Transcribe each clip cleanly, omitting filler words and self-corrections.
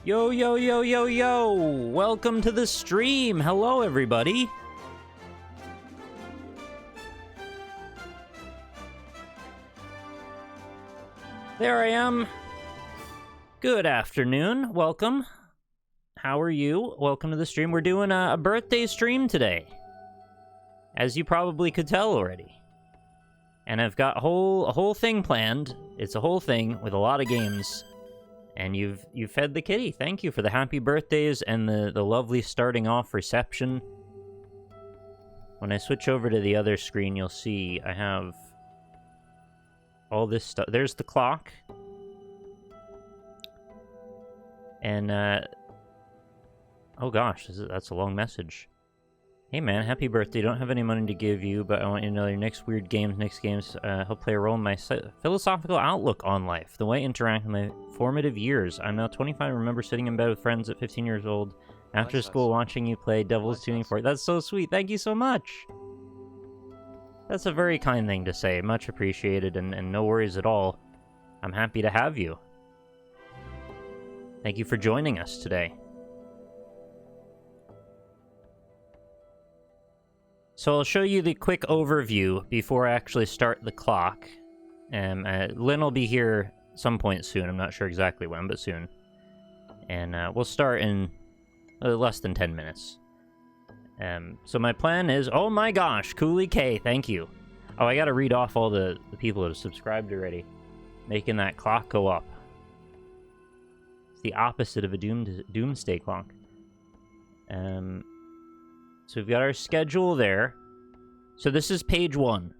Yo, yo, yo, yo, yo! Welcome to the stream! Hello, everybody! There I am. Good afternoon. Welcome. How are you? Welcome to the stream. We're doing a birthday stream today, as you probably could tell already. And I've got a whole thing planned. It's a whole thing with a lot of games. And you've fed the kitty. Thank you for the happy birthdays and the lovely starting off reception. When I switch over to the other screen, you'll see I have all this stuff. There's the clock. And, oh gosh, that's a long message. Hey man, happy birthday. Don't have any money to give you, but I want you to know your next games help play a role in my philosophical outlook on life. The way I interact in my formative years. I'm now 25 and remember sitting in bed with friends at 15 years old after school watching you play Devil's Tuning Fork. That's so sweet. Thank you so much. That's a very kind thing to say. Much appreciated and no worries at all. I'm happy to have you. Thank you for joining us today. So I'll show you the quick overview before I actually start the clock. Lynn will be here some point soon. I'm not sure exactly when, but soon. And we'll start in less than 10 minutes. So my plan is... Oh my gosh, Cooley K, thank you. Oh, I gotta read off all the people that have subscribed already. Making that clock go up. It's the opposite of a doomsday clock. So we've got our schedule there. So this is page 1.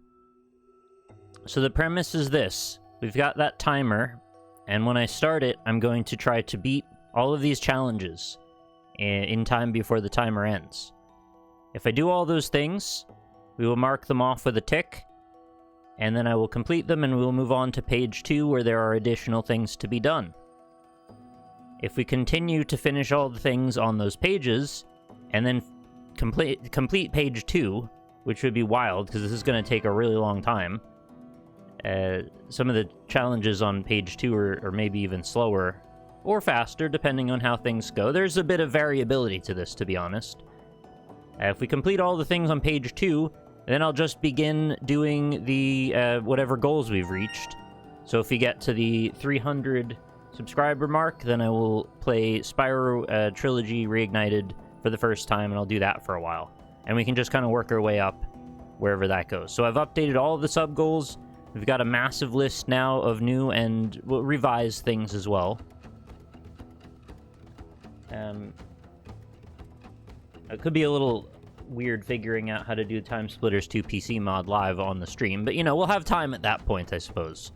So the premise is this. We've got that timer, and when I start it, I'm going to try to beat all of these challenges in time before the timer ends. If I do all those things, we will mark them off with a tick, and then I will complete them, and we will move on to page 2, where there are additional things to be done. If we continue to finish all the things on those pages, and then complete page 2, which would be wild, because this is going to take a really long time. Some of the challenges on page 2 are maybe even slower, or faster, depending on how things go. There's a bit of variability to this, to be honest. If we complete all the things on page 2, then I'll just begin doing the whatever goals we've reached. So if we get to the 300 subscriber mark, then I will play Spyro Trilogy Reignited for the first time, and I'll do that for a while. And we can just kind of work our way up wherever that goes. So I've updated all of the sub-goals. We've got a massive list now of new and revised things as well. It could be a little weird figuring out how to do Time Splitters 2 PC mod live on the stream, but, you know, we'll have time at that point, I suppose.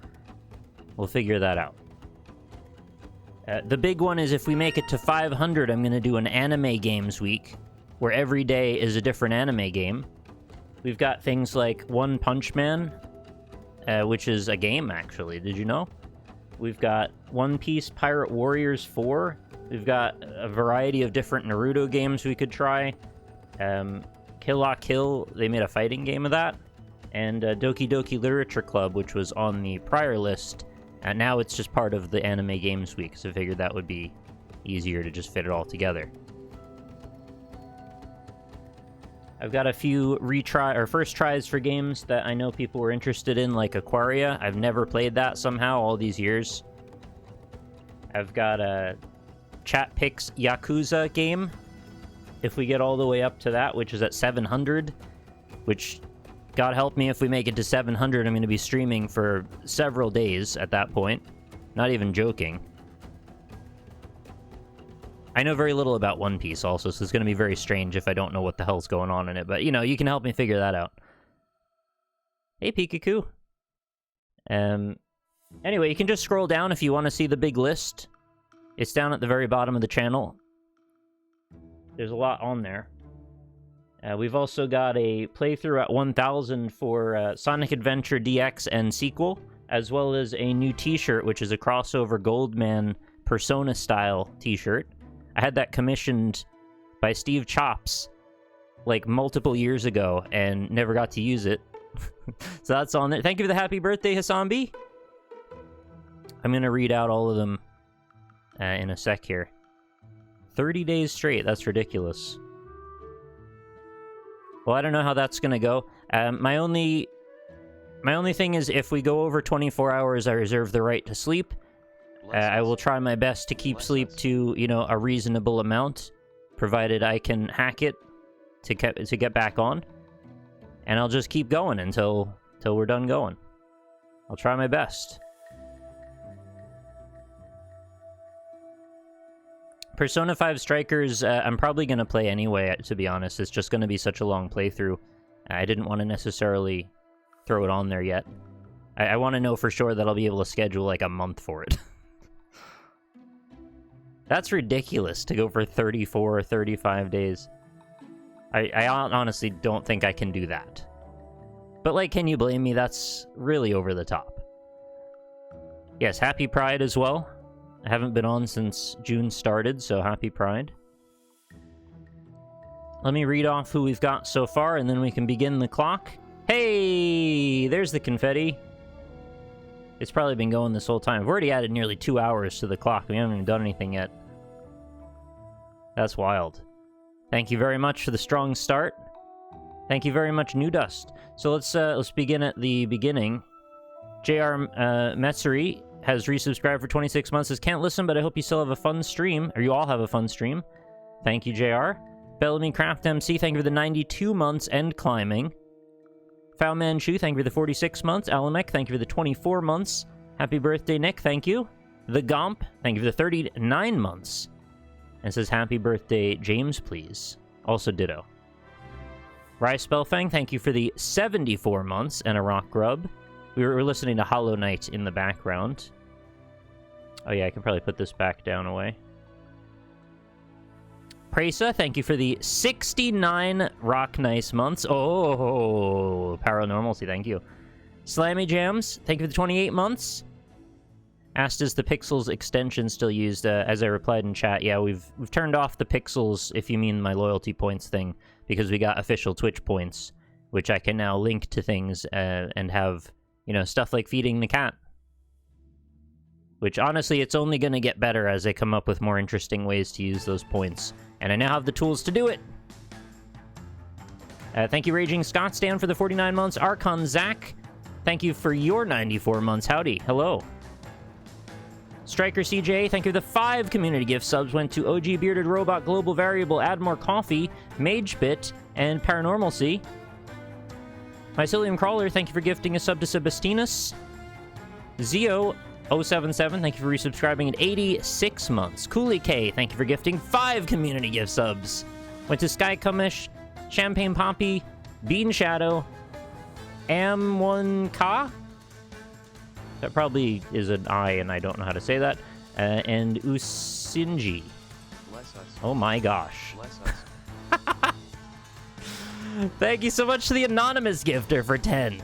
We'll figure that out. The big one is if we make it to 500, I'm going to do an anime games week, where every day is a different anime game. We've got things like One Punch Man, which is a game, actually. Did you know? We've got One Piece Pirate Warriors 4. We've got a variety of different Naruto games we could try. Kill La Kill, they made a fighting game of that. And Doki Doki Literature Club, which was on the prior list. And now it's just part of the Anime Games Week, so I figured that would be easier to just fit it all together. I've got a few first tries for games that I know people were interested in, like Aquaria. I've never played that somehow all these years. I've got a Chat Picks Yakuza game. If we get all the way up to that, which is at 700, which... God help me if we make it to 700, I'm going to be streaming for several days at that point. Not even joking. I know very little about One Piece also, so it's going to be very strange if I don't know what the hell's going on in it. But, you know, you can help me figure that out. Hey, Pikachu. Anyway, you can just scroll down if you want to see the big list. It's down at the very bottom of the channel. There's a lot on there. We've also got a playthrough at 1000 for Sonic Adventure DX and sequel, as well as a new t-shirt, which is a crossover Goldman Persona-style t-shirt. I had that commissioned by Steve Chops, like, multiple years ago, and never got to use it. So that's on there. Thank you for the happy birthday, Hasambi. I'm going to read out all of them in a sec here. 30 days straight. That's ridiculous. Well, I don't know how that's gonna go. My only thing is, if we go over 24 hours, I reserve the right to sleep. I will try my best to keep sleep to, you know, a reasonable amount, provided I can hack it to get back on. And I'll just keep going until we're done going. I'll try my best. Persona 5 Strikers, I'm probably going to play anyway, to be honest. It's just going to be such a long playthrough. I didn't want to necessarily throw it on there yet. I want to know for sure that I'll be able to schedule like a month for it. That's ridiculous to go for 34 or 35 days. I honestly don't think I can do that. But, like, can you blame me? That's really over the top. Yes, happy Pride as well. I haven't been on since June started, so happy Pride. Let me read off who we've got so far, and then we can begin the clock. Hey! There's the confetti. It's probably been going this whole time. I've already added nearly 2 hours to the clock. We haven't even done anything yet. That's wild. Thank you very much for the strong start. Thank you very much, New Dust. So let's begin at the beginning. JR Metzeri has resubscribed for 26 months. Says, can't listen, but I hope you still have a fun stream. Or you all have a fun stream. Thank you, JR. Bellamy Craft MC, thank you for the 92 months and climbing. Foul Manchu, thank you for the 46 months. Alamek, thank you for the 24 months. Happy birthday, Nick, thank you. The Gomp, thank you for the 39 months. And says, happy birthday, James, please. Also ditto. Rye Spellfang, thank you for the 74 months and a rock grub. We were listening to Hollow Knight in the background. Oh yeah, I can probably put this back down away. Presa, thank you for the 69 rock nice months. Oh, Paranormalcy, thank you. Slammy Jams, thank you for the 28 months. Asked, is the Pixels extension still used? As I replied in chat, yeah, we've turned off the Pixels, if you mean my loyalty points thing, because we got official Twitch points, which I can now link to things and have, you know, stuff like feeding the cat. Which, honestly, it's only going to get better as they come up with more interesting ways to use those points. And I now have the tools to do it. Thank you, Raging Scott Stan, for the 49 months. Archon Zach, thank you for your 94 months. Howdy. Hello. Striker CJ, thank you for the 5 community gift subs. Went to OG Bearded Robot, Global Variable, Add More Coffee, Magebit, and Paranormalcy. Mycelium Crawler, thank you for gifting a sub to Sebastinus. Zio077, thank you for resubscribing at 86 months. Cooley K, thank you for gifting 5 community gift subs. Went to Sky Kumish, Champagne Poppy, Bean Shadow, Am1Ka. That probably is an I, and I don't know how to say that. And Usinji. Oh my gosh. Thank you so much to the anonymous gifter for 10.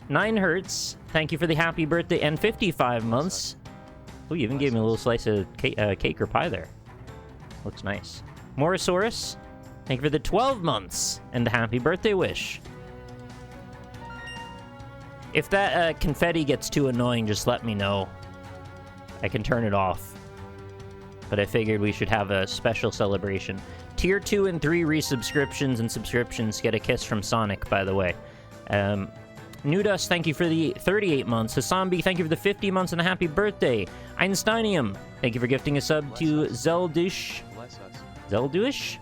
9 Hertz, thank you for the happy birthday and 55 months. Oh, you even gave me a little slice of cake or pie there. Looks nice. Morosaurus, thank you for the 12 months and the happy birthday wish. If that confetti gets too annoying, just let me know. I can turn it off. But I figured we should have a special celebration. Tier 2 and 3 resubscriptions and subscriptions get a kiss from Sonic, by the way. Nudus, thank you for the 38 months. Hasambi, thank you for the 50 months and a happy birthday. Einsteinium, thank you for gifting a sub to Zeldush. Zeldush?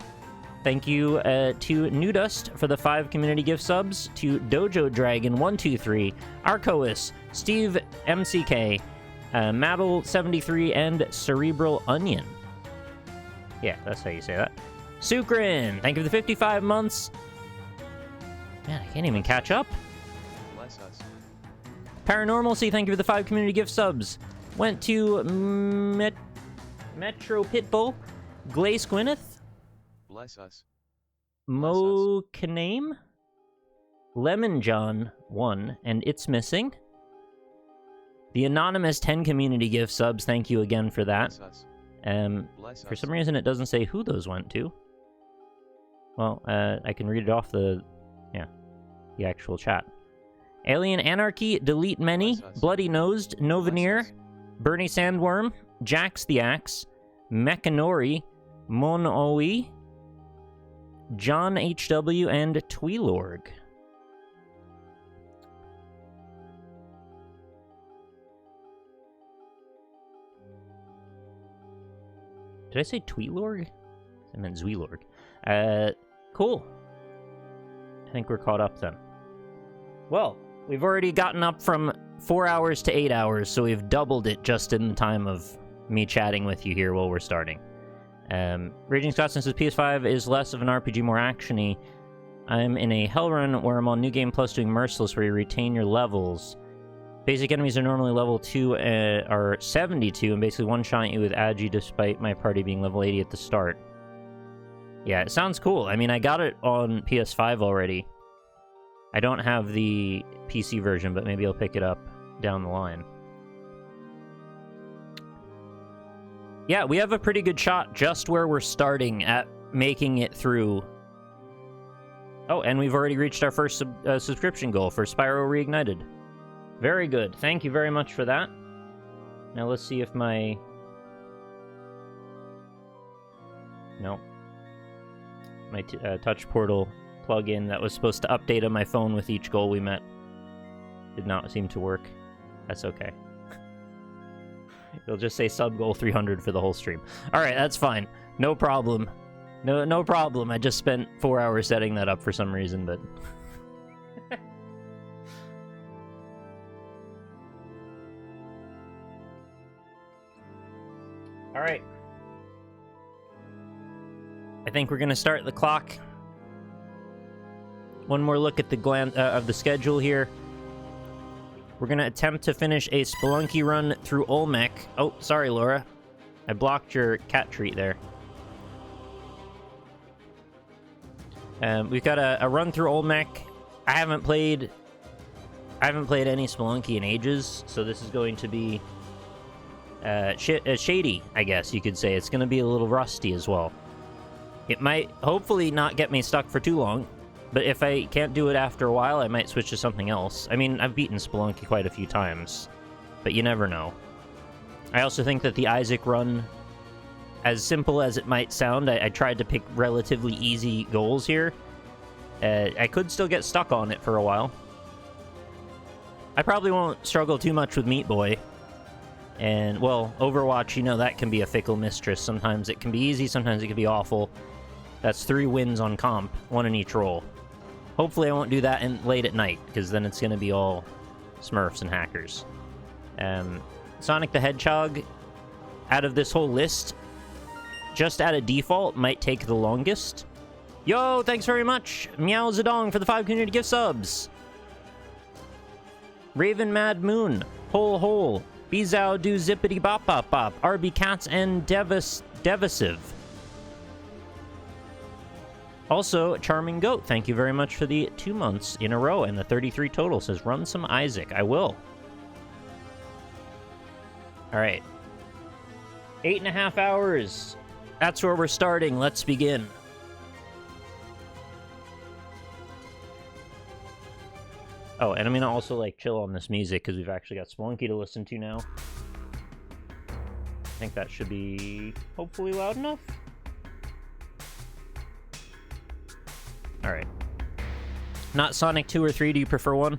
Thank you to Nudust for the 5 community gift subs, to Dojo Dragon 123, Arcois, Steve MCK, Mabel73, and Cerebral Onion. Yeah, that's how you say that. Sukrin, thank you for the 55 months. Man, I can't even catch up. Paranormalcy, thank you for the 5 community gift subs. Went to Metro Pitbull, Glace Gwyneth, bless us. Mo Kaname, Lemon John 1, and It's Missing. The anonymous 10 community gift subs, thank you again for that. For some reason, it doesn't say who those went to. Well, I can read it off the actual chat. Alien Anarchy, Delete Many, Bloody Nosed, Novanir, Bernie Sandworm, Jax the Axe, Mechanori, Mon Oi, John HW, and Tweelorg. Did I say Tweelorg? I meant Zweelorg. Cool. I think we're caught up then. Well, we've already gotten up from 4 hours to 8 hours, so we've doubled it just in the time of me chatting with you here while we're starting. Raging Scotsman says PS5 is less of an RPG, more actiony. I'm in a hell run where I'm on New Game Plus doing Merciless, where you retain your levels. Basic enemies are normally level 2 or 72, and basically one-shot you with Agi despite my party being level 80 at the start. Yeah, it sounds cool. I mean, I got it on PS5 already. I don't have the PC version, but maybe I'll pick it up down the line. Yeah, we have a pretty good shot just where we're starting at making it through. Oh, and we've already reached our first subscription goal for Spyro Reignited. Very good. Thank you very much for that. Now let's see if my... No. My touch portal plugin that was supposed to update on my phone with each goal we met did not seem to work. That's okay. It'll just say sub goal 300 for the whole stream. Alright, that's fine. No problem. No problem. I just spent 4 hours setting that up for some reason, but... Alright. I think we're gonna start the clock. One more look at the of the schedule here. We're gonna attempt to finish a Spelunky run through Olmec. Oh, sorry, Laura. I blocked your cat treat there. We've got a run through Olmec. I haven't played any Spelunky in ages, so this is going to be shady, I guess you could say. It's going to be a little rusty as well. It might hopefully not get me stuck for too long, but if I can't do it after a while, I might switch to something else. I mean, I've beaten Spelunky quite a few times, but you never know. I also think that the Isaac run, as simple as it might sound, I tried to pick relatively easy goals here. I could still get stuck on it for a while. I probably won't struggle too much with Meat Boy. And, well, Overwatch, you know, that can be a fickle mistress. Sometimes it can be easy, sometimes it can be awful. That's 3 wins on comp, 1 in each role. Hopefully I won't do that late at night, because then it's going to be all Smurfs and hackers. Sonic the Hedgehog, out of this whole list, just at a default, might take the longest. Yo, thanks very much, Meow Zedong, for the 5 community gift subs. Raven Mad Moon, Hole, Bezow Do Zippity Bop Bop Bop, RB Cats, and Devisive. Also, Charming Goat, thank you very much for the 2 months in a row, and the 33 total says, run some Isaac. I will. Alright. 8.5 hours. That's where we're starting. Let's begin. Oh, and I'm gonna also, like, chill on this music, because we've actually got Spelunky to listen to now. I think that should be, hopefully, loud enough. Alright. Not Sonic 2 or 3, do you prefer one?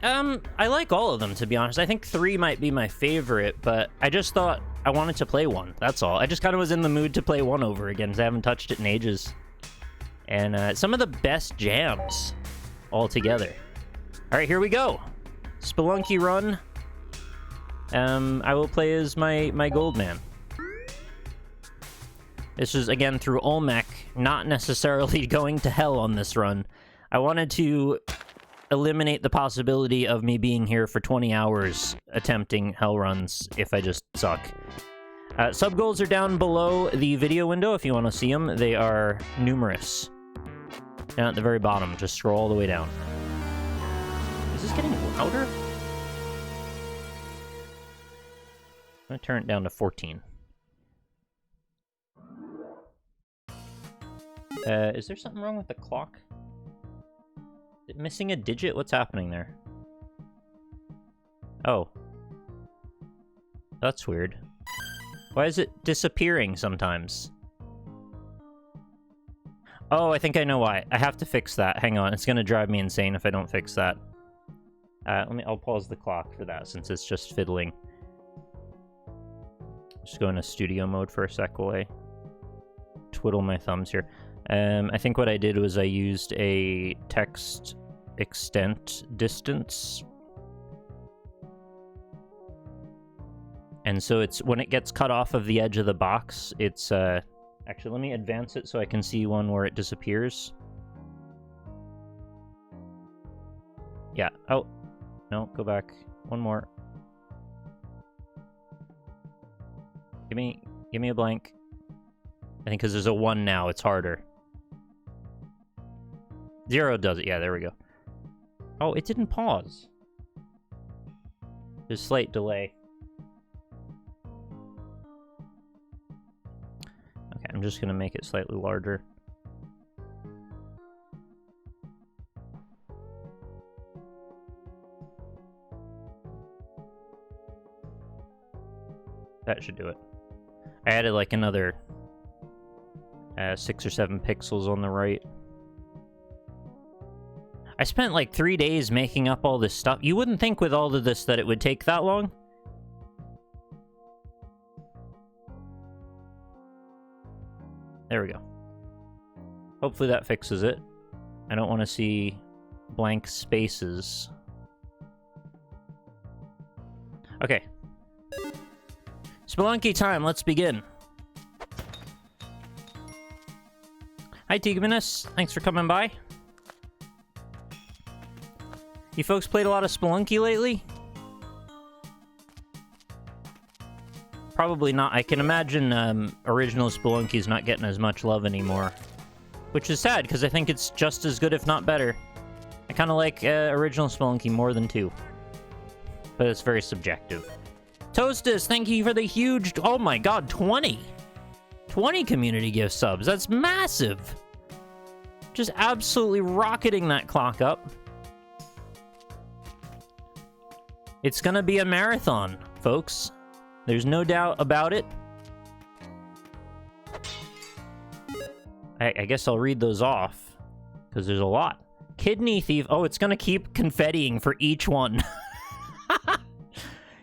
I like all of them, to be honest. I think 3 might be my favorite, but I just thought I wanted to play 1, that's all. I just kind of was in the mood to play 1 over again, because I haven't touched it in ages. And some of the best jams altogether. Alright, here we go. Spelunky run. I will play as my gold man. This is, again, through Olmec, not necessarily going to hell on this run. I wanted to eliminate the possibility of me being here for 20 hours attempting hell runs if I just suck. Sub-goals are down below the video window if you want to see them. They are numerous. Down at the very bottom. Just scroll all the way down. Is this getting louder? I'm going to turn it down to 14. Is there something wrong with the clock? Is it missing a digit? What's happening there? Oh. That's weird. Why is it disappearing sometimes? Oh, I think I know why. I have to fix that. Hang on, it's gonna drive me insane if I don't fix that. I'll pause the clock for that since it's just fiddling. Just go into studio mode for a sec while I twiddle my thumbs here. I think what I did was I used a text extent distance. And so it's when it gets cut off of the edge of the box, it's actually, let me advance it so I can see one where it disappears. Yeah. Oh, no, go back. One more. Give me a blank. I think because there's a 1 now, it's harder. 0 does it. Yeah, there we go. Oh, it didn't pause. There's a slight delay. Okay, I'm just going to make it slightly larger. That should do it. I added like another 6 or 7 pixels on the right. I spent like 3 days making up all this stuff. You wouldn't think with all of this that it would take that long. There we go. Hopefully that fixes it. I don't want to see blank spaces. Okay. Spelunky time, let's begin. Hi, Tigmanus. Thanks for coming by. You folks played a lot of Spelunky lately? Probably not. I can imagine original Spelunky's not getting as much love anymore. Which is sad, because I think it's just as good, if not better. I kind of like original Spelunky more than 2. But it's very subjective. Toastus, thank you for the huge... Oh my god, 20! 20 community gift subs. That's massive! Just absolutely rocketing that clock up. It's gonna be a marathon, folks. There's no doubt about it. I guess I'll read those off, because there's a lot. Kidney Thief. Oh, it's gonna keep confettiing for each one.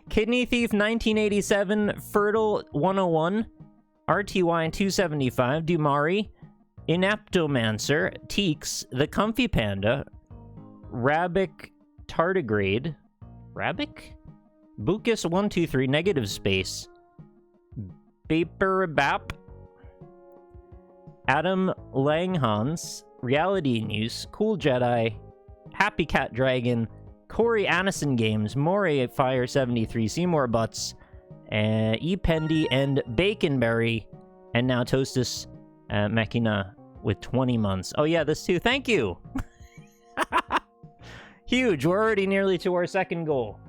Kidney Thief 1987, Fertile 101, RTY 275, Dumari, Inaptomancer, Teeks, The Comfy Panda, Rabic Tardigrade, Rabic? Bucus 123, Negative Space, Baperabap, Adam Langhans, Reality News, Cool Jedi, Happy Cat Dragon, Corey Annison Games, Moray Fire 73, Seymour Butts, Ependy, and Baconberry, and now Toastus Machina with 20 months. Oh yeah, this too. Thank you! Huge. We're already nearly to our second goal.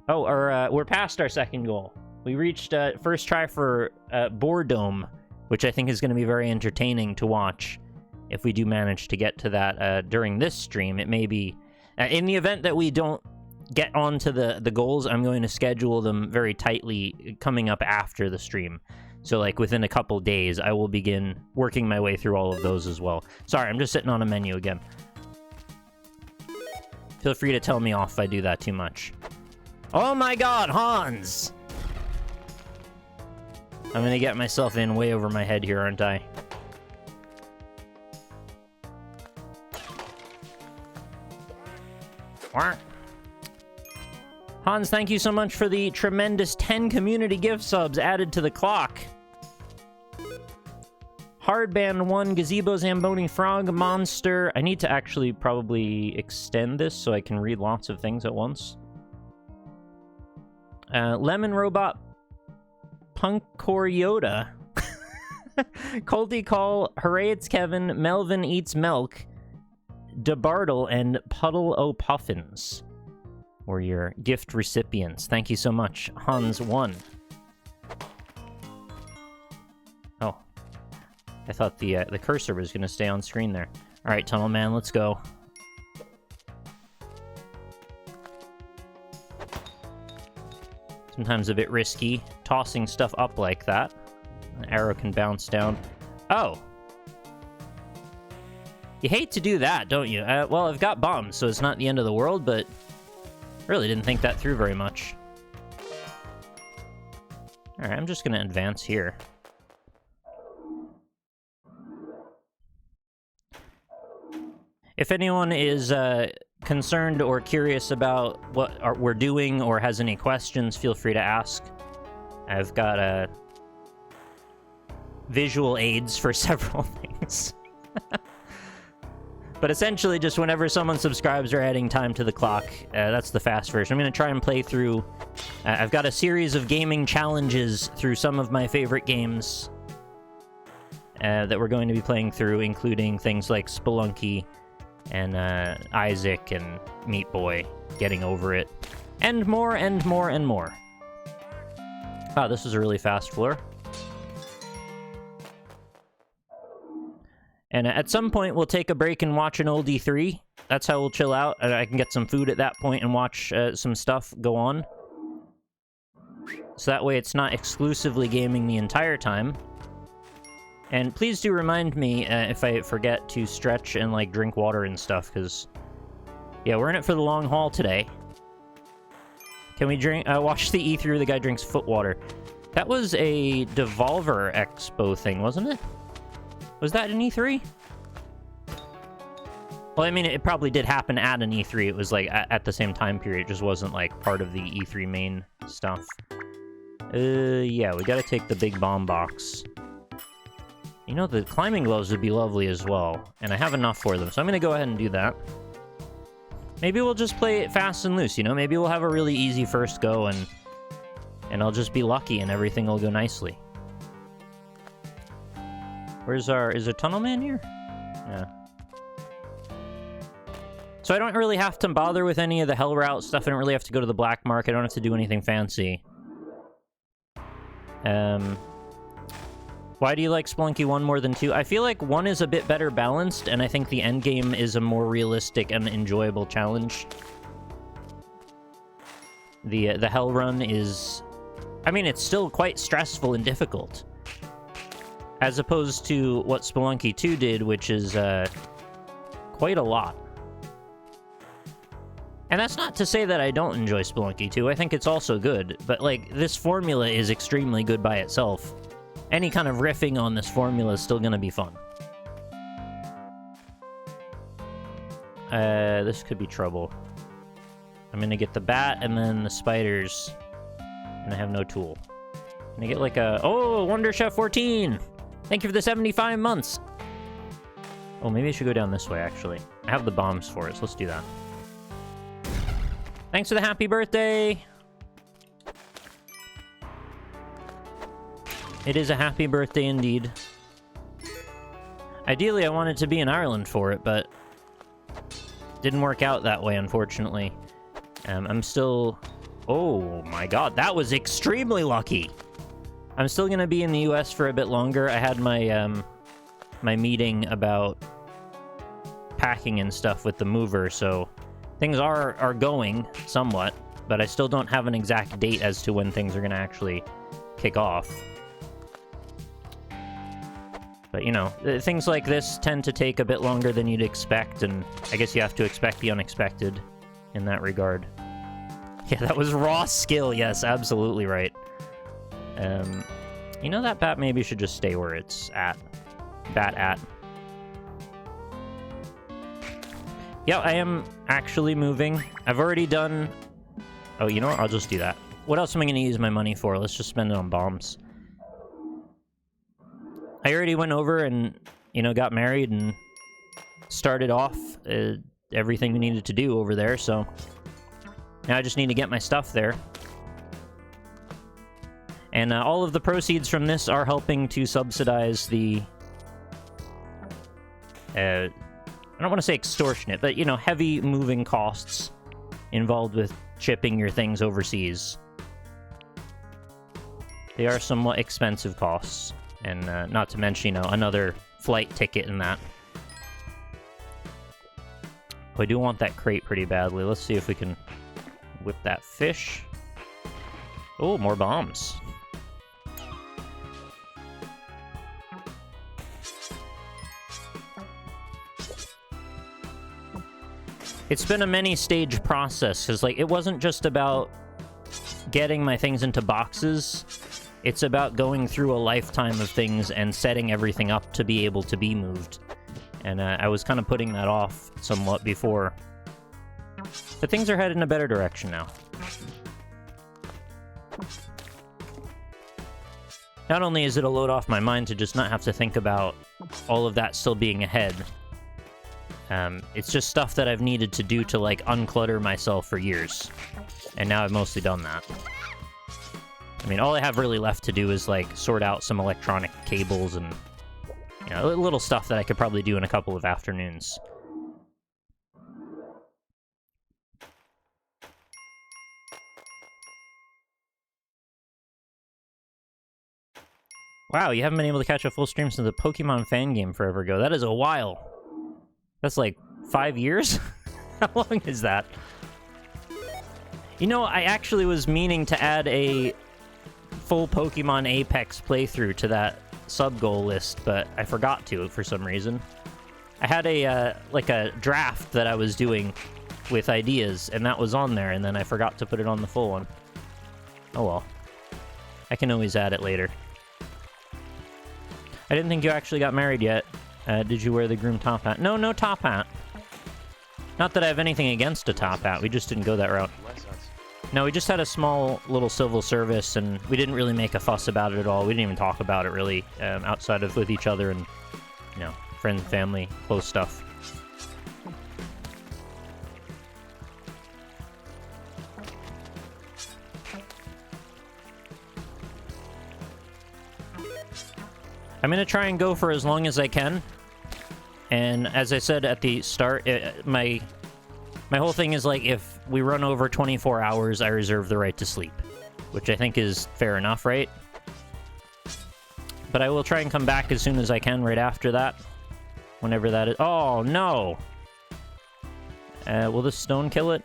Oh, we're past our second goal. We reached first try for Boredome, which I think is going to be very entertaining to watch if we do manage to get to that during this stream. It may be... in the event that we don't get onto the goals, I'm going to schedule them very tightly coming up after the stream. So, like, within a couple days, I will begin working my way through all of those as well. Sorry, I'm just sitting on a menu again. Feel free to tell me off if I do that too much. Oh my god, Hans! I'm gonna get myself in way over my head here, aren't I? Hans, thank you so much for the tremendous 10 community gift subs added to the clock. Hardband 1, Gazebo Zamboni Frog, Monster. I need to actually probably extend this so I can read lots of things at once. Lemon Robot, Punkor Yoda, Colty Call, Hooray It's Kevin, Melvin Eats Milk, DeBartle, and Puddle O' Puffins were your gift recipients. Thank you so much, Hans1. Oh, I thought the cursor was going to stay on screen there. All right, Tunnel Man, let's go. Sometimes a bit risky, tossing stuff up like that. An arrow can bounce down. Oh! You hate to do that, don't you? Well, I've got bombs, so it's not the end of the world, but really didn't think that through very much. Alright, I'm just gonna advance here. If anyone is concerned or curious about what we're doing or has any questions, feel free to ask. I've got visual aids for several things. But essentially, just whenever someone subscribes, we're adding time to the clock. That's the fast version. I'm going to try and play through... I've got a series of gaming challenges through some of my favorite games that we're going to be playing through, including things like Spelunky and Isaac and Meat Boy, Getting Over It, and more and more and more. Wow, this is a really fast floor. And at some point, we'll take a break and watch an old E3. That's how we'll chill out. I can get some food at that point and watch some stuff go on. So that way it's not exclusively gaming the entire time. And please do remind me if I forget to stretch and, like, drink water and stuff, because... yeah, we're in it for the long haul today. Can we watch the E3 where the guy drinks foot water? That was a Devolver Expo thing, wasn't it? Was that an E3? Well, I mean, it probably did happen at an E3. It was, like, at the same time period. It just wasn't, like, part of the E3 main stuff. Yeah, we gotta take the big bomb box. You know, the climbing gloves would be lovely as well. And I have enough for them, so I'm gonna go ahead and do that. Maybe we'll just play it fast and loose, you know? Maybe we'll have a really easy first go, and I'll just be lucky and everything will go nicely. Where's our... is there Tunnel Man here? Yeah. So I don't really have to bother with any of the Hell Route stuff. I don't really have to go to the black market. I don't have to do anything fancy. Why do you like Spelunky 1 more than 2? I feel like 1 is a bit better balanced, and I think the endgame is a more realistic and enjoyable challenge. The Hell Run is... I mean, it's still quite stressful and difficult. As opposed to what Spelunky 2 did, which is quite a lot. And that's not to say that I don't enjoy Spelunky 2. I think it's also good. But, like, this formula is extremely good by itself. Any kind of riffing on this formula is still going to be fun. This could be trouble. I'm going to get the bat and then the spiders. And I have no tool. Can I get like a... oh, Wonder Chef 14! Thank you for the 75 months! Oh, maybe I should go down this way, actually. I have the bombs for it, so let's do that. Thanks for the happy birthday! It is a happy birthday indeed. Ideally, I wanted to be in Ireland for it, but... didn't work out that way, unfortunately. I'm still... oh my god, that was extremely lucky! I'm still gonna be in the US for a bit longer. I had my, my meeting about packing and stuff with the mover, so things are going somewhat, but I still don't have an exact date as to when things are gonna actually kick off. But, you know, things like this tend to take a bit longer than you'd expect, and I guess you have to expect the unexpected in that regard. Yeah, that was raw skill, yes, absolutely right. You know, that bat maybe should just stay where it's at. Bat at. Yeah, I am actually moving. I've already done... oh, you know what? I'll just do that. What else am I going to use my money for? Let's just spend it on bombs. I already went over and, you know, got married and started off everything we needed to do over there, so... now I just need to get my stuff there. And all of the proceeds from this are helping to subsidize the... I don't want to say extortionate, but, you know, heavy moving costs involved with shipping your things overseas. They are somewhat expensive costs. And not to mention, you know, another flight ticket and that. I do want that crate pretty badly. Let's see if we can whip that fish. Oh, more bombs. It's been a many-stage process, because, like, it wasn't just about getting my things into boxes. It's about going through a lifetime of things and setting everything up to be able to be moved. And I was kind of putting that off somewhat before. But things are headed in a better direction now. Not only is it a load off my mind to just not have to think about all of that still being ahead, it's just stuff that I've needed to do to, like, unclutter myself for years. And now I've mostly done that. I mean, all I have really left to do is, like, sort out some electronic cables and, you know, little stuff that I could probably do in a couple of afternoons. Wow, you haven't been able to catch a full stream since the Pokemon fan game forever ago. That is a while. That's like 5 years? How long is that? You know, I actually was meaning to add a full Pokemon Apex playthrough to that sub-goal list, but I forgot to for some reason. I had a, like a draft that I was doing with ideas, and that was on there, and then I forgot to put it on the full one. Oh well. I can always add it later. I didn't think you actually got married yet. Did you wear the groom top hat? No, no top hat. Not that I have anything against a top hat, we just didn't go that route. No, we just had a small little civil service, and we didn't really make a fuss about it at all. We didn't even talk about it, really, outside of with each other and, you know, friends, family, close stuff. I'm gonna try and go for as long as I can. And as I said at the start, my whole thing is, like, if we run over 24 hours, I reserve the right to sleep. Which I think is fair enough, right? But I will try and come back as soon as I can right after that. Whenever that is. Oh, no! Will this stone kill it?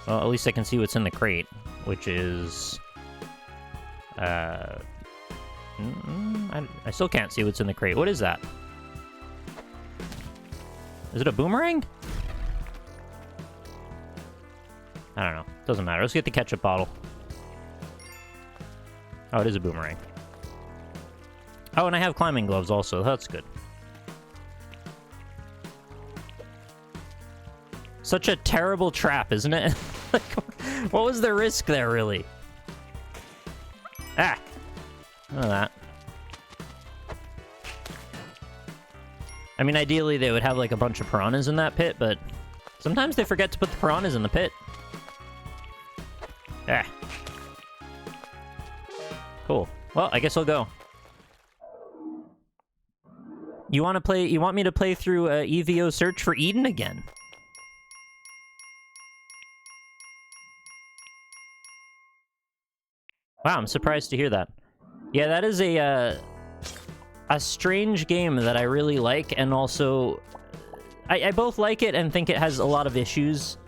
Well, at least I can see what's in the crate. Which is... I still can't see what's in the crate. What is that? Is it a boomerang? I don't know. Doesn't matter. Let's get the ketchup bottle. Oh, it is a boomerang. Oh, and I have climbing gloves also. That's good. Such a terrible trap, isn't it? Like, what was the risk there, really? Ah! None of that. I mean, ideally, they would have, like, a bunch of piranhas in that pit, but sometimes they forget to put the piranhas in the pit. Ah. Cool. Well, I guess I'll go. You want me to play through EVO Search for Eden again? Wow, I'm surprised to hear that. Yeah, that is a strange game that I really like, and also... I both like it and think it has a lot of issues,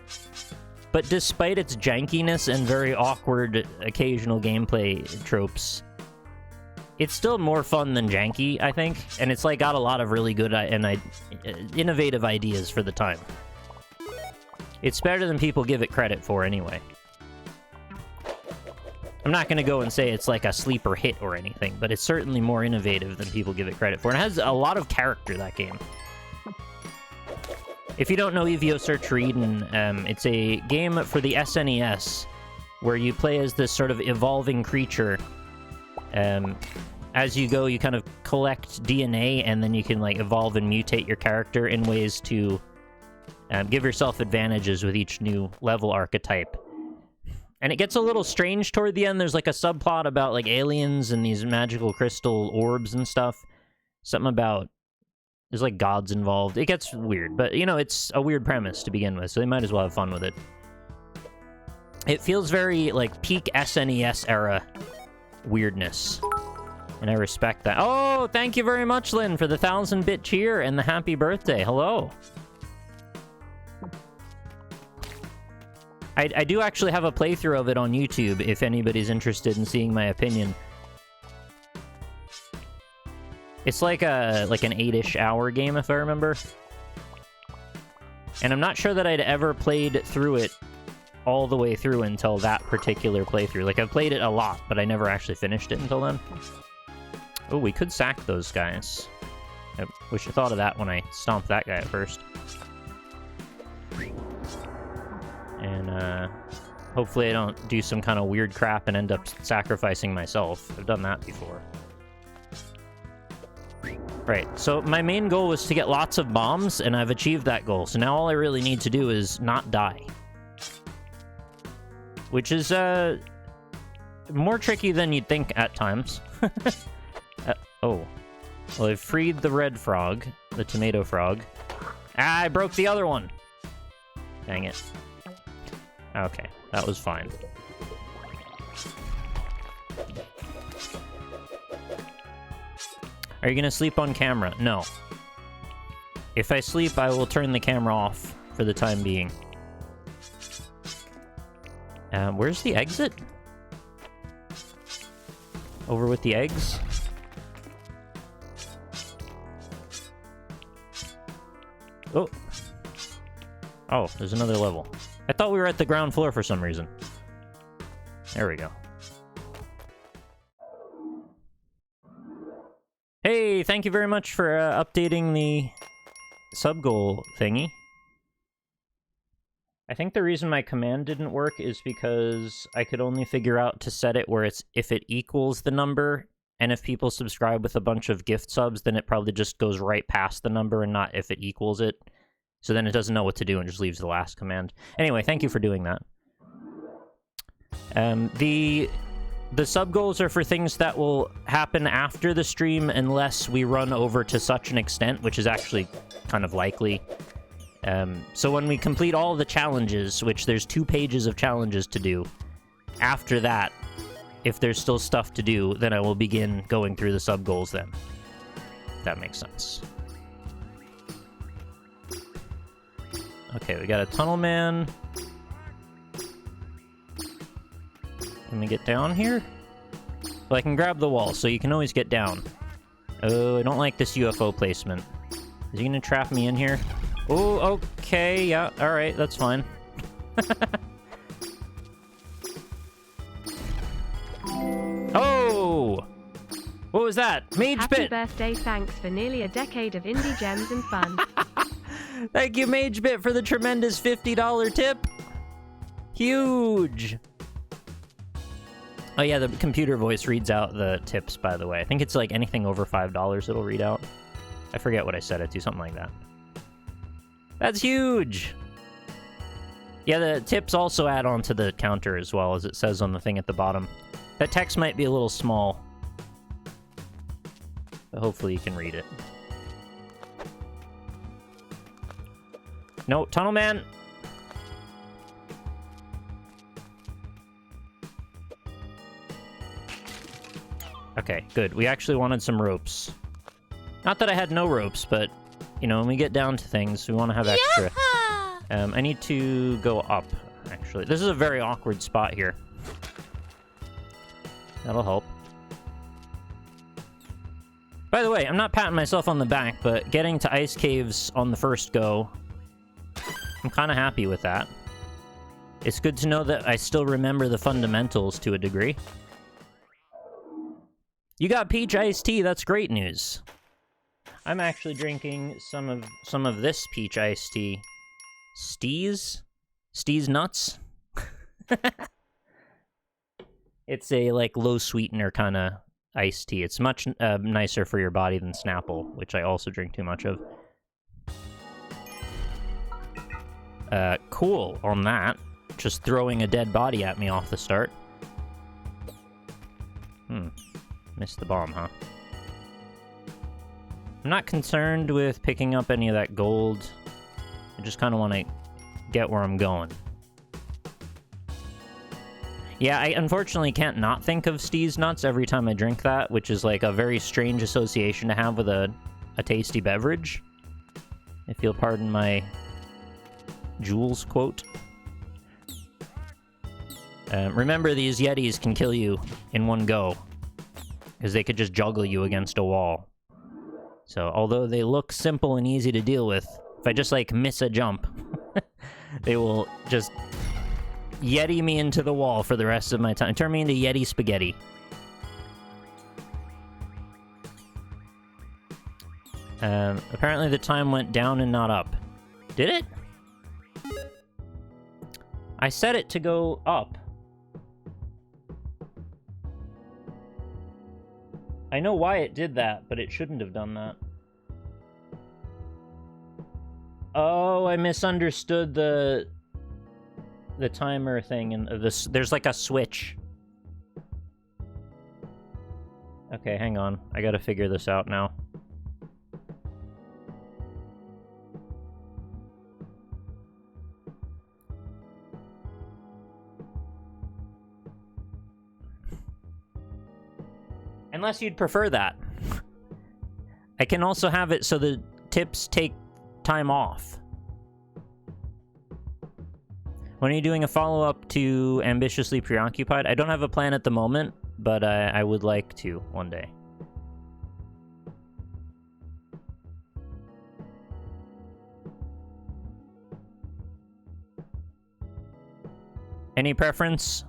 but despite its jankiness and very awkward occasional gameplay tropes, it's still more fun than janky, I think, and it's, like, got a lot of really good and innovative ideas for the time. It's better than people give it credit for, anyway. I'm not going to go and say it's like a sleeper hit or anything, but it's certainly more innovative than people give it credit for. And it has a lot of character, that game. If you don't know EVO Search for Eden, it's a game for the SNES where you play as this sort of evolving creature. As you go, you kind of collect DNA, and then you can, like, evolve and mutate your character in ways to give yourself advantages with each new level archetype. And it gets a little strange toward the end. There's, like, a subplot about, like, aliens and these magical crystal orbs and stuff. Something about... There's, like, gods involved. It gets weird. But, you know, it's a weird premise to begin with, so they might as well have fun with it. It feels very, like, peak SNES era weirdness. And I respect that. Oh, thank you very much, Lynn, for the 1000-bit cheer and the happy birthday. Hello. I do actually have a playthrough of it on YouTube, if anybody's interested in seeing my opinion. It's like an 8-ish hour game, if I remember. And I'm not sure that I'd ever played through it all the way through until that particular playthrough. Like, I've played it a lot, but I never actually finished it until then. Oh, we could sack those guys. I wish I thought of that when I stomped that guy at first. And, hopefully I don't do some kind of weird crap and end up sacrificing myself. I've done that before. Right, so my main goal was to get lots of bombs, and I've achieved that goal. So now all I really need to do is not die. Which is, more tricky than you'd think at times. Oh. Well, I've freed the red frog, the tomato frog. Ah, I broke the other one! Dang it. Okay, that was fine. Are you gonna sleep on camera? No. If I sleep, I will turn the camera off for the time being. Where's the exit? Over with the eggs? Oh. Oh, there's another level. I thought we were at the ground floor for some reason. There we go. Hey, thank you very much for updating the sub-goal thingy. I think the reason my command didn't work is because I could only figure out to set it where it's if it equals the number, and if people subscribe with a bunch of gift subs, then it probably just goes right past the number and not if it equals it. So then it doesn't know what to do and just leaves the last command. Anyway, thank you for doing that. The sub-goals are for things that will happen after the stream unless we run over to such an extent, which is actually kind of likely. So when we complete all the challenges, which there's 2 pages of challenges to do, after that, if there's still stuff to do, then I will begin going through the sub-goals then. If that makes sense. Okay, we got a tunnel man. Can we get down here? Well, I can grab the wall, so you can always get down. Oh, I don't like this UFO placement. Is he gonna trap me in here? Oh, okay, yeah, alright, that's fine. Oh! What was that? Mage Happy Bit! birthday, thanks for nearly a decade of indie gems and fun. Thank you, Mage Bit, for the tremendous $50 tip! Huge! Oh yeah, the computer voice reads out the tips, by the way. I think it's like anything over $5 it'll read out. I forget what I set it to, something like that. That's huge! Yeah, the tips also add on to the counter as well, as it says on the thing at the bottom. That text might be a little small, but hopefully you can read it. No, Tunnel Man! Okay, good. We actually wanted some ropes. Not that I had no ropes, but, you know, when we get down to things, we want to have extra. I need to go up, actually. This is a very awkward spot here. That'll help. By the way, I'm not patting myself on the back, but getting to ice caves on the first go, I'm kind of happy with that. It's good to know that I still remember the fundamentals to a degree. You got peach iced tea, that's great news. I'm actually drinking some of this peach iced tea. Steez nuts? It's a, like, low sweetener kind of iced tea. It's much nicer for your body than Snapple, which I also drink too much of. Cool on that. Just throwing a dead body at me off the start. Missed the bomb, huh? I'm not concerned with picking up any of that gold. I just kind of want to get where I'm going. Yeah, I unfortunately can't not think of Steez nuts every time I drink that, which is like a very strange association to have with a tasty beverage. If you'll pardon my Jules quote. Remember, these Yetis can kill you in one go, because they could just juggle you against a wall. So, although they look simple and easy to deal with, if If I just, like, miss a jump, they will just Yeti me into the wall for the rest of my time. Turn me into Yeti spaghetti. Apparently the time went down and not up. Did it? I set it to go up. I know why it did that, but it shouldn't have done that. Oh, I misunderstood the timer thing, and there's like a switch. Okay, hang on. I gotta figure this out now. Unless you'd prefer that. I can also have it so the tips take time off. When are you doing a follow-up to Ambitiously Preoccupied? I don't have a plan at the moment, but I would like to one day. Any preference?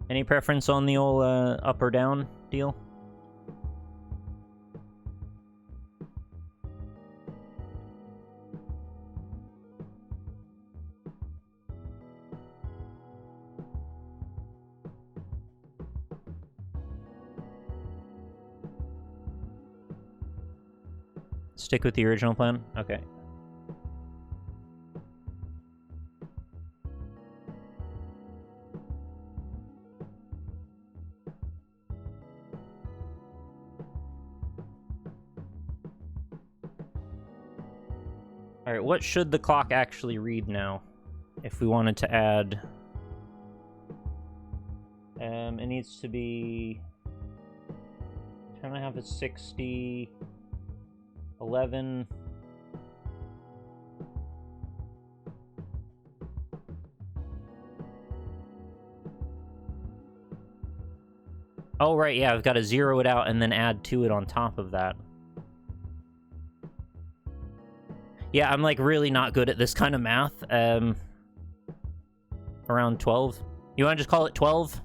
Any preference on the old up or down deal? Stick with the original plan? Okay. Alright, what should the clock actually read now? If we wanted to add... it needs to be... 10.5 is 60... 11... Oh, right, yeah, I've got to zero it out and then add to it on top of that. Yeah, I'm, like, really not good at this kind of math. Around 12. You want to just call it 12?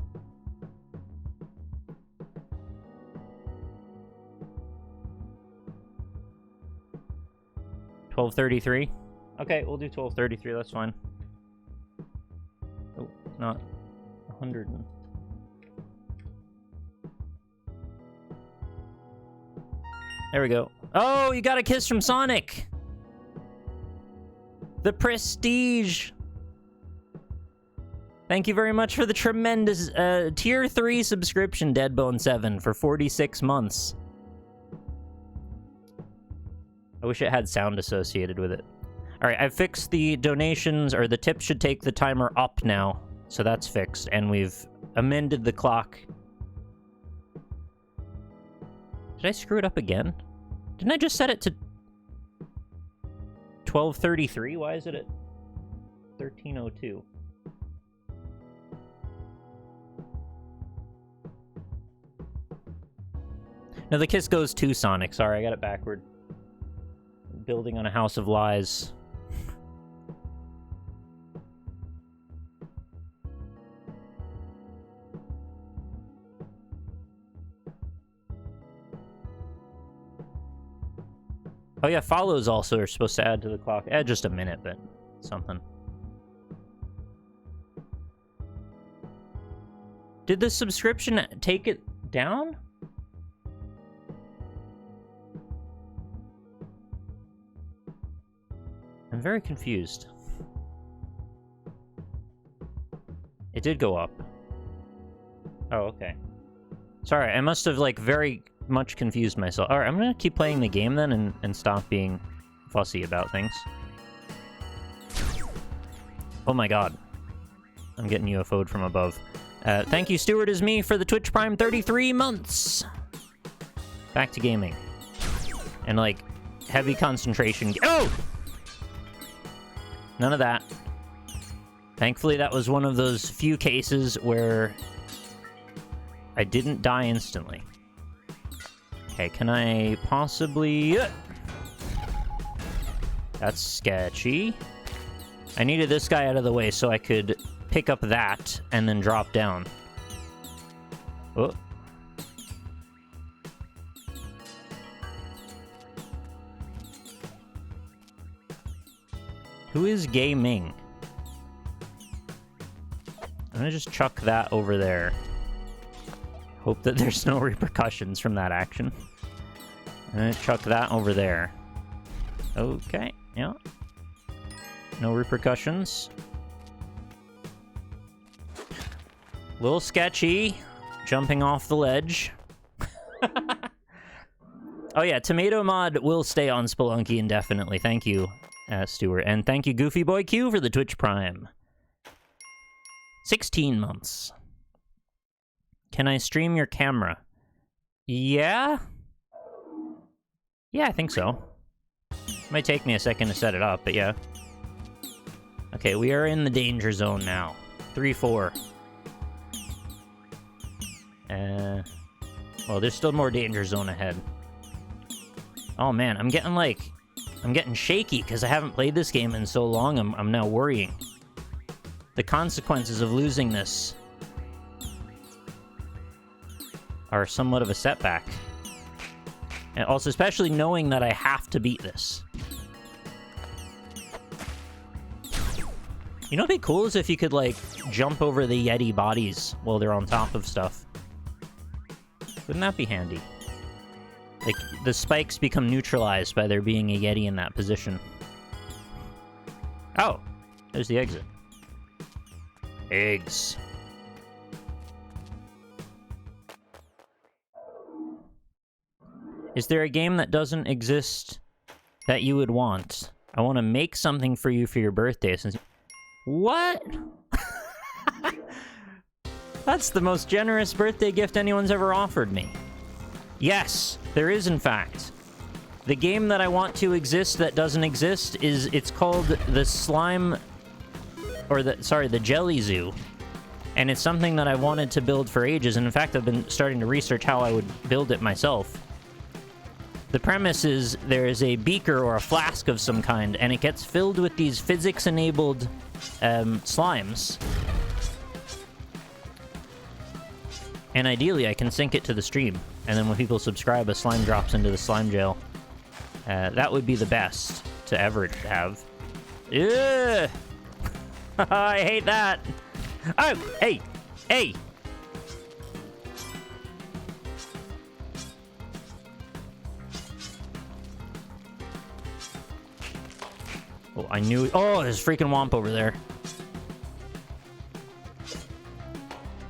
$12:33? Okay, we'll do 12:33, that's fine. Oh, not 100. There we go. Oh, you got a kiss from Sonic! The prestige! Thank you very much for the tremendous tier 3 subscription, Deadbone7, for 46 months. I wish it had sound associated with it. Alright, I've fixed the donations, or the tips should take the timer up now. So that's fixed, and we've amended the clock. Did I screw it up again? Didn't I just set it to 12:33? Why is it at 13:02? No, the kiss goes to Sonic. Sorry, I got it backward. Building on a house of lies. Oh yeah, follows also are supposed to add to the clock. Add just a minute, but something. Did the subscription take it down? I'm very confused. It did go up. Oh, okay. Sorry, I must have, like, very much confused myself. Alright, I'm gonna keep playing the game then and stop being fussy about things. Oh my god. I'm getting UFO'd from above. Thank you, Stuart is me, for the Twitch Prime 33 months! Back to gaming. And, like, heavy concentration... Oh! None of that. Thankfully, that was one of those few cases where I didn't die instantly. Okay, can I possibly... That's sketchy. I needed this guy out of the way so I could pick up that and then drop down. Oh. Who is gaming? I'm gonna just chuck that over there. Hope that there's no repercussions from that action. I'm gonna chuck that over there. Okay, yeah. No repercussions. Little sketchy. Jumping off the ledge. Oh yeah, Tomato Mod will stay on Spelunky indefinitely. Thank you, Stuart. And thank you, Goofy Boy Q, for the Twitch Prime. 16 months. Can I stream your camera? Yeah? Yeah, I think so. Might take me a second to set it up, but yeah. Okay, we are in the danger zone now. 3-4. Well, there's still more danger zone ahead. Oh man, I'm getting shaky because I haven't played this game in so long. I'm now worrying. The consequences of losing this are somewhat of a setback. And also, especially knowing that I have to beat this. You know what'd be cool is if you could, like, jump over the Yeti bodies while they're on top of stuff. Wouldn't that be handy? Like, the spikes become neutralized by there being a Yeti in that position. Oh! There's the exit. Eggs. Is there a game that doesn't exist that you would want? I want to make something for you for your birthday. Since what? That's the most generous birthday gift anyone's ever offered me. Yes, there is in fact. The game that I want to exist that doesn't exist it's called the Slime... Or the Jelly Zoo. And it's something that I wanted to build for ages, and in fact I've been starting to research how I would build it myself. The premise is there is a beaker or a flask of some kind, and it gets filled with these physics-enabled slimes. And ideally, I can sync it to the stream, and then when people subscribe, a slime drops into the slime jail. That would be the best to ever have. Ugh! I hate that! Oh! Hey! Hey! Oh, I knew... Oh, there's freaking Womp over there.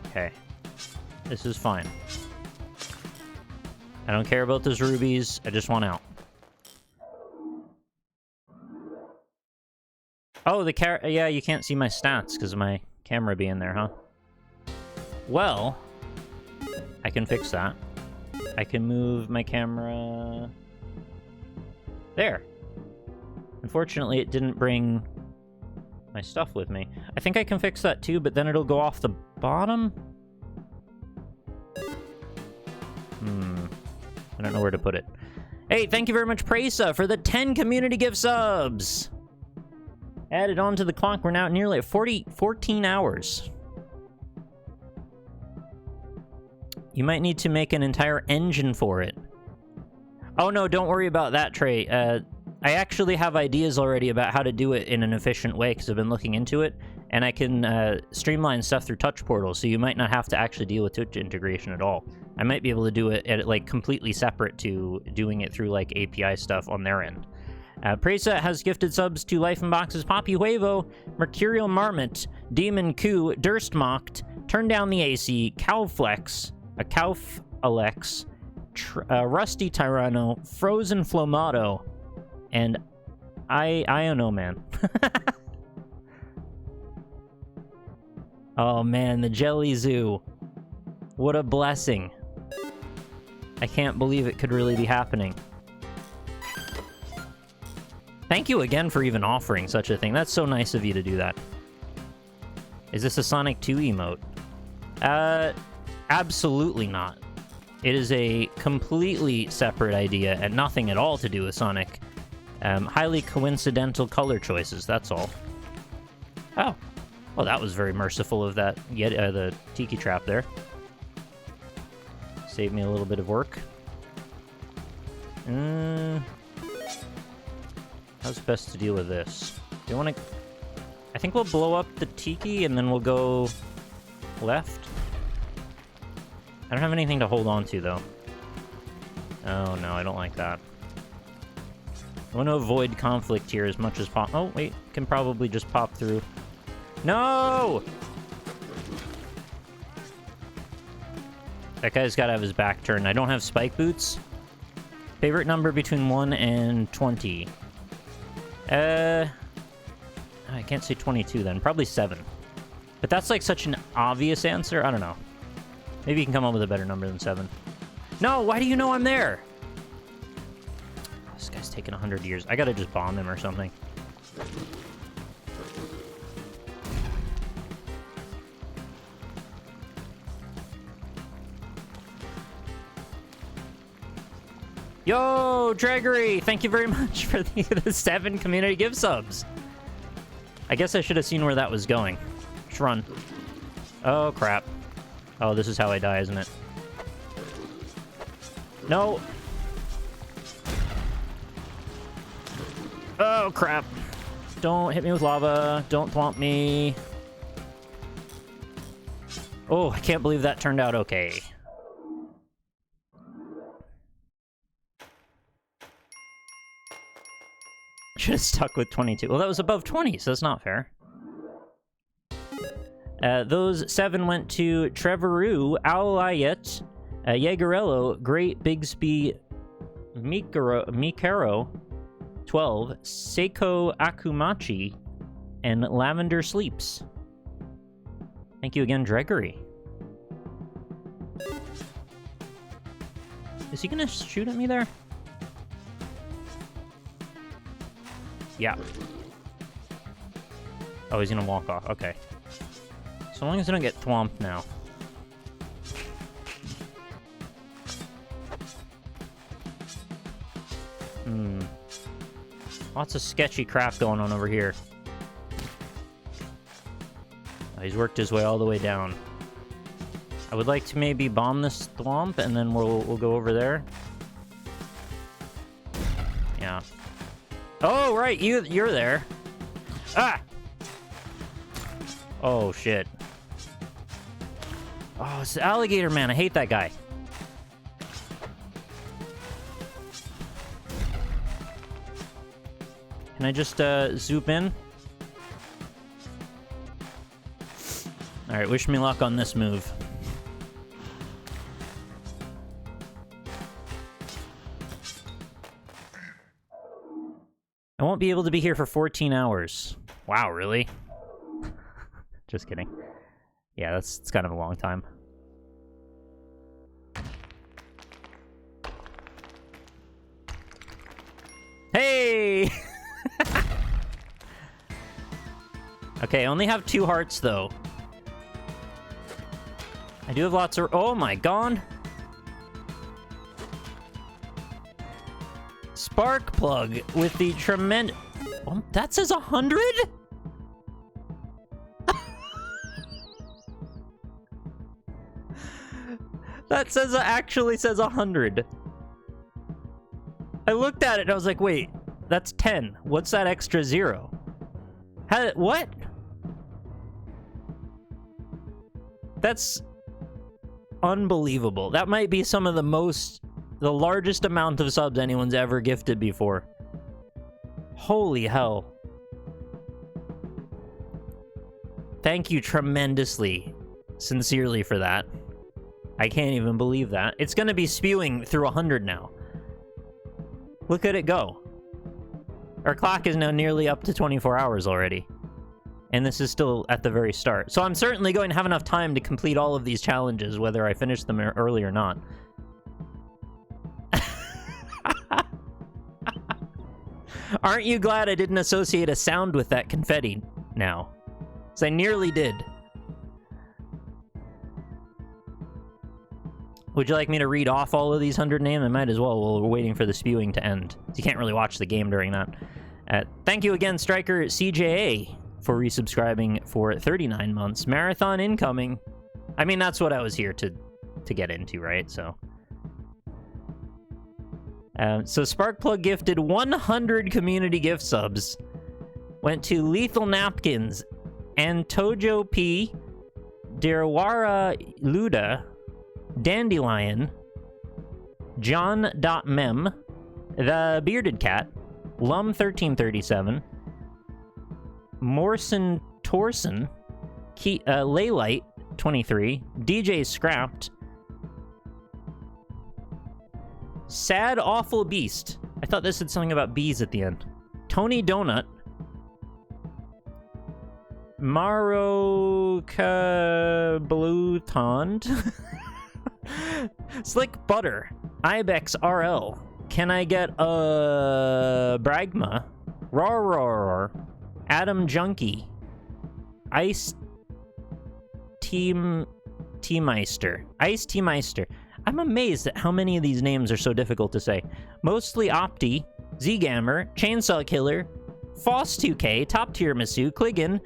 Okay. This is fine. I don't care about those rubies. I just want out. Oh, yeah, you can't see my stats because of my camera being there, huh? Well, I can fix that. I can move my camera... There. Unfortunately, it didn't bring my stuff with me. I think I can fix that too, but then it'll go off the bottom? I don't know where to put it. Hey, thank you very much, Presa, for the 10 community gift subs! Added on to the clock, we're now nearly at 14 hours. You might need to make an entire engine for it. Oh no, don't worry about that, Trey. I actually have ideas already about how to do it in an efficient way, because I've been looking into it, and I can streamline stuff through touch portals, so you might not have to actually deal with Twitch integration at all. I might be able to do it at, like, completely separate to doing it through, like, API stuff on their end. Presa has gifted subs to Life in Boxes, Poppy Huevo, Mercurial Marmot, Demon Coup, Durstmocked, Turn Down the AC, Cowflex, a Cowf Alex, Rusty Tyranno, Frozen Flomato, and I don't know, man. Oh man, the Jelly Zoo. What a blessing. I can't believe it could really be happening. Thank you again for even offering such a thing. That's so nice of you to do that. Is this a Sonic 2 emote? Absolutely not. It is a completely separate idea and nothing at all to do with Sonic. Highly coincidental color choices, that's all. Oh. Well, that was very merciful of that, the tiki trap there. Saved me a little bit of work. How's best to deal with this? Do you want to... I think we'll blow up the tiki and then we'll go left. I don't have anything to hold on to, though. Oh, no, I don't like that. I want to avoid conflict here as much as possible. Oh, wait, can probably just pop through. No! That guy's got to have his back turned. I don't have spike boots. Favorite number between 1 and 20. I can't say 22 then. Probably 7. But that's like such an obvious answer. I don't know. Maybe you can come up with a better number than 7. No, why do you know I'm there? This guy's taking 100 years. I gotta just bomb him or something. Yo, Dregory! Thank you very much for the 7 community gift subs. I guess I should have seen where that was going. Just run. Oh, crap. Oh, this is how I die, isn't it? No! Oh, crap. Don't hit me with lava. Don't thwomp me. Oh, I can't believe that turned out okay. Should have stuck with 22. Well, that was above 20, so that's not fair. Those 7 went to Trevoroo, Owlayet, Jaegerello, Great Bigsby, Mikaro, 12, Seiko Akumachi, and Lavender Sleeps. Thank you again, Dregory. Is he gonna shoot at me there? Yeah. Oh, he's gonna walk off. Okay. So long as I don't get thwomped now. Lots of sketchy crap going on over here. Oh, he's worked his way all the way down. I would like to maybe bomb this thwomp, and then we'll go over there. Yeah. Oh, right, you're there. Ah! Oh, shit. Oh, it's the alligator man. I hate that guy. Can I just zoom in? Alright, wish me luck on this move. I won't be able to be here for 14 hours. Wow, really? Just kidding. Yeah, it's kind of a long time. Hey! Okay, I only have 2 hearts, though. I do have lots of... Oh my god! Spark plug with the tremendous... Oh, that says 100? That says actually says 100. I looked at it and I was like, wait, that's 10. What's that extra 0? What? That's unbelievable. That might be some of the largest amount of subs anyone's ever gifted before. Holy hell. Thank you tremendously, sincerely for that. I can't even believe that. It's gonna be spewing through 100 now. Look at it go. Our clock is now nearly up to 24 hours already. And this is still at the very start. So I'm certainly going to have enough time to complete all of these challenges, whether I finish them early or not. Aren't you glad I didn't associate a sound with that confetti now? Because I nearly did. Would you like me to read off all of these 100 names? I might as well while we're waiting for the spewing to end. You can't really watch the game during that. Thank you again, Striker CJA, for resubscribing for 39 months. Marathon incoming. I mean, that's what I was here to get into, right? So Sparkplug gifted 100 community gift subs. Went to Lethal Napkins, Antojo P, Derwara Luda, Dandelion, John.mem, The Bearded Cat, Lum1337, Morson Torson, Laylight 23, DJ Scrapped, Sad Awful Beast. I thought this said something about bees at the end. Tony Donut, Maroka Blutond, Slick Butter, Ibex RL. Can I get a Bragma? Roar, Adam Junkie, Ice Teameister, Ice Teameister. I'm amazed at how many of these names are so difficult to say. Mostly Opti, Zgammer, Chainsaw Killer, Foss2K, Top Tiramisu, Kligan,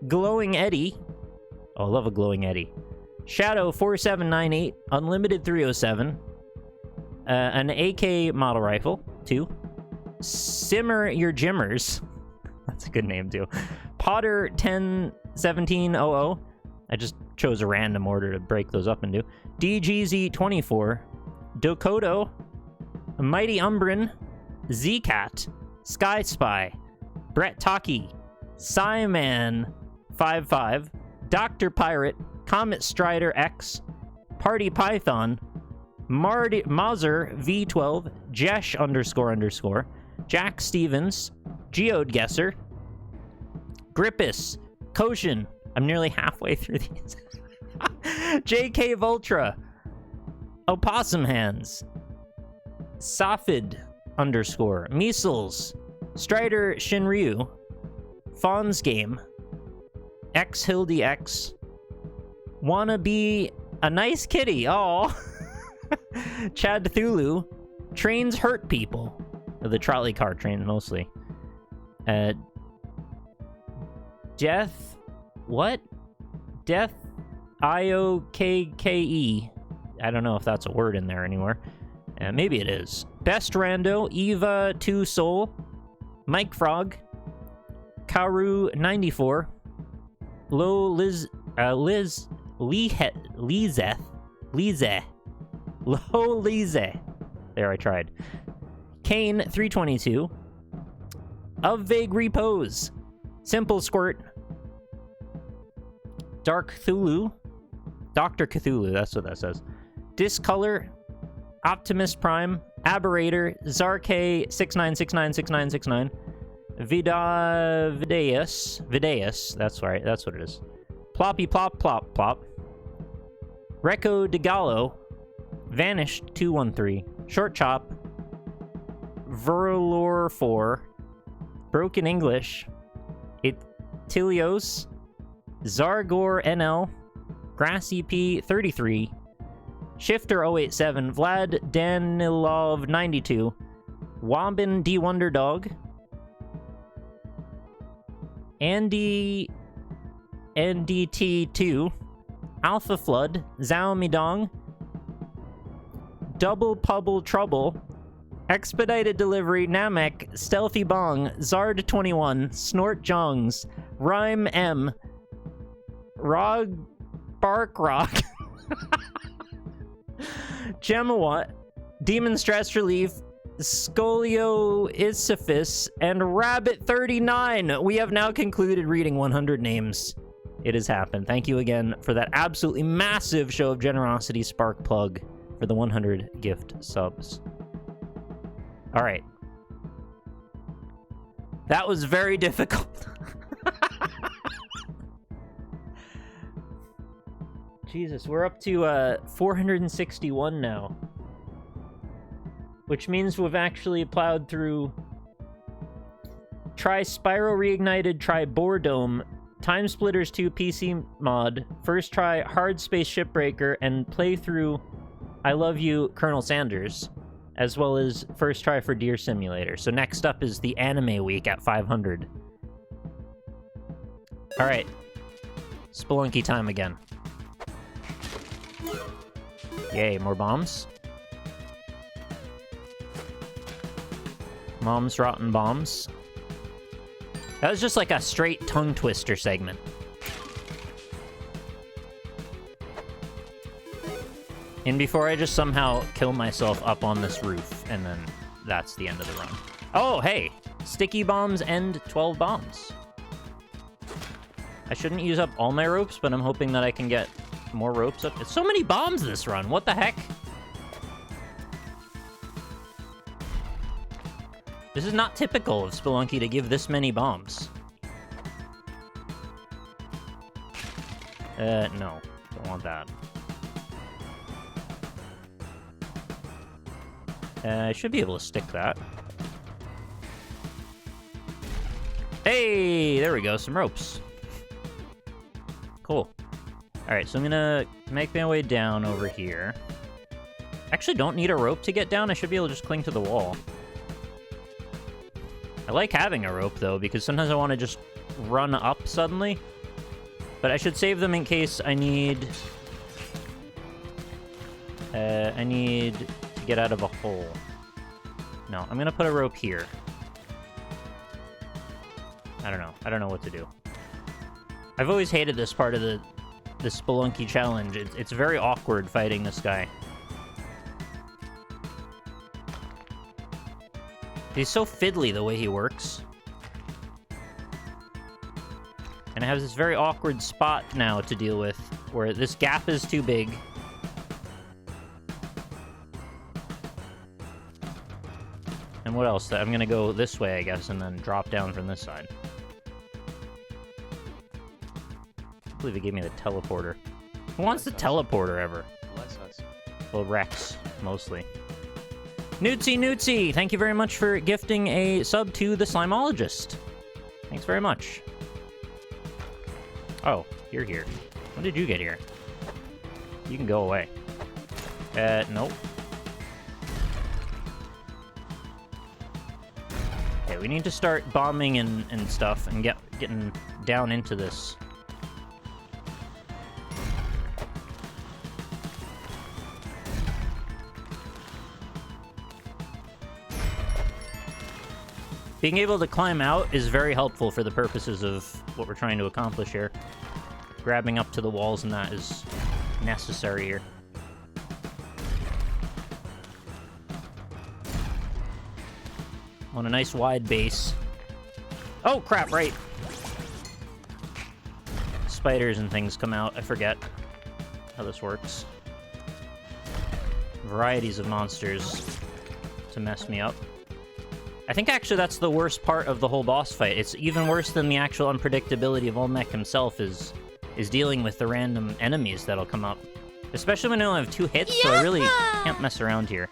Glowing Eddie. Oh, I love a Glowing Eddie. Shadow 4798, Unlimited 307, an AK model rifle, 2. Simmer Your Jimmers. That's a good name, too. Potter 101700. I just chose a random order to break those up into. DGZ24. Dokoto. Mighty Umbrin. Zcat. Sky Spy. Brett Taki. Psyman55. Dr. Pirate. Comet Strider X. Party Python. Mazer V12. Jesh __. Jack Stevens. Geode Guesser. Grippus. Koshin. I'm nearly halfway through these. JK Vultra. Opossum Hands. Safid _ Measles. Strider Shinryu. Fawn's Game. X Hildy X. Wanna be a nice kitty. Oh. Chad Thulu. Trains hurt people. The trolley car train mostly. Death. What? Death IOKKE. I don't know if that's a word in there anymore. Maybe it is. Best Rando. Eva 2 Soul. Mike Frog. Karu 94. Low Liz. Lizeth. Low Lize. There, I tried. Kane 322. Of Vague Repose. Simple Squirt. Dark Cthulhu. Dr. Cthulhu, that's what that says. Discolor. Optimus Prime. Aberrator. Zark 69696969. Videus. That's right, that's what it is. Ploppy Plop Plop Plop. Reco DeGallo. Vanished 213. Short Chop. Verlor 4. Broken English. Tilios. Zargor NL. Grassy P 33. Shifter 087. Vlad Danilov 92. Wombin D Wonder Dog. Andy NDT2. Alpha Flood. Zhao Midong. Double Pubble Trouble. Expedited Delivery, Namek, Stealthy Bong, Zard 21, Snort Jongs, Rhyme M, Rog Bark Rock, Gemawat, Demon Stress Relief, Scolio Isiphus, and Rabbit 39. We have now concluded reading 100 names. It has happened. Thank you again for that absolutely massive show of generosity, Sparkplug, for the 100 gift subs. All right. That was very difficult. Jesus, we're up to 461 now. Which means we've actually plowed through Try Spiral Reignited, Try Boredome, Time Splitters 2 PC mod, first try Hard Space Shipbreaker, and play through I Love You, Colonel Sanders, as well as first try for Deer Simulator. So next up is the Anime Week at 500. Alright. Spelunky time again. Yay, more bombs. Mom's Rotten Bombs. That was just like a straight tongue twister segment. And before I just somehow kill myself up on this roof, and then that's the end of the run. Oh, hey! Sticky bombs and 12 bombs. I shouldn't use up all my ropes, but I'm hoping that I can get more ropes up. It's so many bombs this run, what the heck? This is not typical of Spelunky to give this many bombs. No. Don't want that. I should be able to stick that. Hey! There we go, some ropes. Cool. Alright, so I'm gonna make my way down over here. Actually don't need a rope to get down, I should be able to just cling to the wall. I like having a rope, though, because sometimes I want to just run up suddenly. But I should save them in case I need... I need to get out of a hole. No, I'm going to put a rope here. I don't know. I don't know what to do. I've always hated this part of the Spelunky challenge. It's very awkward fighting this guy. He's so fiddly the way he works. And I have this very awkward spot now to deal with, where this gap is too big. And what else? I'm gonna go this way, I guess, and then drop down from this side. I believe it gave me the teleporter. Who wants the teleporter ever? Well, Rex, mostly. Newtsy, thank you very much for gifting a sub to the Slimologist. Thanks very much. Oh, you're here. When did you get here? You can go away. Nope. Okay, we need to start bombing and stuff and getting down into this. Being able to climb out is very helpful for the purposes of what we're trying to accomplish here. Grabbing up to the walls and that is necessary here. On a nice wide base. Oh, crap, right. Spiders and things come out. I forget how this works. Varieties of monsters to mess me up. I think actually that's the worst part of the whole boss fight. It's even worse than the actual unpredictability of Olmec himself is dealing with the random enemies that'll come up. Especially when I only have 2 hits, so I really can't mess around here.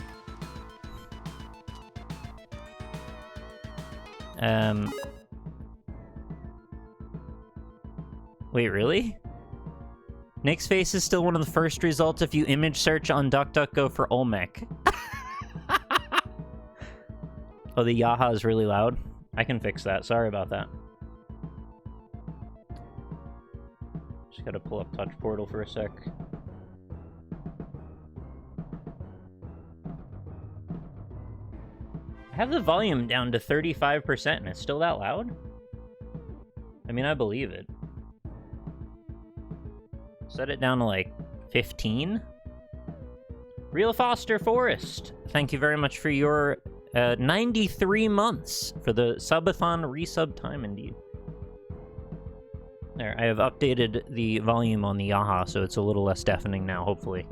Wait, really? Nick's face is still one of the first results if you image search on DuckDuckGo for Olmec. Oh, the Yaha is really loud? I can fix that. Sorry about that. Just gotta pull up Touch Portal for a sec. I have the volume down to 35% and it's still that loud? I mean, I believe it. Set it down to like 15? Real Foster Forest, thank you very much for your 93 months for the Subathon resub time, indeed. There, I have updated the volume on the Yaha, so it's a little less deafening now, hopefully.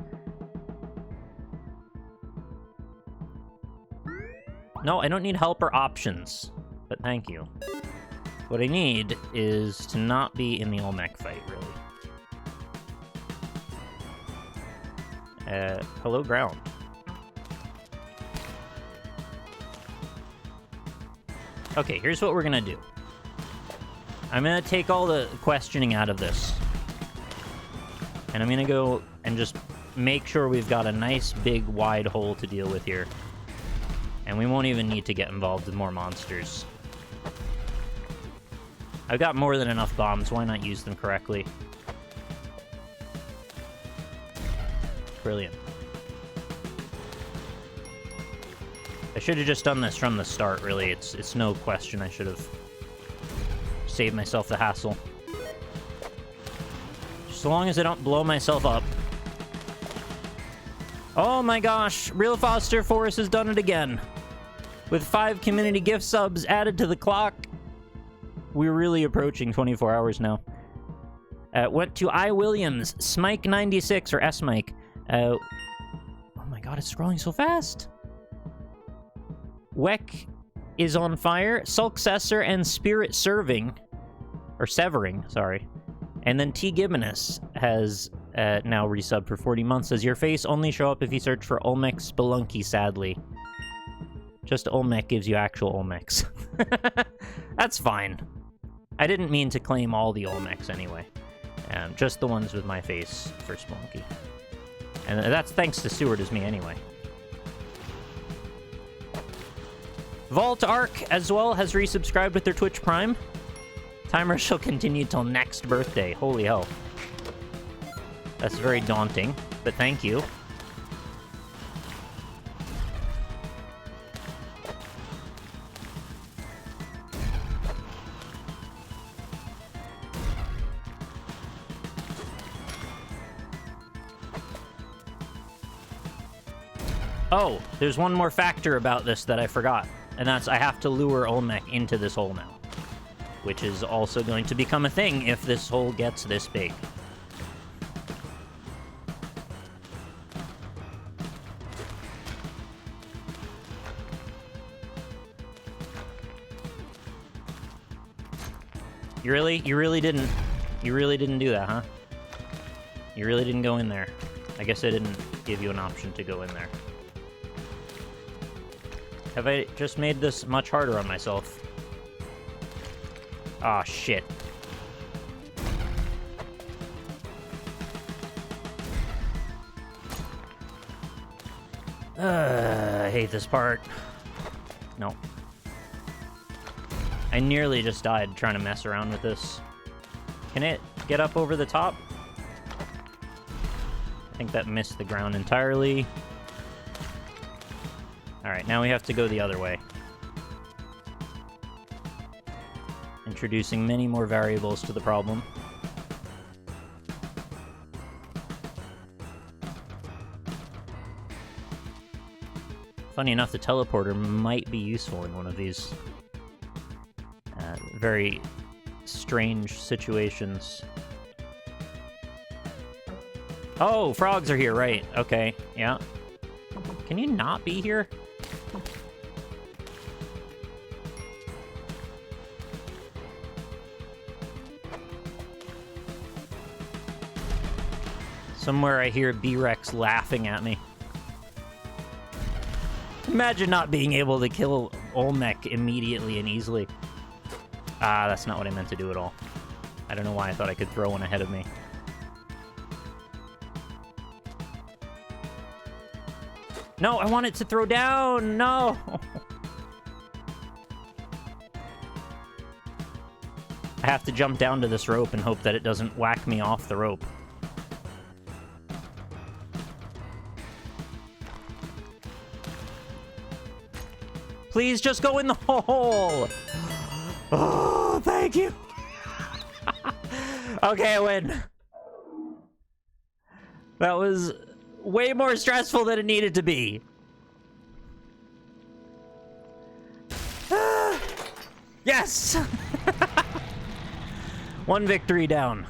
No, I don't need help or options, but thank you. What I need is to not be in the Olmec fight, really. Hello, ground. Okay, here's what we're gonna do. I'm gonna take all the questioning out of this. And I'm gonna go and just make sure we've got a nice, big, wide hole to deal with here. And we won't even need to get involved with more monsters. I've got more than enough bombs. Why not use them correctly? Brilliant. I should have just done this from the start, really. It's no question I should have saved myself the hassle. Just so long as I don't blow myself up. Oh my gosh, Real Foster Force has done it again. With 5 community gift subs added to the clock. We're really approaching 24 hours now. Went to I. Williams, Smike96, or S-Mike. Oh my god, it's scrolling so fast. Weck is on fire. Sulcessor and Spirit Serving. Or Severing, sorry. And then T. Gibbonus has now resubbed for 40 months. Says, your face only show up if you search for Olmec Spelunky, sadly. Just Olmec gives you actual Olmecs. That's fine. I didn't mean to claim all the Olmecs anyway. Just the ones with my face for Spelunky. And that's thanks to Seward as me anyway. Vault Arc as well has resubscribed with their Twitch Prime. Timer shall continue till next birthday. Holy hell. That's very daunting, but thank you. Oh, there's one more factor about this that I forgot, and that's I have to lure Olmec into this hole now, which is also going to become a thing if this hole gets this big. You really didn't do that, huh? You really didn't go in there. I guess I didn't give you an option to go in there. Have I just made this much harder on myself? Ah, shit. I hate this part. No. I nearly just died trying to mess around with this. Can it get up over the top? I think that missed the ground entirely. Alright, now we have to go the other way. Introducing many more variables to the problem. Funny enough, the teleporter might be useful in one of these very strange situations. Oh, frogs are here, right. Okay, yeah. Can you not be here? Somewhere I hear B-Rex laughing at me. Imagine not being able to kill Olmec immediately and easily. Ah, that's not what I meant to do at all. I don't know why I thought I could throw one ahead of me. No, I want it to throw down! No! I have to jump down to this rope and hope that it doesn't whack me off the rope. Please just go in the hole! Oh, thank you! Okay, I win. That was way more stressful than it needed to be. Yes! One victory down.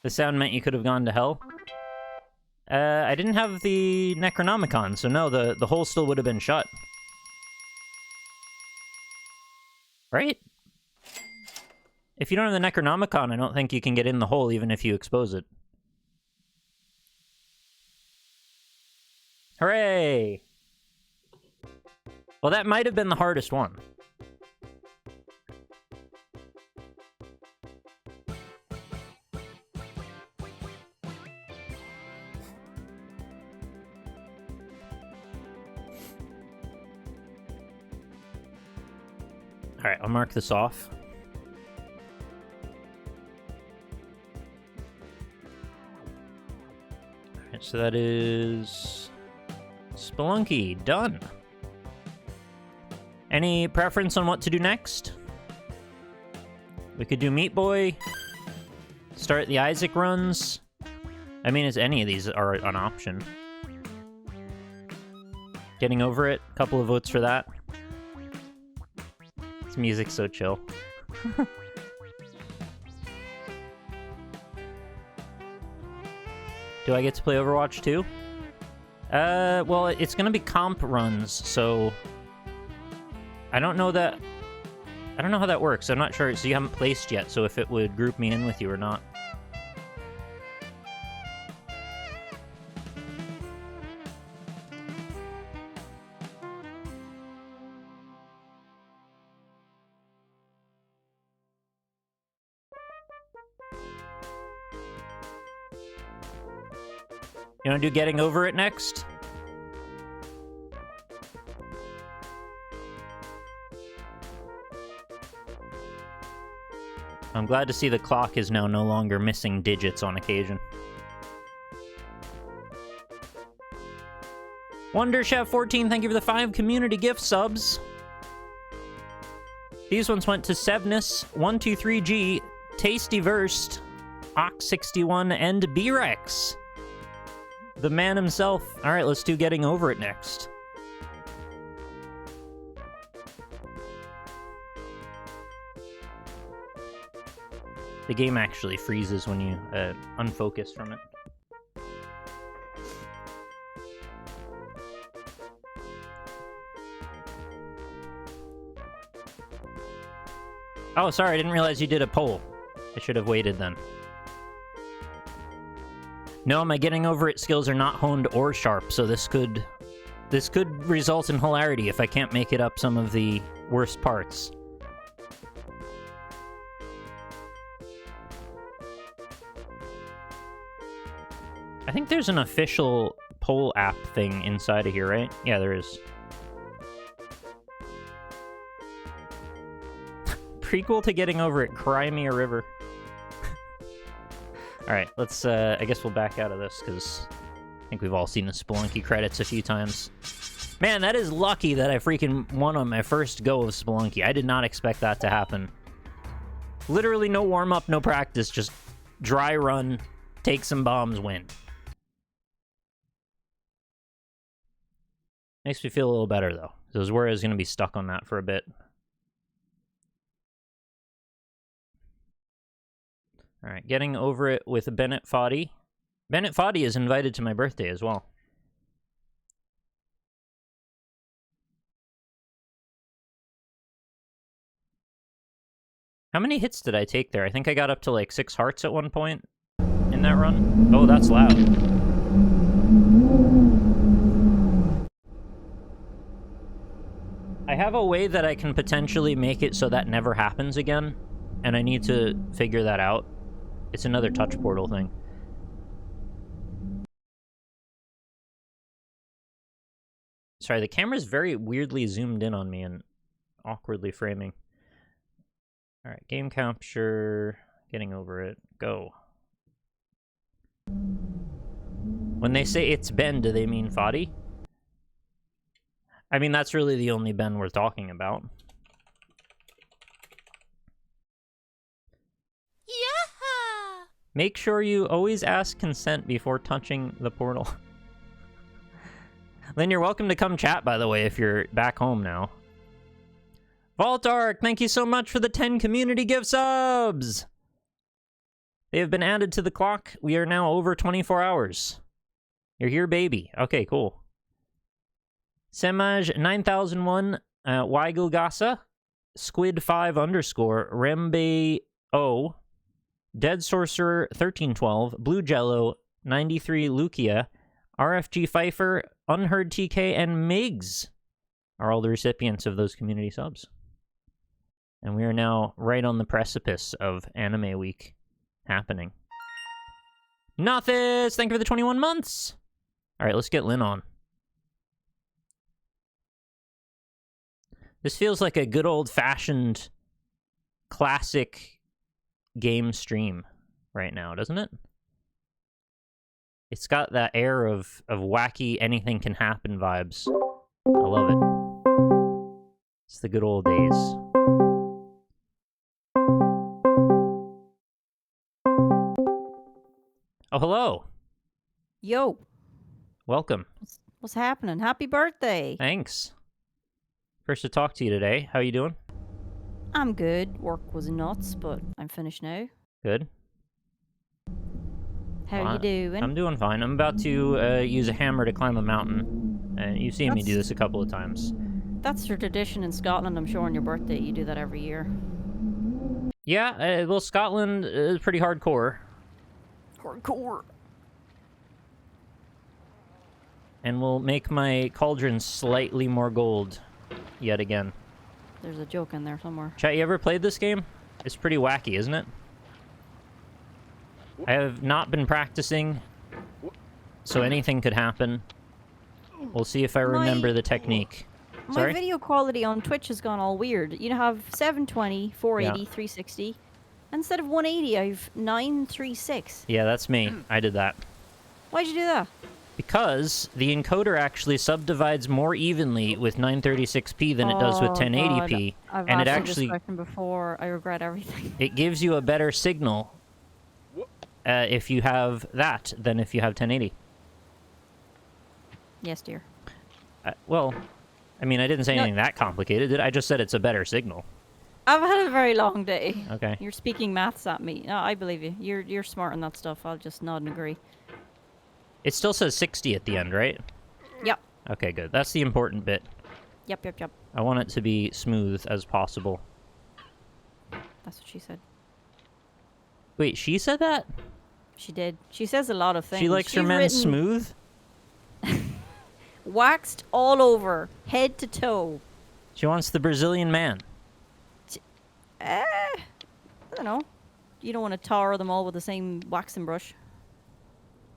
The sound meant you could have gone to hell? I didn't have the Necronomicon, so no, the hole still would have been shut. Right? If you don't have the Necronomicon, I don't think you can get in the hole even if you expose it. Hooray! Well, that might have been the hardest one. All right, I'll mark this off. All right, so that is Spelunky done. Any preference on what to do next? We could do Meat Boy, start the Isaac runs. I mean, as any of these are an option. Getting over it, a couple of votes for that. This music's so chill. Do I get to play Overwatch too? Well, it's gonna be comp runs, so I don't know how that works. I'm not sure. So you haven't placed yet, so if it would group me in with you or not. You want to do Getting Over It next? I'm glad to see the clock is now no longer missing digits on occasion. WonderChef14, thank you for the 5 community gift subs. These ones went to Sevnus123G, Tastyverst, Ox61, and B-Rex. The man himself. Alright, let's do Getting Over It next. The game actually freezes when you unfocus from it. Oh, sorry, I didn't realize you did a poll. I should have waited then. No, my Getting Over It skills are not honed or sharp, so this could result in hilarity if I can't make it up some of the worst parts. I think there's an official poll app thing inside of here, right? Yeah, there is. Prequel to Getting Over It, Cry Me a River. Alright, let's, I guess we'll back out of this, because I think we've all seen the Spelunky credits a few times. Man, that is lucky that I freaking won on my first go of Spelunky. I did not expect that to happen. Literally no warm-up, no practice, just dry run, take some bombs, win. Makes me feel a little better, though. So I was worried I was going to be stuck on that for a bit. Alright, Getting Over It with Bennett Foddy. Bennett Foddy is invited to my birthday as well. How many hits did I take there? I think I got up to like 6 hearts at one point in that run. Oh, that's loud. I have a way that I can potentially make it so that never happens again, and I need to figure that out. It's another touch portal thing. Sorry, the camera's very weirdly zoomed in on me and awkwardly framing. Alright, game capture, Getting Over It, go. When they say it's Ben, do they mean Foddy? I mean, that's really the only Ben we're talking about. Yeah! Make sure you always ask consent before touching the portal. Lynn, you're welcome to come chat, by the way, if you're back home now. Voltark, thank you so much for the 10 community gift subs! They have been added to the clock. We are now over 24 hours. You're here, baby. Okay, cool. Semaj 9001, Weigel Squid 5 _ Rembe O, Dead Sorcerer 1312, Blue Jello 93 Lukia, RFG Pfeiffer Unheard TK and Migs are all the recipients of those community subs. And we are now right on the precipice of Anime Week happening. Nothis! Thank you for the 21 months! Alright, let's get Lynn on. This feels like a good old-fashioned classic game stream right now, doesn't it? It's got that air of wacky anything can happen vibes. I love it. It's the good old days. Oh, hello. Yo. Welcome. What's happening? Happy birthday. Thanks. First to talk to you today. How you doing? I'm good. Work was nuts, but I'm finished now. Good. How you doing? I'm doing fine. I'm about to use a hammer to climb a mountain. And you've seen me do this a couple of times. That's your tradition in Scotland, I'm sure, on your birthday. You do that every year. Yeah, well, Scotland is pretty hardcore. Hardcore. And we'll make my cauldron slightly more gold yet again. There's a joke in there somewhere. Chat, you ever played this game? It's pretty wacky, isn't it? I have not been practicing, so anything could happen. We'll see if I remember the technique. Sorry? My video quality on Twitch has gone all weird. You have 720, 480, Yeah. 360. Instead of 180, I've 936. Yeah, that's me. I did that. Why'd you do that? Because the encoder actually subdivides more evenly with 936p than it does with 1080p. I've and it asked you actually this question before. I regret everything. it gives you a better signal if you have that than if you have 1080. Yes, dear. Well, I mean, I didn't say No. anything that complicated, did I? I just said it's a better signal. I've had a very long day. Okay. You're speaking maths at me. No, I believe you. You're smart on that stuff. I'll just nod and agree. It still says 60 at the end, right? Yep. Okay, good. That's the important bit. Yep. I want it to be smooth as possible. That's what she said. Wait, she said that? She did. She says a lot of things. She likes her She's men written smooth? waxed all over, head to toe. She wants the Brazilian man. I don't know. You don't want to tar them all with the same waxing brush.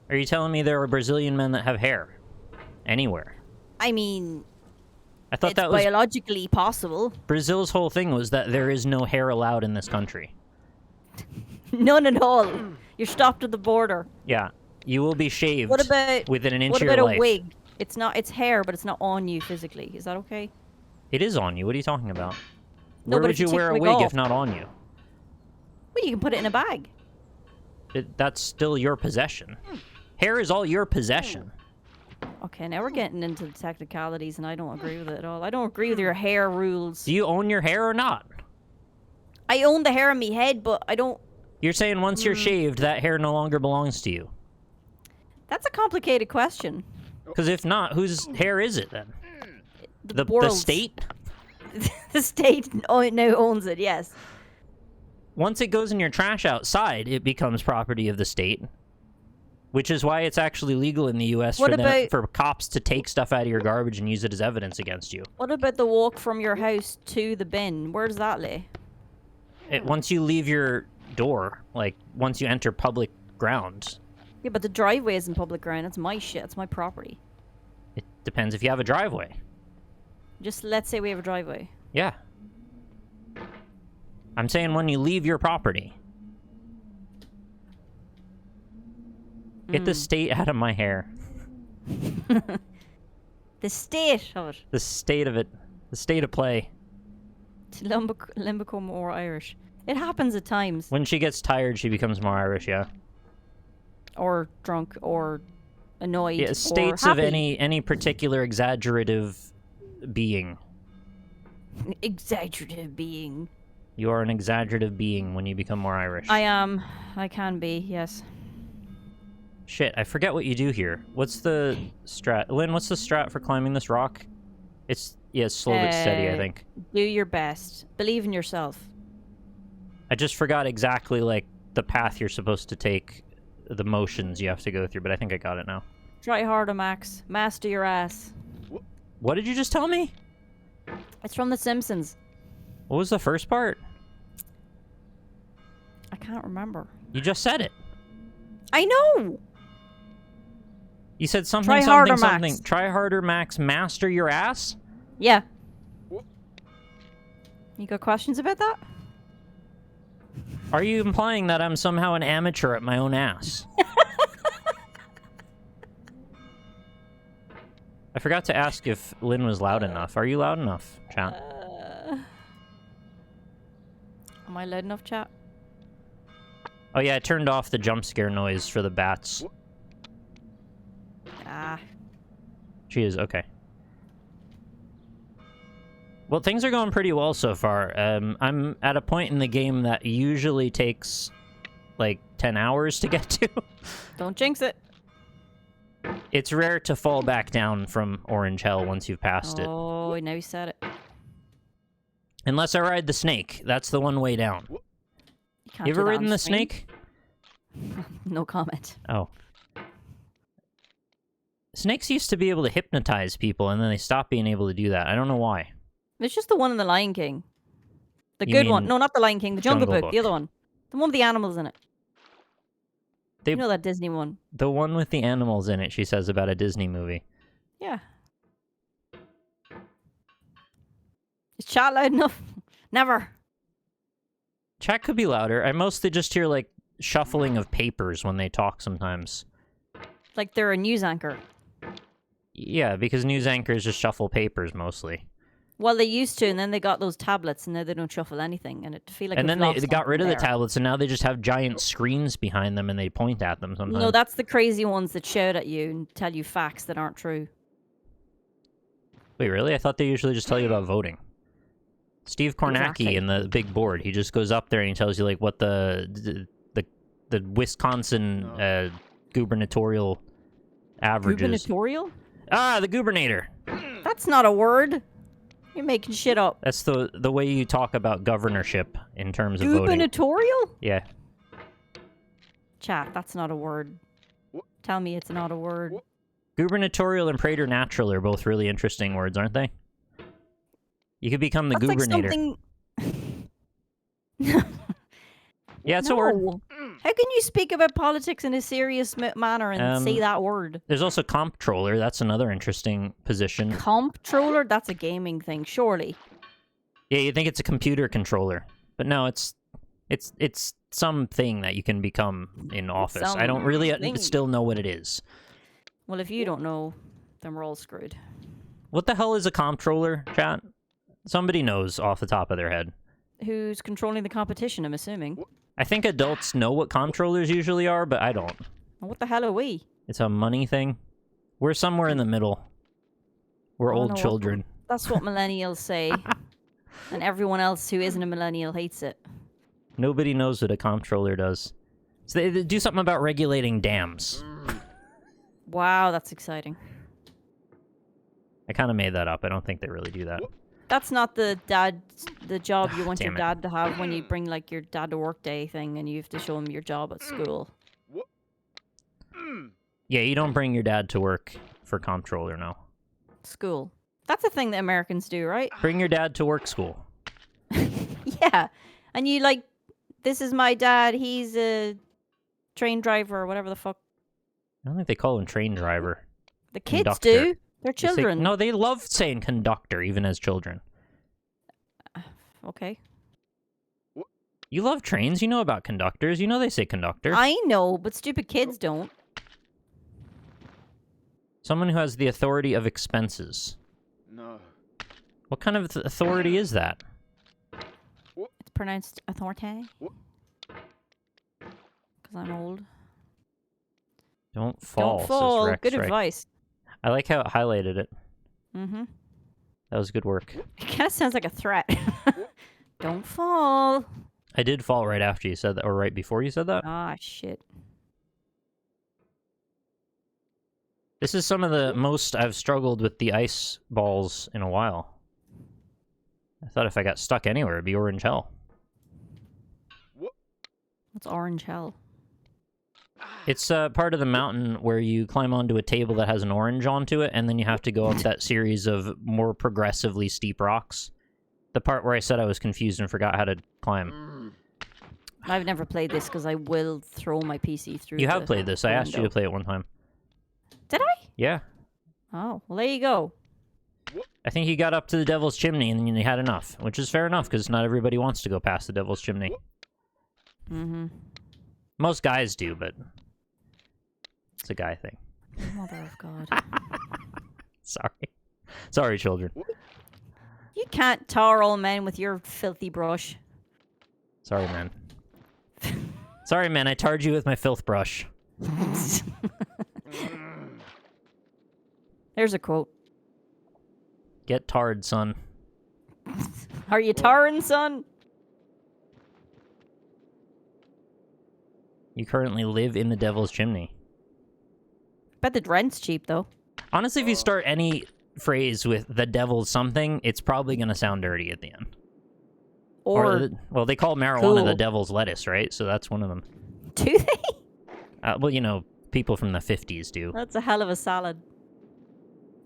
Are you telling me there are Brazilian men that have hair? Anywhere? I mean, I thought it's that was... biologically possible. Brazil's whole thing was that there is no hair allowed in this country. None at all. You're stopped at the border. Yeah. You will be shaved What about within an inch what of your about life. a wig? It's not. It's hair, but it's not on you physically. Is that okay? It is on you. What are you talking about? No, Where but would if you you take wear the a wig wig off- if not on you? Well, you can put it in a bag. That's still your possession. Hair is all your possession. Okay, now we're getting into the technicalities, and I don't agree with it at all. I don't agree with your hair rules. Do you own your hair or not? I own the hair on my head, but I don't... You're saying once you're shaved, that hair no longer belongs to you. That's a complicated question. Because if not, whose hair is it then? The world's. state? The state now owns it, yes. Once it goes in your trash outside, it becomes property of the state. Which is why it's actually legal in the U.S. What about- for cops to take stuff out of your garbage and use it as evidence against you. What about the walk from your house to the bin? Where does that lay? Once you leave your door, like, once you enter public ground, Yeah, but the driveway isn't public ground. It's my shit. It's my property. it depends if you have a driveway. Just let's say we have a driveway. Yeah. I'm saying when you leave your property. Get the state out of my hair. The state of it. The state of it. The state of play. To become more Irish. It happens at times. When she gets tired, she becomes more Irish, yeah. Or drunk, or annoyed, Yeah, or states happy. of any particular exaggerative being. Exaggerative being. You are an exaggerative being when you become more Irish. I am. I can be, yes. Shit, I forget what you do here. What's the strat? Lynn, what's the strat for climbing this rock? It's slow but steady, I think. Do your best. Believe in yourself. I just forgot exactly, like, the path you're supposed to take, the motions you have to go through, but I think I got it now. Try harder, Max. Master your ass. What did you just tell me? It's from The Simpsons. What was the first part? I can't remember. You just said it. I know! You said something, Try something, harder, something. Max. Try harder, Max. Master your ass? Yeah. You got questions about that? Are you implying that I'm somehow an amateur at my own ass? I forgot to ask if Lynn was loud enough. Are you loud enough, chat? Am I loud enough, chat? Oh yeah, I turned off the jump scare noise for the bats. Ah. She is, okay. Well, things are going pretty well so far. I'm at a point in the game that usually takes, like, 10 hours to get to. Don't jinx it. It's rare to fall back down from Orange Hell once you've passed it. Oh, now you said it. Unless I ride the snake. That's the one way down. Can't You do ever that ridden on the stream. snake? No comment. Oh. Snakes used to be able to hypnotize people, and then they stopped being able to do that. I don't know why. It's just the one in The Lion King. The You good one. mean No, not The Lion King. The Jungle, Jungle Book. The Book. other one. The one with the animals in it. They- You know that Disney one. The one with the animals in it, she says about a Disney movie. Yeah. Is chat loud enough? Never. Chat could be louder. I mostly just hear, like, shuffling of papers when they talk sometimes. Like they're a news anchor. Yeah, because news anchors just shuffle papers mostly. Well, they used to, and then they got those tablets, and now they don't shuffle anything, and it feel like And we've then they lost got rid of the something there. tablets, and now they just have giant screens behind them, and they point at them sometimes. No, that's the crazy ones that shout at you and tell you facts that aren't true. Wait, really? I thought they usually just tell you about voting. Steve Kornacki Exactly. in the big board, he just goes up there and he tells you, like, what the Wisconsin gubernatorial averages. Gubernatorial? Ah, the gubernator. That's not a word. You're making shit up. That's the way you talk about governorship in terms of voting. Gubernatorial? Yeah. Chat, that's not a word. Tell me it's not a word. Gubernatorial and preternatural are both really interesting words, aren't they? You could become the That's like gubernator. something... Yeah, it's a word. No. How can you speak about politics in a serious manner and say that word? There's also comptroller. That's another interesting position. Comptroller? That's a gaming thing, surely. Yeah, you think it's a computer controller, but no, it's something that you can become in office. I don't really Something. still know what it is. Well, if you don't know, then we're all screwed. What the hell is a comptroller, chat? Somebody knows off the top of their head. Who's controlling the competition, I'm assuming. I think adults know what comptrollers usually are, but I don't. Well, what the hell are we? It's a money thing. We're somewhere in the middle. We're I don't old know what- children. That's what millennials say. And everyone else who isn't a millennial hates it. Nobody knows what a comptroller does. So they do something about regulating dams. Wow, that's exciting. I kind of made that up. I don't think they really do that. That's not the job you want your Damn it. dad to have when you bring like your dad to work day thing and you have to show him your job at school. Yeah, you don't bring your dad to work for comptroller, no. School. That's a thing that Americans do, right? Bring your dad to work school. Yeah. And you like, this is my dad, he's a train driver or whatever the fuck. I don't think they call him train driver. The kids Conductor. do. They're They say- children. no, they love saying conductor, even as children. Okay. You love trains. You know about conductors. You know they say conductor. I know, but stupid kids don't. Someone who has the authority of expenses. No. What kind of authority is that? It's pronounced authority. Because I'm old. Don't fall. Don't fall. Says Rex Good Rex. advice. I like how it highlighted it. Mm-hmm. That was good work. It kind of sounds like a threat. Don't fall. I did fall right after you said that, or right before you said that. Ah, shit. This is some of the most I've struggled with the ice balls in a while. I thought if I got stuck anywhere, it'd be orange hell. What's orange hell? It's part of the mountain where you climb onto a table that has an orange onto it, and then you have to go up that series of more progressively steep rocks. The part where I said I was confused and forgot how to climb. I've never played this because I will throw my PC through. You have played this. I asked you to play it one time. Did I? Yeah. Oh, well, there you go. I think you got up to the Devil's Chimney and you had enough, which is fair enough because not everybody wants to go past the Devil's Chimney. Mm-hmm. Most guys do, but it's a guy thing. Mother of God. Sorry, children. You can't tar all men with your filthy brush. Sorry, man. Sorry, man. I tarred you with my filth brush. There's a quote. Get tarred, son. Are you tarring, son? You currently live in the Devil's Chimney. Bet the rent's cheap, though. Honestly, if you start any phrase with the devil's something, it's probably going to sound dirty at the end. Or well, they call marijuana cool. the devil's lettuce, right? So that's one of them. Do they? Well, you know, people from the 50s do. That's a hell of a salad.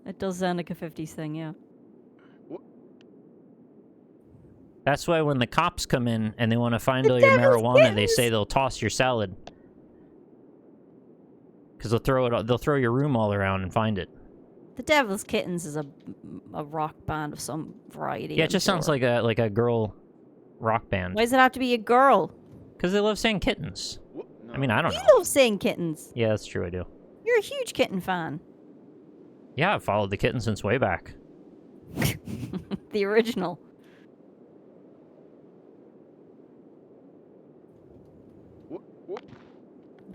It does sound like a 50s thing, yeah. That's why when the cops come in and they want to find all your marijuana, they say they'll toss your salad. Because they'll throw your room all around and find it. The Devil's Kittens is a rock band of some variety. Yeah, it just sounds like a girl rock band. Why does it have to be a girl? Because they love saying kittens. I mean, I don't know. You love saying kittens. Yeah, that's true, I do. You're a huge kitten fan. Yeah, I've followed the kitten since way back. The original.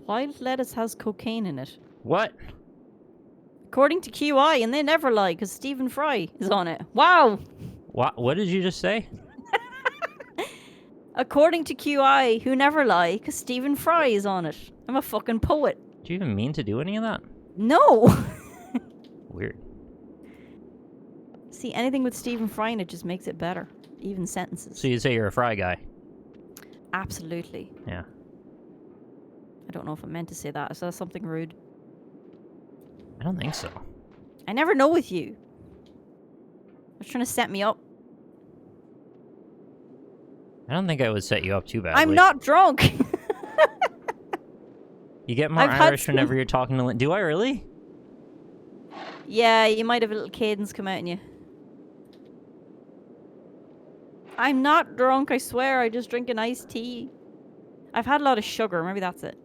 Wild lettuce has cocaine in it. What? According to QI, and they never lie, because Stephen Fry is on it. Wow! What did you just say? According to QI, who never lie, because Stephen Fry is on it. I'm a fucking poet. Do you even mean to do any of that? No! Weird. See, anything with Stephen Fry in it just makes it better. Even sentences. So you say you're a Fry guy? Absolutely. Yeah. I don't know if I meant to say that. Is that something rude? I don't think so. I never know with you. You're trying to set me up. I don't think I would set you up too badly. I'm not drunk! You get more Irish whenever you're talking to... Do I really? Yeah, you might have a little cadence come out in you. I'm not drunk, I swear. I just drink an iced tea. I've had a lot of sugar. Maybe that's it.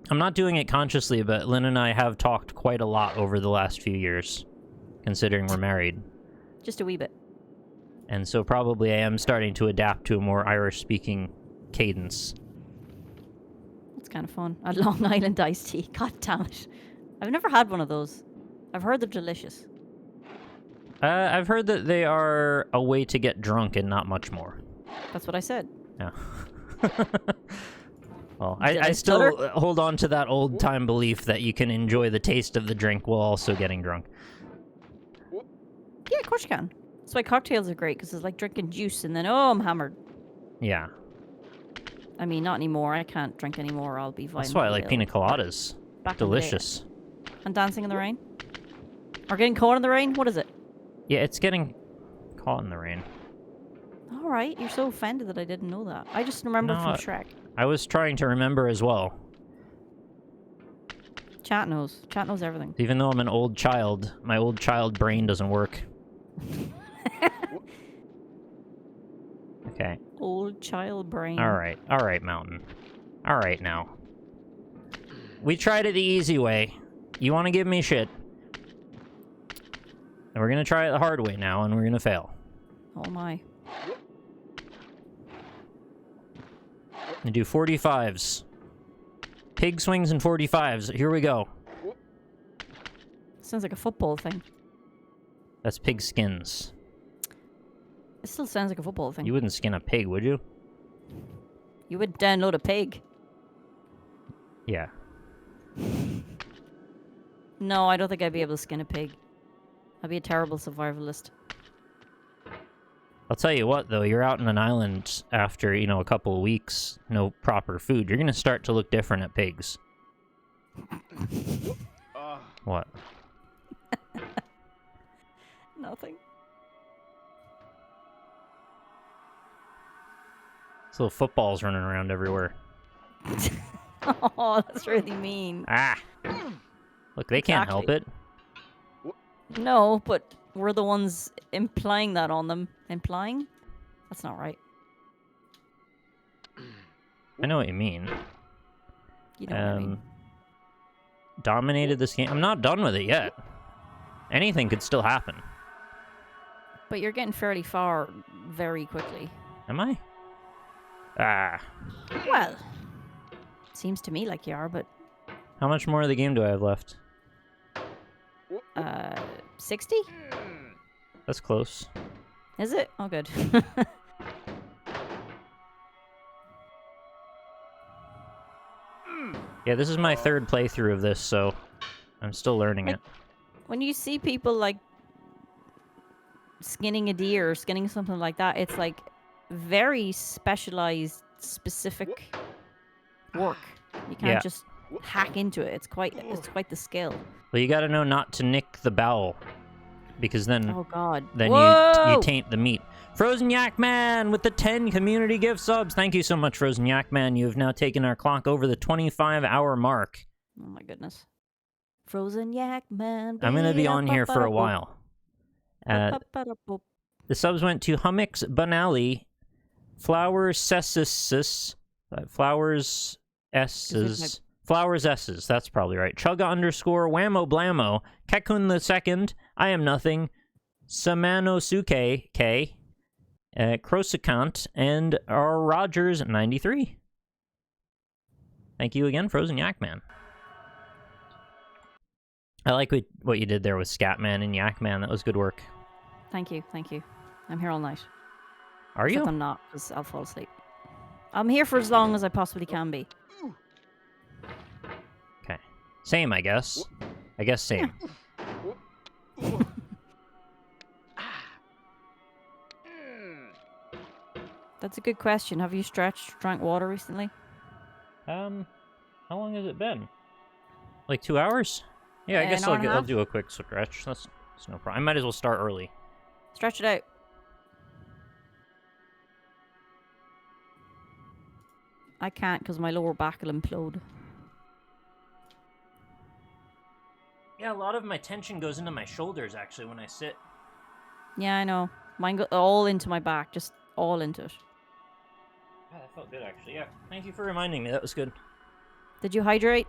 I'm not doing it consciously, but Lynn and I have talked quite a lot over the last few years, considering we're married. Just a wee bit. And so probably I am starting to adapt to a more Irish-speaking cadence. It's kind of fun. A Long Island iced tea. God damn it. I've never had one of those. I've heard they're delicious. I've heard that they are a way to get drunk and not much more. That's what I said. Yeah. Well, I still hold on to that old-time belief that you can enjoy the taste of the drink while also getting drunk. Yeah, of course you can. That's why cocktails are great, because it's like drinking juice and then, oh, I'm hammered. Yeah. I mean, not anymore. I can't drink anymore. I'll be violent. That's why I like pina coladas. Delicious. And Dancing in the Rain? Or getting caught in the rain? What is it? Yeah, it's getting caught in the rain. All right. You're so offended that I didn't know that. I just remember from Shrek. I was trying to remember as well. Chat knows. Chat knows everything. Even though I'm an old child, my old child brain doesn't work. Okay. Old child brain. Alright, Mountain. Alright now. We tried it the easy way. You want to give me shit. And we're gonna try it the hard way now, and we're gonna fail. Oh my. And do 45s. Pig swings and 45s. Here we go. Sounds like a football thing. That's pig skins. It still sounds like a football thing. You wouldn't skin a pig, would you? You would download a pig. Yeah. No, I don't think I'd be able to skin a pig. I'd be a terrible survivalist. I'll tell you what, though, you're out on an island after, you know, a couple of weeks, no proper food. You're going to start to look different at pigs. What? Nothing. These little footballs running around everywhere. Oh, that's really mean. Ah! Look, they can't help it. No, but we're the ones implying that on them. Implying? That's not right. I know what you mean. You know what I mean. Dominated this game. I'm not done with it yet. Anything could still happen. But you're getting fairly far very quickly. Am I? Ah. Well, seems to me like you are, but... How much more of the game do I have left? 60? That's close. Is it? Oh, good. Yeah, this is my third playthrough of this, so I'm still learning it. When you see people, like, skinning a deer or skinning something like that, it's, like, very specialized, specific work. You can't just hack into it. It's quite the skill. Well, you gotta know not to nick the bowel, because then, oh god, then you taint the meat. Frozen Yak Man with the 10 community gift subs. Thank you so much, Frozen Yak Man. You have now taken our clock over the 25-hour mark. Oh my goodness. Frozen Yak Man. I'm gonna be on here for a while. The subs went to Hummix Banali, Flowers Sessis, Flowers S's. Flowers S's, that's probably right. Chugga _ Whammo Blammo, Kekun II, I Am Nothing, Samanosuke K, Crosicant, and R. Rogers 93. Thank you again, Frozen Yak Man. I like what you did there with Scatman and Yak Man. That was good work. Thank you, thank you. I'm here all night. Are you? Except I'm not, because I'll fall asleep. I'm here for as long as I possibly can be. Okay. Same, I guess. I guess same. Yeah. That's a good question. Have you stretched, drank water recently? How long has it been? Like 2 hours? Yeah, I guess I'll do a quick stretch. That's no problem. I might as well start early. Stretch it out. I can't because my lower back will implode. Yeah, a lot of my tension goes into my shoulders, actually, when I sit. Yeah, I know. Mine goes all into my back, just all into it. Yeah, that felt good, actually. Yeah, thank you for reminding me. That was good. Did you hydrate?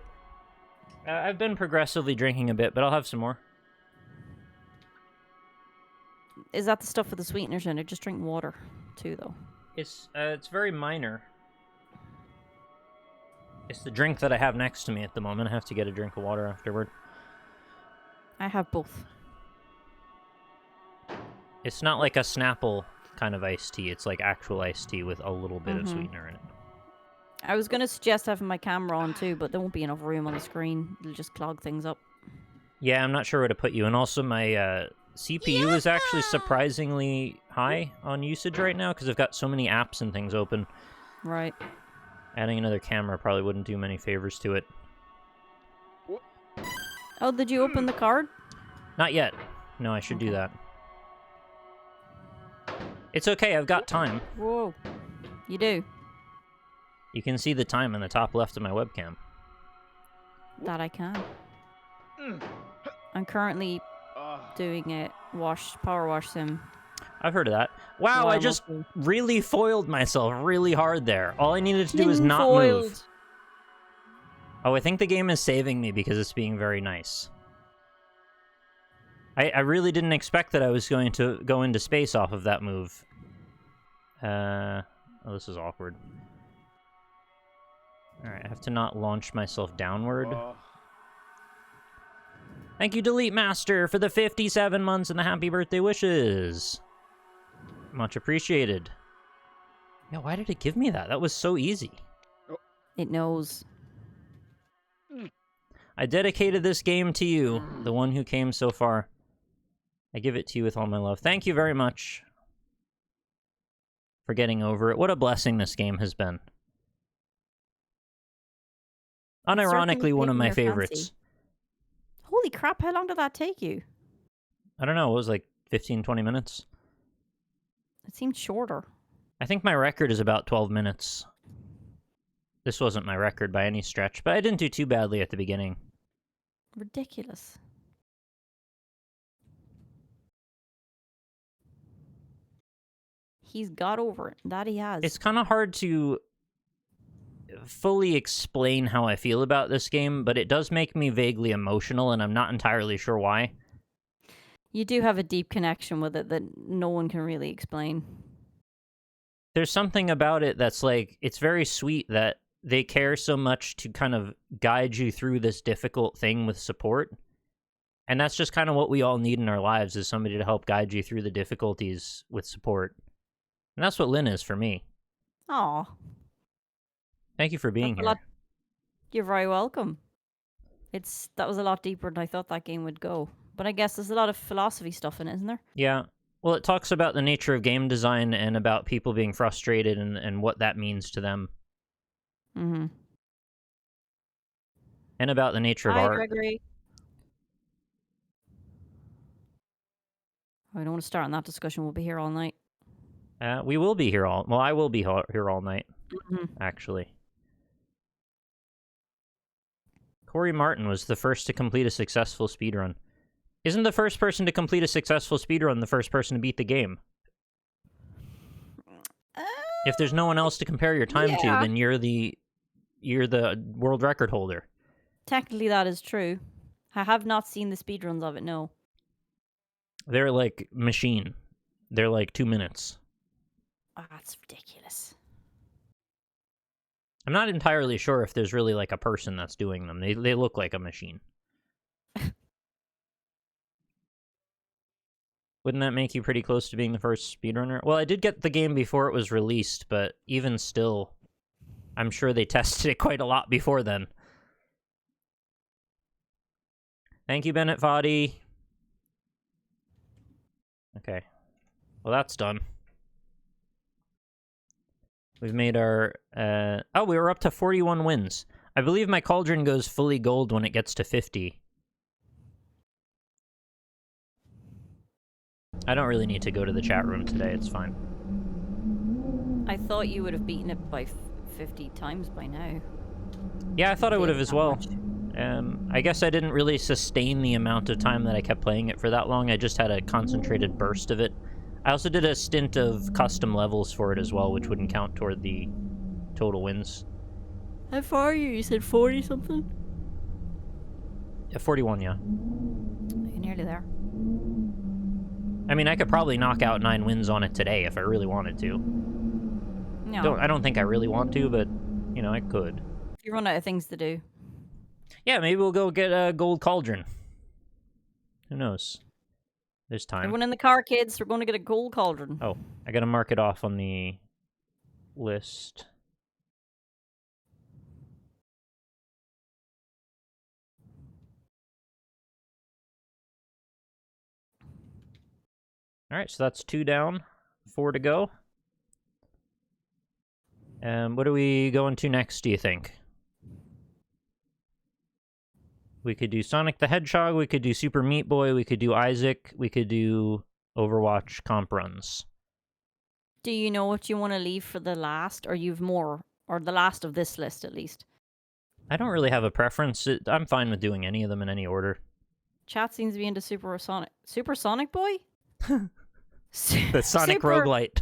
I've been progressively drinking a bit, but I'll have some more. Is that the stuff with the sweeteners in it? Just drink water, too, though. It's very minor. It's the drink that I have next to me at the moment. I have to get a drink of water afterward. I have both. It's not like a Snapple kind of iced tea. It's like actual iced tea with a little bit of sweetener in it. I was going to suggest having my camera on too, but there won't be enough room on the screen. It'll just clog things up. Yeah, I'm not sure where to put you. And also my CPU is actually surprisingly high on usage right now because I've got so many apps and things open. Right. Adding another camera probably wouldn't do many favors to it. Oh, did you open the card? Not yet. No, I should do that. It's okay, I've got time. Whoa. You do? You can see the time in the top left of my webcam. That I can. I'm currently doing a power wash sim. I've heard of that. Wow, I just really foiled myself really hard there. All I needed to do is not move. Oh, I think the game is saving me because it's being very nice. I really didn't expect that I was going to go into space off of that move. Oh, this is awkward. Alright, I have to not launch myself downward. Thank you, Delete Master, for the 57 months and the happy birthday wishes. Much appreciated. Yeah, why did it give me that? That was so easy. It knows. I dedicated this game to you, the one who came so far. I give it to you with all my love. Thank you very much. for getting over it. What a blessing this game has been. Unironically, one of my favorites. Holy crap, how long did that take you? I don't know, it was like 15, 20 minutes. It seemed shorter. I think my record is about 12 minutes. This wasn't my record by any stretch, but I didn't do too badly at the beginning. Ridiculous. He's got over it. That he has. It's kind of hard to fully explain how I feel about this game, but it does make me vaguely emotional, and I'm not entirely sure why. You do have a deep connection with it that no one can really explain. There's something about it that's like, it's very sweet that they care so much to kind of guide you through this difficult thing with support. And that's just kind of what we all need in our lives, is somebody to help guide you through the difficulties with support. And that's what Lynn is for me. Aw. Thank you for being here. You're very welcome. That was a lot deeper than I thought that game would go. But I guess there's a lot of philosophy stuff in it, isn't there? Yeah. Well, it talks about the nature of game design and about people being frustrated and what that means to them. Mm-hmm. And about the nature of art. I agree. I don't want to start on that discussion. We'll be here all night. We will be here well, I will be here all night, actually. Corey Martin was the first to complete a successful speedrun. Isn't the first person to complete a successful speedrun the first person to beat the game? If there's no one else to compare your time to, then you're the world record holder. Technically, that is true. I have not seen the speedruns of it, no. They're like machine. They're like 2 minutes. Oh, that's ridiculous. I'm not entirely sure if there's really like a person that's doing them. They look like a machine. Wouldn't that make you pretty close to being the first speedrunner? Well, I did get the game before it was released, but even still, I'm sure they tested it quite a lot before then. Thank you, Bennett Foddy. Okay. Well, that's done. We've made our... Oh, we were up to 41 wins. I believe my cauldron goes fully gold when it gets to 50. I don't really need to go to the chat room today. It's fine. I thought you would have beaten it by 50 times by now. Yeah, I thought I would have as well. I guess I didn't really sustain the amount of time that I kept playing it for that long. I just had a concentrated burst of it. I also did a stint of custom levels for it as well, which wouldn't count toward the total wins. How far are you? You said 40-something? Yeah, 41, yeah. You're nearly there. I mean, I could probably knock out 9 wins on it today if I really wanted to. No. I don't think I really want to, but, you know, I could. You run out of things to do. Yeah, maybe we'll go get a gold cauldron. Who knows? There's time. Everyone in the car, kids. We're going to get a gold cauldron. Oh, I gotta mark it off on the list. Alright, so that's 2 down, 4 to go. What are we going to next, do you think? We could do Sonic the Hedgehog, we could do Super Meat Boy, we could do Isaac, we could do Overwatch comp runs. Do you know what you want to leave for the last, or you've more, or the last of this list at least? I don't really have a preference. I'm fine with doing any of them in any order. Chat seems to be into Super Sonic Boy? The Sonic roguelite.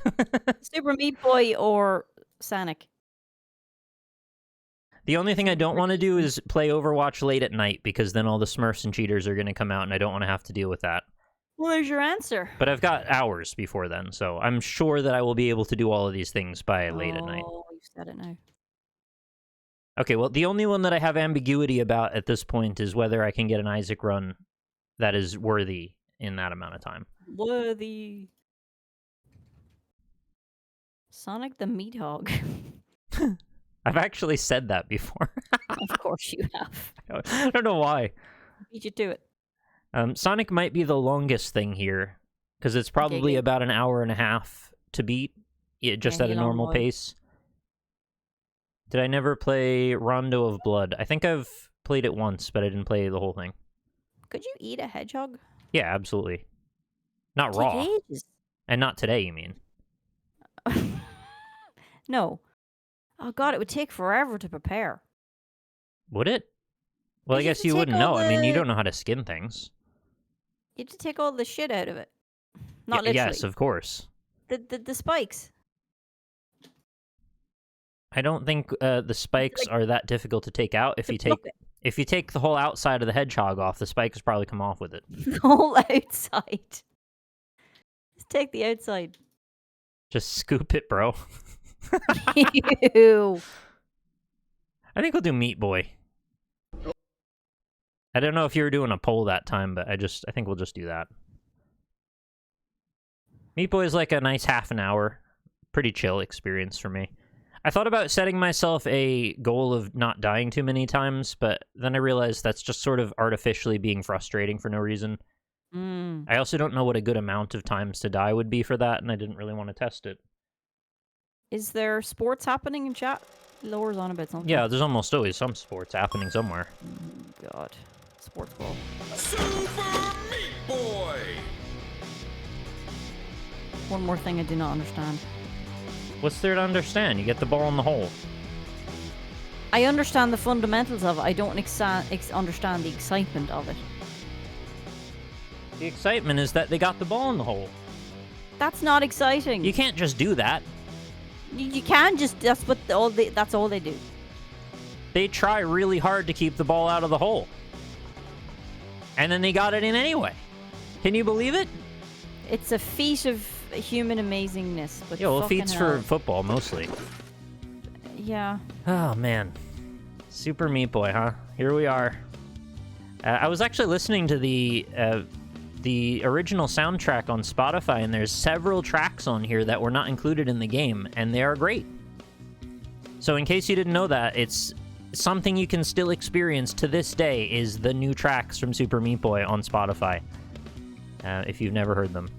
Super Meat Boy or Sonic? The only thing I don't want to do is play Overwatch late at night, because then all the Smurfs and cheaters are going to come out, and I don't want to have to deal with that. Well, there's your answer. But I've got hours before then, so I'm sure that I will be able to do all of these things by late at night. Oh, you've said it now. Okay, well, the only one that I have ambiguity about at this point is whether I can get an Isaac run that is worthy in that amount of time. Worthy. Sonic the Meat Hog. I've actually said that before. Of course you have. I don't know why. Beat you to it. Sonic might be the longest thing here, because it's probably about an hour and a half to beat just Yeah, at a heal on normal boy. pace. Did I never play Rondo of Blood? I think I've played it once, but I didn't play the whole thing. Could you eat a hedgehog? Yeah, absolutely. Not Take raw. ages. And not today, you mean? No. Oh god, it would take forever to prepare. Would it? Well, I You have guess to you take wouldn't all know. I mean, you the don't know how to skin things. you have to take all the shit out of it. Yeah, Not yes, literally. of course. The spikes. I don't think the spikes Like, are that difficult to take out. to pluck it. If you take the whole outside of the hedgehog off, the spikes probably come off with it. The whole outside. Just take the outside. Just scoop it, bro. Ew. I think we'll do Meat Boy. I don't know if you were doing a poll that time, but I think we'll just do that. Meat Boy is like a nice half an hour. Pretty chill experience for me. I thought about setting myself a goal of not dying too many times, but then I realized that's just sort of artificially being frustrating for no reason. Mm. I also don't know what a good amount of times to die would be for that, and I didn't really want to test it. Is there sports happening in chat? Lowers on a bit something. Yeah, there's almost always some sports happening somewhere. Oh, God. Sports ball. Super Meat Boy! One more thing I do not understand. What's there to understand? You get the ball in the hole. I understand the fundamentals of it. I don't understand the excitement of it. The excitement is that they got the ball in the hole. That's not exciting. You can't just do that. You can just. That's all they do. They try really hard to keep the ball out of the hole. And then they got it in anyway. Can you believe it? It's a feat of human amazingness. But Yeah, well, fucking feats hell. for football mostly. Yeah. Oh, man. Super Meat Boy, huh? Here we are. I was actually listening to the original soundtrack on Spotify, and there's several tracks on here that were not included in the game, and they are great. So in case you didn't know that, it's something you can still experience to this day is the new tracks from Super Meat Boy on Spotify, if you've never heard them.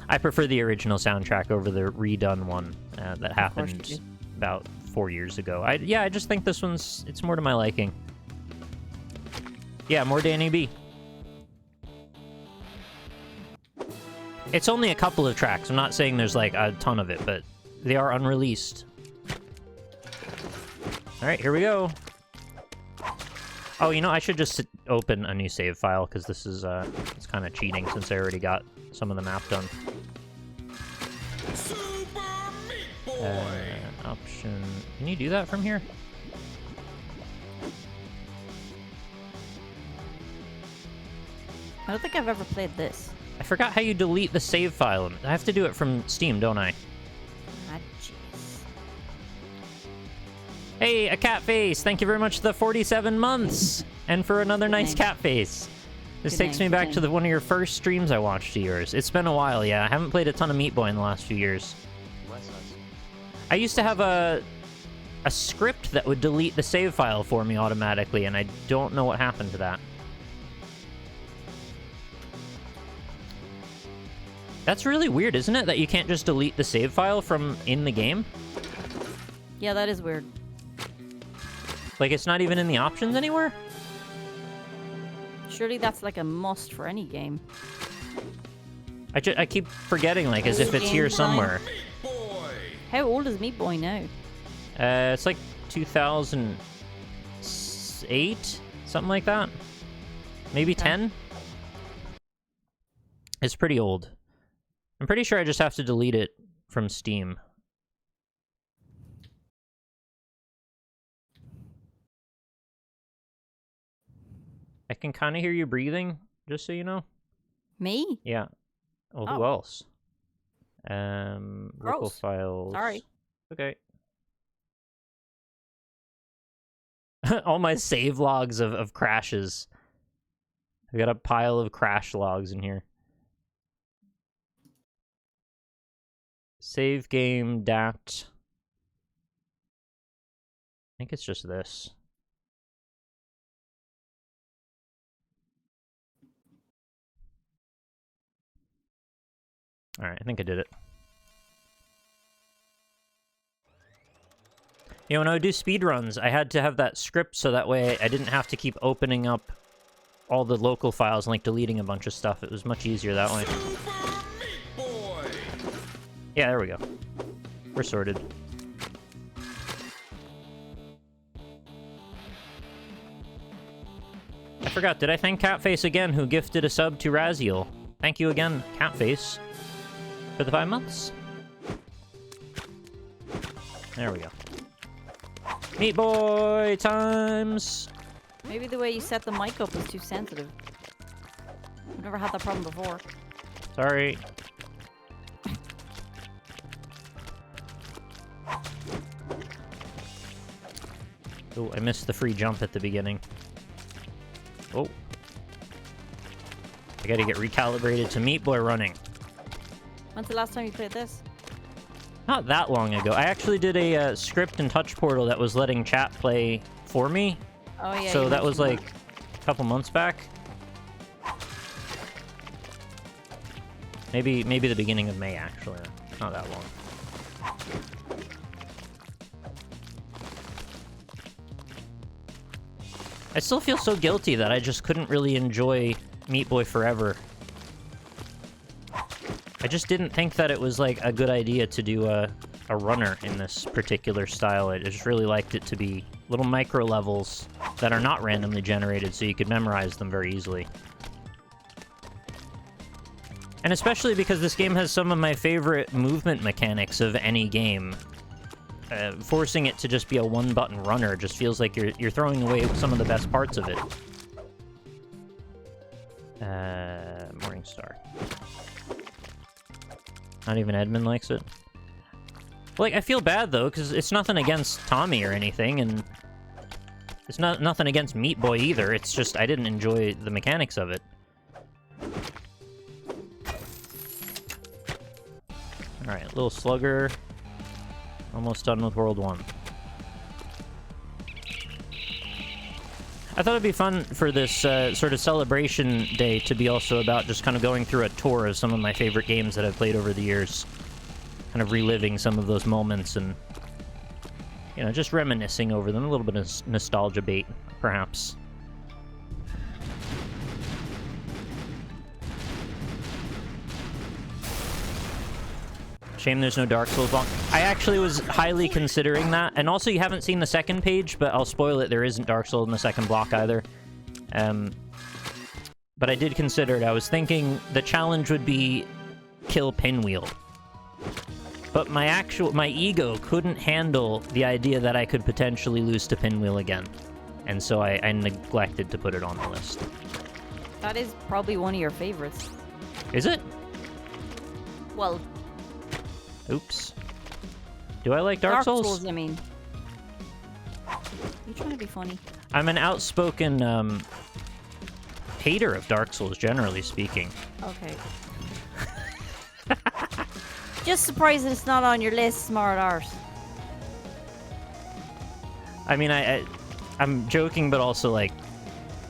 I prefer the original soundtrack over the redone one that happened about 4 years ago. I just think this it's more to my liking. Yeah, more Danny B. It's only a couple of tracks. I'm not saying there's like a ton of it, but they are unreleased. All right, here we go. Oh, you know, I should just open a new save file because this is it's kind of cheating since I already got some of the map done. Super Meat Boy! Option. Can you do that from here? I don't think I've ever played this. I forgot how you delete the save file. I have to do it from Steam, don't I? Ah, jeez. Hey, a cat face! Thank you very much for the 47 months! And for another nice name. cat face. This Good takes name, me good back to name. one of your first streams I watched of yours. It's been a while, yeah. I haven't played a ton of Meat Boy in the last few years. I used to have a script that would delete the save file for me automatically, and I don't know what happened to that. That's really weird, isn't it? That you can't just delete the save file from in the game? Yeah, that is weird. Like, it's not even in the options anywhere? Surely that's like a must for any game. I keep forgetting, like, as if it's Game here design. somewhere. Meat Boy! How old is Meat Boy now? It's like 2008? Something like that? Maybe Okay. 10? It's pretty old. I'm pretty sure I just have to delete it from Steam. I can kind of hear you breathing, just so you know. Me? Yeah. Well, who Oh. else? Local Gross. files. Sorry. Okay. All my save logs of crashes. I got a pile of crash logs in here. Save game dat. I think it's just this. All right, I think I did it. You know, when I would do speedruns, I had to have that script so that way I didn't have to keep opening up all the local files and, like, deleting a bunch of stuff. It was much easier that way. Super Meat Boy! Yeah, there we go. We're sorted. I forgot, did I thank Catface again, who gifted a sub to Raziel? Thank you again, Catface, for the 5 months. There we go. Meat Boy times! Maybe the way you set the mic up is too sensitive. I've never had that problem before. Sorry. Oh, I missed the free jump at the beginning. Oh. I gotta get recalibrated to Meat Boy running. When's the last time you played this? Not that long ago. I actually did a script in Touch Portal that was letting chat play for me. Oh yeah. So you that was mentioned like a couple months back. Maybe the beginning of May, actually. Not that long. I still feel so guilty that I just couldn't really enjoy Meat Boy forever. I just didn't think that it was, like, a good idea to do a runner in this particular style. I just really liked it to be little micro levels that are not randomly generated, so you could memorize them very easily. And especially because this game has some of my favorite movement mechanics of any game. Forcing it to just be a one-button runner just feels like you're throwing away some of the best parts of it. Morningstar. Not even Edmund likes it. Like, I feel bad, though, because it's nothing against Tommy or anything, and it's nothing against Meat Boy either. It's just I didn't enjoy the mechanics of it. Alright, little slugger. Almost done with World 1. I thought it'd be fun for this sort of celebration day to be also about just kind of going through a tour of some of my favorite games that I've played over the years. Kind of reliving some of those moments and, you know, just reminiscing over them. A little bit of nostalgia bait, perhaps. Shame there's no Dark Souls block. I actually was highly considering that. And also, you haven't seen the second page, but I'll spoil it. There isn't Dark Souls in the second block either. But I did consider it. I was thinking the challenge would be kill Pinwheel. But my ego couldn't handle the idea that I could potentially lose to Pinwheel again. And so I neglected to put it on the list. That is probably one of your favorites. Is it? Well... Oops. Do I like Dark Souls? I mean. You're trying to be funny. I'm an outspoken hater of Dark Souls, generally speaking. Okay. Just surprised that it's not on your list, smart arse. I mean, I'm joking, but also, like,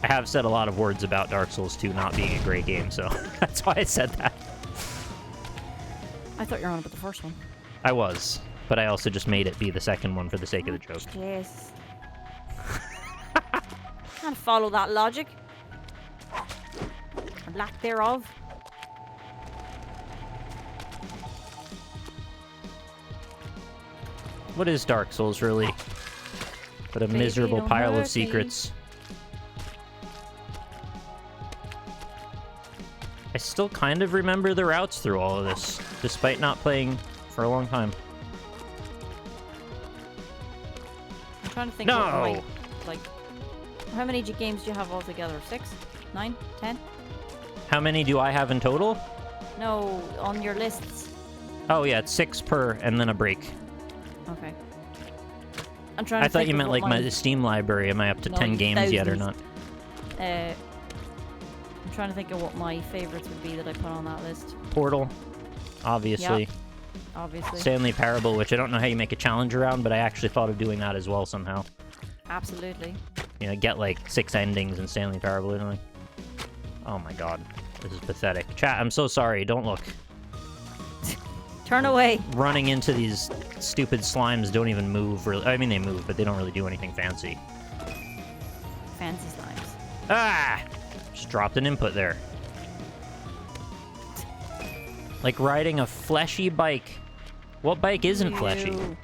I have said a lot of words about Dark Souls 2 not being a great game, so that's why I said that. I thought you were on about the first one. I was, but I also just made it be the second one for the sake of the joke. Yes. Can't follow that logic. Or lack thereof. What is Dark Souls, really? But a miserable don't pile hurt of secrets. I still kind of remember the routes through all of this, despite not playing for a long time. I'm trying to think No! what my, like, how many games do you have altogether? 6? 9? 10? How many do I have in total? No, on your lists. Oh yeah, it's 6 per, and then a break. Okay. I'm trying to I thought think you of meant what like my Steam library. Am I up to No, 10 games yet or thousands. not? I'm trying to think of what my favorites would be that I put on that list. Portal, obviously. Yep. Obviously. Stanley Parable, which I don't know how you make a challenge around, but I actually thought of doing that as well somehow. Absolutely. You know, get like 6 endings in Stanley Parable. And like, oh my god, this is pathetic. Chat, I'm so sorry. Don't look. Turn away. running into these stupid slimes don't even move. Really, I mean, they move, but they don't really do anything fancy. Fancy slimes. Ah! Just dropped an input there. Like riding a fleshy bike. What bike isn't fleshy? Ew.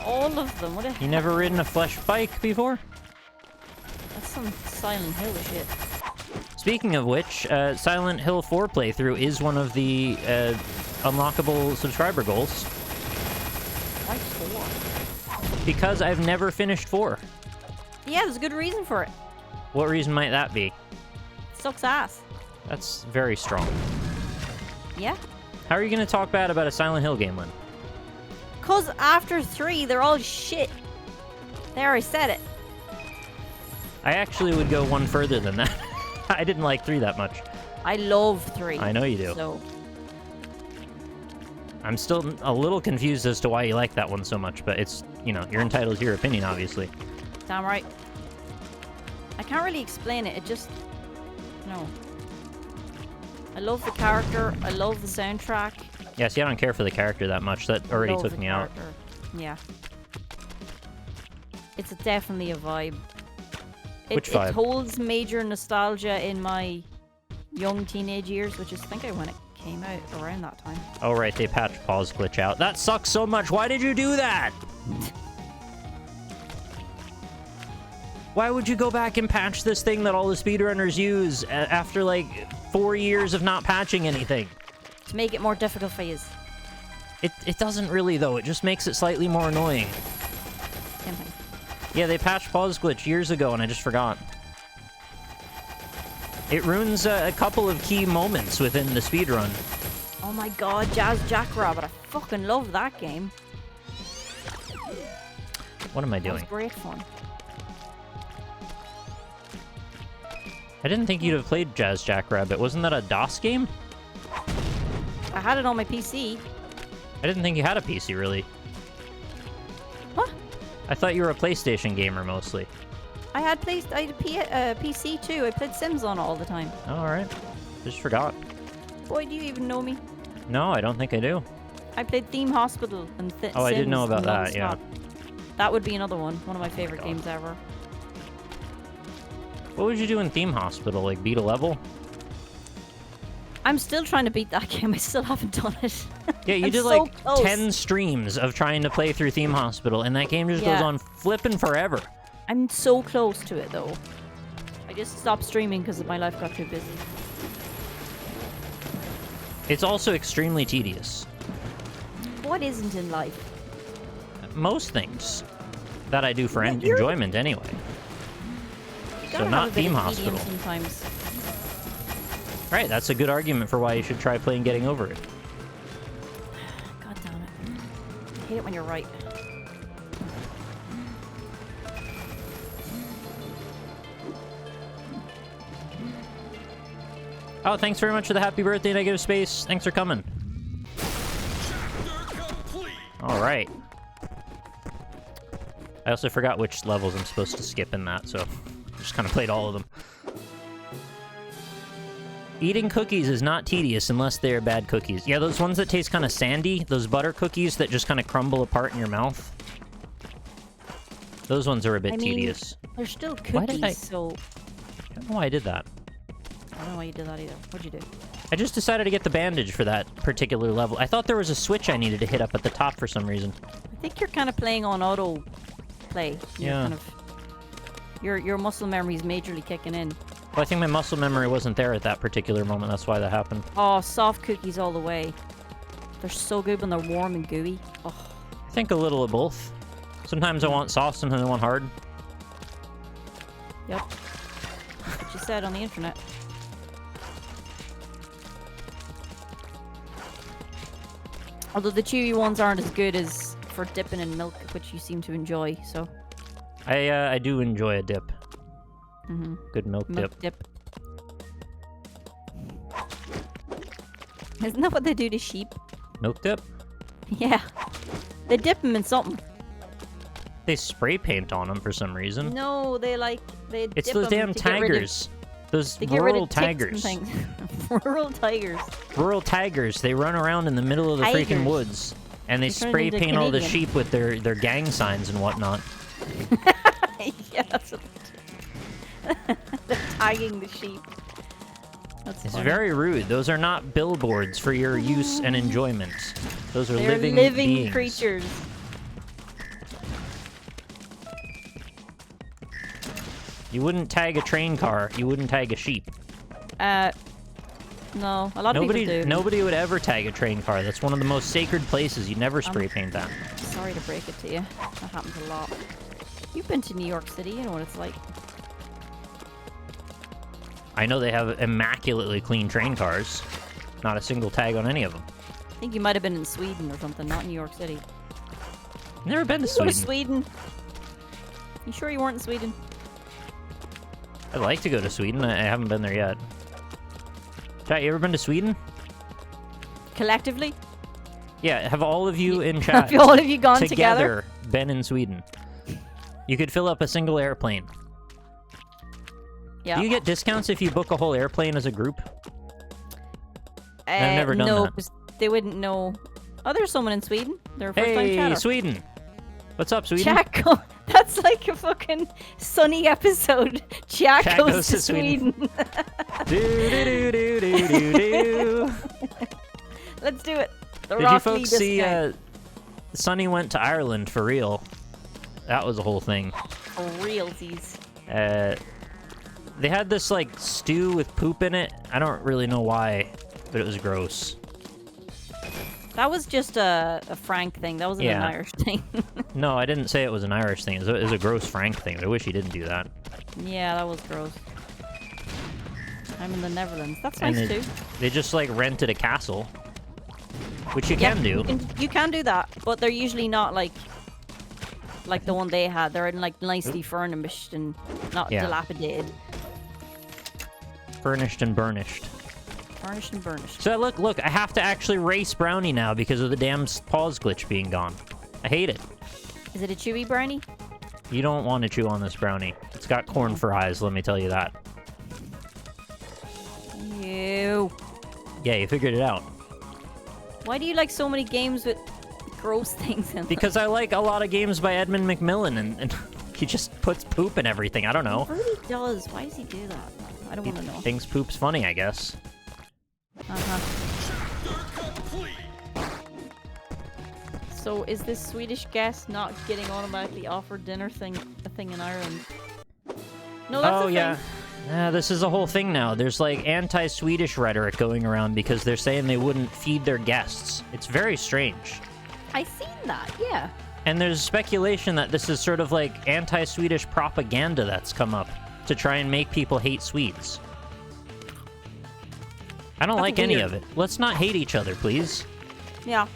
All of them. What a You never ridden a flesh bike before? That's some Silent Hill shit. Speaking of which, Silent Hill 4 playthrough is one of the unlockable subscriber goals. Why 4? Because I've never finished 4. Yeah, there's a good reason for it. What reason might that be? Sucks ass. That's very strong. Yeah. How are you going to talk bad about a Silent Hill game, Lynn? Cause after 3, they're all shit. There, I said it. I actually would go one further than that. I didn't like 3 that much. I love 3. I know you do. So I'm still a little confused as to why you like that one so much, but it's, you know, you're entitled to your opinion, obviously. damn right. I can't really explain it. It just no. I love the character. I love the soundtrack. Yeah, see, I don't care for the character that much. That already Love took the me out. character. Yeah. It's definitely a vibe. Which vibe? It holds major nostalgia in my young teenage years, which is, I think, when it came out around that time. Oh, right, they patched pause glitch out. That sucks so much. Why did you do that? Why would you go back and patch this thing that all the speedrunners use after, like, 4 years of not patching anything? To make it more difficult for you. It doesn't really, though. It just makes it slightly more annoying. Same thing. Yeah, they patched pause glitch years ago, and I just forgot. It ruins a couple of key moments within the speedrun. Oh my god, Jazz Jackrabbit. I fucking love that game. What am I That was doing? great fun. I didn't think you'd have played Jazz Jackrabbit. Wasn't that a DOS game? I had it on my PC. I didn't think you had a PC, really. What? I thought you were a PlayStation gamer, mostly. I had PC too. I played Sims on it all the time. Oh, alright. Just forgot. Boy, do you even know me? No, I don't think I do. I played Theme Hospital and Oh, I didn't know Sims about that, yeah. non-stop. That would be another one. One of my favorite games ever. What would you do in Theme Hospital? Like, beat a level? I'm still trying to beat that game. I still haven't done it. Yeah, you I'm did, so like, close. 10 streams of trying to play through Theme Hospital, and that game just goes Yeah. on flipping forever. I'm so close to it, though. I just stopped streaming because my life got too busy. It's also extremely tedious. What isn't in life? Most things that I do for Yeah, you're- enjoyment, anyway. You So gotta not have a bit Theme of tedium Hospital. sometimes. Right, that's a good argument for why you should try playing Getting Over It. God damn it. I hate it when you're right. Oh, thanks very much for the happy birthday, Negative Space. Thanks for coming. Chapter complete. All right. I also forgot which levels I'm supposed to skip in that, so just kind of played all of them. Eating cookies is not tedious unless they're bad cookies. Yeah, those ones that taste kind of sandy, those butter cookies that just kind of crumble apart in your mouth. Those ones are a bit I mean, tedious. They're still Why did cookies, I- so... I don't know why I did that. I don't know why you did that either. What'd you do? I just decided to get the bandage for that particular level. I thought there was a switch I needed to hit up at the top for some reason. I think you're kind of playing on auto play. You're Yeah. Kind of, your muscle memory is majorly kicking in. Well, I think my muscle memory wasn't there at that particular moment. That's why that happened. Oh, soft cookies all the way. They're so good when they're warm and gooey. Oh, I think a little of both. Sometimes I want soft, sometimes I want hard. yep. That's what you said on the internet. Although the chewy ones aren't as good as for dipping in milk, which you seem to enjoy, so... I do enjoy a dip. Mm-hmm. Good milk dip. Milk dip. Isn't that what they do to sheep? Milk dip? Yeah. They dip them in something. They spray paint on them for some reason. No, they It's dip those damn them to get rid of- tigers. Those to get rid rural of ticks and tigers. things. Rural tigers. Rural tigers. They run around in the middle of the freaking Tigers. woods. And they They turn spray into paint all the Canadian. sheep with their gang signs and whatnot. Yeah, that's what they're tagging the sheep. That's It's funny. very rude. Those are not billboards for your use and enjoyment. Those are They're living beings. creatures. You wouldn't tag a train car. You wouldn't tag a sheep. No, a lot of people do. Nobody would ever tag a train car. That's one of the most sacred places. You never spray paint that. Sorry to break it to you. That happens a lot. You've been to New York City, you know what it's like. I know they have immaculately clean train cars. Not a single tag on any of them. I think you might have been in Sweden or something, not New York City. Never been to Go Sweden. to Sweden. You sure you weren't in Sweden? I'd like to go to Sweden. I haven't been there yet. Chat, you ever been to Sweden? Collectively? Yeah, have all of you in chat Have all of you gone together? been in Sweden? You could fill up a single airplane. Yeah. Do you get discounts if you book a whole airplane as a group? I've never done no, that. 'cause they wouldn't know. Oh, there's someone in Sweden. They're a first-time Hey, chatter. Sweden! What's up, Sweden? Jack, that's like a fucking sunny episode. Jack goes to Sweden. Do. Let's do it. The Did you Rock folks Lee see discount. Sonny went to Ireland for real? That was a whole thing. For realsies. They had this like stew with poop in it. I don't really know why, but it was gross. That was just a Frank thing. That wasn't an Yeah. Irish thing. No, I didn't say it was an Irish thing. It was a gross Frank thing. I wish he didn't do that. Yeah, that was gross. I'm in the Netherlands. That's And nice too. They just like rented a castle, which you Yeah, can do. You can do that, but they're usually not like the one they had. They're like nicely furnished and not Yeah. dilapidated. Furnished and burnished. Furnished and burnished. So look, I have to actually race Brownie now because of the damn pause glitch being gone. I hate it. Is it a chewy brownie? You don't want to chew on this Brownie. It's got corn for eyes, let me tell you that. Ew. Yeah, you figured it out. Why do you like so many games with gross things in them? Because I like a lot of games by Edmund McMillan, and he just puts poop in everything. I don't know. He really does. Why does he do that? I don't want to know. Thinks poop's funny, I guess. Uh-huh. Chapter complete. So is this Swedish guest not getting automatically offered dinner thing a thing in Ireland? No, that's Oh, a yeah. thing. This is a whole thing now. There's like anti-Swedish rhetoric going around because they're saying they wouldn't feed their guests. It's very strange. I seen that, yeah. And there's speculation that this is sort of like anti-Swedish propaganda that's come up to try and make people hate Swedes. I don't That's like any weird. of it. Let's not hate each other, please. Yeah.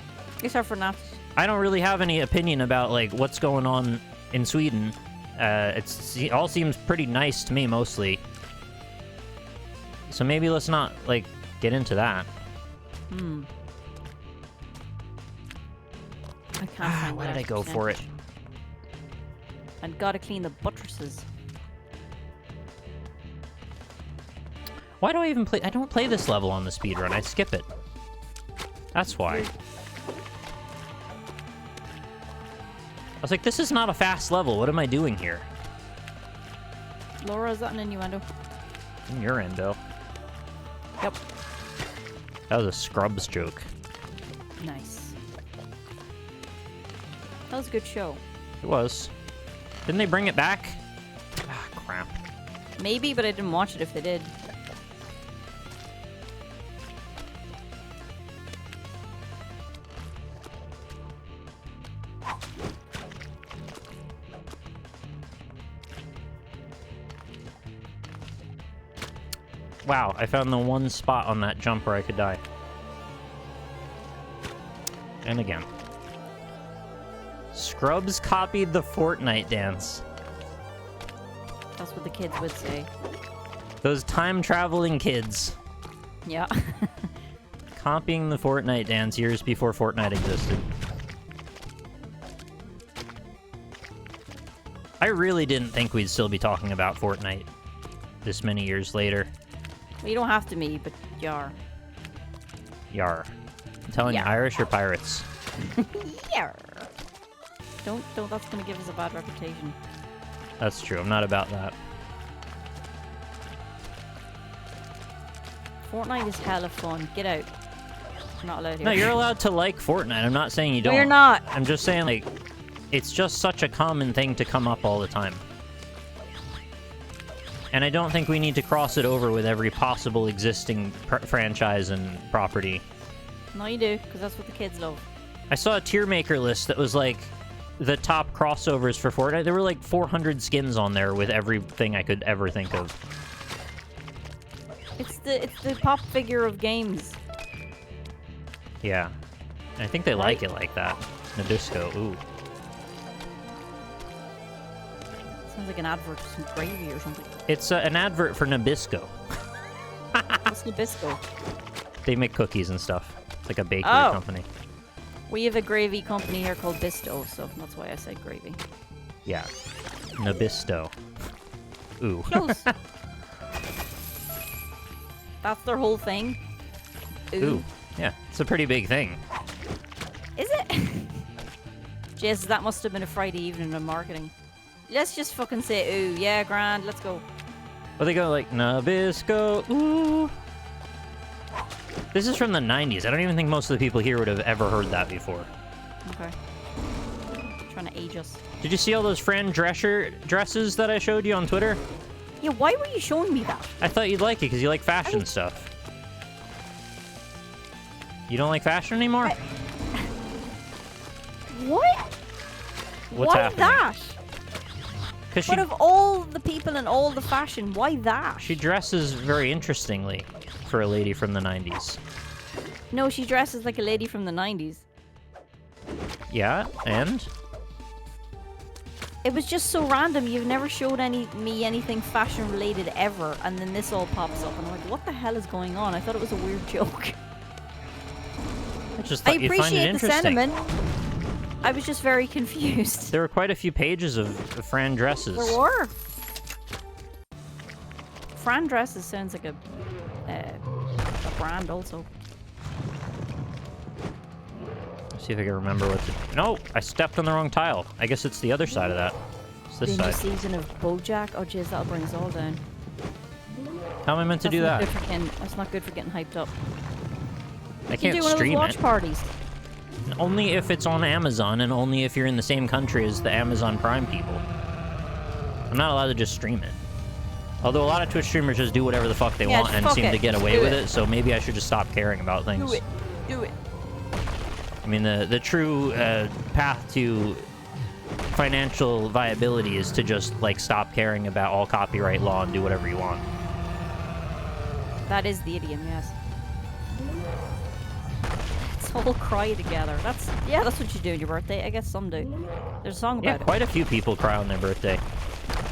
Except for now. I don't really have any opinion about like what's going on in Sweden. It all seems pretty nice to me mostly. So maybe let's not like get into that. I can't find Why that did I go for it? percentage. I've got to clean the buttresses. Why do I even play? I don't play this level on the speedrun. I skip it. That's why. I was like, this is not a fast level. What am I doing here? Laura, is that an innuendo? In your endo. Yep. That was a Scrubs joke. Nice. That was a good show. It was. Didn't they bring it back? Ah, crap. Maybe, but I didn't watch it if they did. Wow, I found the one spot on that jump where I could die. And again. Scrubs copied the Fortnite dance. That's what the kids would say. Those time-traveling kids. Yeah. Copying the Fortnite dance years before Fortnite existed. I really didn't think we'd still be talking about Fortnite this many years later. Well, you don't have to me, but Yar. Yar. I'm telling you, Yar. Irish or pirates? Yar. Don't. That's gonna give us a bad reputation. That's true. I'm not about that. Fortnite is hella fun. Get out. You're not allowed here. No, you're allowed to like Fortnite. I'm not saying you don't. No, you're not. I'm just saying, like, it's just such a common thing to come up all the time. And I don't think we need to cross it over with every possible existing franchise and property. No, you do, because that's what the kids love. I saw a tier maker list that was like the top crossovers for Fortnite. There were like 400 skins on there with everything I could ever think of. It's the pop figure of games. Yeah. I think they like it like that. Nabisco, ooh. Sounds like an advert for some gravy or something. It's an advert for Nabisco. What's Nabisco? They make cookies and stuff. It's like a bakery company. We have a gravy company here called Bisto, so that's why I said gravy. Yeah. Nabisto. Ooh. Close. That's their whole thing. Ooh. Yeah, it's a pretty big thing. Is it? Jesus, that must have been a Friday evening of marketing. Let's just fucking say ooh. Yeah, grand. Let's go. Well, they go like, Nabisco, ooh. This is from the 90s. I don't even think most of the people here would have ever heard that before. Okay. Trying to age us. Did you see all those Fran Drescher dresses that I showed you on Twitter? Yeah, why were you showing me that? I thought you'd like it because you like fashion stuff. You don't like fashion anymore? What? What's why happening? That? Because But of all the people and all the fashion, why that? she dresses very interestingly for a lady from the 90s. No, she dresses like a lady from the 90s. Yeah, and? It was just so random. You've never showed me anything fashion related ever, and then this all pops up, and I'm like, what the hell is going on? I thought it was a weird joke. I just I thought you'd find it appreciate the interesting. sentiment. I was just very confused. There were quite a few pages of Fran dresses. There were. Fran dresses sounds like a brand also. Let's see if I can remember what to... No, I stepped on the wrong tile. I guess it's the other side of that. It's this Ninja side. season of BoJack. Oh jeez, that'll bring us all down. How am I meant to do that? That's not good for getting hyped up. I You can can't do one of those stream watch it. parties. Only if it's on Amazon, and only if you're in the same country as the Amazon Prime people. I'm not allowed to just stream it. Although a lot of Twitch streamers just do whatever the fuck they want and fuck seem it. to get Just away do with it. it, so maybe I should just stop caring about things. Do it. Do it. I mean, the true path to financial viability is to just, like, stop caring about all copyright law and do whatever you want. That is the idiom, yes. Let's all cry together. That's what you do on your birthday. I guess some do. There's a song about Yeah, it. quite a few people cry on their birthday.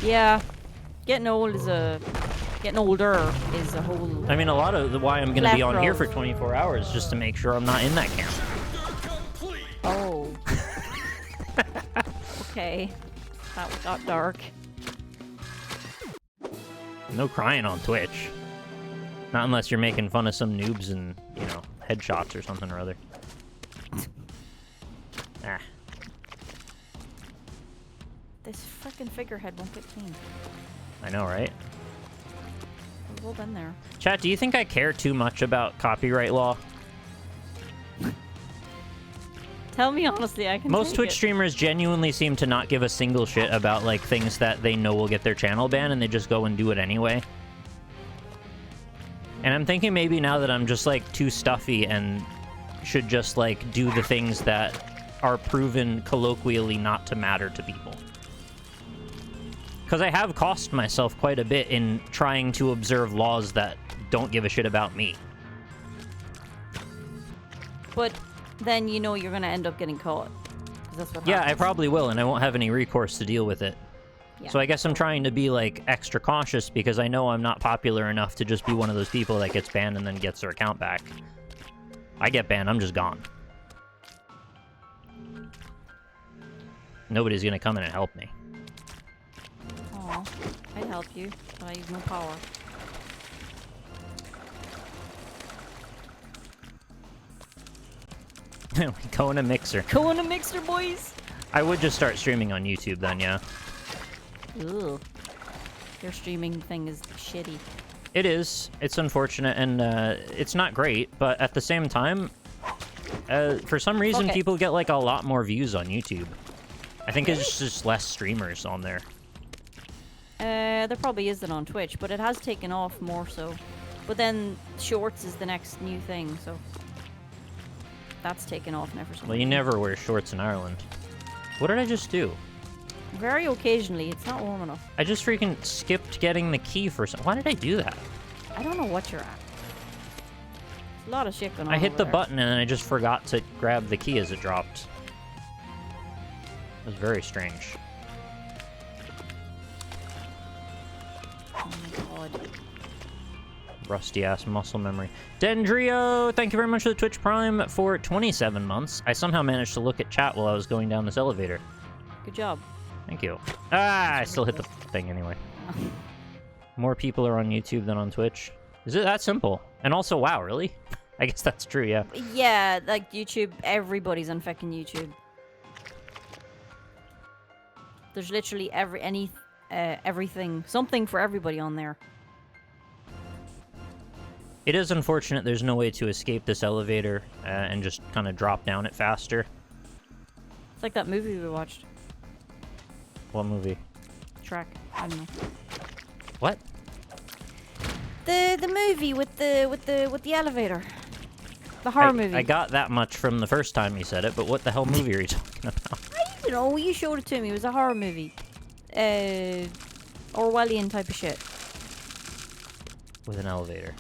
Yeah. Getting older is a whole... I mean, a lot of why I'm going to be on here for Plethora. 24 hours just to make sure I'm not in that camp. Complete. Oh. Okay. That got dark. No crying on Twitch. Not unless you're making fun of some noobs and, you know, headshots or something or other. Ah. This frickin' figurehead won't get clean. I know, right? We've all been there. Chat, do you think I care too much about copyright law? Tell me honestly, I can Most take Twitch it. streamers genuinely seem to not give a single shit about, like, things that they know will get their channel banned, and they just go and do it anyway. And I'm thinking maybe now that I'm just, like, too stuffy and should just, like, do the things that are proven colloquially not to matter to people. Because I have cost myself quite a bit in trying to observe laws that don't give a shit about me. But then you know you're gonna end up getting caught. 'Cause that's what Yeah, I happens. probably will, and I won't have any recourse to deal with it. Yeah. So I guess I'm trying to be, like, extra cautious because I know I'm not popular enough to just be one of those people that gets banned and then gets their account back. I get banned, I'm just gone. Nobody's gonna come in and help me. Aw, I'd help you, but I have no power. Go in a mixer. Go in a mixer, boys. I would just start streaming on YouTube then, yeah. Ugh. Your streaming thing is shitty. It is. It's unfortunate, and it's not great, but at the same time, for some reason, Okay. people get, like, a lot more views on YouTube. I think it's just less streamers on there. There probably isn't on Twitch, but it has taken off more so. But then Shorts is the next new thing, so that's taken off now for some Well, you reason. never wear shorts in Ireland. What did I just do? Very occasionally, it's not warm enough. I just freaking skipped getting the key for some... Why did I do that? I don't know what you're at. A lot of shit going on. I hit over the there. button and then I just forgot to grab the key as it dropped. It was very strange. Oh my god. Rusty-ass muscle memory. Dendrio, thank you very much for the Twitch Prime for 27 months. I somehow managed to look at chat while I was going down this elevator. Good job. Thank you. Ah, I still hit the thing anyway. More people are on YouTube than on Twitch. Is it that simple? And also, wow, really? I guess that's true, yeah. Yeah, like YouTube, everybody's on fucking YouTube. There's literally everything, something for everybody on there. It is unfortunate there's no way to escape this elevator and just kind of drop down it faster. It's like that movie we watched. What movie? Track. I don't know. What? The movie with the elevator. The horror movie. I got that much from the first time you said it, but what the hell movie are you talking about? I don't know. You showed it to me. It was a horror movie. Orwellian type of shit. With an elevator.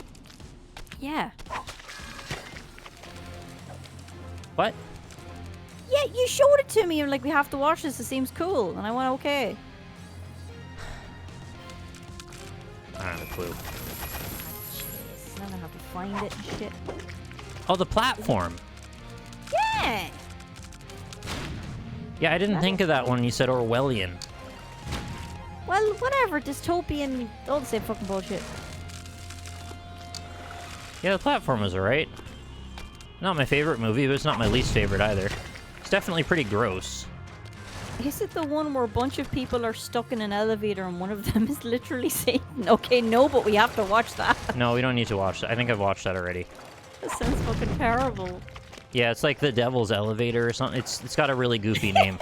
Yeah. What? Yeah, you showed it to me. You're like, we have to watch this. It seems cool. And I went, okay. I don't have a clue. Jeez, now I have to find it and shit. Oh, the platform. Yeah. Yeah, I didn't think of that when you said Orwellian. Well, whatever. Dystopian. All the same fucking bullshit. Yeah, the platform was alright. Not my favorite movie, but it's not my least favorite either. It's definitely pretty gross. Is it the one where a bunch of people are stuck in an elevator and one of them is literally Satan? Okay, no, but we have to watch that. No, we don't need to watch that. I think I've watched that already. That sounds fucking terrible. Yeah, it's like the Devil's Elevator or something. It's got a really goofy name.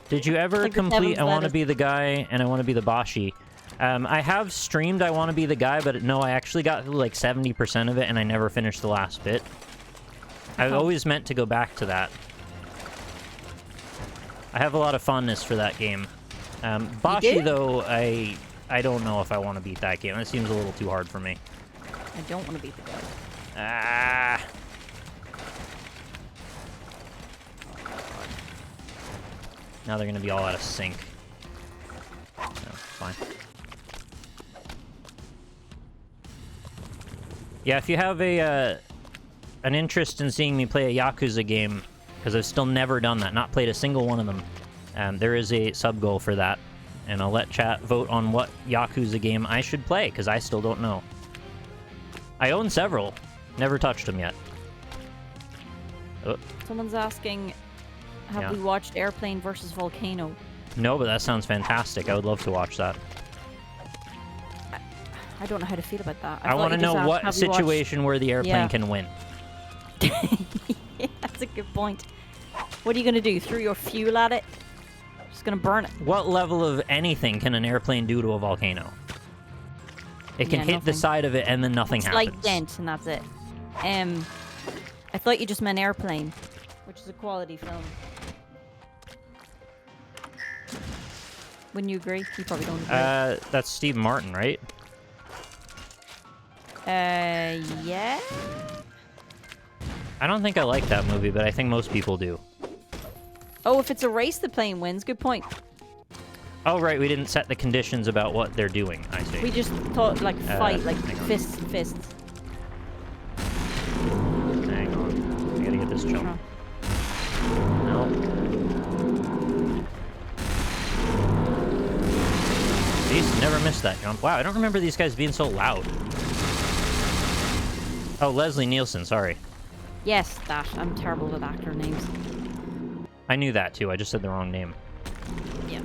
Did you ever Like the complete Devil's I Want to Lettuce. Be the Guy and I Want to Be the Bashi? I have streamed I Want to Be the Guy, but no, I actually got through like 70% of it and I never finished the last bit. I've always meant to go back to that. I have a lot of fondness for that game. Bashi, do? though, I don't know if I want to beat that game. It seems a little too hard for me. I don't want to beat the guy. Ah. Now they're going to be all out of sync. No, fine. Yeah, if you have an interest in seeing me play a Yakuza game, because I've still never done that, not played a single one of them, there is a sub-goal for that. And I'll let chat vote on what Yakuza game I should play, because I still don't know. I own several. Never touched them yet. Oh, Someone's asking, have Yeah. we watched Airplane versus Volcano? no, but that sounds fantastic. I would love to watch that. I don't know how to feel about that. I thought want to you just know asked, what have we watched- situation where the airplane Yeah. can win. Yeah, that's a good point. What are you going to do? Throw your fuel at it? Just going to burn it. What level of anything can an airplane do to a volcano? It can Yeah, hit the nothing. side of it and then nothing happens. Slight dent, and that's it. I thought you just meant Airplane, which is a quality film. Wouldn't you agree? You probably don't agree. That's Steve Martin, right? Yeah? I don't think I like that movie, but I think most people do. Oh, if it's a race, the plane wins. Good point. Oh, right, we didn't set the conditions about what they're doing, I see. We just thought, like, fight, like, hang on. fists and fists. Hang on. I gotta get this jump. No. Jeez, never missed that jump. Wow, I don't remember these guys being so loud. Oh, Leslie Nielsen, sorry. Yes, that. I'm terrible with actor names. I knew that too, I just said the wrong name. Yeah.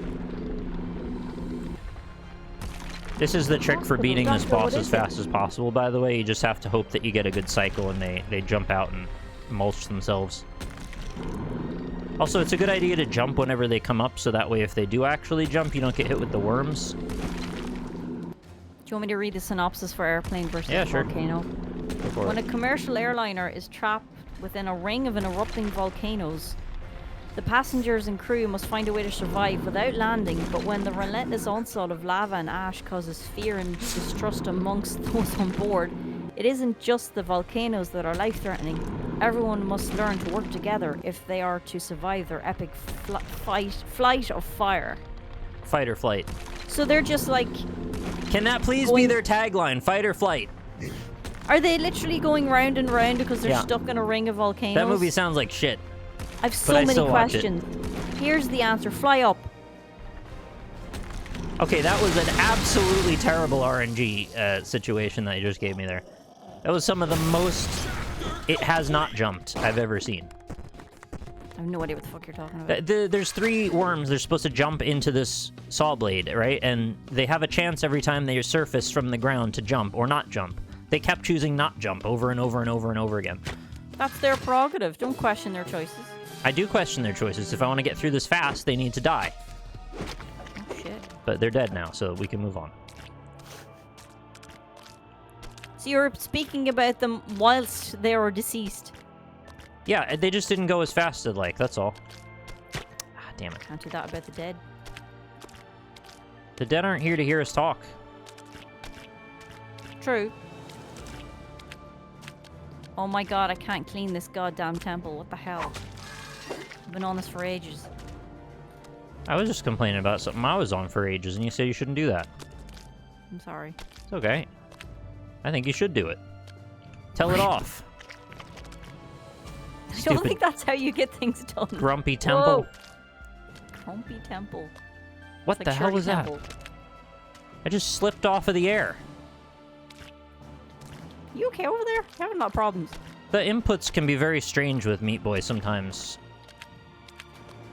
This is the trick for beating this boss as is fast as possible, by the way. You just have to hope that you get a good cycle and they jump out and mulch themselves. Also, it's a good idea to jump whenever they come up, so that way if they do actually jump, you don't get hit with the worms. Do you want me to read the synopsis for Airplane versus sure. Volcano? Go for When it. a commercial airliner is trapped within a ring of an erupting volcanoes, the passengers and crew must find a way to survive without landing, but when the relentless onslaught of lava and ash causes fear and distrust amongst those on board, it isn't just the volcanoes that are life-threatening. Everyone must learn to work together if they are to survive their epic flight of fire. Fight or flight. So they're just like... Can that please be their tagline? Fight or flight. Are they literally going round and round because they're Yeah. stuck in a ring of volcanoes? That movie sounds like shit. I've but so I many still watch it. questions. Here's the answer. Fly up. Okay, that was an absolutely terrible RNG situation that you just gave me there. That was some of the most it has not jumped I've ever seen. I have no idea what the fuck you're talking about. There's 3 worms. They're supposed to jump into this saw blade, right? And they have a chance every time they surface from the ground to jump or not jump. They kept choosing not jump over and over and over and over again. That's their prerogative. Don't question their choices. I do question their choices. If I want to get through this fast, they need to die. Oh, shit. But they're dead now, so we can move on. So you're speaking about them whilst they were deceased. Yeah, they just didn't go as fast as I'd like, that's all. Ah, damn it. Can't do that about the dead. The dead aren't here to hear us talk. True. Oh my god, I can't clean this goddamn temple. What the hell? I've been on this for ages. I was just complaining about something I was on for ages, and you said you shouldn't do that. I'm sorry. It's okay. I think you should do it. Tell it off. I don't Stupid think that's how you get things done. grumpy temple. Whoa. Grumpy temple. What It's the like hell Shirley was that? Temple. I just slipped off of the air. You okay over there? Having a lot of problems. The inputs can be very strange with Meat Boy sometimes.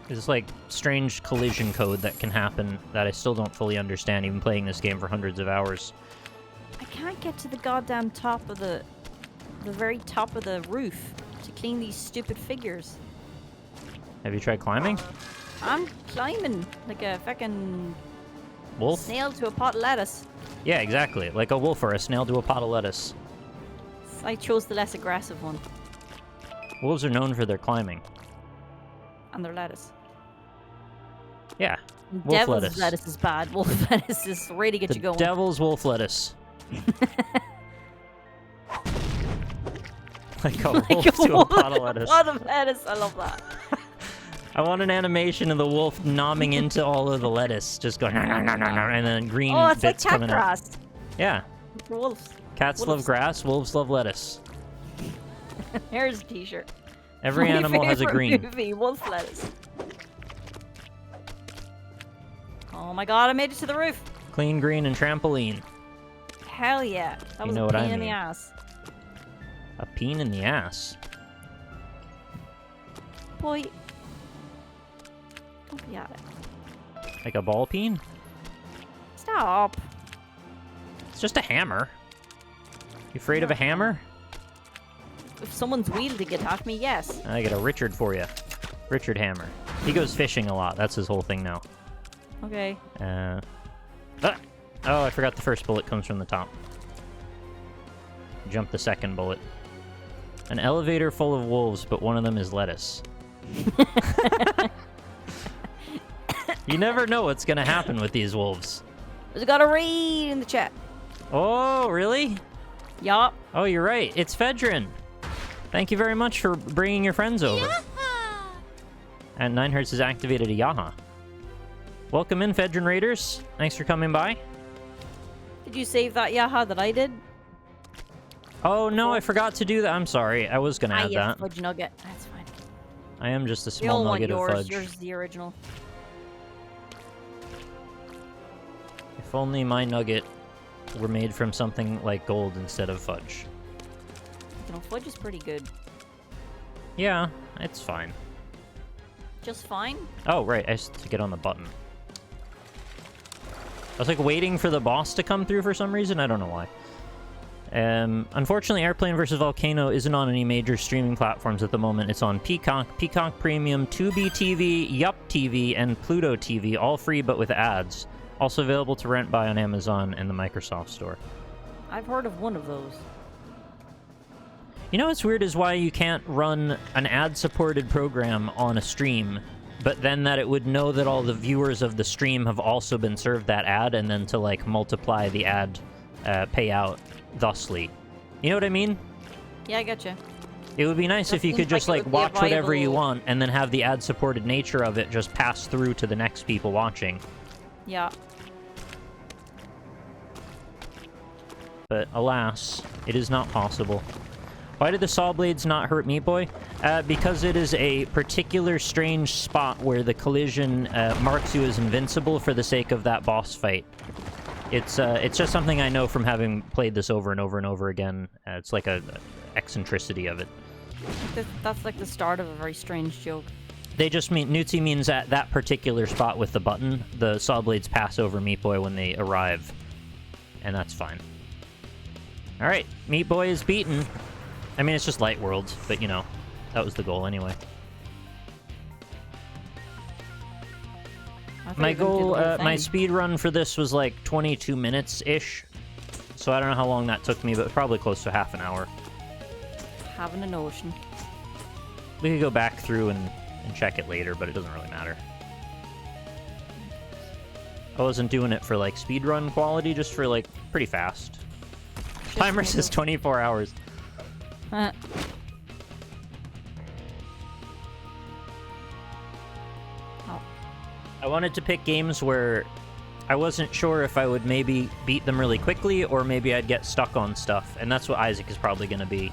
There's like strange collision code that can happen that I still don't fully understand, even playing this game for hundreds of hours. I can't get to the goddamn top of the very top of the roof to clean these stupid figures. Have you tried climbing? I'm climbing like a fucking Wolf? snail to a pot of lettuce. Yeah, exactly. Like a wolf or a snail to a pot of lettuce. I chose the less aggressive one. Wolves are known for their climbing. And their lettuce. Yeah. Wolf Devil's lettuce is bad. Wolf lettuce is ready to get The you going. devil's wolf lettuce. Like a wolf to a pot of lettuce. Pot of lettuce. I love that. I want an animation of the wolf nomming into all of the lettuce, just going, and then green Oh, it's like bits cat coming out. grass. Yeah. For wolves. Cats love Wolves. grass, wolves love lettuce. Here's a t-shirt. Every My animal has a favorite green. movie, wolf lettuce. Oh my god, I made it to the roof. Clean, green, and trampoline. Hell yeah. That You was know a what I pain in the mean. ass. A peen in the ass. Boy. Don't be at it. Like a ball peen? Stop. It's just a hammer. You afraid of a hammer? If someone's wielding it at me, yes. I got a Richard for you. Richard Hammer. He goes fishing a lot. That's his whole thing now. Okay. Oh, I forgot the first bullet comes from the top. Jump the second bullet. An elevator full of wolves, but one of them is lettuce. You never know what's gonna happen with these wolves. There's got a read in the chat. Oh, really? Yup. Oh, you're right. It's Fedrin. Thank you very much for bringing your friends over. And 9 Hertz has activated a Yaha. Welcome in, Fedrin Raiders. Thanks for coming by. Did you save that Yaha that I did? Oh, no, I forgot to do that. I'm sorry. I was going to add yeah, that. fudge nugget. That's fine. I am just a We all small want nugget of yours. fudge. Yours is the original. If only my nugget were made from something like gold instead of fudge. You know, fudge is pretty good. Yeah, it's fine. Just fine? Oh, right, I just have to get on the button. I was like waiting for the boss to come through for some reason. I don't know why. Unfortunately, Airplane vs. Volcano isn't on any major streaming platforms at the moment. It's on Peacock, Peacock Premium, Tubi TV, Yup TV, and Pluto TV, all free but with ads. Also available to rent by on Amazon and the Microsoft Store. I've heard of one of those. You know what's weird is why you can't run an ad-supported program on a stream, but then that it would know that all the viewers of the stream have also been served that ad, and then to, like, multiply the ad payout thusly. You know what I mean? Yeah, I gotcha. It would be nice if you could just, like, watch whatever you want, and then have the ad-supported nature of it just pass through to the next people watching. Yeah. But alas, it is not possible. Why did the saw blades not hurt Meat Boy? Because it is a particular strange spot where the collision marks you as invincible for the sake of that boss fight. It's just something I know from having played this over and over and over again. It's like a eccentricity of it. That's like the start of a very strange joke. They just mean, Newtsy means at that particular spot with the button, the saw blades pass over Meat Boy when they arrive. And that's fine. Alright, Meat Boy is beaten. I mean, it's just Light Worlds, but you know, that was the goal anyway. My goal, my speed run for this was like 22 minutes-ish. So I don't know how long that took me, but probably close to half an hour. Having a notion. We could go back through and check it later, but it doesn't really matter. I wasn't doing it for like speedrun quality, just for like pretty fast. Timer says 24 hours. Oh. I wanted to pick games where I wasn't sure if I would maybe beat them really quickly or maybe I'd get stuck on stuff, and that's what Isaac is probably going to be.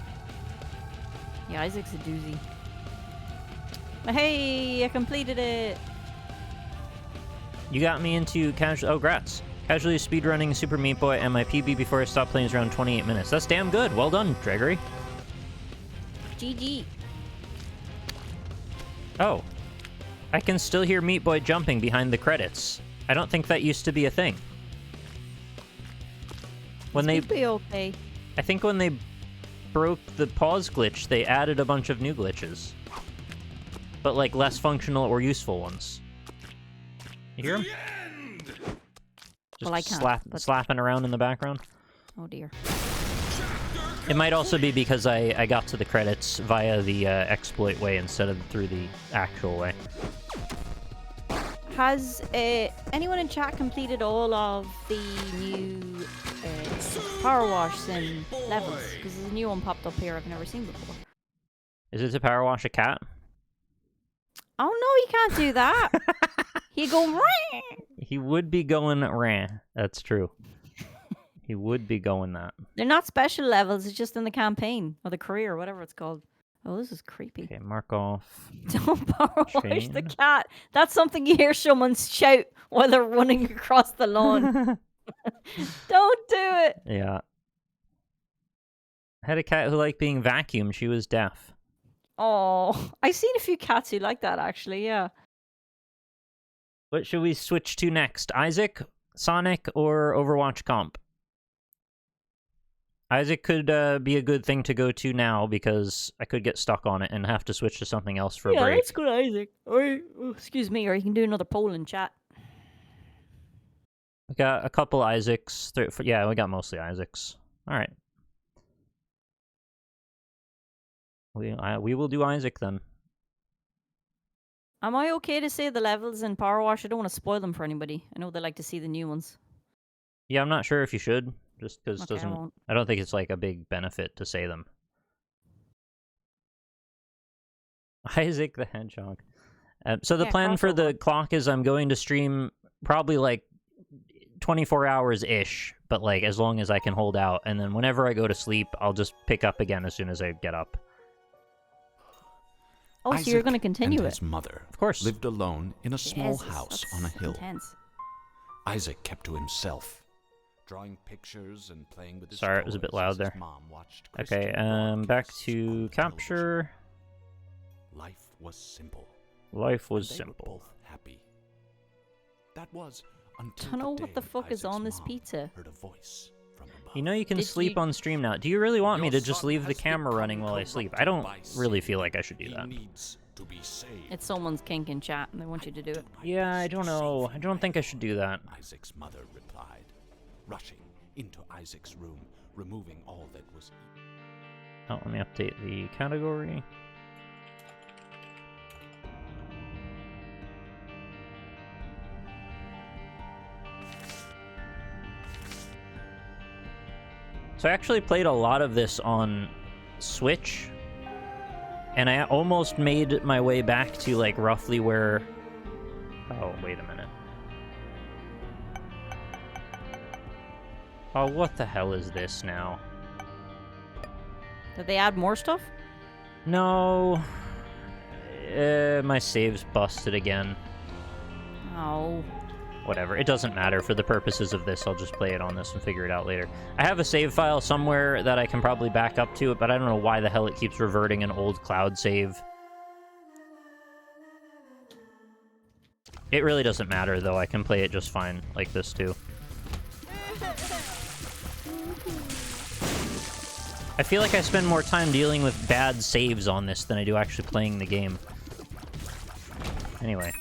Yeah, Isaac's a doozy. But hey, I completed it! You got me into casual... Oh, grats. Casually speedrunning Super Meat Boy, and my PB before I stopped playing is around 28 minutes. That's damn good. Well done, Gregory. GG. Oh. I can still hear Meat Boy jumping behind the credits. I don't think that used to be a thing. When they... be okay. I think when they broke the pause glitch, they added a bunch of new glitches. But, like, less functional or useful ones. You hear him? Just Well, I can't, slapping around in the background. Oh dear. It might also be because I got to the credits via the exploit way instead of through the actual way. Has anyone in chat completed all of the new Power Wash Sim levels? Because there's a new one popped up here I've never seen before. Is it to power wash a cat? Oh no, you can't do that! He go Rah! He would be going rah. That's true. He would be going that. They're not special levels, it's just in the campaign. Or the career, whatever it's called. Oh, this is creepy. Okay, mark off. Don't power wash the Chain. cat. That's something you hear someone shout while they're running across the lawn. Don't do it! Yeah. I had a cat who liked being vacuumed. She was deaf. Oh, I've seen a few cats who like that, actually, yeah. What should we switch to next? Isaac, Sonic, or Overwatch comp? Isaac could be a good thing to go to now because I could get stuck on it and have to switch to something else for a break. Yeah, let's go to Isaac. Or, excuse me, or you can do another poll in chat. We got a couple Isaacs. Yeah, we got mostly Isaacs. All right. We will do Isaac then. Am I okay to say the levels in Power Wash? I don't want to spoil them for anybody. I know they like to see the new ones. Yeah, I'm not sure if you should, just because Okay, I don't think it's like a big benefit to say them. Isaac the Hedgehog. So the plan for the clock is I'm going to stream probably like 24 hours-ish, but like as long as I can hold out. And then whenever I go to sleep, I'll just pick up again as soon as I get up. Oh, so you're going to continue and it? His mother, of course, lived alone in a small Jesus, house on a hill. Intense. Isaac kept to himself, drawing pictures and playing with his Sorry, it was a bit toys loud as his there. mom watched Okay, Christian back broadcasts to on capture. Life was simple. Life was They simple. were both happy. That was until Don't know the what day the fuck is Isaac's on this mom pizza. heard a voice from above. You know you can Did sleep you- on stream now. Do you really want me Your to just son leave the has camera become running while I sleep? I corrupted don't by really sin. feel like I should do He that. needs to be saved. It's someone's kink in chat and they want you to do it. Yeah, I don't know. I don't think I should do that. Isaac's mother replied, rushing into Isaac's room, removing all that was Oh, let me update the category. So I actually played a lot of this on Switch, and I almost made my way back to like roughly where... Oh, wait a minute. Oh, what the hell is this now? Did they add more stuff? No. My save's busted again. Oh. Whatever. It doesn't matter. For the purposes of this, I'll just play it on this and figure it out later. I have a save file somewhere that I can probably back up to it, but I don't know why the hell it keeps reverting an old cloud save. It really doesn't matter, though. I can play it just fine like this, too. I feel like I spend more time dealing with bad saves on this than I do actually playing the game. Anyway.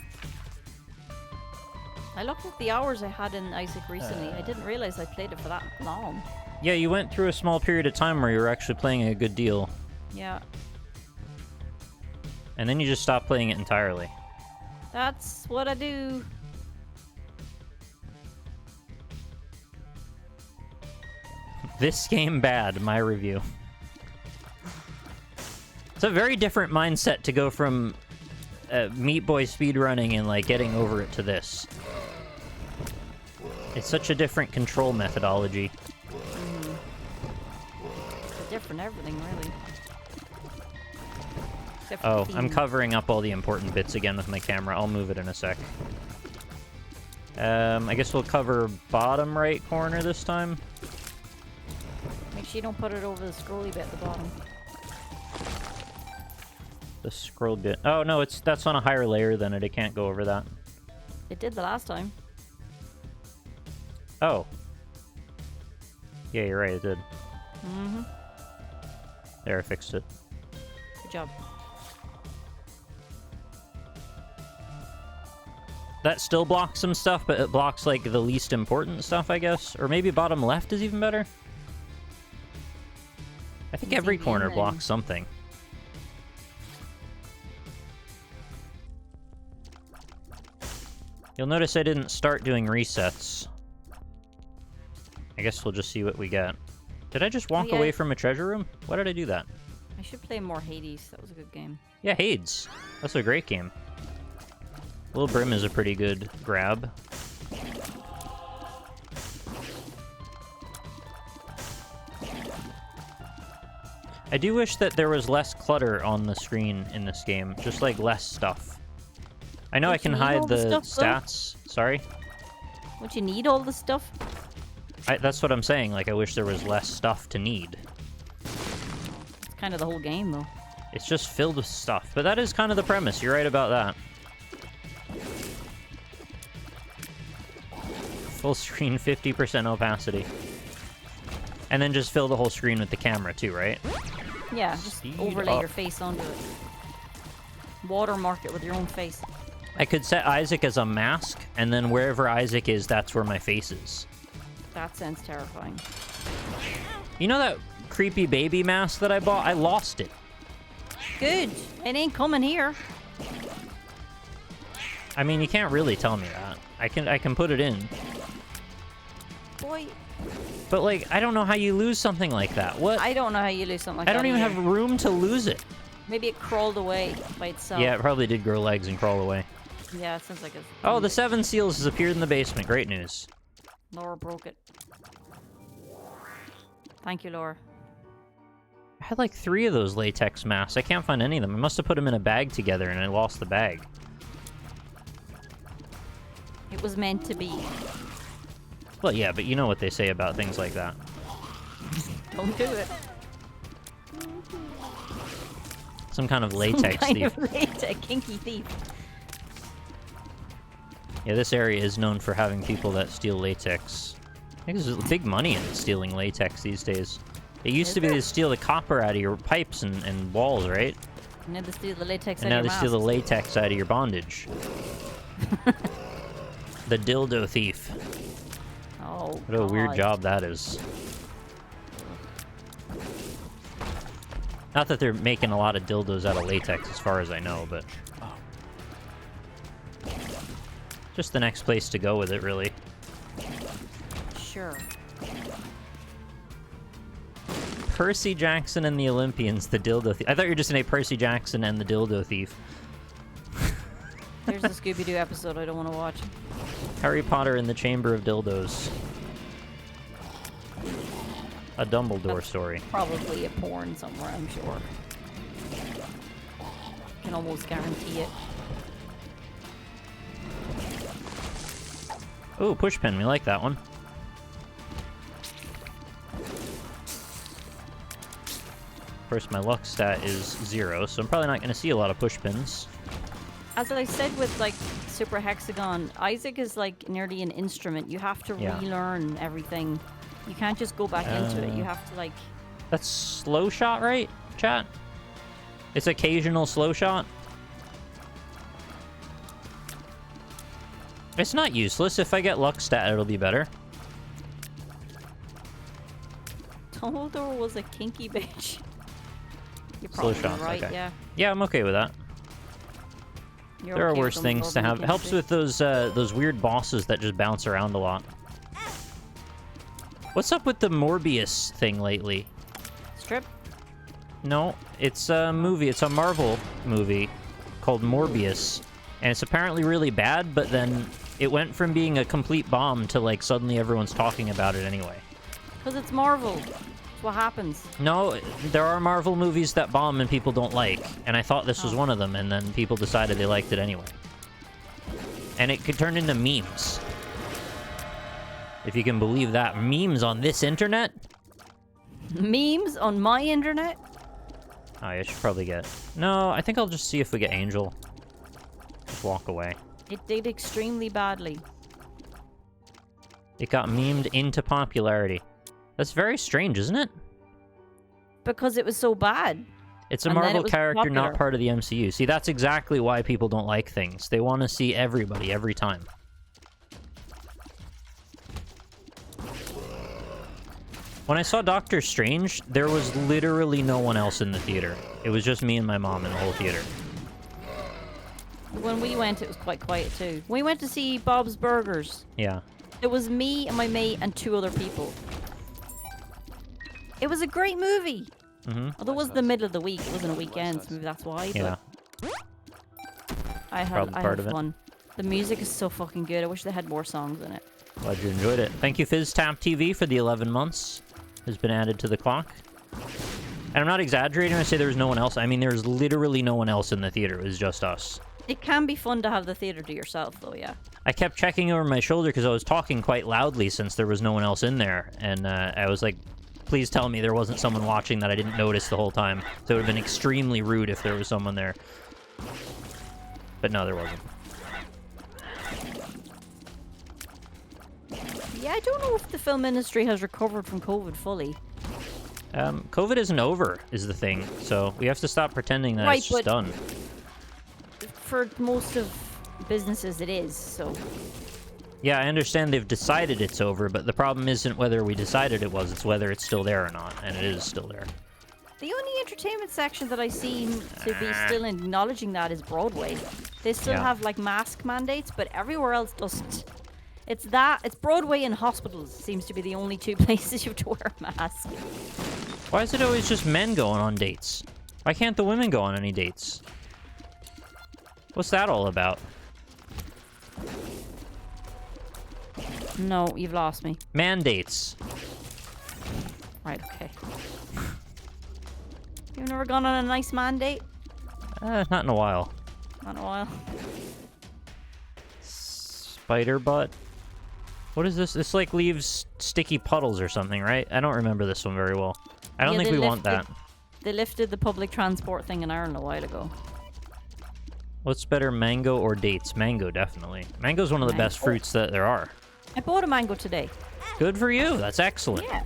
I looked at the hours I had in Isaac recently. I didn't realize I played it for that long. Yeah, you went through a small period of time where you were actually playing a good deal. Yeah. And then you just stopped playing it entirely. That's what I do. This game bad, my review. It's a very different mindset to go from Meat Boy speedrunning and like getting over it to this. It's such a different control methodology. It's a different everything, really. Except for Oh, the I'm theme. covering up all the important bits again with my camera. I'll move it in a sec. I guess we'll cover bottom right corner this time. Make sure you don't put it over the scrolly bit at the bottom. The scroll bit. Oh no, that's on a higher layer than it. It can't go over that. It did the last time. Oh. Yeah, you're right, it did. Mm-hmm. There, I fixed it. Good job. That still blocks some stuff, but it blocks, like, the least important stuff, I guess. Or maybe bottom left is even better? I think every Easy corner win, blocks something. You'll notice I didn't start doing resets. I guess we'll just see what we get. Did I just walk yeah. away from a treasure room? Why did I do that? I should play more Hades. That was a good game. Yeah, Hades. That's a great game. Little Brim is a pretty good grab. I do wish that there was less clutter on the screen in this game. Just, like, less stuff. I know I Don't you can need hide all the the stuff, though? stats. Sorry? Don't you need all the stuff? That's what I'm saying. Like, I wish there was less stuff to need. It's kind of the whole game, though. It's just filled with stuff. But that is kind of the premise. You're right about that. Full screen, 50% opacity. And then just fill the whole screen with the camera too, right? Yeah, just Speed overlay up. your face onto it. Watermark it with your own face. I could set Isaac as a mask, and then wherever Isaac is, that's where my face is. That sounds terrifying. You know that creepy baby mask that I bought? I lost it. Good. It ain't coming here. I mean, you can't really tell me that. I can put it in. Boy, But, like, I don't know how you lose something like that. What? I don't know how you lose something like I that. don't even either. have room to lose it. Maybe it crawled away by itself. Yeah, it probably did grow legs and crawl away. Yeah, it sounds like it's... Oh, the 7 Seals has appeared in the basement. Great news. Laura broke it. Thank you, Laura. I had like 3 of those latex masks. I can't find any of them. I must have put them in a bag together and I lost the bag. It was meant to be. Well, yeah, but you know what they say about things like that. Don't do it. Some kind of latex Some kind thief. of latex, kinky thief. Yeah, this area is known for having people that steal latex. I think there's big money in stealing latex these days. It used Is to be there? to steal the copper out of your pipes and walls, right? And now they steal the latex And out now of they your steal the masks. latex out of your bondage. The dildo thief. Oh, What a weird God. job that is. Not that they're making a lot of dildos out of latex as far as I know, but... just the next place to go with it, really. Sure. Percy Jackson and the Olympians, the dildo thief. I thought you were just gonna say Percy Jackson and the dildo thief. There's a Scooby-Doo episode I don't want to watch. Harry Potter and the Chamber of Dildos. A Dumbledore story. Probably a porn somewhere, I'm sure. Can almost guarantee it. Ooh, pushpin. We like that one. Of course, my luck stat is 0, so I'm probably not going to see a lot of pushpins. As I said with like Super Hexagon, Isaac is like nearly an instrument. You have to Yeah. relearn everything. You can't just go back into it. You have to like... That's slow shot, right, chat? It's occasional slow shot? It's not useless. If I get luck stat, it'll be better. Dumbledore was a kinky bitch. You're Slow probably shots, right, okay. yeah. Yeah, I'm okay with that. You're There are okay with worse things Dumbledore to being have. It helps kinky. with those weird bosses that just bounce around a lot. What's up with the Morbius thing lately? Strip? No, it's a movie. It's a Marvel movie called Morbius. And it's apparently really bad, but then it went from being a complete bomb to, like, suddenly everyone's talking about it anyway. Because it's Marvel. That's what happens. No, there are Marvel movies that bomb and people don't like. And I thought this was one of them, and then people decided they liked it anyway. And it could turn into memes. If you can believe that. Memes on this internet? Memes on my internet? Oh, I should probably get... No, I think I'll just see if we get Angel. Just walk away. It did extremely badly. It got memed into popularity. That's very strange, isn't it? Because it was so bad. It's a And then it Marvel was character, not popular. part of the MCU. See, that's exactly why people don't like things. They want to see everybody every time. When I saw Doctor Strange, there was literally no one else in the theater. It was just me and my mom in the whole theater. When we went, it was quite quiet too. We went to see Bob's Burgers. Yeah. It was me and my mate and 2 other people. It was a great movie. Mm-hmm. Although it was the middle of the week, it wasn't a weekend, so maybe that's why. Yeah. But I Probably had part of it. fun. The music is so fucking good. I wish they had more songs in it. Glad you enjoyed it. Thank you, FizzTap TV, for the 11 months. Has been added to the clock. And I'm not exaggerating when I say there was no one else. I mean, there's literally no one else in the theater. It was just us. It can be fun to have the theater to yourself, though. Yeah. I kept checking over my shoulder because I was talking quite loudly since there was no one else in there. And I was like, please tell me there wasn't someone watching that I didn't notice the whole time. So it would have been extremely rude if there was someone there. But no, there wasn't. Yeah, I don't know if the film industry has recovered from COVID fully. COVID isn't over, is the thing. So we have to stop pretending that Right, it's just but- done. For most of businesses, it is. So Yeah, I understand they've decided it's over, but the problem isn't whether we decided it was, it's whether it's still there or not, and it is still there. the only entertainment section that I seem to be still acknowledging that is Broadway. They still Yeah. have like mask mandates, but everywhere else doesn't. It's Broadway and hospitals seems to be the only 2 places you have to wear a mask. Why is it always just men going on dates? Why can't the women go on any dates? What's that all about? No, you've lost me. Mandates. Right, okay. You've never gone on a nice mandate? Not in a while. Not in a while. Spider butt? What is this? This, like, leaves sticky puddles or something, right? I don't remember this one very well. I don't Yeah, think they we want left that. They lifted the public transport thing in Ireland a while ago. What's better, mango or dates? Mango, definitely. Mango's one of the best fruits that there are. I bought a mango today. Good for you. That's excellent. Yeah.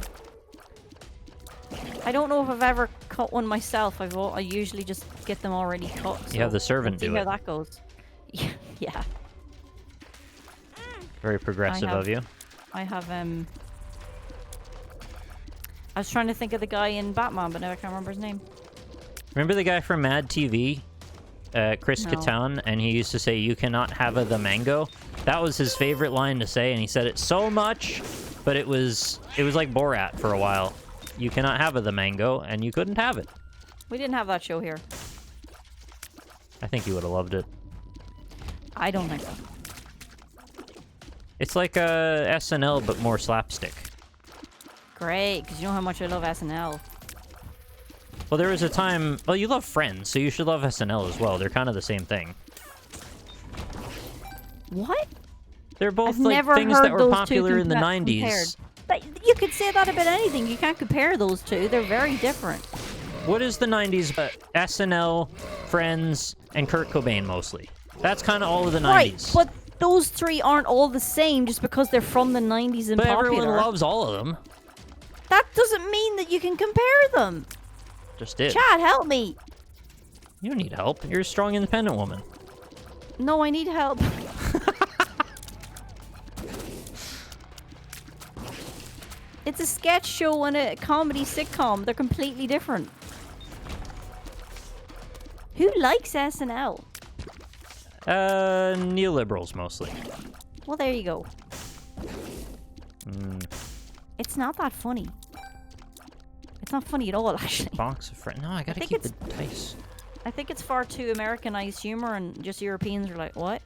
I don't know if I've ever cut one myself. I usually just get them already cut. You have the servant do see how it. that goes. Yeah. Very progressive of you. I have I was trying to think of the guy in Batman, but now I can't remember his name. Remember the guy from Mad TV? Chris No. Kattan, and he used to say, "You cannot have the mango." That was his favorite line to say, and he said it so much, but it was like Borat for a while. You cannot have the mango, and you couldn't have it. We didn't have that show here. I think you would have loved it. I don't think so. It's like SNL, but more slapstick. Great, because you know how much I love SNL. Well, there was a time... Well, you love Friends, so you should love SNL as well. They're kind of the same thing. What? They're both I've like never things heard that were those two popular in the compared. 90s. But you could say that about anything. You can't compare those two. They're very different. What is the 90s but SNL, Friends, and Kurt Cobain mostly? That's kind of all of the 90s. Right, but those three aren't all the same just because they're from the 90s and But popular. everyone loves all of them. That doesn't mean that you can compare them. Just did. Chad, help me. You don't need help. You're a strong, independent woman. No, I need help. It's a sketch show and a comedy sitcom. They're completely different. Who likes SNL? Neoliberals mostly. Well, there you go. Mm, It's not that funny. It's not funny at all, actually. box of Friends. No, I gotta think keep the it's- dice. I think it's far too Americanized humor, and just Europeans are like, what?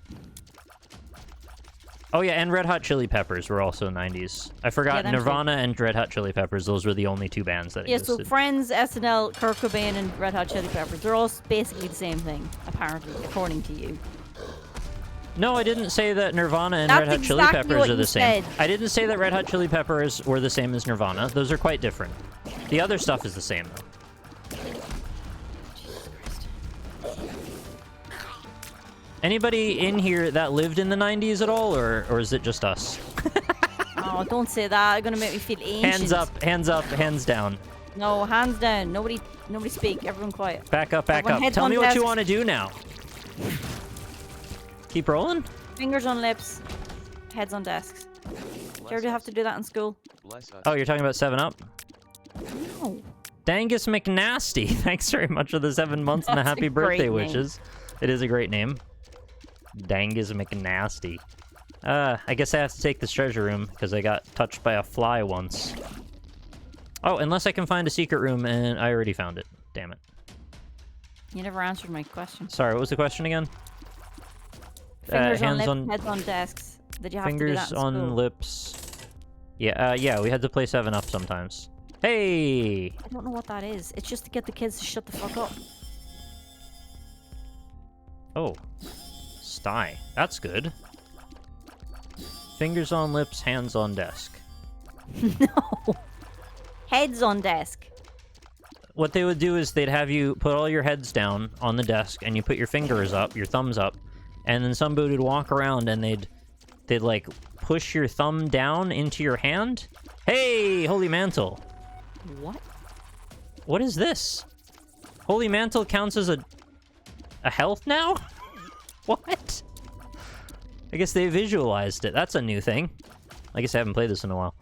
Oh yeah, and Red Hot Chili Peppers were also 90s. I forgot them too. Nirvana and Red Hot Chili Peppers. Those were the only two bands that Yeah, existed. so Friends, SNL, Kurt Cobain, and Red Hot Chili Peppers, they're all basically the same thing, apparently, according to you. No, I didn't say that Nirvana and That's Red Hot Chili exactly Peppers what are the you same. said. I didn't say that Red Hot Chili Peppers were the same as Nirvana. Those are quite different. The other stuff is the same, though. Anybody in here that lived in the 90s at all, or is it just us? Oh, don't say that. You're gonna make me feel ancient. Hands up, hands down. No, hands down. Nobody speak. Everyone quiet. Back up. Everyone heads Tell on me what you desks. want to do now. Keep rolling? Fingers on lips. Heads on desks. Did you ever have to do that in school? Oh, you're talking about 7-Up? No. Dangus McNasty. Thanks very much for the 7 months and the That's a happy birthday great name. wishes. It is a great name. Dangus McNasty. I guess I have to take this treasure room because I got touched by a fly once. Oh, unless I can find a secret room, and I already found it. Damn it. You never answered my question. Sorry, what was the question again? Fingers on hands lips, on- heads on desks. Did you have to do Fingers that in on school? lips. Yeah, we had to play 7-Up sometimes. Hey! I don't know what that is. It's just to get the kids to shut the fuck up. Oh. Sty. That's good. Fingers on lips, hands on desk. No. Heads on desk. What they would do is they'd have you put all your heads down on the desk, and you put your fingers up, your thumbs up, and then somebody would walk around and they'd like push your thumb down into your hand. Hey, Holy Mantle. What? What is this? Holy Mantle counts as a health now? What? I guess they visualized it. That's a new thing. I guess I haven't played this in a while.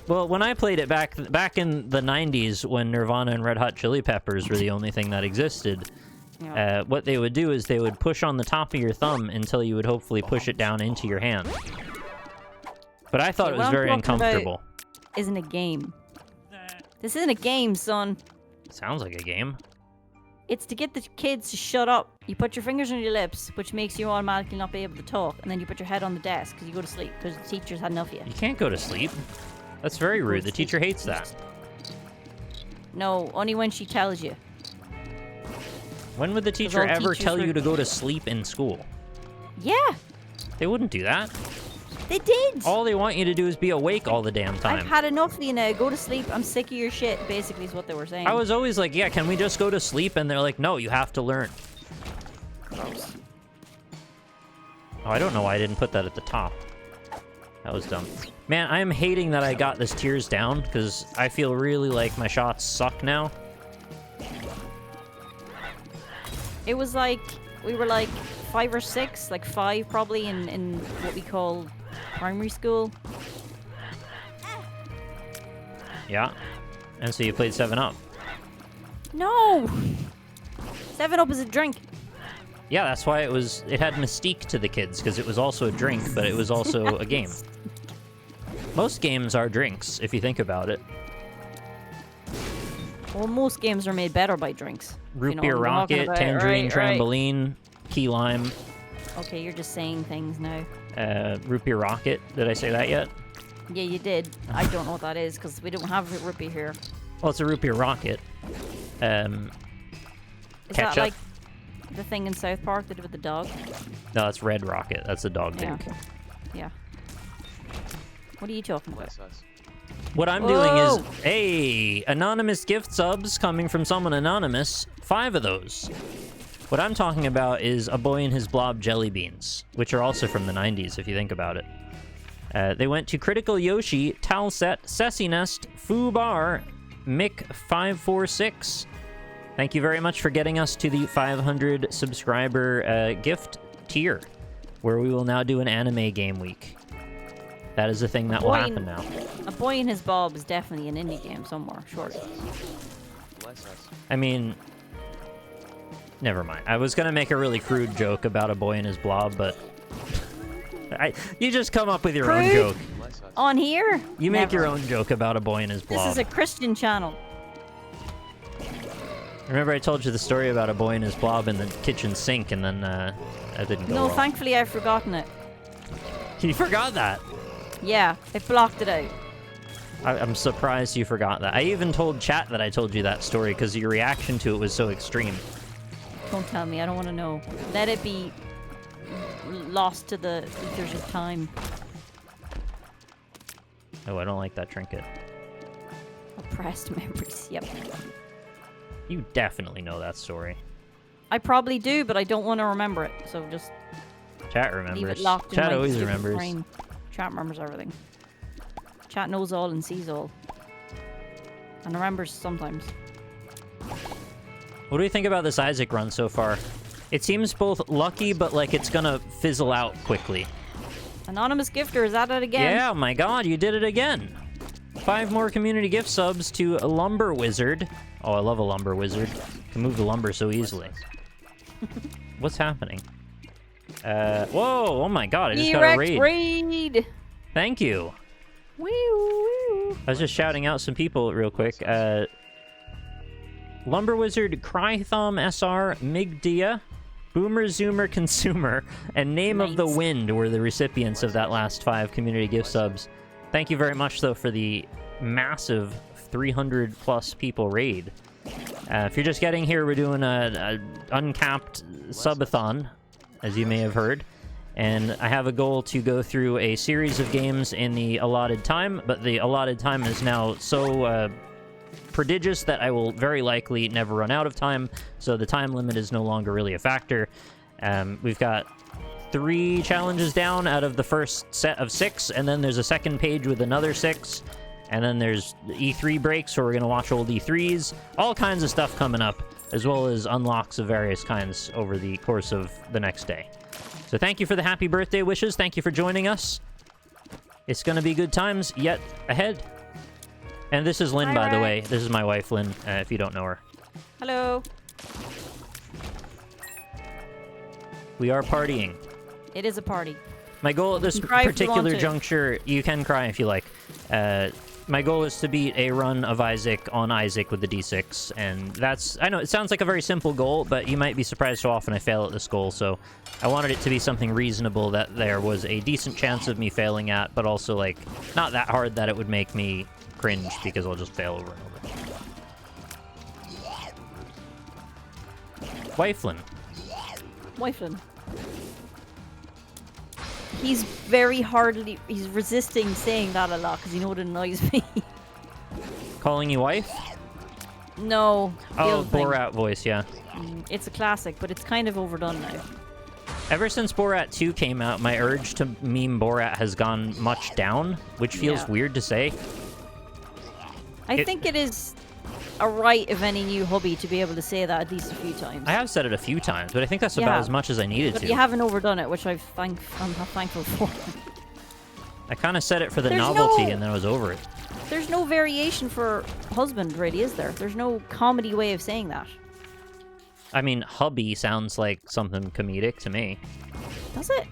Well, when I played it back in the 90s, when Nirvana and Red Hot Chili Peppers were the only thing that existed, Yeah. what they would do is they would push on the top of your thumb until you would hopefully push it down into your hand. But I thought Okay, it was what I'm very talking about- uncomfortable. Isn't a game. This isn't a game, son. Sounds like a game. It's to get the kids to shut up. You put your fingers on your lips, which makes you automatically not be able to talk, and then you put your head on the desk because you go to sleep because the teacher's had enough of you. You can't go to sleep. That's very rude. The teacher hates that. No, only when she tells you. When would the teacher all ever teachers tell are- you to go to sleep in school? Yeah. They wouldn't do that. They did! All they want you to do is be awake all the damn time. I've had enough of you now. Go to sleep. I'm sick of your shit, basically is what they were saying. I was always like, yeah, can we just go to sleep? And they're like, no, you have to learn. Gross. Oh, I don't know why I didn't put that at the top. That was dumb. Man, I am hating that I got this tears down, because I feel really like my shots suck now. It was like, we were like 5 or 6, like 5 probably in what we call primary school. Yeah. And so you played 7-Up. No! 7-Up is a drink. Yeah, that's why it had mystique to the kids, because it was also a drink, but it was also a game. Most games are drinks, if you think about it. Well, most games are made better by drinks. Root beer rocket, tangerine trampoline, key lime. Okay, you're just saying things now. Root beer rocket. Did I say that yet? Yeah, you did. I don't know what that is, because we don't have a root beer here. Well, it's a root beer rocket. Is that Ketchup. like the thing in South Park that did with the dog? No, that's red rocket. That's a dog Yeah. drink. Yeah. What are you talking about? What I'm doing is, hey, anonymous gift subs coming from someone anonymous. 5 of those. What I'm talking about is A Boy and His Blob jelly beans, which are also from the 90s, if you think about it. They went to Critical Yoshi, Talset, Cessy Nest, Foo Bar, Mick546. Thank you very much for getting us to the 500 subscriber gift tier, where we will now do an anime game week. That is the thing that will happen now. A Boy and His Blob is definitely an indie game somewhere, surely. I mean, never mind. I was gonna make a really crude joke about A Boy and His Blob, but you just come up with your own joke. On here? You make Never. your own joke about A Boy and His Blob. This is a Christian channel. Remember I told you the story about A Boy and His Blob in the kitchen sink, and then that didn't go No, well. thankfully I've forgotten it. You forgot that. Yeah, I blocked it out. I'm surprised you forgot that. I even told chat that I told you that story because your reaction to it was so extreme. Don't tell me, I don't want to know. Let it be lost to the ethers of time. Oh, I don't like that trinket. Oppressed memories, yep. You definitely know that story. I probably do, but I don't want to remember it, so just Chat leave remembers. it locked in Chat my always stupid remembers. brain. Chat remembers everything. Chat knows all and sees all. And remembers sometimes. What do you think about this Isaac run so far? It seems both lucky, but like it's gonna fizzle out quickly. Anonymous Gifter is at it again. Yeah, my god, you did it again. 5 more community gift subs to a Lumber Wizard. Oh, I love a Lumber Wizard. Can move the lumber so easily. What's happening? Whoa, oh my god, I just got a raid. raid. Thank you. Wee woo. I was just shouting out some people real quick. Lumber Wizard, Crythom SR, Migdia, Boomer Zoomer Consumer, and Name of the Nice. Wind were the recipients of that last 5 community gift subs. Thank you very much, though, for the massive 300-plus people raid. If you're just getting here, we're doing a uncapped subathon, as you may have heard. And I have a goal to go through a series of games in the allotted time, but the allotted time is now so prodigious that I will very likely never run out of time, so the time limit is no longer really a factor. We've got 3 challenges down out of the first set of 6, and then there's a second page with another 6, and then there's E3 breaks where we're going to watch old E3s, all kinds of stuff coming up, as well as unlocks of various kinds over the course of the next day. So thank you for the happy birthday wishes. Thank you for joining us. It's going to be good times yet ahead. And this is Lynn, by the way. This is my wife, Lynn, if you don't know her. Hello. We are partying. It is a party. My goal at this You can cry if you want particular to. juncture, you can cry if you like. My goal is to beat a run of Isaac on Isaac with the D6, and that's... I know, it sounds like a very simple goal, but you might be surprised how often I fail at this goal, so I wanted it to be something reasonable that there was a decent chance of me failing at, but also, like, not that hard that it would make me cringe, because I'll just fail over and over. Wifelin. Wifelin. He's he's resisting saying that a lot because you know it annoys me. Calling you wife? No. the Oh, other thing. Borat voice, yeah. It's a classic, but it's kind of overdone now. Ever since Borat 2 came out, my urge to meme Borat has gone much down, which feels Yeah. weird to say. I think it is a right of any new hobby to be able to say that at least a few times. I have said it a few times, but I think that's about Yeah. as much as I needed But to. you haven't overdone it, which I'm thankful for. I kind of said it for the There's novelty, no- and then I was over it. There's no variation for husband, really, is there? There's no comedy way of saying that. I mean, hubby sounds like something comedic to me. Does it?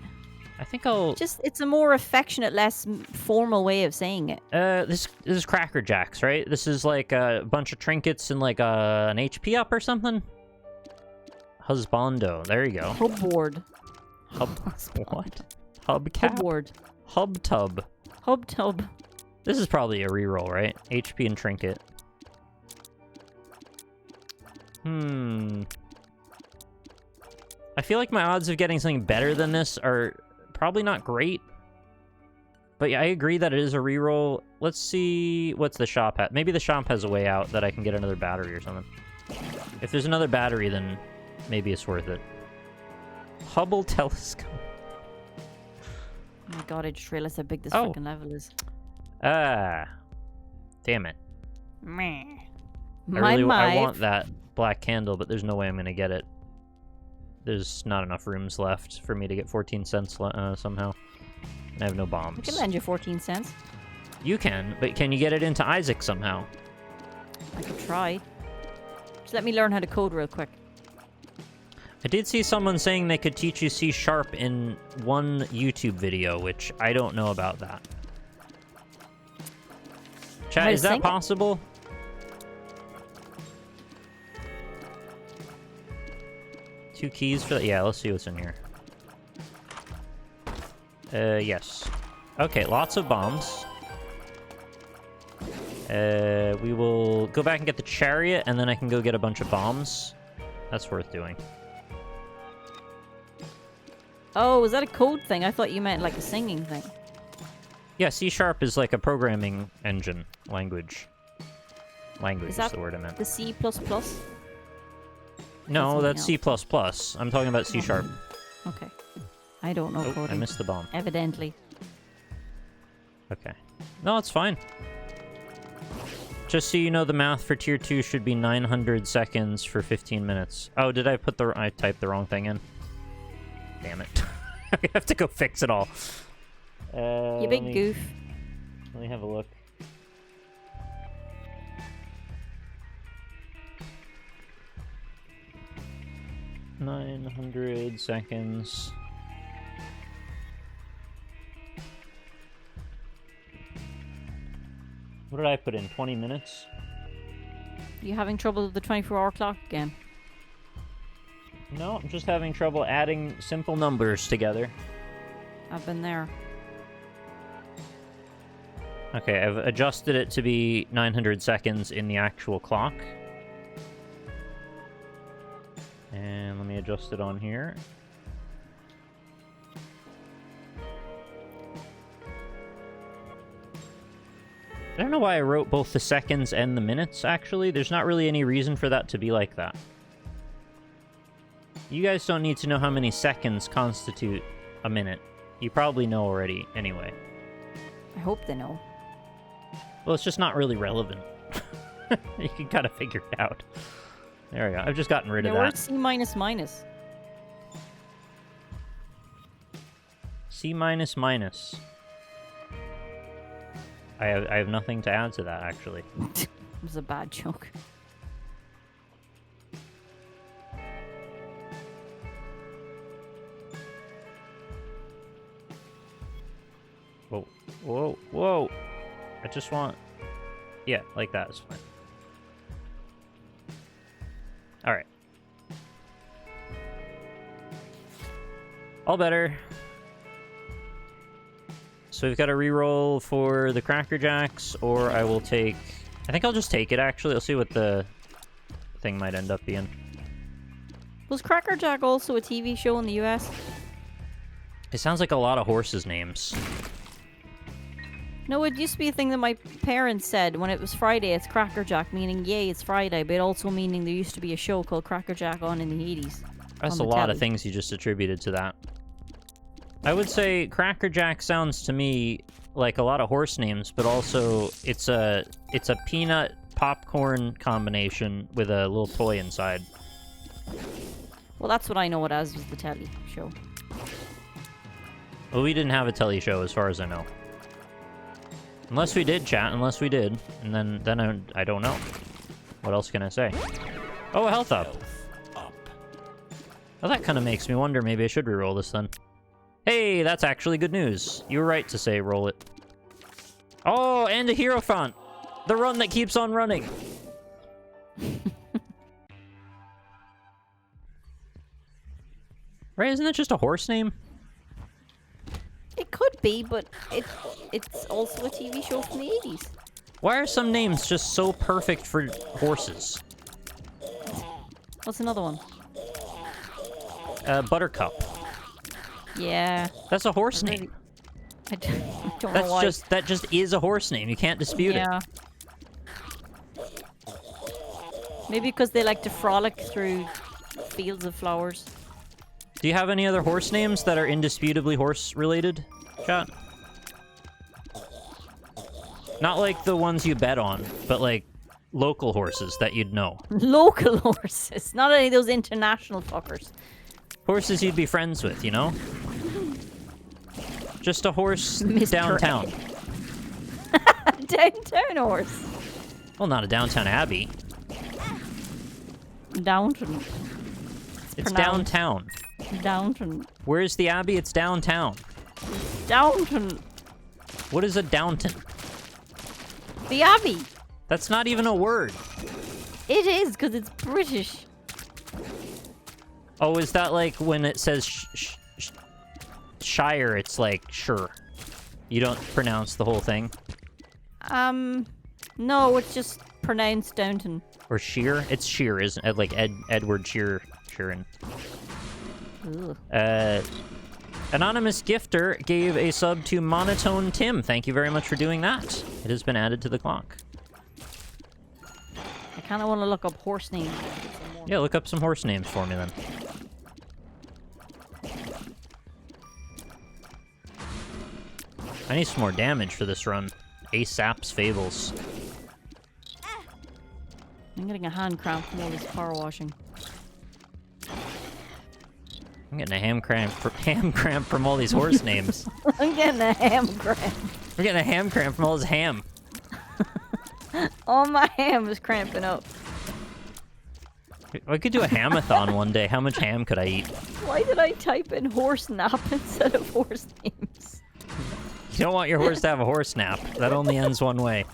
I think I'll... It's a more affectionate, less formal way of saying it. This is Cracker Jacks, right? This is like a bunch of trinkets and like an HP up or something? Husbando. There you go. Hubboard. What? Hubcap? Hubboard. Hub tub. Hub tub. This is probably a reroll, right? HP and trinket. I feel like my odds of getting something better than this are probably not great. But yeah, I agree that it is a reroll. Let's see what's the shop at. Maybe the shop has a way out that I can get another battery or something. If there's another battery, then maybe it's worth it. Hubble telescope. Oh my god, I just realized how big this Oh. fucking level is. Ah. Damn it. Meh. I want that black candle, but there's no way I'm going to get it. There's not enough rooms left for me to get 14 cents somehow. And I have no I bombs. can lend you 14 cents. You can, but can you get it into Isaac somehow? I could try. Just let me learn how to code real quick. I did see someone saying they could teach you C# in one YouTube video, which I don't know about that. Chat, How to is that sing it? possible? Two keys for that? Yeah, let's see what's in here. Yes. Okay, lots of bombs. We will go back and get the chariot, and then I can go get a bunch of bombs. That's worth doing. Oh, is that a code thing? I thought you meant like a singing thing. Yeah, C# is like a programming engine language. Language Is is that the word I meant. the C++? No, something that's C++. I'm talking about C#. Okay. I don't know Oh, coding. I missed the bomb. Evidently. Okay. No, it's fine. Just so you know, the math for Tier 2 should be 900 seconds for 15 minutes. Oh, did I typed the wrong thing in? Damn it. I have to go fix it all. You big goof. Let me have a look. "900 seconds. What did I put in? 20 minutes? You having trouble with the 24-hour clock again? No, I'm just having trouble adding simple numbers together. I've been there. Okay, I've adjusted it to be 900 seconds in the actual clock. And let me adjust it on here. I don't know why I wrote both the seconds and the minutes, actually. There's not really any reason for that to be like that. You guys don't need to know how many seconds constitute a minute. You probably know already, anyway. I hope they know. Well, it's just not really relevant. You can kind of figure it out. There we go. I've just gotten rid of Yeah, that. where's C minus minus? C minus minus. I have nothing to add to that, actually. It was a bad joke. Whoa, whoa, whoa! I just want... Yeah, like that is fine. Alright. All better. So we've got a reroll for the Cracker Jacks, or I will take... I think I'll just take it, actually. I'll see what the thing might end up being. Was Cracker Jack also a TV show in the US? It sounds like a lot of horses' names. No, it used to be a thing that my parents said when it was Friday. It's Crackerjack, meaning yay, it's Friday, but also meaning there used to be a show called Crackerjack on in the 80s. That's a lot of things you just attributed to that. I would say Crackerjack sounds to me like a lot of horse names, but also it's a peanut popcorn combination with a little toy inside. Well, that's what I know it as, was the telly show. Well, we didn't have a telly show as far as I know. Unless we did, chat, unless we did. And then I don't know. What else can I say? Oh, a health up. Well, that kind of makes me wonder, maybe I should reroll this then. Hey, that's actually good news. You were right to say roll it. Oh, and a hero font. The run that keeps on running. Right, isn't that just a horse name? It could be, but it's also a TV show from the 80s. Why are some names just so perfect for horses? What's another one? Buttercup. Yeah. That's a horse name. I don't know why. That just is a horse name. You can't dispute it. Maybe because they like to frolic through fields of flowers. Do you have any other horse names that are indisputably horse-related, chat? Not like the ones you bet on, but like local horses that you'd know. Local horses, not any of those international fuckers. Horses you'd be friends with, you know? Just a horse Mr. downtown. Downtown horse. Well, not a downtown abbey. Downton. It's downtown. Downton. Where's the abbey? It's downtown. Downton. What is a downton? The abbey. That's not even a word. It is, because it's British. Oh, is that like when it says shire, it's like sure. You don't pronounce the whole thing? No, it's just pronounced Downton. Or sheer? It's sheer, isn't it? Like Edward Sheeran. Ugh. Anonymous Gifter gave a sub to Monotone Tim. Thank you very much for doing that. It has been added to the clock. I kind of want to look up horse names. Yeah, look up some horse names for me then. I need some more damage for this run. Aesop's Fables. I'm getting a hand cramp from all this power washing. I'm getting a ham cramp from all these horse names. I'm getting a ham cramp. I'm getting a ham cramp from all this ham. All my ham is cramping up. I could do a hamathon one day. How much ham could I eat? Why did I type in horse nap instead of horse names? You don't want your horse to have a horse nap. That only ends one way.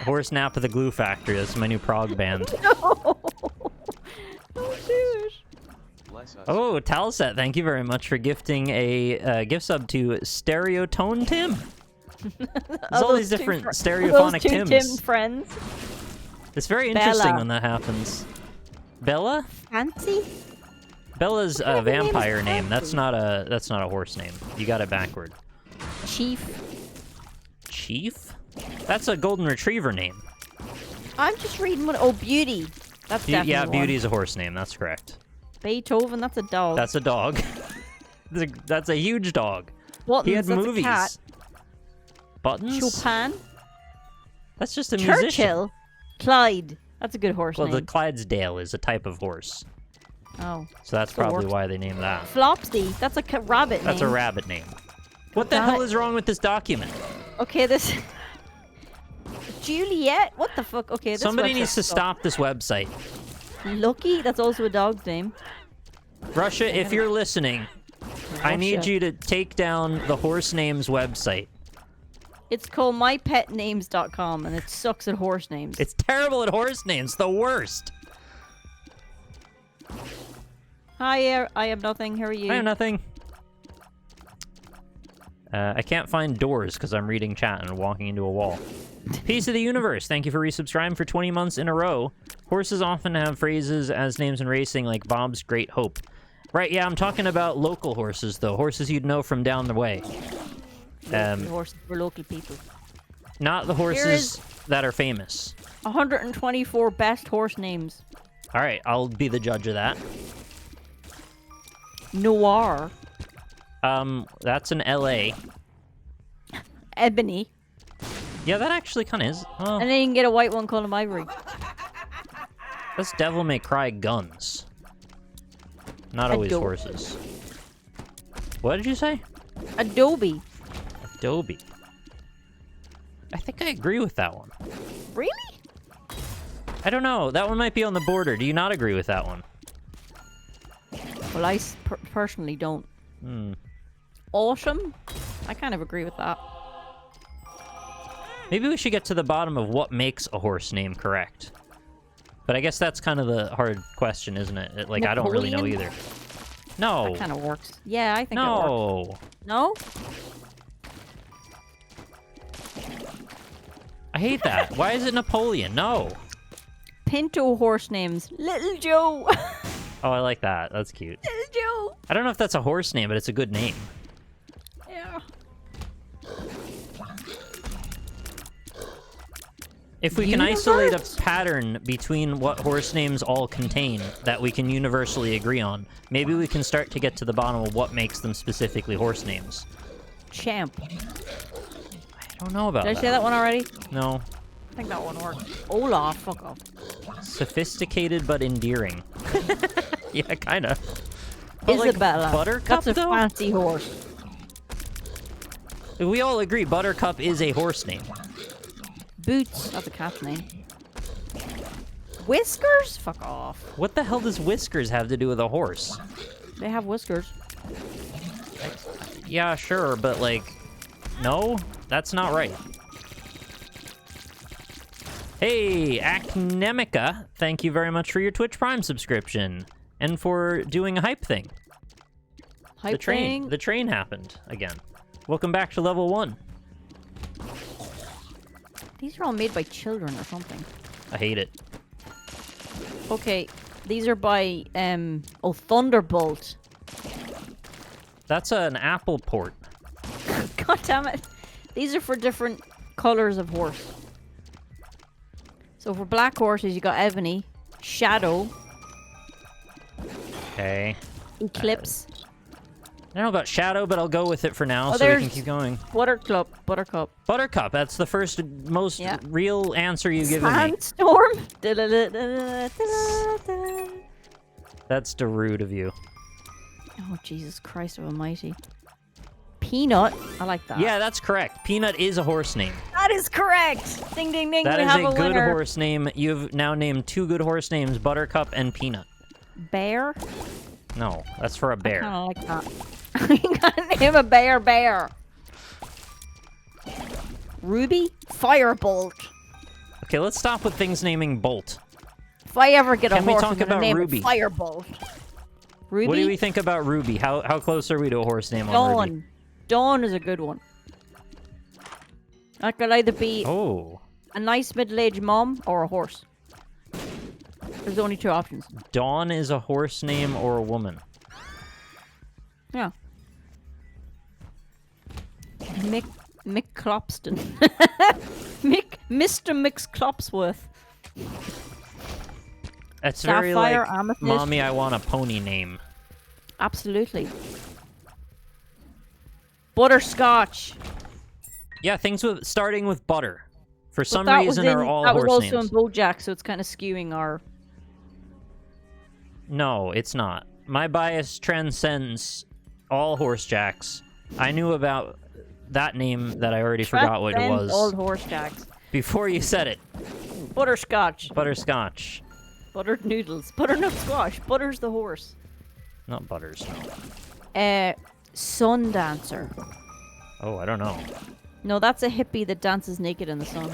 Horse Nap of the Glue Factory. That's my new prog band. No! Don't do it. Oh, Talset, thank you very much for gifting a gift sub to Stereotone Tim. There's all these different stereophonic Tims. Tims. Tim friends. It's very interesting Bella. when that happens. Bella? Fancy? Bella's a Her name is vampire name. Fancy. That's not a horse name. You got it backward. Chief. Chief? That's a golden retriever name. I'm just reading what. Oh, Beauty. That's definitely Yeah, one. Beauty's a horse name. That's correct. Beethoven. That's a dog. That's a dog. That's a huge dog. Buttons, He had that's movies. A cat. Buttons? Chopin. That's just a musician. Churchill. Clyde. That's a good horse Well, name. the Clydesdale is a type of horse. Oh. So that's Still probably works. why they named that. Flopsy. That's a rabbit name. That's a rabbit name. What the Got hell it. is wrong with this document? Okay, this... Juliet? What the fuck? Okay, this Somebody website needs to sucks. stop this website. Lucky? That's also a dog's name. Russia, if you're listening, I need Russia. you to take down the horse names website. It's called mypetnames.com, and it sucks at horse names. It's terrible at horse names. The worst. Hi, I have nothing. How are you? I have nothing. I can't find doors because I'm reading chat and walking into a wall. Peace of the Universe. Thank you for resubscribing for 20 months in a row. Horses often have phrases as names in racing like Bob's Great Hope. Right, yeah, I'm talking about local horses, though. Horses you'd know from down the way. Horses for local people. Not the horses that are famous. 124 best horse names. All right, I'll be the judge of that. Noir. That's an LA. Ebony. Yeah, that actually kind of is. Oh, And then you can get a white one called him Ivory. that's Devil May Cry guns. Not always Adobe. horses. What did you say? Adobe. Adobe. I think I agree with that one. Really? I don't know. That one might be on the border. Do you not agree with that one? Well, I personally don't. Autumn? I kind of agree with that. Maybe we should get to the bottom of what makes a horse name correct. But I guess that's kind of the hard question, isn't it? Like, I don't really know Napoleon? either. No. That kind of works. Yeah, I think it works. No. No? I hate that. Why is it Napoleon? No. Pinto horse names. Little Joe. Oh, I like that. That's cute. Little Joe. I don't know if that's a horse name, but it's a good name. Yeah. If we can isolate a pattern between what horse names all contain that we can universally agree on, maybe we can start to get to the bottom of what makes them specifically horse names. Champ. I don't know about Did I that. say that one already? No. I think that one worked. Olaf, fuck off. Sophisticated but endearing. Yeah, kind of. Isabella. Buttercup, That's a though? fancy horse. We all agree Buttercup is a horse name. Boots. That's a cat's name. Whiskers? Fuck off. What the hell does Whiskers have to do with a horse? They have whiskers. Yeah, sure, but like, no, that's not right. Hey, Acnemica, thank you very much for your Twitch Prime subscription and for doing a hype thing. Hype thing? The train happened again. Welcome back to level 1. These are all made by children or something. I hate it. Okay, these are by, oh, Thunderbolt. That's an Apple port. God damn it. These are for different colors of horse. So for black horses, you got Ebony, Shadow, Okay. Eclipse, I don't know about Shadow, but I'll go with it for now Oh, so we can there's- keep going. Buttercup. Buttercup, that's the first, most Yeah. real answer you've given me. Sandstorm. That's the rude of you. Oh, Jesus Christ almighty. Peanut. I like that. Yeah, that's correct. Peanut is a horse name. That is correct. Ding, ding, ding. That we is have a good winner. horse name. You've now named 2 good horse names, Buttercup and Peanut. Bear. No, that's for a I bear. kind of like that. You gotta name a bear. Ruby. Firebolt. Okay, let's stop with things naming Bolt. If I ever get a Can we horse, talk I'm gonna about name Ruby? it Firebolt. Ruby. What do we think about Ruby? How close are we to a horse name on Ruby? Dawn. Dawn is a good one. That could either be Oh, a nice middle-aged mom or a horse. There's only 2 options. Dawn is a horse name or a woman? Yeah. Mick Clopston. Mr. Mix Clopsworth. That's very Sapphire, like, amethyst. Mommy, I want a pony name. Absolutely. Butterscotch. Yeah, things with starting with butter. For some But that was reason are all that was horse also names. in BoJack, so it's kind of skewing our... No, it's not. My bias transcends all horse jacks. I knew about that name that I already forgot what it Transcend was Old horse jacks. before you said it. Butterscotch. Butterscotch. Buttered noodles. Butternut squash. Butter's the horse. Not butters, no. Sun dancer. Oh, I don't know. No, that's a hippie that dances naked in the sun.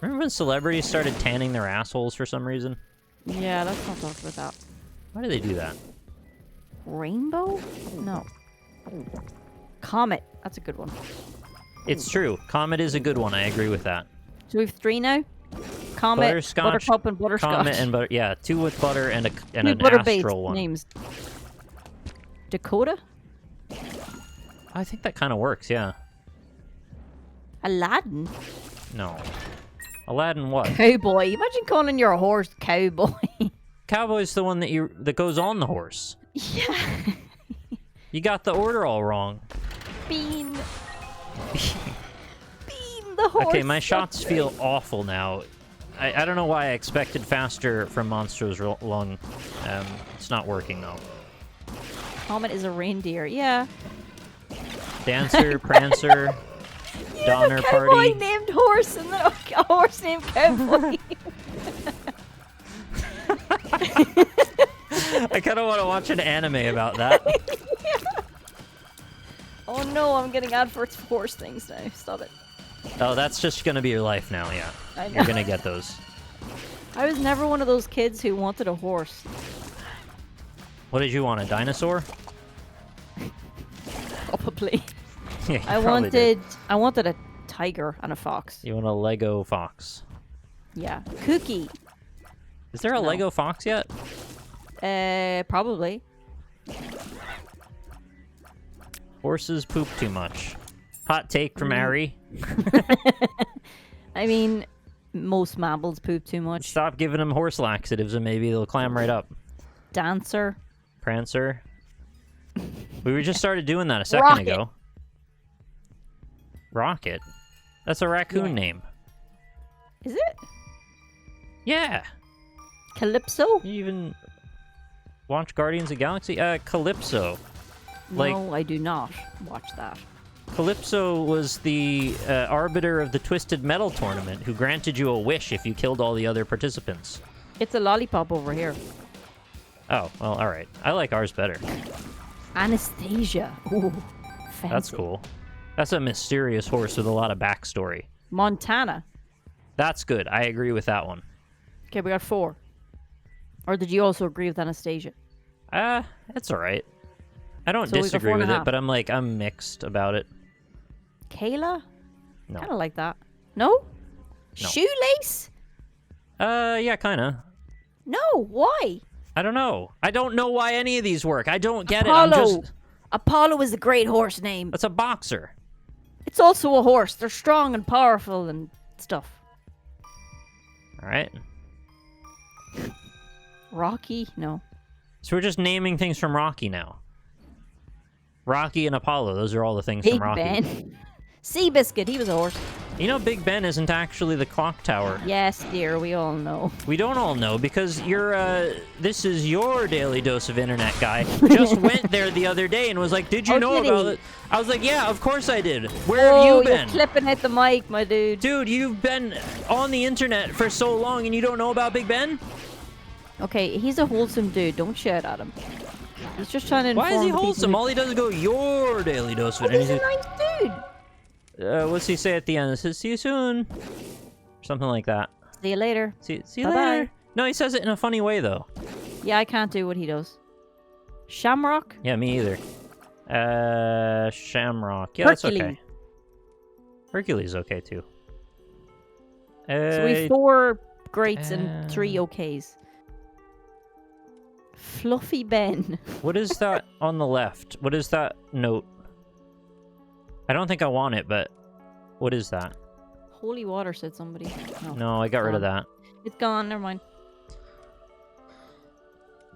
Remember when celebrities started tanning their assholes for some reason? Yeah, let's not talk about that. Why do they do that? Rainbow? No. Comet. That's a good one. It's true. Comet is a good one. I agree with that. So we have 3 now? Comet, Butterscotch, Buttercup, and Butterscotch. Comet and butter. Yeah, 2 with butter and Two an butter-based astral one. names. Dakota? I think that kind of works. Yeah. Aladdin? No. Aladdin what? Cowboy. Imagine calling your horse Cowboy. Cowboy's the one that goes on the horse. Yeah. You got the order all wrong. Bean. Bean the horse. Okay, my shots feel awful now. I don't know why I expected faster from Monstro's lung. It's not working though. Comet is a reindeer. Yeah. Dancer, Prancer, Donner Cowboy Party. named horse and then a horse named Cowboy. I kind of want to watch an anime about that. Oh no, I'm getting ad for horse things now. Stop it. Oh, that's just gonna be your life now. Yeah, I know. you're gonna get those. I was never one of those kids who wanted a horse. What did you want? A dinosaur? Probably. Yeah, you I probably did. wanted a tiger and a fox. You want a Lego fox? Yeah. Cookie. Is there a No. Lego fox yet? Probably. Horses poop too much. Hot take from Ari. I mean, most mammals poop too much. Stop giving them horse laxatives and maybe they'll climb right up. Dancer. Prancer. We were just started doing that a second ago. Rocket? That's a raccoon Yeah. name. Is it? Yeah. Calypso? You even watch Guardians of the Galaxy? Calypso. Like, No, I do not watch that. Calypso was the arbiter of the Twisted Metal tournament who granted you a wish if you killed all the other participants. It's a lollipop over here. Oh, well, alright. I like ours better. Anastasia. Ooh, fancy. That's cool. That's a mysterious horse with a lot of backstory. Montana. That's good. I agree with that one. Okay, we got 4. Or did you also agree with Anastasia? It's alright. I don't So we got disagree 4.5. with it, but I'm mixed about it. Kayla? No. Kind of like that. No? Shoelace? Yeah, kinda. No, why? I don't know. I don't know why any of these work. I don't get Apollo. it. I'm just... Apollo is a great horse name. That's a boxer. It's also a horse. They're strong and powerful and stuff. Alright. Rocky? No. So we're just naming things from Rocky now. Rocky and Apollo, those are all the things Big from Rocky. Ben. Seabiscuit, he was a horse. You know Big Ben isn't actually the clock tower. Yes, dear, we all know. We don't all know because this is your daily dose of internet guy. Just went there the other day and was like, did you Oh, know did about he? it? I was like, yeah, of course I did. Where Oh, have you you're been? clipping at the mic, my dude. Dude, you've been on the internet for so long and you don't know about Big Ben? Okay, he's a wholesome dude. Don't shout at him. He's just trying to inform Why is he the people wholesome? who- All he does is go, your daily dose of Oh, he's a internet. nice dude. What's he say at the end? It says, see you soon. Something like that. See you later. See you Bye-bye. later. No, he says it in a funny way, though. Yeah, I can't do what he does. Shamrock? Yeah, me either. Shamrock. Yeah, Hercules. that's okay. Hercules is okay, too. So we 4 greats and 3 okays. Fluffy Ben. What is that on the left? What is that note? I don't think I want it, but what is that? Holy water, said somebody. No, I got rid of that. It's gone. Never mind.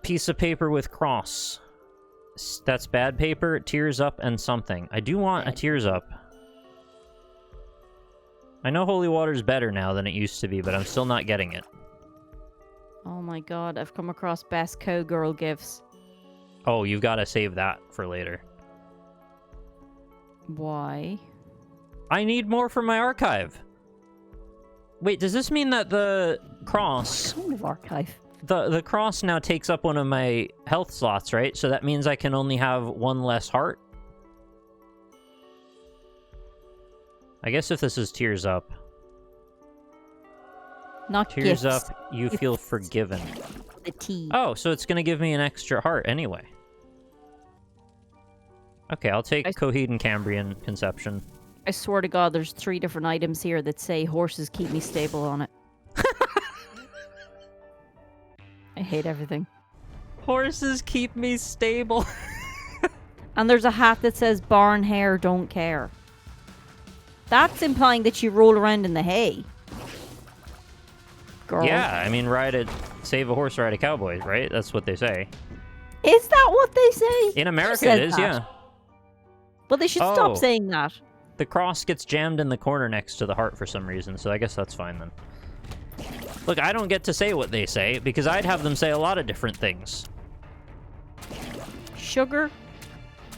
Piece of paper with cross. That's bad paper, tears up, and something. I do want a tears up. I know holy water's better now than it used to be, but I'm still not getting it. Oh my god, I've come across best cowgirl gifts. Oh, you've got to save that for later. Why? I need more from my archive. Wait, does this mean that the cross... Kind of archive. The cross now takes up one of my health slots, right? So that means I can only have 1 less heart? I guess if this is tears up. Not Tears gifts. up, you feel forgiven. The T. Oh, so it's gonna give me an extra heart anyway. Okay, I'll take Coheed and Cambrian Conception. I swear to God, there's 3 different items here that say horses keep me stable on it. I hate everything. Horses keep me stable. And there's a hat that says barn hair don't care. That's implying that you roll around in the hay. Girl. Yeah, I mean, save a horse, ride a cowboy, right? That's what they say. Is that what they say? In Who America, said it is, that? yeah. Well, they should Oh. stop saying that. The cross gets jammed in the corner next to the heart for some reason, so I guess that's fine then. Look, I don't get to say what they say, because I'd have them say a lot of different things. Sugar?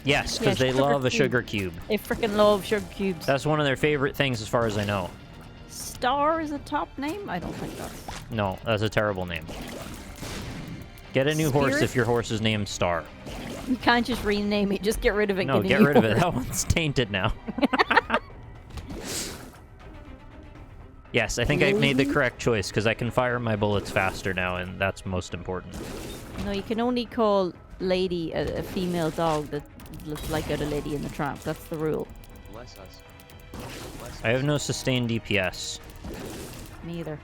Yes, because Yeah, they sugar love a cube. sugar cube. They freaking love sugar cubes. That's one of their favorite things as far as I know. Star is a top name? I don't think that's... No, that's a terrible name. Get a new horse Spirit? if your horse is named Star. You can't just rename it. Just get rid of it. and No, a get new rid of it. horse. That one's tainted now. Yes, I think I made the correct choice because I can fire my bullets faster now, and that's most important. No, you can only call Lady a female dog that looks like a Lady in the Tramp. That's the rule. Bless us. I have no sustained DPS. Me either.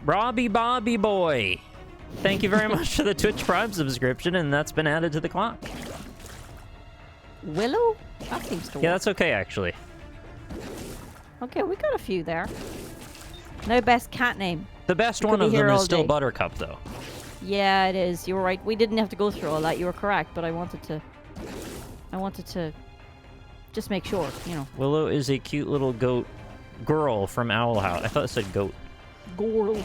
Robbie Bobby Boy! Thank you very much for the Twitch Prime subscription, and that's been added to the clock. Willow? That seems to work. Yeah, that's okay, actually. Okay, we got a few there. No best cat name. The best We one could of be them here is all still day. Buttercup, though. Yeah, it is. You were right. We didn't have to go through all that. You were correct, but I wanted to just make sure, you know. Willow is a cute little girl from Owl House. I thought it said goat. Girl.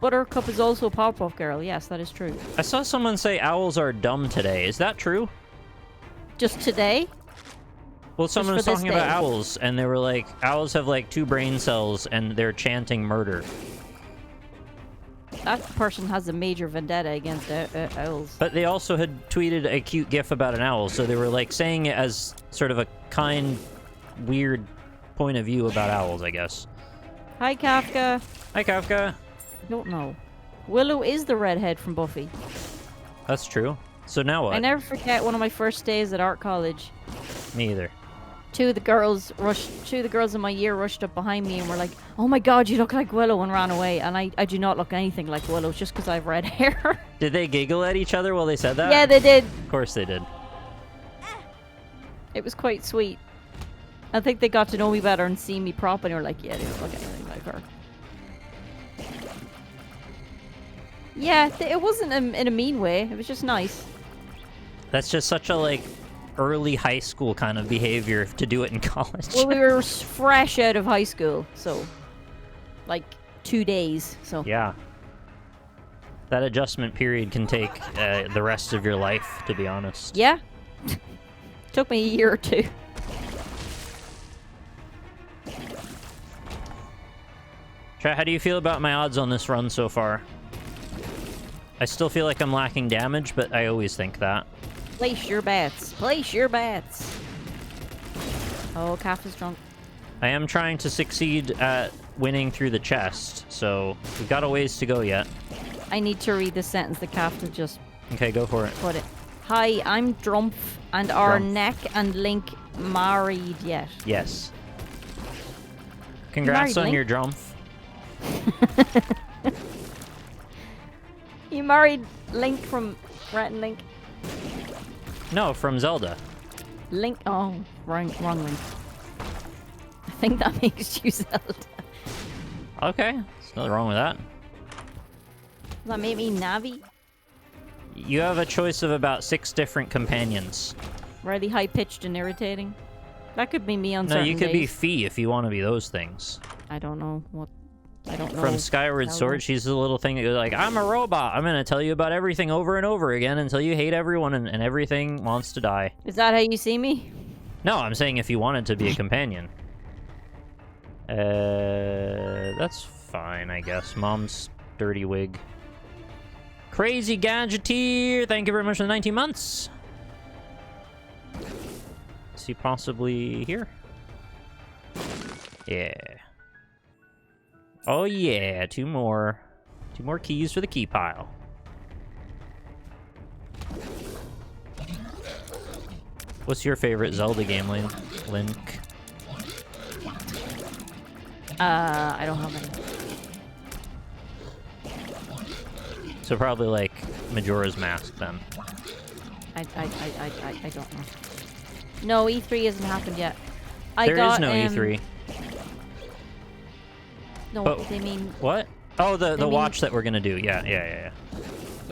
Buttercup is also a Powerpuff Girl. Yes, that is true. I saw someone say owls are dumb today. Is that true? Just today? Well, someone was for this talking about day. owls, and they were like, owls have like 2 brain cells, and they're chanting murder. That person has a major vendetta against owls. But they also had tweeted a cute gif about an owl, so they were like saying it as sort of a kind, weird point of view about owls, I guess. Hi, Kafka. Hi, Kafka. Don't know. Willow is the redhead from Buffy. That's true. So now what? I never forget one of my first days at art college. Me either. Two of the girls in my year rushed up behind me and were like, "Oh my god, you look like Willow," and ran away. And I do not look anything like Willow just because I have red hair. Did they giggle at each other while they said that? Yeah, they did. Of course they did. It was quite sweet. I think they got to know me better and see me prop, and they were like, "Yeah, they don't look anything like her." Yeah, it wasn't in a mean way. It was just nice. That's just such a, like, early high school kind of behavior to do it in college. Well, we were fresh out of high school, so like 2 days. So Yeah. That adjustment period can take the rest of your life, to be honest. yeah, took me a year or two. Chat, how do you feel about my odds on this run so far? I still feel like I'm lacking damage, but I always think that. Place your bets. Place your bets. Oh, Calf is drunk. I am trying to succeed at winning through the chest, so we've got a ways to go yet. I need to read the sentence that Calf has just Okay, go for it. put it. Hi, I'm Drumpf, and are Drumpf. Neck and Link married yet? Yes. Congrats on Link? your drum. You married Link from Rat and Link? No, from Zelda. Link? Oh, wrong Link. I think that makes you Zelda. Okay, there's nothing wrong with that. Does that make me Navi? You have a choice of about 6 different companions. Really high pitched and irritating. That could be me on No, certain you could be days. Fee if you want to be those things. I don't know what. I don't know. From Skyward Zelda. Sword, she's the little thing that goes like, I'm a robot. I'm going to tell you about everything over and over again until you hate everyone and everything wants to die. Is that how you see me? No, I'm saying if you wanted to be a companion. That's fine, I guess. Mom's dirty wig. Crazy Gadgeteer, thank you very much for the 19 months. Is he possibly here? Yeah. Oh yeah, 2 more. 2 more keys for the key pile. What's your favorite Zelda game, Link? I don't have any. So probably like Majora's Mask then. I don't know. No, E3 hasn't happened yet. There is no E3. No, But- they mean... What? Oh, the mean- watch that we're gonna do. Yeah. Yeah, it's okay.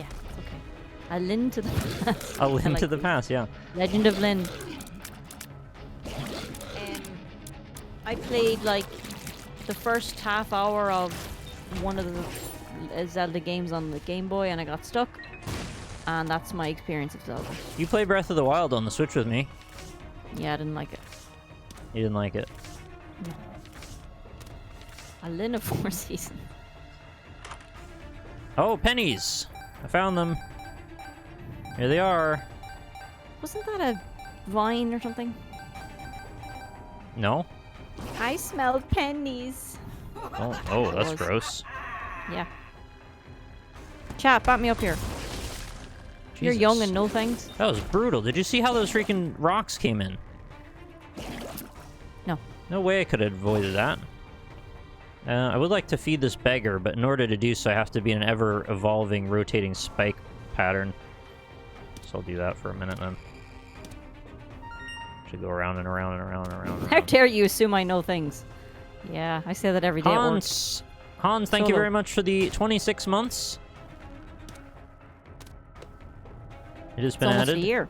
A Lin to the Past. A Link I like to the these. Past, yeah. Legend of Lin. I played like the first half hour of one of the Zelda games on the Game Boy and I got stuck. And that's my experience of Zelda. You play Breath of the Wild on the Switch with me. Yeah, I didn't like it. You didn't like it. No. A Lin of 4 Seasons. Oh, pennies! I found them. Here they are. Wasn't that a vine or something? No? I smelled pennies. Oh, that's Was. gross. Yeah. Chat, back me up here. You're Jesus. young and know things. That was brutal. Did you see how those freaking rocks came in? No. No way I could have avoided that. I would like to feed this beggar, but in order to do so, I have to be in an ever-evolving, rotating spike pattern. So I'll do that for a minute then. Should go around and around and around and around. And How around. dare you assume I know things? Yeah, I say that every day at work. Hans, thank you Solo. very much for the 26 months. It has It's been almost added. a year.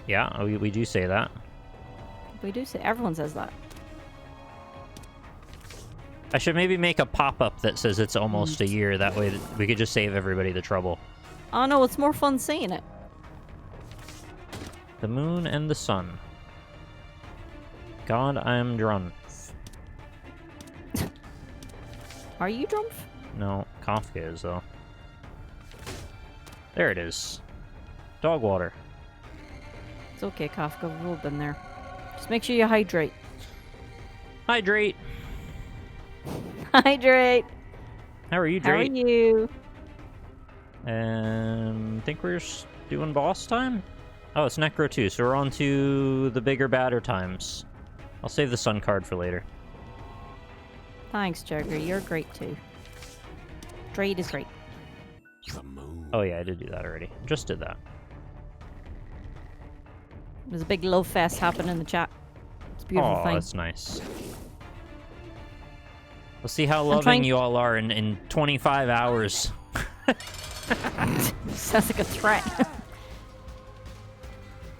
Yeah, we do say that. We do say, everyone says that. I should maybe make a pop-up that says it's almost a year. That way we could just save everybody the trouble. Oh no, it's more fun saying it. The moon and the sun. God, I'm drunk. Are you drunk? No, Kafka is, though. There it is. Dog water. It's okay, Kafka, we've all been there. Just make sure you hydrate. Hydrate. Hydrate! How are you, How are Drake? you? Think we're doing boss time? Oh, it's Necro 2, so we're on to the bigger, badder times. I'll save the sun card for later. Thanks, Jagger. You're great too. Drade is great. The moon. Oh yeah, I did do that already. Just did that. There's a big love fest happening in the chat. It's a beautiful Oh, thing. that's nice. We'll see how trying- loving you all are in 25 hours. Sounds like a threat.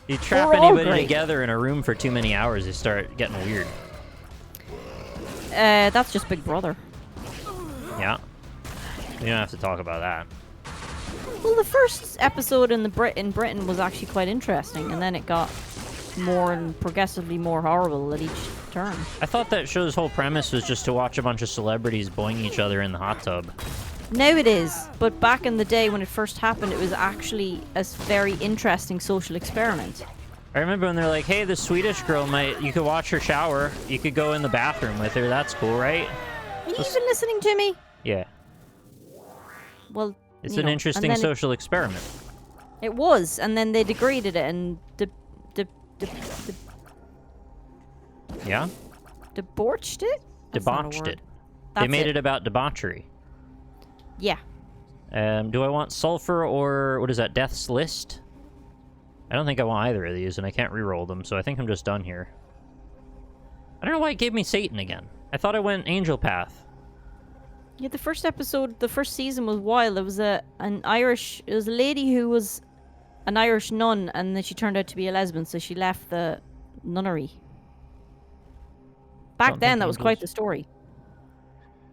You trap We're all anybody great. together in a room for too many hours, they start getting weird. That's just Big Brother. Yeah. We don't have to talk about that. Well, the first episode in Britain was actually quite interesting, and then it got more and progressively more horrible at each turn. I thought that show's whole premise was just to watch a bunch of celebrities boing each other in the hot tub. Now it is, but back in the day when it first happened, it was actually a very interesting social experiment. I remember when they're like, hey, this Swedish girl you could watch her shower. You could go in the bathroom with her. That's cool, right? Are you even listening to me? Yeah. Well, It's you an know, interesting and then social experiment. It was, and then they degraded it and Yeah? debauched it? That's not a Debauched word. it. They That's made it about debauchery. Yeah. Do I want sulfur or, what is that, Death's List? I don't think I want either of these, and I can't reroll them, so I think I'm just done here. I don't know why it gave me Satan again. I thought I went Angel Path. Yeah, the first episode, the first season was wild. There was it was a lady who was an Irish nun, and then she turned out to be a lesbian, so she left the nunnery. Back Don't then, think that was Angels- quite the story.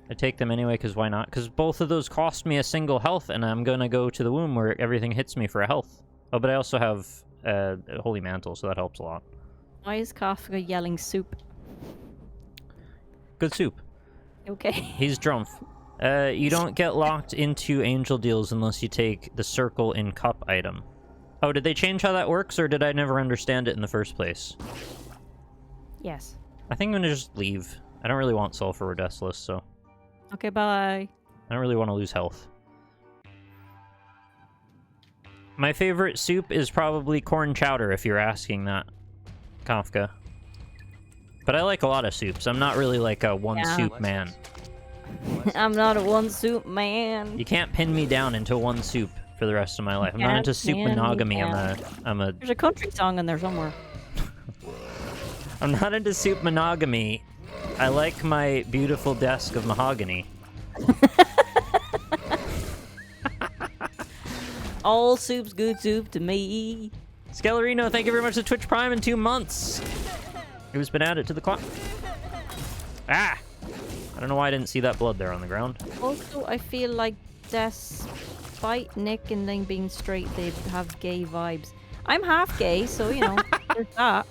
I take them anyway, because why not? Because both of those cost me a single health, and I'm going to go to the womb where everything hits me for a health. Oh, but I also have a Holy Mantle, so that helps a lot. Why is Kafka yelling soup? Good soup. Okay. He's Drumpf. You don't get locked into angel deals unless you take the circle in cup item. Oh, did they change how that works, or did I never understand it in the first place? Yes. I think I'm going to just leave. I don't really want sulfur or deathless, so Okay, bye. I don't really want to lose health. My favorite soup is probably corn chowder, if you're asking that, Kafka. But I like a lot of soups. I'm not really like a one soup man. I'm not a one soup man. You can't pin me down into one soup for the rest of my life. I'm not into soup monogamy. There's a country song in there somewhere. I'm not into soup monogamy. I like my beautiful desk of mahogany. All soup's good soup to me. Skellerino, thank you very much for Twitch Prime in 2 months. Who's been added to the clock? Ah! I don't know why I didn't see that blood there on the ground. Also, I feel like despite Nick and them being straight, they have gay vibes. I'm half gay, so, you know, there's that.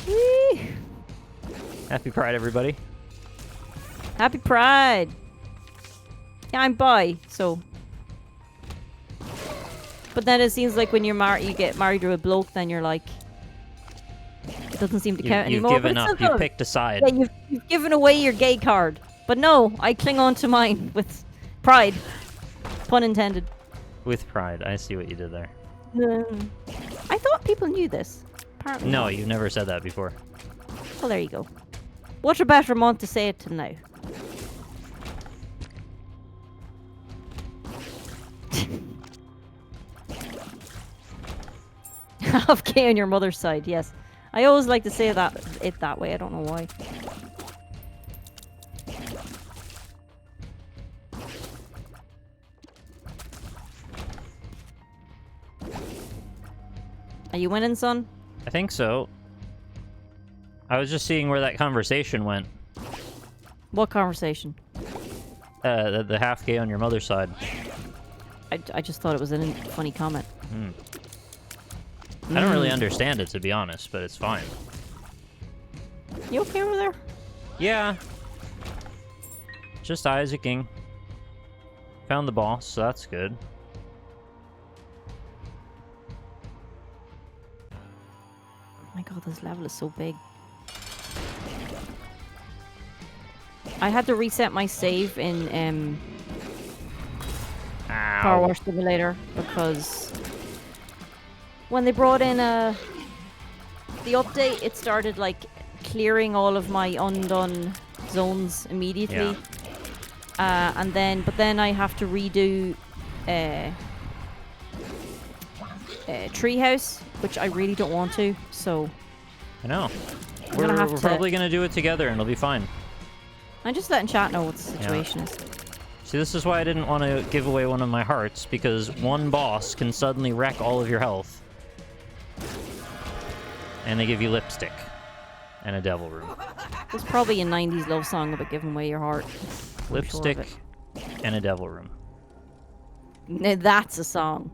Whee! Happy Pride, everybody. Happy Pride! Yeah, I'm bi, so... But then it seems like when you get married to a bloke, then you're like... It doesn't seem to count You've anymore. given up. You've picked a side. Yeah, you've given away your gay card. But no, I cling on to mine with pride. Pun intended. With pride. I see what you did there. I thought people knew this. Apparently No, not. you've never said that before. Well, there you go. What a better month to say it to now. Half gay on your mother's side, yes. I always like to say it that way. I don't know why. Are you winning, son? I think so. I was just seeing where that conversation went. What conversation? The half gay on your mother's side. I just thought it was a funny comment. I don't really understand it, to be honest, but it's fine. You okay over there? Yeah. Just Isaacing. Found the boss, so that's good. Oh my god, this level is so big. I had to reset my save in Power Wash Simulator because when they brought in the update, it started like clearing all of my undone zones immediately. Yeah. But then I have to redo Treehouse, which I really don't want to. So I know. We're probably gonna do it together, and it'll be fine. I'm just letting chat know what the situation is. See, this is why I didn't want to give away one of my hearts, because one boss can suddenly wreck all of your health. And they give you lipstick. And a devil room. There's probably a 90s love song about giving away your heart. Lipstick and a devil room. Now that's a song.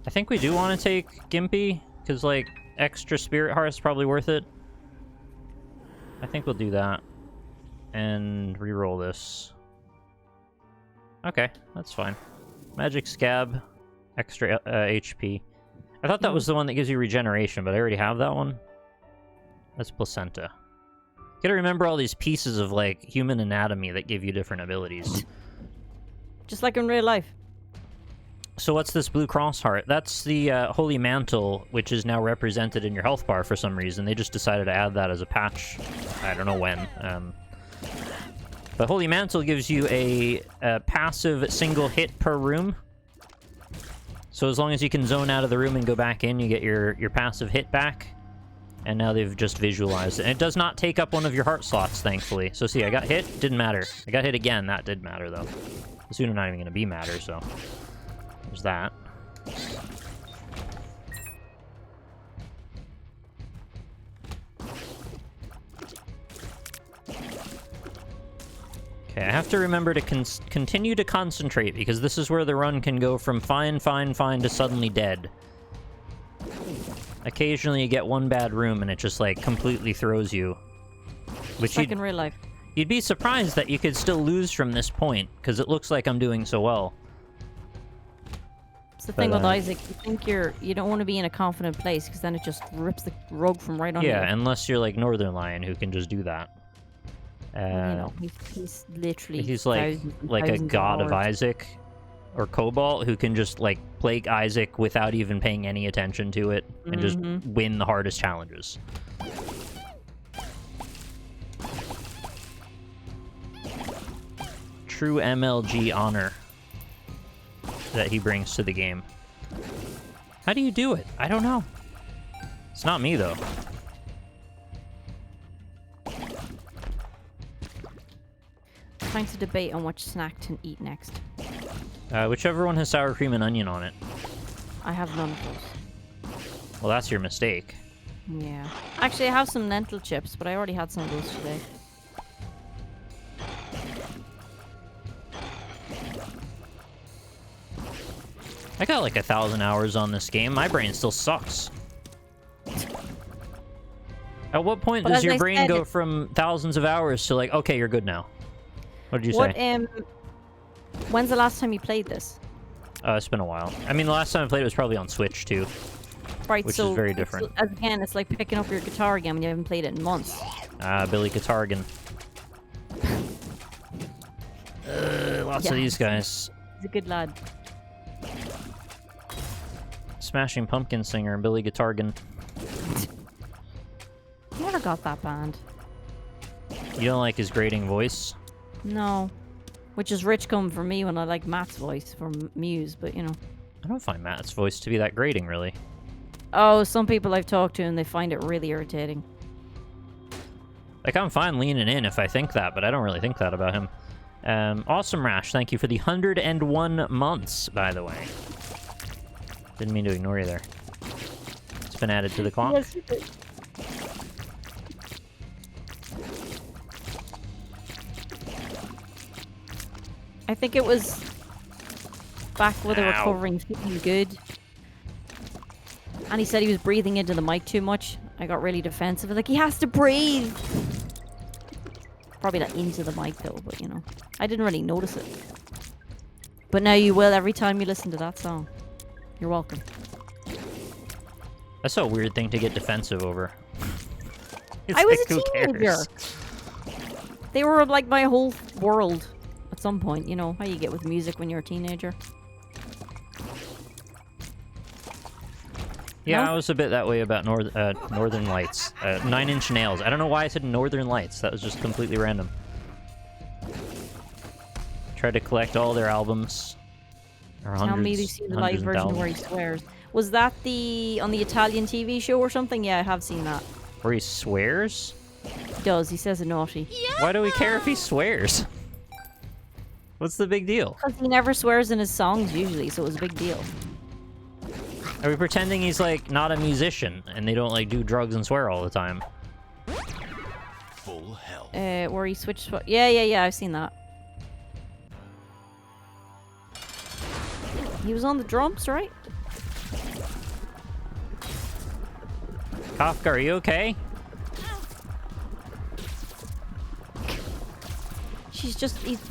I think we do want to take Gimpy, because, like, extra spirit heart is probably worth it. I think we'll do that. And re-roll this. Okay, that's fine. Magic Scab, extra HP. I thought that was the one that gives you regeneration, but I already have that one. That's Placenta. You gotta remember all these pieces of, like, human anatomy that give you different abilities. Just like in real life. So what's this blue cross heart? That's the Holy Mantle, which is now represented in your health bar for some reason. They just decided to add that as a patch. I don't know when. But Holy Mantle gives you a passive single hit per room. So as long as you can zone out of the room and go back in, you get your passive hit back. And now they've just visualized it. And it does not take up one of your heart slots, thankfully. So see, I got hit, didn't matter. I got hit again, that did matter, though. Soon I'm not even going to be matter, so... There's that. Okay, I have to remember to continue to concentrate, because this is where the run can go from fine to suddenly dead. Occasionally you get one bad room and it just, like, completely throws you. Which like in real life. You'd be surprised that you could still lose from this point, because it looks like I'm doing so well. It's the thing with Isaac, you don't want to be in a confident place, because then it just rips the rug from right under you. Yeah, unless you're like Northern Lion, who can just do that. You know, he's literally he's like a god of Isaac, or Cobalt, who can just like plague Isaac without even paying any attention to it, and just win the hardest challenges. true MLG honor that he brings to the game. How do you do it? I don't know. It's not me, though. Trying to debate on which snack to eat next. Whichever one has sour cream and onion on it. I have none of those. Well, that's your mistake. Yeah. Actually, I have some lentil chips, but I already had some of those today. I got like 1,000 hours on this game. My brain still sucks. At what point But does as your I brain said, go from thousands of hours to like, okay, you're good now? What did you say? When's the last time you played this? It's been a while. I mean, the last time I played it was probably on Switch, too. Right, Which so is very different. Again, it's like picking up your guitar again when you haven't played it in months. Billy Guitargan. Lots of these guys. He's a good lad. Smashing Pumpkin Singer and Billy Guitargan. Never got that band. You don't like his grating voice? No. Which is rich coming from me when I like Matt's voice from Muse, but you know. I don't find Matt's voice to be that grating, really. Oh, some people I've talked to and they find it really irritating. Like, I'm fine leaning in if I think that, but I don't really think that about him. Awesome Rash, thank you for the 101 months, by the way. Didn't mean to ignore you there. It's been added to the clock. Yes, you did. I think it was back when they were Ow. covering Feeling Good. And he said he was breathing into the mic too much. I got really defensive. Like, he has to breathe! Probably not into the mic, though, but, you know. I didn't really notice it. But now you will every time you listen to that song. You're welcome. That's a weird thing to get defensive over. It's I was like, who a teenager! cares? They were, like, my whole world at some point. You know, how you get with music when you're a teenager. Yeah, No? I was a bit that way about Northern Lights. 9 Inch Nails. I don't know why I said Northern Lights. That was just completely random. Tried to collect all their albums. Or Tell me hundreds, you see the hundreds live and version where he thousands. swears. Was that on the Italian TV show or something? Yeah, I have seen that. Where he swears? He does. He says a naughty. Why do we care if he swears? What's the big deal? Because he never swears in his songs usually, so it was a big deal. Are we pretending he's like not a musician and they don't like do drugs and swear all the time? Full hell. Where he switched. Yeah, I've seen that. He was on the drums, right? Kafka, are you okay?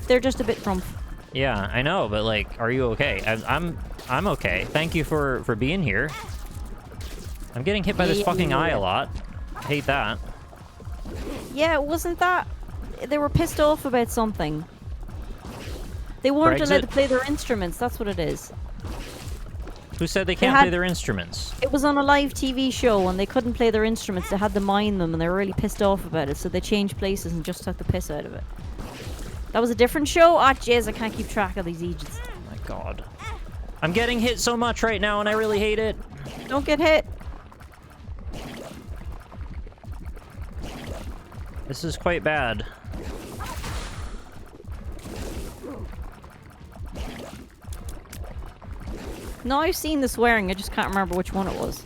They're just a bit drunk. Yeah, I know, but like, are you okay? I'm okay. Thank you for being here. I'm getting hit by this Yeah, fucking eye yeah. a lot. I hate that. Yeah, wasn't that? They were pissed off about something. They weren't allowed Brexit? to play their instruments. That's what it is. Who said they can't had- play their instruments? It was on a live TV show and they couldn't play their instruments. They had to mine them and they were really pissed off about it. So they changed places and just took the piss out of it. That was a different show? Ah, jeez, I can't keep track of these agents. Oh my god. I'm getting hit so much right now and I really hate it. Don't get hit. This is quite bad. No, I've seen the swearing. I just can't remember which one it was.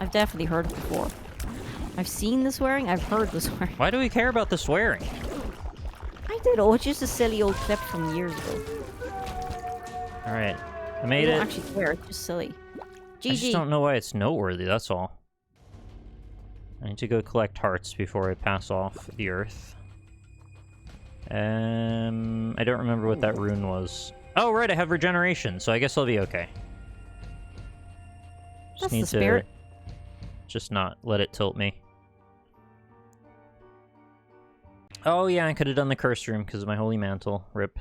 I've definitely heard it before. I've seen the swearing. I've heard the swearing. Why do we care about the swearing? I did. Oh, it's just a silly old clip from years ago. Alright. I They made don't it. actually swear. It's just silly. I just don't GG. know why it's noteworthy, that's all. I need to go collect hearts before I pass off the earth. I don't remember what that rune was. Oh, right, I have regeneration, so I guess I'll be okay. Just That's need the spirit. to just not let it tilt me. Oh yeah, I could have done the curse room because of my holy mantle. Rip.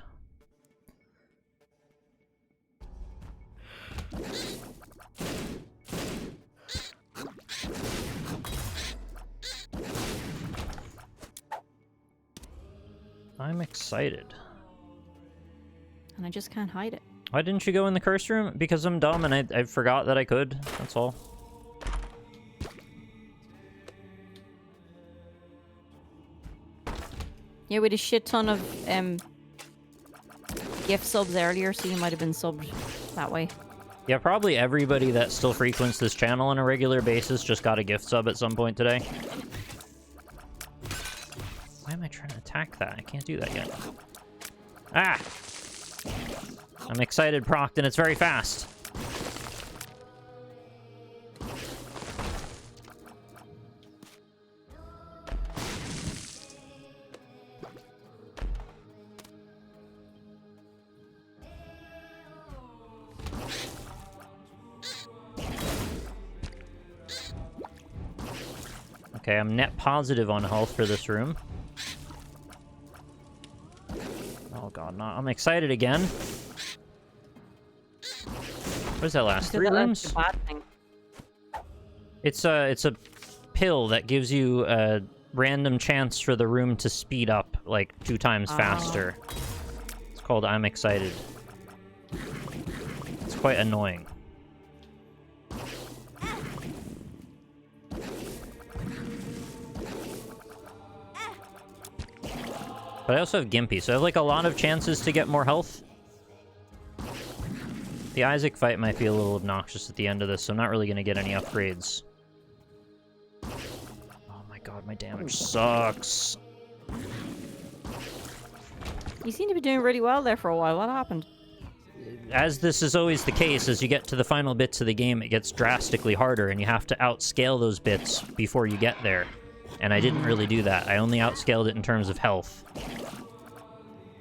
I'm excited. And I just can't hide it. Why didn't you go in the curse room? Because I'm dumb and I forgot that I could. That's all. Yeah, we had a shit ton of gift subs earlier, so you might have been subbed that way. Yeah, probably everybody that still frequents this channel on a regular basis just got a gift sub at some point today. Why am I trying to attack that? I can't do that yet. Ah! I'm excited, procced, and it's very fast. Okay, I'm net positive on health for this room. Oh god, no, I'm excited again. What does that last? 3 rooms? It's a pill that gives you a random chance for the room to speed up like 2 times faster. It's called I'm Excited. It's quite annoying. But I also have Gimpy, so I have like a lot of chances to get more health. The Isaac fight might be a little obnoxious at the end of this, so I'm not really going to get any upgrades. Oh my god, my damage sucks. You seem to be doing really well there for a while. What happened? As this is always the case, as you get to the final bits of the game, it gets drastically harder, and you have to outscale those bits before you get there. And I didn't really do that. I only outscaled it in terms of health.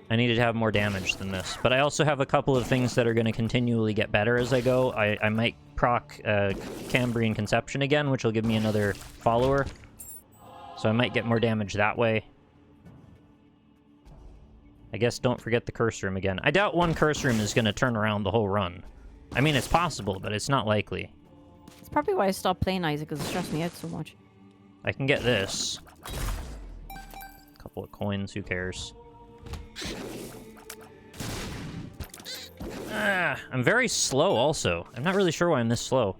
I needed to have more damage than this. But I also have a couple of things that are going to continually get better as I go. I might proc Cambrian Conception again, which will give me another follower. So I might get more damage that way. I guess don't forget the curse room again. I doubt one curse room is going to turn around the whole run. I mean, it's possible, but it's not likely. It's probably why I stopped playing Isaac, because it stressed me out so much. I can get this. A couple of coins, who cares? I'm very slow also. I'm not really sure why I'm this slow.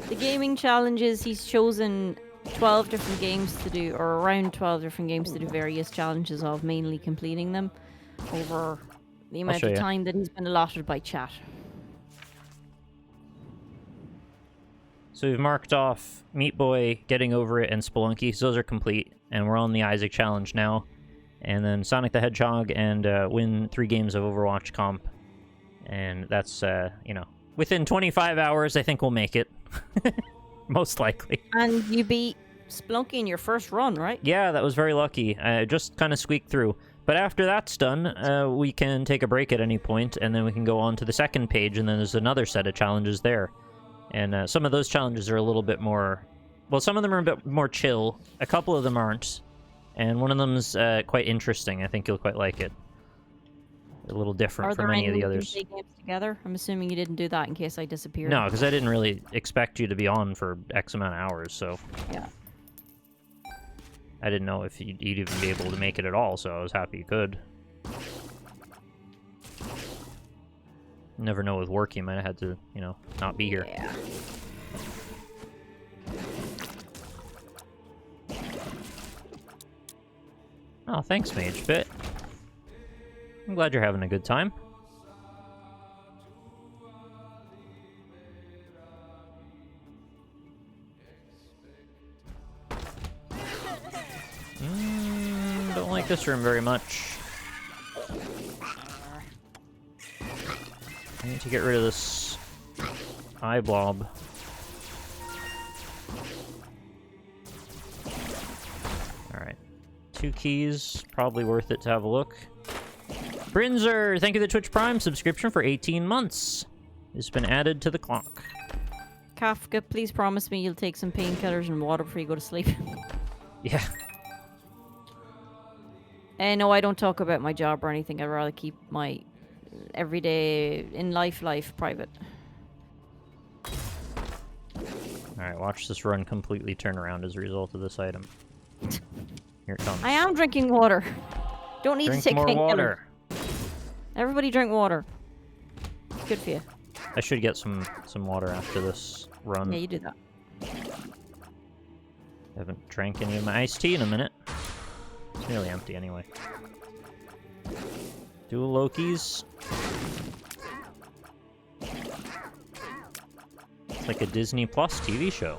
The gaming challenges, he's chosen 12 different games to do, or around 12 different games to do various challenges of, mainly completing them over the amount of time that he's been allotted by chat. So we've marked off Meat Boy, Getting Over It, and Spelunky, so those are complete. And we're on the Isaac challenge now. And then Sonic the Hedgehog, and win 3 games of Overwatch comp. And that's, you know, within 25 hours, I think we'll make it. Most likely. And you beat Spelunky in your first run, right? Yeah, that was very lucky. I just kind of squeaked through. But after that's done, we can take a break at any point, and then we can go on to the second page, and then there's another set of challenges there. And some of those challenges are a little bit more... Well, some of them are a bit more chill. A couple of them aren't. And one of them's quite interesting. I think you'll quite like it. A little different from any of the others. Are there any games together? I'm assuming you didn't do that in case I disappeared. No, because I didn't really expect you to be on for X amount of hours, so... Yeah. I didn't know if you'd even be able to make it at all, so I was happy you could. Never know with work, you might have had to, you know, not be here. Yeah. Oh, thanks, Mage Bit. I'm glad you're having a good time. Don't like this room very much. I need to get rid of this eye blob. Alright. 2 keys, probably worth it to have a look. Brinzer, thank you for the Twitch Prime subscription for 18 months. It's been added to the clock. Kafka, please promise me you'll take some painkillers and water before you go to sleep. Yeah. No, I don't talk about my job or anything. I'd rather keep my everyday in life private. Alright, watch this run completely turn around as a result of this item. Here it comes. I am drinking water. Don't need Drink to take more painkillers. water. Everybody drink water. It's good for you. I should get some water after this run. Yeah, you do that. I haven't drank any of my iced tea in a minute. It's nearly empty anyway. Dual Lokis. It's like a Disney Plus TV show.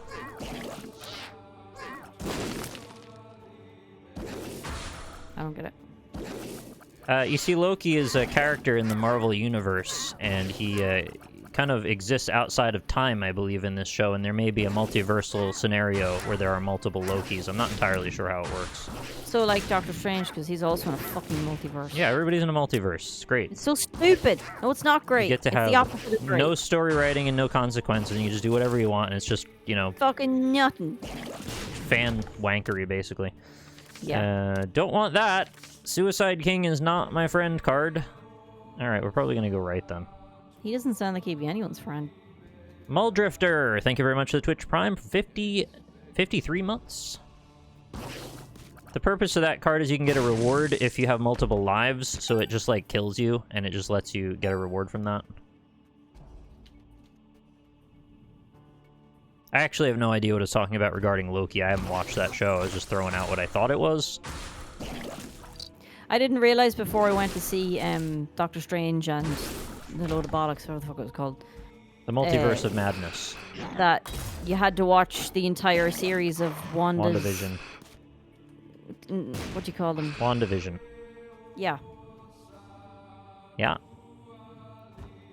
I don't get it. You see, Loki is a character in the Marvel Universe, and he kind of exists outside of time, I believe, in this show, and there may be a multiversal scenario where there are multiple Lokis. I'm not entirely sure how it works. So, like Doctor Strange, because he's also in a fucking multiverse. Yeah, everybody's in a multiverse. It's great. It's so stupid. No, it's not great. You get to it's have the opposite of great. no story writing and no consequences, and you just do whatever you want, and it's just, you know, Fucking nothing. fan wankery, basically. Yeah. Don't want that. Suicide King is not my friend card. Alright, we're probably gonna go right then. He doesn't sound like he'd be anyone's friend. Muldrifter, thank you very much for the Twitch Prime. 53 months. The purpose of that card is you can get a reward if you have multiple lives, so it just, like, kills you, and it just lets you get a reward from that. I actually have no idea what it's talking about regarding Loki. I haven't watched that show. I was just throwing out what I thought it was. I didn't realize before I went to see Doctor Strange and the load of bollocks, whatever the fuck it was called. The Multiverse of Madness. That you had to watch the entire series of WandaVision. What do you call them? WandaVision. Yeah. Yeah.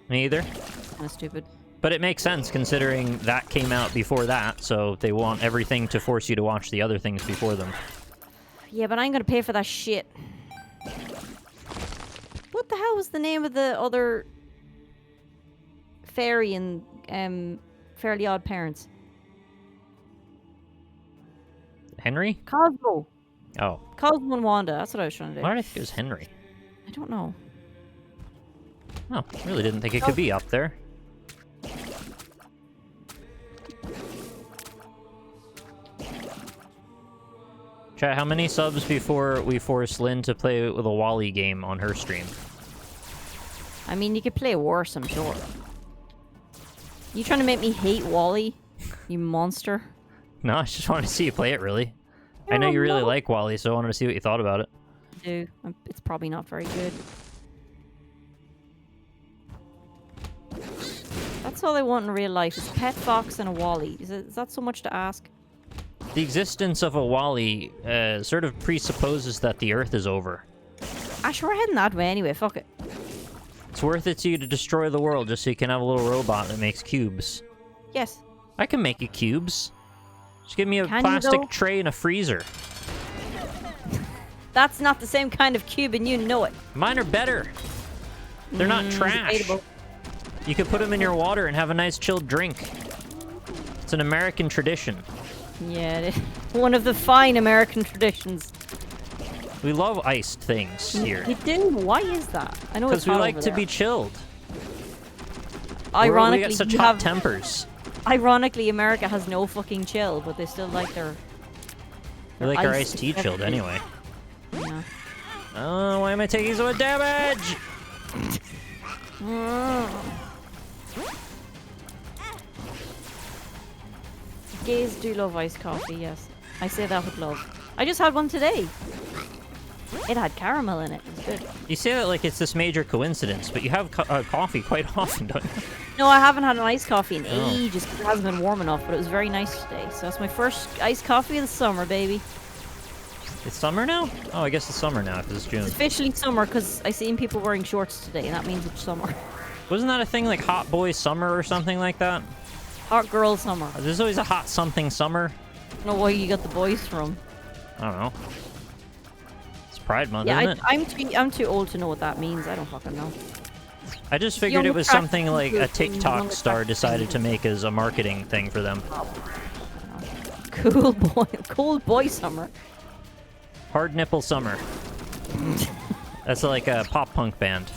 Me either. Kind of stupid. But it makes sense considering that came out before that, so they want everything to force you to watch the other things before them. Yeah, but I ain't gonna pay for that shit. What the hell was the name of the other fairy in Fairly Odd Parents? Henry? Cosmo. Oh. Cosmo and Wanda. That's what I was trying to do. Why did I think it was Henry? I don't know. Oh, really didn't think it could be up there. Chat, how many subs before we force Lynn to play with a Wally game on her stream? I mean, you could play worse, I'm sure. You trying to make me hate Wally? You monster. No, I just wanted to see you play it, really. I You're know you really a like Wally, so I wanted to see what you thought about it. I do. It's probably not very good. That's all I want in real life, is a pet fox and a Wally. Is that so much to ask? The existence of a Wally sort of presupposes that the Earth is over. Sure, we're heading that way anyway, fuck it. It's worth it to you to destroy the world just so you can have a little robot that makes cubes. Yes. I can make you cubes. Just give me a Can you, plastic though? tray and a freezer. That's not the same kind of cube and you know it. Mine are better. They're not trash. Debatable. You could put them in your water and have a nice chilled drink. It's an American tradition. Yeah, it is. One of the fine American traditions. We love iced things here. You do? Why is that? I know it's Because we hot like over to there. be chilled. Ironically, we got such you hot have- tempers. Ironically, America has no fucking chill, but they still like their We like our iced iced tea chilled beverages. anyway. Yeah. Oh, why am I taking so much damage? Gays do love iced coffee, yes. I say that with love. I just had one today. It had caramel in it. It was good. You say that like it's this major coincidence, but you have coffee quite often, don't you? No, I haven't had an iced coffee in Oh. ages because it hasn't been warm enough, but it was very nice today. So that's my first iced coffee of the summer, baby. It's summer now? Oh, I guess it's summer now because it's June. It's officially summer because I seen people wearing shorts today, and that means it's summer. Wasn't that a thing like Hot Boy Summer or something like that? Hot girl summer. There's always a hot something summer. I don't know where you got the boys from. I don't know. It's Pride Month, Yeah, isn't it? I'm too old to know what that means. I don't fucking know. I just figured young it was attractive something like a youth and TikTok young star attractive decided youth. to make as a marketing thing for them. Cool boy summer. Hard Nipple Summer. That's like a pop punk band.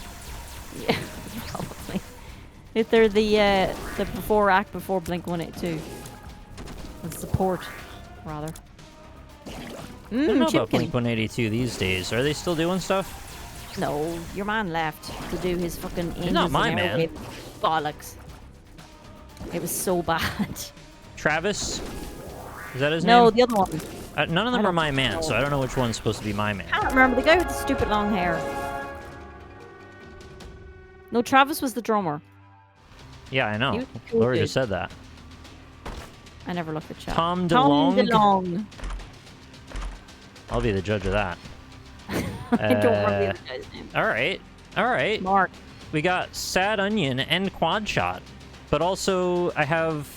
Yeah, probably. If they're the before act before Blink-182. The support, rather. I don't know about Chipkin. Blink-182 these days. Are they still doing stuff? No, your man left to do his fucking angels not my and man. airwave bollocks. It was so bad. Travis? Is that his No, name? the other one. None of them I are don't my man, know. so I don't know which one's supposed to be my man. I can't remember the guy with the stupid long hair. No, Travis was the drummer. Yeah, I know. He was a cool Laura dude. just said that. I never looked at chat. Tom Tom DeLonge? DeLonge. I'll be the judge of that. I don't remember the other guy's name. Alright. Alright. Mark. We got Sad Onion and Quad Shot. But also, I have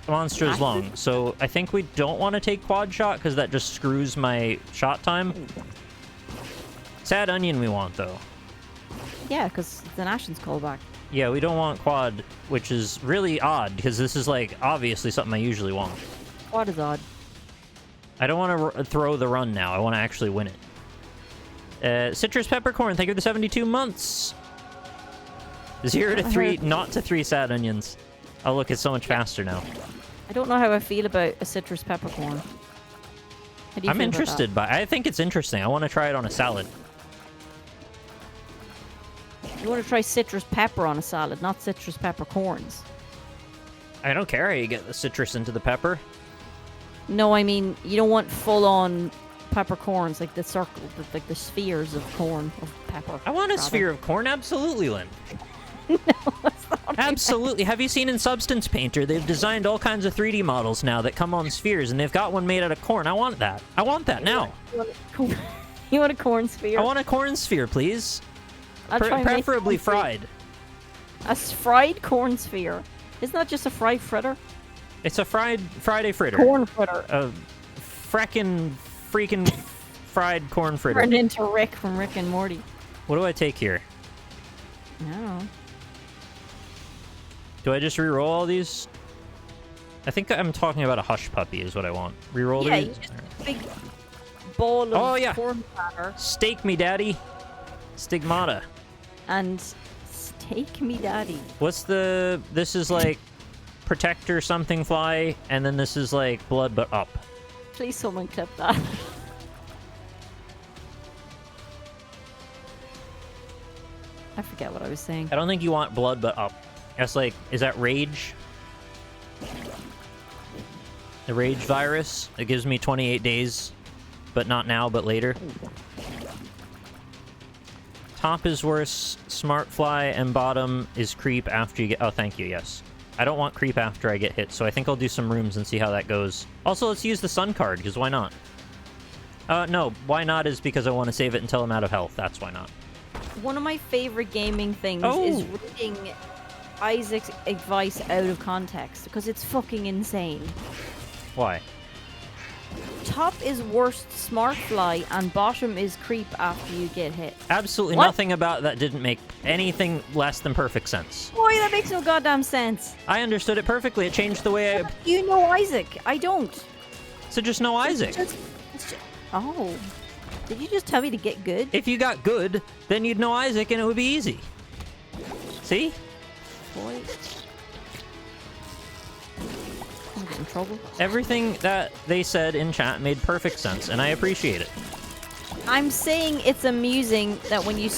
Monsters Active? Long. So I think we don't want to take Quad Shot because that just screws my shot time. Sad Onion we want, though. Yeah, because it's an Ashen's callback. Yeah, we don't want Quad, which is really odd because this is, like, obviously something I usually want. What is odd? I don't want to throw the run now. I want to actually win it. Citrus Peppercorn, thank you for the 72 months. 0 to 3, not to 3 sad onions. Oh, look, it's so much faster now. I don't know how I feel about a citrus peppercorn. How do you I'm feel about interested by. I think it's interesting. I want to try it on a salad. that? You want to try citrus pepper on a salad, not citrus peppercorns. I don't care how you get the citrus into the pepper. No, I mean, you don't want full-on peppercorns, like the circle, like the spheres of corn, of pepper. I want a rather. sphere of corn, absolutely, Lynn. That's Absolutely. Have you seen in Substance Painter? They've designed all kinds of 3D models now that come on spheres, and they've got one made out of corn. I want that. I want that now. You want a corn sphere? I want a corn sphere, please. I'll try and make Preferably corn sphere. fried. A fried corn sphere. Isn't that just a fried fritter? It's a Friday fritter. Corn fritter. A freaking fried corn fritter. Turned into Rick from Rick and Morty. What do I take here? No. Do I just re-roll all these? I think I'm talking about a hush puppy is what I want. Re-roll Yeah, these? you just a big ball of Oh, yeah. corn batter Stake me, daddy. Stigmata. and steak me daddy. What's the... This is like protector something fly, and then this is like blood but up. Please someone clip that. I forget what I was saying. I don't think you want blood but up. That's like... Is that rage? The rage virus? It gives me 28 days. But not now, but later. Top is worse, smart fly, and bottom is creep after you get... Oh, thank you, yes. I don't want creep after I get hit, so I think I'll do some rooms and see how that goes. Also, let's use the sun card, because why not? No, why not is because I want to save it until I'm out of health. That's why not. One of my favorite gaming things Oh. is reading Isaac's advice out of context, because it's fucking insane. Why? Top is worst smart fly, and bottom is creep after you get hit. Absolutely What? nothing about that didn't make anything less than perfect sense. Boy, that makes no goddamn sense. I understood it perfectly. It changed the way I... You know Isaac. I don't. So just know Isaac. Oh. Did you just tell me to get good? If you got good, then you'd know Isaac and it would be easy. See? Boy. I'm in trouble. Everything that they said in chat made perfect sense, and I appreciate it. I'm saying it's amusing that when you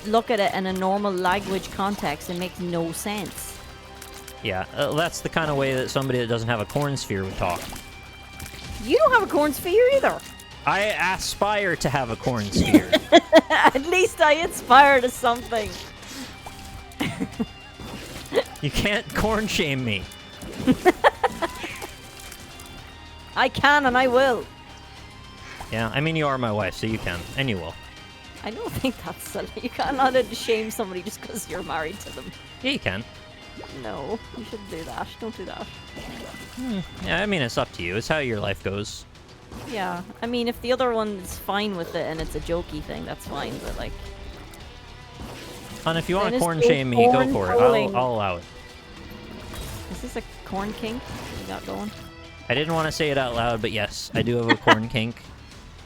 look at it in a normal language context, it makes no sense. Yeah, that's the kind of way that somebody that doesn't have a corn sphere would talk. You don't have a corn sphere either. I aspire to have a corn sphere. At least I aspire to something. You can't corn shame me. I can and I will. Yeah, I mean, you are my wife, so you can. And you will. I don't think that's silly. You cannot shame somebody just because you're married to them. Yeah, you can. No, you shouldn't do that. Don't do that. Yeah, I mean, it's up to you. It's how your life goes. Yeah, I mean, if the other one is fine with it and it's a jokey thing, that's fine, but like... And if you want to Then corn it's shame me, go corn for it. rolling. I'll allow it. Is this a corn kink you got going? I didn't want to say it out loud, but yes, I do have a corn kink.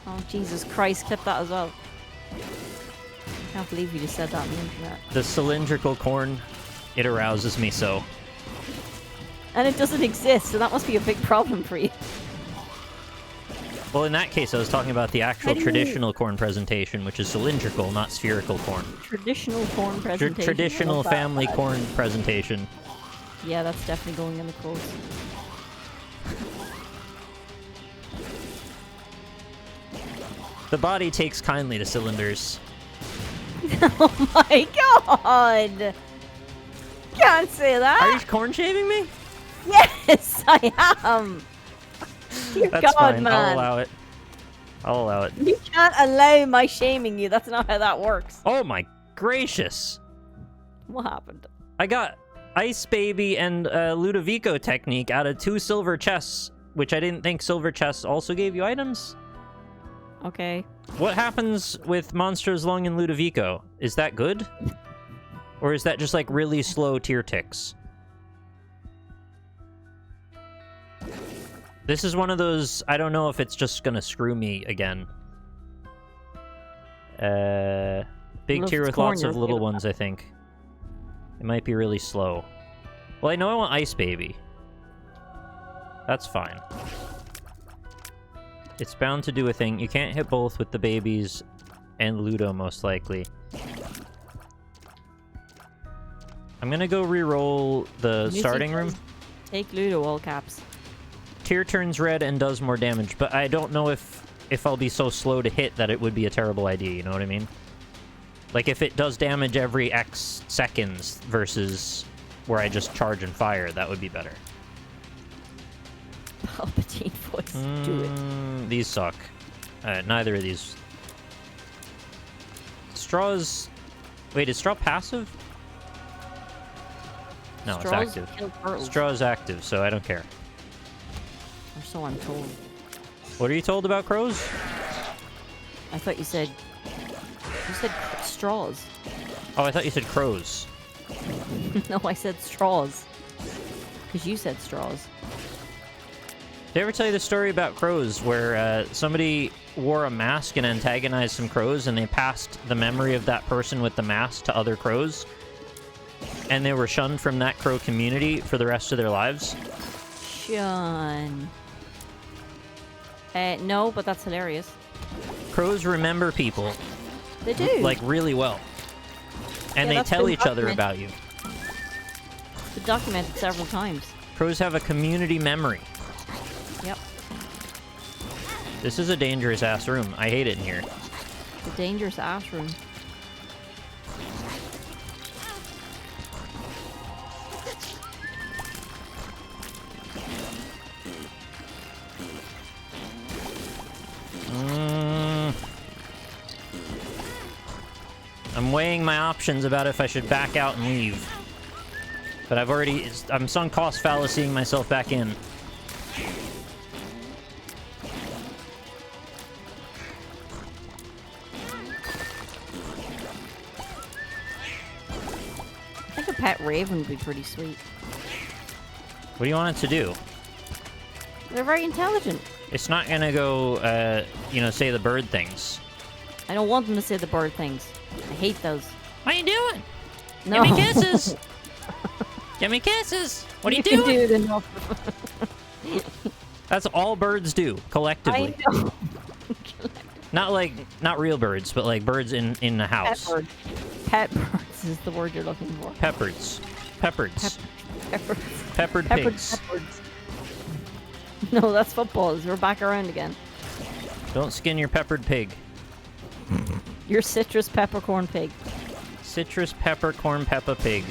Oh, Jesus Christ, clip that as well. I can't believe you just said that on the internet. The cylindrical corn, it arouses me so. And it doesn't exist, so that must be a big problem for you. Well, in that case, I was talking about the actual traditional corn presentation, which is cylindrical, not spherical corn. Traditional corn presentation. Traditional Love that. family corn presentation. Yeah, that's definitely going in the quotes. The body takes kindly to cylinders. Oh my god! Can't say that! Are you corn shaving me? Yes, I am! Dear That's God, fine. man. I'll allow it. I'll allow it. You can't allow my shaming you. That's not how that works. Oh my gracious. What happened? I got Ice Baby and Ludovico technique out of 2 silver chests, which I didn't think silver chests also gave you items. Okay. What happens with Monsters Lung and Ludovico? Is that good? Or is that just like really slow tier ticks? This is one of those, I don't know if it's just gonna screw me again. Big tier with lots of little ones, I think. It might be really slow. Well, I know I want Ice Baby. That's fine. It's bound to do a thing. You can't hit both with the babies and Ludo, most likely. I'm gonna go re-roll the starting room. Take Ludo, all caps. Tier turns red and does more damage, but I don't know if I'll be so slow to hit that it would be a terrible idea, you know what I mean? Like, if it does damage every X seconds versus where I just charge and fire, that would be better. Palpatine voice, do it. These suck. Neither of these. Straws... Wait, is Straw passive? No, Straws it's active. kill turtles. Straw is active, so I don't care. Or so I'm told. What are you told about crows? I thought you said... You said straws. Oh, I thought you said crows. No, I said straws. Because you said straws. Did I ever tell you the story about crows where somebody wore a mask and antagonized some crows and they passed the memory of that person with the mask to other crows? And they were shunned from that crow community for the rest of their lives? Shun. No, but that's hilarious. Crows remember people, They do. like, really well. And Yeah, they that's tell been each other documented. about you. It's been documented several times. Crows have a community memory. Yep. This is a dangerous-ass room. I hate it in here. The dangerous ash room. I'm weighing my options about if I should back out and leave. But I'm sunk cost fallacying myself back in. I think a pet raven would be pretty sweet. What do you want it to do? They're very intelligent. It's not gonna go, say the bird things. I don't want them to say the bird things. I hate those. What are you doing? No. Give me kisses! Give me kisses! What are you can doing? do it enough. That's all birds do, collectively. I know. Not real birds, but like birds in the house. Pet birds. Pet birds is the word you're looking for. Peppards. Peppards. Pepperds. Peppered Peppered pigs. pepperds. No, that's footballs. We're back around again. Don't skin your peppered pig. Your citrus peppercorn pig. Citrus peppercorn Peppa Pig.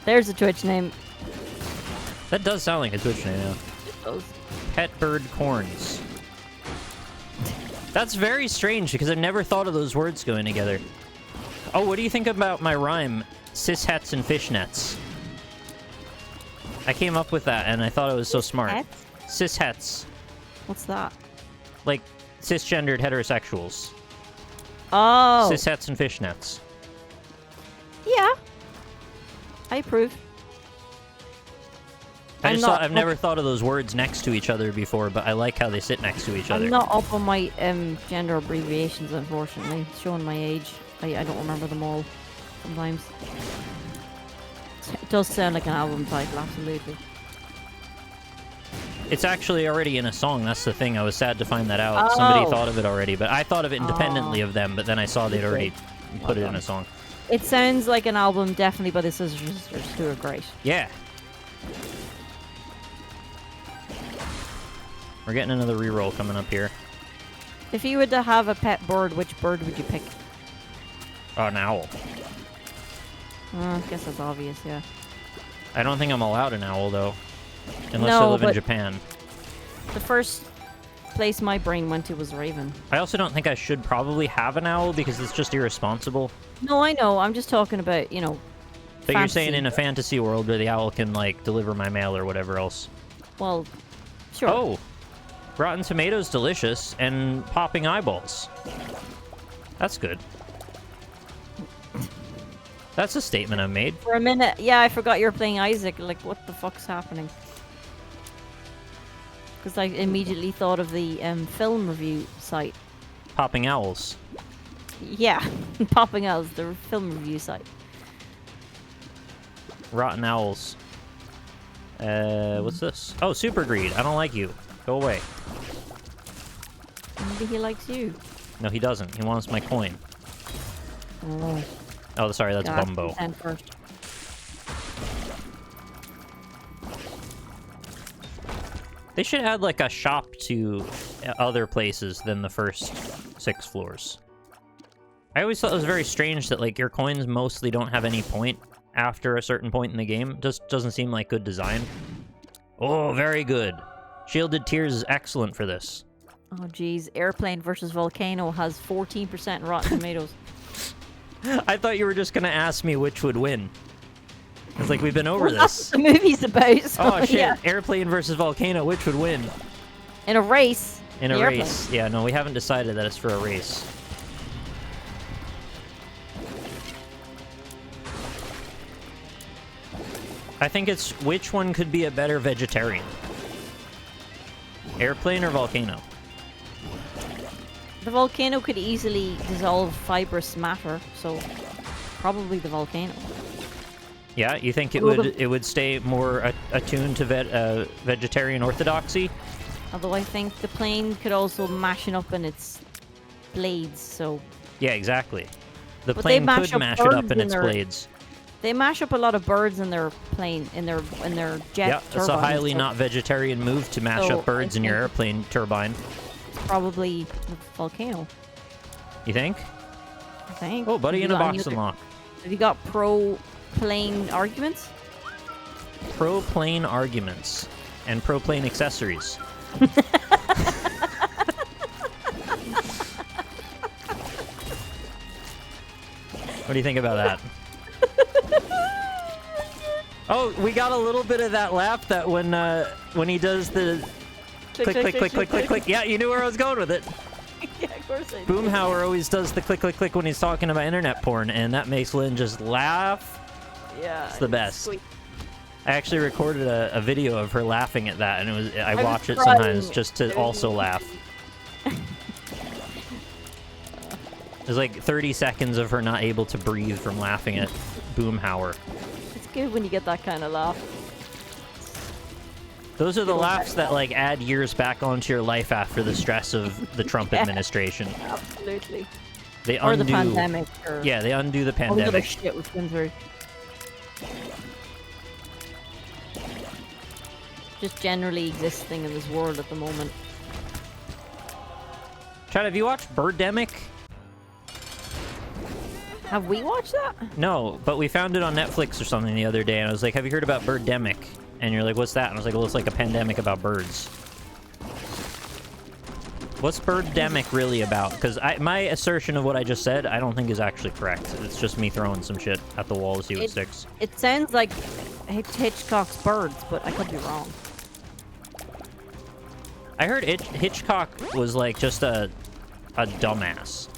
There's a Twitch name. That does sound like a Twitch name, yeah. It does. Pet bird corns. That's very strange because I've never thought of those words going together. Oh, what do you think about my rhyme? Cishets and fishnets. I came up with that and I thought it was so smart. Pets? Cishets. What's that? Like cisgendered heterosexuals. Oh. Cishets and fishnets. Yeah. I approve. I've never thought of those words next to each other before, but I like how they sit next to each other. I'm not up on my gender abbreviations, unfortunately. It's showing my age. I don't remember them all sometimes. It does sound like an album title, absolutely. It's actually already in a song. That's the thing. I was sad to find that out. Somebody thought of it already, but I thought of it independently of them. But then I saw they'd already put it in a song. It sounds like an album, definitely, by the Scissor Sisters, who are great. Yeah. We're getting another reroll coming up here. If you were to have a pet bird, which bird would you pick? Oh, an owl. I guess that's obvious, yeah. I don't think I'm allowed an owl, though. Unless No, I live in but- Japan. The first place my brain went to was Raven. I also don't think I should probably have an owl because it's just irresponsible. No, I know. I'm just talking about, you know, But you're saying fantasy. in a fantasy world where the owl can, like, deliver my mail or whatever else. Well, sure. Oh! Rotten tomatoes delicious and popping eyeballs. That's good. That's a statement I've made. For a minute, yeah, I forgot you were playing Isaac. Like, what the fuck's happening? Because I immediately thought of the film review site. Popping owls. Yeah, Popping Owls, the film review site. Rotten owls. What's this? Oh, super greed. I don't like you. Go away. Maybe he likes you. No, he doesn't. He wants my coin. Oh, Oh, sorry, that's gotta Bumbo. consent first. They should add, like, a shop to other places than the first 6 floors. I always thought it was very strange that, like, your coins mostly don't have any point after a certain point in the game. Just doesn't seem like good design. Oh, very good. Shielded Tears is excellent for this. Oh, geez. Airplane versus Volcano has 14% Rotten Tomatoes. I thought you were just gonna ask me which would win. It's like, we've been over this. That's what the movie's about. So, Oh, shit. yeah. Airplane versus Volcano, which would win? In a race. In a the airplane. race. Yeah, no, we haven't decided that it's for a race. I think it's which one could be a better vegetarian? Airplane or Volcano? The volcano could easily dissolve fibrous matter, so probably the volcano. Yeah, you think it Well, would stay more attuned to vegetarian orthodoxy? Although I think the plane could also mash it up in its blades, so Yeah, exactly. The But they plane mash could up mash it up birds in in its their- blades. they mash up a lot of birds in their plane, in their jet Yeah, it's a turbines, highly so not vegetarian move to mash So, up birds I in your think- airplane turbine. it's probably the volcano. You think? I think. Oh, buddy, Have in you a got box any other- unlock. Have you got pro plane arguments? Pro plane arguments and pro plane accessories. What do you think about that? Oh, we got a little bit of that laugh that when he does the click click click click click click. Yeah, you knew where I was going with it. Yeah, of course I do. Boomhauer always does the click click click when he's talking about internet porn, and that makes Lynn just laugh. Yeah, It's the best. sweet. I actually recorded a video of her laughing at that, and I was watch it crying. sometimes just to also laugh. There's like 30 seconds of her not able to breathe from laughing at Boomhauer. It's good when you get that kind of laugh. Those are the People laughs that like add years back onto your life after the stress of the Trump Yeah. administration. Absolutely. They Or undo. the pandemic. Or Yeah, they undo the all the other pandemic. shit we've been through. Just generally existing in this world at the moment. Chad, have you watched Birdemic? Have we watched that? No, but we found it on Netflix or something the other day, and I was like, have you heard about Birdemic? And you're like, what's that? And I was like, well, it's like a pandemic about birds. What's Birdemic really about? Because my assertion of what I just said, I don't think is actually correct. It's just me throwing some shit at the wall to see what sticks. It sounds like Hitchcock's Birds, but I could be wrong. I heard Hitchcock was like just a dumbass.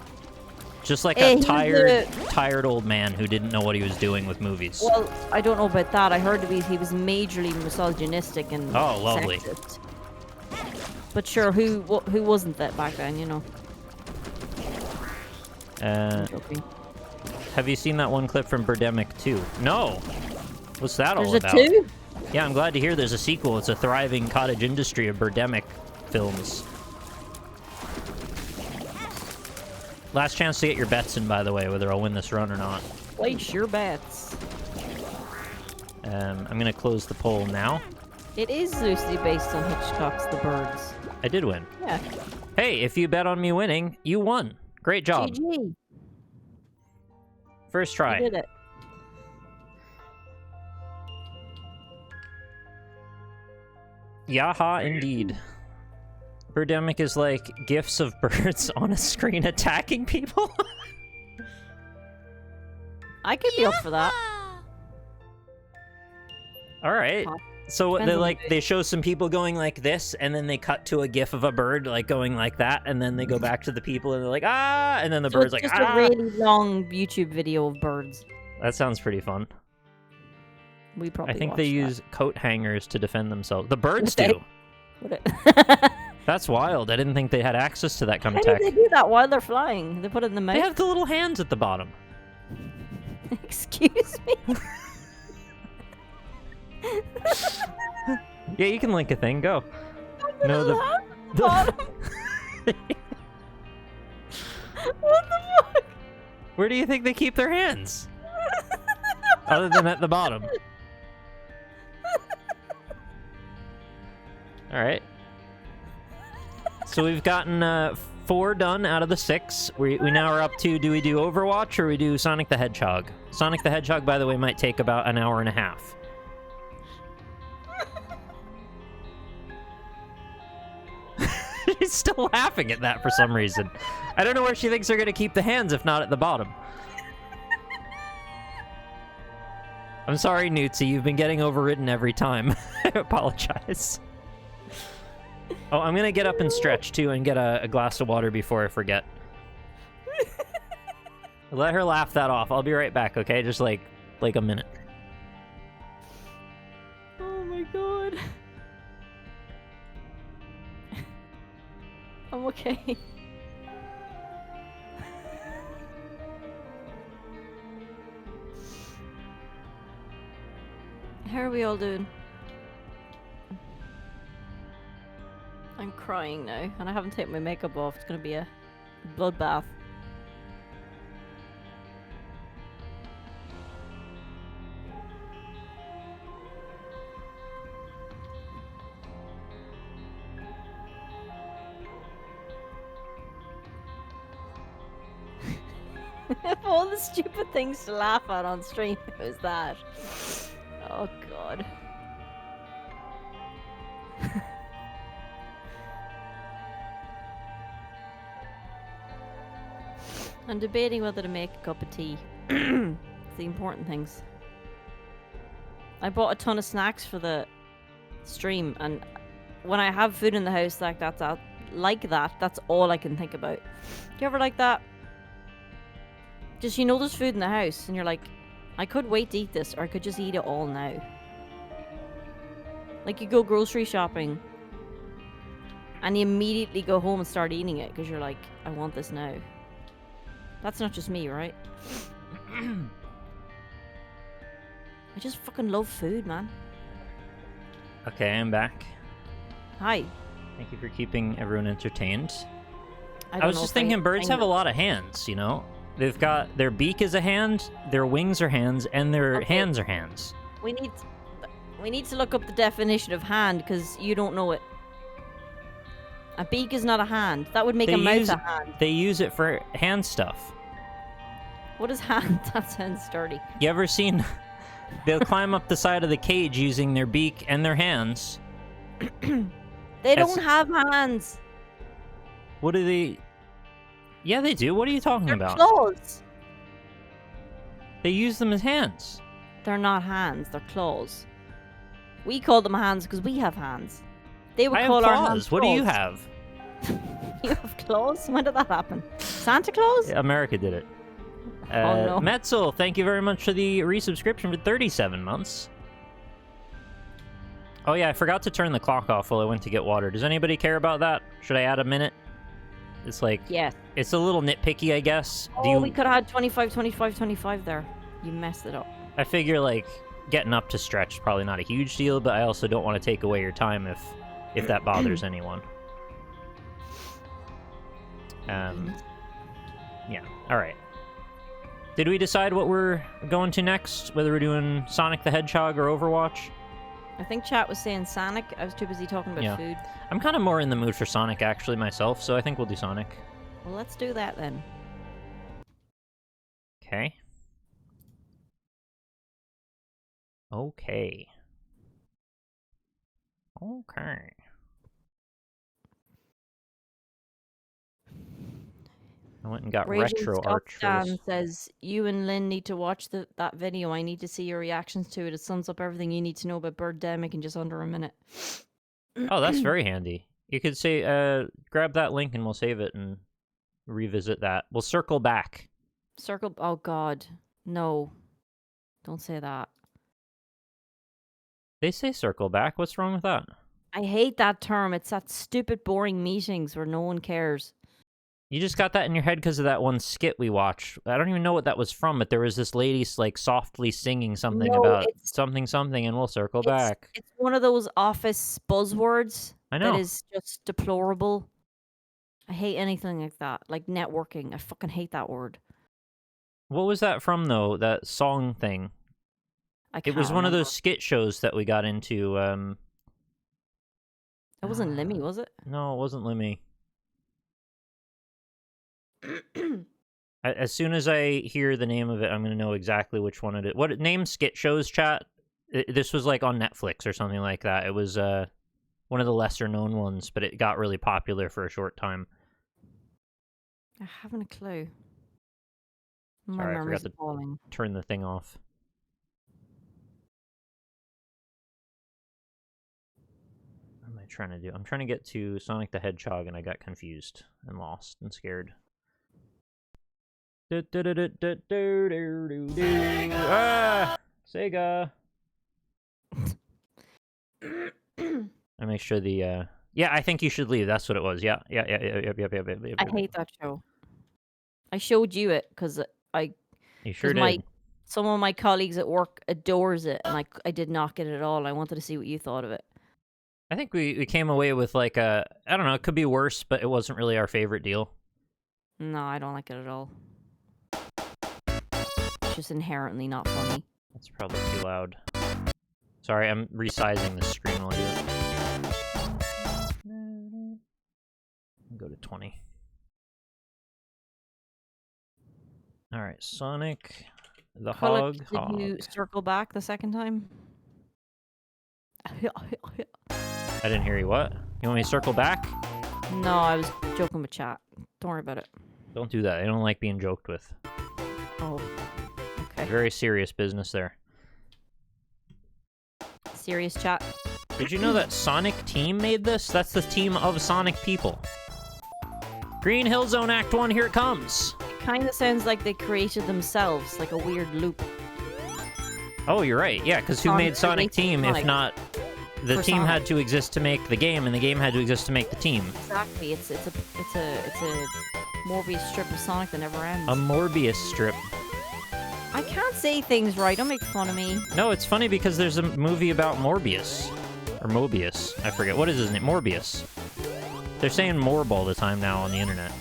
Just like He a was tired old man who didn't know what he was doing with movies. Well, I don't know about that. I heard he was majorly misogynistic and Oh, lovely. sexist. But sure, who wasn't that back then, you know? Joking. Have you seen that one clip from Birdemic 2? No. What's that all There's a about? two? Yeah, I'm glad to hear there's a sequel. It's a thriving cottage industry of Birdemic films. Last chance to get your bets in, by the way, whether I'll win this run or not. Place your bets. I'm gonna close the poll now. It is loosely based on Hitchcock's The Birds. I did win. Yeah. Hey, if you bet on me winning, you won. Great job. GG. First try. You did it. Yaha, indeed. Birdemic is like gifs of birds on a screen attacking people. I could be up for that. All right. So Depends they on like the they show some people going like this, and then they cut to a gif of a bird like going like that, and then they go back to the people and they're like ah, and then the So bird's it's like just ah. a really long YouTube video of birds. That sounds pretty fun. We probably. I think watched they that. use coat hangers to defend themselves. The birds Would they? do. Would it? That's wild. I didn't think they had access to that kind How of do tech. they do that while they're flying? They put it in the mouth. They have the little hands at the bottom. Excuse me. Yeah, you can link a thing. Go. No, Little hand at the bottom. What the fuck? Where do you think they keep their hands? Other than at the bottom. All right. So we've gotten 4 done out of the 6. We now are up to, do we do Overwatch or we do Sonic the Hedgehog? Sonic the Hedgehog, by the way, might take about an hour and a half. She's still laughing at that for some reason. I don't know where she thinks they're going to keep the hands if not at the bottom. I'm sorry, Newtsy. You've been getting overridden every time. I apologize. Oh, I'm going to get up and stretch, too, and get a glass of water before I forget. Let her laugh that off. I'll be right back, okay? Just, like a minute. Oh my god. I'm okay. How are we all doing? I'm crying now, and I haven't taken my makeup off. It's gonna be a bloodbath. Of all the stupid things to laugh at on stream, it was that. Oh god. I'm debating whether to make a cup of tea. It's the important things. I bought a ton of snacks for the stream, and when I have food in the house that's all I can think about. Do you ever like that? Just, you know, there's food in the house, and you're like, I could wait to eat this, or I could just eat it all now. Like, you go grocery shopping, and you immediately go home and start eating it, because you're like, I want this now. That's not just me, right? I just fucking love food, man. Okay, I'm back. Hi. Thank you for keeping everyone entertained. I was just thinking birds have a lot of hands, you know? They've got their beak is a hand, their wings are hands, and their hands are hands. We need to look up the definition of hand, because you don't know it. A beak is not a hand. That would make a mouth a hand. They use it for hand stuff. What is hand? That sounds sturdy. You ever seen... They'll climb up the side of the cage using their beak and their hands. They don't have hands. What do they... Yeah, they do. What are you talking They're about? claws. They use them as hands. They're not hands. They're claws. We call them hands because we have hands. They would I call have our claws. hands What do you claws. have? You have claws? When did that happen? Santa Claus? Yeah, America did it. Oh, no. Metzel, thank you very much for the resubscription for 37 months. Oh yeah, I forgot to turn the clock off while I went to get water. Does anybody care about that? Should I add a minute? It's like... Yes. It's a little nitpicky, I guess. Oh, we could have had 25, 25, 25 there. You messed it up. I figure, like, getting up to stretch is probably not a huge deal, but I also don't want to take away your time if that bothers anyone. Yeah, alright. Did we decide what we're going to next? Whether we're doing Sonic the Hedgehog or Overwatch? I think chat was saying Sonic. I was too busy talking about food. I'm kind of more in the mood for Sonic, actually, myself, so I think we'll do Sonic. Well, let's do that then. Okay. Okay. Okay. I went and got Raging retro art for Scott this. says, you and Lynn need to watch that video. I need to see your reactions to it. It sums up everything you need to know about Birdemic in just under a minute. Oh, that's very handy. You could say, grab that link and we'll save it and revisit that. We'll circle back. Oh god. No. Don't say that. They say circle back. What's wrong with that? I hate that term. It's that stupid, boring meetings where no one cares. You just got that in your head because of that one skit we watched. I don't even know what that was from, but there was this lady like softly singing something about something, and we'll circle back. It's one of those office buzzwords I know. that is just deplorable. I hate anything like that. Like networking. I fucking hate that word. What was that from, though? That song thing? It was one of those skit shows that we got into. It wasn't Limmy, was it? No, it wasn't Limmy. As soon as I hear the name of it, I'm going to know exactly which one it is. What name skit shows, chat? This was like on Netflix or something like that. It was one of the lesser known ones, but it got really popular for a short time. I haven't a clue. My Sorry, I memory's forgot to appalling. turn the thing off. What am I trying to do? I'm trying to get to Sonic the Hedgehog, and I got confused and lost and scared. Ah! Sega! I make sure the, Yeah, I think you should leave. That's what it was. Yeah. I hate that show. I showed you it because You sure did. Some of my colleagues at work adores it, and I did not get it at all. I wanted to see what you thought of it. I think we came away with like I don't know, it could be worse, but it wasn't really our favorite deal. No, I don't like it at all. It's just inherently not funny. That's probably too loud. Sorry, I'm resizing the screen while I do it. Go to 20. Alright, Sonic the Hog. Did you circle back the second time? I didn't hear you. What? You want me to circle back? No, I was joking with chat. Don't worry about it. Don't do that. I don't like being joked with. Oh, okay. Very serious business there. Serious chat. Did you know that Sonic Team made this? That's the team of Sonic people. Green Hill Zone Act 1, here it comes! It kind of sounds like they created themselves, like a weird loop. Oh, you're right. Yeah, because who made Sonic Team if not... The team had to exist to make the game, and the game had to exist to make the team. Exactly. It's a Morbius strip of Sonic that never ends. A Morbius strip. I can't say things right. Don't make fun of me. No, it's funny because there's a movie about Morbius. Or Mobius. I forget. What is his name? Morbius. They're saying Morb all the time now on the internet.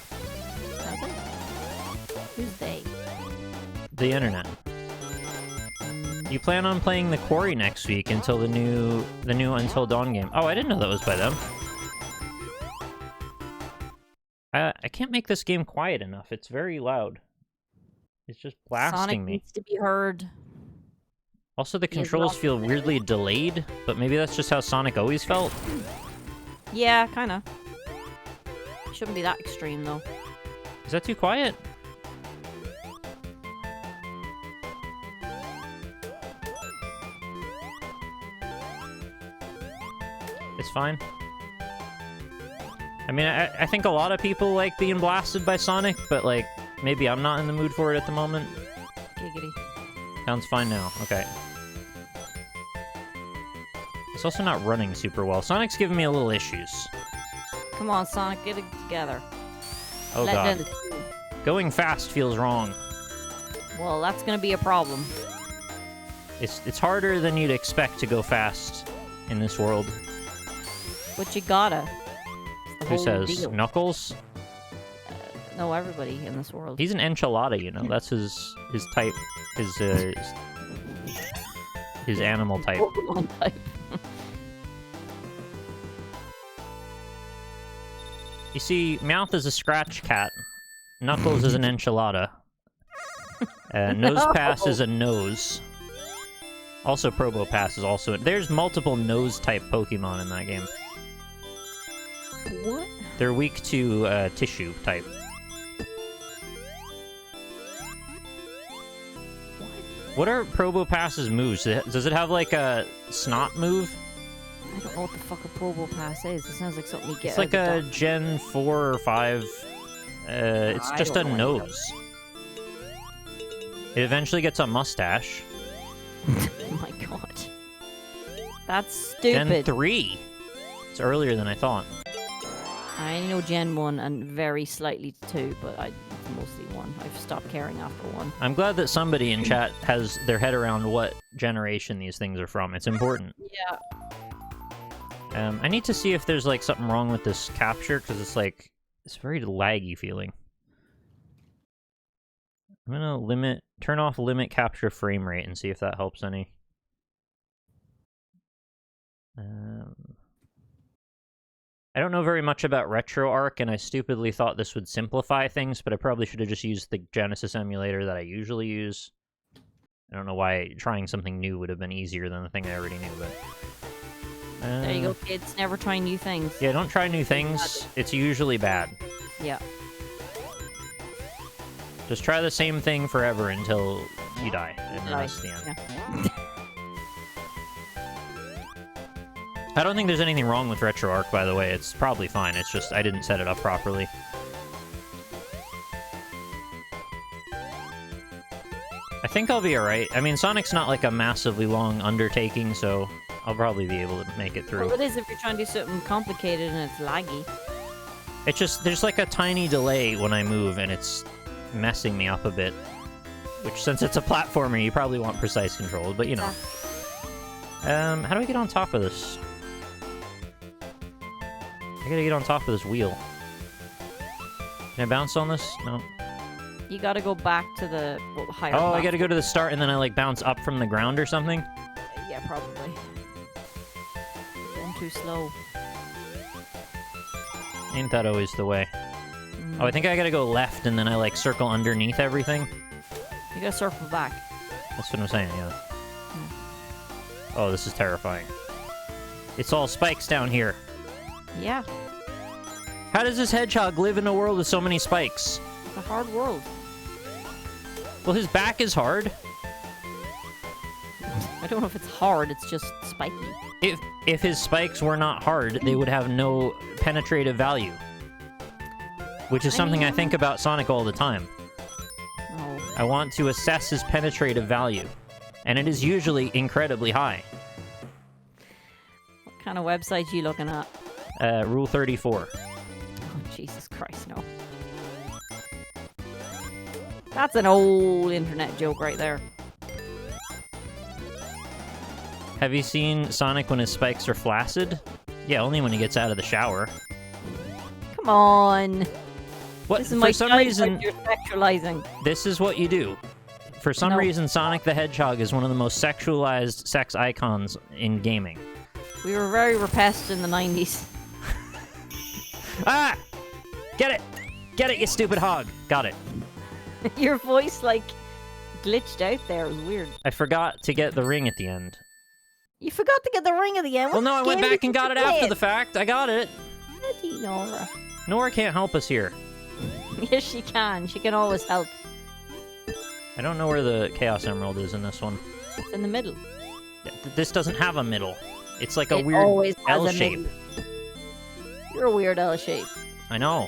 Who's they? The internet. You plan on playing the Quarry next week until the new Until Dawn game. Oh, I didn't know that was by them. I can't make this game quiet enough. It's very loud. It's just blasting Sonic me. needs to be heard. Also, the controls feel weirdly delayed, but maybe that's just how Sonic always felt. Yeah, kind of. Shouldn't be that extreme, though. Is that too quiet? It's fine. I mean, I think a lot of people like being blasted by Sonic, but, like, maybe I'm not in the mood for it at the moment. Giggity. Sounds fine now. Okay. It's also not running super well. Sonic's giving me a little issues. Come on, Sonic, get it together. Oh, God. Going fast feels wrong. Well, that's gonna be a problem. It's harder than you'd expect to go fast in this world. But you gotta. It's the Who whole says? deal. Knuckles? No, everybody in this world. He's an enchilada, you know. That's his type. His animal type. Pokemon type. You see, Mouth is a scratch cat. Knuckles is an enchilada. Nose Pass is a nose. Also, Probopass is also... There's multiple nose-type Pokemon in that game. What? They're weak to tissue type. What are Probopass's moves? Does it have, like, a snot move? I don't know what the fuck a Probopass is. It sounds like something you get It's like a Gen 4 or 5... it's I just a don't know any of nose. It eventually gets a mustache. Oh my god. That's Gen stupid. 3! It's earlier than I thought. I only know Gen 1 and very slightly 2, but it's mostly 1. I've stopped caring after 1. I'm glad that somebody in chat has their head around what generation these things are from. It's important. Yeah. I need to see if there's, like, something wrong with this capture, because it's, like, it's very laggy feeling. I'm gonna turn off limit capture frame rate and see if that helps any. I don't know very much about RetroArch, and I stupidly thought this would simplify things, but I probably should have just used the Genesis emulator that I usually use. I don't know why trying something new would have been easier than the thing I already knew, but... There you go, kids. Never try new things. Yeah, don't try new things. It's usually bad. Yeah. Just try the same thing forever until you die, and then that's the end. Yeah. I don't think there's anything wrong with RetroArch, by the way. It's probably fine. It's just I didn't set it up properly. I think I'll be alright. I mean, Sonic's not like a massively long undertaking, so I'll probably be able to make it through. Well, it is if you're trying to do something complicated and it's laggy. It's just, there's like a tiny delay when I move, and it's messing me up a bit. Which, since it's a platformer, you probably want precise control, but you know. How do I get on top of this? I gotta get on top of this wheel. Can I bounce on this? No. You gotta go back to the higher Oh, I gotta platform. go to the start, and then I like bounce up from the ground or something? Yeah, probably. Going too slow. Ain't that always the way? Oh, I think I gotta go left, and then I like circle underneath everything. You gotta circle back. That's what I'm saying, yeah. Oh, this is terrifying. It's all spikes down here. Yeah. How does this hedgehog live in a world with so many spikes? It's a hard world. Well, his back is hard. I don't know if it's hard, it's just spiky. If his spikes were not hard, they would have no penetrative value. Which is something I think about Sonic all the time. Oh. I want to assess his penetrative value. And it is usually incredibly high. What kind of website you looking at? Rule 34. Oh, Jesus Christ, no. That's an old internet joke right there. Have you seen Sonic when his spikes are flaccid? Yeah, only when he gets out of the shower. Come on. What? This is For my some childhood reason, you're sexualizing. this is what you do. For some No. reason, Sonic the Hedgehog is one of the most sexualized sex icons in gaming. We were very repressed in the 90s. Ah! Get it! Get it, you stupid hog! Got it. Your voice, like, glitched out there. It was weird. I forgot to get the ring at the end. You forgot to get the ring at the end. Well, no, I went back and got it after the fact. I got it. Bloody Nora. Nora can't help us here. Yes, she can. She can always help. I don't know where the Chaos Emerald is in this one. It's in the middle. This doesn't have a middle. It's like a It weird always has L a shape. middle. You're a weird L shape. I know.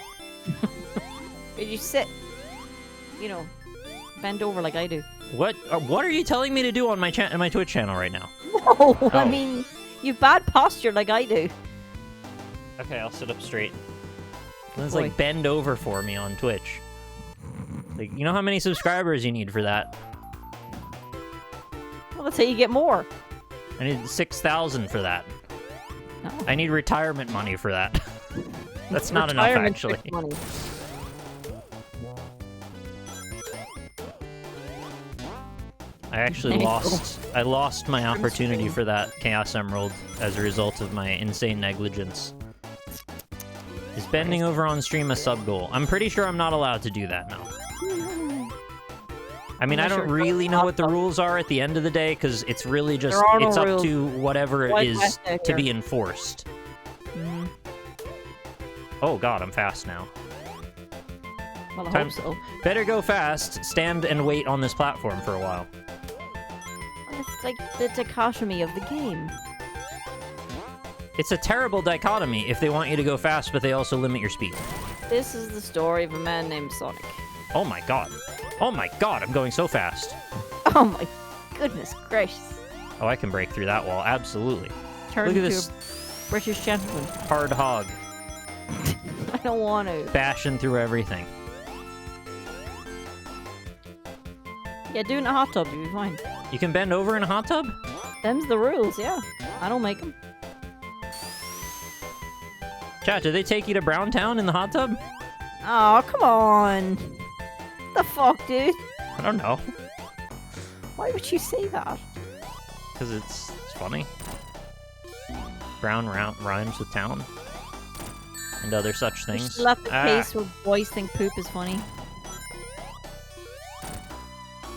Did you sit? You know, bend over like I do. What are you telling me to do on my my Twitch channel right now? No, I Oh. mean, you've bad posture like I do. Okay, I'll sit up straight. Let's Boy. like bend over for me on Twitch. Like, you know how many subscribers you need for that? Let's say you get more. I need 6,000 for that. No. I need retirement money for that. That's not enough, Retirement actually. money. I actually I lost my opportunity for that Chaos Emerald as a result of my insane negligence. Is bending over on stream a sub goal? I'm pretty sure I'm not allowed to do that now. I mean, I don't really know what the rules are at the end of the day, because it's really just, it's up to whatever it is to be enforced. Mm-hmm. Oh god, I'm fast now. Well, I hope so. Better go fast, stand and wait on this platform for a while. It's like the dichotomy of the game. It's a terrible dichotomy if they want you to go fast, but they also limit your speed. This is the story of a man named Sonic. Oh my god. Oh my god, I'm going so fast. Oh my goodness gracious. Oh, I can break through that wall, absolutely. Turn Look at into this a British gentleman. hard hog. I don't want to. Bashing through everything. Yeah, doing a hot tub, you'll be fine. You can bend over in a hot tub? Them's the rules, yeah. I don't make them. Chat, did they take you to Browntown in the hot tub? Oh, come on. The fuck, dude? I don't know. Why would you say that? Because it's funny. Brown rhymes with town. And other such You things. should let the case where boys think poop is funny.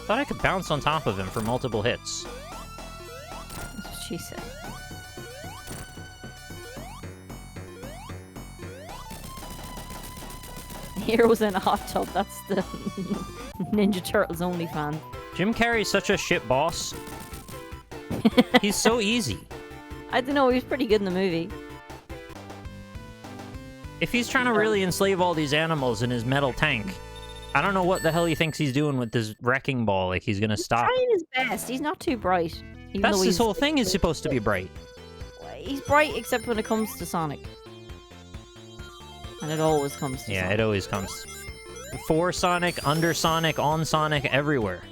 Thought I could bounce on top of him for multiple hits. That's what she said. Heroes in a hot tub, that's the Ninja Turtles only fan. Jim Carrey's such a shit boss. He's so easy. I don't know, he was pretty good in the movie. If he's trying to really enslave all these animals in his metal tank, I don't know what the hell he thinks he's doing with this wrecking ball. Like, he's gonna stop. He's trying his best. He's not too bright. That's his whole thing, is supposed to be bright. He's bright except when it comes to Sonic. And it always comes to Yeah, Sonic. it always comes. For Sonic, under Sonic, on Sonic, everywhere.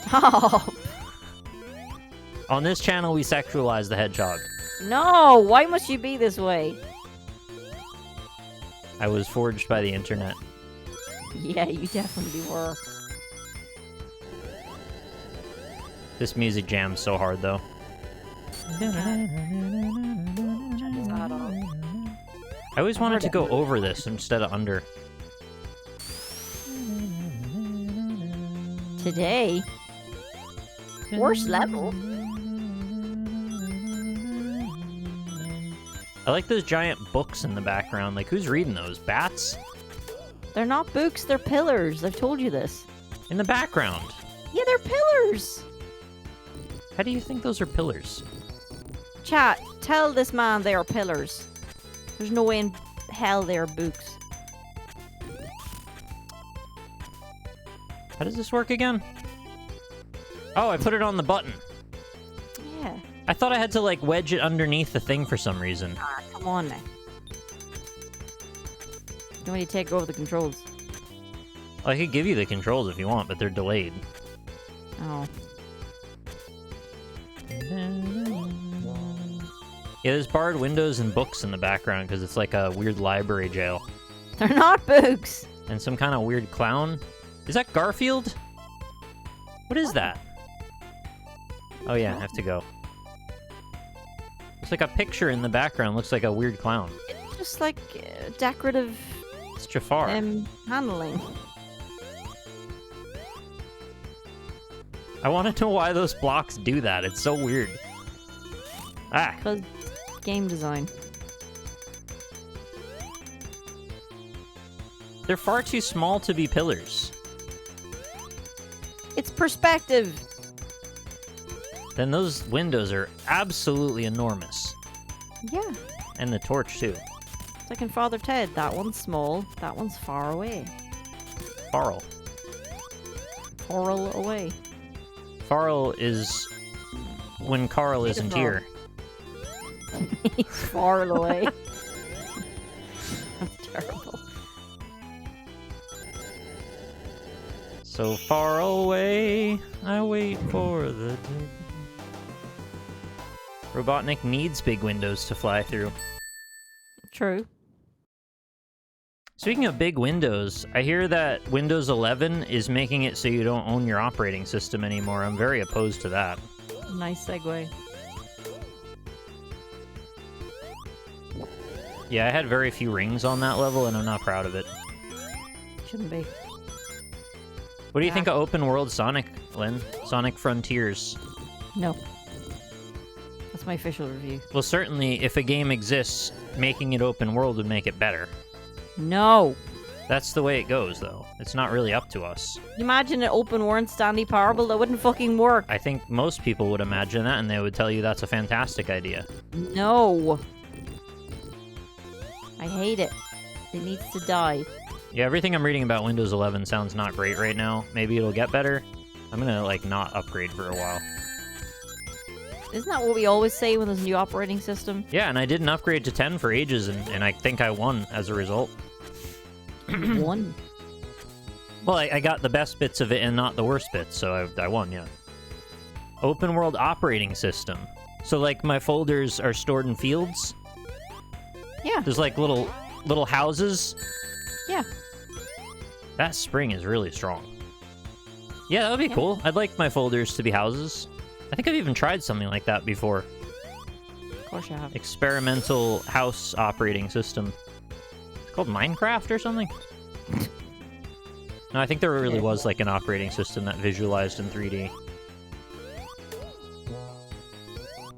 Stop! On this channel, we sexualize the Hedgehog. No! Why must you be this way? I was forged by the internet. Yeah, you definitely were. This music jams so hard, though. I always wanted to go over this instead of under. Today? Worst level? I like those giant books in the background. Like, who's reading those? Bats? They're not books, they're pillars. I've told you this. In the background. Yeah, they're pillars! How do you think those are pillars? Chat, tell this man they are pillars. There's no way in hell they are books. How does this work again? Oh, I put it on the button. Yeah. I thought I had to, like, wedge it underneath the thing for some reason. Ah, come on now. You want me to take over the controls? Well, I could give you the controls if you want, but they're delayed. Oh. Yeah, there's barred windows and books in the background because it's like a weird library jail. They're not books! And some kind of weird clown. Is that Garfield? What is that? Oh yeah, I have to go. It's like a picture in the background. Looks like a weird clown. It's just like decorative It's Jafar. handling. I want to know why those blocks do that. It's so weird. Ah. Because game design. They're far too small to be pillars. It's perspective! Then those windows are absolutely enormous. Yeah. And the torch, too. It's like in Father Ted. That one's small, that one's far away. Farrell. Farrell away. Farrell is when Carl isn't here. He's far away. That's terrible. So far away, I wait for the day. Robotnik needs big windows to fly through. True. Speaking of big windows, I hear that Windows 11 is making it so you don't own your operating system anymore. I'm very opposed to that. Nice segue. Yeah, I had very few rings on that level, and I'm not proud of it. Shouldn't be. What do you think of open world Sonic, Lynn? Sonic Frontiers? No. That's my official review. Well, certainly, if a game exists, making it open world would make it better. No. That's the way it goes, though. It's not really up to us. Imagine an open world Stanley Parable. That wouldn't fucking work. I think most people would imagine that, and they would tell you that's a fantastic idea. No. I hate it. It needs to die. Yeah, everything I'm reading about Windows 11 sounds not great right now. Maybe it'll get better. I'm gonna, like, not upgrade for a while. Isn't that what we always say when there's a new operating system? Yeah, and I didn't upgrade to 10 for ages, and I think I won as a result. One. Well, I got the best bits of it and not the worst bits, so I won, yeah. Open world operating system. So, like, my folders are stored in fields? Yeah. There's, like, little houses? Yeah. That spring is really strong. Yeah, that would be cool. I'd like my folders to be houses. I think I've even tried something like that before. Of course you have. Experimental house operating system. It's called Minecraft or something? No, I think there really was like an operating system that visualized in 3D.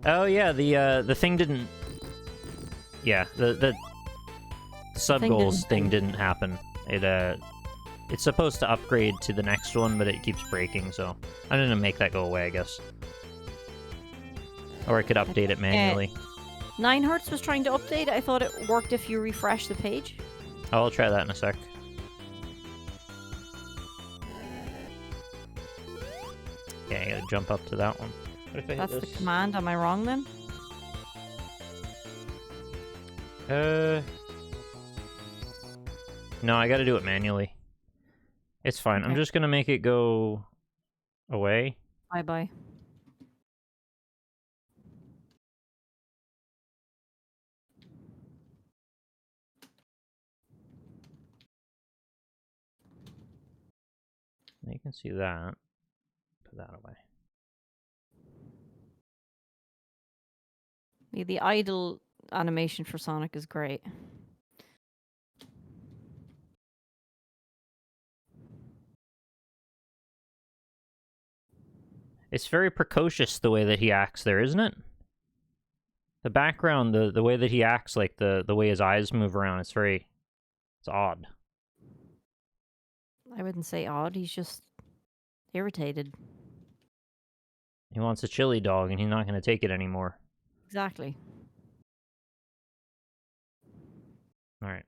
Oh yeah, the thing didn't... Yeah, the sub-goals thing didn't happen. It's supposed to upgrade to the next one, but it keeps breaking, so I'm gonna make that go away, I guess. Or I could update it manually. 9Hertz was trying to update. I thought it worked if you refresh the page. Oh, I'll try that in a sec. Yeah, I gotta jump up to that one. What if I That's hit the this? command. Am I wrong then? No, I gotta do it manually. It's fine. I'm Okay. just gonna make it go away. Bye-bye. You can see that. Put that away. The idle animation for Sonic is great. It's very precocious the way that he acts there, isn't it? The background, the way that he acts, like the way his eyes move around, it's odd. I wouldn't say odd. He's just irritated. He wants a chili dog, and he's not going to take it anymore. Exactly. All right.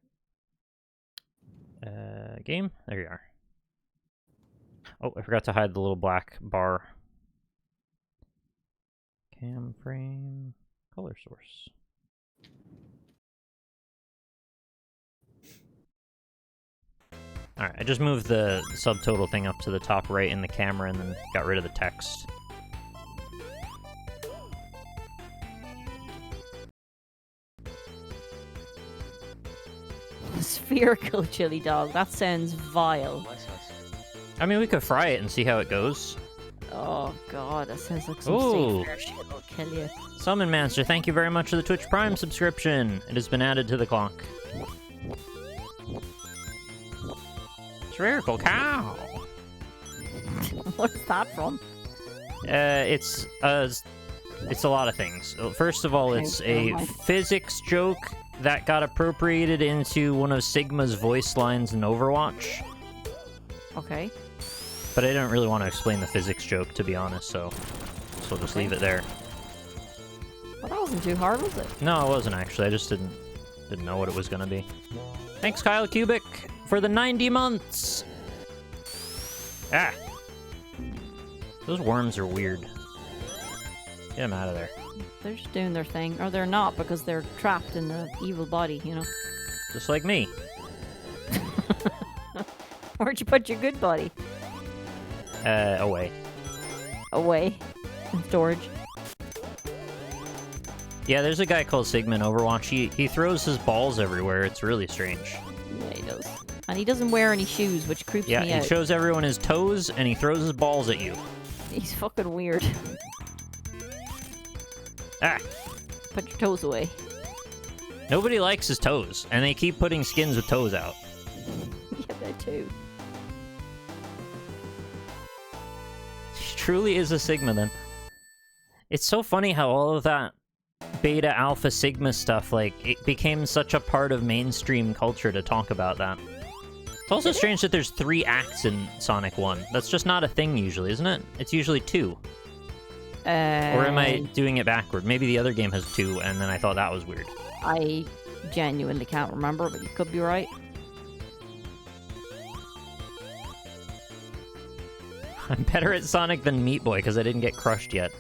Game? There you are. Oh, I forgot to hide the little black bar. Cam frame, color source. Alright, I just moved the subtotal thing up to the top right in the camera and then got rid of the text. Spherical chili dog. That sounds vile. I mean, we could fry it and see how it goes. Oh god, that sounds like some Ooh. safe fair shit will kill you. Summon Master, thank you very much for the Twitch Prime subscription. It has been added to the clock. Spherical cow. What's that from? It's a lot of things. First of all, it's a physics joke that got appropriated into one of Sigma's voice lines in Overwatch. Okay. But I didn't really want to explain the physics joke, to be honest, so we'll just leave it there. Well, that wasn't too hard, was it? No, it wasn't actually. I just didn't know what it was gonna be. Thanks, Kyle Cubic, for the 90 months. Ah, those worms are weird. Get them out of there. They're just doing their thing. Or they're not, because they're trapped in the evil body, you know? Just like me. Where'd you put your good body? Away. Away. In storage. Yeah, there's a guy called Sigma in Overwatch. He throws his balls everywhere. It's really strange. Yeah, he does. And he doesn't wear any shoes, which creeps Yeah, me he out. shows everyone his toes, and he throws his balls at you. He's fucking weird. Ah! Put your toes away. Nobody likes his toes, and they keep putting skins with toes out. Yeah, that too. He truly is a Sigma, then. It's so funny how all of that Beta, Alpha, Sigma stuff, like, it became such a part of mainstream culture to talk about that. It's also strange that there's 3 acts in Sonic 1. That's just not a thing usually, isn't it? It's usually 2. Or am I doing it backward? Maybe the other game has 2, and then I thought that was weird. I genuinely can't remember, but you could be right. I'm better at Sonic than Meat Boy, because I didn't get crushed yet.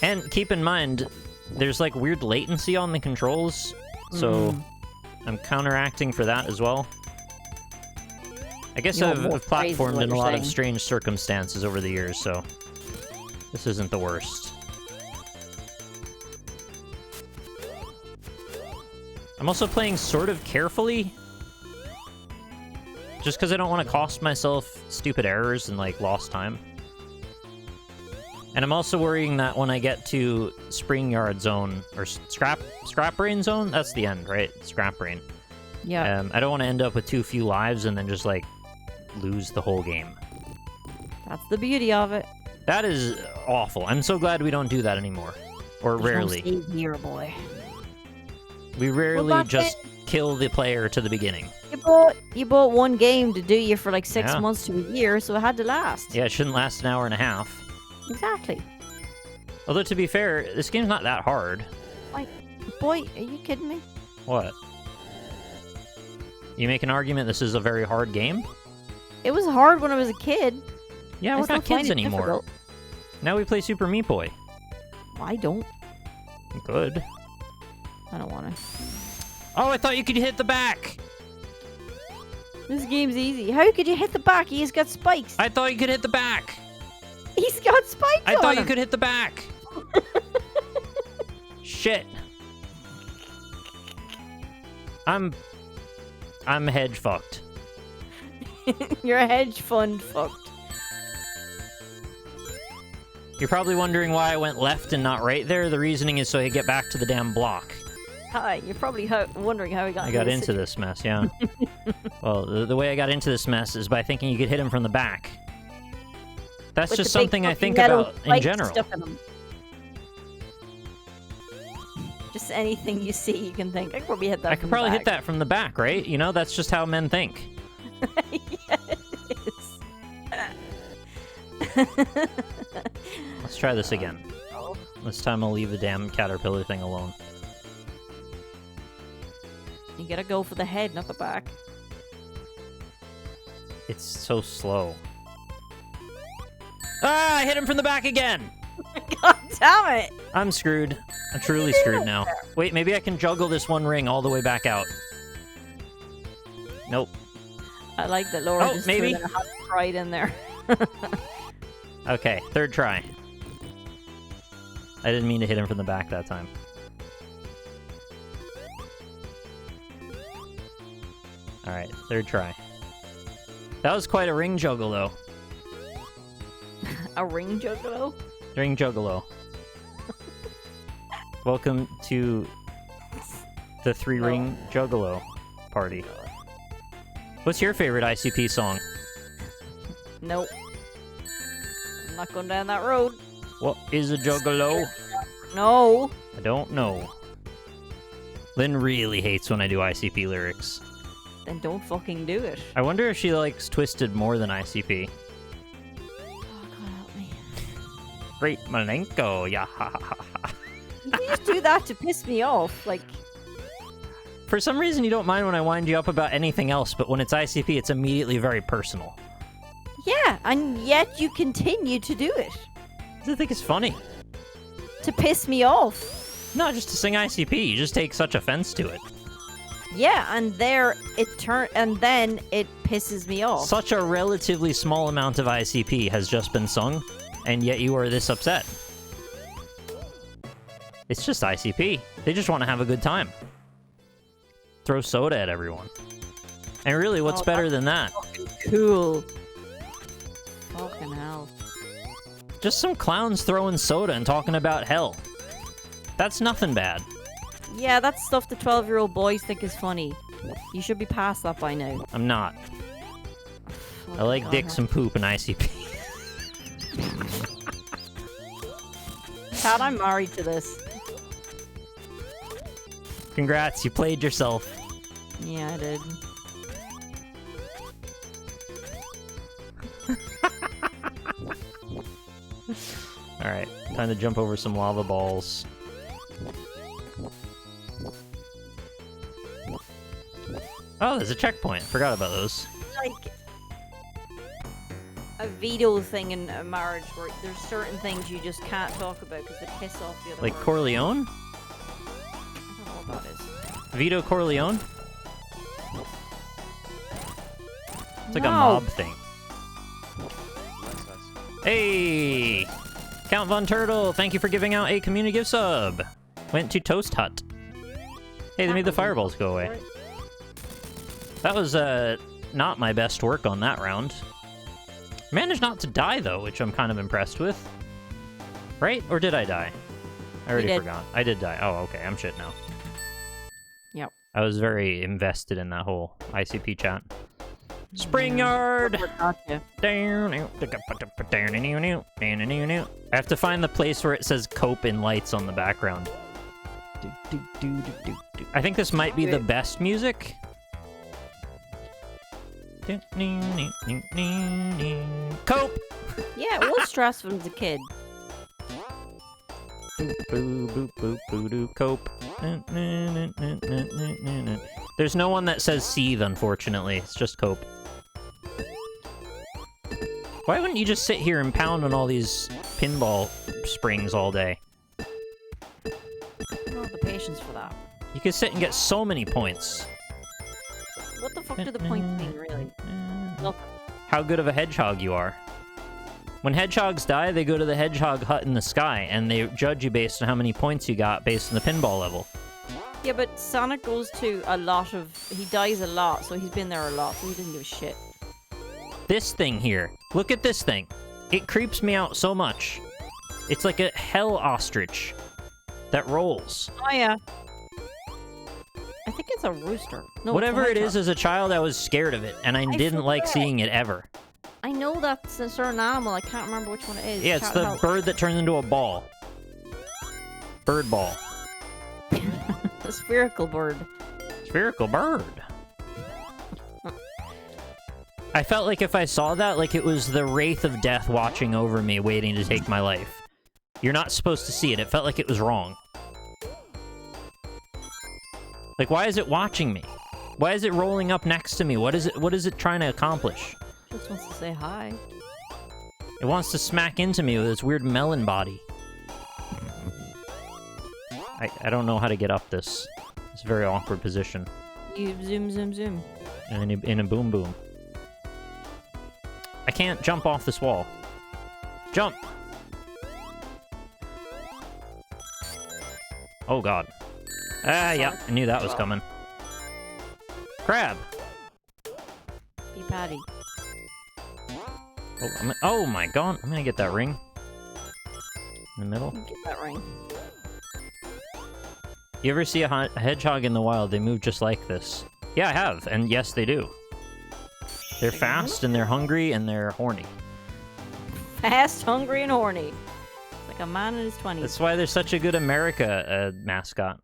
And keep in mind, there's like weird latency on the controls, so I'm counteracting for that as well. I guess You're I've more crazy, platformed what in a you're lot of saying. strange circumstances over the years, so this isn't the worst. I'm also playing sort of carefully, just because I don't want to cost myself stupid errors and like lost time. And I'm also worrying that when I get to Spring Yard Zone, or Scrap Brain Zone, that's the end, right? Scrap Brain. Yeah. I don't want to end up with too few lives and then just, like, lose the whole game. That's the beauty of it. That is awful. I'm so glad we don't do that anymore. Or There's rarely. No save here, boy. We rarely back just kill the player to the beginning. You bought one game to do you for like 6 Yeah. months to a year, so it had to last. Yeah, it shouldn't last an hour and a half. Exactly. Although, to be fair, this game's not that hard. Like, boy, are you kidding me? What? You make an argument this is a very hard game? It was hard when I was a kid. Yeah, I we're still not find kids it anymore. difficult. Now we play Super Meat Boy. I don't. Good. I don't want to. Oh, I thought you could hit the back! This game's easy. How could you hit the back? He's got spikes. I thought you could hit the back! He's got spikes I on thought you him. could hit the back! Shit. I'm hedge fucked. Your hedge fund fucked. You're probably wondering why I went left and not right there. The reasoning is so I get back to the damn block. Hi, you're probably wondering how he got I got into situ- this mess, yeah. Well, the way I got into this mess is by thinking you could hit him from the back. That's with just the big something I fucking think metal about in spikes general. stuck in him. Just anything you see, you can think, I could probably hit that I from could the probably hit back." that from the back, right? You know, that's just how men think. Yeah, it is. Let's try this again. Oh. This time I'll leave the damn caterpillar thing alone. You gotta go for the head, not the back. It's so slow. Ah, I hit him from the back again! God damn it! I'm screwed. I'm truly screwed now. Wait, maybe I can juggle this one ring all the way back out. Nope. I like that Laura Oh, just maybe. threw that hot pride in there. Okay, third try. I didn't mean to hit him from the back that time. Alright, third try. That was quite a ring juggle, though. A ring juggalo? Ring juggalo. Welcome to the three-ring juggalo party. What's your favorite ICP song? Nope. I'm not going down that road. What is a juggalo? No. I don't know. Lynn really hates when I do ICP lyrics. Then don't fucking do it. I wonder if she likes Twisted more than ICP. Oh, God help me. Great Malenko, yeah. Ha, ha, ha. You just do that to piss me off. Like, For some reason, you don't mind when I wind you up about anything else, but when it's ICP, it's immediately very personal. yeah, and yet you continue to do it. I think it's funny. To piss me off. Not just to sing ICP, you just take such offense to it. Yeah, and then it pisses me off. Such a relatively small amount of ICP has just been sung, and yet you are this upset. It's just ICP. They just want to have a good time. Throw soda at everyone. And really, what's better than that? Cool. Fucking hell. Just some clowns throwing soda and talking about hell. That's nothing bad. Yeah, that's stuff the 12-year-old boys think is funny. You should be past that by now. I'm not. I like dicks and poop and ICP. Chad, I'm married to this. Congrats, you played yourself. Yeah, I did. Alright, time to jump over some lava balls. Oh, there's a checkpoint. Forgot about those. Like a veto thing in a marriage where there's certain things you just can't talk about because they piss off the other Like person. Corleone? I don't know what that is. Vito Corleone? It's like a No. mob thing. Hey! Count Von Turtle, thank you for giving out a community gift sub. Went to Toast Hut. Hey, they made the fireballs go away. That was, not my best work on that round. Managed not to die, though, which I'm kind of impressed with. Right? Or did I die? I already did. forgot. I did die. Oh, okay, I'm shit now. Yep. I was very invested in that whole ICP chat. Springyard! Gotcha. I have to find the place where it says Cope in lights on the background. I think this might be the best music. Cope! Yeah, it was stressful as a kid. Cope. There's no one that says seethe, unfortunately. It's just Cope. Why wouldn't you just sit here and pound on all these pinball springs all day? I don't have the patience for that. You could sit and get so many points. What the fuck do the points mean, really? Nothing. How good of a hedgehog you are. When hedgehogs die, they go to the hedgehog hut in the sky, and they judge you based on how many points you got based on the pinball level. Yeah, but Sonic goes to a lot of... He dies a lot, so he's been there a lot, so he doesn't give a shit. This thing here. Look at this thing. It creeps me out so much. It's like a hell ostrich that rolls. Oh, yeah. I think it's a rooster. No, Whatever it's a it is, hedgehog. as a child, I was scared of it, and I didn't like forget. seeing it ever. I know that's a certain animal. I can't remember which one it is. Yeah, it's Chat the help. bird that turns into a ball. Bird ball. The spherical bird. Spherical bird. I felt like if I saw that, like it was the wraith of death watching over me, waiting to take my life. You're not supposed to see it. It felt like it was wrong. Like, why is it watching me? Why is it rolling up next to me? What is it trying to accomplish? Just wants to say hi. It wants to smack into me with its weird melon body. I don't know how to get up this. It's a very awkward position. You zoom, zoom, zoom. And in a boom boom. I can't jump off this wall. Jump! Oh god. Ah, yeah, I knew that was coming. Crab! Be patty. Oh, oh my god, I'm gonna get that ring. In the middle. Get that ring. You ever see a hedgehog in the wild? They move just like this. Yeah, I have, and yes, they do. They're fast, and they're hungry, and they're horny. Fast, hungry, and horny. It's like a man in his 20s. That's why there's such a good America mascot.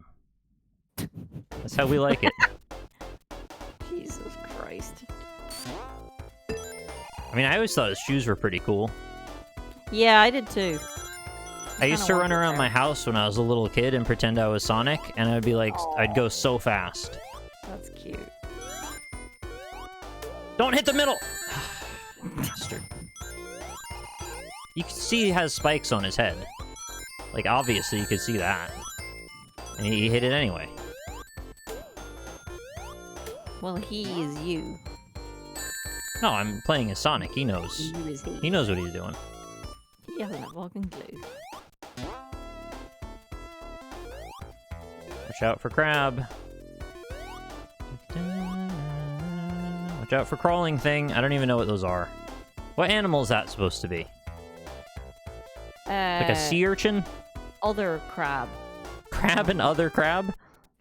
That's how we like it. Jesus Christ. I mean, I always thought his shoes were pretty cool. Yeah, I did too. I used to run around my house when I was a little kid and pretend I was Sonic, and I'd be like, I'd go so fast. That's cute. Don't hit the middle! Bastard. You can see he has spikes on his head. Like, obviously you could see that. And he hit it anyway. Well, he is you. No, I'm playing as Sonic. He knows. You is he. He knows what he's doing. He hasn't a fucking clue. Watch out for crab. Watch out for crawling thing. I don't even know what those are. What animal is that supposed to be? Like a sea urchin? Other crab. Crab and other crab?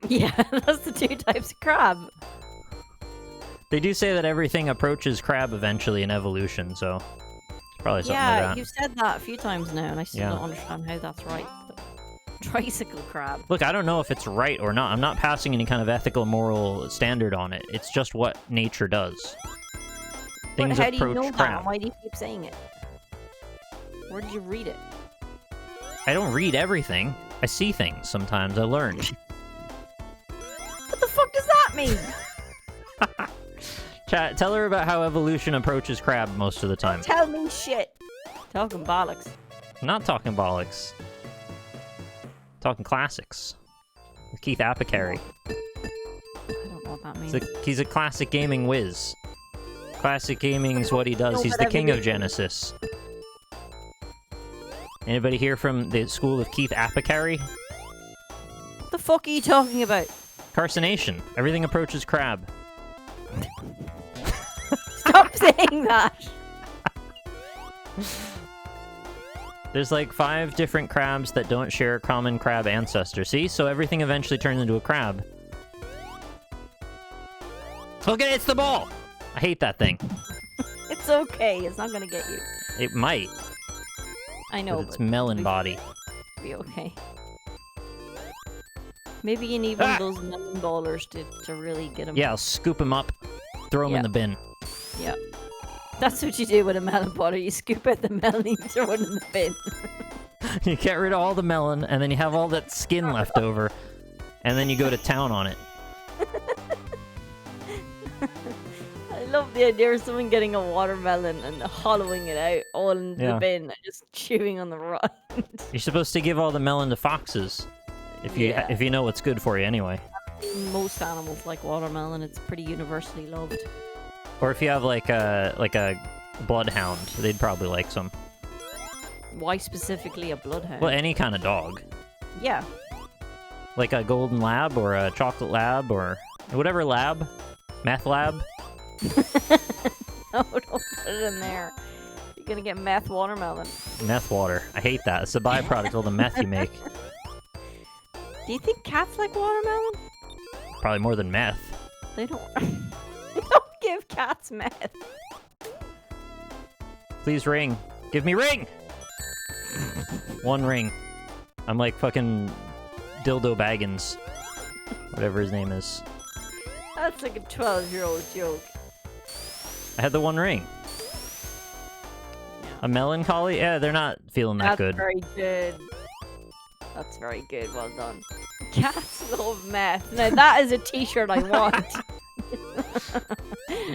Yeah, that's the two types of crab. They do say that everything approaches crab eventually in evolution, so it's probably something like Yeah, that. you've said that a few times now, and I still Yeah. don't understand how that's right. But tricycle crab. Look, I don't know if it's right or not. I'm not passing any kind of ethical, moral standard on it. It's just what nature does. Things But how do you approach know that? crab. And why do you keep saying it? Where did you read it? I don't read everything. I see things sometimes. I learn. What the fuck does that mean? Chat, tell her about how evolution approaches crab most of the time. Tell me shit. Talking bollocks. I'm not talking bollocks. Talking classics. With Keith Apicary. I don't know what that means. He's a classic gaming whiz. Classic gaming is what he does. No, He's but the king of everything- Genesis. Anybody here from the school of Keith Apicary? What the fuck are you talking about? Carcination. Everything approaches crab. Stop saying that. There's like 5 different crabs that don't share a common crab ancestor. See? So everything eventually turns into a crab. Okay, it's the ball! I hate that thing. It's okay. It's not gonna get you. It might, I know, with its but melon we- body. be okay. Maybe you need one of those melon ballers to really get him. Yeah, I'll scoop him up, throw him Yeah. in the bin. Yeah. That's what you do with a melon baller. You scoop out the melon and you throw it in the bin. You get rid of all the melon, and then you have all that skin left over, and then you go to town on it. I love the idea of someone getting a watermelon and hollowing it out all in Yeah. the bin and just chewing on the rind. You're supposed to give all the melon to foxes, if Yeah. you know what's good for you anyway. Most animals like watermelon. It's pretty universally loved. Or if you have like a bloodhound, they'd probably like some. Why specifically a bloodhound? Well, any kind of dog, Yeah. like a golden lab or a chocolate lab or whatever lab, meth lab. No, don't put it in there. You're gonna get meth watermelon. Meth water. I hate that. It's a byproduct of all the meth you make. Do you think cats like watermelon? Probably more than meth. They don't. They don't give cats meth. Please ring. Give me ring! 1 ring. I'm like fucking Dildo Baggins. Whatever his name is. That's like a 12-year-old joke. I had the 1 ring. Yeah. A melancholy? Yeah, they're not feeling that That's good. very good. That's very good. Well done. Cats love meth. Now that is a T-shirt I want.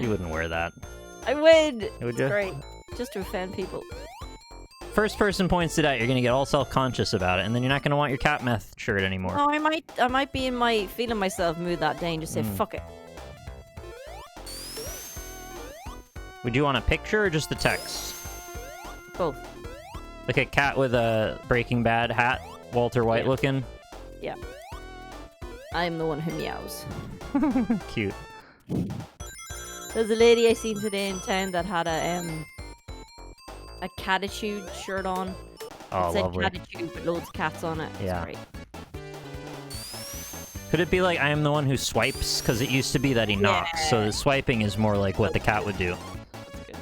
You wouldn't wear that. I would. Would you? Great. Just to offend people. First person points it out, you're gonna get all self-conscious about it, and then you're not gonna want your cat meth shirt anymore. Oh, I might be in my feeling myself mood that day and just say fuck it. Would you want a picture or just the text? Both. Like a cat with a Breaking Bad hat, Walter White Yeah. looking? Yeah. I'm the one who meows. Cute. There's a lady I seen today in town that had a catitude shirt on. Oh, It said lovely. catitude with loads of cats on it. It's Yeah. great. Could it be like I am the one who swipes? Because it used to be that he knocks, so the swiping is more like what the cat would do. That's good.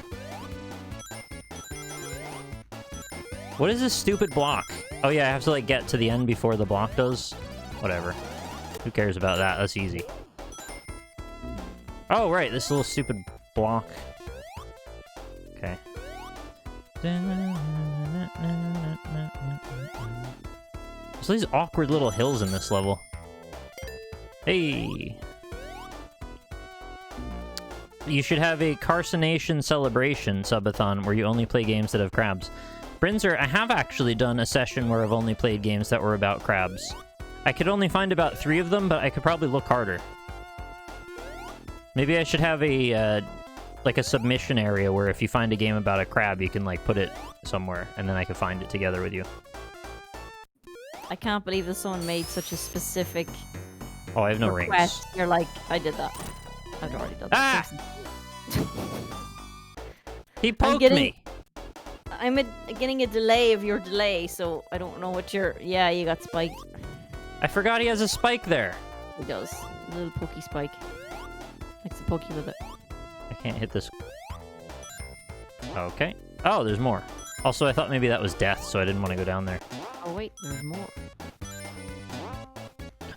What is this stupid block? Oh yeah, I have to like get to the end before the block does? Whatever. Who cares about that? That's easy. Oh, right, this little stupid block. Okay. There's these awkward little hills in this level. Hey! You should have a Carcination Celebration Subathon where you only play games that have crabs. Brinzer, I have actually done a session where I've only played games that were about crabs. I could only find about 3 of them, but I could probably look harder. Maybe I should have a, like a submission area where if you find a game about a crab, you can, like, put it somewhere, and then I could find it together with you. I can't believe that someone made such a specific Oh, I have no rings. request, you're like, I did that. I've already done that. He poked getting- me! I'm getting a delay of your delay, so I don't know what you're... Yeah, you got spiked. I forgot he has a spike there. He does. A little pokey spike. Likes to poke you with it. I can't hit this. Okay. Oh, there's more. Also, I thought maybe that was death, so I didn't want to go down there. Oh wait, there's more.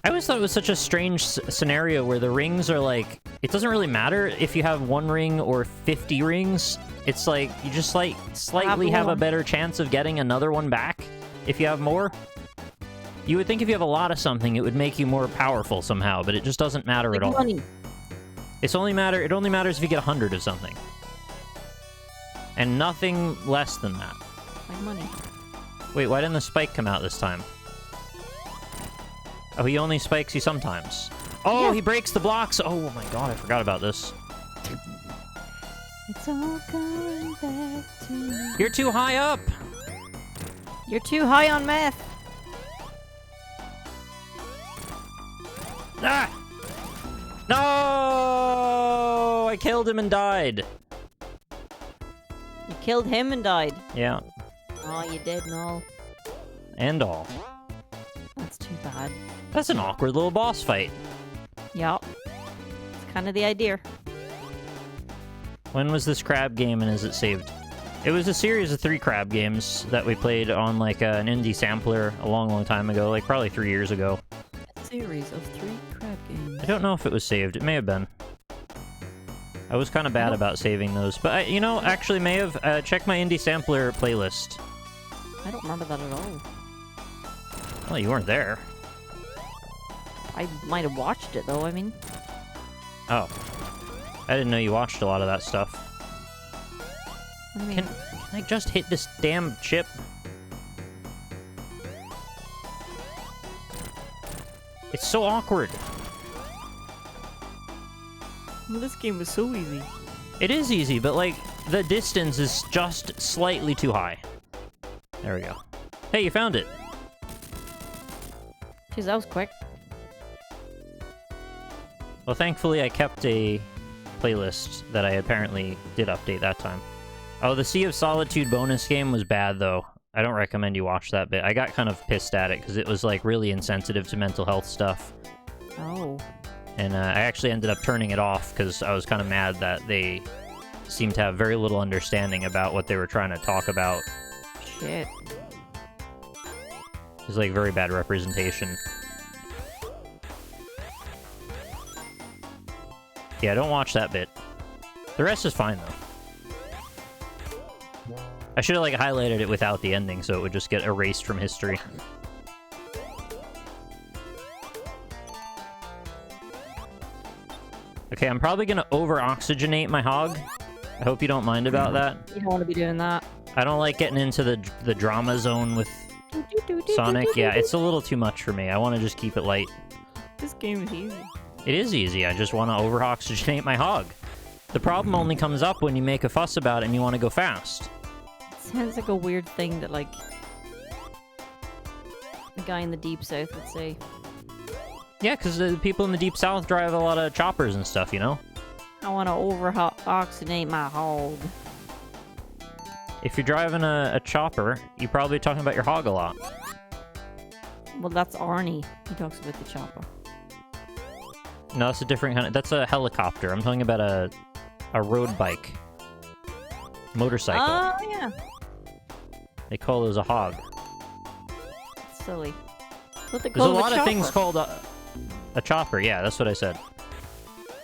I always thought it was such a strange scenario where the rings are like... It doesn't really matter if you have 1 ring or 50 rings. It's like, you just like slightly have a better chance of getting another one back if you have more. You would think if you have a lot of something, it would make you more powerful somehow, but it just doesn't matter at all. Money. It only matters if you get 100 of something. And nothing less than that. Like money. Wait, why didn't the spike come out this time? Oh, he only spikes you sometimes. Oh, Yeah. he breaks the blocks! Oh my god, I forgot about this. It's all coming back to me. You're too high up! You're too high on meth. Ah! No! I killed him and died. You killed him and died. Yeah, Oh, you did and all. and all. That's too bad. That's an awkward little boss fight. Yup. It's kind of the idea. When was this crab game and is it saved? It was a series of 3 crab games that we played on like an indie sampler a long time ago, like probably 3 years ago. A series of 3 crab games. I don't know if it was saved. It may have been. I was kind of bad about saving those. But, you know, actually may have. Check my indie sampler playlist. I don't remember that at all. Well, you weren't there. I might have watched it though, I mean. Oh. I didn't know you watched a lot of that stuff. What do you mean? Can I just hit this damn chip? It's so awkward. Well, this game was so easy. It is easy, but, like, the distance is just slightly too high. There we go. Hey, you found it. Jeez, that was quick. Well, thankfully, I kept a playlist that I apparently did update that time. Oh, the Sea of Solitude bonus game was bad, though. I don't recommend you watch that bit. I got kind of pissed at it, because it was, like, really insensitive to mental health stuff. Oh. And I actually ended up turning it off, because I was kind of mad that they seemed to have very little understanding about what they were trying to talk about. Shit. It was, like, very bad representation. Yeah, don't watch that bit. The rest is fine, though. I should have, like, highlighted it without the ending, so it would just get erased from history. Okay, I'm probably gonna over-oxygenate my hog. I hope you don't mind about that. You don't want to be doing that. I don't like getting into the drama zone with Sonic. Yeah, it's a little too much for me. I want to just keep it light. This game is easy. It is easy. I just want to over-oxygenate my hog. The problem only comes up when you make a fuss about it and you want to go fast. It sounds like a weird thing that, like, a guy in the deep south would say. Yeah, because the people in the Deep South drive a lot of choppers and stuff, you know? I want to over-oxygenate my hog. If you're driving a chopper, you're probably talking about your hog a lot. Well, that's Arnie. He talks about the chopper. No, that's a different kind of... That's a helicopter. I'm talking about a road bike. Motorcycle. Oh, yeah. They call those a hog. That's silly. What they There's a call lot a of things chopper. called a chopper. Yeah, that's what I said.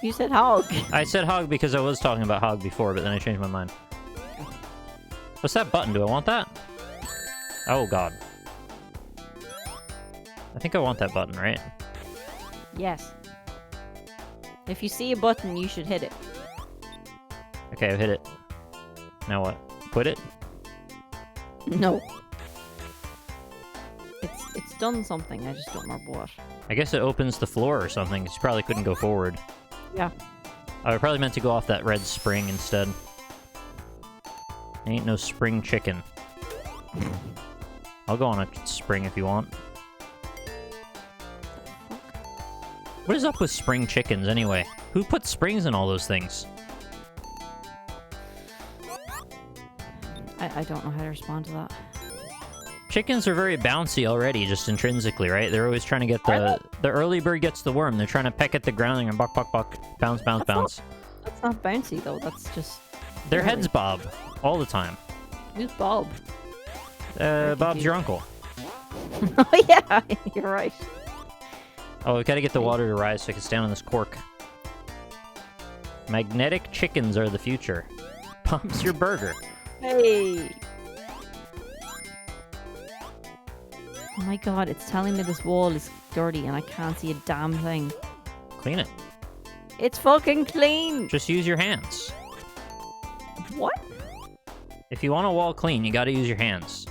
You said hog. I said hog because I was talking about hog before, but then I changed my mind. What's that button? Do I want that? Oh, God. I think I want that button, right? Yes. If you see a button, you should hit it. Okay, I've hit it. Now what? Quit it? No. It's done something, I just don't remember what. I guess it opens the floor or something, 'cause you probably couldn't go forward. Yeah. I probably meant to go off that red spring instead. Ain't no spring chicken. I'll go on a spring if you want. What is up with spring chickens, anyway? Who puts springs in all those things? I don't know how to respond to that. Chickens are very bouncy already, just intrinsically, right? They're always trying to get the early bird gets the worm. They're trying to peck at the ground and buck, buck, buck, bounce, bounce, bounce. That's not bouncy, though. That's just... Their heads bob all the time. Who's Bob? Bob's your uncle. Oh, yeah, you're right. Oh, we gotta get the water to rise so I can stand on this cork. Magnetic chickens are the future. Pumps your burger. Hey! Oh my god, it's telling me this wall is dirty and I can't see a damn thing. Clean it. It's fucking clean! Just use your hands. What? If you want a wall clean, you gotta use your hands.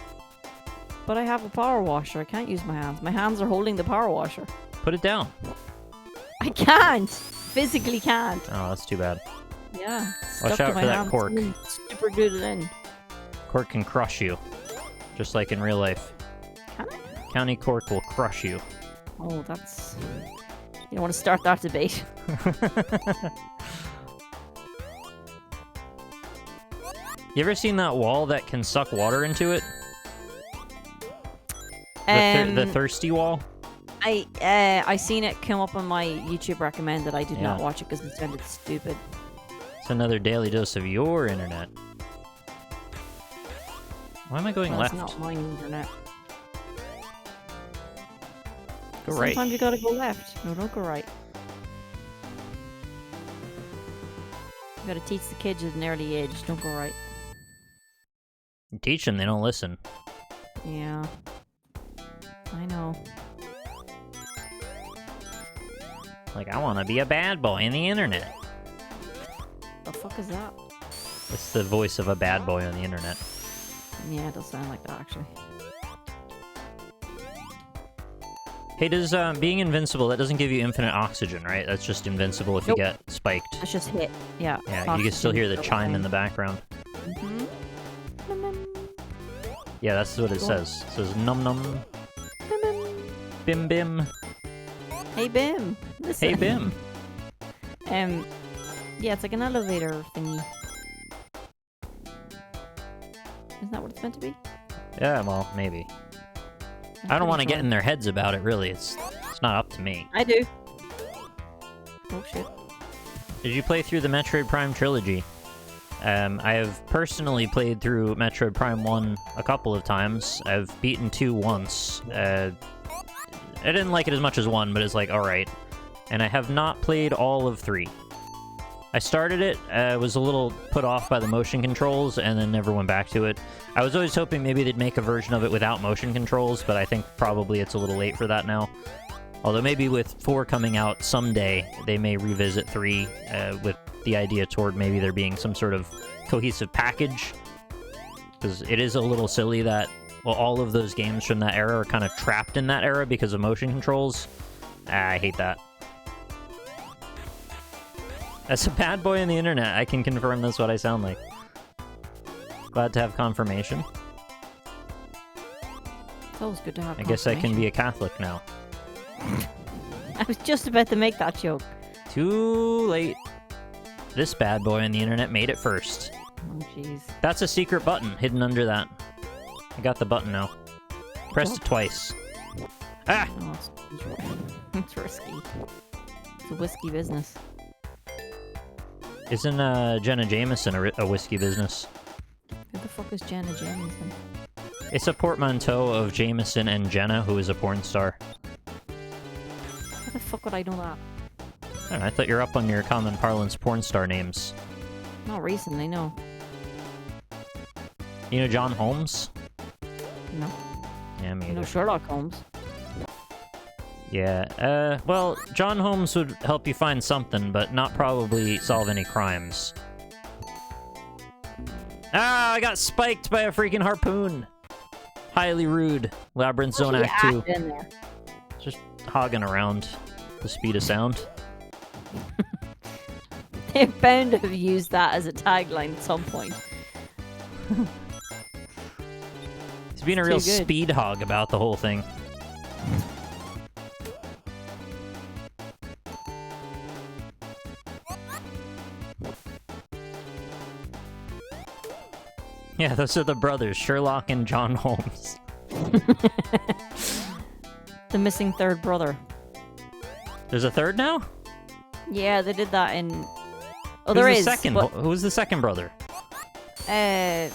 But I have a power washer. I can't use my hands. My hands are holding the power washer. Put it down. I can't! Physically can't. Oh, that's too bad. Yeah. it's Watch stuck out to my for that hands. cork. Super glued it in. Cork can crush you. Just like in real life. Can it? County cork will crush you. Oh, that's... You don't want to start that debate. You ever seen that wall that can suck water into it? The thirsty wall? I seen it come up on my YouTube recommended. I did not Yeah. watch it because it sounded stupid. It's another daily dose of your internet. Why am I going Well, left? it's not my internet. Go right. Sometimes you gotta go left. No, don't go right. You gotta teach the kids at an early age. Don't go right. You teach them, they don't listen. Yeah. I know. Like, I want to be a bad boy in the internet. The fuck is that? It's the voice of a bad boy on the internet. Yeah, it does sound like that actually. Hey, does being invincible, that doesn't give you infinite oxygen, right? That's just invincible if Nope. you get spiked. It's just hit. Yeah. Yeah, you can still hear the chime in the background. Mm-hmm. Yeah, that's what it says. It says num num. Bim bim. Hey Bim. Listen. Hey Bim. Yeah, it's like an elevator thingy. Isn't that what it's meant to be? Yeah, well, maybe. I don't want to get in their heads about it, really. It's not up to me. I do. Oh shit. Did you play through the Metroid Prime trilogy? I have personally played through Metroid Prime 1 a couple of times. I've beaten 2 once. I didn't like it as much as 1, but it's like, alright. And I have not played all of 3. I started it, was a little put off by the motion controls, and then never went back to it. I was always hoping maybe they'd make a version of it without motion controls, but I think probably it's a little late for that now. Although maybe with 4 coming out someday, they may revisit 3 with the idea toward maybe there being some sort of cohesive package. Because it is a little silly that, well, all of those games from that era are kind of trapped in that era because of motion controls. I hate that. As a bad boy on the internet, I can confirm that's what I sound like. Glad to have confirmation. It's always good to have I guess I can be a Catholic now. I was just about to make that joke. Too late. This bad boy on the internet made it first. Oh jeez. That's a secret button hidden under that. I got the button now. Pressed it twice. Ah! Oh, it's risky. It's a whiskey business. Isn't Jenna Jameson a whiskey business? Who the fuck is Jenna Jameson? It's a portmanteau of Jameson and Jenna, who is a porn star. How the fuck would I know that? I don't know, I thought you're up on your common parlance porn star names. Not recently, no. You know John Holmes? No. Yeah, me You know either. Sherlock Holmes. Yeah, well, John Holmes would help you find something, but not probably solve any crimes. Ah, I got spiked by a freaking harpoon! Highly rude. Labyrinth Zone Act 2. In there. Just hogging around the speed of sound. They're bound to have used that as a tagline at some point. He's being a real too good. speed hog about the whole thing. Yeah, those are the brothers, Sherlock and John Holmes. The missing third brother. There's a third now? Yeah, they did that in... Oh, Who's there the is. second? But... Who's the second brother? Oh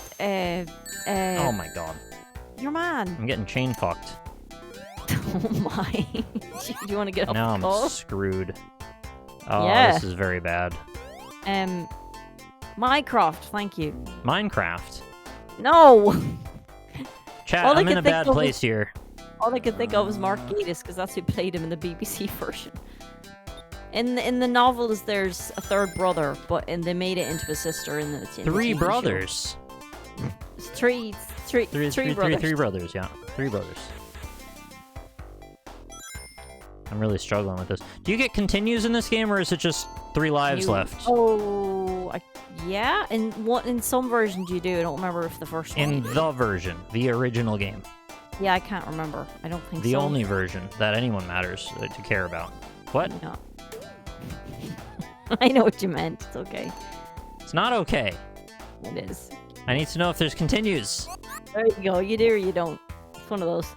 my god. Your man. I'm getting chain fucked. Oh my. Do you want to get off Now the I'm call? screwed. Oh, Yeah. this is very bad. Minecraft, thank you. Minecraft. No! Chat, All I I'm in could a think bad of place here. All I could think of was Mark Gatiss, because that's who played him in the BBC version. In the novels, there's a third brother, but they made it into a sister in the Three TV brothers. show. It's three brothers. Three brothers, yeah. Three brothers. I'm really struggling with this. Do you get continues in this game, or is it just 3 lives left? Oh, yeah. In some versions you do. I don't remember if the first one. In the version, the original game. Yeah, I can't remember. I don't think The so. only version that anyone matters to care about. What? No. I know what you meant. It's okay. It's not okay. It is. I need to know if there's continues. There you go. You do or you don't. It's one of those.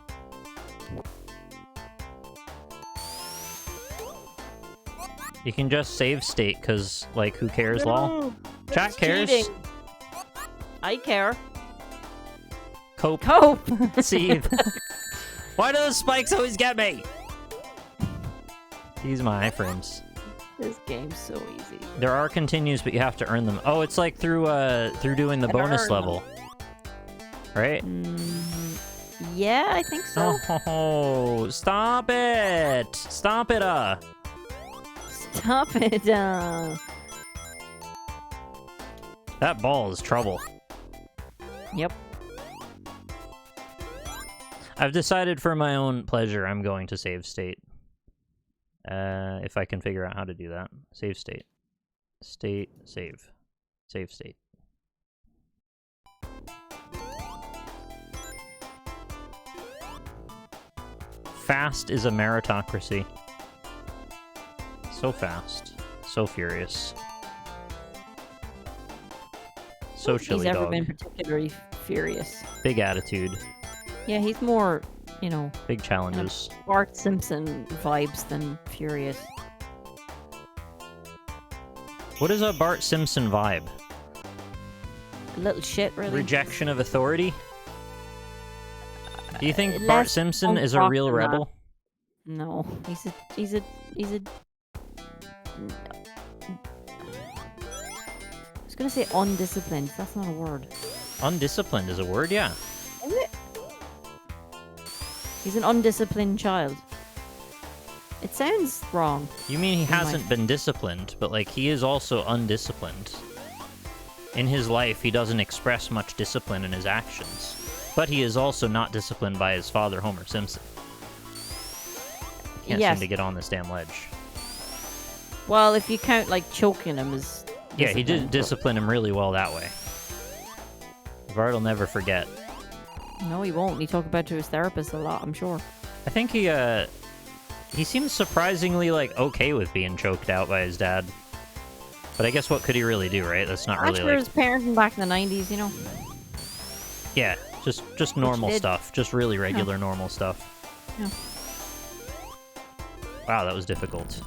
You can just save state, because, like, who cares, lol? Chat cares. Cheating. I care. Cope. Cope. Seethe. Why do those spikes always get me? These my iframes. This game's so easy. There are continues, but you have to earn them. Oh, it's like through doing the bonus level. Right? Yeah, I think so. Oh, stop it! Stop it, Stop it. That ball is trouble. Yep. I've decided for my own pleasure I'm going to save state. If I can figure out how to do that. Save state. State, save. Save state. Fast is a meritocracy. So fast. So furious. So chilly He's ever dog. been particularly furious. Big attitude. Yeah, he's more, you know, Big challenges. Bart Simpson vibes than furious. What is a Bart Simpson vibe? A little shit, really. Rejection of authority? Do you think less Bart Simpson is a punk real rock than that. rebel? No, he's a. I was gonna say undisciplined. That's not a word. Undisciplined is a word, yeah. Is it? He's an undisciplined child. It sounds wrong. You mean he my- hasn't been disciplined, but like he is also undisciplined. In his life, he doesn't express much discipline in his actions. But he is also not disciplined by his father, Homer Simpson. Can't Yes. seem to get on this damn ledge. Well, if you count like choking him as. Yeah, he did discipline, discipline him really well that way. Vart'll never forget. but- No, he won't. He talked about it to his therapist a lot, I'm sure. I think he seems surprisingly, like, okay with being choked out by his dad. But I guess what could he really do, right? That's not really, Actually, like... his parenting back in the 90s, you know. Yeah, just normal did. stuff. Just really regular normal stuff. Yeah. Wow, that was difficult.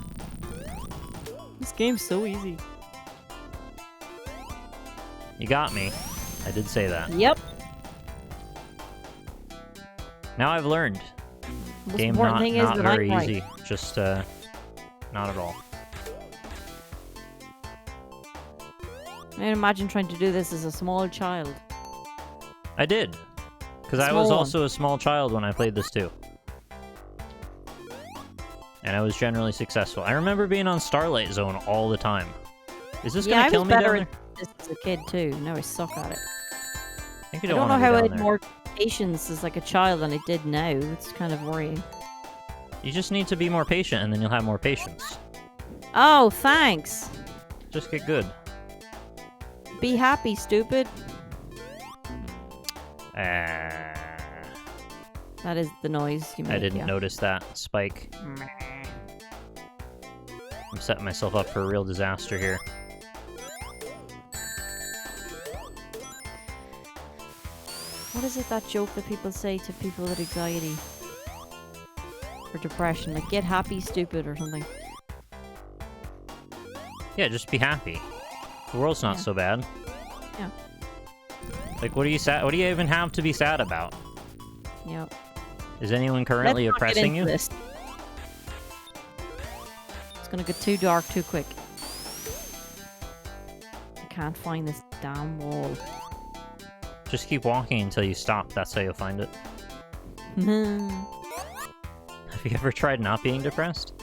This game's so easy. You got me. I did say that. Yep. Now I've learned. Most Game important not, thing is not that very I'm right. easy. Just, not at all. I can imagine trying to do this as a small child. I did. Because I was Small one. also a small child when I played this too. And I was generally successful. I remember being on Starlight Zone all the time. Is this Yeah, gonna I kill was me down better there? at this as a kid too. Now I suck at it. I think you I don't, don't know want how to I go had down there. more patience as like a child than I did now. It's kind of worrying. You just need to be more patient, and then you'll have more patience. Oh, thanks. Just get good. Be happy, stupid. That is the noise you make. I didn't yeah. notice that spike. I'm setting myself up for a real disaster here. What is it, that joke that people say to people with anxiety? Or depression, like, get happy, stupid, or something. Yeah, just be happy. The world's not so bad. Yeah. Like, what do you even have to be sad about? Yep. Is anyone currently Let's not get oppressing into you? this. It's gonna get too dark too quick. I can't find this damn wall. Just keep walking until you stop. That's how you'll find it. Have you ever tried not being depressed?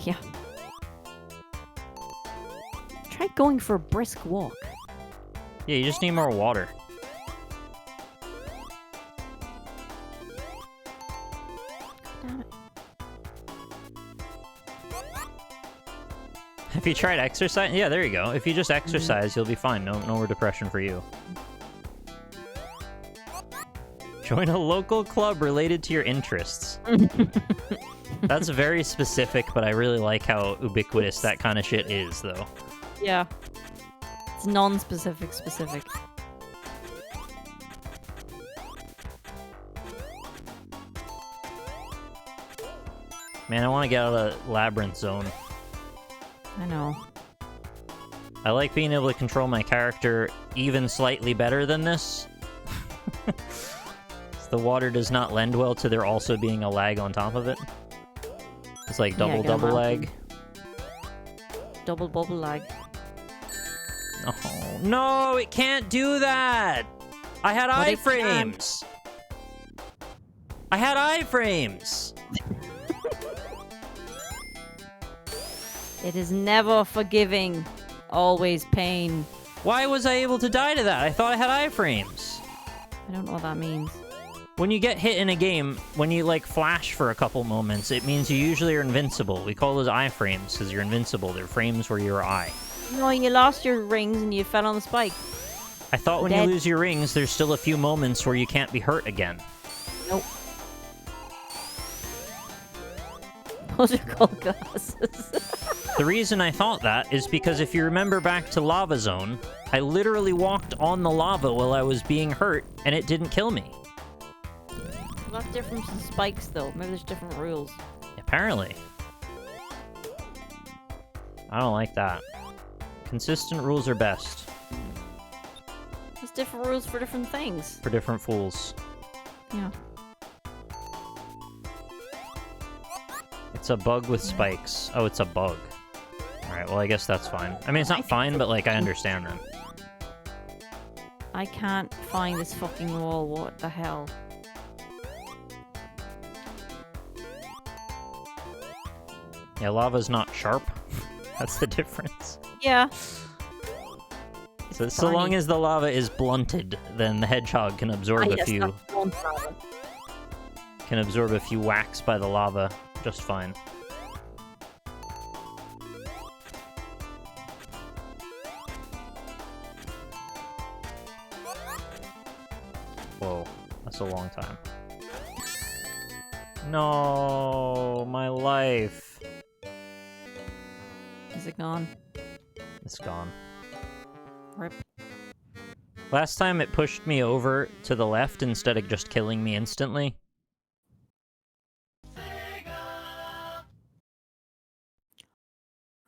Yeah. Try going for a brisk walk. Yeah, you just need more water. Damn it. Have you tried exercise? Yeah, there you go. If you just exercise, you'll be fine. No more depression for you. Join a local club related to your interests. That's very specific, but I really like how ubiquitous that kind of shit is, though. Yeah. It's non-specific specific. Man, I want to get out of the labyrinth zone. I know. I like being able to control my character even slightly better than this. The water does not lend well to there also being a lag on top of it. It's like double lag. Double bubble lag. Oh, no, it can't do that! I had But it iframes! I had iframes! It is never forgiving. Always pain. Why was I able to die to that? I thought I had iframes. I don't know what that means. When you get hit in a game, when you, like, flash for a couple moments, it means you usually are invincible. We call those iframes because you're invincible. They're frames where you're eye. No, you lost your rings and you fell on the spike. I thought when you lose your rings, there's still a few moments where you can't be hurt again. Nope. Those are called glasses. The reason I thought that is because if you remember back to Lava Zone, I literally walked on the lava while I was being hurt, and it didn't kill me. That's different from spikes, though. Maybe there's different rules. Apparently. I don't like that. Consistent rules are best. There's different rules for different things. For different fools. Yeah. It's a bug with spikes. Oh, it's a bug. Alright, well, I guess that's fine. I mean, it's not fine, but, like, I understand then. I can't find this fucking wall. What the hell? Yeah, lava's not sharp. That's the difference. Yeah. So long as the lava is blunted, then the hedgehog can absorb a few... Can absorb a few whacks by the lava just fine. Whoa, that's a long time. No, my life. Is it gone? It's gone. Rip. Last time it pushed me over to the left instead of just killing me instantly.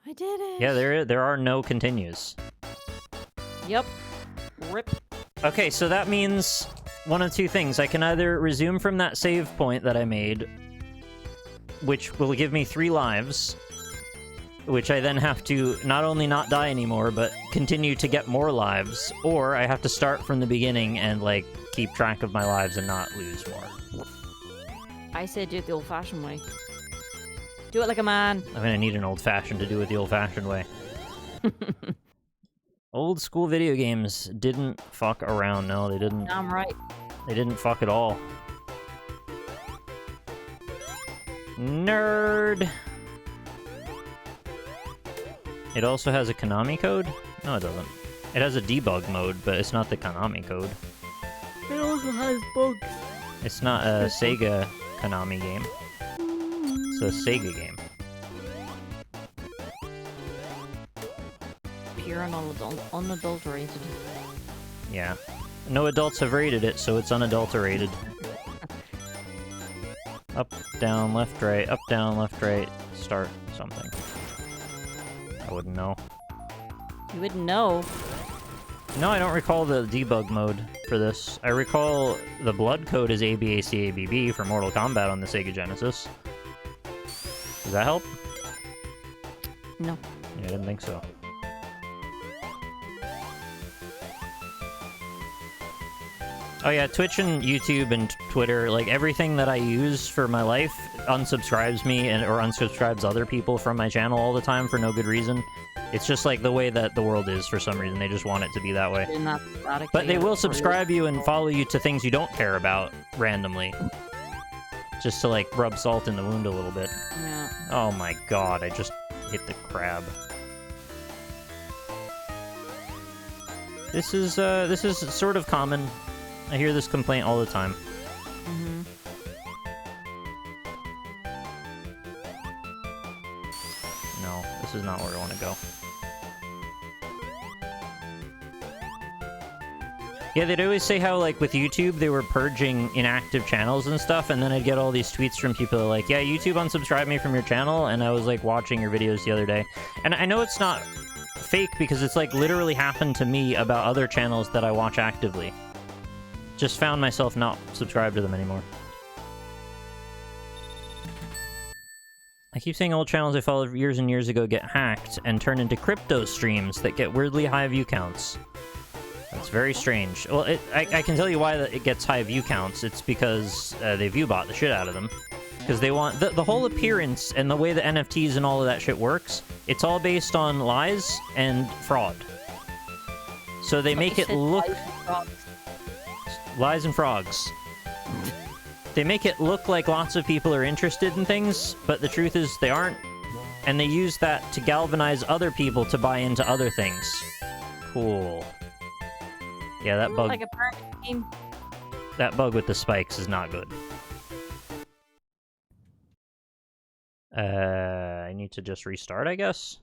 I did it. Yeah, there are no continues. Yep. Rip. Okay, so that means one of two things. I can either resume from that save point that I made, which will give me 3 lives, which I then have to not only not die anymore, but continue to get more lives, or I have to start from the beginning and, like, keep track of my lives and not lose more. I said do it the old-fashioned way. Do it like a man. I'm gonna need an old-fashioned to do it the old-fashioned way. Old school video games didn't fuck around. No, they didn't. I'm right. They didn't fuck at all. Nerd! It also has a Konami code? No, it doesn't. It has a debug mode, but it's not the Konami code. It also has bugs. It's not a Sega Konami game. It's a Sega game. Pure and unadulterated. Yeah. No adults have rated it, so it's unadulterated. Up, down, left, right, up, down, left, right, start something. I wouldn't know. You wouldn't know. No, I don't recall the debug mode for this. I recall the blood code is ABACABB for Mortal Kombat on the Sega Genesis. Does that help? No. Yeah, I didn't think so. Oh yeah, Twitch and YouTube and Twitter, like everything that I use for my life unsubscribes me or unsubscribes other people from my channel all the time for no good reason. It's just like the way that the world is for some reason. They just want it to be that way. But they will subscribe you and follow you to things you don't care about randomly. Just to like rub salt in the wound a little bit. Yeah. Oh my god, I just hit the crab. This is sort of common. I hear this complaint all the time. Mm-hmm. No, this is not where I want to go. Yeah, they'd always say how, like, with YouTube, they were purging inactive channels and stuff, and then I'd get all these tweets from people like, yeah, YouTube unsubscribed me from your channel, and I was, like, watching your videos the other day. And I know it's not fake, because it's, like, literally happened to me about other channels that I watch actively. Just found myself not subscribed to them anymore. I keep saying old channels I followed years and years ago get hacked and turn into crypto streams that get weirdly high view counts. That's very strange. Well, I can tell you why it gets high view counts. It's because they view bot the shit out of them. Because they want... The whole appearance and the way the NFTs and all of that shit works, it's all based on lies and fraud. So they make it look... Lies and frogs. They make it look like lots of people are interested in things, but the truth is they aren't. And they use that to galvanize other people to buy into other things. Cool. Yeah, that bug... Like a party game. That bug with the spikes is not good. I need to just restart, I guess?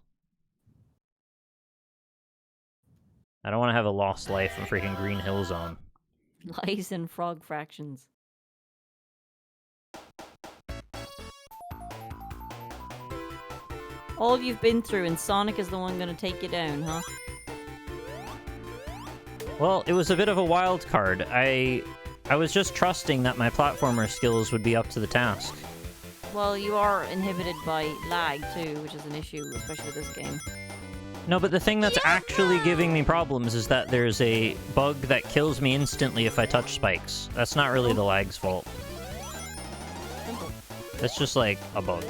I don't want to have a lost life in freaking Green Hill Zone. Lies and frog fractions. All you've been through, and Sonic is the one gonna take you down, huh? Well, it was a bit of a wild card. I was just trusting that my platformer skills would be up to the task. Well, you are inhibited by lag too, which is an issue, especially with this game. No, but the thing that's actually giving me problems is that there's a bug that kills me instantly if I touch spikes. That's not really the lag's fault. Simple. It's just like a bug.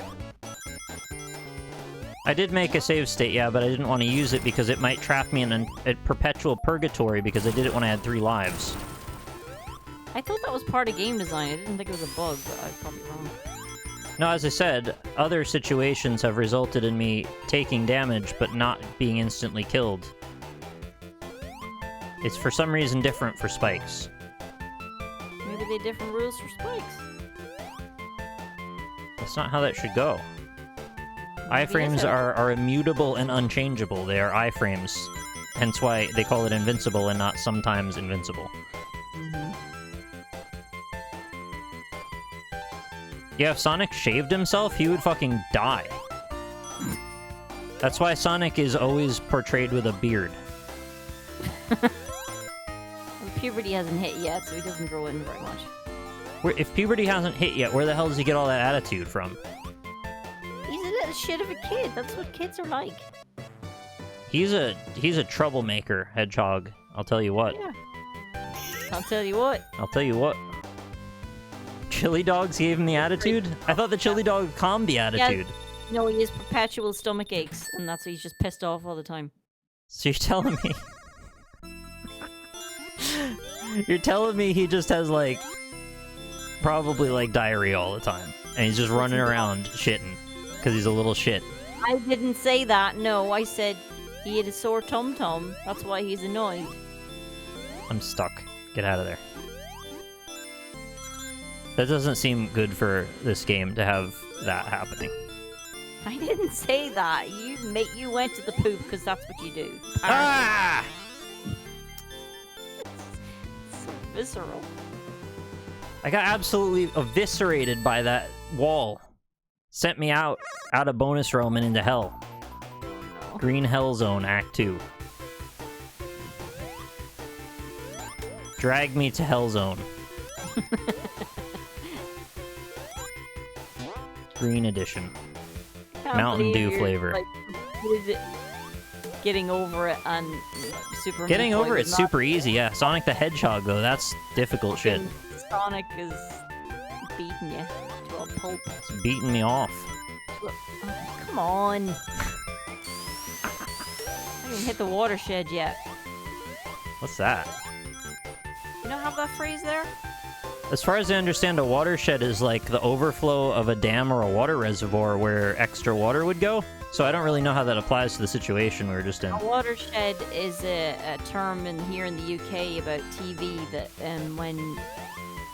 I did make a save state, yeah, but I didn't want to use it because it might trap me in a perpetual purgatory because I did it when I had 3 lives. I thought that was part of game design. I didn't think it was a bug, but I'm probably wrong. No, as I said, other situations have resulted in me taking damage but not being instantly killed. It's for some reason different for spikes. Maybe they have different rules for spikes. That's not how that should go. Maybe Iframes it's a- are immutable and unchangeable. They are iframes. Hence why they call it invincible and not sometimes invincible. Mhm. Yeah, if Sonic shaved himself, he would fucking die. That's why Sonic is always portrayed with a beard. Well, puberty hasn't hit yet, so he doesn't grow in very much. If puberty hasn't hit yet, where the hell does he get all that attitude from? He's a little shit of a kid. That's what kids are like. He's a troublemaker, Hedgehog. I'll tell you what. Yeah. I'll tell you what. I'll tell you what. Chili Dogs gave him the attitude? I thought the Chili Dog calmed the attitude. No, he has perpetual stomach aches, and that's why he's just pissed off all the time. So you're telling me... You're telling me he just has, like... Probably, like, diarrhea all the time. And he's just running around shitting. Because he's a little shit. I didn't say that, no. I said he had a sore tum-tum. That's why he's annoyed. I'm stuck. Get out of there. That doesn't seem good for this game to have that happening. I didn't say that. You went to the poop because that's what you do. Ah! Visceral. I got absolutely eviscerated by that wall. Sent me out of bonus realm and into hell. Oh, no. Green Hell Zone, Act 2. Drag me to Hell Zone. Green Edition. Can't Mountain believe Dew you're, flavor. like, what is it? Getting over it and Super Getting Meat Boy over was it's not super easy, yeah. Sonic the Hedgehog, though, that's difficult shit. Sonic is beating you to a pulp. It's beating me off. Oh, come on. I haven't even hit the watershed yet. What's that? You don't have that phrase there? As far as I understand, a watershed is like the overflow of a dam or a water reservoir where extra water would go. So I don't really know how that applies to the situation we were just in. A watershed is a term here in the UK about TV that when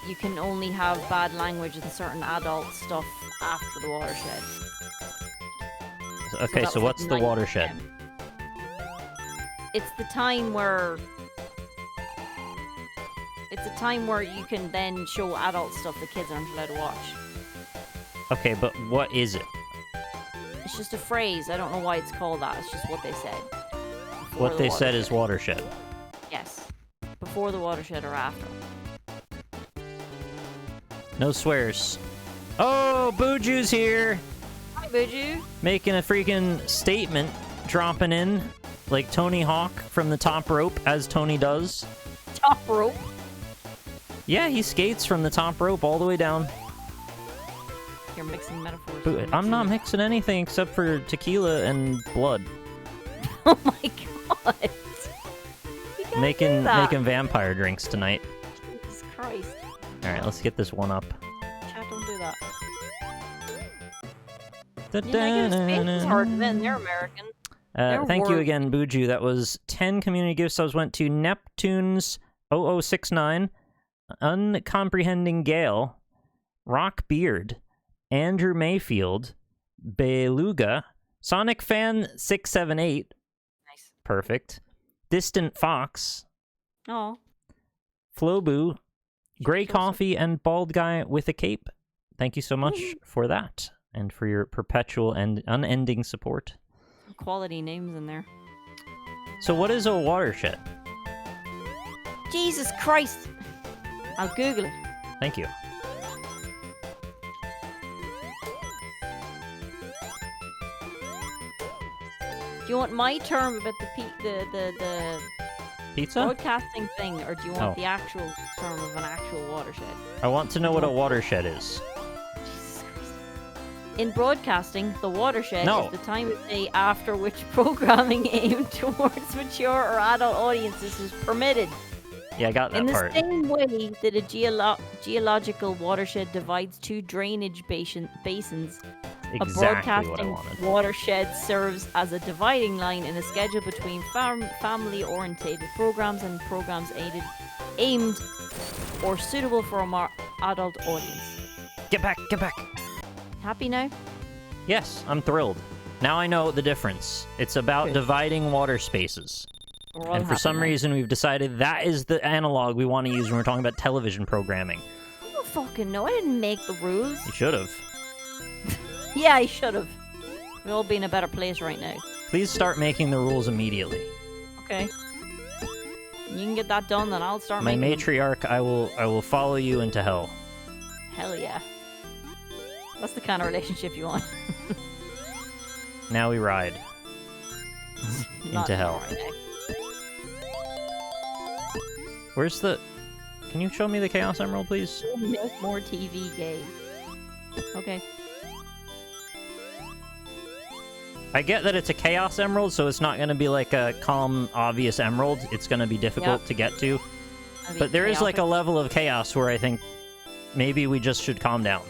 you can only have bad language and certain adult stuff after the watershed. Okay, that so was what's like the 9 watershed? PM. It's the time where you can then show adult stuff that kids aren't allowed to watch. Okay, but what is it? It's just a phrase. I don't know why it's called that. It's just what they said. Before What the they said is watershed. watershed. Yes. Before the watershed or after. No swears. Oh, Buju's here! Hi, Buju. Making a freaking statement, dropping in like Tony Hawk from the top rope, as Tony does. Top rope. Yeah, he skates from the top rope all the way down. You're mixing metaphors. But I'm not mixing anything except for tequila and blood. Oh my god. You can't do Making that. vampire drinks tonight. Jesus Christ. Alright, let's get this one up. Chat, don't do that. Negative space is hard to win. They're American. Thank you They're again, Buju. That was 10 community gift subs went to Neptune's 0069, Uncomprehending Gale, Rock Beard, Andrew Mayfield, Beluga, Sonic Fan 678, Nice. perfect, Distant Fox, Oh. Flobu, Grey kill some- Coffee, and Bald Guy with a Cape. Thank you so much for that, and for your perpetual and unending support. Quality names in there. So what is a watershed? Jesus Christ! I'll Google it. Thank you. Do you want my term about the Pizza? broadcasting thing, or do you want Oh. the actual term of an actual watershed? I want to know what a watershed is. Jesus Christ. In broadcasting, the watershed No. is the time of day after which programming aimed towards mature or adult audiences is permitted. Yeah, I got that In the part. same way that a geological watershed divides two drainage basins, Exactly a what I broadcasting wanted. watershed serves as a dividing line in a schedule between family-orientated programs and programs aimed or suitable for a more adult audience. Get back, get back. Happy now? Yes, I'm thrilled. Now I know the difference. It's about Good. dividing water spaces. We're all And for happy some now. reason, we've decided that is the analog we want to use when we're talking about television programming. I don't fucking know. I didn't make the rules. You should have. Yeah, I should have. We'll all be in a better place right now. Please start making the rules immediately. Okay. You can get that done, then I'll start My making them. matriarch, I will follow you into hell. Hell yeah. That's the kind of relationship you want. Now we ride. Not Into hell. right now. Where's the... Can you show me the Chaos Emerald, please? Make more TV gay. Okay. I get that it's a Chaos Emerald, so it's not going to be like a calm, obvious emerald. It's going to be difficult Yep. to get to. I mean, But there is like a chaotic. level of chaos where I think maybe we just should calm down.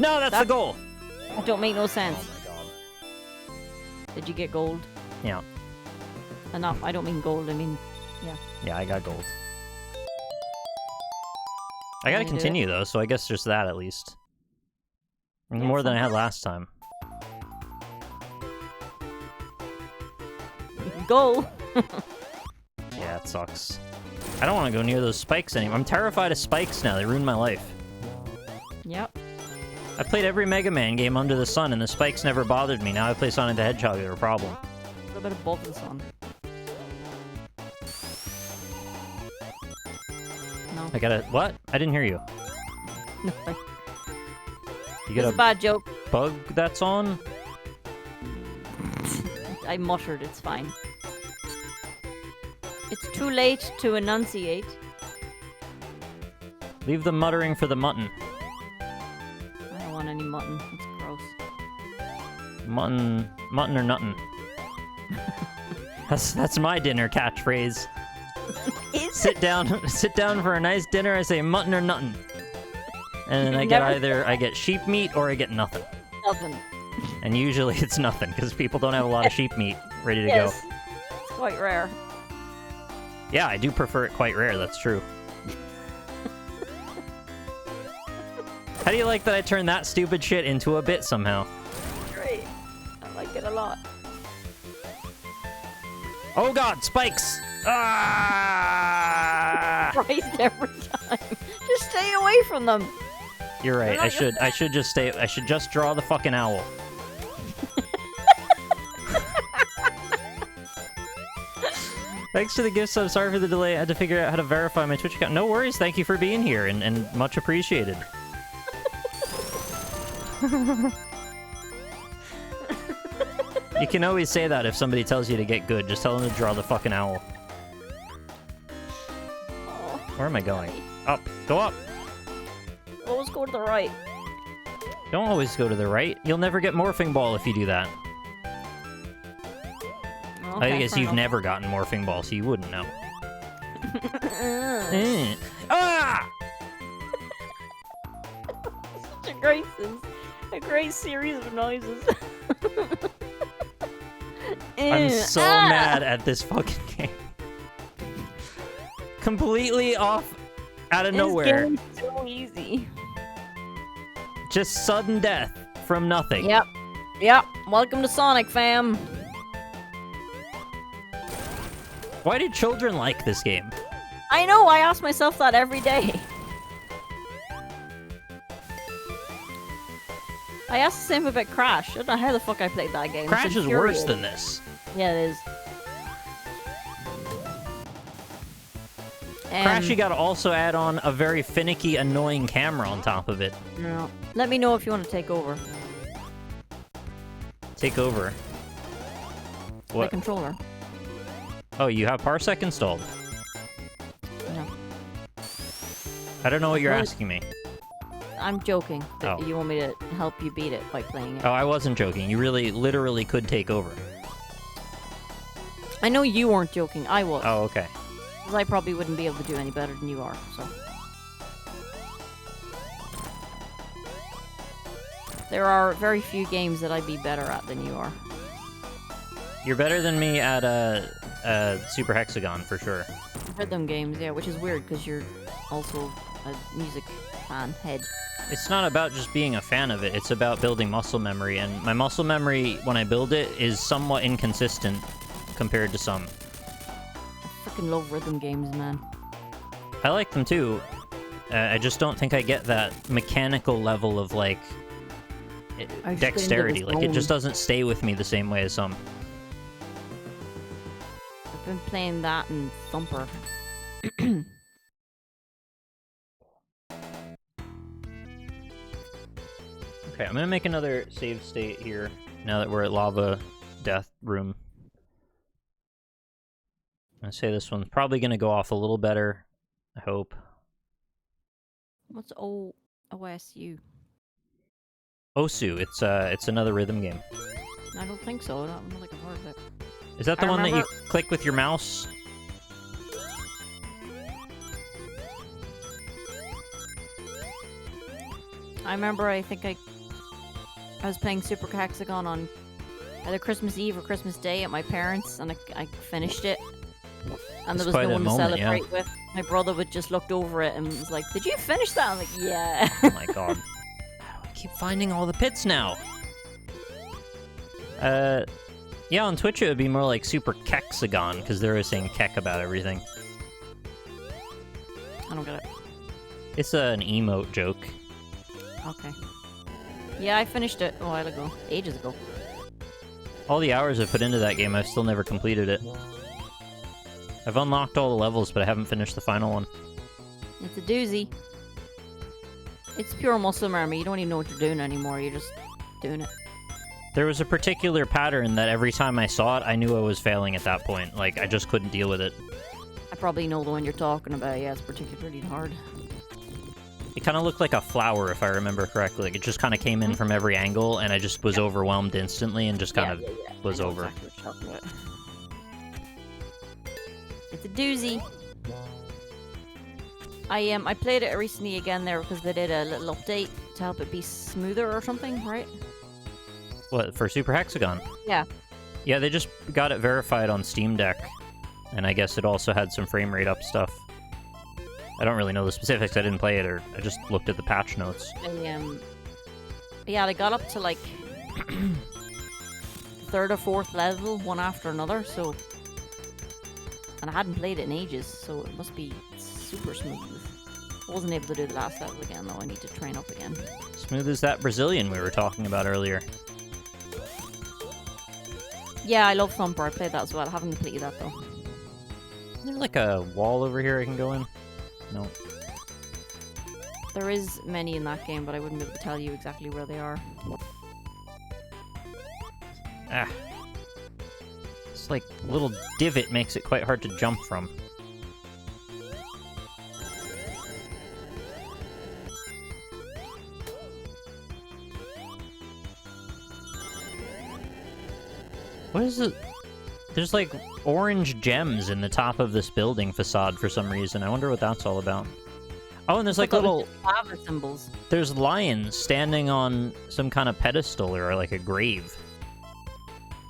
No, that's the goal! That don't make no sense. Oh my god. Did you get gold? Yeah. Enough. I don't mean gold. I mean, Yeah, I got gold. I gotta Can you do it? continue though, so I guess just that at least. Yeah, More than I had something. last time. go. Yeah, it sucks. I don't want to go near those spikes anymore. I'm terrified of spikes now. They ruined my life. Yep. I played every Mega Man game under the sun, and the spikes never bothered me. Now I play Sonic the Hedgehog, they're a problem. A little bit above the sun. No. I gotta... What? I didn't hear you. Nothing. You It's got a bad joke. bug that's on? I muttered, it's fine. It's too late to enunciate. Leave the muttering for the mutton. I don't want any mutton. It's gross. Mutton or nuttin'. That's my dinner catchphrase. Sit down for a nice dinner. I say mutton or nuttin', and then I get sheep meat or I get nothing. Nothing. And usually it's nothing because people don't have a lot of sheep meat ready to Yes. go. It's quite rare. Yeah, I do prefer it quite rare. That's true. How do you like that I turned that stupid shit into a bit somehow? Great. I like it a lot. Oh god, spikes! Ah! Christ, every time. Just stay away from them. You're right. They're not I should just stay. I should just draw the fucking owl. Thanks to the gift sub. Sorry for the delay. I had to figure out how to verify my Twitch account. No worries. Thank you for being here, and much appreciated. You can always say that if somebody tells you to get good. Just tell them to draw the fucking owl. Oh, Where am I going? Up. Go up. always go to the right. Don't always go to the right. You'll never get Morphing Ball if you do that. Okay, I guess fair you've enough. never gotten Morphing Ball, so you wouldn't know. Ah! Such a great series of noises. I'm so mad at this fucking game. Completely off out of nowhere. This game's so easy. Just sudden death from nothing. Yep. Welcome to Sonic, fam. Why do children like this game? I know, I ask myself that every day. I asked the same about Crash. I don't know how the fuck I played that game. It's Crash is worse infuriating. than this. Yeah, it is. Crash, you gotta also add on a very finicky, annoying camera on top of it. No. Let me know if you want to take over. Take over. My What? controller. Oh, you have Parsec installed? No. I don't know what you're Well, asking me. I'm joking. That Oh. You want me to help you beat it by playing it. Oh, I wasn't joking. You really, literally could take over. I know you weren't joking. I was. Oh, okay. 'Cause I probably wouldn't be able to do any better than you are, so. There are very few games that I'd be better at than you are. You're better than me at Super Hexagon, for sure. Rhythm games, yeah, which is weird because you're also a music fan head. It's not about just being a fan of it, it's about building muscle memory, and my muscle memory, when I build it, is somewhat inconsistent compared to some. I freaking love rhythm games, man. I like them too. I just don't think I get that mechanical level of, like, I just couldn't dexterity. get this Like, it going. just doesn't stay with me the same way as some. I've been playing that and Thumper. Okay, I'm gonna make another save state here, now that we're at Lava Death Room. I say this one's probably gonna go off a little better, I hope. What's OSU? Osu, it's another rhythm game. I don't think so. I don't think I've heard of it. Is that the I one that you remember- click with your mouse? I remember, I think I was playing Super Hexagon on either Christmas Eve or Christmas Day at my parents', and I finished it. And That's there was quite no a one to moment, yeah. celebrate with. My brother would just looked over it and was like, "Did you finish that?" I'm like, "Yeah." Oh my god. How do I keep finding all the pits now? Yeah, on Twitch it would be more like Super Kexagon, because they're always saying kek about everything. I don't get it. It's an emote joke. Okay. Yeah, I finished it a while ago. Ages ago. All the hours I've put into that game, I've still never completed it. I've unlocked all the levels, but I haven't finished the final one. It's a doozy. It's pure muscle memory. You don't even know what you're doing anymore. You're just doing it. There was a particular pattern that every time I saw it, I knew I was failing at that point. Like, I just couldn't deal with it. I probably know the one you're talking about. Yeah, it's particularly hard. It kind of looked like a flower, if I remember correctly. Like, it just kind of came in from every angle, and I just was overwhelmed instantly and just kind of was over. Exactly what you're talking about. It's a doozy. I played it recently again there because they did a little update to help it be smoother or something, right? What, for Super Hexagon? Yeah. Yeah, they just got it verified on Steam Deck, and I guess it also had some frame rate up stuff. I don't really know the specifics, I didn't play it, or I just looked at the patch notes. Yeah, they got up to like third or fourth level, one after another, so... And I hadn't played it in ages, so it must be super smooth. I wasn't able to do the last level again, though. I need to train up again. Smooth as that Brazilian we were talking about earlier. Yeah, I love Thumper. I played that as well. I haven't completed that, though. Is there like a wall over here I can go in? No. There is many in that game, but I wouldn't be able to tell you exactly where they are. Ah. This like little divot makes it quite hard to jump from. What is it? There's like orange gems in the top of this building facade for some reason. I wonder what that's all about. Oh, and there's like little lava symbols. There's lions standing on some kind of pedestal or like a grave.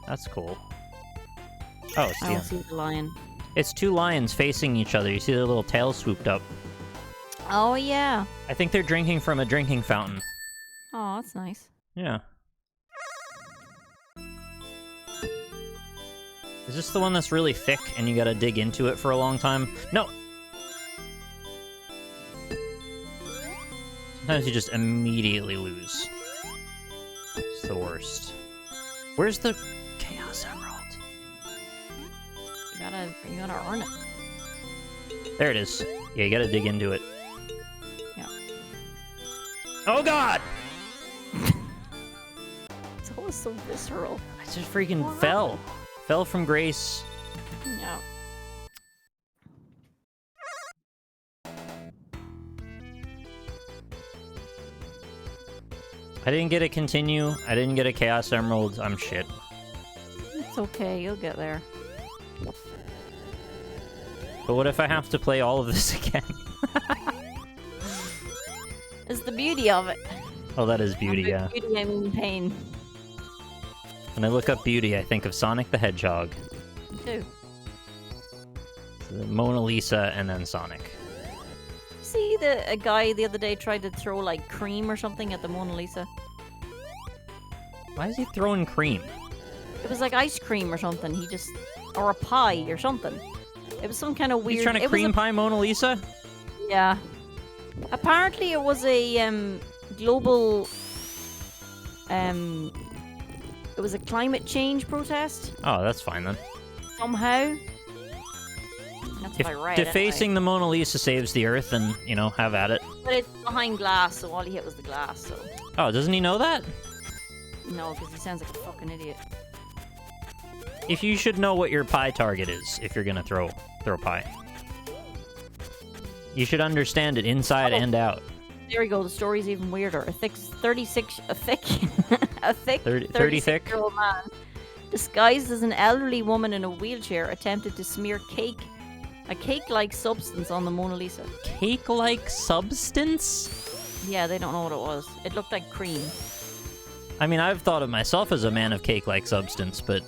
That's cool. Oh, it's I don't see the lion. It's two lions facing each other. You see their little tails swooped up. Oh, yeah. I think they're drinking from a drinking fountain. Oh, that's nice. Yeah. Is this the one that's really thick and you gotta dig into it for a long time? No! Sometimes you just immediately lose. It's the worst. Where's the Chaos Emerald? You gotta earn it. There it is. Yeah, you gotta dig into it. Yeah. Oh god! It's always so visceral. I just freaking fell. Fell from grace. Yeah. I didn't get a continue. I didn't get a Chaos Emerald. I'm shit. It's okay, you'll get there. But what if I have to play all of this again? It's the beauty of it. Oh, that is beauty, yeah. Beauty, I mean pain. When I look up beauty, I think of Sonic the Hedgehog. Me too. The Mona Lisa and then Sonic. See, a guy the other day tried to throw like cream or something at the Mona Lisa. Why is he throwing cream? It was like ice cream or something. He just... Or a pie or something. It was some kind of weird... He's trying to cream pie Mona Lisa? Yeah. Apparently it was a global... It was a climate change protest. Oh, that's fine then. Somehow. That's If what I read, defacing the Mona Lisa saves the Earth, then, you know, have at it. But it's behind glass, so all he hit was the glass, so... Oh, doesn't he know that? No, because he sounds like a fucking idiot. If you should know what your pie target is, if you're gonna throw pie. You should understand it inside and out. There we go, the story's even weirder. A thick 36-year-old man disguised as an elderly woman in a wheelchair attempted to smear a cake-like substance on the Mona Lisa. Cake-like substance? Yeah, they don't know what it was. It looked like cream. I mean, I've thought of myself as a man of cake-like substance, but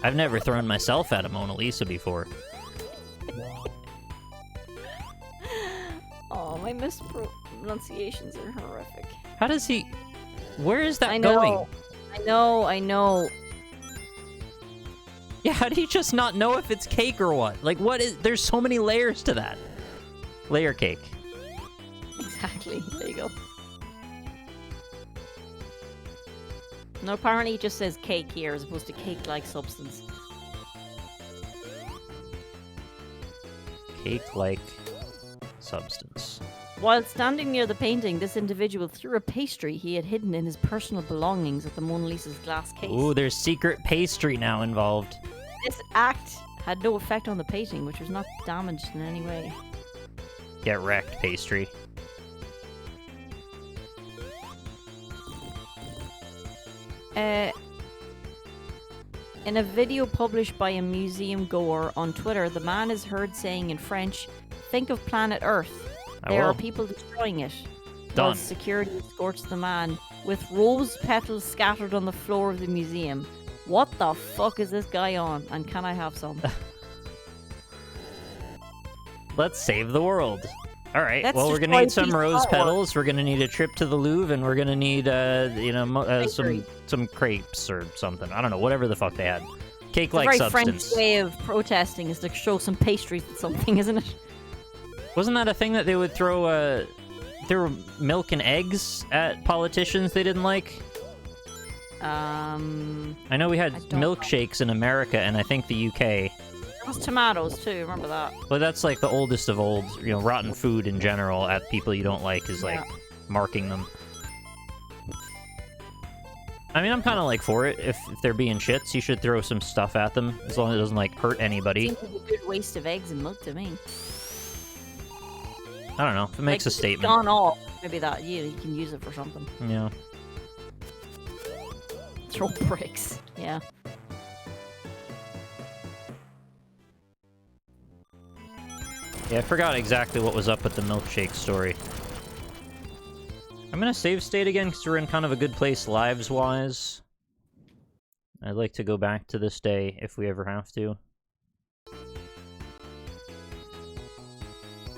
I've never thrown myself at a Mona Lisa before. Oh, my mispronunciations are horrific. How does he... Where is that going? I know. Yeah, how do you just not know if it's cake or what? Like, what is... There's so many layers to that. Layer cake. Exactly. There you go. No, apparently it just says cake here as opposed to cake-like substance. Cake-like substance. While standing near the painting, this individual threw a pastry he had hidden in his personal belongings at the Mona Lisa's glass case. Ooh, there's secret pastry now involved. This act had no effect on the painting, which was not damaged in any way. Get wrecked, pastry. In a video published by a museum goer on Twitter, the man is heard saying in French, "Think of planet Earth. There are people destroying it." Done. While security escorts the man with rose petals scattered on the floor of the museum. What the fuck is this guy on? And can I have some? Let's save the world. All right. Let's Well, we're gonna destroy need some peace rose artwork. petals. We're gonna need a trip to the Louvre, and we're gonna need, some crepes or something. I don't know. Whatever the fuck they had. Cake-like It's a very substance. French way of protesting is to show some pastries at something, isn't it? Wasn't that a thing that they would throw? There were milk and eggs at politicians they didn't like. I I know we had don't know. milkshakes in America, and I think the UK. There was tomatoes too. Remember that? But that's like the oldest of old. You know, rotten food in general at people you don't like is like Yeah. marking them. I mean, I'm kind of like for it. If they're being shits, you should throw some stuff at them as long as it doesn't like hurt anybody. Seems like a good waste of eggs and milk to me. I don't know. If it makes Like, a if it's statement. gone off. Maybe that you can use it for something. Yeah. Throw bricks. Yeah. Yeah, I forgot exactly what was up with the milkshake story. I'm gonna save state again because we're in kind of a good place lives-wise. I'd like to go back to this day if we ever have to.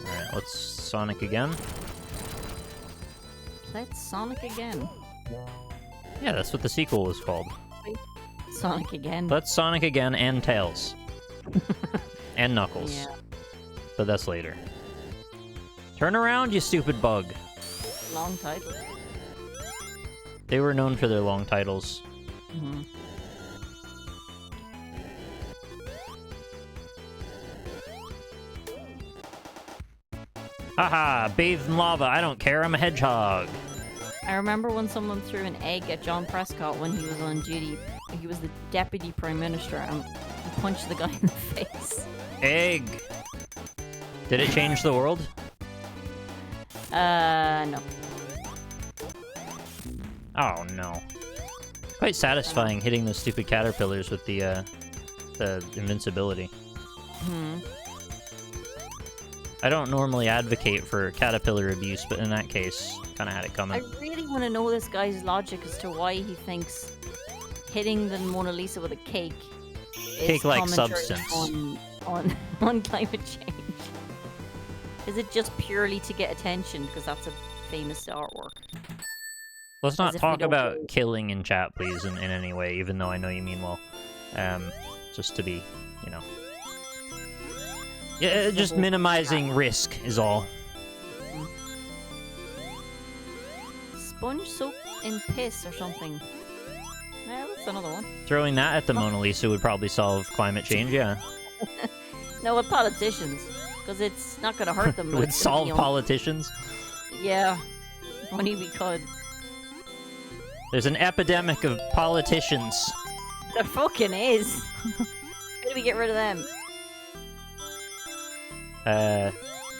Alright, let's Sonic again. Let's Sonic again. Yeah, that's what the sequel was called. Sonic again. Let's Sonic again and Tails. And Knuckles. Yeah. But that's later. Turn around, you stupid bug. Long title. They were known for their long titles. Mm-hmm. Haha, bathed in lava, I don't care, I'm a hedgehog. I remember when someone threw an egg at John Prescott when he was on duty. He was the deputy prime minister and he punched the guy in the face. Egg. Did it change the world? No. Oh no. Quite satisfying hitting those stupid caterpillars with the invincibility. Hmm. I don't normally advocate for caterpillar abuse, but in that case, kind of had it I coming. really want to know this guy's logic as to why he thinks hitting the Mona Lisa with a cake is Cake-like commentary substance. on climate change. Is it just purely to get attention because that's a famous artwork? Let's not if we talk don't about know. killing in chat, please, in any way, even though I know you mean well. Just to be, you know. Yeah, This is just the whole minimizing risk is all. Sponge soaked in piss or something. Yeah, that's another one. Throwing that at the Mona Lisa would probably solve climate change, yeah. No, with politicians, because it's not going to hurt them. It but would it's gonna solve be on- politicians. Yeah, if only we could. There's an epidemic of politicians. There fucking is. How do we get rid of them?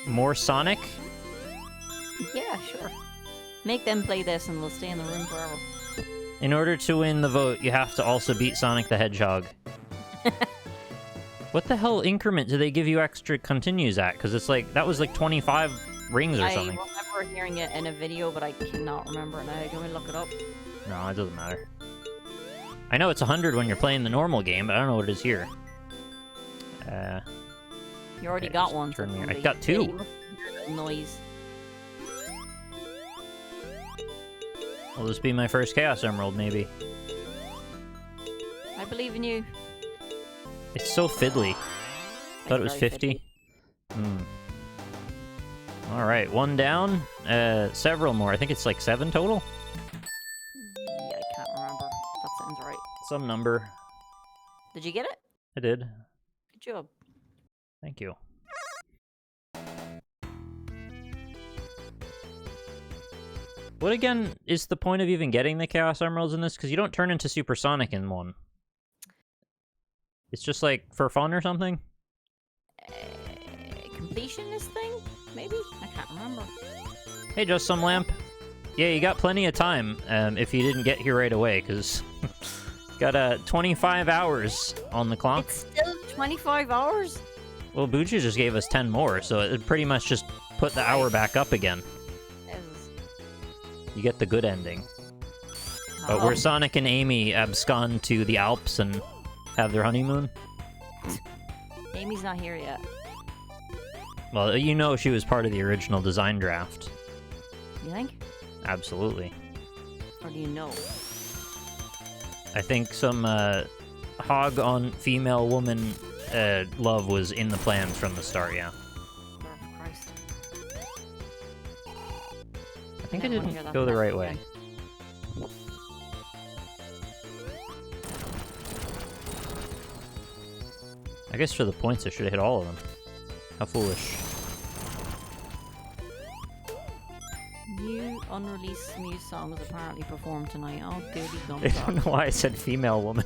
More Sonic? Yeah, sure. Make them play this and they'll stay in the room forever. In order to win the vote, you have to also beat Sonic the Hedgehog. What the hell increment do they give you extra continues at? Because it's like, that was like 25 rings or I something. remember hearing it in a video, but I cannot remember it now. Do you want me to look it up? No, it doesn't matter. I know it's 100 when you're playing the normal game, but I don't know what it is here. You already Okay, got just one. turn so me- it's I gonna got be- two. Yeah, you must hear the noise. Will this be my first Chaos Emerald, maybe? I believe in you. It's so fiddly. Thought it was Very 50. Hmm. Alright, one down. Several more. I think it's like 7 total? Yeah, I can't remember. That sounds right. Some number. Did you get it? I did. Good job. Thank you. What again is the point of even getting the Chaos Emeralds in this? Because you don't turn into Supersonic in one. It's just like for fun or something? Completionist thing? Maybe? I can't remember. Hey, Just Some Lamp. Yeah, you got plenty of time if you didn't get here right away, because got 25 hours on the clock. It's still 25 hours? Well, Buju just gave us 10 more, so it pretty much just put the hour back up again. You get the good ending. But where Sonic and Amy abscond to the Alps and have their honeymoon. Amy's not here yet. Well, you know she was part of the original design draft. You think? Absolutely. Or do you know? I think some hog on female woman love was in the plans from the start, yeah. Lord of Christ. I think I don't wanna hear didn't that go the from right that way. again. I guess for the points I should have hit all of them. How foolish. New unreleased Muse song was apparently performed tonight. Oh, goody I gums. don't know why I said female woman.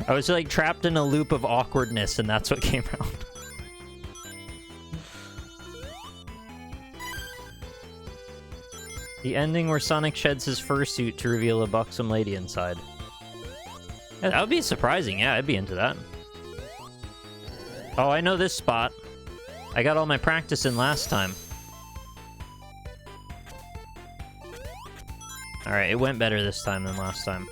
I was like trapped in a loop of awkwardness and that's what came out. The ending where Sonic sheds his fursuit to reveal a buxom lady inside. Yeah, that would be surprising. Yeah, I'd be into that. Oh, I know this spot. I got all my practice in last time. Alright, it went better this time than last time.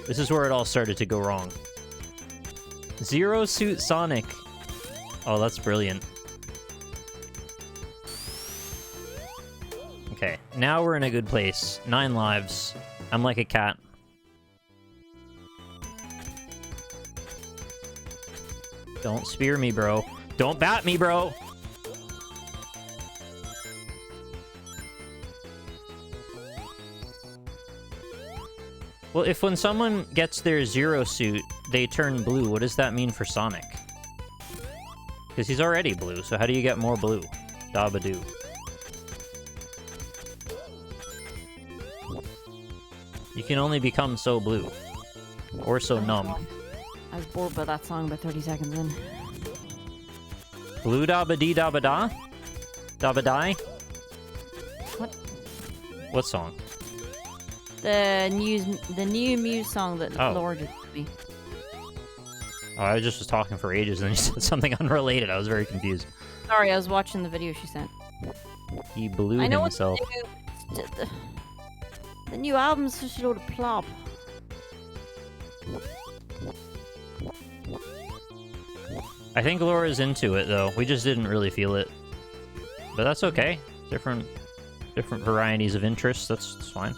This is where it all started to go wrong. Zero Suit Sonic. Oh, that's brilliant. Okay, now we're in a good place. 9 lives. I'm like a cat. Don't spear me, bro. Don't bat me, bro! Well, if when someone gets their Zero Suit, they turn blue, what does that mean for Sonic? Because he's already blue, so how do you get more blue? Dabadoo. You can only become so blue. Or so numb. I was bored by that song about 30 seconds in. Blue dabba-dee dabba-da? Dabba-die? What? What song? The new Muse song that Oh. Laura did to me. Oh, I just was talking for ages and you said something unrelated. I was very confused. Sorry, I was watching the video she sent. He blew I know himself. The new album's such a load of plop. I think Laura's into it, though. We just didn't really feel it. But that's okay. Different varieties of interest. That's fine.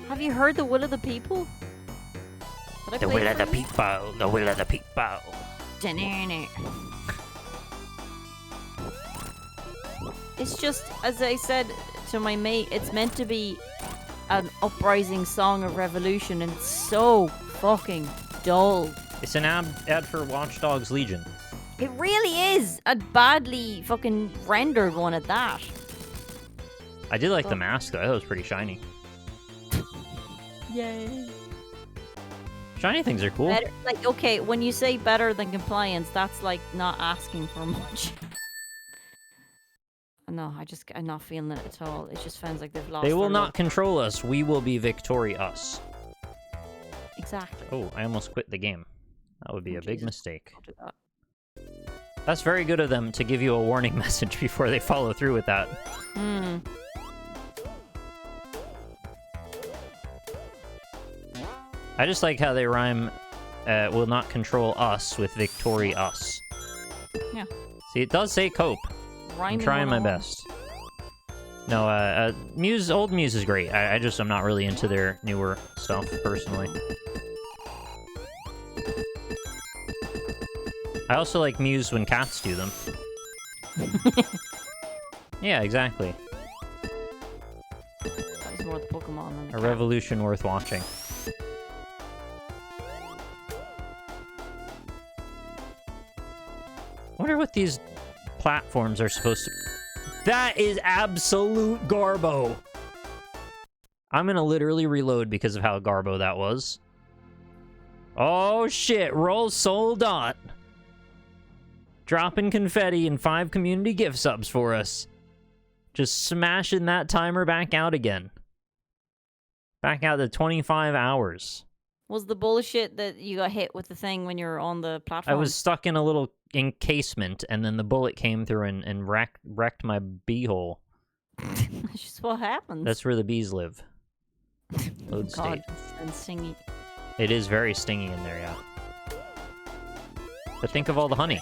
Have you heard The Will of the People? Did I The play will it of the for you? people. The will of the people. It's just, as I said to my mate, it's meant to be an uprising song of revolution, and it's so fucking dull. It's an ad for Watch Dogs Legion. It really is a badly fucking rendered one at that. I did like the mask, though. I thought it was pretty shiny. Yay. Shiny things are cool. Better, like, okay, when you say better than compliance, that's like not asking for much. No, I'm not feeling it at all. It just sounds like they've lost They will their not look. control us. We will be victorious. Exactly. Oh, I almost quit the game. That would be Oh, a big Jesus. mistake. Don't do that. That's very good of them to give you a warning message before they follow through with that. Hmm. I just like how they rhyme will not control us with victory us. Yeah. See, it does say cope. I'm Rhyming trying my 101. best. No, old Muse is great. I'm not really into their newer stuff, personally. I also like Muse when cats do them. Yeah, exactly. That was more the Pokemon than the A cat. revolution worth watching. I wonder what these platforms are supposed to... That is absolute garbo! I'm gonna literally reload because of how garbo that was. Oh shit, roll sold on. Dropping confetti and 5 community gift subs for us. Just smashing that timer back out again. Back out to 25 hours. Was the bullshit that you got hit with the thing when you're on the platform? I was stuck in a little encasement, and then the bullet came through and wrecked my beehole. That's just what happens. That's where the bees live. Load state. And stingy. It is very stingy in there, yeah. But think of all the honey.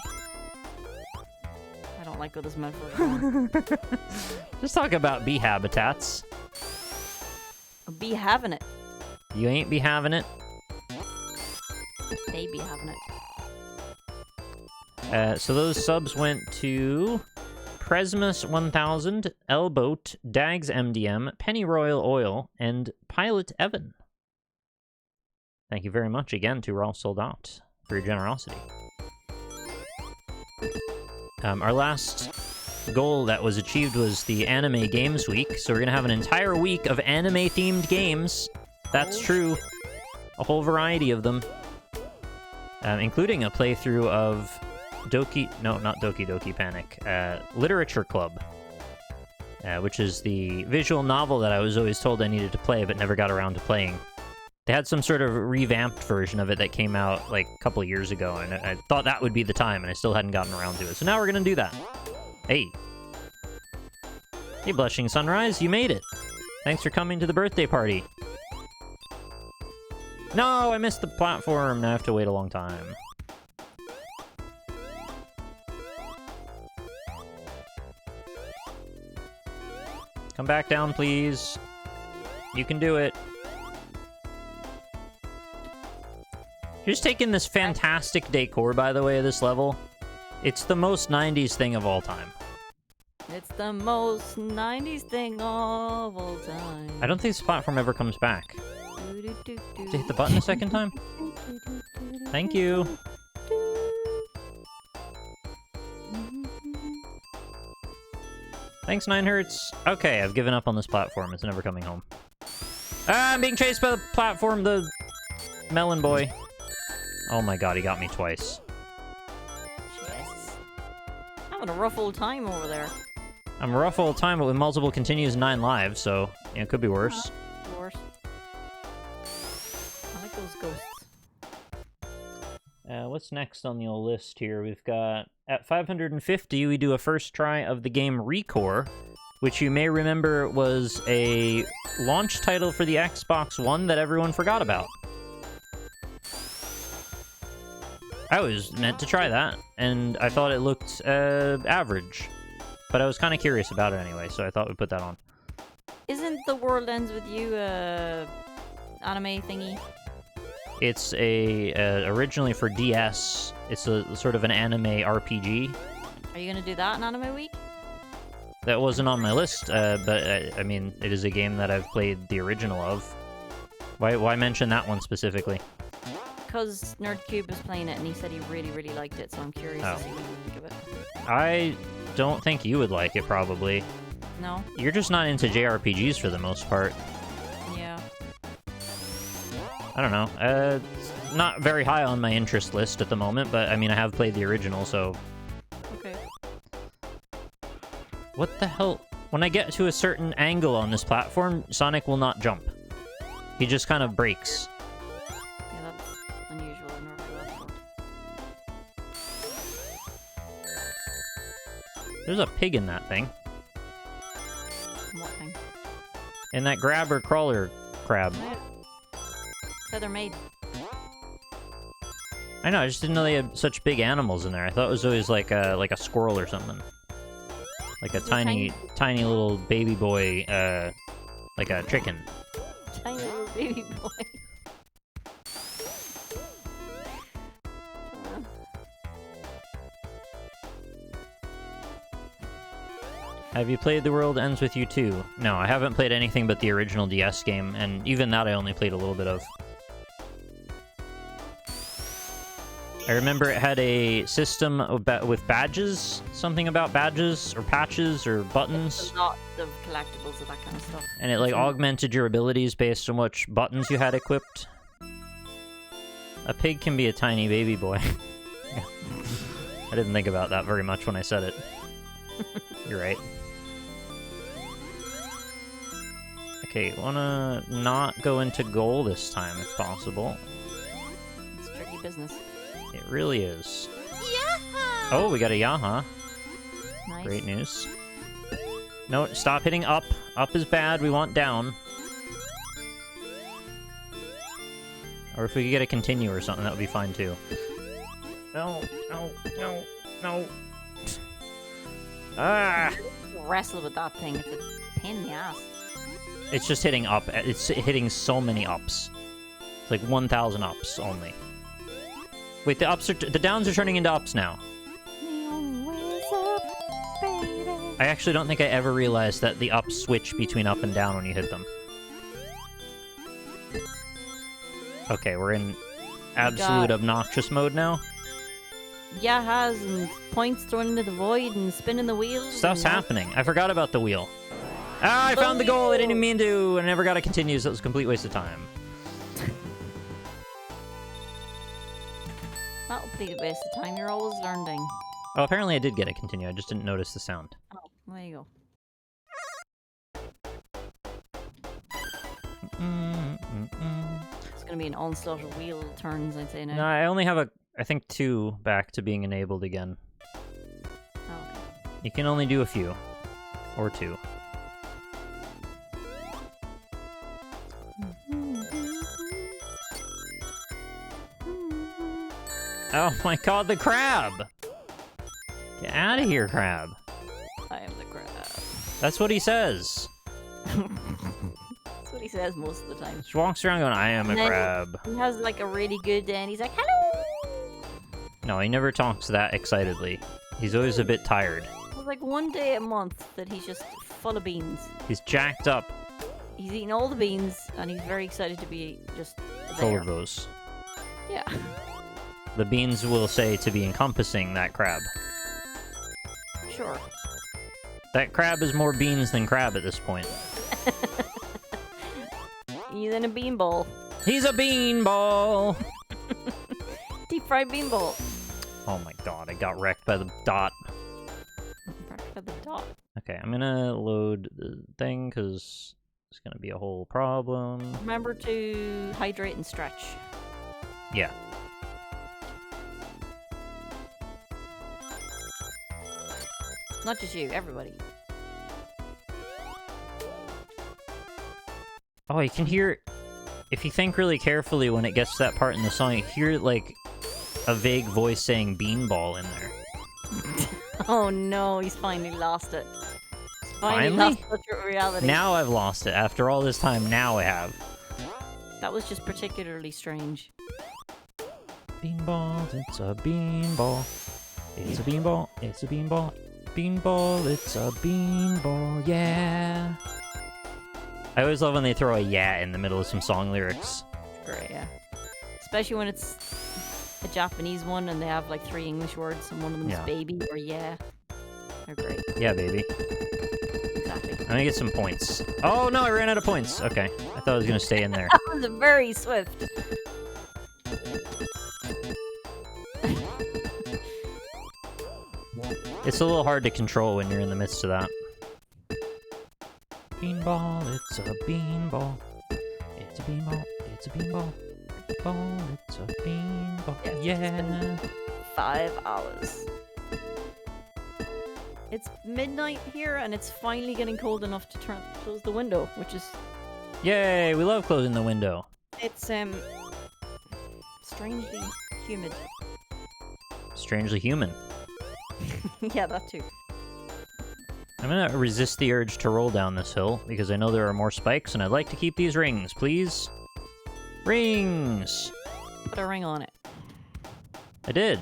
I don't like where this metaphor is going. Just talk about bee habitats. Be having it. You ain't be having it. They be having it. So those subs went to Presmus 1000, Elboat, Dags MDM, Penny Royal Oil, and Pilot Evan. Thank you very much again to Raw Sold Out for your generosity. Our last goal that was achieved was the Anime Games Week, so we're going to have an entire week of anime-themed games. That's true. A whole variety of them. Including a playthrough of not Doki Doki Panic, Literature Club, which is the visual novel that I was always told I needed to play but never got around to playing. They had some sort of revamped version of it that came out like a couple of years ago, and I thought that would be the time, and I still hadn't gotten around to it. So now we're gonna do that. Hey. Hey, Blushing Sunrise, you made it. Thanks for coming to the birthday party. No, I missed the platform. Now I have to wait a long time. Come back down, please. You can do it. Just taking this fantastic decor, by the way, of this level. It's the most 90s thing of all time. It's the most 90s thing of all time. I don't think this platform ever comes back. Did you hit the button a second time? Thank you. Thanks, 9 Hertz. Okay, I've given up on this platform. It's never coming home. Ah, I'm being chased by the platform, the melon boy. Oh my god, he got me twice. Jesus. Having a rough old time over there. I'm a rough old time, but with multiple continues 9 lives, so yeah, it could be worse. Worse. I like those ghosts. What's next on the old list here? We've got, at 550, we do a first try of the game Recore, which you may remember was a launch title for the Xbox One that everyone forgot about. I was meant to try that, and I thought it looked average. But I was kind of curious about it anyway, so I thought we'd put that on. Isn't The World Ends With You anime thingy? It's originally for DS. It's a sort of an anime RPG. Are you gonna do that in Anime Week? That wasn't on my list, but I mean, it is a game that I've played the original of. Why mention that one specifically? Because NerdCube was playing it and he said he really, really liked it, so I'm curious to see what you think of it. I don't think you would like it, probably. No? You're just not into JRPGs for the most part. Yeah. I don't know. It's not very high on my interest list at the moment, but I mean, I have played the original, so... Okay. What the hell? When I get to a certain angle on this platform, Sonic will not jump. He just kind of breaks. Yeah, that's unusual. I never heard that before. There's a pig in that thing. What thing? In that grabber crawler crab. Yeah. Said they're made. I know, I just didn't know they had such big animals in there. I thought it was always like a squirrel or something. Like a tiny little baby boy, like a chicken. Tiny little baby boy. Have you played The World Ends With You 2? No, I haven't played anything but the original DS game, and even that I only played a little bit of. I remember it had a system with badges, something about badges, or patches, or buttons. Lots of collectibles of that kind of stuff. And it, like, augmented your abilities based on which buttons you had equipped. A pig can be a tiny baby boy. Yeah. I didn't think about that very much when I said it. You're right. Okay, wanna not go into goal this time, if possible. It's tricky business. It really is. Oh, we got a Yaha. Nice. Great news. No, stop hitting up. Up is bad. We want down. Or if we could get a continue or something, that would be fine too. No, no, no, no. Ah! Wrestle with that thing. It's a pain in the ass. It's just hitting up. It's hitting so many ups. It's like 1,000 ups only. Wait, the downs are turning into ups now. The only way is up, baby. I actually don't think I ever realized that the ups switch between up and down when you hit them. Okay, we're in absolute obnoxious mode now. Yahas and points thrown into the void and spinning the wheels. Stuff's happening. I forgot about the wheel. Ah, I found the goal. I didn't mean to. I never got to continue, so it was a complete waste of time. That'll be a waste of time. You're always learning. Oh, apparently I did get a continue. I just didn't notice the sound. Oh, there you go. It's gonna be an onslaught of wheel turns, I'd say now. No, I only have I think 2 back to being enabled again. Oh, okay. You can only do a few. Or 2. Oh my god, the crab! Get out of here, crab. I am the crab. That's what he says. That's what he says most of the time. Just walks around going, I am a And then crab. He has like a really good day and he's like, hello! No, he never talks that excitedly. He's always a bit tired. There's like one day a month that he's just full of beans. He's jacked up. He's eating all the beans and he's very excited to be just Full there. of those. Yeah. The beans will say to be encompassing that crab. Sure. That crab is more beans than crab at this point. He's in a beanball. He's a beanball! Deep fried beanball. Oh my god, I got wrecked by the dot. Wrecked by the dot. Okay, I'm gonna load the thing, because it's gonna be a whole problem. Remember to hydrate and stretch. Yeah. Not just you, everybody. Oh, you can hear... If you think really carefully when it gets to that part in the song, you hear, like, a vague voice saying beanball in there. Oh no, he's finally lost it. He's Finally? lost touch with reality. Now I've lost it. After all this time, now I have. That was just particularly strange. Beanball, it's a beanball. It's a beanball, it's a beanball. Beanball, it's a beanball, yeah. I always love when they throw a yeah in the middle of some song lyrics. Great, yeah. Especially when it's a Japanese one and they have like 3 English words and one of them is Yeah. baby or yeah. They're great. Yeah, baby. Exactly. I'm gonna get some points. Oh no, I ran out of points. Okay, I thought I was gonna stay in there. That was very swift. It's a little hard to control when you're in the midst of that. Beanball, it's a beanball. It's a beanball, it's a beanball. Beanball, it's a beanball, yeah. 5 hours. It's midnight here and it's finally getting cold enough to close the window, which is Yay, we love closing the window. it's strangely humid. Strangely human. Yeah, that too. I'm gonna resist the urge to roll down this hill, because I know there are more spikes, and I'd like to keep these rings, please. Rings! Put a ring on it. I did.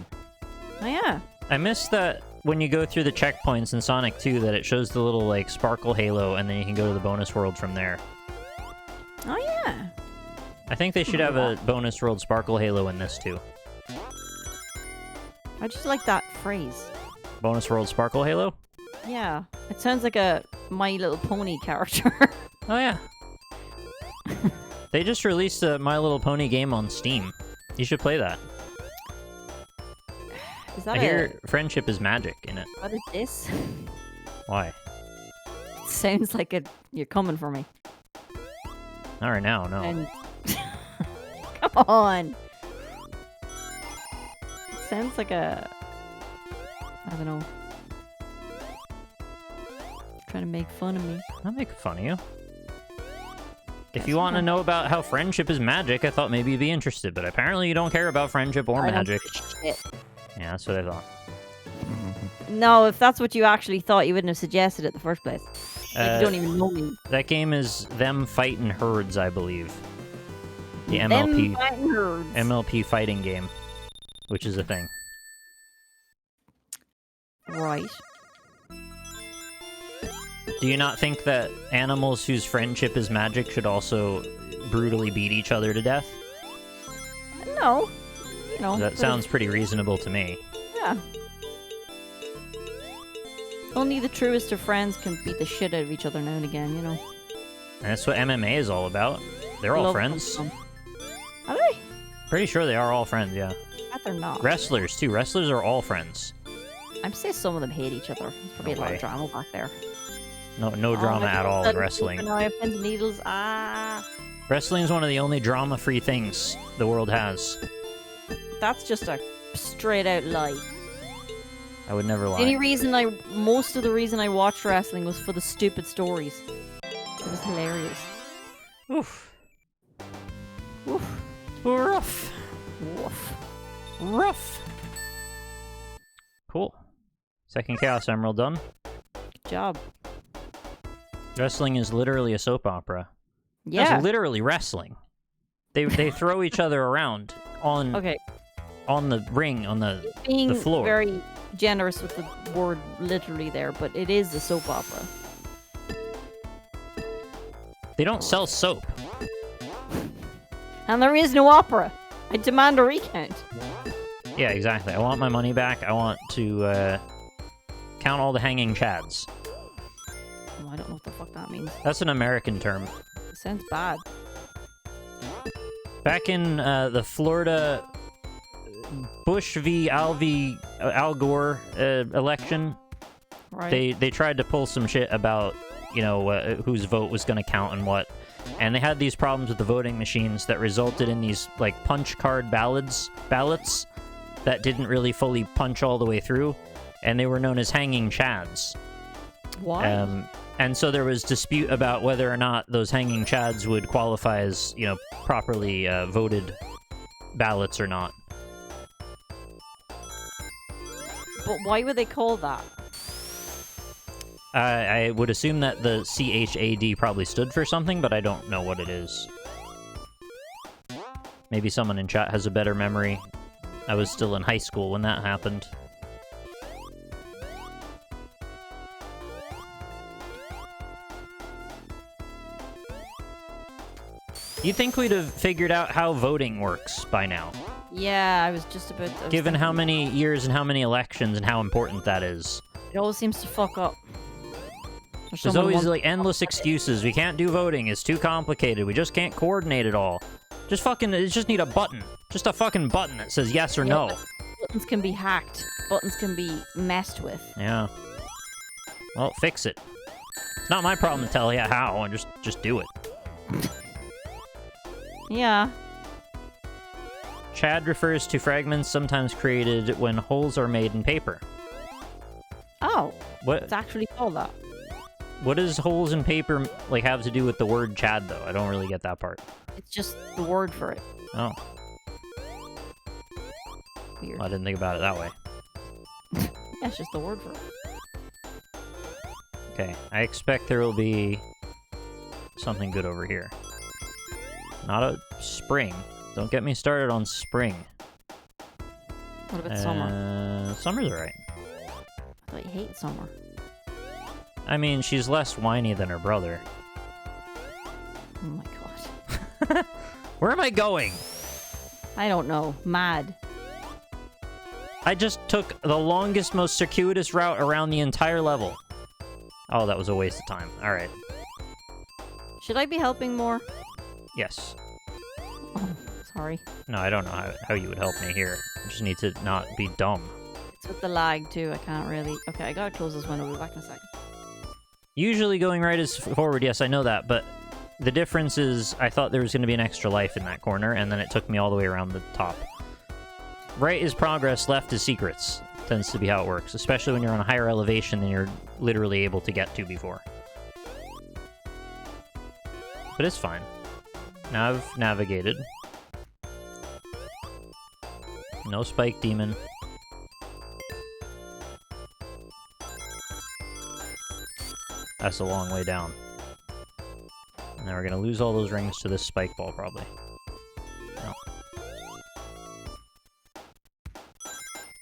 Oh yeah. I missed that when you go through the checkpoints in Sonic 2 that it shows the little, like, sparkle halo, and then you can go to the bonus world from there. Oh, yeah. I think they should have a bonus world sparkle halo in this, too. I just like that phrase. Bonus world sparkle halo? Yeah. It sounds like a My Little Pony character. Oh, yeah. They just released a My Little Pony game on Steam. You should play that. Is that I hear friendship is magic in it. What is this? Why? It sounds like you're coming for me. Not right now, no. And come on. It sounds like I don't know. Trying to make fun of me. I'll make fun of you. If you want to know about how friendship is magic, I thought maybe you'd be interested, but apparently you don't care about friendship or magic. Shit. Yeah, that's what I thought. No, if that's what you actually thought, you wouldn't have suggested it in the first place. Like, you don't even know me. That game is them fighting herds, I believe. The Them fighting herds. MLP fighting game, which is a thing. Right. Do you not think that animals whose friendship is magic should also brutally beat each other to death? No. You know. That sounds pretty reasonable to me. Yeah. Only the truest of friends can beat the shit out of each other now and again, you know. And that's what MMA is all about. They're all Love friends. them. Are they? Pretty sure they are all friends, yeah. But they're not. Wrestlers, too. Wrestlers are all friends. I'm saying some of them hate each other. There's probably No a lot way. of drama back there. No drama at all in wrestling. No, I have pins and needles. Ah. Wrestling is one of the only drama-free things the world has. That's just a straight out lie. I would never lie. Most of the reason I watched wrestling was for the stupid stories. It was hilarious. Oof. Oof. Rough. Woof. Rough. Cool. Second Chaos Emerald done. Good job. Wrestling is literally a soap opera. Yeah. That's literally wrestling. They throw each other around on the ring, on the Being floor. very generous with the word literally there, but it is a soap opera. They don't sell soap. And there is no opera. I demand a recount. Yeah, exactly. I want my money back. I want to count all the hanging chads. Oh, I don't know what the fuck that means. That's an American term. It sounds bad. Back in the Florida Bush v. Al Gore election, Right. they tried to pull some shit about, you know, whose vote was going to count and what. And they had these problems with the voting machines that resulted in these, like, punch card ballots that didn't really fully punch all the way through. And they were known as hanging chads. Why? And so there was dispute about whether or not those hanging chads would qualify as, you know, properly voted ballots or not. But why would they call that? I would assume that the CHAD probably stood for something, but I don't know what it is. Maybe someone in chat has a better memory. I was still in high school when that happened. You'd think we'd have figured out how voting works by now. Yeah, I was just about... Given how many years and how many elections and how important that is. It always seems to fuck up. There's always, like, endless excuses. We can't do voting. It's too complicated. We just can't coordinate it all. Just need a button. Just a fucking button that says yes or no. Buttons can be hacked. Buttons can be messed with. Yeah. Well, fix it. It's not my problem to tell you how, and just do it. Yeah. Chad refers to fragments sometimes created when holes are made in paper. Oh. What? It's actually called that. What does holes in paper, like, have to do with the word Chad, though? I don't really get that part. It's just the word for it. Oh. Weird. Well, I didn't think about it that way. Yeah, it's just the word for it. Okay, I expect there will be something good over here. Not a spring. Don't get me started on spring. What about summer? Summer's alright. I thought you hated Summer. I mean, she's less whiny than her brother. Oh my god. Where am I going? I don't know. Mad. I just took the longest, most circuitous route around the entire level. Oh, that was a waste of time. Alright. Should I be helping more? Yes. Oh, sorry. No, I don't know how you would help me here. I just need to not be dumb. It's with the lag too. I can't really... Okay, I gotta close this window. We'll be back in a second. Usually going right is forward, yes, I know that, but the difference is I thought there was going to be an extra life in that corner, and then it took me all the way around the top. Right is progress, left is secrets. Tends to be how it works, especially when you're on a higher elevation than you're literally able to get to before. But it's fine. Now I've navigated. No spike demon. That's a long way down. And then we're gonna lose all those rings to this spike ball, probably. No.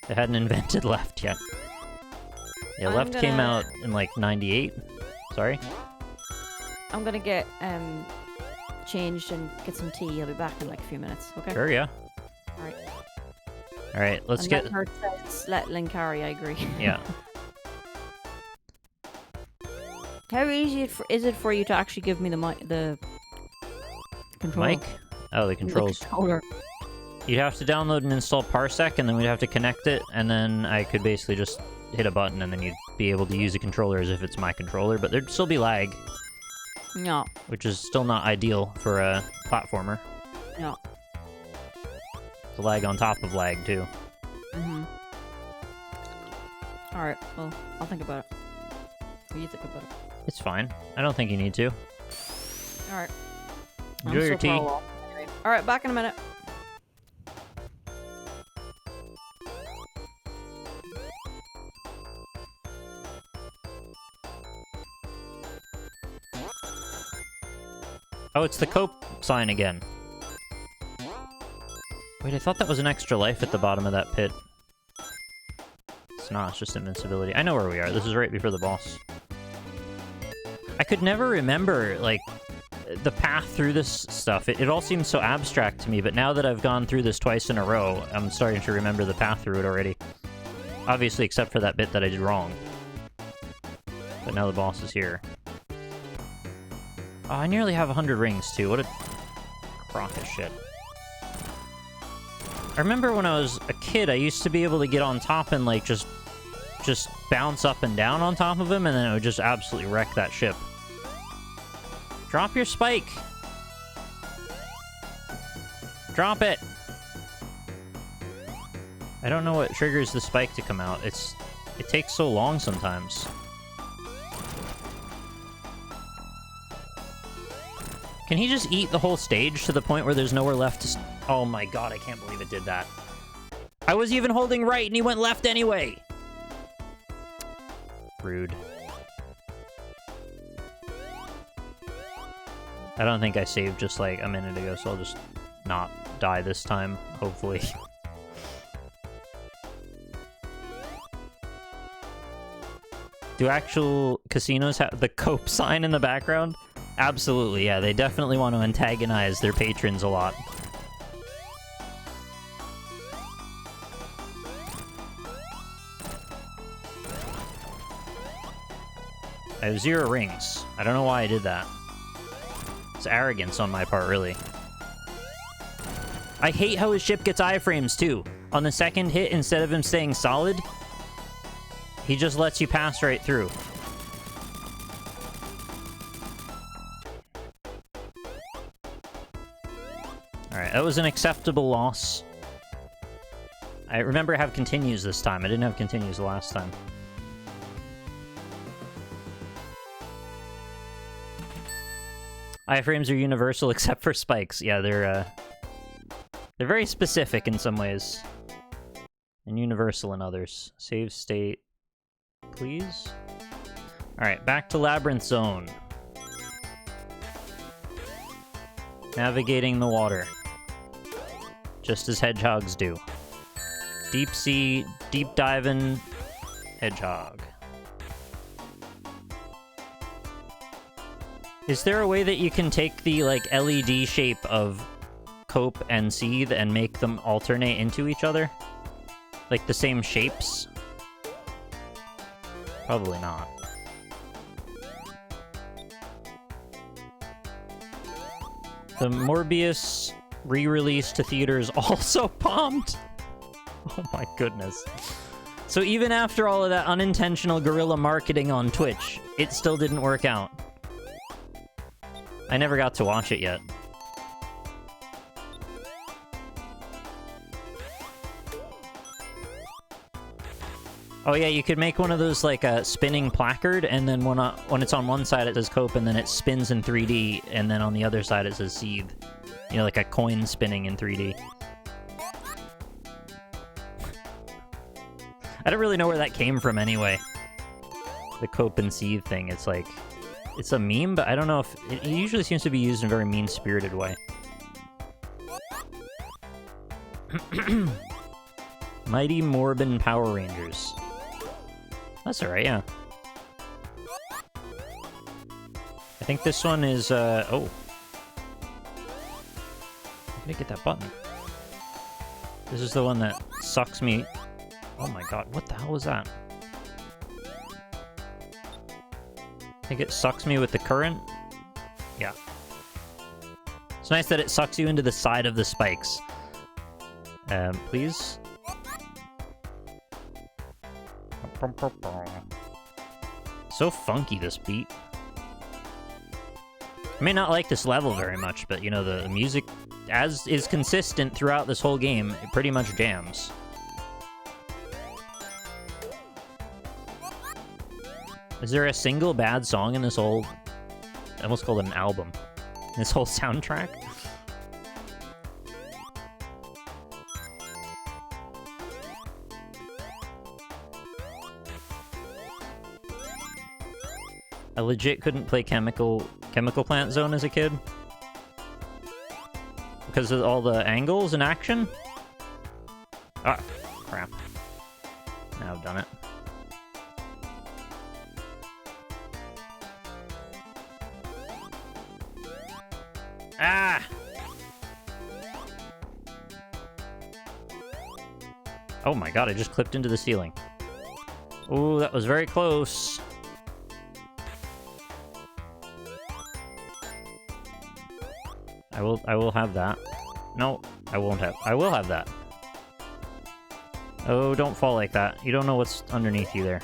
They hadn't invented left yet. Yeah, left came out in like 98. Sorry? I'm gonna get changed and get some tea. I'll be back in like a few minutes, okay? Sure, yeah. Alright. Alright, let's and get... let her let Lynn carry, I agree. Yeah. How easy is it for you to actually give me the controller? Mic? Oh, the controls. The controller. You'd have to download and install Parsec, and then we'd have to connect it, and then I could basically just hit a button, and then you'd be able to use the controller as if it's my controller, but there'd still be lag. No. Which is still not ideal for a platformer. No. The lag on top of lag, too. Mm-hmm. Alright, well, I'll think about it. What do you think about it? It's fine. I don't think you need to. Alright. Enjoy your tea. Alright, back in a minute. Oh, it's the cope sign again. Wait, I thought that was an extra life at the bottom of that pit. It's not, it's just invincibility. I know where we are. This is right before the boss. I could never remember, like, the path through this stuff. It all seems so abstract to me, but now that I've gone through this twice in a row, I'm starting to remember the path through it already. Obviously, except for that bit that I did wrong. But now the boss is here. Oh, I nearly have 100 rings, too. What a crock of shit. I remember when I was a kid, I used to be able to get on top and, like, just bounce up and down on top of him, and then it would just absolutely wreck that ship. Drop your spike! Drop it! I don't know what triggers the spike to come out. It takes so long sometimes. Can he just eat the whole stage to the point where there's nowhere left to... Oh my god, I can't believe it did that. I was even holding right and he went left anyway! Rude. I don't think I saved just like a minute ago, so I'll just not die this time, hopefully. Do actual casinos have the cope sign in the background? Absolutely, yeah. They definitely want to antagonize their patrons a lot. I have 0 rings. I don't know why I did that. It's arrogance on my part, really. I hate how his ship gets iframes, too. On the second hit, instead of him staying solid, he just lets you pass right through. Alright, that was an acceptable loss. I remember I have continues this time. I didn't have continues the last time. Iframes are universal except for spikes. Yeah, they're very specific in some ways. And universal in others. Save state, please. Alright, back to Labyrinth Zone. Navigating the water. Just as hedgehogs do. Deep sea, deep diving, Hedgehog. Is there a way that you can take the, like, LED shape of Cope and Seethe and make them alternate into each other? Like, the same shapes? Probably not. The Morbius re-release to theaters also bombed. Oh my goodness. So even after all of that unintentional guerrilla marketing on Twitch, it still didn't work out. I never got to watch it yet. Oh yeah, you could make one of those like a spinning placard, and then when it's on one side it says Cope, and then it spins in 3D, and then on the other side it says Seethe. You know, like a coin spinning in 3D. I don't really know where that came from anyway. The Cope and Seethe thing, it's like... It's a meme, but I don't know if... It usually seems to be used in a very mean-spirited way. Mighty Morbin Power Rangers. That's alright, yeah. I think this one is, oh. How did I get that button? This is the one that sucks me... Oh my god, what the hell was that? I think it sucks me with the current. Yeah. It's nice that it sucks you into the side of the spikes. Please? So funky, this beat. I may not like this level very much, but, you know, the music, as is consistent throughout this whole game, it pretty much jams. Is there a single bad song in this whole... I almost called it an album. This whole soundtrack? I legit couldn't play Chemical Plant Zone as a kid. Because of all the angles and action? Ah, crap. Now I've done it. Ah! Oh my god, I just clipped into the ceiling. Ooh, that was very close. I will have that. No, I won't have. I will have that. Oh, don't fall like that. You don't know what's underneath you there.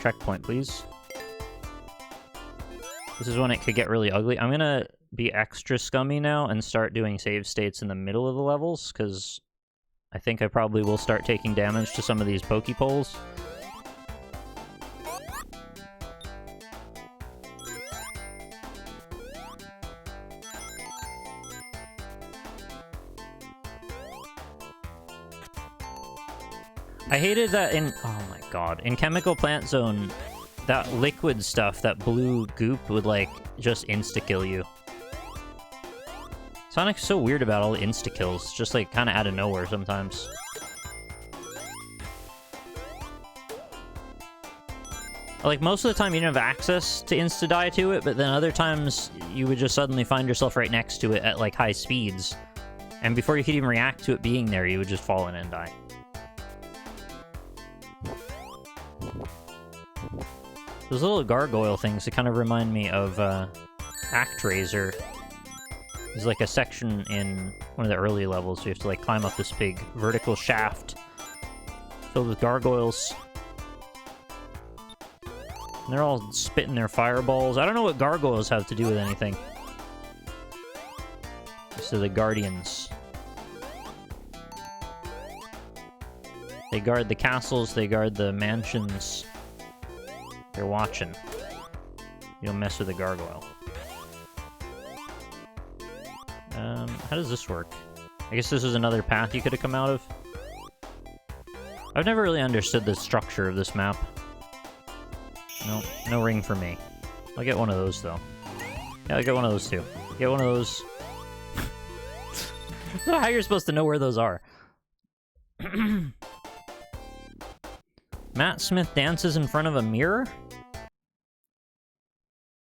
Checkpoint, please. This is when it could get really ugly. I'm gonna be extra scummy now and start doing save states in the middle of the levels, because I think I probably will start taking damage to some of these pokepoles. I hated that in... Oh my god. In Chemical Plant Zone, that liquid stuff, that blue goop would, like, just insta-kill you. Sonic's so weird about all the insta-kills. Just, like, kind of out of nowhere sometimes. Like, most of the time you didn't have access to insta-die to it, but then other times you would just suddenly find yourself right next to it at, like, high speeds. And before you could even react to it being there, you would just fall in and die. Those little gargoyle things, they kind of remind me of ActRaiser. There's like a section in one of the early levels, so you have to like climb up this big vertical shaft filled with gargoyles. And they're all spitting their fireballs. I don't know what gargoyles have to do with anything. These are the guardians. They guard the castles, they guard the mansions. They're watching. You don't mess with a gargoyle. How does this work? I guess this is another path you could have come out of. I've never really understood the structure of this map. No, no ring for me. I'll get one of those, though. Yeah, I'll get one of those, too. Get one of those. I don't know how you're supposed to know where those are. Matt Smith dances in front of a mirror?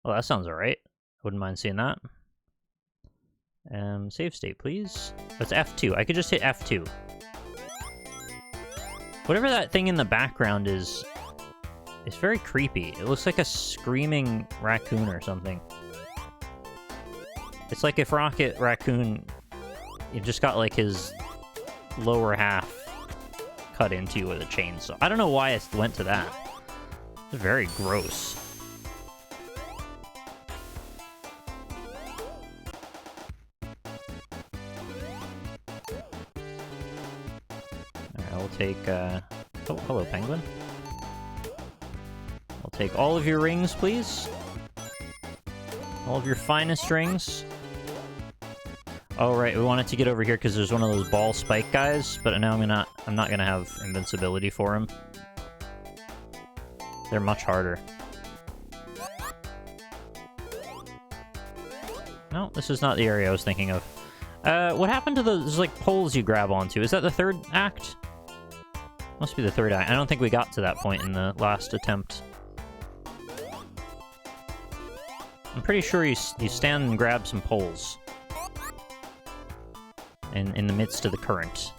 Well, that sounds alright. Wouldn't mind seeing that. Save state, please. That's F2. I could just hit F2. Whatever that thing in the background is, it's very creepy. It looks like a screaming raccoon or something. It's like if Rocket Raccoon, you just got like his lower half cut into with a chainsaw. I don't know why I went to that. It's very gross. Alright, I'll take, oh, hello, penguin. I'll take all of your rings, please. All of your finest rings. Oh, right, we wanted to get over here because there's one of those ball spike guys, but now I'm not gonna have invincibility for him. They're much harder. No, this is not the area I was thinking of. What happened to those, like, poles you grab onto? Is that the third act? Must be the third act. I don't think we got to that point in the last attempt. I'm pretty sure you stand and grab some poles. In the midst of the current.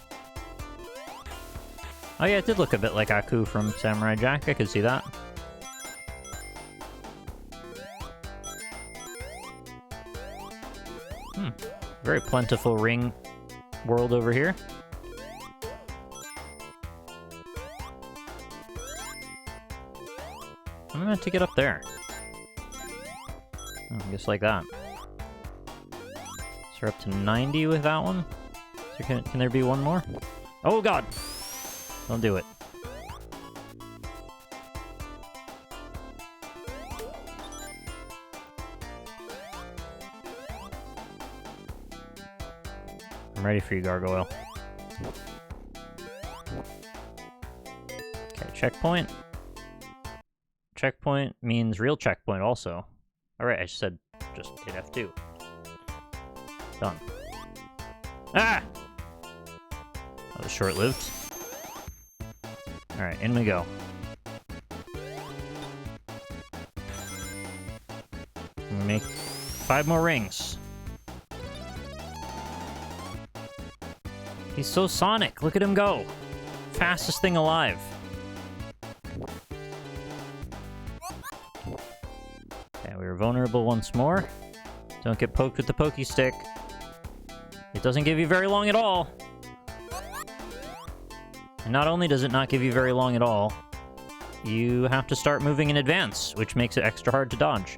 Oh yeah, it did look a bit like Aku from Samurai Jack. I could see that. Very plentiful ring world over here. I'm meant to get up there. Oh, just like that. So we're up to 90 with that one. So can there be one more? Oh god! Don't do it. I'm ready for you, Gargoyle. Okay, checkpoint. Checkpoint means real checkpoint also. Alright, I said just hit F2. Done. Ah! That was short-lived. Alright, in we go. We make 5 more rings. He's so Sonic. Look at him go. Fastest thing alive. Okay, we were vulnerable once more. Don't get poked with the pokey stick. It doesn't give you very long at all. And not only does it not give you very long at all, you have to start moving in advance, which makes it extra hard to dodge.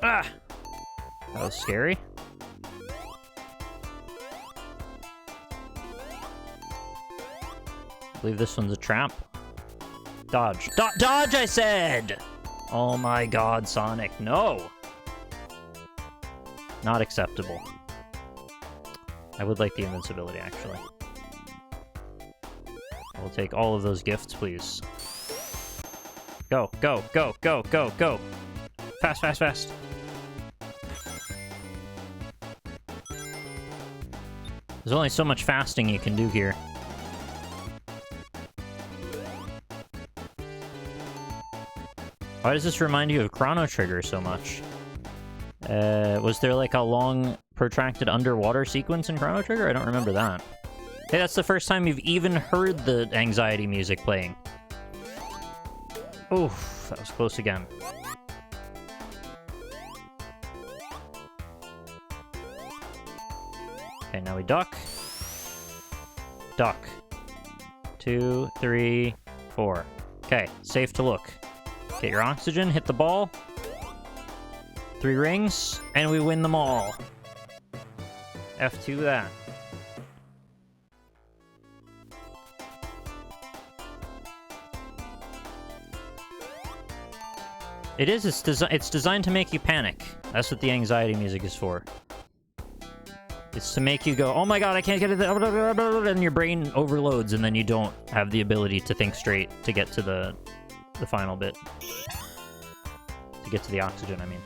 Ah! That was scary. I believe this one's a trap. Dodge. Dodge, I said! Oh my god, Sonic, no! Not acceptable. I would like the invincibility, actually. I will take all of those gifts, please. Go, go, go, go, go, go! Fast, fast, fast! There's only so much fasting you can do here. Why does this remind you of Chrono Trigger so much? Was there like a long, protracted underwater sequence in Chrono Trigger? I don't remember that. Hey, that's the first time you've even heard the anxiety music playing. Oof, that was close again. Okay, now we duck. Duck. 2, 3, 4. Okay, safe to look. Get your oxygen, hit the ball. 3 rings, and we win them all. F2 that. It's designed to make you panic. That's what the anxiety music is for. It's to make you go, oh my god, I can't get it, and your brain overloads, and then you don't have the ability to think straight to get to the final bit. To get to the oxygen, I mean.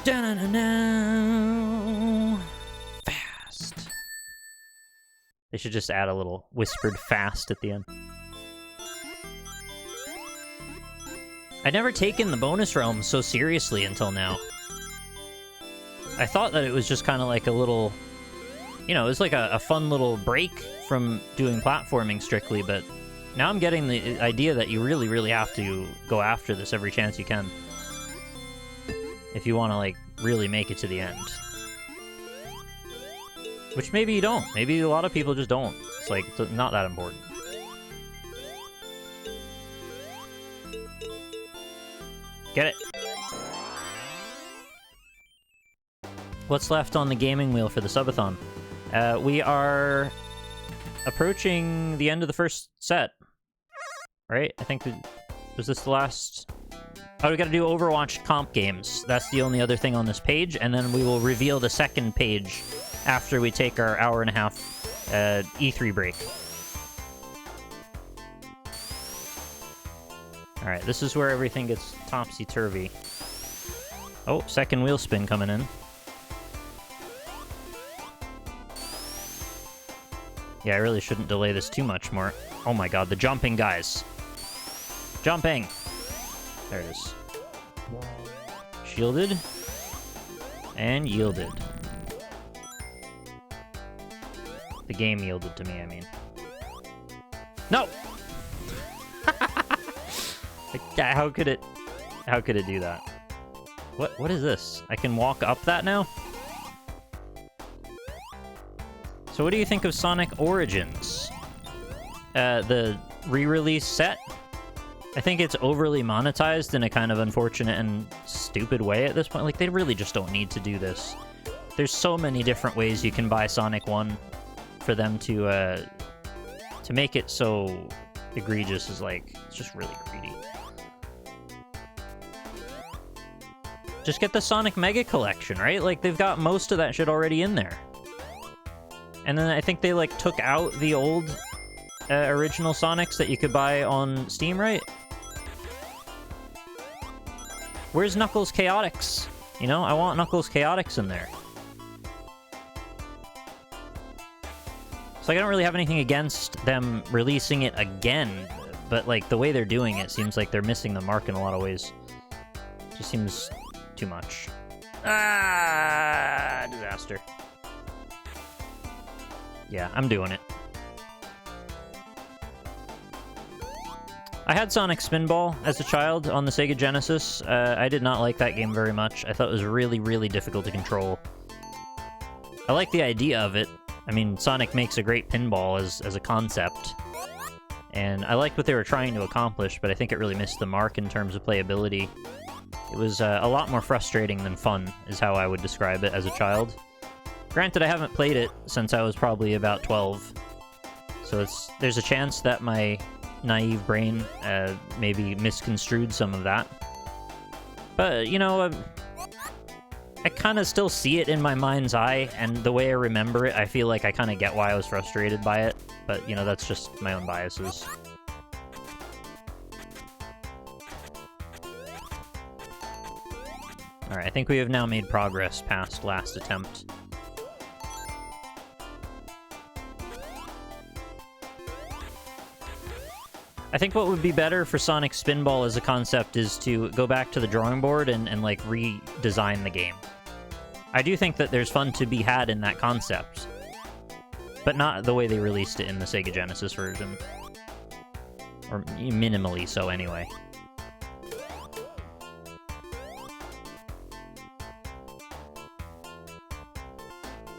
Da-na-na-na. Fast. They should just add a little whispered fast at the end. I'd never taken the bonus realms so seriously until now. I thought that it was just kind of like a little... You know, it was like a fun little break from doing platforming strictly, but now I'm getting the idea that you really, really have to go after this every chance you can. If you want to, like, really make it to the end. Which maybe you don't. Maybe a lot of people just don't. It's like, it's not that important. Get it. What's left on the gaming wheel for the Subathon? We are approaching the end of the first set. Right? I think... Was this the last... Oh, we gotta do Overwatch comp games. That's the only other thing on this page, and then we will reveal the second page after we take our hour-and-a-half E3 break. Alright, this is where everything gets topsy-turvy. Oh, second wheel spin coming in. Yeah, I really shouldn't delay this too much more. Oh my god, the jumping guys. Jumping! There it is. Shielded. And yielded. The game yielded to me, I mean. No! How could it do that? What is this? I can walk up that now? So what do you think of Sonic Origins? The re-release set? I think it's overly monetized in a kind of unfortunate and stupid way at this point. Like, they really just don't need to do this. There's so many different ways you can buy Sonic 1 for them to make it so egregious is like, it's just really greedy. Just get the Sonic Mega Collection, right? Like, they've got most of that shit already in there. And then I think they, like, took out the old original Sonics that you could buy on Steam, right? Where's Knuckles Chaotix? You know, I want Knuckles Chaotix in there. So like, I don't really have anything against them releasing it again, but, like, the way they're doing it seems like they're missing the mark in a lot of ways. Just seems too much. Ah, disaster. Yeah, I'm doing it. I had Sonic Spinball as a child on the Sega Genesis. I did not like that game very much. I thought it was really, really difficult to control. I like the idea of it. I mean, Sonic makes a great pinball as a concept. And I liked what they were trying to accomplish, but I think it really missed the mark in terms of playability. It was a lot more frustrating than fun, is how I would describe it as a child. Granted, I haven't played it since I was probably about 12. So there's a chance that my naive brain maybe misconstrued some of that. But, you know, I kind of still see it in my mind's eye, and the way I remember it, I feel like I kind of get why I was frustrated by it. But, you know, that's just my own biases. Alright, I think we have now made progress past last attempt. I think what would be better for Sonic Spinball as a concept is to go back to the drawing board and like, redesign the game. I do think that there's fun to be had in that concept, but not the way they released it in the Sega Genesis version. Or minimally so, anyway.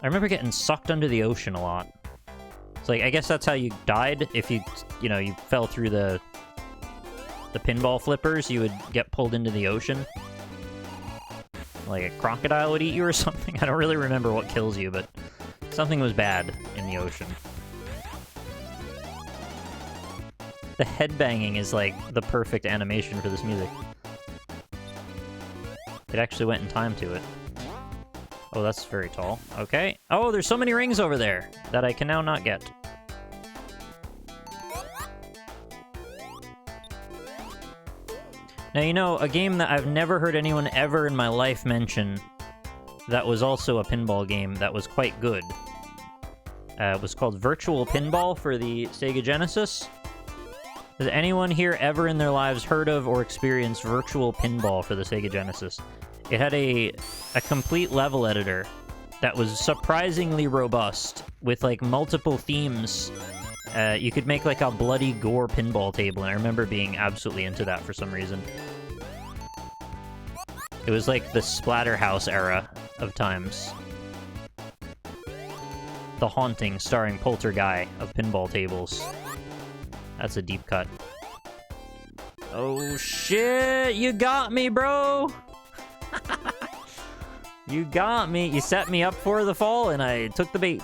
I remember getting sucked under the ocean a lot. It's like, I guess that's how you died. If you know, you fell through the pinball flippers, you would get pulled into the ocean. Like a crocodile would eat you or something. I don't really remember what kills you, but something was bad in the ocean. The headbanging is like the perfect animation for this music. It actually went in time to it. Oh, that's very tall. Okay. Oh, there's so many rings over there that I can now not get. Now, you know, a game that I've never heard anyone ever in my life mention that was also a pinball game that was quite good was called Virtual Pinball for the Sega Genesis. Has anyone here ever in their lives heard of or experienced Virtual Pinball for the Sega Genesis? It had a complete level editor that was surprisingly robust with like multiple themes. You could make like a bloody gore pinball table, and I remember being absolutely into that for some reason. It was like the Splatterhouse era of times. The Haunting starring Poltergeist of pinball tables. That's a deep cut. Oh shit, you got me, bro! You got me. You set me up for the fall, and I took the bait.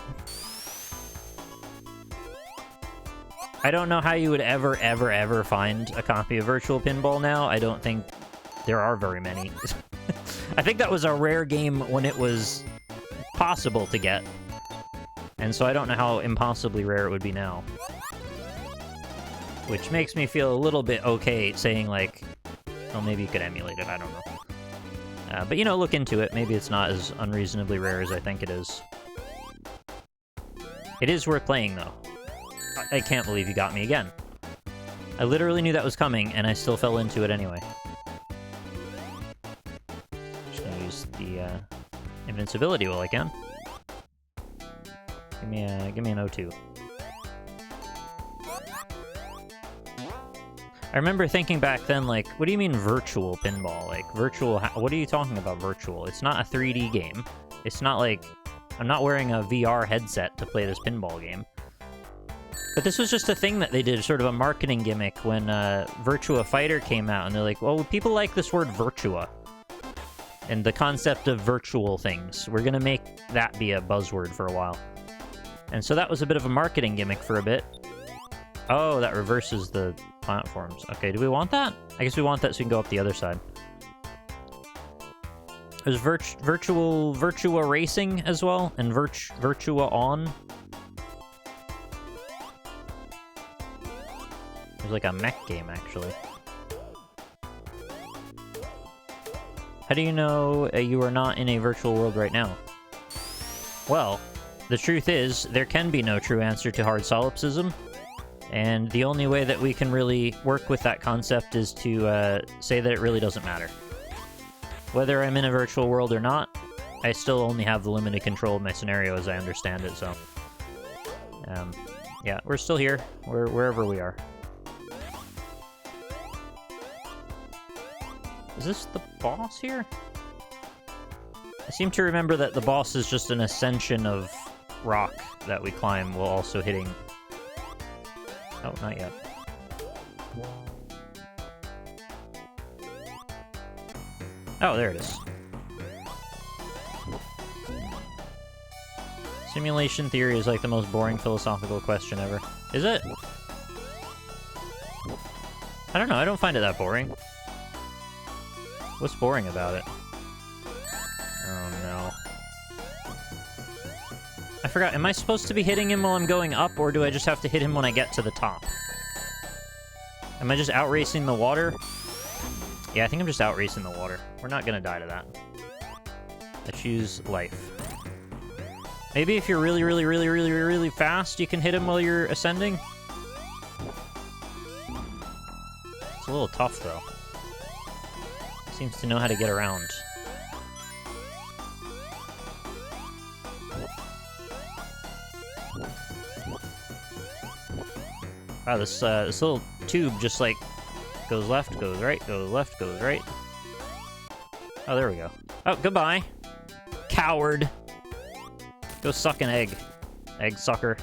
I don't know how you would ever find a copy of Virtual Pinball now. I don't think there are very many. I think that was a rare game when it was possible to get. And so I don't know how impossibly rare it would be now. Which makes me feel a little bit okay saying, like, well, maybe you could emulate it. I don't know. But, you know, look into it. Maybe it's not as unreasonably rare as I think it is. It is worth playing, though. I can't believe you got me again. I literally knew that was coming, and I still fell into it anyway. Just gonna use the invincibility while I can. Give me an O2. I remember thinking back then, like, what do you mean virtual pinball? Like, virtual, what are you talking about virtual? It's not a 3D game. It's not like, I'm not wearing a VR headset to play this pinball game. But this was just a thing that they did, sort of a marketing gimmick when Virtua Fighter came out, and they're like, well, people like this word Virtua. And the concept of virtual things. We're gonna make that be a buzzword for a while. And so that was a bit of a marketing gimmick for a bit. Oh, that reverses the platforms. Okay, do we want that? I guess we want that so we can go up the other side. There's Virtua Racing as well, and Virtua On. There's like a mech game, actually. How do you know you are not in a virtual world right now? Well, the truth is, there can be no true answer to hard solipsism. And the only way that we can really work with that concept is to say that it really doesn't matter. Whether I'm in a virtual world or not, I still only have the limited control of my scenario as I understand it, so... yeah, we're still here, wherever we are. Is this the boss here? I seem to remember that the boss is just an ascension of rock that we climb while also hitting... Oh, not yet. Oh, there it is. Simulation theory is like the most boring philosophical question ever. Is it? I don't know, I don't find it that boring. What's boring about it? Oh no. I forgot, am I supposed to be hitting him while I'm going up, or do I just have to hit him when I get to the top? Am I just outracing the water? Yeah, I think I'm just outracing the water. We're not gonna die to that. I choose life. Maybe if you're really fast, you can hit him while you're ascending? It's a little tough, though. Seems to know how to get around. Wow, this little tube just, like, goes left, goes right, goes left, goes right. Oh, there we go. Oh, goodbye. Coward. Go suck an egg. Egg sucker.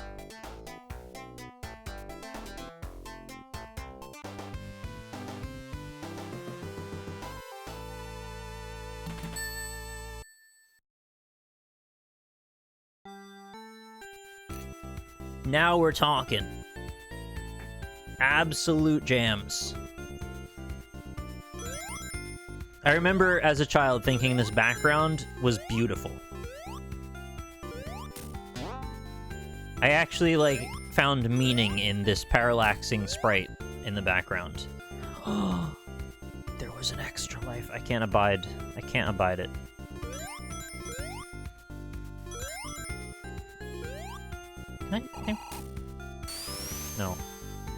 Now we're talking. Absolute jams. I remember as a child thinking this background was beautiful. I actually, like, found meaning in this parallaxing sprite in the background. Oh, there was an extra life. I can't abide it. No.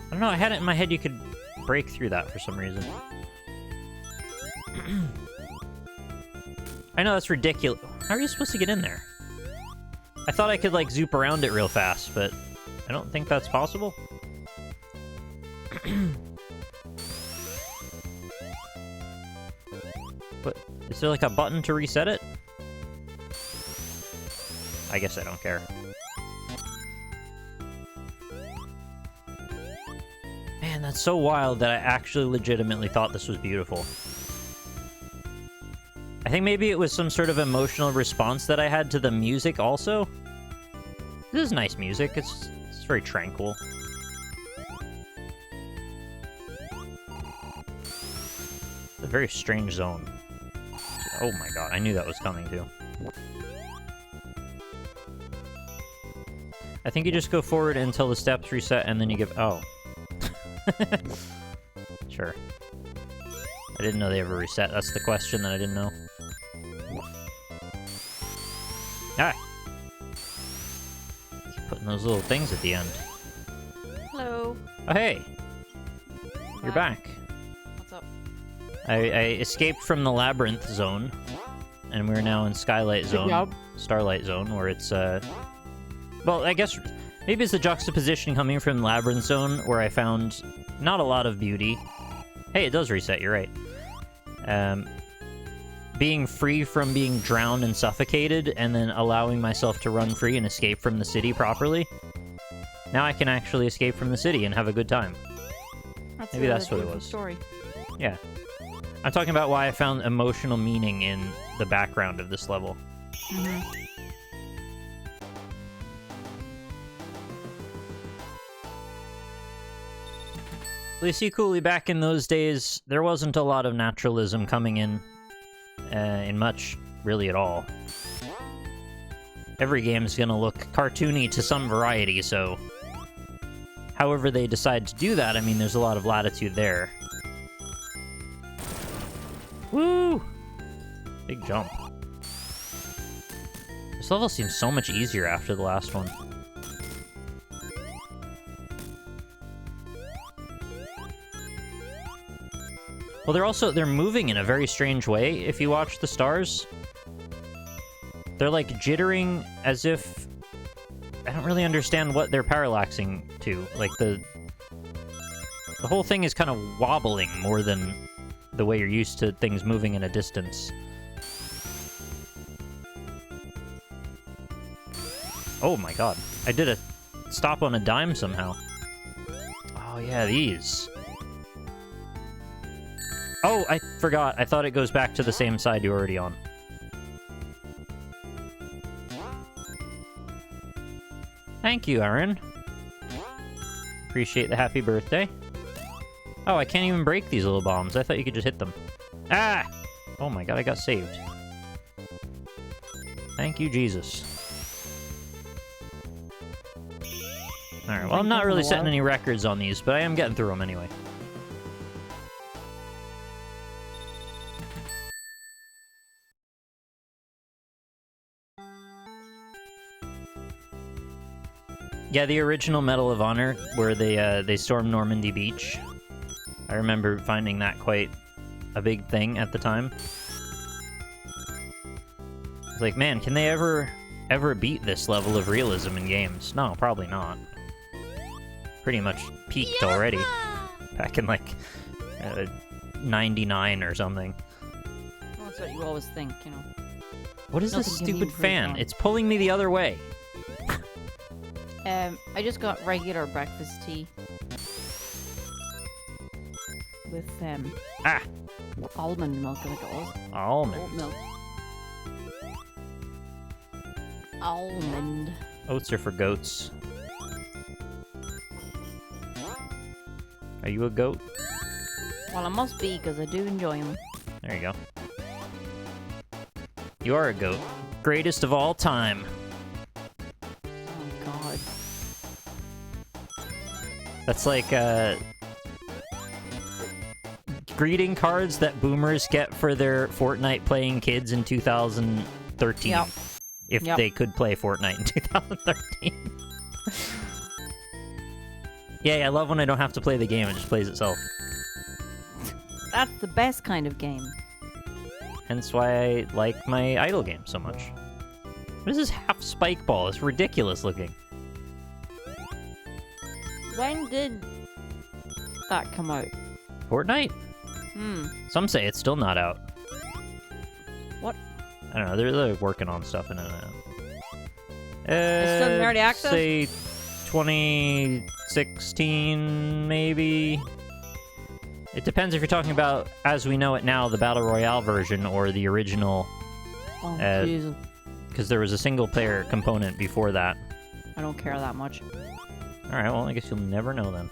I don't know, I had it in my head you could break through that for some reason. I know, that's ridiculous. How are you supposed to get in there? I thought I could, like, zoop around it real fast, but I don't think that's possible. But, is there, like, a button to reset it? I guess I don't care. Man, that's so wild that I actually legitimately thought this was beautiful. I think maybe it was some sort of emotional response that I had to the music also. This is nice music. It's very tranquil. It's a very strange zone. Oh my god, I knew that was coming too. I think you just go forward until the steps reset and then you give... Oh. Sure. I didn't know they ever reset. That's the question that I didn't know. Ah! Keep putting those little things at the end. Hello. Oh, hey! You're back. What's up? I escaped from the Labyrinth Zone, and we're now in Skylight Zone. Starlight Zone, where it's, well, I guess maybe it's the juxtaposition coming from Labyrinth Zone, where I found not a lot of beauty. Hey, it does reset, you're right. Being free from being drowned and suffocated, and then allowing myself to run free and escape from the city properly. Now I can actually escape from the city and have a good time. Maybe that's what it was. Story. Yeah. I'm talking about why I found emotional meaning in the background of this level. Mm-hmm. Well, you see, Cooley, back in those days, there wasn't a lot of naturalism coming in much, really, at all. Every game's gonna look cartoony to some variety, so... However they decide to do that, I mean, there's a lot of latitude there. Woo! Big jump. This level seems so much easier after the last one. Well, they're moving in a very strange way, if you watch the stars. They're, like, jittering as if... I don't really understand what they're parallaxing to. Like, the whole thing is kind of wobbling more than the way you're used to things moving in a distance. Oh my god. I did a stop on a dime somehow. Oh yeah, these. Oh, I forgot. I thought it goes back to the same side you're already on. Thank you, Aaron. Appreciate the happy birthday. Oh, I can't even break these little bombs. I thought you could just hit them. Ah! Oh my god, I got saved. Thank you, Jesus. Alright, well, I'm not really setting any records on these, but I am getting through them anyway. Yeah, the original Medal of Honor, where they stormed Normandy Beach. I remember finding that quite a big thing at the time. It's like, man, can they ever beat this level of realism in games? No, probably not. Pretty much peaked already. Back in, like, 99 or something. Well, that's what you always think, you know. What is this stupid fan? It's pulling me the other way. I just got regular breakfast tea. With, almond milk, I think it was. Almond. Oat milk. Almond. Oats are for goats. Are you a goat? Well, I must be, because I do enjoy them. There you go. You are a goat. Greatest of all time. Oh, God. That's like, greeting cards that boomers get for their Fortnite playing kids in 2013. Yep. If they could play Fortnite in 2013. Yeah, I love when I don't have to play the game, it just plays itself. That's the best kind of game. Hence why I like my idle game so much. What is this half spike ball? It's ridiculous looking. When did that come out? Fortnite? Some say it's still not out. What? I don't know, they're working on stuff in it. It's still in early access? Say 2016, maybe? It depends if you're talking about, as we know it now, the Battle Royale version or the original. Oh, jeez. Because there was a single-player component before that. I don't care that much. Alright, well, I guess you'll never know then.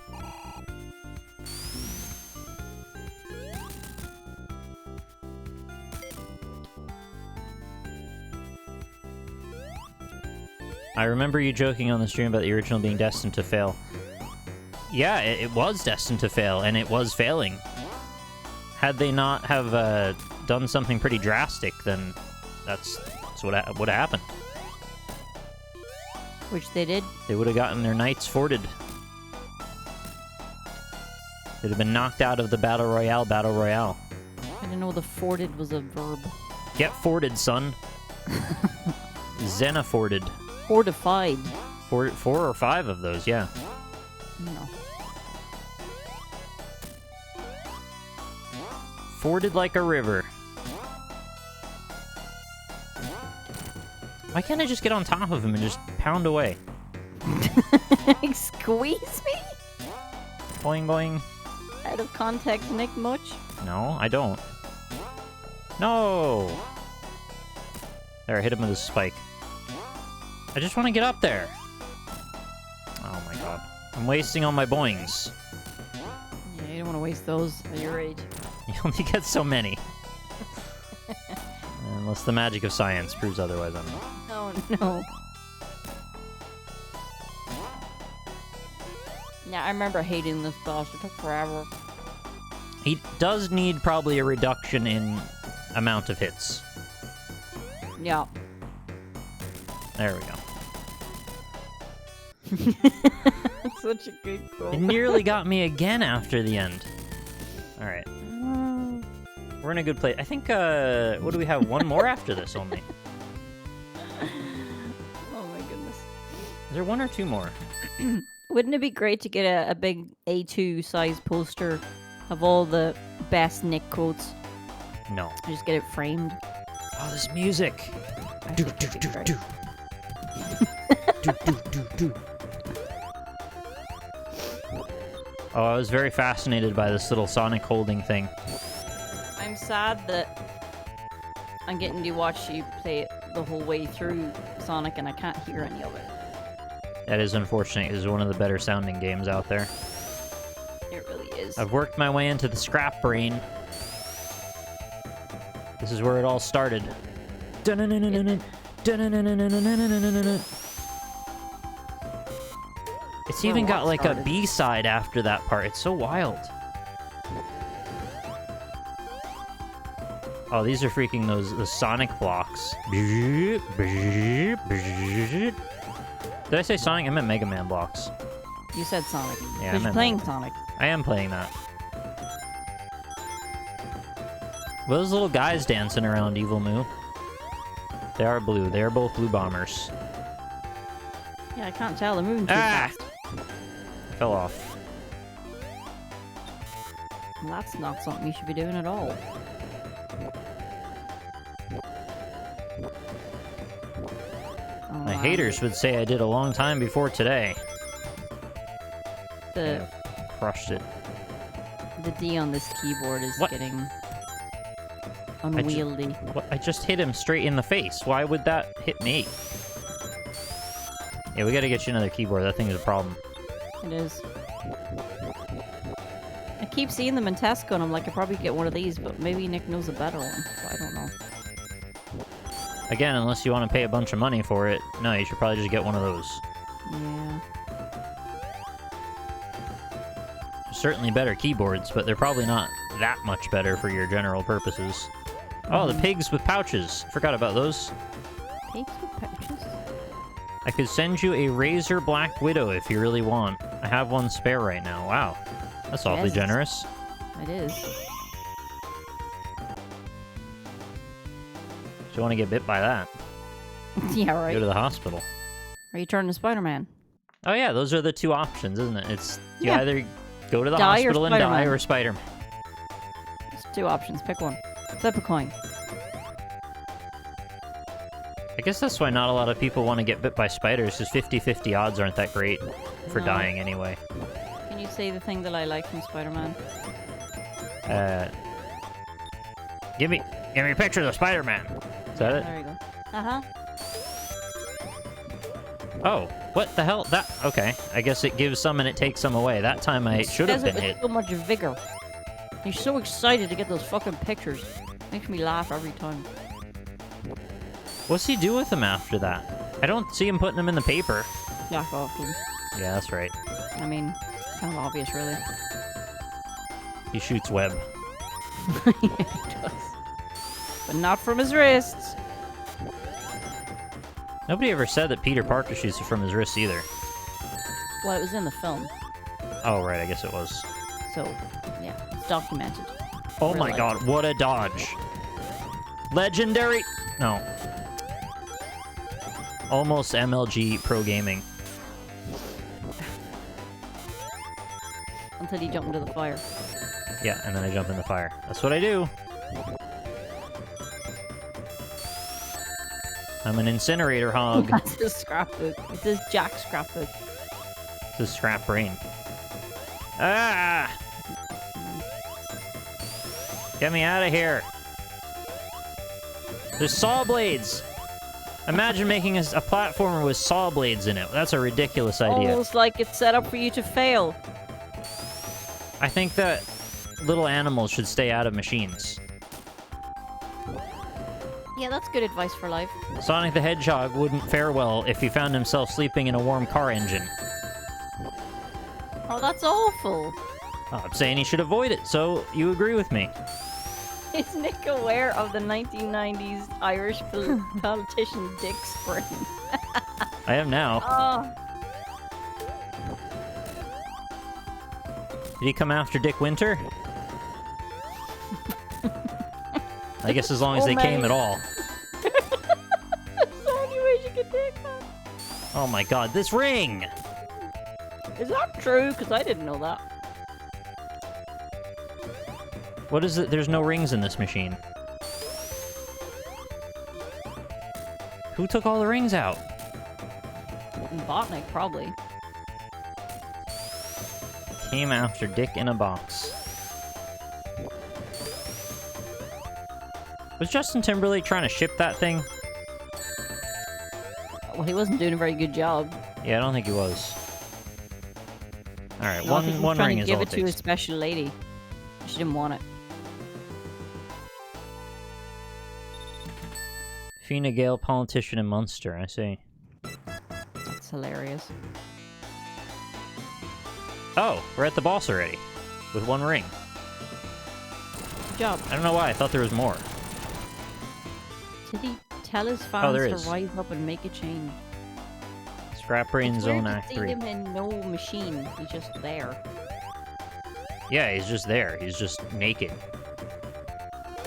I remember you joking on the stream about the original being destined to fail. Yeah, it was destined to fail, and it was failing. Had they not have done something pretty drastic, then that's what would have happened. Which they did. They would have gotten their knights forted. They'd have been knocked out of the Battle Royale. I didn't know the forted was a verb. Get forted, son. Xenaforded. Fortified. 4 or 5 of those, yeah. No. Forded like a river. Why can't I just get on top of him and just pound away? Squeeze me? Boing, boing. Out of context, Nick, much? No, I don't. No! There, I hit him with a spike. I just want to get up there. Oh my god. I'm wasting all my boings. Yeah, you don't want to waste those at your age. You only get so many. Unless the magic of science proves otherwise, I don't know. Oh no. Yeah, I remember hating this boss. It took forever. He does need probably a reduction in amount of hits. Yeah. There we go. Such a good goal. It nearly got me again after the end. Alright. We're in a good place. I think, what do we have? One more after this only. Oh my goodness. Is there 1 or 2 more? Wouldn't it be great to get a big A2 size poster of all the best Nick quotes? No. Just get it framed. Oh, this music! I Do, think do, it'd do, be great. do. Do. Oh, I was very fascinated by this little Sonic holding thing. I'm sad that I'm getting to watch you play it the whole way through Sonic and I can't hear any of it. That is unfortunate. It's one of the better sounding games out there. It really is. I've worked my way into the scrap brain. This is where it all started. It's even got like a B-side after that part. It's so wild. Oh, these are freaking the Sonic blocks. Did I say Sonic? I meant Mega Man blocks. You said Sonic. Yeah, I Because you're meant playing that. Sonic. I am playing that. Those little guys dancing around Evil Moo. They are blue. They are both blue bombers. Yeah, I can't tell. They're moving too Ah! fast. Fell off. Well, that's not something you should be doing at all. Oh, My wow. haters would say I did a long time before today. The Crushed it. D on this keyboard is What? getting unwieldy. What? I just hit him straight in the face. Why would that hit me? Yeah, we gotta get you another keyboard. That thing is a problem. It is. I keep seeing them in Tesco and I'm like, I probably get one of these, but maybe Nick knows a better one. I don't know. Again, unless you want to pay a bunch of money for it, no, you should probably just get one of those. Yeah. Certainly better keyboards, but they're probably not that much better for your general purposes. Oh, the pigs with pouches. Forgot about those. Pigs with pouches? I could send you a Razor Black Widow if you really want. I have one spare right now. Wow. That's awfully Yes. generous. It is. Do you want to get bit by that? Yeah, Go to right. the hospital. Or you turn to Spider-Man. Oh yeah, those are the two options, isn't it? It's you Yeah. either go to the Die or hospital and die, Spider-Man. or Spider-Man. There's two options. Pick one. Flip a coin. I guess that's why not a lot of people want to get bit by spiders, because 50-50 odds aren't that great for No. dying anyway. Can you say the thing that I like from Spider-Man? Give me a picture of the Spider-Man. Is that it? There you go. Uh-huh. Oh, what the hell? That okay. I guess it gives some and it takes some away. That time I should have Says it been with hit. so much vigor. He's so excited to get those fucking pictures. Makes me laugh every time. What's he do with them after that? I don't see him putting them in the paper. Jack off, dude. Yeah, that's right. I mean, kind of obvious, really. He shoots web. Yeah, he does. But not from his wrists. Nobody ever said that Peter Parker shoots it from his wrist either. Well, it was in the film. Oh, right, I guess it was. So, yeah, it's documented. Oh Real my life. god, what a dodge. Legendary! No. Almost MLG Pro Gaming. Until you jump into the fire. Yeah, and then I jump in the fire. That's what I do. I'm an incinerator hog. That's his scrapbook. It's his Jack scrapbook. This is scrap brain. Ah! Get me out of here. There's saw blades. Imagine making a platformer with saw blades in it. That's a ridiculous idea. Almost like it's set up for you to fail. I think that little animals should stay out of machines. Yeah, that's good advice for life. Sonic the Hedgehog wouldn't fare well if he found himself sleeping in a warm car engine. Oh, that's awful. Oh, I'm saying he should avoid it, so you agree with me. Is Nick aware of the 1990s Irish politician Dick Spring? I am now. Oh, Did he come after Dick Winter? I guess as long as Oh, they came mate. at all. that's the only way you can take that. Oh my god, this ring! Is that true? Because I didn't know that. What is it? There's no rings in this machine. Who took all the rings out? Botnik, probably. Came after Dick in a box. Was Justin Timberlake trying to ship that thing? Well, he wasn't doing a very good job. Yeah, I don't think he was. Alright, No, I think he was one trying ring to is give all it it to a takes. special lady. She didn't want it. Fine Gael, politician in Munster, I see. It's hilarious. Oh, we're at the boss already. With one ring. Good job. I don't know why, I thought there was more. Did he tell his Oh, fans there to is. rise up and make a change? Scrap Brain It's Zone weird to Act see 3. him in no machine. He's just there. Yeah, he's just there. He's just naked.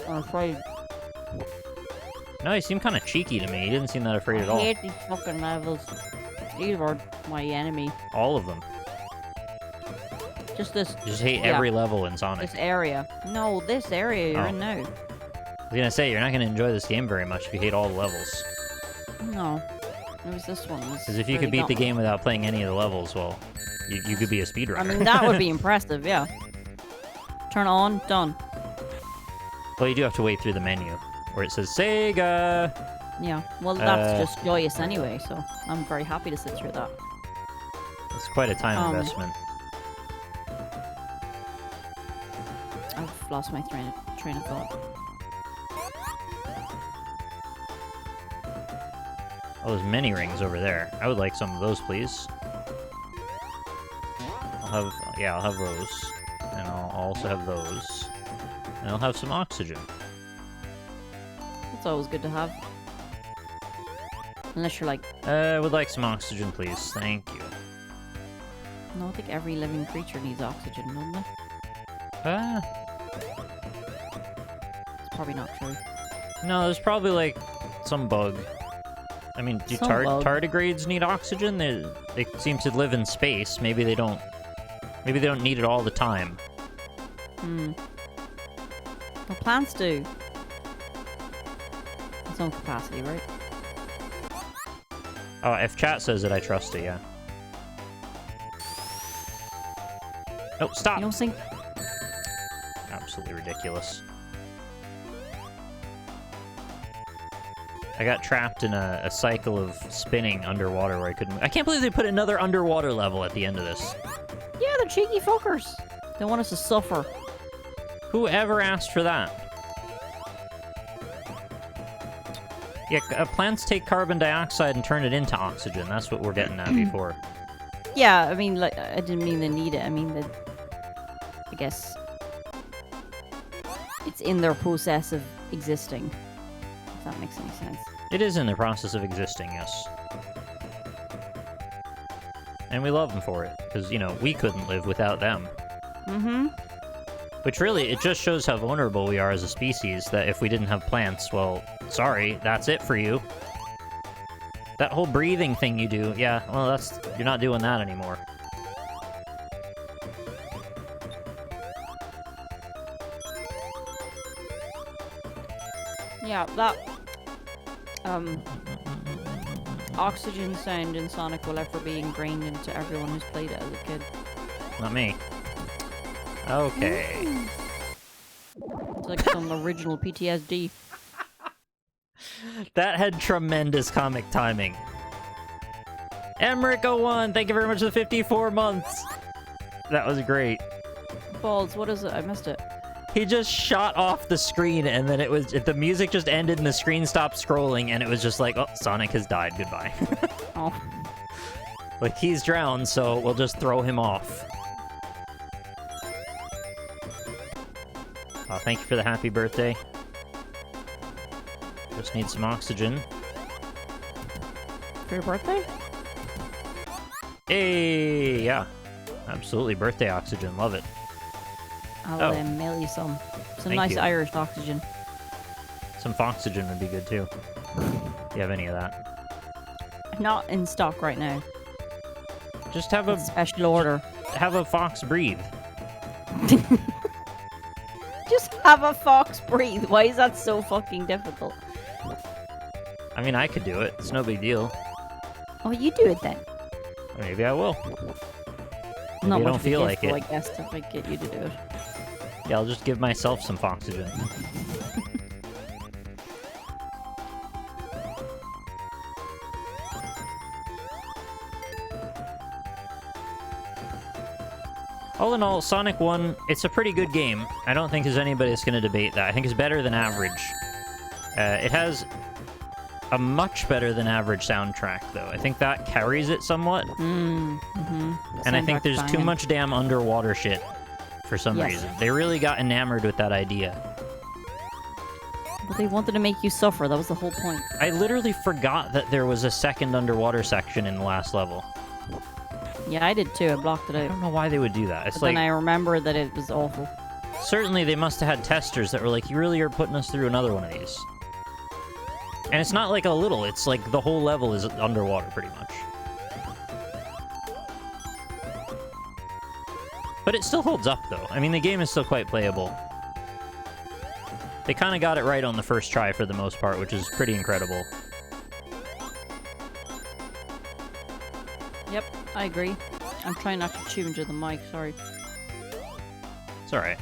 I'm afraid. No, he seemed kind of cheeky to me. He didn't seem that afraid at I all. hate these fucking levels. These are my enemy. All of them. Just this. Just hate Yeah. every level in Sonic. This area. No, this area you're Oh. in now. I was gonna say, you're not gonna enjoy this game very much if you hate all the levels. No. It was this one. Because if you could beat the game without playing any of the levels, well, you could be a speedrunner. I mean, that would be impressive, yeah. Turn on, done. Well, you do have to wait through the menu, where it says Sega! Yeah. Well, that's Uh, just joyous anyway, so I'm very happy to sit through that. It's quite a time investment. I've lost my train of thought. Oh, there's many rings over there. I would like some of those, please. I'll have those. And I'll also have those. And I'll have some oxygen. It's always good to have. Unless you're like, I would like some oxygen, please. Thank you. No, I think every living creature needs oxygen, doesn't it? It's probably not true. No, there's probably like some bug. I mean, do Some bug. tardigrades need oxygen? They seem to live in space. Maybe they don't. Maybe they don't need it all the time. Hmm. Well, plants do. In some capacity, right? Oh, if chat says it, I trust it. Yeah. Oh, stop! You don't think? Absolutely ridiculous. I got trapped in a cycle of spinning underwater where I couldn't... I can't believe they put another underwater level at the end of this. Yeah, they're cheeky fuckers. They want us to suffer. Whoever asked for that? Yeah, plants take carbon dioxide and turn it into oxygen. That's what we're getting at before. Yeah, I mean, like, I didn't mean they need it. I mean that... I guess... It's in their process of existing. If that makes any sense. It is in the process of existing, yes. And we love them for it, because, you know, we couldn't live without them. Mm-hmm. Which really, it just shows how vulnerable we are as a species, that if we didn't have plants, well, sorry, that's it for you. That whole breathing thing you do, yeah, well, that's... You're not doing that anymore. Yeah, that... Oxygen sound in Sonic will ever be ingrained into everyone who's played it as a kid. Not me. Okay. It's like some original PTSD. That had tremendous comic timing. Emmerich01, thank you very much for the 54 months. That was great. Balls, what is it? I missed it. He just shot off the screen, and then the music just ended, and the screen stopped scrolling, and it was just like, oh, Sonic has died. Goodbye. Oh. Like, he's drowned, so we'll just throw him off. Oh, thank you for the happy birthday. Just need some oxygen. For your birthday? Hey, yeah. Absolutely, birthday oxygen. Love it. I'll mail you some. Some Thank nice you. Irish oxygen. Some foxygen would be good, too. If you have any of that. Not in stock right now. Just have a... Special order. Have a fox breathe. Just have a fox breathe. Why is that so fucking difficult? I mean, I could do it. It's no big deal. Oh, you do it then. Maybe I will. Maybe Not I much don't of a feel gift, like though, it. I guess, if I get you to do it. Yeah, I'll just give myself some foxygen. All in all, Sonic 1, it's a pretty good game. I don't think there's anybody that's going to debate that. I think it's better than average. It has a much better than average soundtrack, though. I think that carries it somewhat. And I think there's too much damn underwater shit for some reason. They really got enamored with that idea. But they wanted to make you suffer. That was the whole point. I literally forgot that there was a second underwater section in the last level. Yeah, I did too. I blocked it I out. don't know why they would do that. It's But like, then I remember that it was awful. certainly they must have had testers that were like, you really are putting us through another one of these. And it's not like a little, it's like the whole level is underwater, pretty much. But it still holds up, though. I mean, the game is still quite playable. They kind of got it right on the first try for the most part, which is pretty incredible. Yep, I agree. I'm trying not to chew into the mic, sorry. It's alright.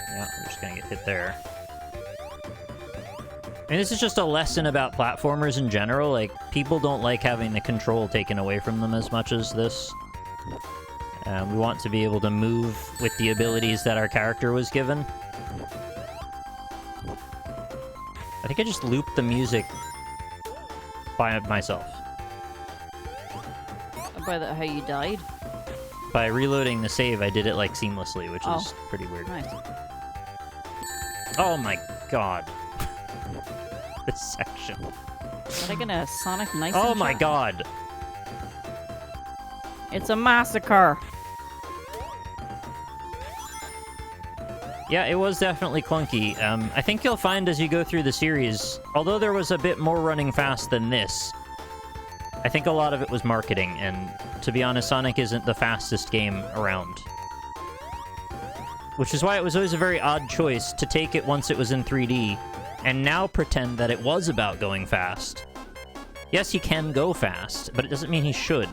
Yeah, we're just gonna get hit there. I mean, this is just a lesson about platformers in general. Like, people don't like having the control taken away from them as much as this. We want to be able to move with the abilities that our character was given. I think I just looped the music by myself. By how you died? By reloading the save, I did it, like, seamlessly, which is pretty weird. Nice. Oh my god. This section. Are they gonna Sonic nice Oh and my chat? god. It's a massacre. Yeah, it was definitely clunky. I think you'll find as you go through the series, although there was a bit more running fast than this, I think a lot of it was marketing, and to be honest, Sonic isn't the fastest game around. Which is why it was always a very odd choice to take it once it was in 3D, and now pretend that it was about going fast. Yes, he can go fast, but it doesn't mean he should.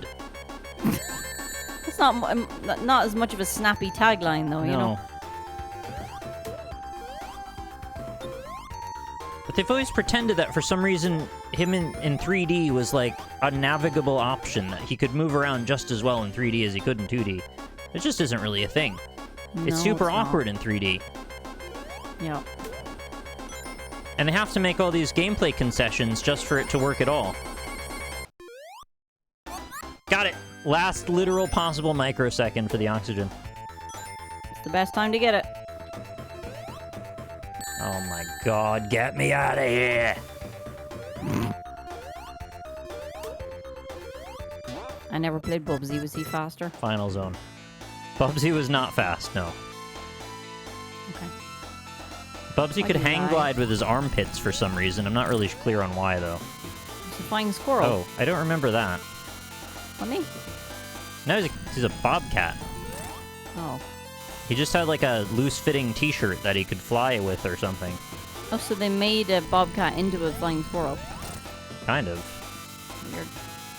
It's not as much of a snappy tagline, though, you know? But they've always pretended that for some reason, him in 3D was like a navigable option, that he could move around just as well in 3D as he could in 2D. It just isn't really a thing. It's super awkward in 3D. Yeah. And they have to make all these gameplay concessions just for it to work at all. Got it! Last literal possible microsecond for the oxygen. It's the best time to get it. Oh my god, get me out of here! I never played Bubsy. Was he faster? Final zone. Bubsy was not fast, no. Okay. Bubsy Why could did he hang die? glide with his armpits for some reason. I'm not really clear on why, though. He's a flying squirrel. Oh, I don't remember that. Wasn't he? No, he's a bobcat. Oh. He just had like a loose-fitting t-shirt that he could fly with or something. Oh, so they made a bobcat into a flying squirrel. Kind of. Weird.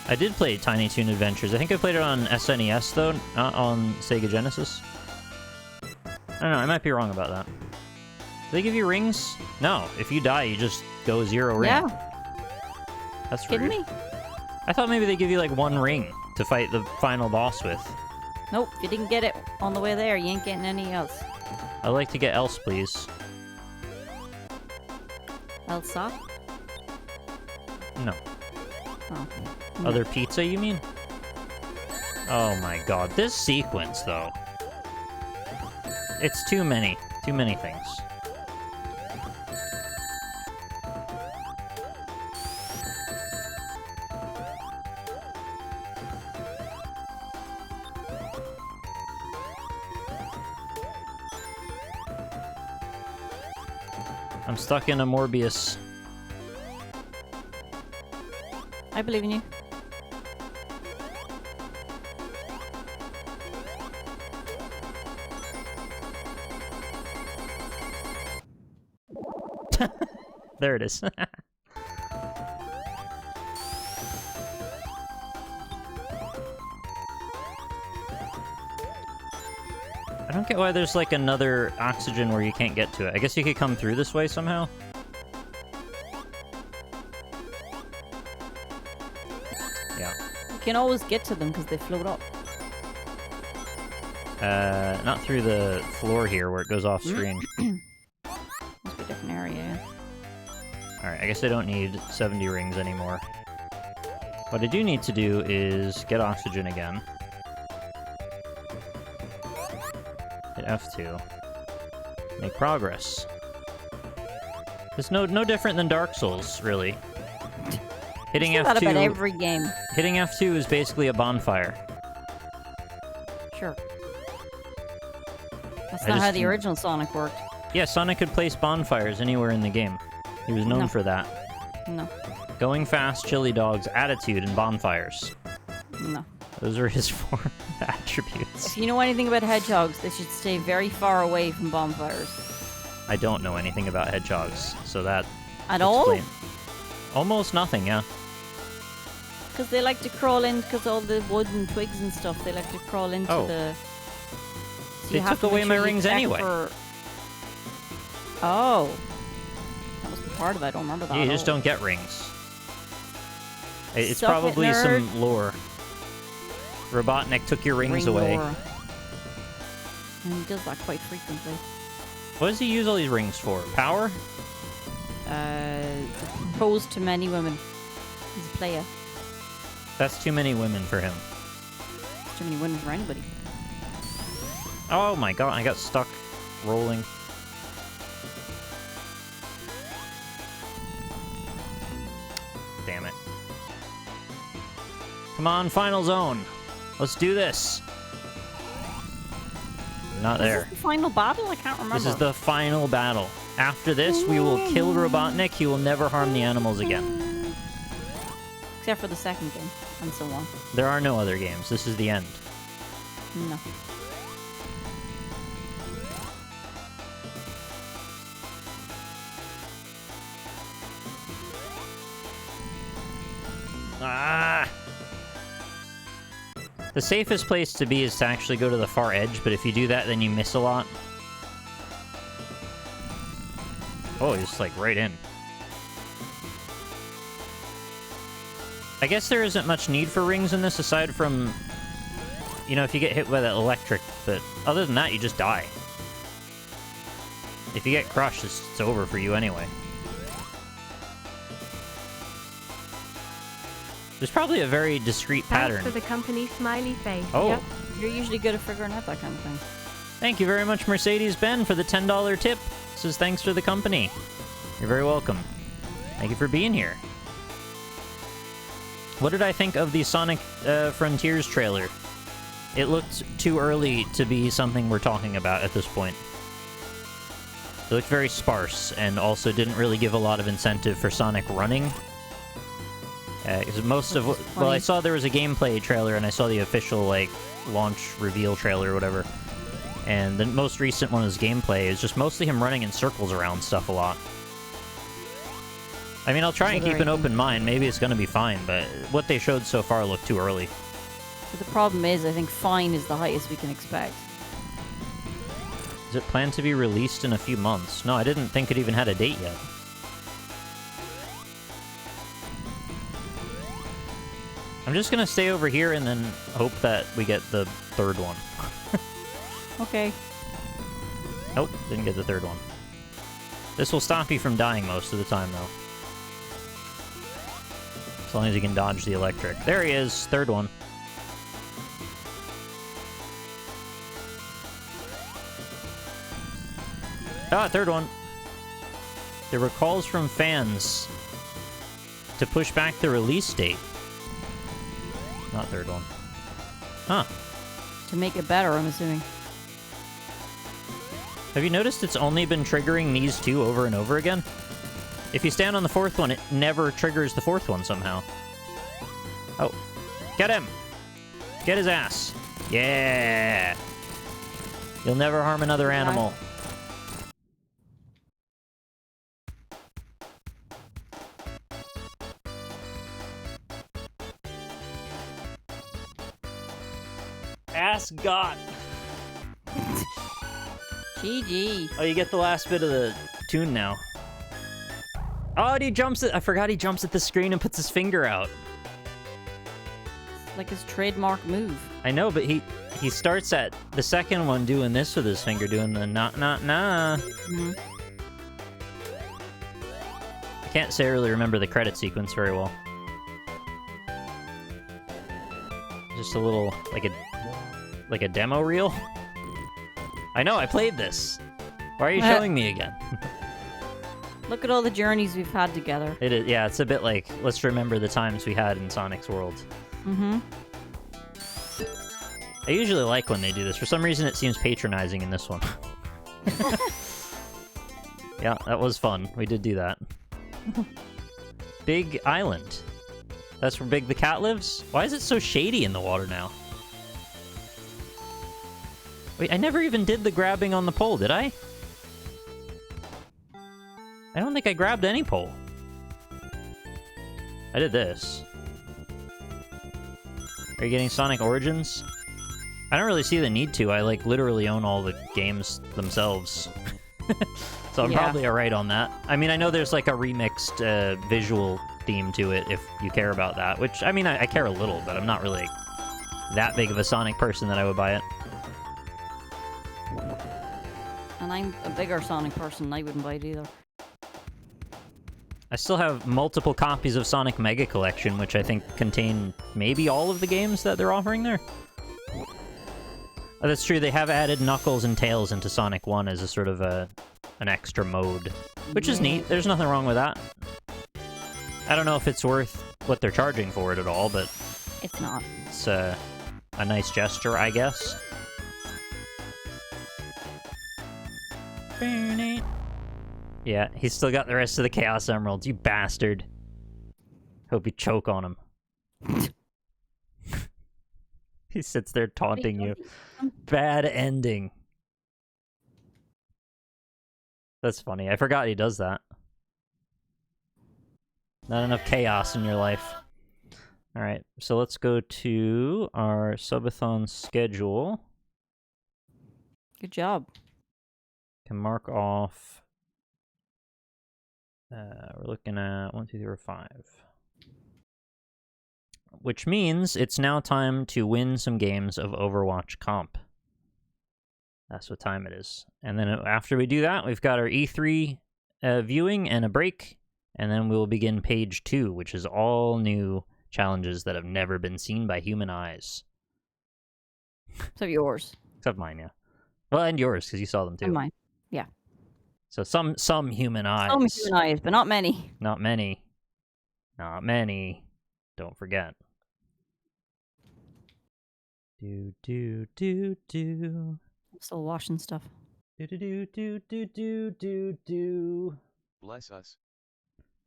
I did play Tiny Toon Adventures. I think I played it on SNES, though, not on Sega Genesis. I don't know, I might be wrong about that. Do they give you rings? No, if you die, you just go 0 ring. Yeah. That's Kidding rude. me? I thought maybe they give you like 1 ring to fight the final boss with. Nope. If you didn't get it on the way there, you ain't getting any else. I'd like to get else, please. Elsa? No. Oh. Other pizza, you mean? Oh my god, this sequence, though. It's too many. Too many things. I'm stuck in a Morbius. I believe in you. There it is. I don't get why there's like another oxygen where you can't get to it. I guess you could come through this way somehow? Yeah. You can always get to them because they float up. Not through the floor here where it goes off screen. Must be a different area, yeah. Alright, I guess I don't need 70 rings anymore. What I do need to do is get oxygen again. Hit F2. Make progress. It's no different than Dark Souls, really. Hitting Say that about F2. every game. Hitting F2 is basically a bonfire. Sure. That's I not how just- the original Sonic worked. Yeah, Sonic could place bonfires anywhere in the game. He was known No. for that. No. Going fast, chili dogs, attitude, and bonfires. No. Those are his 4 attributes. If you know anything about hedgehogs, they should stay very far away from bonfires. I don't know anything about hedgehogs, so that At all? explain- Almost nothing, yeah. Because they like to crawl in, because all the wood and twigs and stuff, they like to crawl into Oh. the... So They you have took to away make my sure you rings check anyway. for- Oh. That must be part of it, I don't remember that You at just all. don't get rings. It's Suck it, probably nerd. some lore. Robotnik took your rings Ring away. lore. And he does that quite frequently. What does he use all these rings for? Power? Proposed to many women. He's a player. That's too many women for him. Too many women for anybody. Oh my god, I got stuck rolling. Damn. Come on, final zone. Let's do this. Not there. Is this the final battle? I can't remember. This is the final battle. After this, we will kill Robotnik. He will never harm the animals again. Except for the second game, and so on. There are no other games. This is the end. No. Ah! The safest place to be is to actually go to the far edge, but if you do that, then you miss a lot. Oh, he's like right in. I guess there isn't much need for rings in this aside from, you know, if you get hit by that electric, but other than that, you just die. If you get crushed, it's over for you anyway. There's probably a very discreet pattern. Thanks for the company, smiley face. Oh, Yep. You're usually good at figuring out that kind of thing. thank you very much, Mercedes-Benz, for the $10 tip. Says thanks for the company. You're very welcome. Thank you for being here. What did I think of the Sonic Frontiers trailer? It looked too early to be something we're talking about at this point. It looked very sparse, and also didn't really give a lot of incentive for Sonic running. Because most of what... Well, I saw there was a gameplay trailer, and I saw the official, like, launch reveal trailer or whatever. And the most recent one is gameplay. Is just mostly him running in circles around stuff a lot. I mean, I'll try and keep an open mind. Maybe it's going to be fine, but what they showed so far looked too early. So the problem is, I think fine is the highest we can expect. Is it planned to be released in a few months? No, I didn't think it even had a date yet. I'm just gonna stay over here and then hope that we get the third one. Okay. Nope, didn't get the third one. This will stop you from dying most of the time, though. As long as you can dodge the electric. There he is, third one. Ah, third one. There were calls from fans to push back the release date. Not third one. Huh. To make it better, I'm assuming. Have you noticed it's only been triggering these two over and over again? If you stand on the fourth one, it never triggers the fourth one somehow. Oh. Get him! Get his ass. Yeah! You'll never harm another animal. Ass got. GG. Oh, you get the last bit of the tune now. Oh, and he jumps at... I forgot he jumps at the screen and puts his finger out. It's like his trademark move. I know, but he starts at the second one doing this with his finger, doing the nah. Mm-hmm. I can't say I really remember the credit sequence very well. Just a little, like a demo reel? I know, I played this. Why are you showing me again? Look at all the journeys we've had together. It is, yeah, it's a bit like, let's remember the times we had in Sonic's world. Mm-hmm. I usually like when they do this. For some reason, it seems patronizing in this one. Yeah, that was fun. We did do that. Big Island. That's where Big the cat lives? Why is it so shady in the water now? Wait, I never even did the grabbing on the pole, did I? I don't think I grabbed any pole. I did this. Are you getting Sonic Origins? I don't really see the need to. I, like, literally own all the games themselves. So I'm probably alright on that. I mean, I know there's, like, a remixed visual theme to it, if you care about that. Which, I mean, I care a little, but I'm not really that big of a Sonic person that I would buy it. And I'm a bigger Sonic person, I wouldn't buy it either. I still have multiple copies of Sonic Mega Collection, which I think contain maybe all of the games that they're offering there. Oh, that's true, they have added Knuckles and Tails into Sonic 1 as a sort of an extra mode, which is neat. There's nothing wrong with that. I don't know if it's worth what they're charging for it at all, but It's not. It's a nice gesture, I guess. Yeah, he's still got the rest of the Chaos Emeralds, you bastard. Hope you choke on him. He sits there taunting you. Bad ending. That's funny. I forgot he does that. Not enough chaos in your life. Alright, so let's go to our Subathon schedule. Good job. Can mark off. We're looking at 1, 2, 3, 4, 5. Which means it's now time to win some games of Overwatch comp. That's what time it is. And then after we do that, we've got our E3 viewing and a break. And then we'll begin page 2, which is all new challenges that have never been seen by human eyes. Except yours. Except mine, yeah. Well, and yours, because you saw them too. And mine. Yeah. So some human eyes. Some human eyes, but not many. Not many. Not many. Don't forget. Do. I'm still washing stuff. Do. Bless us.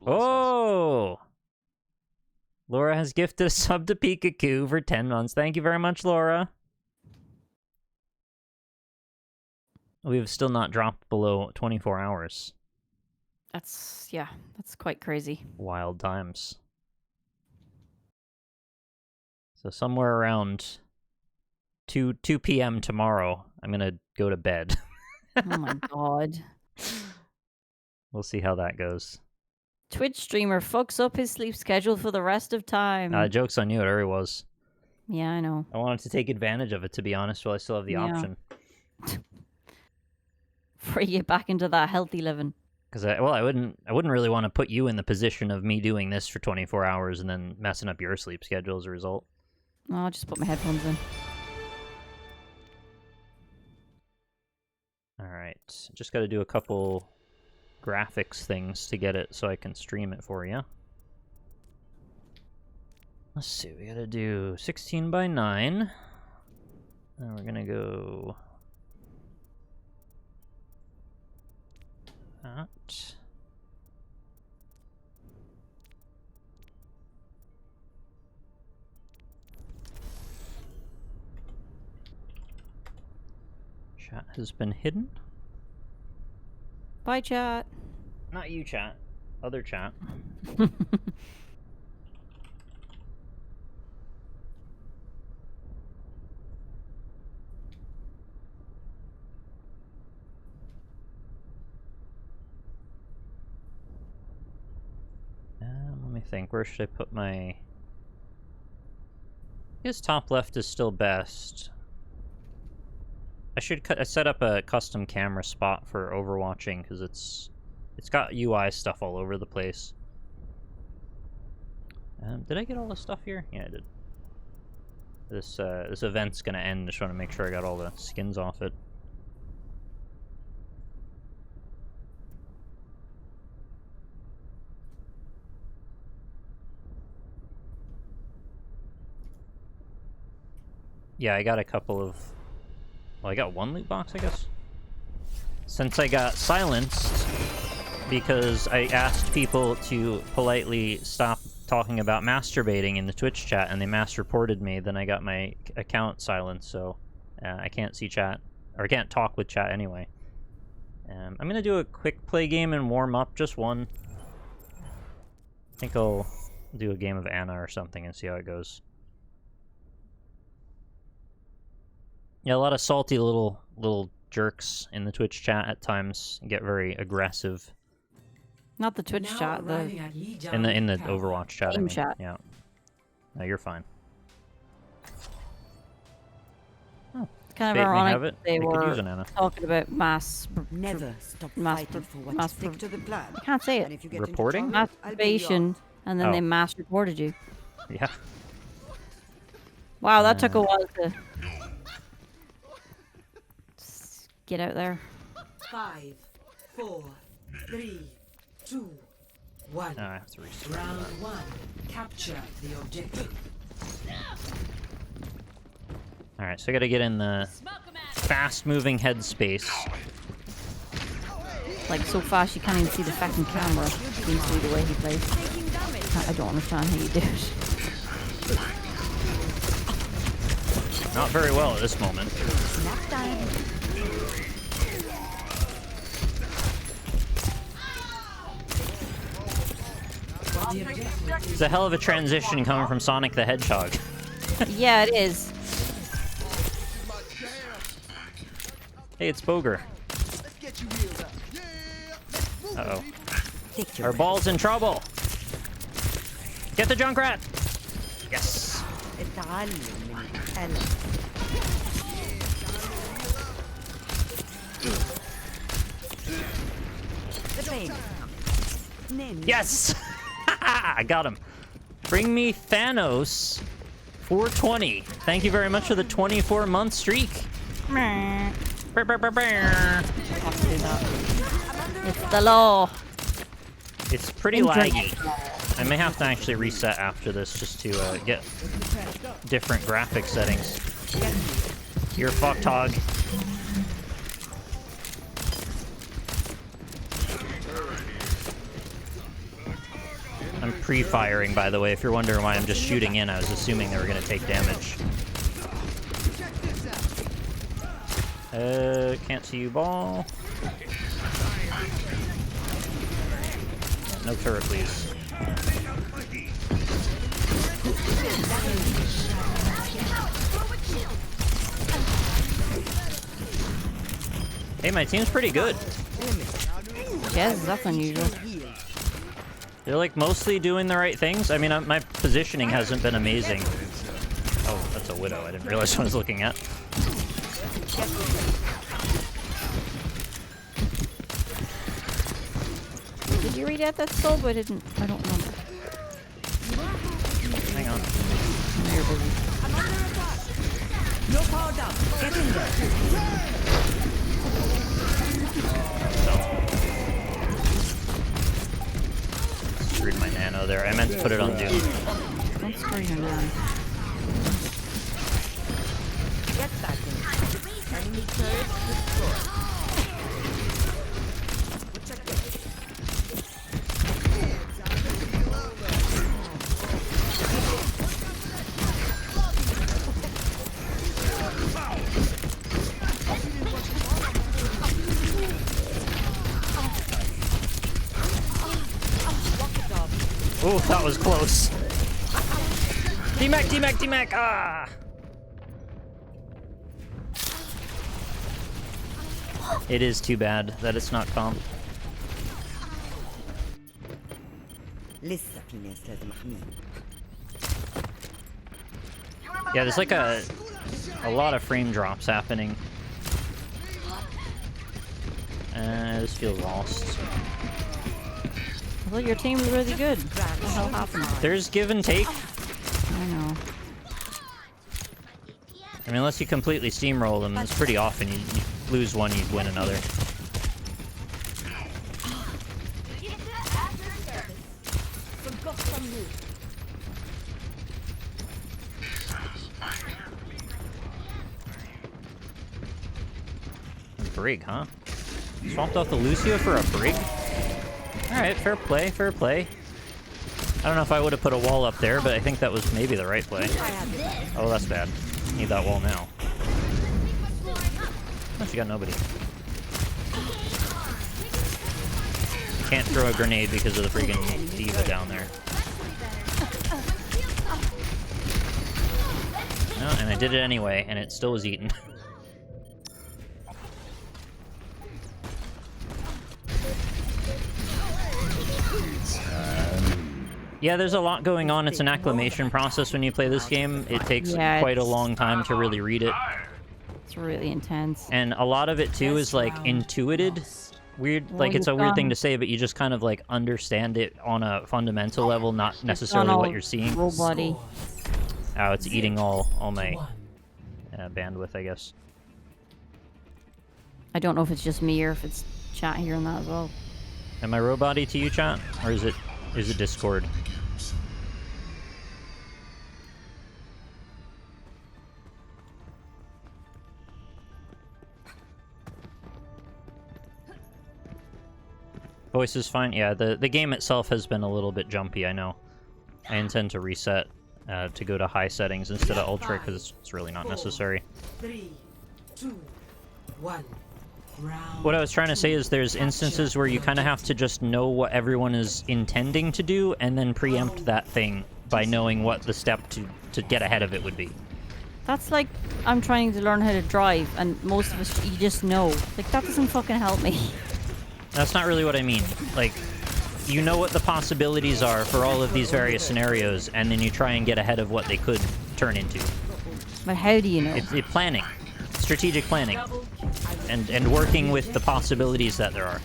Oh! Laura has gifted a sub to Pikachu for 10 months. Thank you very much, Laura. We have still not dropped below 24 hours. That's quite crazy. Wild times. So somewhere around 2 p.m. tomorrow, I'm gonna go to bed. Oh my god. We'll see how that goes. Twitch streamer fucks up his sleep schedule for the rest of time. Joke's on you, it already was. Yeah, I know. I wanted to take advantage of it, to be honest, while I still have the option. Before you get back into that healthy living. Because I wouldn't really want to put you in the position of me doing this for 24 hours and then messing up your sleep schedule as a result. I'll just put my headphones in. Alright, just gotta do a couple graphics things to get it so I can stream it for you. Let's see, we gotta do 16 by 9. And we're gonna go... that. Chat has been hidden. Bye, chat. Not you, chat. Other chat. Let me think. Where should I put my... I guess top left is still best. I should set up a custom camera spot for overwatching because it's got UI stuff all over the place. Did I get all the stuff here? Yeah, I did. This event's gonna end. Just want to make sure I got all the skins off it. Yeah, I got a couple of... Well, I got one loot box, I guess. Since I got silenced because I asked people to politely stop talking about masturbating in the Twitch chat, and they mass reported me, then I got my account silenced, so I can't see chat, or I can't talk with chat anyway. I'm gonna do a quick play game and warm up, just one. I think I'll do a game of Anna or something and see how it goes. Yeah, a lot of salty little jerks in the Twitch chat at times get very aggressive. Not the Twitch chat, the in the Overwatch chat. Game chat. Yeah. No, you're fine. Oh, kind of ironic they were use an Anna. talking about Never stop mass fighting for what stick to the plan. I can't say And it. if you get Reporting? into trouble, I'll bail you Masturbation, and then Oh. they mass reported you. Yeah. Wow, that took a while to get out there. out. 5, 4, 3, 2, 1. I have to restart. Round 1. Capture the objective. Alright, so I gotta get in the fast-moving headspace. Like, so fast you can't even see the fucking camera. Seems to be the way he plays. I don't understand how you do it. Not very well at this moment. It's a hell of a transition coming from Sonic the Hedgehog. Yeah, it is. Hey, it's Boger. Uh-oh. Our ball's in trouble! Get the Junkrat! Yes! Yes! I got him. Bring me Thanos 420. Thank you very much for the 24-month streak. Have to do that. It's the law. It's pretty laggy. I may have to actually reset after this just to get different graphic settings. You're fucked, Hog. I'm pre-firing, by the way. If you're wondering why I'm just shooting in, I was assuming they were going to take damage. Can't see you, ball. No turret, please. Hey, my team's pretty good. Yes, that's unusual. They're like mostly doing the right things. I mean, my positioning hasn't been amazing. Oh, that's a widow. I didn't realize what I was looking at. Did you read out that sub? I didn't. I don't remember. Hang on. You're busy. No power down. Get in there. Screwed my nano there. I meant to put it on Doom. Don't screw your man. Get back in. Enemy turret destroyed. Oh, that was close. D-Mac, D-Mac, D-Mac, ah! It is too bad that it's not comp. Yeah, there's like a lot of frame drops happening. This feels lost. Well, your team's really good. What the hell happened? There's give and take. I know. I mean, unless you completely steamroll them, it's pretty often you lose one, you win another. A brig, huh? Swapped off the Lucio for a brig? Alright, fair play, fair play. I don't know if I would have put a wall up there, but I think that was maybe the right play. Oh, that's bad. Need that wall now. Oh, she got nobody. Can't throw a grenade because of the freaking diva down there. No, and I did it anyway, and it still was eaten. Yeah, there's a lot going on. It's an acclimation process when you play this game. It takes quite a long time to really read it. It's really intense. And a lot of it, too, is, like, intuited. Weird, like, it's a weird thing to say, but you just kind of, like, understand it on a fundamental level, not necessarily what you're seeing. Body. Oh, it's eating all my bandwidth, I guess. I don't know if it's just me or if it's chat hearing that as well. Am I robot-y to you, chat? Or is it Discord? voice is fine. Yeah, the game itself has been a little bit jumpy, I know. I intend to reset to go to high settings instead of ultra, because it's really not necessary. 3, 2, 1. What I was trying to say is there's instances where you kind of have to just know what everyone is intending to do, and then preempt that thing by knowing what the step to get ahead of it would be. That's like I'm trying to learn how to drive, and most of us, you just know. Like, that doesn't fucking help me. That's not really what I mean. Like, you know what the possibilities are for all of these various scenarios, and then you try and get ahead of what they could turn into. But how do you know? It's planning. Strategic planning. And working with the possibilities that there are.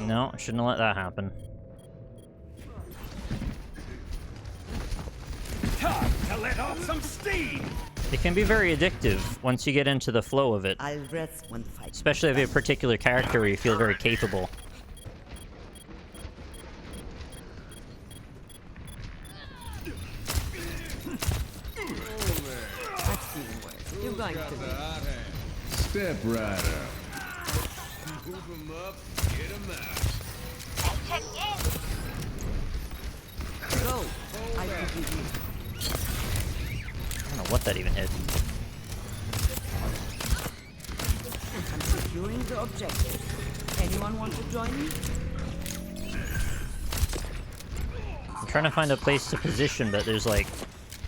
No, I shouldn't have let that happen. Time to let off some steam! It can be very addictive once you get into the flow of it. I'll rest one fight. Especially if you have a particular character where you feel very capable. You're going to be. Step right up. Move 'em up, get 'em out. Go. I will give you. I don't know what that even hit. I'm securing the objective. Anyone want to join me? I'm trying to find a place to position, but there's like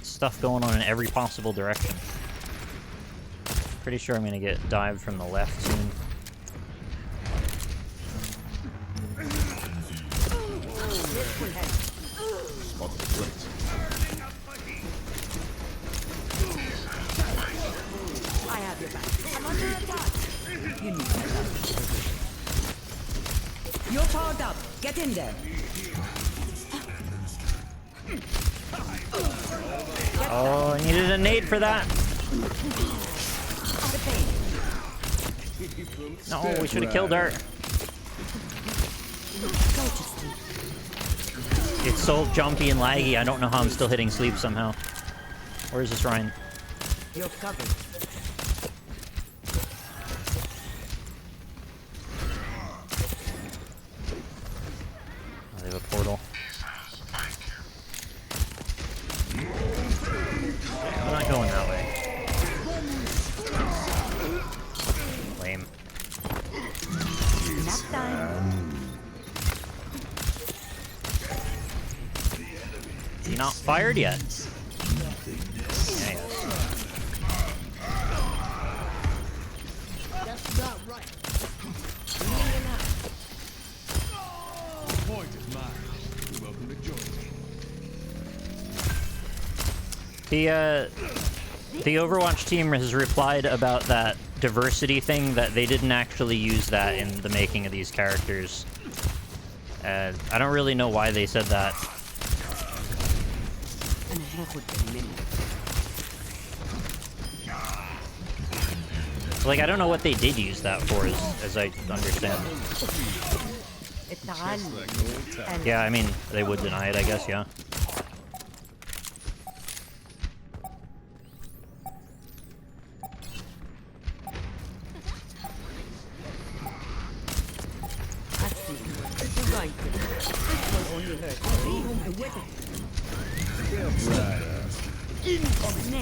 stuff going on in every possible direction. Pretty sure I'm gonna get dived from the left soon. I have your back. I'm under attack. You need my help. You're powered up. Get in there. Oh, I needed a nade for that. No, we should have killed her. It's so jumpy and laggy, I don't know how I'm still hitting sleep somehow. Where is this Ryan? You're covered. Oh, they have a portal. I'm not going that way. Lame. Nap time. Is he not fired yet? Yeah, he is. That's not right. Point is mine. You're welcome to join me. The Overwatch team has replied about that diversity thing, that they didn't actually use that in the making of these characters. I don't really know why they said that. Like, I don't know what they did use that for, as I understand. Yeah, I mean, they would deny it, I guess, yeah.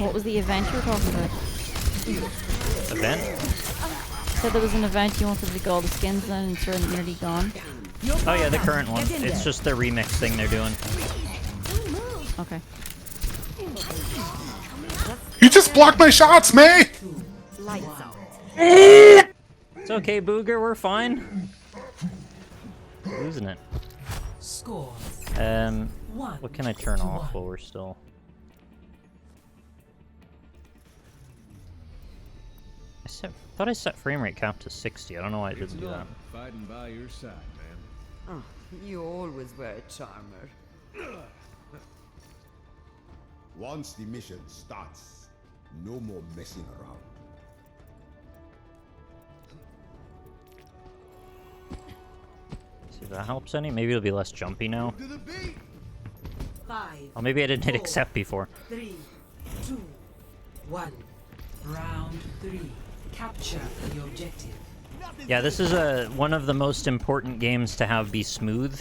What was the event you were talking about? Event? Said there was an event you wanted to get all the skins in and it's nearly gone. Oh yeah, the current one. It's just the remix thing they're doing. Okay. You just blocked my shots, May! Lights out. It's okay, Booger, we're fine. Losing it. Score. What can I turn off while we're still... thought I set frame rate cap to 60. I don't know why I didn't do that. Fighting by your side, man. Oh, you always were a charmer. Once the mission starts, no more messing around. See if that helps any. Maybe it'll be less jumpy now. To the beat! 5, Oh, maybe I didn't hit 4, accept before. 3, 2, 1. Round 3. Capture the objective. Yeah, this is one of the most important games to have be smooth.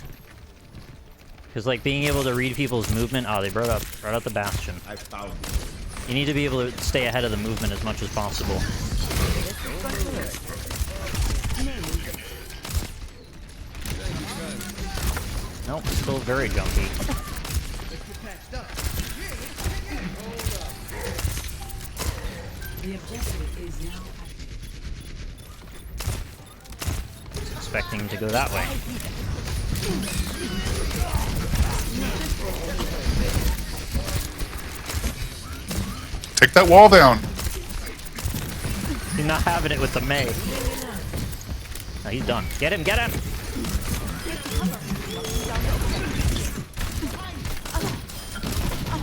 Because, like, being able to read people's movement... Oh, they brought out the Bastion. I found You need to be able to stay ahead of the movement as much as possible. Nope, still very jumpy. The objective is now Was expecting to go that way. Take that wall down. He's not having it with the Mei. No, he's done. Get him, get him!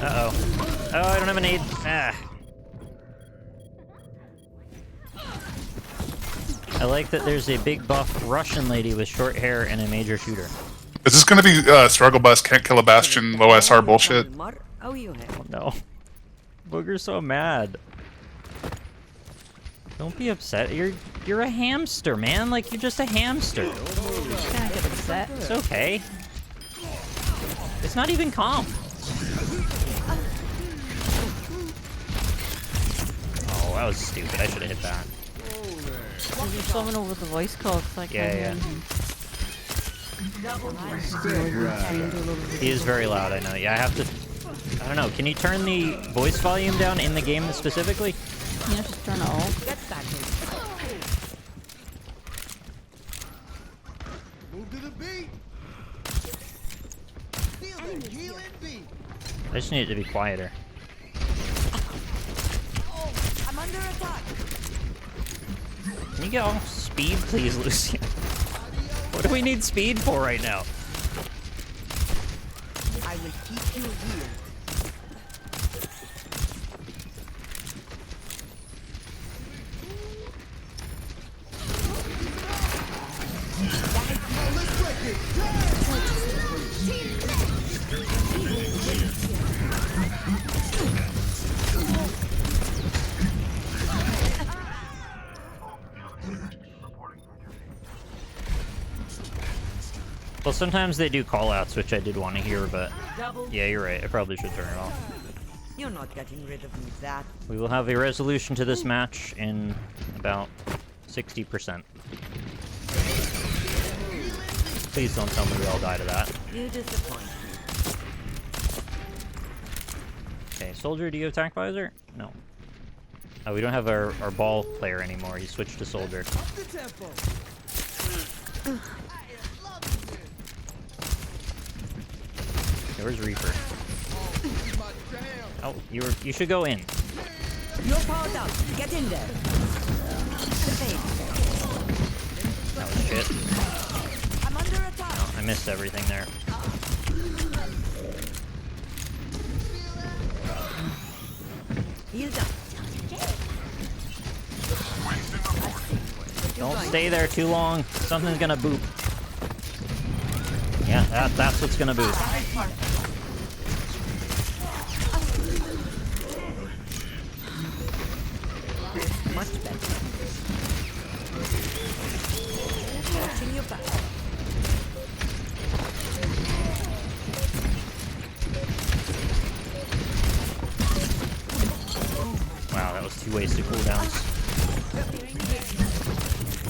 Uh-oh. Oh, I don't have an aid. Ah. I like that there's a big buff Russian lady with short hair and a major shooter. Is this gonna be struggle bus can't kill a bastion low SR bullshit? Oh no. Booger's so mad. Don't be upset. You're a hamster, man. Like, you're just a hamster. Can't get upset. It's okay. It's not even calm. Oh, that was stupid. I should have hit that. There's someone over the voice call. Like, Yeah. He is very loud, I know. Yeah, I have to... I don't know. Can you turn the voice volume down in the game specifically? Yeah, just turn it off. Get back in. Move to the beat. Feel the healing beat. I just need it to be quieter. I'm under attack. Can you get off speed, please, Lucian? What do we need speed for right now? I will keep you here. Well, sometimes they do callouts, which I did want to hear, but yeah, you're right. I probably should turn it off. You're not getting rid of me that. We will have a resolution to this match in about 60%. Please don't tell me we all die to that. You disappoint me. Okay, soldier, do you have attack visor? No. Oh, we don't have our ball player anymore. He switched to soldier. Okay, where's Reaper? Oh, you should go in. You're powered up. Get in there. That was shit. I'm under attack. No, I missed everything there. Healed up. Don't stay there too long. Something's gonna boop. Yeah, that's what's gonna boop. Much better. Watching your back. Wow, that was 2 wasted cooldowns.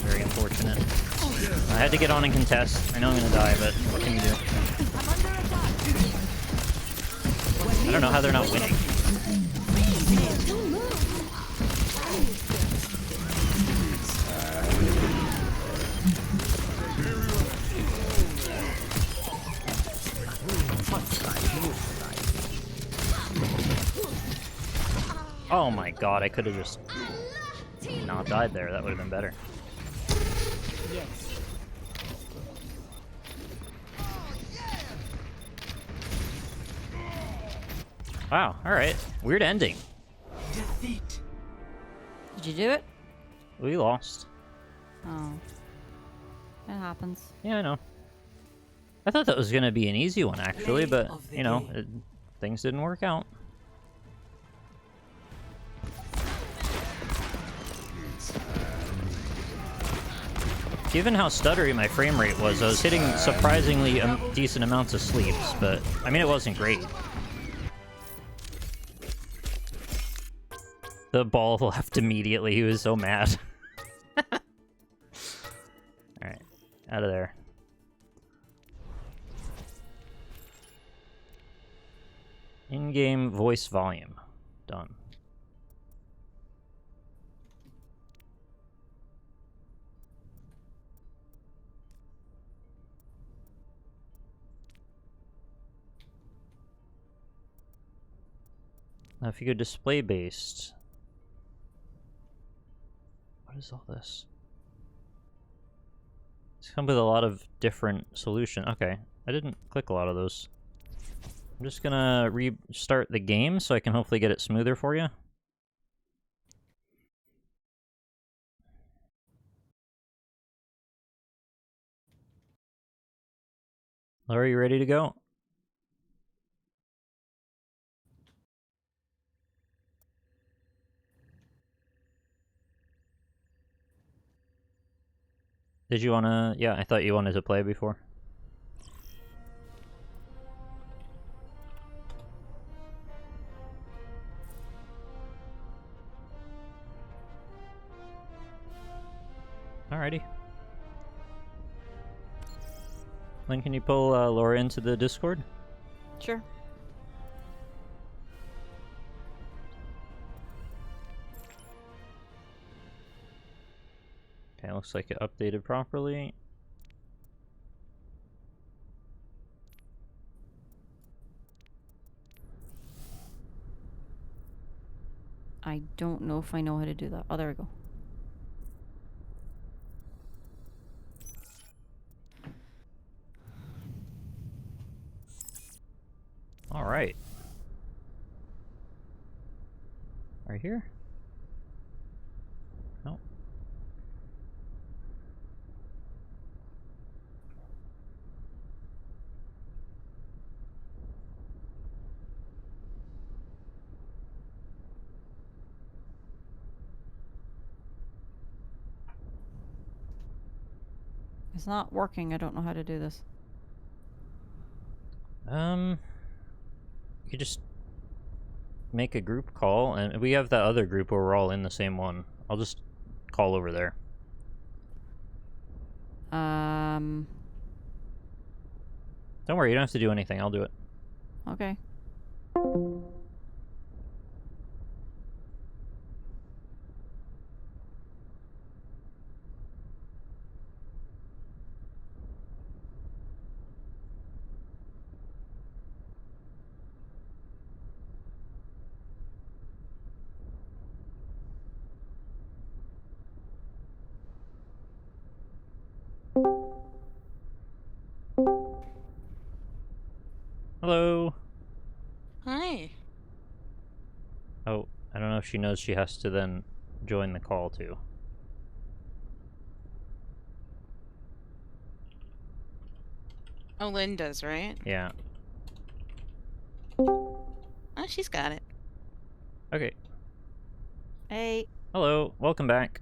Very unfortunate. I had to get on and contest. I know I'm gonna die, but what can you do? I don't know how they're not winning. Oh my god, I could have just not died there. That would have been better. Yes. Wow, alright. Weird ending. defeat. Did you do it? We lost. Oh. It happens. Yeah, I know. I thought that was gonna be an easy one, actually, Play but, of the you know, game. things didn't work out. Given how stuttery my frame rate was, I was hitting surprisingly decent amounts of sleeps, but I mean, it wasn't great. The ball left immediately. He was so mad. Alright, out of there. In-game voice volume. Done. Now if you go display based. What is all this? It's come with a lot of different solutions. Okay, I didn't click a lot of those. I'm just gonna restart the game so I can hopefully get it smoother for you. Laura, you ready to go? Did you wanna... Yeah, I thought you wanted to play before. Alrighty. When can you pull Laura into the Discord? Sure. Okay, looks like it updated properly. I don't know if I know how to do that. Oh, there we go. Alright. Right here? No. It's not working. I don't know how to do this. You could just make a group call, and we have that other group where we're all in the same one. I'll just call over there. Um. Don't worry, you don't have to do anything. I'll do it. Okay. Hello. Hi. Oh, I don't know if she knows she has to then join the call too. Oh, Lynn does, right? Yeah. Oh, she's got it. Okay. Hey. Hello. Welcome back.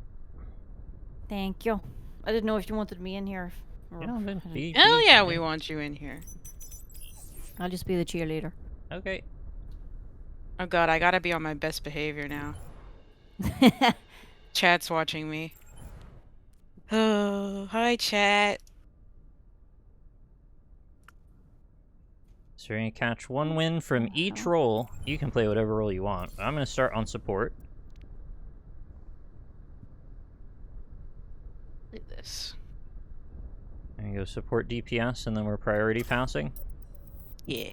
Thank you. I didn't know if you wanted me in here. Or Yeah, then be- Oh be- yeah, we want you in here. I'll just be the cheerleader. Okay. Oh god, I gotta be on my best behavior now. Chat's watching me. Oh, hi chat. So you're gonna catch one win from each role. You can play whatever role you want. I'm gonna start on support. Look at this. And go support DPS, and then we're priority passing. Yeah.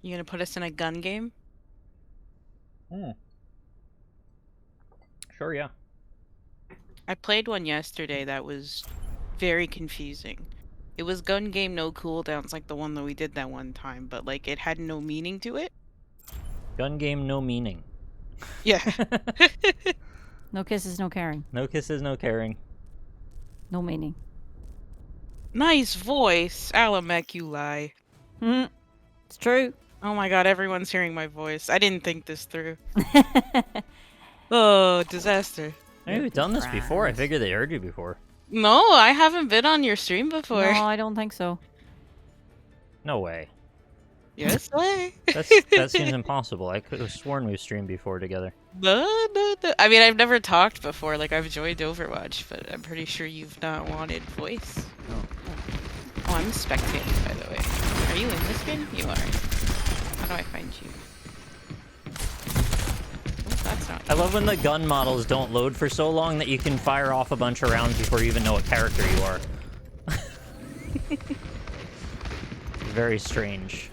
You gonna put us in a gun game? Sure, yeah. I played one yesterday that was very confusing. It was gun game, no cooldowns like the one that we did that one time, but like it had no meaning to it. Gun game, no meaning. Yeah. No kisses, no caring. No kisses, no caring. No meaning. Nice voice, Alamek, you lie. It's true. Oh my god, everyone's hearing my voice. I didn't think this through. Oh, disaster. Hey, we've done this before. I figured they heard you before. No, I haven't been on your stream before. No, I don't think so. No way. Yes way. That seems impossible. I could have sworn we've streamed before together. No. I mean, I've never talked before. Like, I've joined Overwatch, but I'm pretty sure you've not wanted voice. Oh, I'm spectating, by the way. Are you in this game? You are. How do I find you? Oh, that's not. I love when the gun models don't load for so long that you can fire off a bunch of rounds before you even know what character you are. Very strange.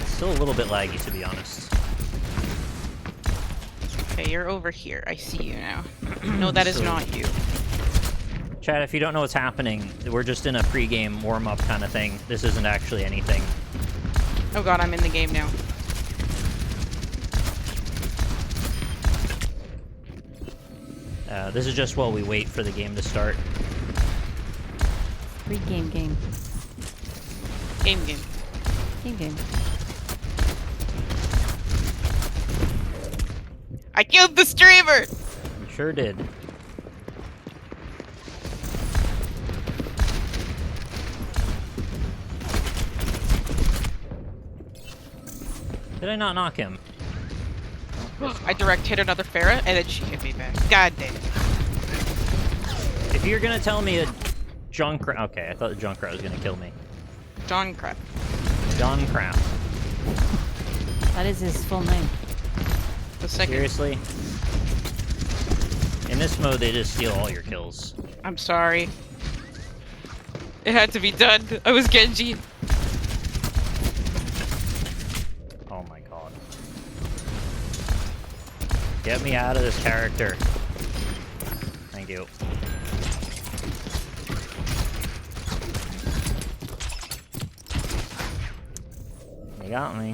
Still a little bit laggy, to be honest. Okay, you're over here. I see you now. No, that is not you. Chad, if you don't know what's happening, we're just in a pre-game warm-up kind of thing. This isn't actually anything. Oh god, I'm in the game now. This is just while we wait for the game to start. Pre-game game. Game. Game. I killed the streamer! You sure did. Did I not knock him? I direct hit another Pharah, and then she hit me back. God damn it. If you're gonna tell me a Junkrat... Okay, I thought the Junkrat was gonna kill me. John Crap. John Crap. That is his full name. The second. Seriously? In this mode, they just steal all your kills. I'm sorry. It had to be done. I was Genji. Oh my god. Get me out of this character. Thank you. You got me.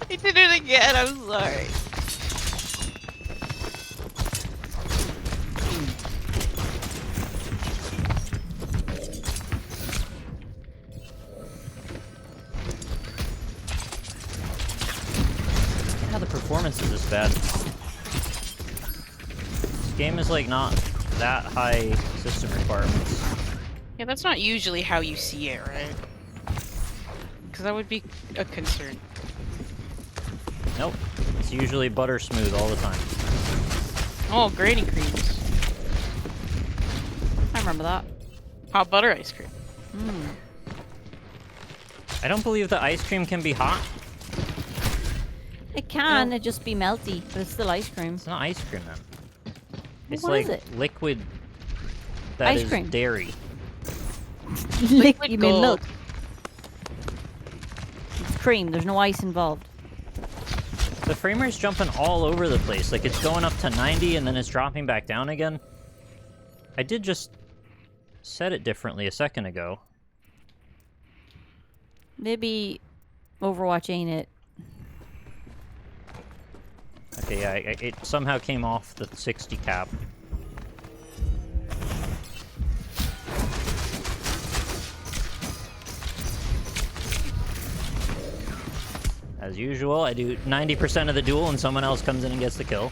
I did it again. I'm sorry. How the performance is this bad. This game is like not that high system requirements. Yeah, that's not usually how you see it, right? Because that would be a concern. Nope. It's usually butter smooth all the time. Oh, granny creams. I remember that. Hot butter ice cream. I don't believe the ice cream can be hot. It can, it just be melty, but it's still ice cream. It's not ice cream then. It's what like is it? liquid that Ice is cream. dairy. Liquid You mean gold. milk? It's cream, there's no ice involved. The frame rate's jumping all over the place. Like it's going up to 90 and then it's dropping back down again. I did just set it differently a second ago. Maybe Overwatch ain't it. Okay, yeah, it somehow came off the 60 cap. As usual, I do 90% of the duel and someone else comes in and gets the kill.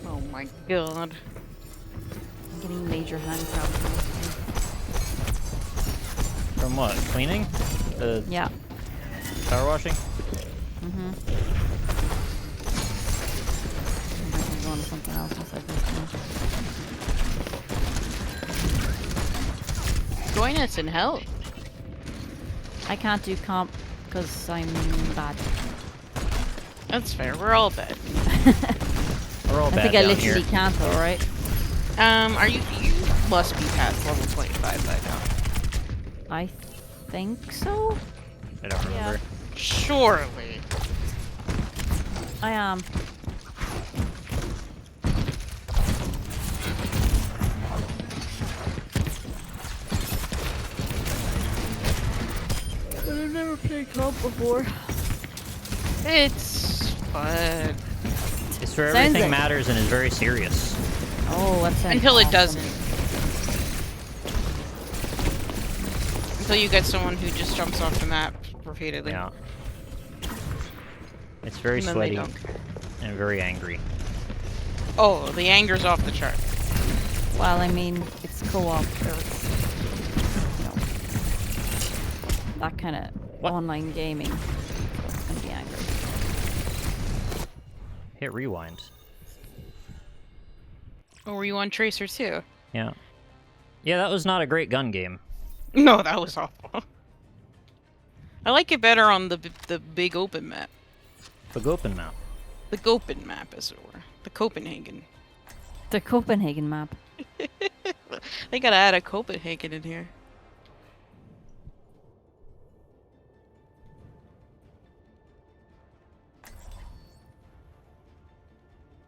Oh my god. I'm getting major hand crowd. From what? Cleaning? Yeah. Power washing? Mm-hmm. I'm going to something else instead of this. Join us in hell. I can't do comp because I'm bad. That's fair. We're all bad. We're all I bad think I down literally here. can't though, right? Are you must be past level 25 by now. I think so. I don't remember. Surely. I am. But I've never played comp before. It's fun. It's where Sounds everything it. matters and is very serious. Oh, what's that? Until it doesn't. Until you get someone who just jumps off the map repeatedly. Yeah. It's very And then they sweaty don't care. and very angry. Oh, the anger's off the chart. Well, I mean, it's co-op, or it's, you know, that kind of online gaming. So it's gonna be angry. Hit rewind. Oh, were you on Tracer too? Yeah. Yeah, that was not a great gun game. No, that was awful. I like it better on the big open map. The Gopen map. The Gopen map, as it were. The Copenhagen. The Copenhagen map. They gotta add a Copenhagen in here.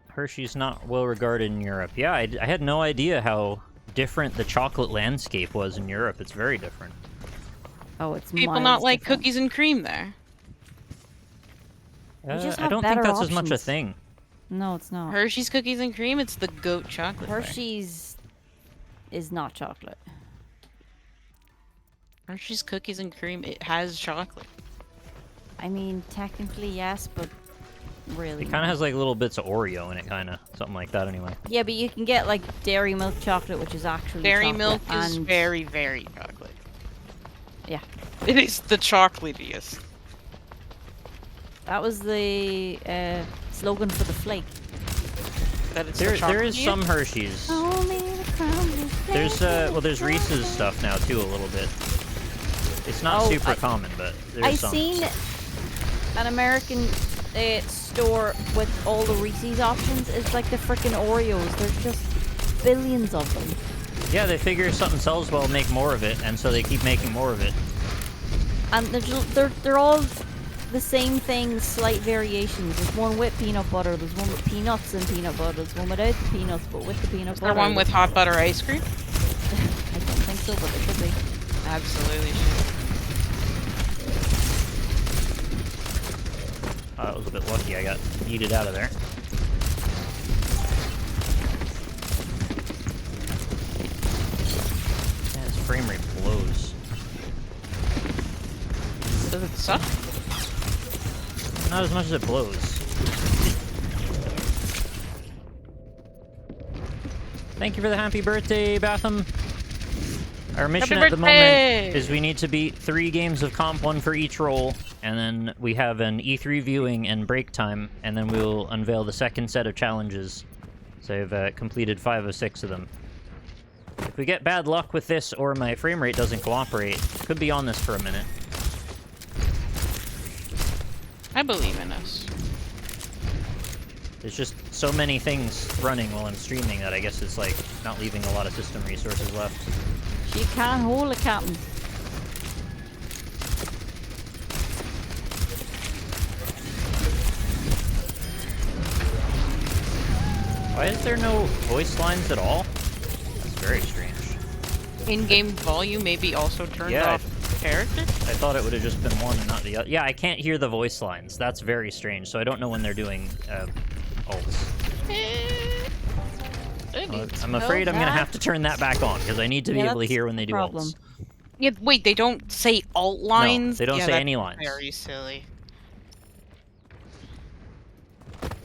Hershey's not well regarded in Europe. Yeah, I had no idea how different the chocolate landscape was in Europe. It's very different. Oh, it's People miles not like different. cookies and cream there. just I have don't think better that's as much a options. thing. No, it's not. Hershey's cookies and cream, it's the goat chocolate bar. Hershey's is not chocolate. Hershey's cookies and cream, it has chocolate. I mean, technically yes, but really. It kind of has like little bits of Oreo in it, kind of something like that. Anyway. Yeah, but you can get like dairy milk chocolate, which is actually Dairy chocolate, milk is and very, very chocolate. yeah, It is the chocolatiest. that was the slogan for the flake. That it's There is chocolatiest? some Hershey's. Oh, me the crumbly There's flake. well, there's Reese's stuff now too, a little bit. It's not Oh, super I- common, but there's I some. seen an American store with all the Reese's options. It's like the frickin' Oreos. There's just billions of them. Yeah, they figure if something sells well, make more of it, and so they keep making more of it. And they're all the same thing, slight variations. There's one with peanut butter, there's one with peanuts and peanut butter, there's one without the peanuts but with the peanut Is butter. there one with hot butter ice cream? I don't think so, but there should be. Absolutely. That was a bit lucky. I got yeeted out of there. Yeah, his frame rate blows. Does it suck? Not as much as it blows. Thank you for the happy birthday, Batham. Our mission at the moment is we need to beat 3 games of comp, 1 for each role, and then we have an E3 viewing and break time, and then we'll unveil the second set of challenges. So I've completed 5 of 6 of them. If we get bad luck with this or my frame rate doesn't cooperate, could be on this for a minute. I believe in us. There's just so many things running while I'm streaming that I guess it's like not leaving a lot of system resources left. She can't hold a captain. Why is there no voice lines at all? That's very strange. In-game volume may be also turned Yeah, off character? I thought it would have just been one and not the other. Yeah, I can't hear the voice lines. That's very strange. So I don't know when they're doing ults. I'm afraid I'm going to have to turn that back on because I need to be able to hear when they do ults. Yeah, wait, they don't say alt lines? they don't Yeah, say that's any lines. Very silly.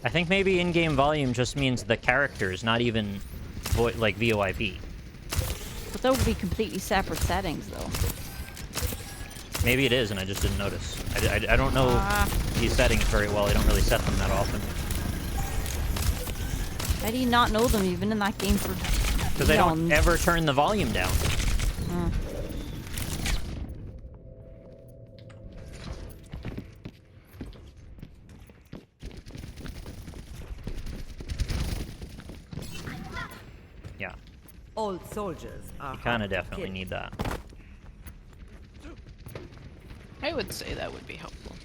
I think maybe in-game volume just means the characters, not even like VoIP. But that would be completely separate settings, though. Maybe it is, and I just didn't notice. I don't know these settings very well. I don't really set them that often. How do you not know them? You've been in that game for Because I don't ever turn the volume down. Yeah, Old soldiers are you kind of hard to definitely kill. need that. I would say that would be helpful.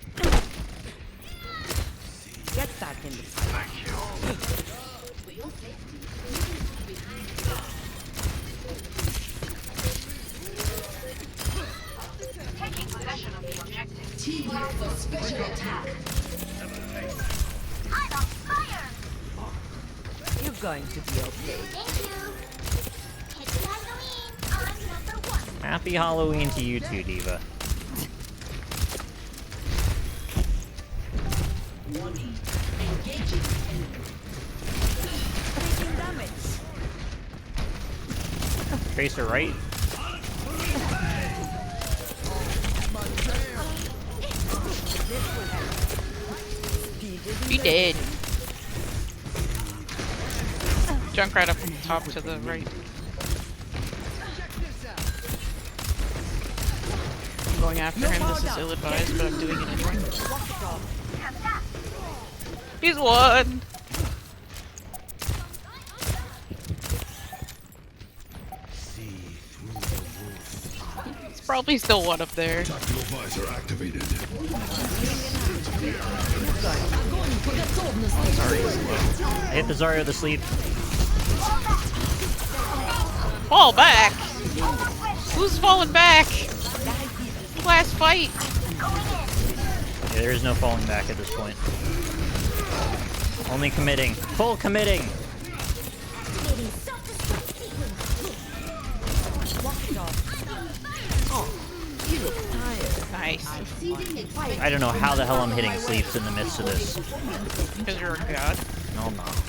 Get back in the fight. Teamwork for special attack. I'm on fire! You're going to be okay. Thank you. It's Halloween. I'm number 1. Happy Halloween to you too, Diva. Tracer right. You did. Junk right up from the top to the right. I'm going after him. This is ill-advised, but I'm doing it anyway. He's one. It's probably still one up there. Tactical visor activated. I hit the Zarya the sleep. Fall back! Who's falling back? Last fight. Yeah, there is no falling back at this point. Only committing. Full committing! Nice. I don't know how the hell I'm hitting sleeps in the midst of this. Because you're a god. No, I'm not.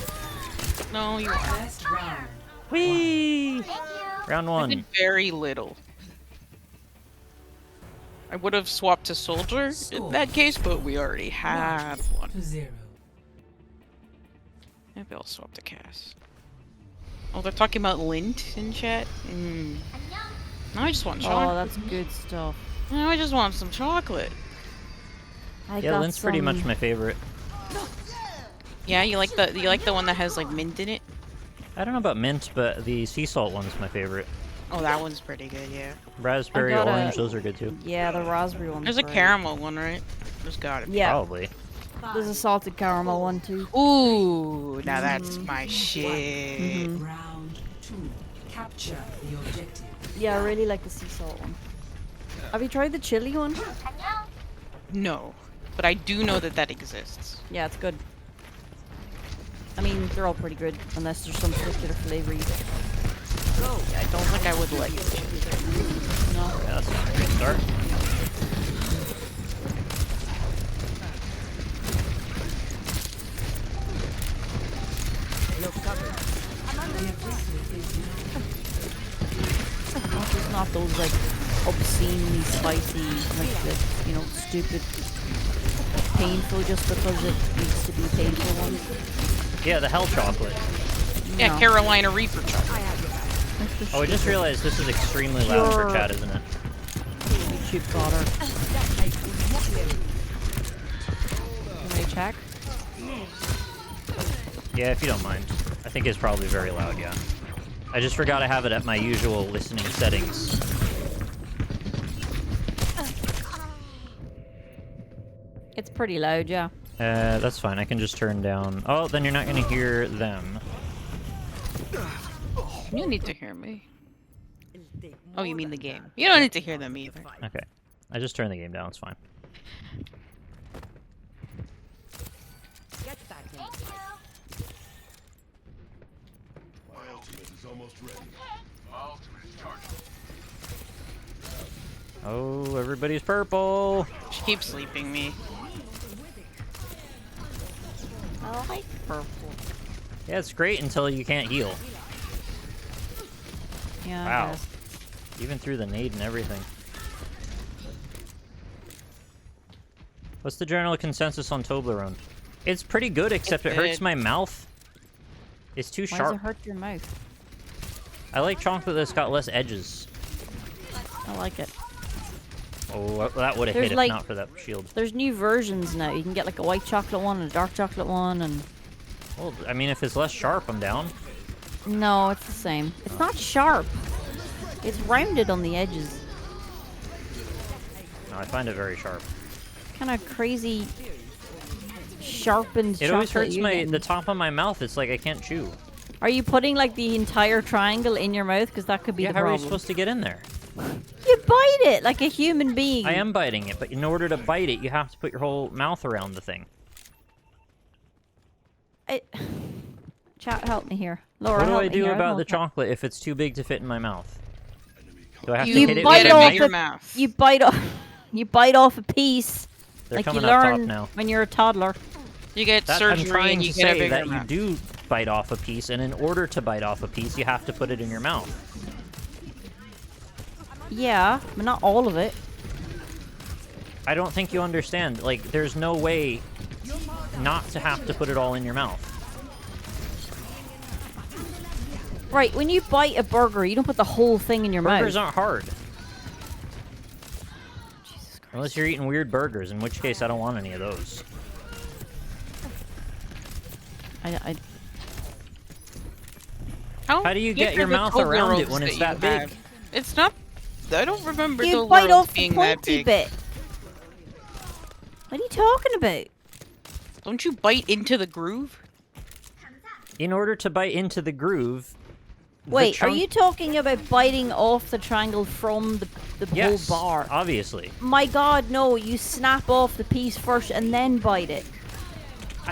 No, you are. Whee! Round I one. did very little. I would have swapped to soldier in that case, but we already have one. Maybe I'll swap to Cass. Oh, they're talking about lint in chat? No, I just want chocolate. Oh, that's good stuff. No, I just want some chocolate. Yeah, lint's pretty much my favorite. Yeah, you like the one that has like mint in it? I don't know about mint, but the sea salt one's my favorite. Oh, that one's pretty good, yeah. Raspberry, orange, those are good too. Yeah, the raspberry one. There's a caramel one, right? There's gotta be. Yeah. Probably. There's a salted caramel one too. Ooh, now that's my shit. Round 2. Capture the objective. Yeah, I really like the sea salt one. Have you tried the chili one? No, but I do know that that exists. Yeah, it's good. I mean, they're all pretty good, unless there's some particular flavor you get. Yeah, I don't think I would like it. No. Yeah, that's not a great start. It's not those like obscenely spicy, like the, you know, stupid, painful just because it needs to be painful ones. Yeah, the hell chocolate. Yeah, No. Carolina Reaper chocolate. Oh, I just realized this is extremely loud for chat, isn't it? YouTube fodder. Can I check? Yeah, if you don't mind. I think it's probably very loud, yeah. I just forgot I have it at my usual listening settings. It's pretty loud, yeah. That's fine. I can just turn down... Oh, then you're not going to hear them. You need to hear me. Oh, you mean the game. You don't need to hear them either. Okay. I just turned the game down. It's fine. Get that in. My ultimate is almost ready. My ultimate is charged. Oh, everybody's purple. She keeps sleeping me. I like purple. Yeah, it's great until you can't heal. Yeah. Wow. Even through the nade and everything. What's the general consensus on Toblerone? It's pretty good, except it hurts my mouth. It's too Why sharp. does it hurt your mouth? I like chocolate that's got less edges. I like it. Oh, that would have There's hit if like- not for that shield. There's new versions now. You can get like a white chocolate one and a dark chocolate one, and Well, I mean, if it's less sharp, I'm down. no, it's the same. It's not sharp. It's rounded on the edges. No, I find it very sharp. Kind of crazy, sharpened. It always chocolate hurts you're getting. the top of my mouth. It's like I can't chew. Are you putting like the entire triangle in your mouth? Because that could be Yeah, the how are you problem. supposed to get in there? You bite it like a human being. I am biting it, but in order to bite it, you have to put your whole mouth around the thing. Chat, help me here. Laura, What do help I me do here. about I'm the okay. chocolate if it's too big to fit in my mouth? Do I have to You hit it bite with a off knife? your a- mouth. You bite off. You bite off a piece, They're like you coming up top learn now. when you're a toddler. You get I'm surgery trying and you to get a say bigger that you mouth. do bite off a piece, and in order to bite off a piece, you have to put it in your mouth. Yeah, but not all of it. I don't think you understand. Like, there's no way not to have to put it all in your mouth. Right, when you bite a burger, you don't put the whole thing in your Burgers mouth. aren't hard. Jesus Christ. Unless you're eating weird burgers, in which case I don't want any of those. How do you get big your are the mouth around it Toblerones when it's you that big? have? It's not. I don't remember You Toblerones bite off the being that pointy big. bit. What are you talking about? Don't you bite into the groove? In order to bite into the groove... the Wait, are chunk- you talking about biting off the triangle from the Yes, whole bar? obviously. My god, no, you snap off the piece first and then bite it.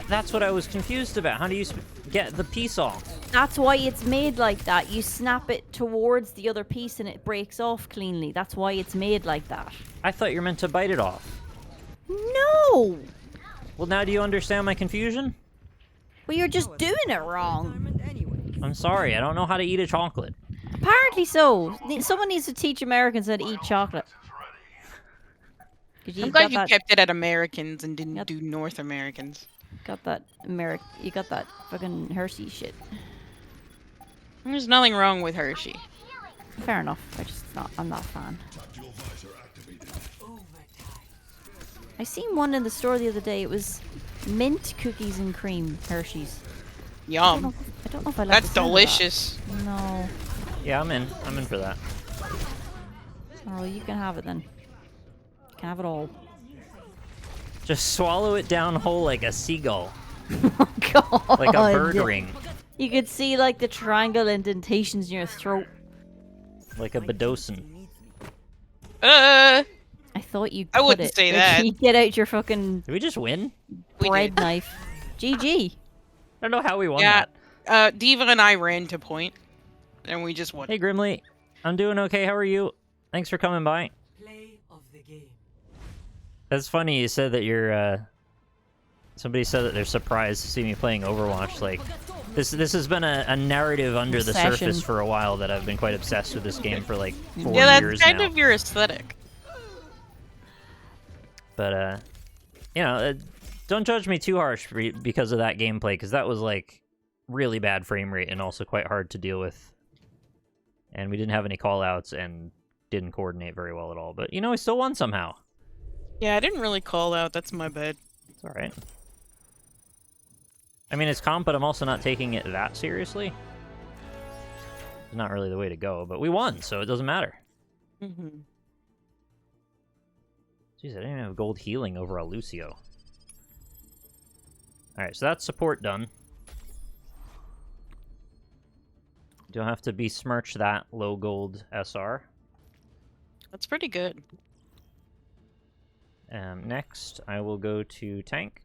That's what I was confused about. How do you get the piece off? That's why it's made like that. You snap it towards the other piece and it breaks off cleanly. That's why it's made like that. I thought you were meant to bite it off. No! Well, now do you understand my confusion? Well, you're just doing it wrong. I'm sorry, I don't know how to eat a chocolate. Apparently so. Someone needs to teach Americans how to eat chocolate. 'Cause I'm you glad got you that, kept it at Americans and didn't Yep. do North Americans. got that you got that fucking Hershey shit. There's nothing wrong with Hershey. Fair enough. I'm not a fan. Tactical visor activated. I seen one in the store the other day. It was mint cookies and cream Hershey's. I don't know Yum. if I like That's the sound of delicious. that. No. Yeah, I'm in. I'm in for that. Oh, you can have it then. You can have it all. Just swallow it down whole like a seagull. Oh god. Like a bird ring. You could see like the triangle indentations in your throat. Like a Bedosin. Uh, I thought you. I wouldn't could say it. that. You get out your fucking Did we just win? We bread did. knife. GG. I don't know how we won yeah. that. Diva and I ran to point, and we just won. Hey, Grimly. I'm doing okay. How are you? Thanks for coming by. Play of the game. That's funny you said that you're, somebody said that they're surprised to see me playing Overwatch. Like, this has been a narrative under the Obsession. surface for a while that I've been quite obsessed with this game for like 4 Yeah, that's years kind now. of your aesthetic. But, you know, don't judge me too harsh because of that gameplay, because that was, like, really bad frame rate and also quite hard to deal with. And we didn't have any callouts and didn't coordinate very well at all. But, you know, we still won somehow. Yeah, I didn't really call out. That's my bad. It's alright. I mean, it's comp, but I'm also not taking it that seriously. It's not really the way to go, but we won, so it doesn't matter. Mm-hmm. Jeez, I didn't even have gold healing over a Lucio. Alright, so that's support done. Don't have to besmirch that low gold SR. That's pretty good. Next, I will go to tank.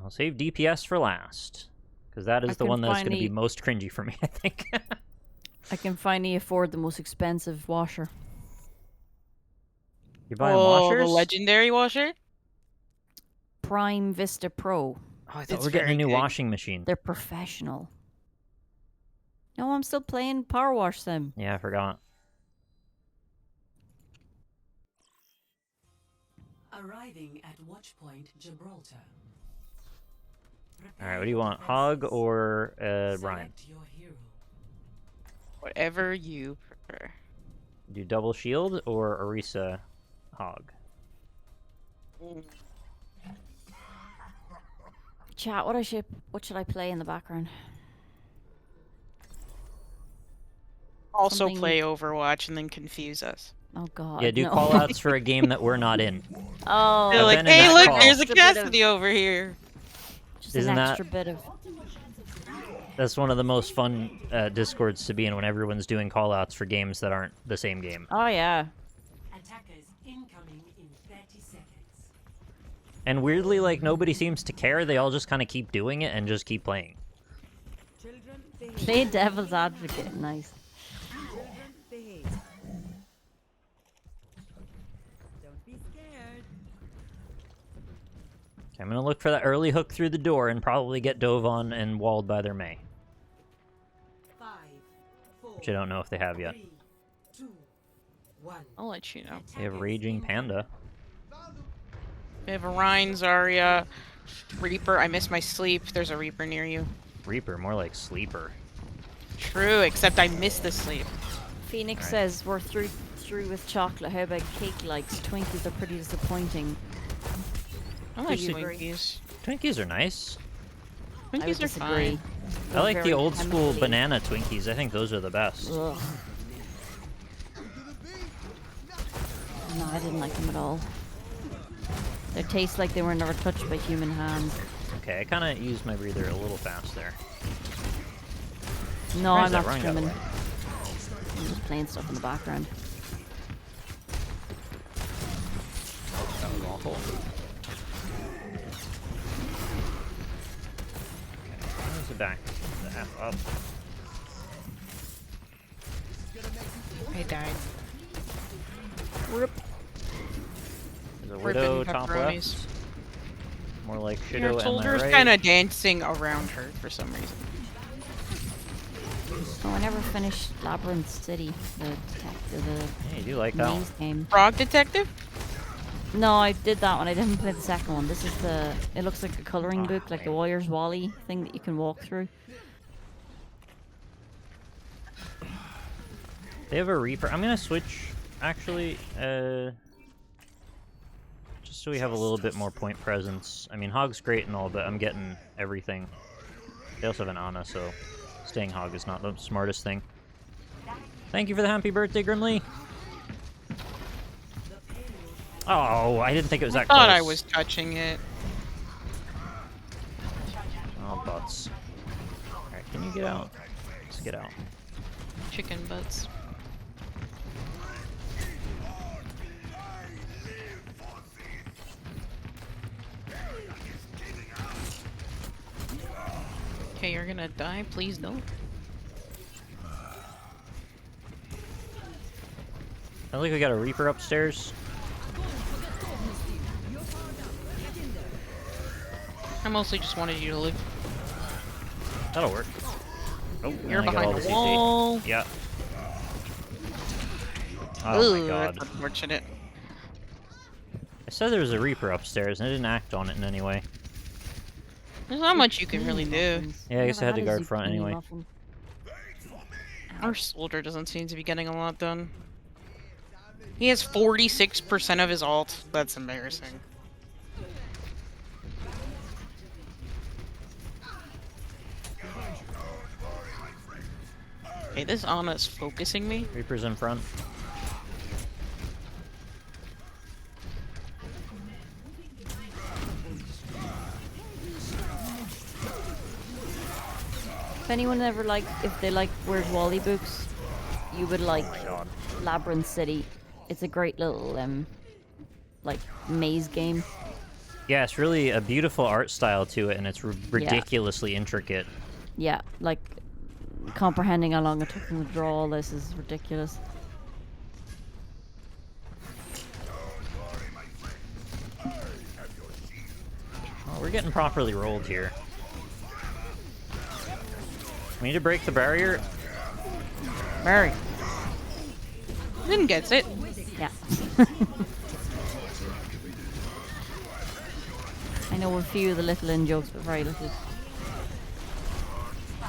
I'll save DPS for last, because that is I the can one that's going to finally- be most cringy for me, I think. I can finally afford the most expensive washer. You're buying Oh, washers? the legendary washer? Prime Vista Pro. Oh, I thought It's we're getting a very new good. washing machine. They're professional. No, I'm still playing Power Wash Sim. Yeah, I forgot. Arriving at Watchpoint Gibraltar. Alright, what do you want? Hog or Ryan? Select your hero. Whatever you prefer. Do double shield or Orisa Hog? Chat, what should I play in the background? Also Something- play Overwatch and then confuse us. Oh god. Yeah, do no. callouts for a game that we're not in. Oh, They're I've like, been in hey, that look, call. there's a Extra bit of- Cassidy over here. just Isn't an that- extra bit of. That's one of the most fun Discords to be in when everyone's doing callouts for games that aren't the same game. Oh yeah. Attackers incoming in 30 seconds. And weirdly, like, nobody seems to care. They all just kind of keep doing it and just keep playing. Play devil's advocate. Nice. I'm gonna look for that early hook through the door and probably get dove on and walled by their Mei. 5, 4, Which I don't know if they have yet. 3, 2, 1. I'll let you know. They have Raging Panda. We have a Rhine, Zarya, Reaper. I missed my sleep. There's a Reaper near you. Reaper, more like Sleeper. True, except I missed the sleep. Phoenix Right. says we're through with chocolate. How about cake likes? Twinkies are pretty disappointing. I like you agree? Twinkies. Twinkies are nice. I would Twinkies are disagree. fine. I like the very old school chemically- banana Twinkies. I think those are the best. Ugh. No, I didn't like them at all. They taste like they were never touched by human hands. Okay, I kind of used my breather a little fast there. No, Why I'm is that not running that swimming. way? I'm just playing stuff in the background. That was awful. Where's the back? The F up. I died. Rip. There's a Ripping widow top pepperonis. left. More like Your Shido, am I soldier's right? kind of dancing around her for some reason. Oh, I never finished Labyrinth City, the Hey, do you like that one? maze game. Frog detective? No, I did that one. I didn't play the second one. This is the. It looks like a coloring Oh, book, like the man. Warriors Wally thing that you can walk through. They have a Reaper. I'm gonna switch, actually, just so we have a little bit more point presence. I mean, Hog's great and all, but I'm getting everything. They also have an Ana, so staying Hog is not the smartest thing. Thank you for the happy birthday, Grimly. Oh, I didn't think it was that close. Thought I was touching it. Oh, butts. Alright, can you get out? Let's get out. Chicken butts. Okay, you're gonna die. Please don't. I think we got a Reaper upstairs. I mostly just wanted you to live. That'll work. Oh, You're and I got all behind the CT. wall. Yeah. Oh Ooh, my god. that's unfortunate. I said there was a Reaper upstairs and I didn't act on it in any way. There's not much you can really do. Yeah, I guess I had to Never guard a front zucchini anyway. muffin. Our soldier doesn't seem to be getting a lot done. He has 46% of his ult. That's embarrassing. Okay, this Ana's focusing me. Reaper's in front. If anyone ever if they like Where's Wally books, you would like God. Labyrinth City. It's a great little like maze game. Yeah, it's really a beautiful art style to it, and it's ridiculously intricate. Yeah, like comprehending how long it took them to draw all this is ridiculous. Oh, we're getting properly rolled here. We need to break the barrier. Mary. Lynn gets it. Yeah. I know a few of the little in jokes, but very little.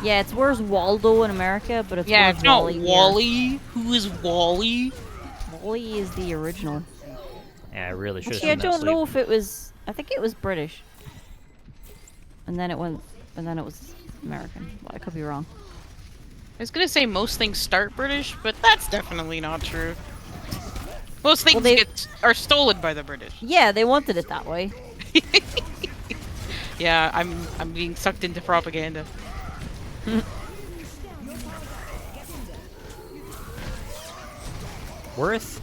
Yeah, it's Where's Waldo in America, but it's Yeah, Where's it's not Wally here. Wally. Who is Wally? Wally is the original. Yeah, I really should have Actually, I seen that don't know sleep. if it was. I think it was British, and then it went, and then it was American. Well, I could be wrong. I was gonna say most things start British, but that's definitely not true. Most things are stolen by the British. Yeah, they wanted it that way. Yeah, I'm being sucked into propaganda. Worth?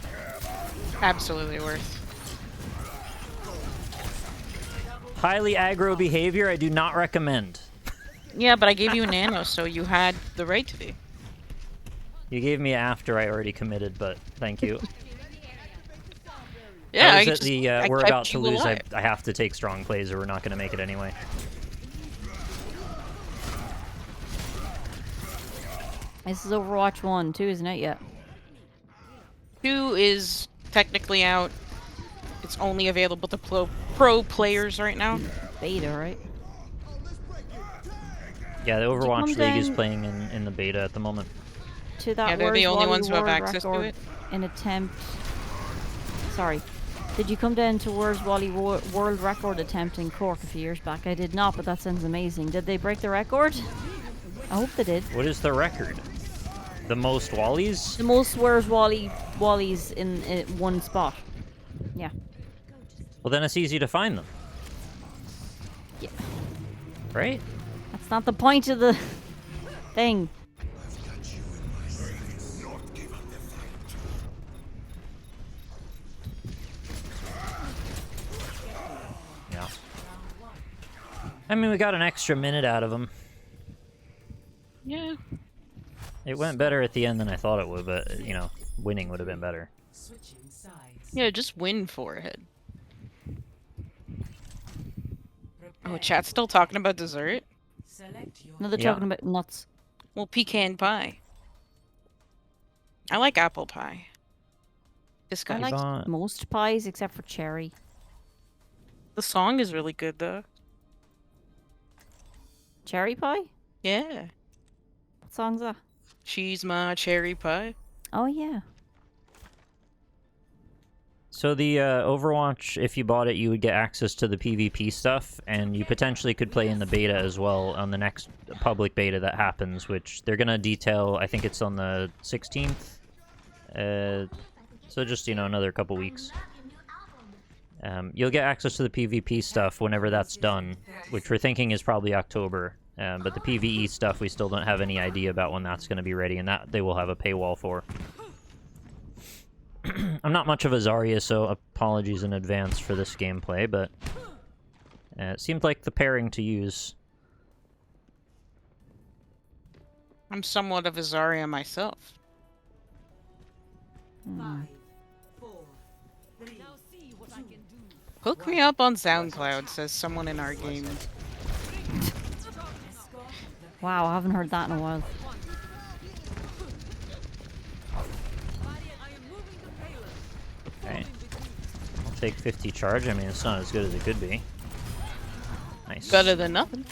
Absolutely worth. Highly aggro behavior, I do not recommend. Yeah, but I gave you a nano, so you had the right to be. You gave me after I already committed, but thank you. Yeah, How I is it just- the I we're kept about to you lose? alive. I have to take strong plays, or we're not going to make it anyway. This is Overwatch 1. 2 isn't out yet. 2 is technically out. It's only available to pro players right now. Beta, right? Yeah, the you Overwatch come League is down- playing in the beta at the moment. To that Yeah, they're the Where's only Wally ones who have world access to record it. in attempt. Sorry. Did you come down to Where's Wally world record attempt in Cork a few years back? I did not, but that sounds amazing. Did they break the record? I hope they did. What is the record? The most Wallies? The most Where's Wally's in one spot. Yeah. Well, then it's easy to find them. Yeah. Right? That's not the point of the thing. Yeah. I mean, we got an extra minute out of them. Yeah. It went better at the end than I thought it would, but, you know, winning would have been better. Yeah, just win forehead. Oh, chat's still talking about dessert? No, they're Yeah. talking about nuts. Well, pecan pie. I like apple pie. This I guy. like Yvonne- most pies except for cherry. The song is really good, though. Cherry pie? Yeah. What song's that? She's my cherry pie. Oh, yeah. So the Overwatch, if you bought it, you would get access to the PvP stuff, and you potentially could play in the beta as well on the next public beta that happens, which they're going to detail, I think it's on the 16th. So just, you know, another couple weeks. You'll get access to the PvP stuff whenever that's done, which we're thinking is probably October. But the PvE stuff, we still don't have any idea about when that's going to be ready, and that they will have a paywall for. I'm not much of a Zarya, so apologies in advance for this gameplay, but it seemed like the pairing to use. I'm somewhat of a Zarya myself. Hook me up on SoundCloud, says someone in our game. Wow, I haven't heard that in a while. Okay. I'll take 50 charge. I mean, it's not as good as it could be. Nice. Better than nothing.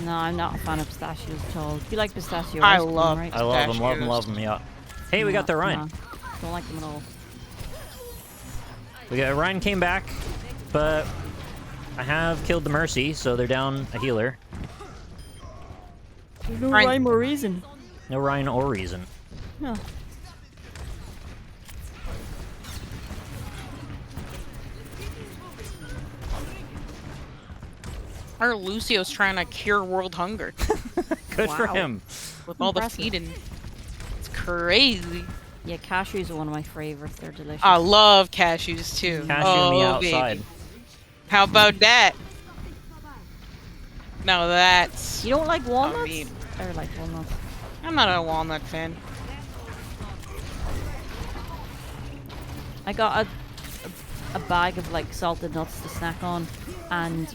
No, I'm not a fan of pistachios at all. You like pistachio I ice cream, love right? I love them, pistachios. love them, yeah. Hey, we got the Rhine. No, don't like them at all. We got Rhine came back, but I have killed the Mercy, so they're down a healer. There's no Ryan- rhyme or reason. No Rhine or reason. No. Our Lucio's trying to cure world hunger Good for Wow. him. with all the Impressive. feeding. It's crazy. Yeah, cashews are one of my favorites. They're delicious. I love cashews too. Cashew oh, me outside. baby. How about that? Now that's... You don't like walnuts? mean- I like walnuts. I'm not a walnut fan. I got a bag of like salted nuts to snack on, and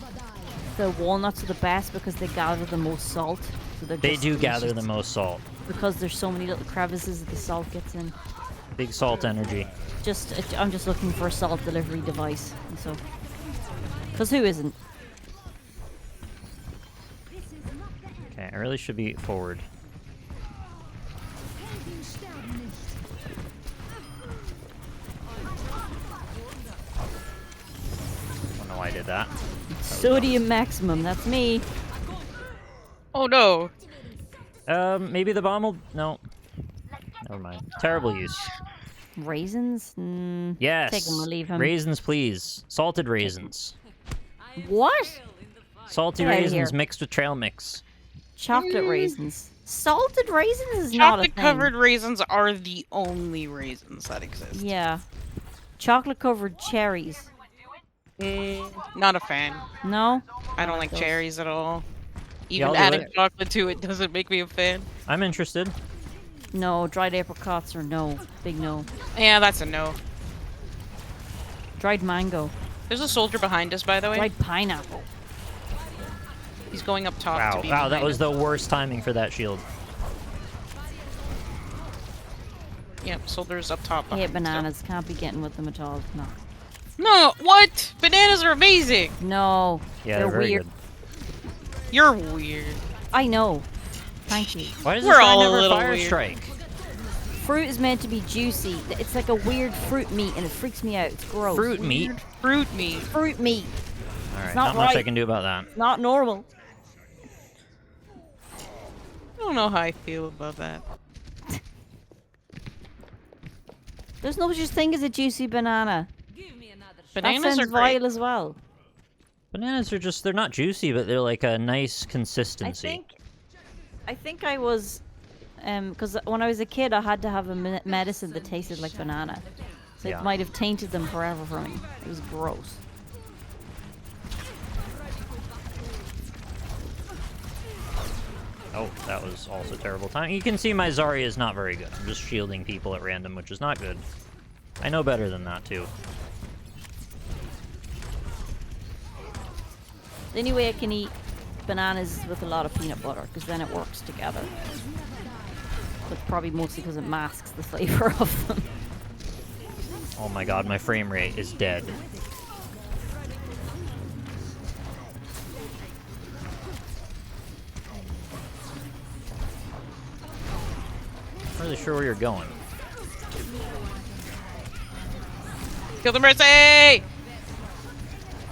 the walnuts are the best because they gather the most salt. So they're They just do gather delicious. the most salt. Because there's so many little crevices that the salt gets in. Big salt energy. I'm just looking for a salt delivery device, and so. Because who isn't? Okay, I really should be forward. I don't know why I did that. Sodium maximum. That's me. Oh no. Maybe the bomb will... No. Never mind. Terrible use. Raisins? Yes. Take him or leave him. Raisins, please. Salted raisins. What? Salty Get outta raisins here. mixed with trail mix. Chocolate raisins. Salted raisins is not a thing. Chocolate covered raisins are the only raisins that exist. Yeah. Chocolate covered cherries. Not a fan. No? I don't like those. cherries at all. Even I'll do adding it. chocolate to it doesn't make me a fan. I'm interested. No, dried apricots are no. Big no. Yeah, that's a no. Dried mango. There's a soldier behind us, by the way. Dried pineapple. He's going up top to Wow, be wow, that behind was us. the worst timing for that shield. Yep, soldier's up top. I hate behind us, though. bananas. Can't be getting with them at all. No. No, what? Bananas are amazing. No. Yeah, they're very weird. good. You're weird. I know. Thank you. Why does We're this guy all a never little fire weird. strike? Fruit is meant to be juicy. It's like a weird fruit meat, and it freaks me out. It's gross. Fruit meat? Fruit meat. Fruit meat. Alright, not not much I right. can do about that. Not normal. I don't know how I feel about that. There's no such thing as a juicy banana. Bananas that are sounds great. vile as well. Bananas are just, they're not juicy, but they're like a nice consistency. I think I was, because when I was a kid, I had to have a medicine that tasted like banana. So Yeah. it might have tainted them forever for me. It was gross. Oh, that was also terrible timing. You can see my Zarya is not very good. I'm just shielding people at random, which is not good. I know better than that, too. The only way I can eat bananas is with a lot of peanut butter, because then it works together. But probably mostly because it masks the flavor of them. Oh my god, my frame rate is dead. Not really sure where you're going. Kill the Mercy!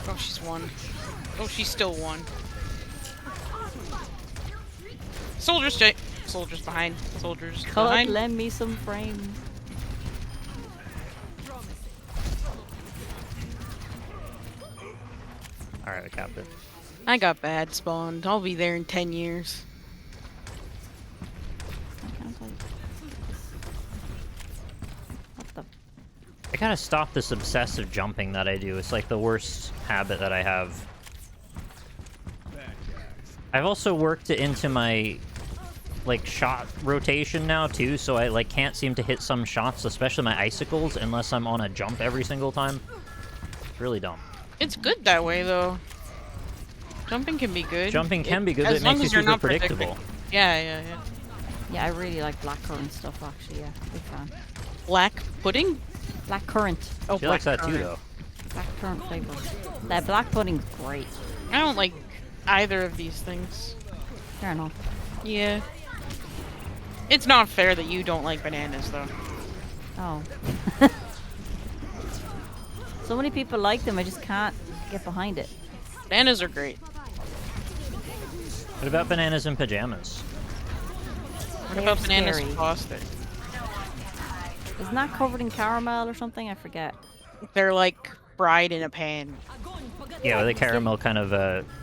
Oh, she's won. Oh, she's still won. Soldiers, soldiers behind. Soldiers God, behind. lend me some frames. Alright, I capped it. I got bad spawned. I'll be there in 10 years. What the? I gotta stop this obsessive jumping that I do. It's like the worst habit that I have. I've also worked it into my like shot rotation now too, so I like can't seem to hit some shots, especially my icicles, unless I'm on a jump every single time. It's really dumb. It's good that way, though. Jumping can be good. Jumping can be good, but as it long makes you as you're super not predicting. predictable. Yeah, yeah, yeah. Yeah, I really like blackcurrant stuff, actually, yeah. Big fan. Black pudding? Blackcurrant. Oh, She likes that too, blackcurrant. though. Blackcurrant flavor. That black pudding's great. I don't like either of these things. Fair enough. Yeah. It's not fair that you don't like bananas, though. Oh. So many people like them, I just can't get behind it. Bananas are great. What about bananas in pajamas? What They're about bananas scary. in pasta? Isn't that covered in caramel or something? I forget. They're like fried in a pan. Yeah, with the caramel kind of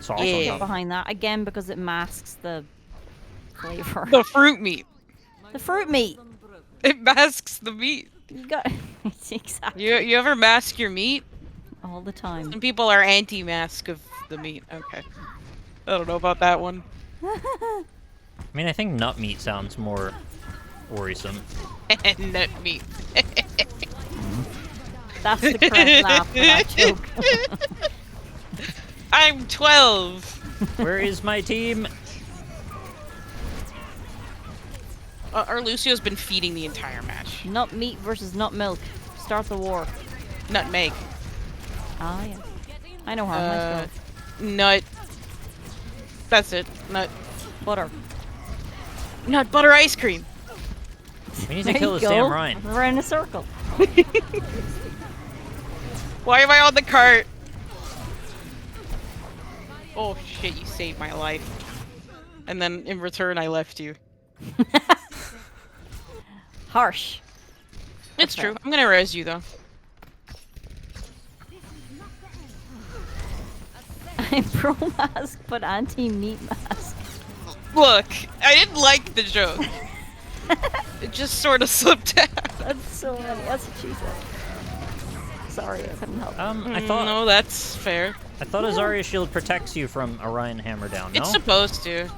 sauce Yeah. on Get top. behind that again because it masks the flavor. The fruit meat. The fruit meat. It masks the meat. You got it's exactly You ever mask your meat? all the time. Some people are anti-mask of the meat. Okay. I don't know about that one. I mean, I think nut meat sounds more worrisome. Nut meat. That's the correct laugh for that joke. I'm 12. Where is my team? Our Lucio's been feeding the entire match. Nut meat versus nut milk. Start the war. Nutmeg. Ah, yeah. I know her. Nut. That's it. Nut. Butter. Nut butter ice cream. We need to There kill you this go. damn Rhine. We're in a circle. Why am I on the cart? Oh shit, you saved my life. And then in return, I left you. Harsh. It's true. I'm gonna res you though. I'm pro mask, but anti meat mask. Look, I didn't like the joke. It just sort of slipped out. That's so funny. That's what she said. sorry, I couldn't help. I thought No, that's fair. I thought a Zarya shield protects you from Orion hammer down. No, It's supposed to.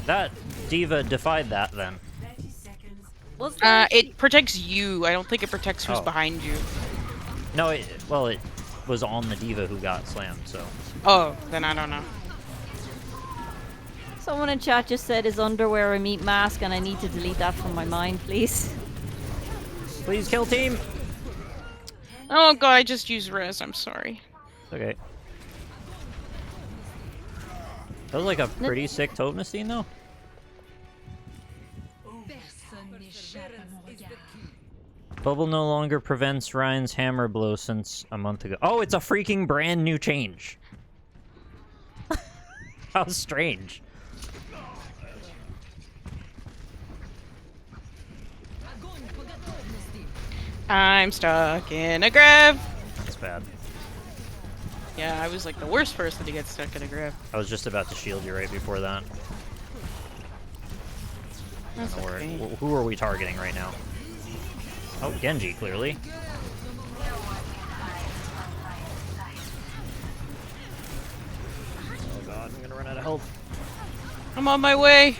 that diva defied that then. Was there It protects you. I don't think it protects who's Oh. behind you. No, it was on the diva who got slammed. So Oh, then I don't know. Someone in chat just said his underwear a meat mask, and I need to delete that from my mind, please. please kill team. Oh god, I just used res. I'm sorry. Okay. That was like a pretty sick totem scene though. Bubble no longer prevents Ryan's hammer blow since a month ago. Oh, it's a freaking brand new change. How strange. I'm stuck in a grab. That's bad. Yeah, I was like the worst person to get stuck in a grab. I was just about to shield you right before that. That's Don't worry. okay. Who are we targeting right now? Oh, Genji, clearly. Oh god, I'm gonna run out of health. I'm on my way.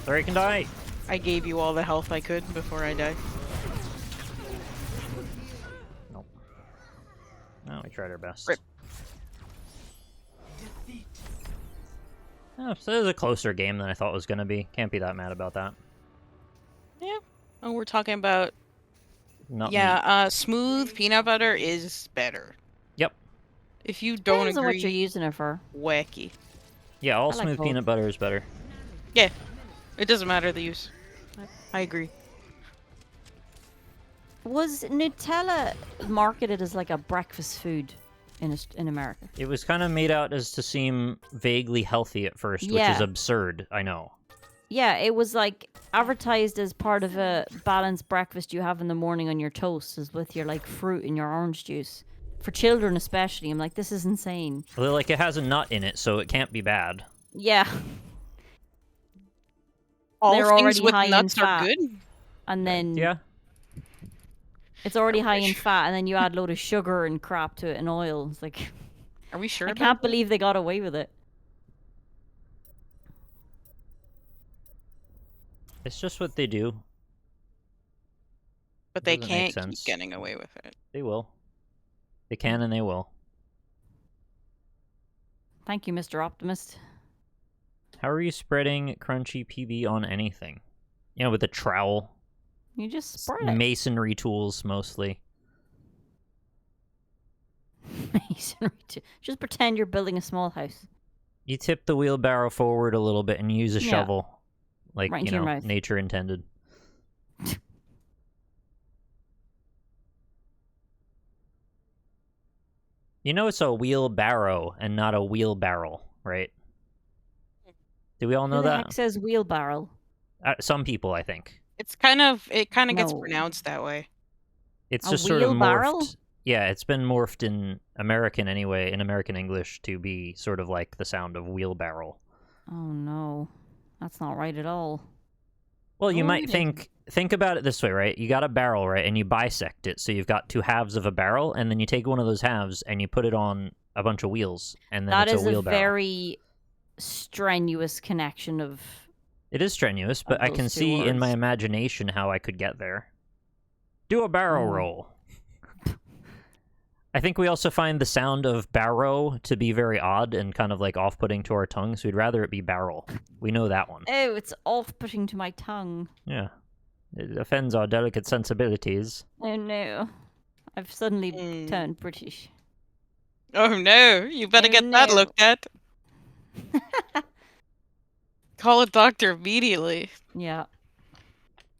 Sorry, can die. I gave you all the health I could before I died. Nope. No, we tried our best. Rip. Oh, so it was a closer game than I thought it was gonna be. Can't be that mad about that. Yeah. Oh, we're talking about Not me. smooth peanut butter is better. Yep. If you don't Depends on agree, what you're using it for. wacky. Yeah, all I like smooth both. peanut butter is better. Yeah, it doesn't matter the use. I agree. Was Nutella marketed as like a breakfast food in America? It was kind of made out as to seem vaguely healthy at first, which Yeah. is absurd, I know. Yeah, it was like advertised as part of a balanced breakfast you have in the morning on your toast, is with your like fruit and your orange juice. For children especially, I'm like, this is insane. Well, like, it has a nut in it, so it can't be bad. Yeah, All They're things already with high in nuts are fat. good. and then Yeah? it's already high in fat, and then you add a load of sugar and crap to it and oil. It's like, Are we sure? I about can't that? believe they got away with it. It's just what they do. But they Doesn't make can't keep sense. getting away with it. They will. They can and they will. Thank you, Mr. Optimist. How are you spreading crunchy PB on anything? You know, with a trowel. You just spread it. Masonry tools, mostly. Masonry too. Just pretend you're building a small house. You tip the wheelbarrow forward a little bit and use a Yeah. shovel. Like, Right you into your know, mouth. nature intended. You know it's a wheelbarrow and not a wheelbarrow, right? Do we all know Who the that? heck says wheelbarrow? Some people, I think. It kind of gets No. pronounced that way. It's A just sort of wheelbarrow? morphed. Yeah, it's been morphed in American anyway, in American English, to be sort of like the sound of wheelbarrow. Oh no, that's not right at all. Well, you Oh, might maybe. think about it this way, right? You got a barrel, right? And you bisect it, so you've got two halves of a barrel, and then you take one of those halves and you put it on a bunch of wheels, and then That it's is a a wheelbarrow. very strenuous connection of. It is strenuous, but of I those can two see in my words. imagination how I could get there. Do a barrel Oh. roll. I think we also find the sound of barrow to be very odd and kind of like off-putting to our tongue, so we'd rather it be barrel. We know that one. Oh, it's off-putting to my tongue. Yeah. It offends our delicate sensibilities. Oh no, I've suddenly Mm. turned British. Oh no! You better Oh, get that no. looked at. Call a doctor immediately. Yeah.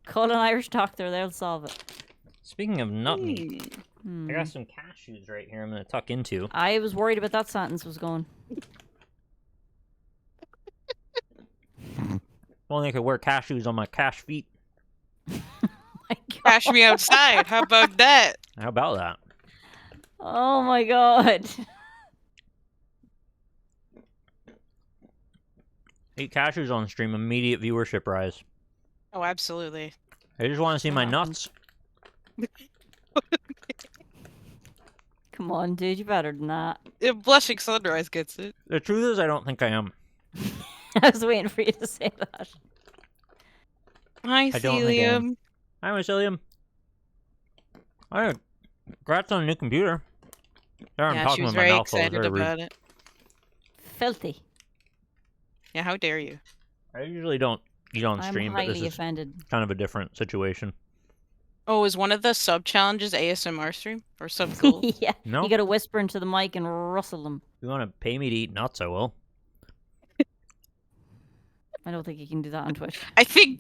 Call an Irish doctor; they'll solve it. Speaking of nut meat, I Hmm. got some cashews right here I'm going to tuck into. I was worried about that sentence was going. If only I could wear cashews on my cash feet. My God. Cash me outside. How about that? How about that? Oh my God. Eat cashews on stream, immediate viewership rise. Oh, absolutely. I just want to see my nuts. Come on, dude, you better than that. Blushing Sunrise gets it. The truth is, I don't think I am. I was waiting for you to say that. Hi, I don't think I am. Celium. Hi, Mycelium. Alright. Congrats on a new computer. There, I'm Yeah, she talking was with my very mouth full. It's excited very rude. about it. Filthy. Yeah, how dare you? I usually don't eat on I'm stream, but this highly is offended. kind of a different situation. Oh, is one of the sub challenges ASMR stream or sub goal? Yeah, No? you gotta whisper into the mic and rustle them. If you want to pay me to eat nuts, I will. I don't think you can do that on Twitch. I think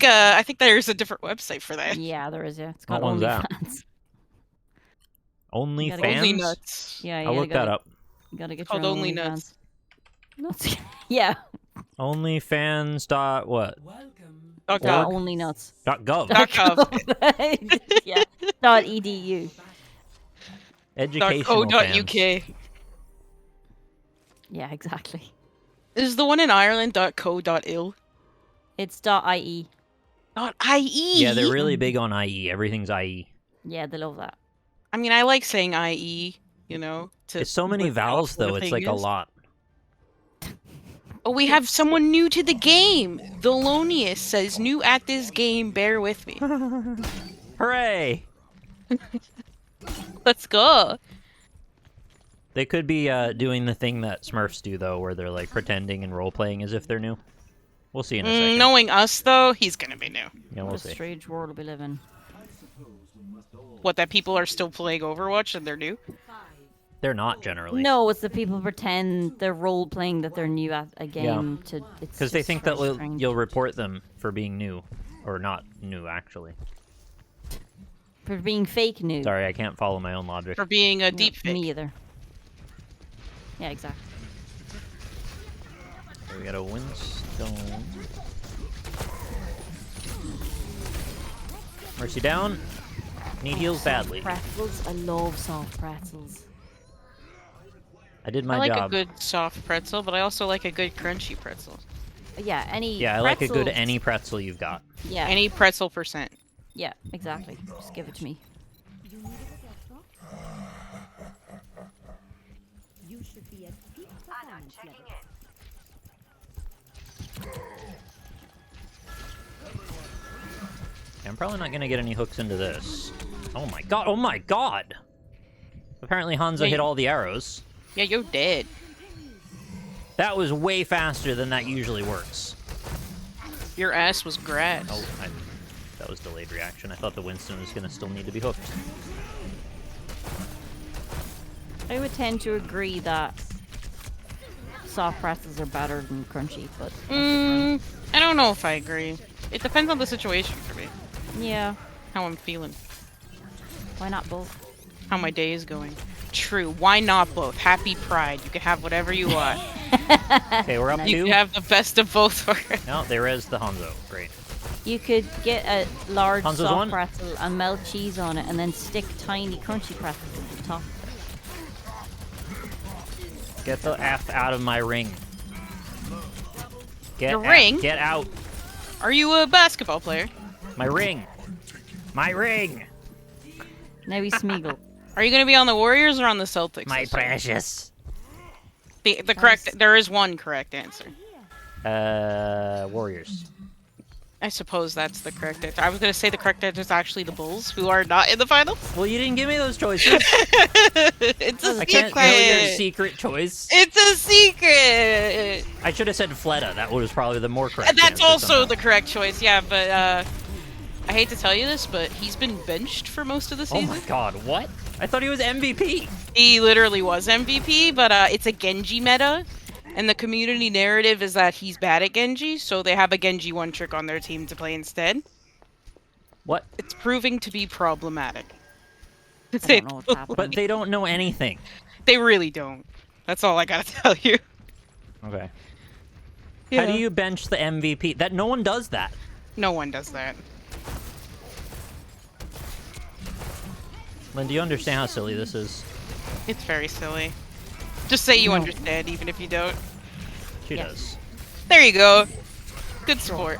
there's a different website for that. Yeah, there is. Yeah, it's What got one's that? OnlyFans. Only gotta get- Only fans? nuts. Yeah, I'll look that up. You gotta get Called your Only OnlyFans. Nuts. Nuts. Yeah. Onlyfans dot what? Dot Dot gov. only nuts. Dot gov. Dot gov. Yeah. Dot edu. Educational fans. .co.uk. Yeah, exactly. Is the one in Ireland .co.il? It's dot .ie. .ie? Yeah, they're really big on IE. Everything's IE. Yeah, they love that. I mean, I like saying IE, you know. To It's so many work out vowels, what though. the It's thing like a is. lot. Oh, we have someone new to the game. Thelonious says, new at this game, bear with me. Hooray! Let's go. They could be doing the thing that Smurfs do, though, where they're like pretending and role-playing as if they're new. We'll see in a second. Knowing us, though, he's gonna be new. Yeah, What we'll a see. strange world we live in. What, that people are still playing Overwatch and they're new? They're not generally. No, it's the people pretend they're role playing that they're new at a game to. Because they think that very strange. you'll report them for being new. Or not new, actually. for being fake new. Sorry, I can't follow my own logic. For being a No, deep fake. Me either. Yeah, exactly. Okay, we got a Windstone. Mercy down. Need heals badly. Pretzels. I love soft pretzels. I did I my like job. a good soft pretzel, but I also like a good crunchy pretzel. Yeah, any. Yeah, I like a good pretzels- any pretzel you've got. Yeah. Any pretzel percent. Yeah, exactly. Just give it to me. You should be at peak performance level. I'm probably not gonna get any hooks into this. Oh my god! Oh my god! Apparently Hanzo hit all the arrows. Yeah, you're dead. That was way faster than that usually works. Your ass was grass. Oh, that was delayed reaction. I thought the Winston was gonna still need to be hooked. I would tend to agree that soft pretzels are better than crunchy, but I don't know if I agree. It depends on the situation for me. yeah, How I'm feeling. why not both? How my day is going. True. Why not both? Happy Pride. You can have whatever you want. Okay, we're up You to. can have the best of both worlds. No, there is the Hanzo. Great. You could get a large Hanzo's soft one. pretzel and melt cheese on it, and then stick tiny crunchy pretzels at the top. Get the F out of my ring. Get Your out- ring? Get out. Are you a basketball player? My ring. My ring. Now he's Smeagol. Are you going to be on the Warriors or on the Celtics? My this year? precious. The correct. There is one correct answer. Warriors. I suppose that's the correct answer. I was going to say the correct answer is actually the Bulls, who are not in the finals. Well, you didn't give me those choices. It's a I can't know your secret. secret choice. It's a secret. I should have said Fleta. That was probably the more correct. That's answer also somehow. the correct choice. Yeah, but I hate to tell you this, but he's been benched for most of the Oh season. my god, what? I thought he was MVP. He literally was MVP, but it's a Genji meta, and the community narrative is that he's bad at Genji, so they have a Genji one trick on their team to play instead. What? It's proving to be problematic. I don't know what's happening. But they don't know anything. They really don't. That's all I gotta tell you. Okay. Yeah. How do you bench the MVP? That no one does that. No one does that. Lynn, do you understand how silly this is? It's very silly. Just say you No. understand, even if you don't. She Yeah. does. There you go. Good sport.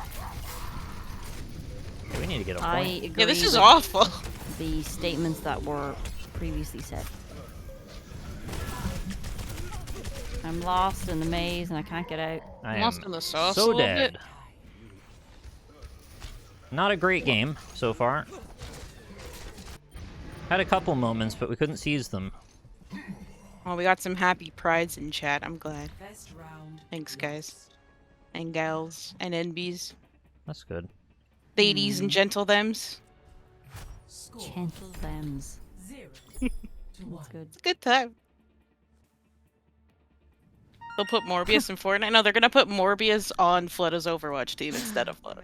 We need to get a I point. agree Yeah, this is with awful. the statements that were previously said. I'm lost in the maze and I can't get out. I Lost am in the sauce a so little dead. bit. Not a great game so far. Had a couple moments, but we couldn't seize them. Oh, we got some happy prides in chat. I'm glad. Thanks, guys. And gals. And NBs. That's good. Ladies and gentle thems. Gentle thems. That's good. It's a good time. They'll put Morbius in Fortnite. No, they're gonna put Morbius on Flutter's Overwatch team instead of Flutter.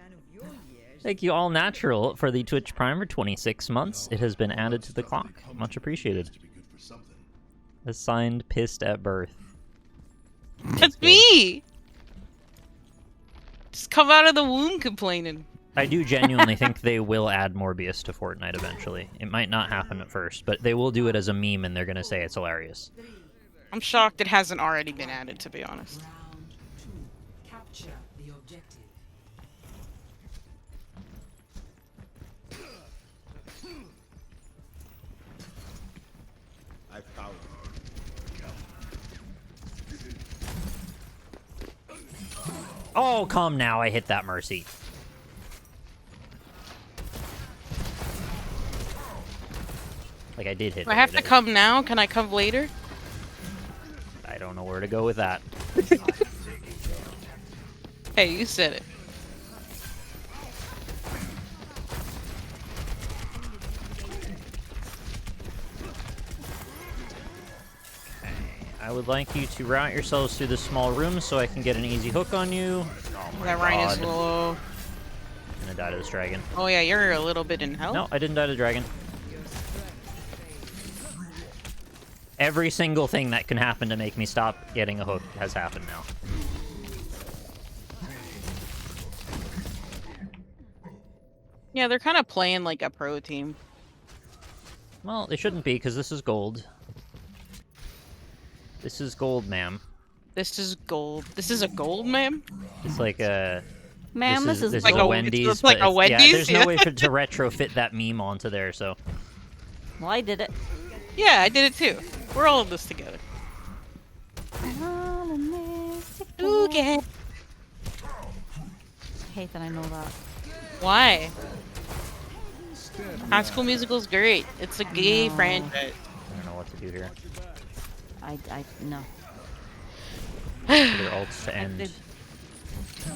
Thank you, All Natural, for the Twitch Prime for 26 months. It has been added to the clock. Much appreciated. Assigned pissed at birth. That's me! Just come out of the womb complaining. I do genuinely think they will add Morbius to Fortnite eventually. It might not happen at first, but they will do it as a meme and they're going to say it's hilarious. I'm shocked it hasn't already been added, to be honest. Capture the objective. I found Oh, come now. I hit that Mercy. Like, I did hit Do I it, have but to come now? Can I come later? I don't know where to go with that. Hey, you said it. I would like you to route yourselves through this small room so I can get an easy hook on you. Oh my That Rhine is god. low. I'm gonna die to this dragon. Oh yeah, you're a little bit in hell. No, I didn't die to the dragon. Every single thing that can happen to make me stop getting a hook has happened now. Yeah, they're kind of playing like a pro team. Well, they shouldn't be, because this is gold. This is gold, ma'am. This is gold. This is a gold, ma'am? It's like a... Ma'am, this is like a gold. Wendy's. It's like but a Wendy's? Yeah, there's no Yeah. way to retrofit that meme onto there, so... Well, I did it. Yeah, I did it too. We're all in this together. Okay. I hate that I know that. Why? High School Musical's great. It's a gay No. franchise. I don't know what to do here. No. Their ults to end.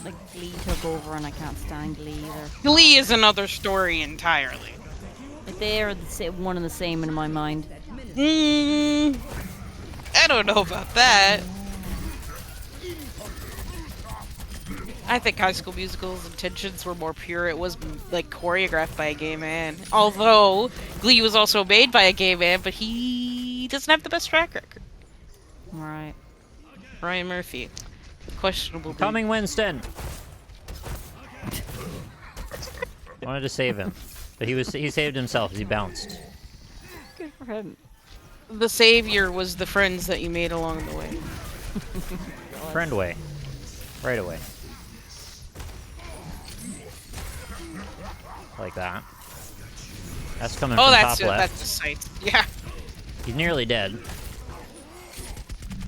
Like, Glee took over and I can't stand Glee either. Glee is another story entirely. Like, they are one and the same in my mind. I don't know about that. I think High School Musical's intentions were more pure. It was like choreographed by a gay man. Although Glee was also made by a gay man, but he doesn't have the best track record. Right. Ryan Murphy. Questionable. dude. Coming Winston! Wanted to save him. But he saved himself as he bounced. Good for him. The savior was the friends that you made along the way. Friend way. Right away. Like that. That's coming Oh, from that's top left. that's the sight. Yeah. He's nearly dead.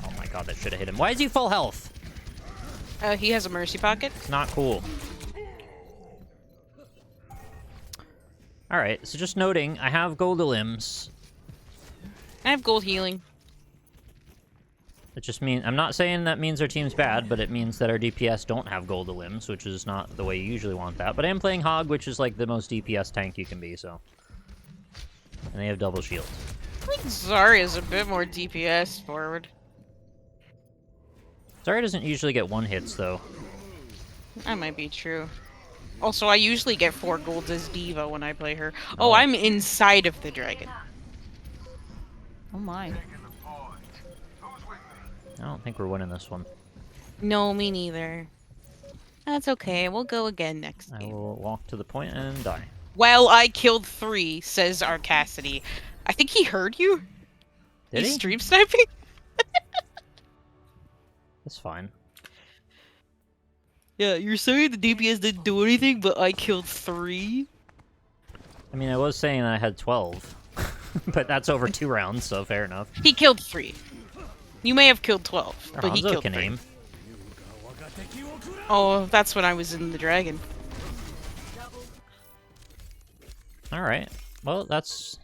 Oh my god, that should have hit him. Why is he full health? He has a mercy pocket. It's not cool. Alright, so just noting, I have gold limbs. I have gold healing. It just means, I'm not saying that means our team's bad, but it means that our DPS don't have gold limbs, which is not the way you usually want that. But I am playing Hog, which is like the most DPS tank you can be, so. And they have double shield. I think Zarya's a bit more DPS forward. Zarya doesn't usually get one hits, though. That might be true. Also, I usually get 4 golds as Diva when I play her. Oh, I'm inside of the dragon. Oh my. I don't think we're winning this one. No, me neither. That's okay. We'll go again next I game. will walk to the point and die. Well, I killed 3, says Arcassidy. I think he heard you. Did He's he? stream sniping. That's fine. Yeah, you're saying the DPS didn't do anything, but I killed 3? I mean, I was saying I had 12. But that's over 2 rounds, so fair enough. He killed 3. You may have killed 12, but he Hanzo killed can 3. aim. Oh, that's when I was in the dragon. Alright. Well, that's...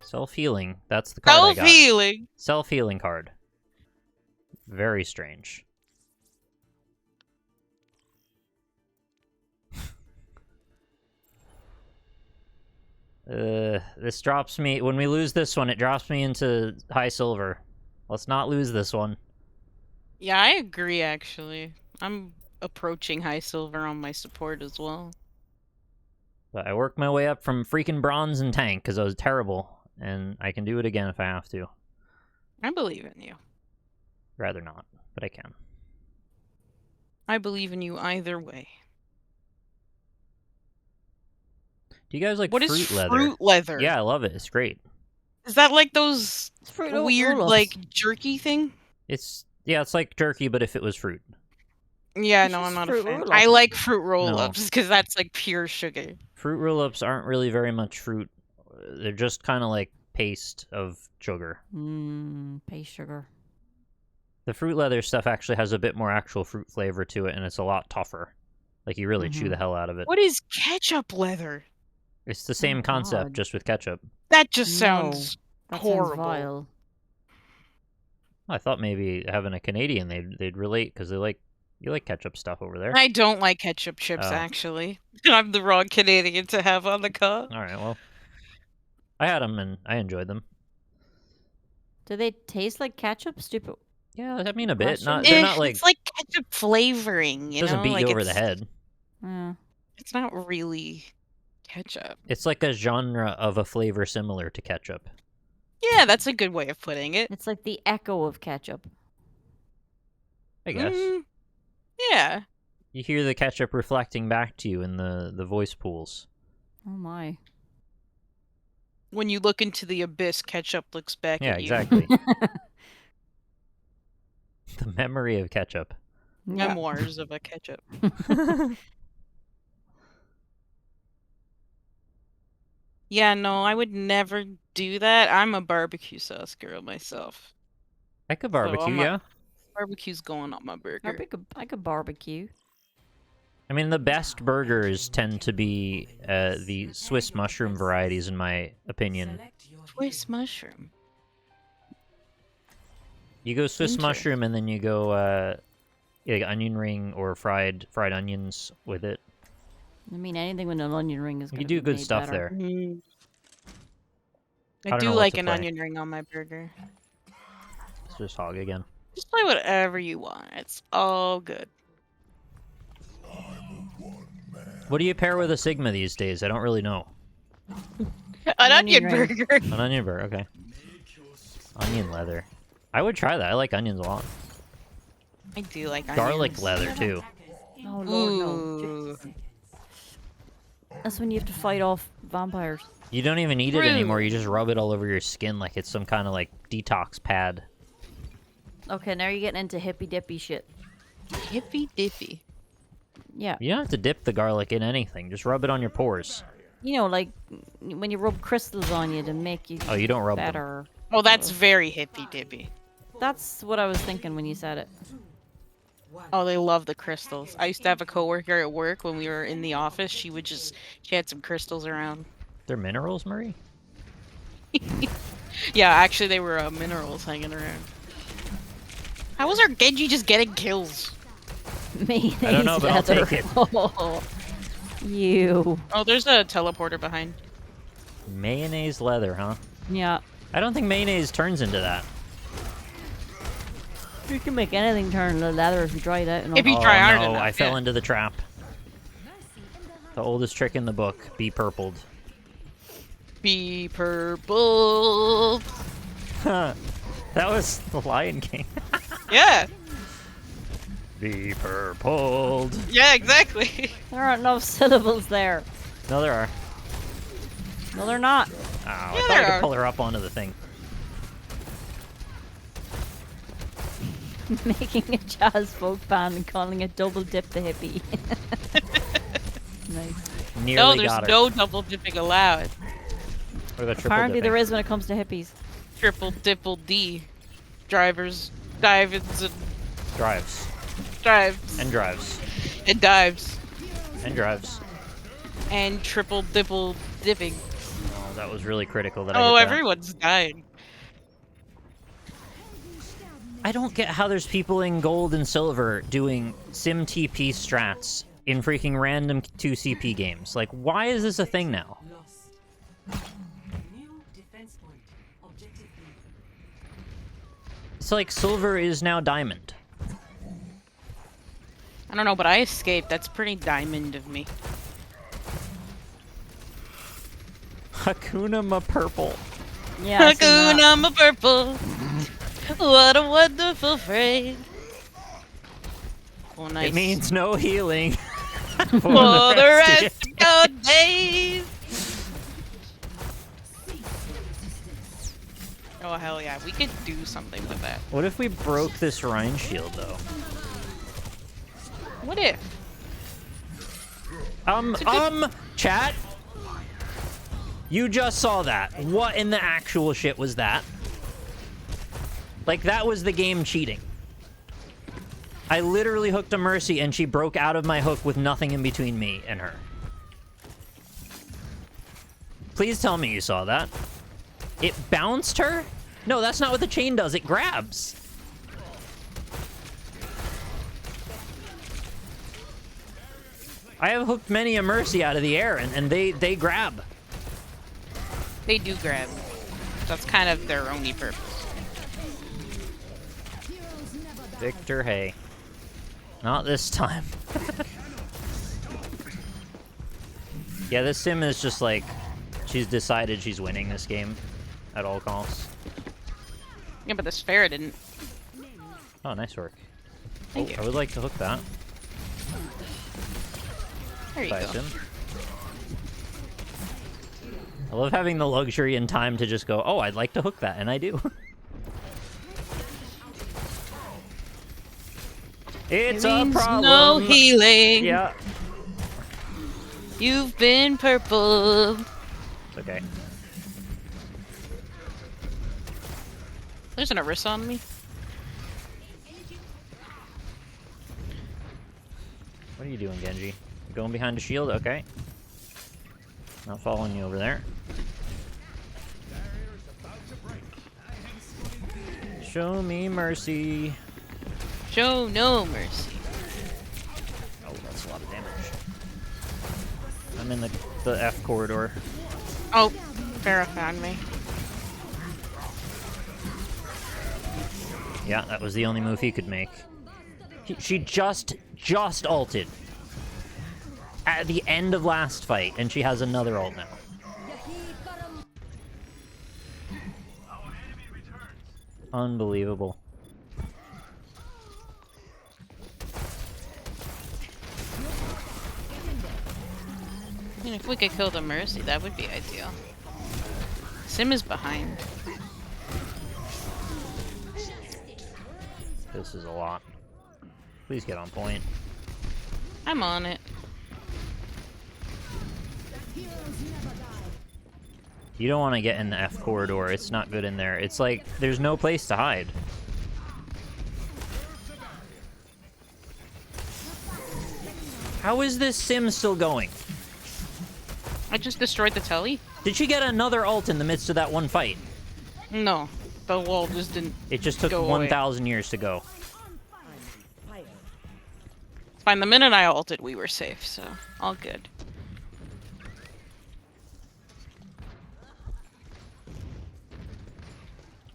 Self-healing. That's the card I got. Self-healing! Self-healing card. Very strange. This drops me... When we lose this one, it drops me into high silver. Let's not lose this one. Yeah, I agree, actually. I'm approaching high silver on my support as well. But I worked my way up from freaking bronze and tank, because I was terrible. And I can do it again if I have to. I believe in you. Rather not, but I can. I believe in you either way. Do you guys like What fruit is leather? fruit leather? Yeah, I love it. It's great. Is that like those weird, roll-ups. like, jerky thing? It's it's like jerky, but if it was fruit. Yeah, It's no, just I'm not a fruit fan. roll-ups. I like fruit roll-ups, because that's, like, pure sugar. Fruit roll-ups aren't really very much fruit. They're just kind of like paste of sugar. Paste sugar. The fruit leather stuff actually has a bit more actual fruit flavor to it, and it's a lot tougher. Like, you really chew the hell out of it. What is ketchup leather? It's the same concept, God. just with ketchup. That just sounds That horrible. sounds vile. I thought maybe having a Canadian, they'd relate, because you like ketchup stuff over there. I don't like ketchup chips, Oh. actually. I'm the wrong Canadian to have on the car. Alright, well. I had them, and I enjoyed them. Do they taste like ketchup? Stupid. Yeah, I mean a bit. Question? They're not like... It's like ketchup flavoring, you doesn't know? beat like you over the it's- head. Yeah. It's not really ketchup. It's like a genre of a flavor similar to ketchup. Yeah, that's a good way of putting it. It's like the echo of ketchup. I guess. Yeah. You hear the ketchup reflecting back to you in the voice pools. Oh my. When you look into the abyss, ketchup looks back Yeah, at you. exactly. The memory of ketchup. Yeah. Memoirs of a ketchup. Yeah, no, I would never do that. I'm a barbecue sauce girl myself. I could barbecue, I'm a- yeah. Barbecue's going on my burger. I could barbecue. I mean, the best burgers tend to be the Swiss mushroom varieties, in my opinion. Swiss mushroom. You go Swiss Interesting. mushroom, and then you go like onion ring or fried onions with it. I mean, anything with an onion ring is You gonna do be good made stuff better. there. I don't do know what like to an play. onion ring on my burger. It's just hog again. Just play whatever you want. It's all good. What do you pair with a Sigma these days? I don't really know. An onion ring. burger. An onion burger, okay. Onion leather. I would try that. I like onions a lot. I do like Garlic onions. leather, too. Oh lord, Ooh. no. That's when you have to fight off vampires. You don't even eat it Rude. anymore. You just rub it all over your skin like it's some kind of, like, detox pad. Okay, now you're getting into hippy dippy shit. Hippy dippy. Yeah. You don't have to dip the garlic in anything. Just rub it on your pores. You know, like when you rub crystals on you to make you Oh, you don't rub them. better. Oh, that's very hippy dippy. That's what I was thinking when you said it. Oh, they love the crystals. I used to have a coworker at work when we were in the office. She had some crystals around. They're minerals, Marie? Yeah, actually, they were minerals hanging around. How was our Genji just getting kills? Me. I don't know, but I'll take it. Oh, you. Oh, there's a teleporter behind. Mayonnaise leather, huh? Yeah. I don't think mayonnaise turns into that. You can make anything turn to leather if you dry it out. And If you Oh, try hard no, enough, I fell yeah. into the trap. The oldest trick in the book. Be purpled. Be purple. That was the Lion King. Yeah. Be purpled. Yeah, exactly. There aren't enough syllables there. No, there are. No, they're not. Oh, I Yeah, thought I there could are. pull her up onto the thing. Making a jazz folk band and calling it Double Dip the Hippie. Nice. Nearly No, there's got her. no double dipping allowed. Or the triple Apparently dipping. there is when it comes to hippies. Triple dipple D. Drivers, dives, and Drives. drives. And drives. And dives. And drives. And triple dipple dipping. Oh, that was really critical that I Oh, hit that. everyone's dying. I don't get how there's people in gold and silver doing sim TP strats in freaking random 2CP games. Like, why is this a thing now? It's like silver is now diamond. I don't know, but I escaped. That's pretty diamond of me. Hakuna Ma purple. Yeah, I've seen that. Hakuna Ma purple. What a wonderful phrase. Oh, nice. It means no healing. For the rest of your days. Oh, hell yeah. We could do something with that. What if we broke this Rhine shield, though? What if? Chat? You just saw that. What in the actual shit was that? Like, that was the game cheating. I literally hooked a Mercy and she broke out of my hook with nothing in between me and her. Please tell me you saw that. It bounced her? No, that's not what the chain does. It grabs. I have hooked many a Mercy out of the air and they grab. They do grab. That's kind of their only purpose. Victor, hey. Not this time. Yeah, this sim is just like, she's decided she's winning this game at all costs. Yeah, but this Pharah didn't. Oh, nice work. Thank you. I would like to hook that. There you Bye, go. sim. I love having the luxury and time to just go, oh, I'd like to hook that, and I do. It's a Means problem. no healing. Yeah. You've been purple. Okay. There's an Orisa on me. What are you doing, Genji? You going behind a shield? Okay. Not following you over there. Show me mercy. Show no mercy. Oh, that's a lot of damage. I'm in the F corridor. Oh, Pharah found me. Yeah, that was the only move he could make. She just ulted at the end of last fight, and she has another ult now. Unbelievable. I mean, if we could kill the Mercy, that would be ideal. Sim is behind. This is a lot. Please get on point. I'm on it. You don't want to get in the F corridor. It's not good in there. It's like, there's no place to hide. How is this sim still going? I just destroyed the telly? Did she get another ult in the midst of that one fight? No. The wall just didn't. It just took go away. 1,000 years to go. It's fine. The minute I ulted, we were safe, so all good.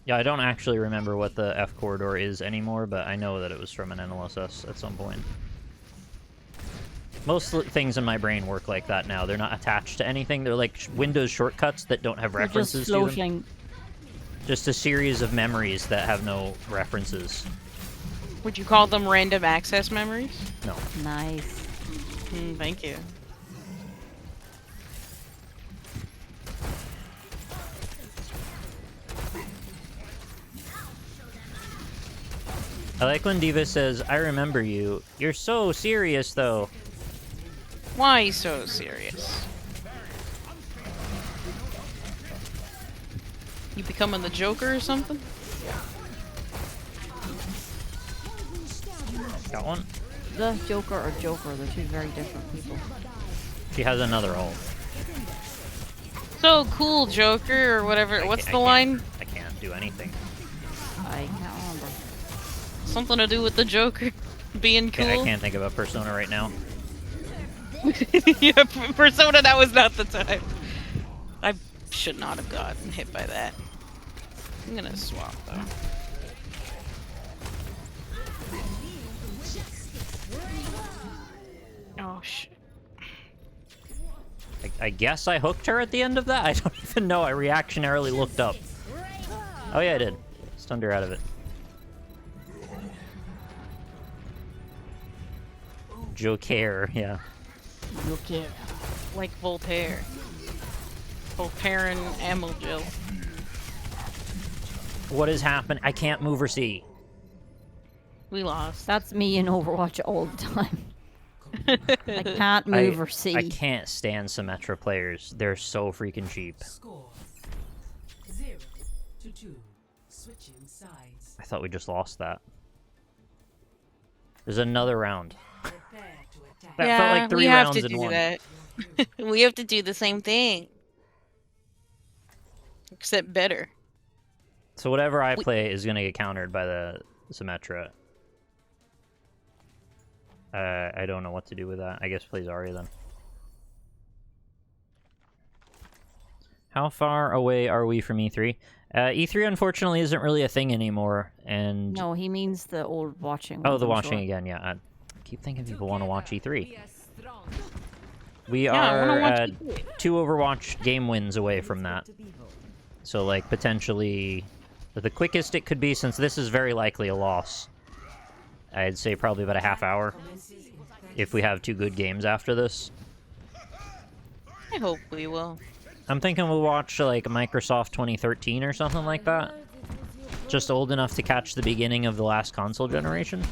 Yeah, I don't actually remember what the F corridor is anymore, but I know that it was from an NLSS at some point. Most things in my brain work like that now. They're not attached to anything. They're like Windows shortcuts that don't have references to them. Just a series of memories that have no references. Would you call them random access memories? No. Nice. Thank you. I like when Diva says, I remember you. You're so serious, though. Why so serious? You becoming the Joker or something? Got one? The Joker or Joker, they're two very different people. She has another ult. So cool, Joker, or whatever. What's the line? I can't do anything. I can't remember. Something to do with the Joker being cool? I can't think of a persona right now. Yeah, Persona, that was not the time. I should not have gotten hit by that. I'm gonna swap, though. Oh, shit. I guess I hooked her at the end of that? I don't even know. I reactionarily looked up. Oh yeah, I did. Stunned her out of it. Joker, yeah. Joker. Like Voltaire. Voltaire and Amel-Jill. What has happened? I can't move or see. We lost. That's me in Overwatch all the time. I can't move or see. I can't stand Symmetra players. They're so freaking cheap. Score 0-2. Switching sides. I thought we just lost that. There's another round. Prepare to attack. That yeah, felt like 3 we have rounds to in do one. that. We have to do the same thing. Except better. So whatever I play is gonna get countered by the Symmetra. I don't know what to do with that. I guess play Zarya then. How far away are we from E3? E3 unfortunately isn't really a thing anymore, and... No, he means the old watching. Oh, the I'm watching sure. again, yeah. I keep thinking people want to watch E3. We Yeah, I wanna are watch E3. 2 Overwatch game wins away from that. So, like, potentially... The quickest it could be, since this is very likely a loss, I'd say probably about a half hour. If we have 2 good games after this. I hope we will. I'm thinking we'll watch, like, Microsoft 2013 or something like that. Just old enough to catch the beginning of the last console generation.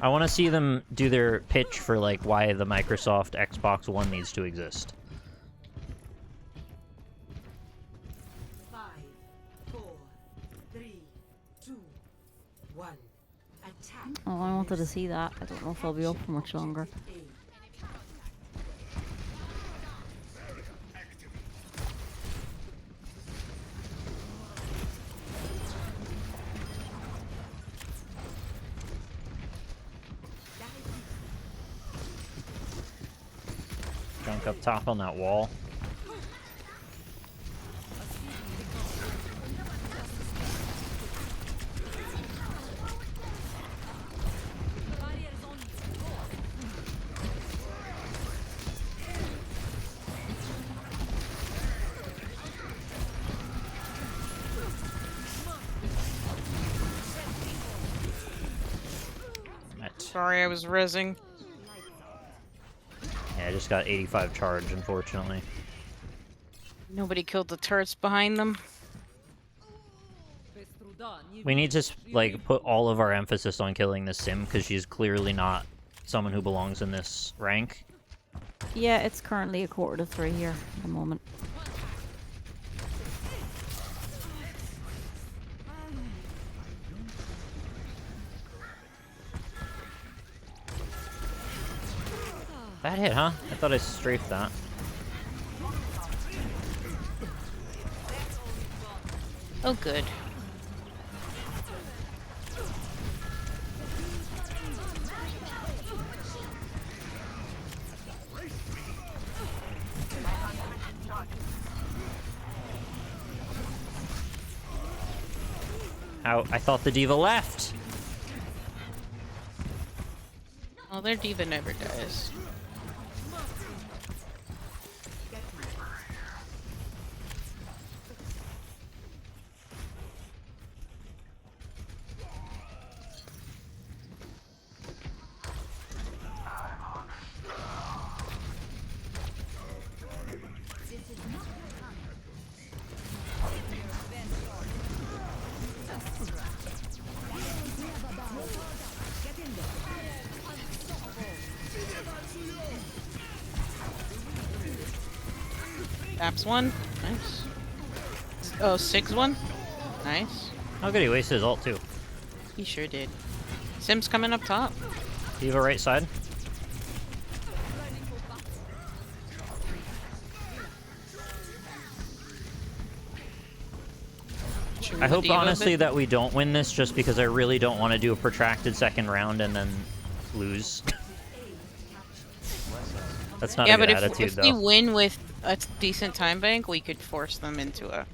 I want to see them do their pitch for, like, why the Microsoft Xbox One needs to exist. 5, 4, 3, 2, 1. Attack. Oh, I wanted to see that. I don't know if I'll be up for much longer. Junk up top on that wall. Sorry, I was rezzing. Yeah, I just got 85 charge, unfortunately. Nobody killed the turrets behind them. We need to, like, put all of our emphasis on killing this Sim, because she's clearly not someone who belongs in this rank. Yeah, it's currently 2:45 here at the moment. That hit, huh? I thought I strafed that. Oh, good. I thought the diva left. Oh, their diva never dies. Taps 1. Nice. Oh, 6-1. Nice. Oh, good. He wasted his ult too. He sure did. Sim's coming up top. D.Va right side. I hope honestly that we don't win this, just because I really don't want to do a protracted second round and then lose. That's not a good attitude, if though. we win with a decent time bank, we could force them into a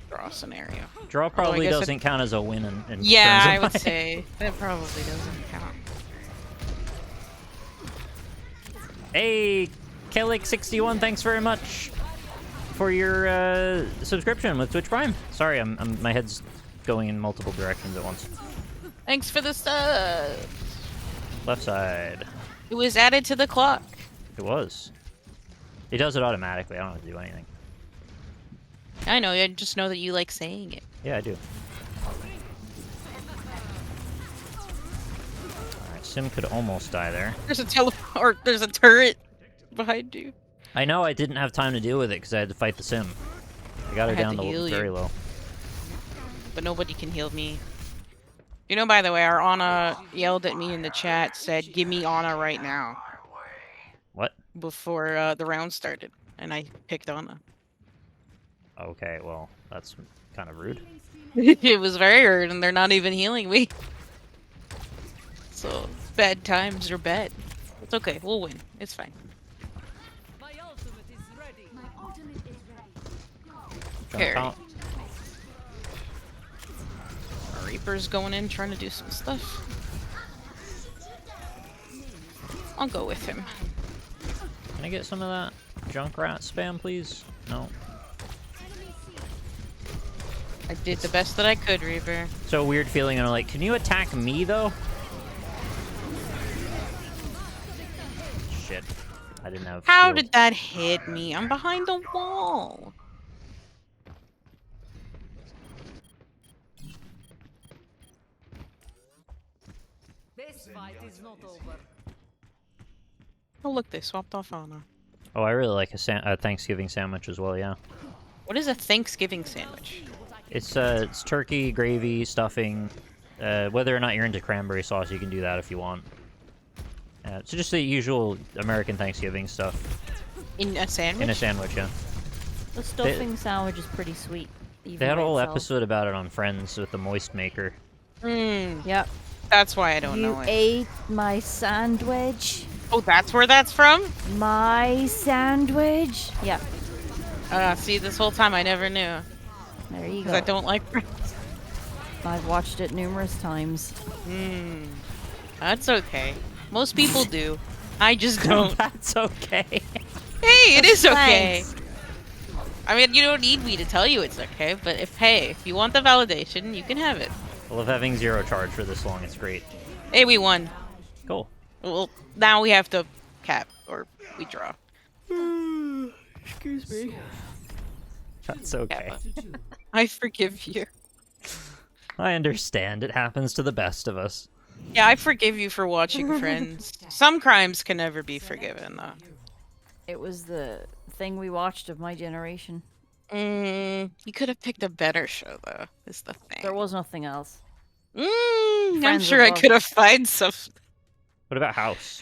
draw scenario. Draw probably doesn't count as a win in yeah, terms of I would say that probably doesn't count. Hey, Kellic61, thanks very much for your subscription with Twitch Prime. Sorry, my head's going in multiple directions at once. Thanks for the sub. Left side. It was added to the clock. It was. It does it automatically. I don't have to do anything. I know. I just know that you like saying it. Yeah, I do. Alright, Sim could almost die there. There's a teleport. There's a turret behind you. I know I didn't have time to deal with it because I had to fight the Sim. I got her down to very low. But nobody can heal me. You know, by the way, our Ana yelled at me in the chat, said, "Give me Ana right now." What? Before the round started, and I picked Ana. Okay, well, that's kind of rude. It was very rude, and they're not even healing me. So, bad times are bad. It's okay, we'll win. It's fine. Carry. Our Reaper's going in, trying to do some stuff. I'll go with him. Can I get some of that Junkrat spam, please? No. I did the best that I could, Reaper. So weird feeling, and I'm like, can you attack me, though? Shit. I didn't have How shield. did that hit me? I'm behind the wall. This fight is not over. Oh, look, they swapped off Ana. Oh, I really like a Thanksgiving sandwich as well, yeah. What is a Thanksgiving sandwich? It's turkey, gravy, stuffing. Whether or not you're into cranberry sauce, you can do that if you want. So just the usual American Thanksgiving stuff. In a sandwich? In a sandwich, yeah. The stuffing sandwich is pretty sweet. They had a whole episode about it on Friends with the moist maker. Mm. Yep. That's why I don't know it. You ate my sandwich. Oh, that's where that's from? My sandwich. Yep. See, this whole time I never knew. There you go. Because I don't like Friends. I've watched it numerous times. Hmm. That's okay. Most people do. I just don't. That's okay. Hey, it is okay. Thanks. I mean, you don't need me to tell you it's okay, but if you want the validation, you can have it. I love having zero charge for this long. It's great. Hey, we won. Cool. Well, now we have to cap, or we draw. Excuse me. That's okay. I forgive you. I understand. It happens to the best of us. Yeah, I forgive you for watching Friends. Some crimes can never be forgiven, though. It was the thing we watched of my generation. You could have picked a better show, though, is the thing. There was nothing else. I'm Friends sure I above. could have found some. What about House?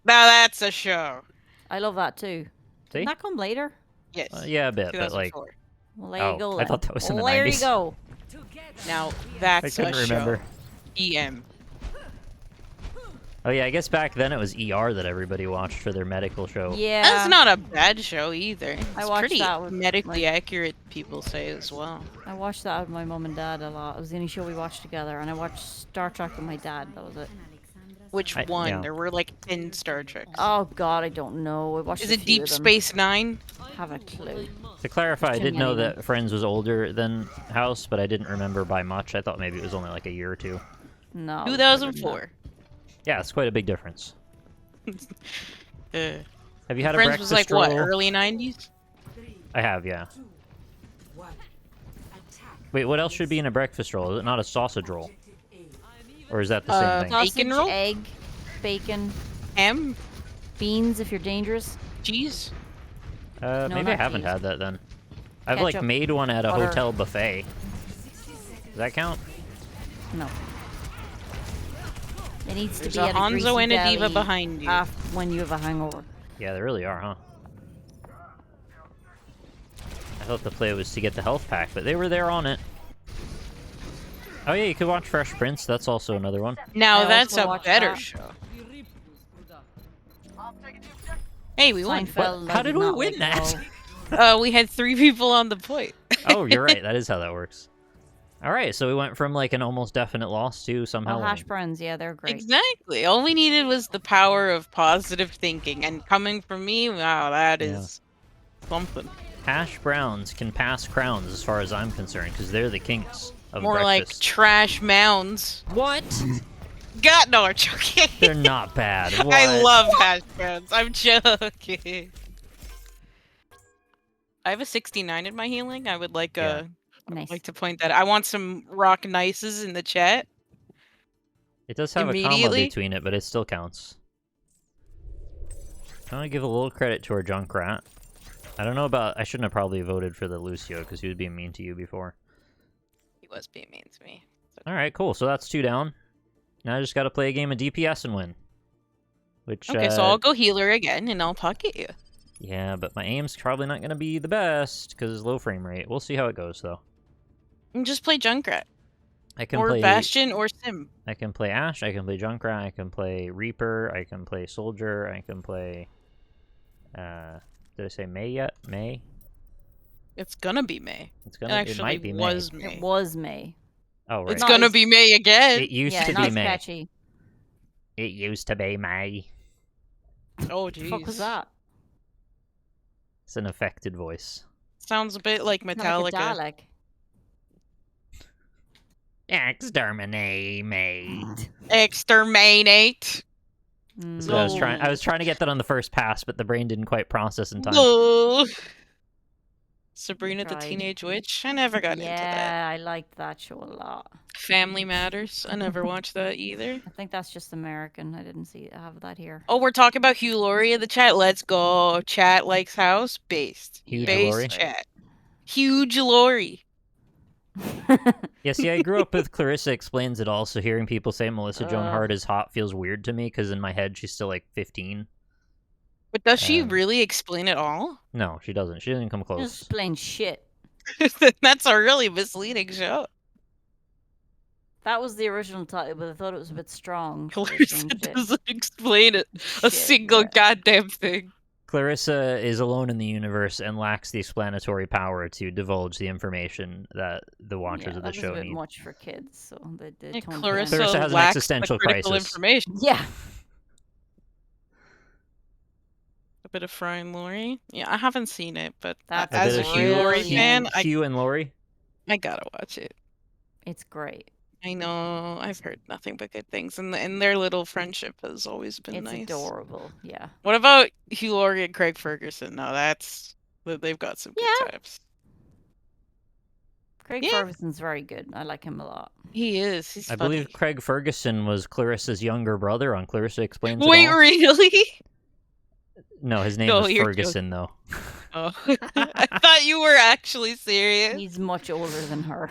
Now that's a show. I love that too. See? Didn't that come later? Yes. Yeah, a bit, but like... 2004. Well, there you go. I Then. thought that was in the There 90s. you go. Now I that's couldn't a remember. show. EM. Oh yeah, I guess back then it was ER that everybody watched for their medical show. Yeah. That's not a bad show either. I It's watched pretty that with medically my- accurate, people say as well. I watched that with my mum and dad a lot. It was the only show we watched together, and I watched Star Trek with my dad. That was it. Which I- one? yeah. There were like 10 Star Treks. Oh God, I don't know. I watched. Is a it few Deep of them. Space Nine? Have a clue. To clarify, I Too did know many. that Friends was older than House, but I didn't remember by much. I thought maybe it was only like a year or two. No. 2004. Yeah, it's quite a big difference. Uh, Have you had a Friends breakfast was like roll? what, early 90s? I have, yeah. Wait, what else should be in a breakfast roll? Is it not a sausage roll? Or is that the same thing? Sausage, Bacon roll? egg, bacon, Ham? beans if you're dangerous. Cheese? Maybe I not haven't cheese. had that then. I've like Ketchup, made one at a butter. hotel buffet. Does that count? No. It needs There's to be a at Hanzo greasy and a Diva deli behind you. when you have a hangover. Yeah, there really are, huh? I thought the play was to get the health pack, but they were there on it. Oh yeah, you could watch Fresh Prince. That's also another one. Now I that's also a watched better that. show. Hey, we won. Seinfeld, How I did we not win like at that? all. We had 3 people on the point. Oh, you're right. That is how that works. All right, so we went from like an almost definite loss to somehow Oh, hash winning. browns, yeah, they're great. Exactly. All we needed was the power of positive thinking, and coming from me, wow, that Yeah. is something. Hash browns can pass crowns as far as I'm concerned, because they're the kings of More like breakfast. trash mounds. What? God, no, I'm joking. They're not bad. What? I love hash browns. I'm joking. I have a 69 in my healing. I would like Yeah. Nice. like to point that. I want some rock nices in the chat. It does have a comma Immediately? between it, but it still counts. I want to give a little credit to our Junkrat. I don't know about... I shouldn't have probably voted for the Lucio, because he was being mean to you before. He was being mean to me. Alright, cool. So that's 2 down. Now I just got to play a game of DPS and win. Which, Okay, so I'll go healer again, and I'll pocket you. yeah, but my aim's probably not going to be the best, because low frame rate. We'll see how it goes, though. And just play Junkrat. I can Or play... Bastion, or Sim. I can play Ashe, I can play Junkrat, I can play Reaper, I can play Soldier, I can play... did I say May yet? May? It's gonna be May. It Actually, might be May. was May. It was May. Oh, right. It's gonna be May again. It used Yeah, to not be as May. catchy. It used to be May. Oh, What the fuck was jeez. that? It's an affected voice. Sounds a bit like Not Metallica. like a Dalek. Exterminate me. Exterminate. So I was trying to get that on the first pass, but the brain didn't quite process in time. No. Sabrina the Tried. Teenage Witch. I never got into that. Yeah, I liked that show a lot. Family Matters. I never watched that either. I think that's just American. I didn't have that here. Oh, we're talking about Hugh Laurie in the chat. Let's go. Chat likes house. Based. Huge Based Laurie? chat. Huge Laurie. Yeah, see, I grew up with Clarissa Explains It All, so hearing people say Melissa Joan Hart is hot feels weird to me, because in my head she's still like 15. But does she really explain it all? No, she doesn't. She doesn't come close. Just plain shit. That's a really misleading show. That was the original title, but I thought it was a bit strong. so I Clarissa changed it. doesn't explain it. A Shit, single yeah. goddamn thing. Clarissa is alone in the universe and lacks the explanatory power to divulge the information that the watchers Yeah, of the that was show a bit need. much for kids, so they Yeah, toned it down. Clarissa Clarissa has an lacks the existential critical crisis. information. Yeah. A bit of Fry and Laurie. Yeah, I haven't seen it, but That's A as bit a of Hugh Laurie Hugh- fan, Hugh and Laurie. I gotta watch it. It's great. I know, I've heard nothing but good things, and their little friendship has always been It's nice. adorable. Yeah. What about Hugh Laurie and Craig Ferguson? No, they've got some good times. Craig Yeah. Ferguson's very good. I like him a lot. He is. He's I funny. believe Craig Ferguson was Clarissa's younger brother on Clarissa Explains It Wait, All. really? No, his name No, was you're Ferguson, though. Oh, I thought you were actually serious. He's much older than her.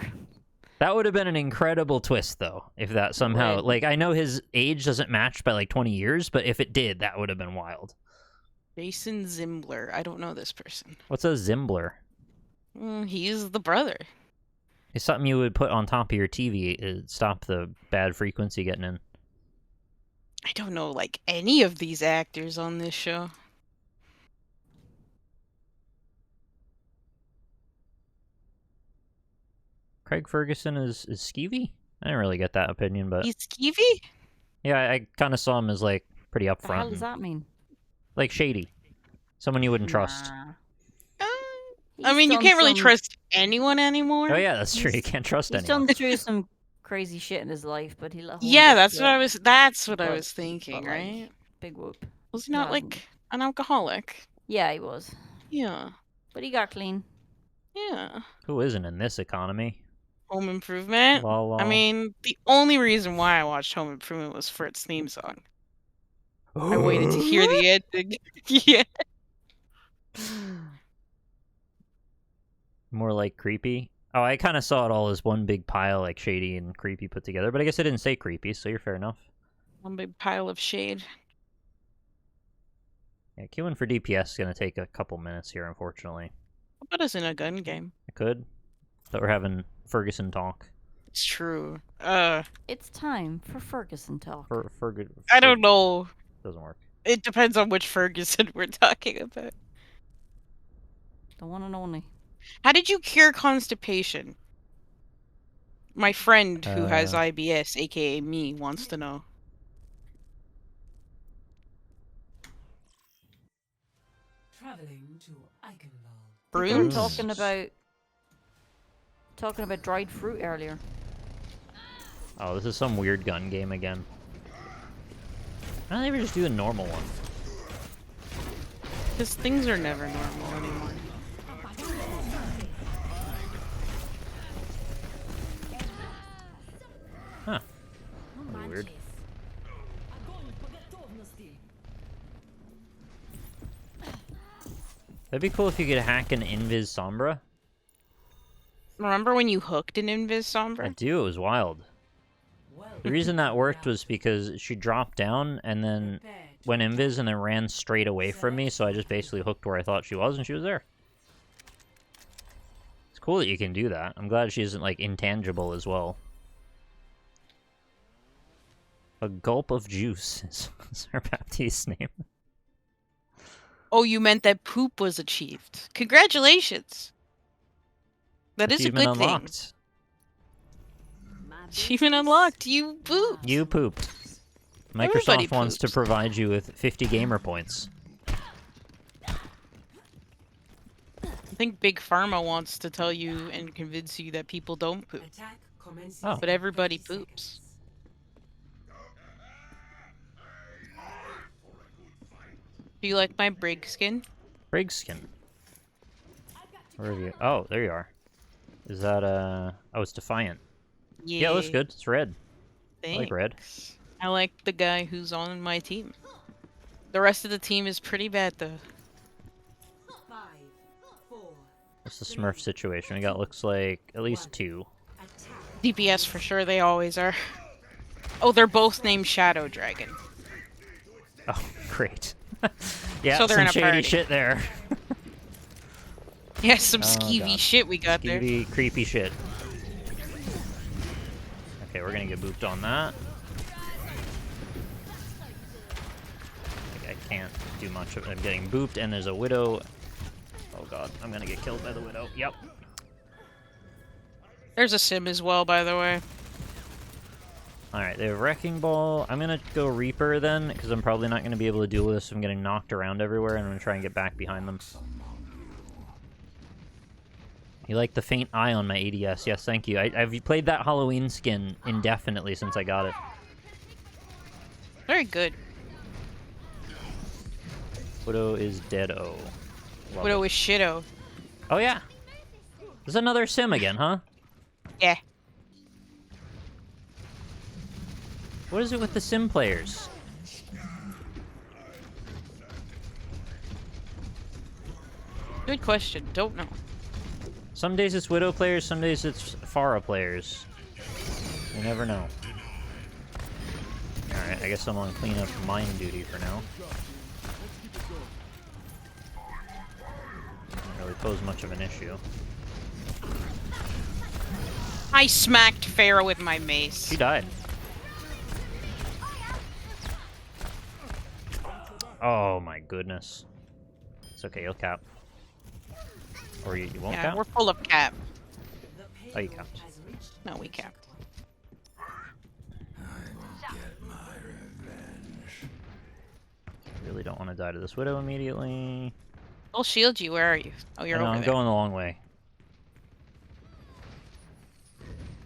That would have been an incredible twist, though, if that somehow... Would. Like, I know his age doesn't match by, like, 20 years, but if it did, that would have been wild. Jason Zimbler. I don't know this person. What's a Zimbler? He's the brother. It's something you would put on top of your TV to stop the bad frequency getting in. I don't know, like, any of these actors on this show. Craig Ferguson is skeevy? I didn't really get that opinion, but... He's skeevy? Yeah, I kind of saw him as, like, pretty What the hell upfront. does that mean? Like, shady. Someone you wouldn't trust. Nah. I mean, you done can't really some- trust anyone anymore. Oh, yeah, that's true. You can't trust He's anyone. done through some crazy shit in his life, but he'll. Yeah, that's what I was But- thinking, but, like, right? Big whoop. Was he not hasn't. like an alcoholic? Yeah, he was, Yeah. but he got clean. Yeah. Who isn't in this economy? Home Improvement. Lol, lol. I mean, the only reason why I watched Home Improvement was for its theme song. I waited to hear the ending. Yeah. More like creepy. Oh, I kind of saw it all as one big pile, like shady and creepy put together. But I guess I didn't say creepy, so you're fair enough. One big pile of shade. Yeah, queuing for DPS is gonna take a couple minutes here, unfortunately. I'll put us in a gun game. I could. Thought we're having Ferguson talk. It's true. It's time for Ferguson talk. I don't know. Doesn't work. It depends on which Ferguson we're talking about. The one and only. How did you cure constipation? My friend who has IBS, aka me, wants to know. Traveling to Eichenwald. We were Brooms? talking about dried fruit earlier. Oh, this is some weird gun game again. Why don't they ever just do a normal one? Because things are never normal anymore. Huh. Weird. That'd be cool if you could hack an Invis Sombra. Remember when you hooked an Invis Sombra? I do, it was wild. The reason that worked was because she dropped down and then went Invis and then ran straight away from me, so I just basically hooked where I thought she was and she was there. It's cool that you can do that. I'm glad she isn't, like, intangible as well. A gulp of juice is her Baptiste's name. Oh, you meant that poop was achieved. Congratulations! That is a Achievement good thing. unlocked. Achievement unlocked. You pooped. You pooped. Everybody Microsoft wants to poops. provide you with 50 gamer points. I think Big Pharma wants to tell you and convince you that people don't poop. Oh. But everybody poops. Do you like my brig skin? Brig skin. Where are you? Oh, there you are. Is that, oh, it's Defiant. Yeah, it looks good. It's red. I like red. I like the guy who's on my team. The rest of the team is pretty bad, though. What's the Smurf situation? We got, looks like, at least 2. DPS for sure, they always are. Oh, they're both named Shadow Dragon. Oh, great. Yeah, So they're some in a shady party. shit there. Yeah, some Oh, skeevy God. shit we got there. Skeevy, creepy shit. Okay, we're gonna get booped on that. I can't do much of it. I'm getting booped, and there's a Widow. Oh god, I'm gonna get killed by the Widow. Yep. There's a sim as well, by the way. Alright, they have Wrecking Ball. I'm gonna go Reaper then, because I'm probably not gonna be able to deal with this. I'm getting knocked around everywhere, and I'm gonna try and get back behind them. You like the faint eye on my ADS? Yes, thank you. I've played that Halloween skin indefinitely since I got it. Very good. Widow is dead-o. Love Widow it. is shitto. Oh yeah. There's another sim again, huh? Yeah. What is it with the sim players? Good question. Don't know. Some days it's Widow players, some days it's Pharah players. You never know. Alright, I guess I'm on cleanup mine duty for now. Doesn't really pose much of an issue. I smacked Farah with my mace. She died. Oh my goodness. It's okay, you'll cap. Or you won't Yeah, cap? we're full of cap. Oh, you capped. No, we capped. Really don't want to die to this Widow immediately. I'll shield you. Where are you? Oh, you're I know, over I'm there. going the long way.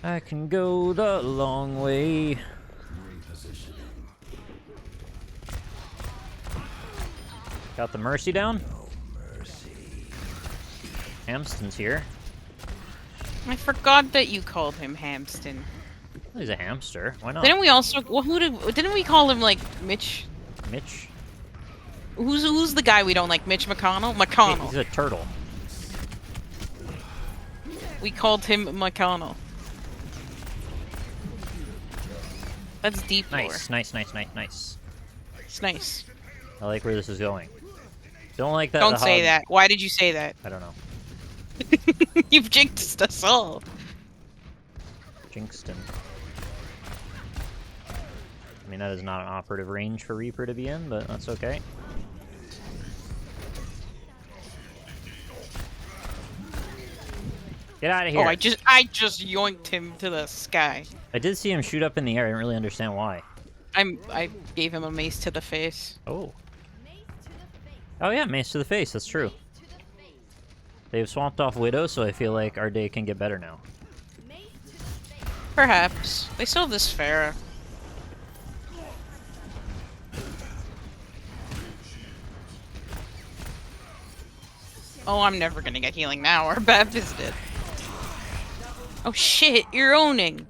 I can go the long way. Got the Mercy down. Hamston's here. I forgot that you called him Hamston. He's a hamster. Why not? Didn't we also? Well, didn't we call him like Mitch? Mitch? Who's the guy we don't like? Mitch McConnell? Hey, McConnell. he's a turtle. We called him McConnell. That's deep lore. Nice. It's nice. I like where this is going. Don't like that. Don't the say hog- that. Why did you say that? I don't know. You've jinxed us all. Jinxton. I mean, that is not an operative range for Reaper to be in, but that's okay. Get out of here! Oh, I just yoinked him to the sky. I did see him shoot up in the air. I didn't really understand why. I gave him a mace to the face. Oh. Oh yeah, mace to the face. That's true. They've swapped off Widow, so I feel like our day can get better now. Perhaps. They still have this Pharah. Oh, I'm never gonna get healing now. Our Baptist did. Oh shit, you're owning.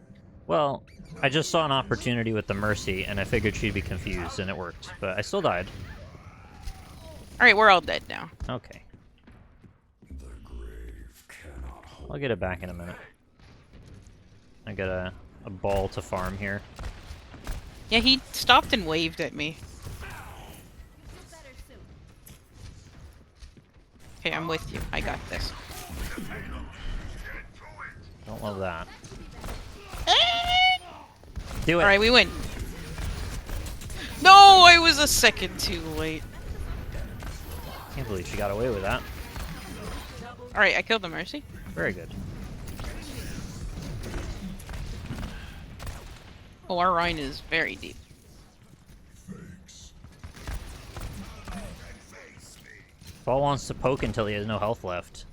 Well, I just saw an opportunity with the Mercy, and I figured she'd be confused, and it worked. But I still died. Alright, we're all dead now. Okay. I'll get it back in a minute. I got a ball to farm here. Yeah, he stopped and waved at me. Okay, I'm with you. I got this. Don't love that. Do it! Alright, we win. No, I was a second too late. Can't believe she got away with that. Alright, I killed the Mercy. Very good. Oh, our Rhine is very deep. Paul wants to poke until he has no health left.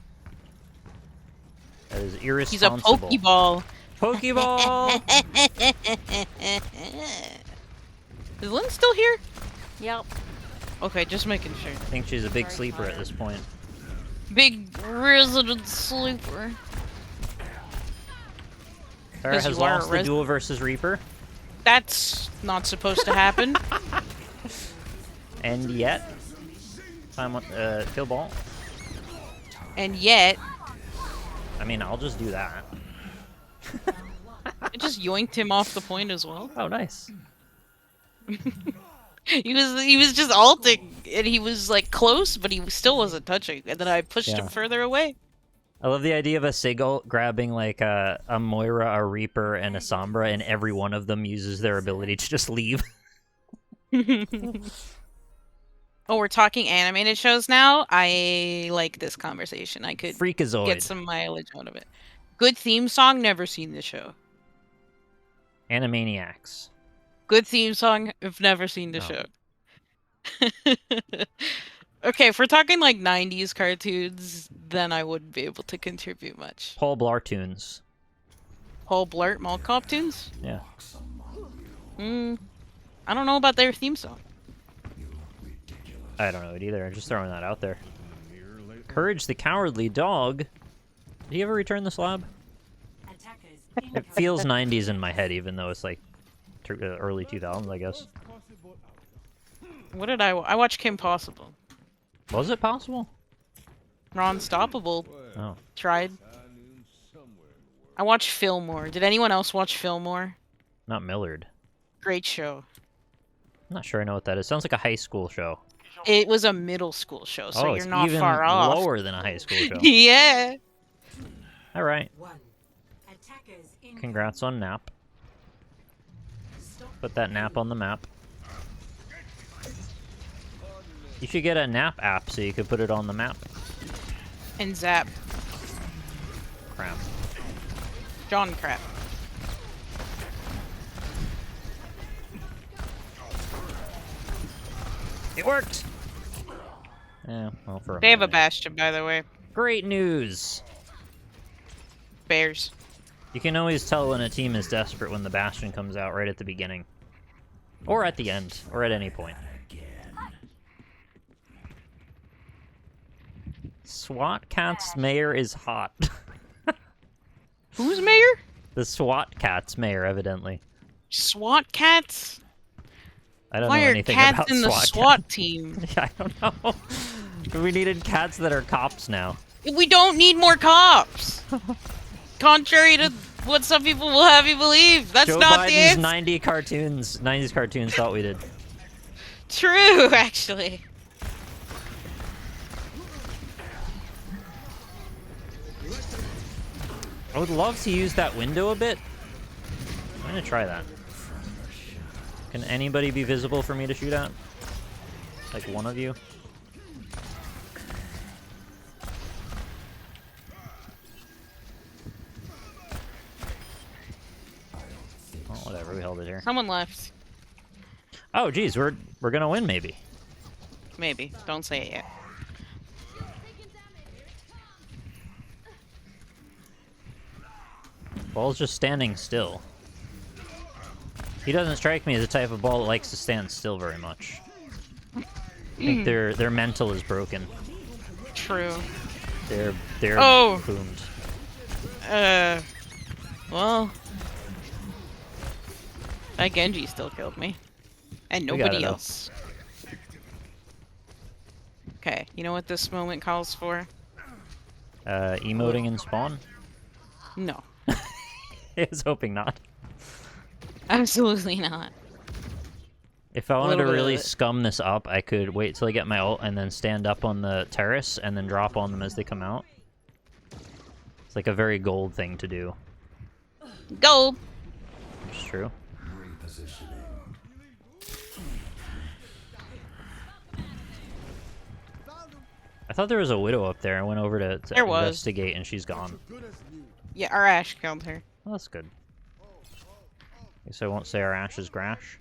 That is He's a irresponsible. Pokeball. Pokeball! Is Lynn still here? Yep. Okay, just making sure. I think she's a big sleeper at this point. Big resident sleeper. Pharah 'Cause has you are lost a the duel versus Reaper, That's not supposed to happen. and yet... Time on, kill ball. And yet, I mean, I'll just do that. I just yoinked him off the point as well. Oh, nice. He was just ulting, and he was like close, but he still wasn't touching. And then I pushed him further away. I love the idea of a Sigil grabbing like a Moira, a Reaper, and a Sombra, and every one of them uses their ability to just leave. Oh, we're talking animated shows now? I like this conversation. I could Freakazoid. get some mileage out of it. Good theme song, never seen the show. Animaniacs. Good theme song, I've never seen the show. Okay, if we're talking like 90s cartoons, then I wouldn't be able to contribute much. Paul Blart tunes. Paul Blart Mall Cop tunes? Yeah. I don't know about their theme song. I don't know it either. I'm just throwing that out there. Courage the Cowardly Dog. Did he ever return the slab? It feels 90s in my head, even though it's like early 2000s, I guess. What did I watched Kim Possible. Was it possible? Ron Stoppable. Oh. Tried. I watched Fillmore. Did anyone else watch Fillmore? Not Millard. Great show. I'm not sure I know what that is. Sounds like a high school show. It was a middle school show, so it's you're not even far off. lower than a high school show. Yeah. All right. Congrats on Nap. Put that Nap on the map. You should get a Nap app so you could put it on the map. And Zap. Crap. John Crap. It worked! Yeah, well, for a They have a minute. Bastion, by the way. Great news! Bears. You can always tell when a team is desperate when the Bastion comes out right at the beginning. Or at the end, or at any point. SWAT Cat's mayor is hot. Who's mayor? The SWAT Cat's mayor, evidently. SWAT cats? I don't Why know are anything cats about in the SWAT SWAT team? I don't know. We needed cats that are cops now. We don't need more cops. contrary to what some people will have you believe. That's Joe not the Biden's answer. 90s cartoons thought we did. True, actually. I would love to use that window a bit. I'm gonna try that. Can anybody be visible for me to shoot at? Like one of you? Oh, whatever, we held it here. Someone left. Oh, geez, we're gonna win, maybe. Maybe. Don't say it yet. Ball's just standing still. He doesn't strike me as the type of ball that likes to stand still very much. I think their mental is broken. True. They're Oh. boomed. Well, that Genji still killed me. And We got nobody it, though. else. Okay, you know what this moment calls for? Emoting in spawn? No. I was hoping not. Absolutely not. If I wanted to little bit of really it. scum this up, I could wait till I get my ult and then stand up on the terrace and then drop on them as they come out. It's like a very gold thing to do. Gold! Which is true. I thought there was a widow up there. I went over to There was. investigate and she's gone. Yeah, our Ash killed her. Well, that's good. Guess I won't say our Ash is Grash.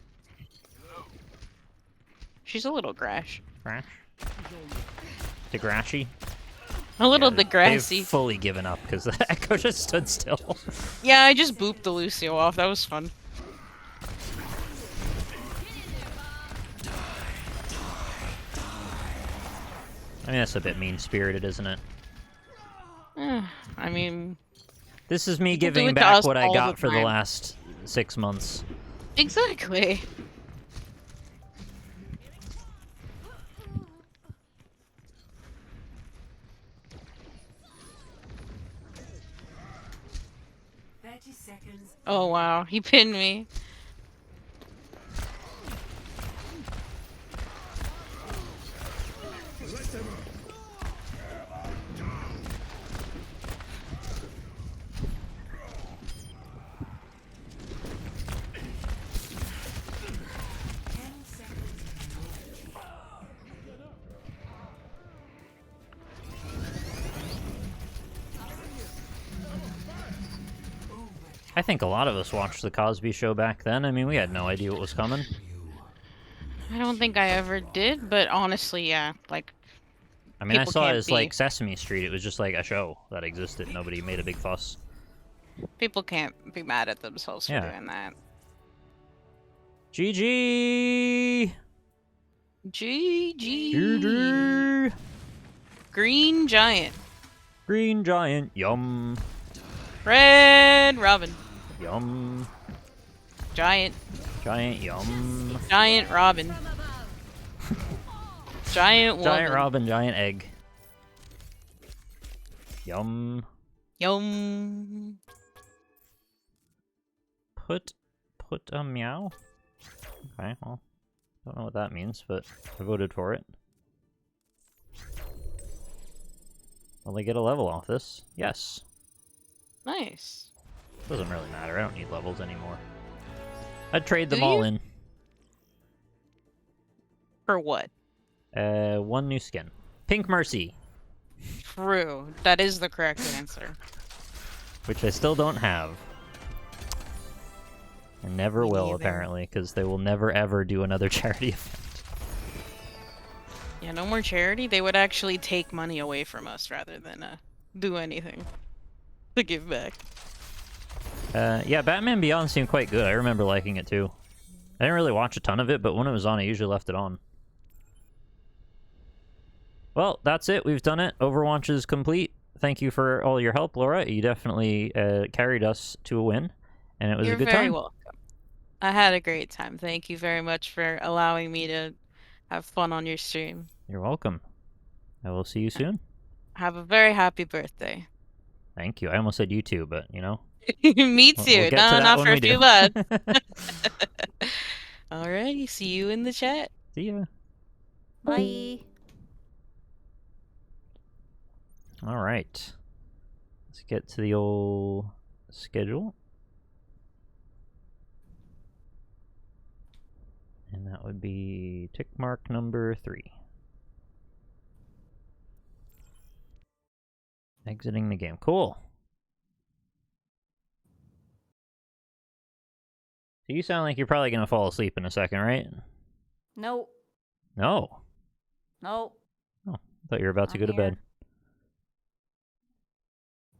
She's a little grash. Grash? Degrashy? A little Yeah, Degrassi. They've fully given up because the Echo just stood still. Yeah, I just booped the Lucio off. That was fun. I mean, that's a bit mean-spirited, isn't it? I mean, This is me People do giving it to back us what I all got the for the time. last 6 months. exactly. Oh wow, he pinned me. I think a lot of us watched the Cosby Show back then. I mean, we had no idea what was coming. I don't think I ever did, but honestly, yeah, like, I mean, I People saw it can't as be- like Sesame Street. It was just like a show that existed. Nobody made a big fuss. people can't be mad at themselves for Yeah. doing that. GG! GG. GG! Green Giant. Green Giant, yum. Red Robin. Yum. Giant. Giant, yum. Giant Robin. Giant woman. Giant Robin, giant egg. Yum. Yum. Put a meow? Okay, well, don't know what that means, but I voted for it. Will they get a level off this? Yes. Nice. Doesn't really matter, I don't need levels anymore. I'd trade them Do all you? in. For what? One new skin. Pink Mercy, True. That is the correct answer. which I still don't have. I never Me will, neither. apparently, because they will never ever do another charity event. Yeah, no more charity. They would actually take money away from us rather than do anything to give back. Yeah, Batman Beyond seemed quite good. I remember liking it too. I didn't really watch a ton of it, but when it was on, I usually left it on. Well, that's it. We've done it. Overwatch is complete. Thank you for all your help, Laura. You definitely carried us to a win, and it was You're a good very time. welcome. I had a great time. Thank you very much for allowing me to have fun on your stream. You're welcome. I will see you soon. Have a very happy birthday. Thank you. I almost said you too, but you know. Me We'll too. get to No, that not when for we a few do. months. Alrighty, see you in the chat. See ya. Bye. All right. Let's get to the old schedule. And that would be tick mark number 3. Exiting the game. Cool. So you sound like you're probably going to fall asleep in a second, right? No. No. No. Oh, I thought you were about to go to bed.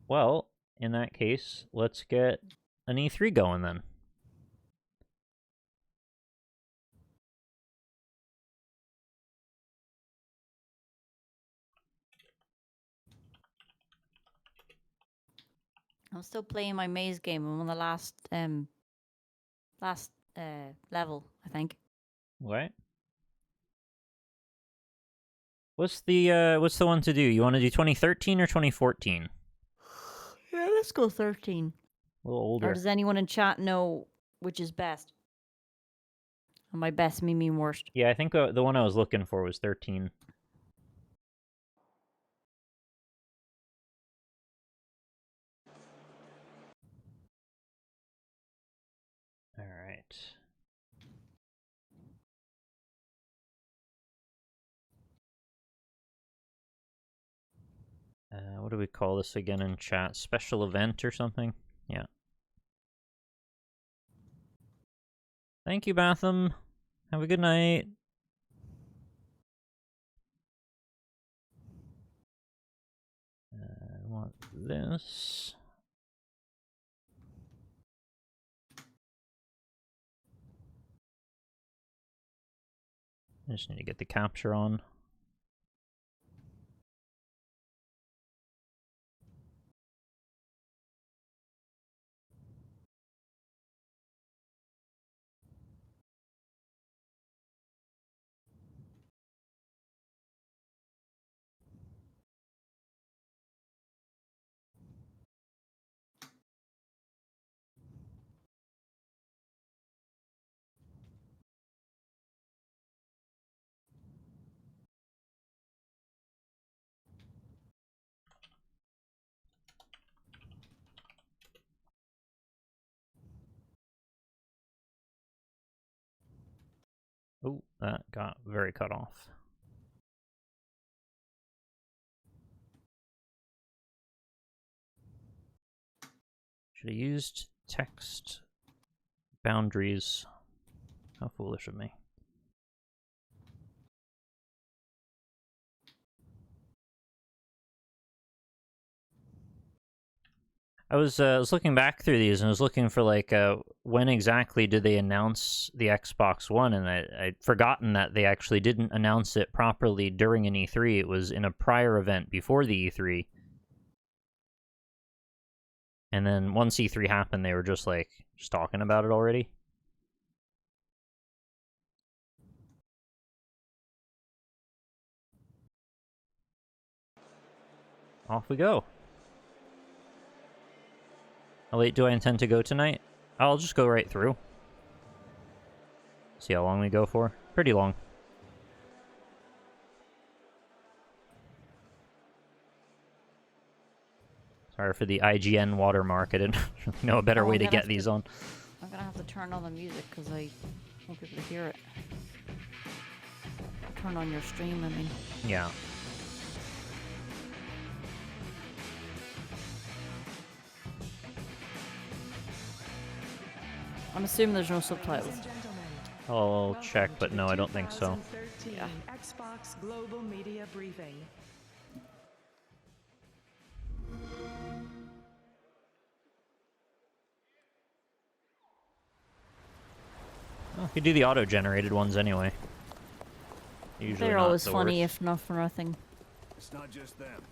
Well, in that case, let's get an E3 going then. I'm still playing my maze game. I'm on the last level, I think. What? What's the one to do? You want to do 2013 or 2014? Yeah, let's go 13. A little older. Or does anyone in chat know which is best? And by best, me mean worst. Yeah, I think the one I was looking for was 13. All right. What do we call this again in chat? Special event or something? Yeah. Thank you, Batham. Have a good night. I want this. I just need to get the capture on. Oh, that got very cut off. Should have used text boundaries. How foolish of me. I was looking back through these and I was looking for like when exactly did they announce the Xbox One, and I'd forgotten that they actually didn't announce it properly during an E3. It was in a prior event before the E3. And then once E3 happened, they were just talking about it already. Off we go. How late do I intend to go tonight? I'll just go right through. See how long we go for. Pretty long. Sorry for the IGN watermark. I didn't know a better way to get these on. I'm gonna have to turn on the music because I won't be able to hear it. Turn on your stream, I mean. Yeah. I'm assuming there's no subtitles. I'll check, but no, I don't think so. Yeah. Xbox Global Media Briefing. Well, you do the auto-generated ones anyway. Usually They're not always the funny, worst. if not for nothing. It's not just them.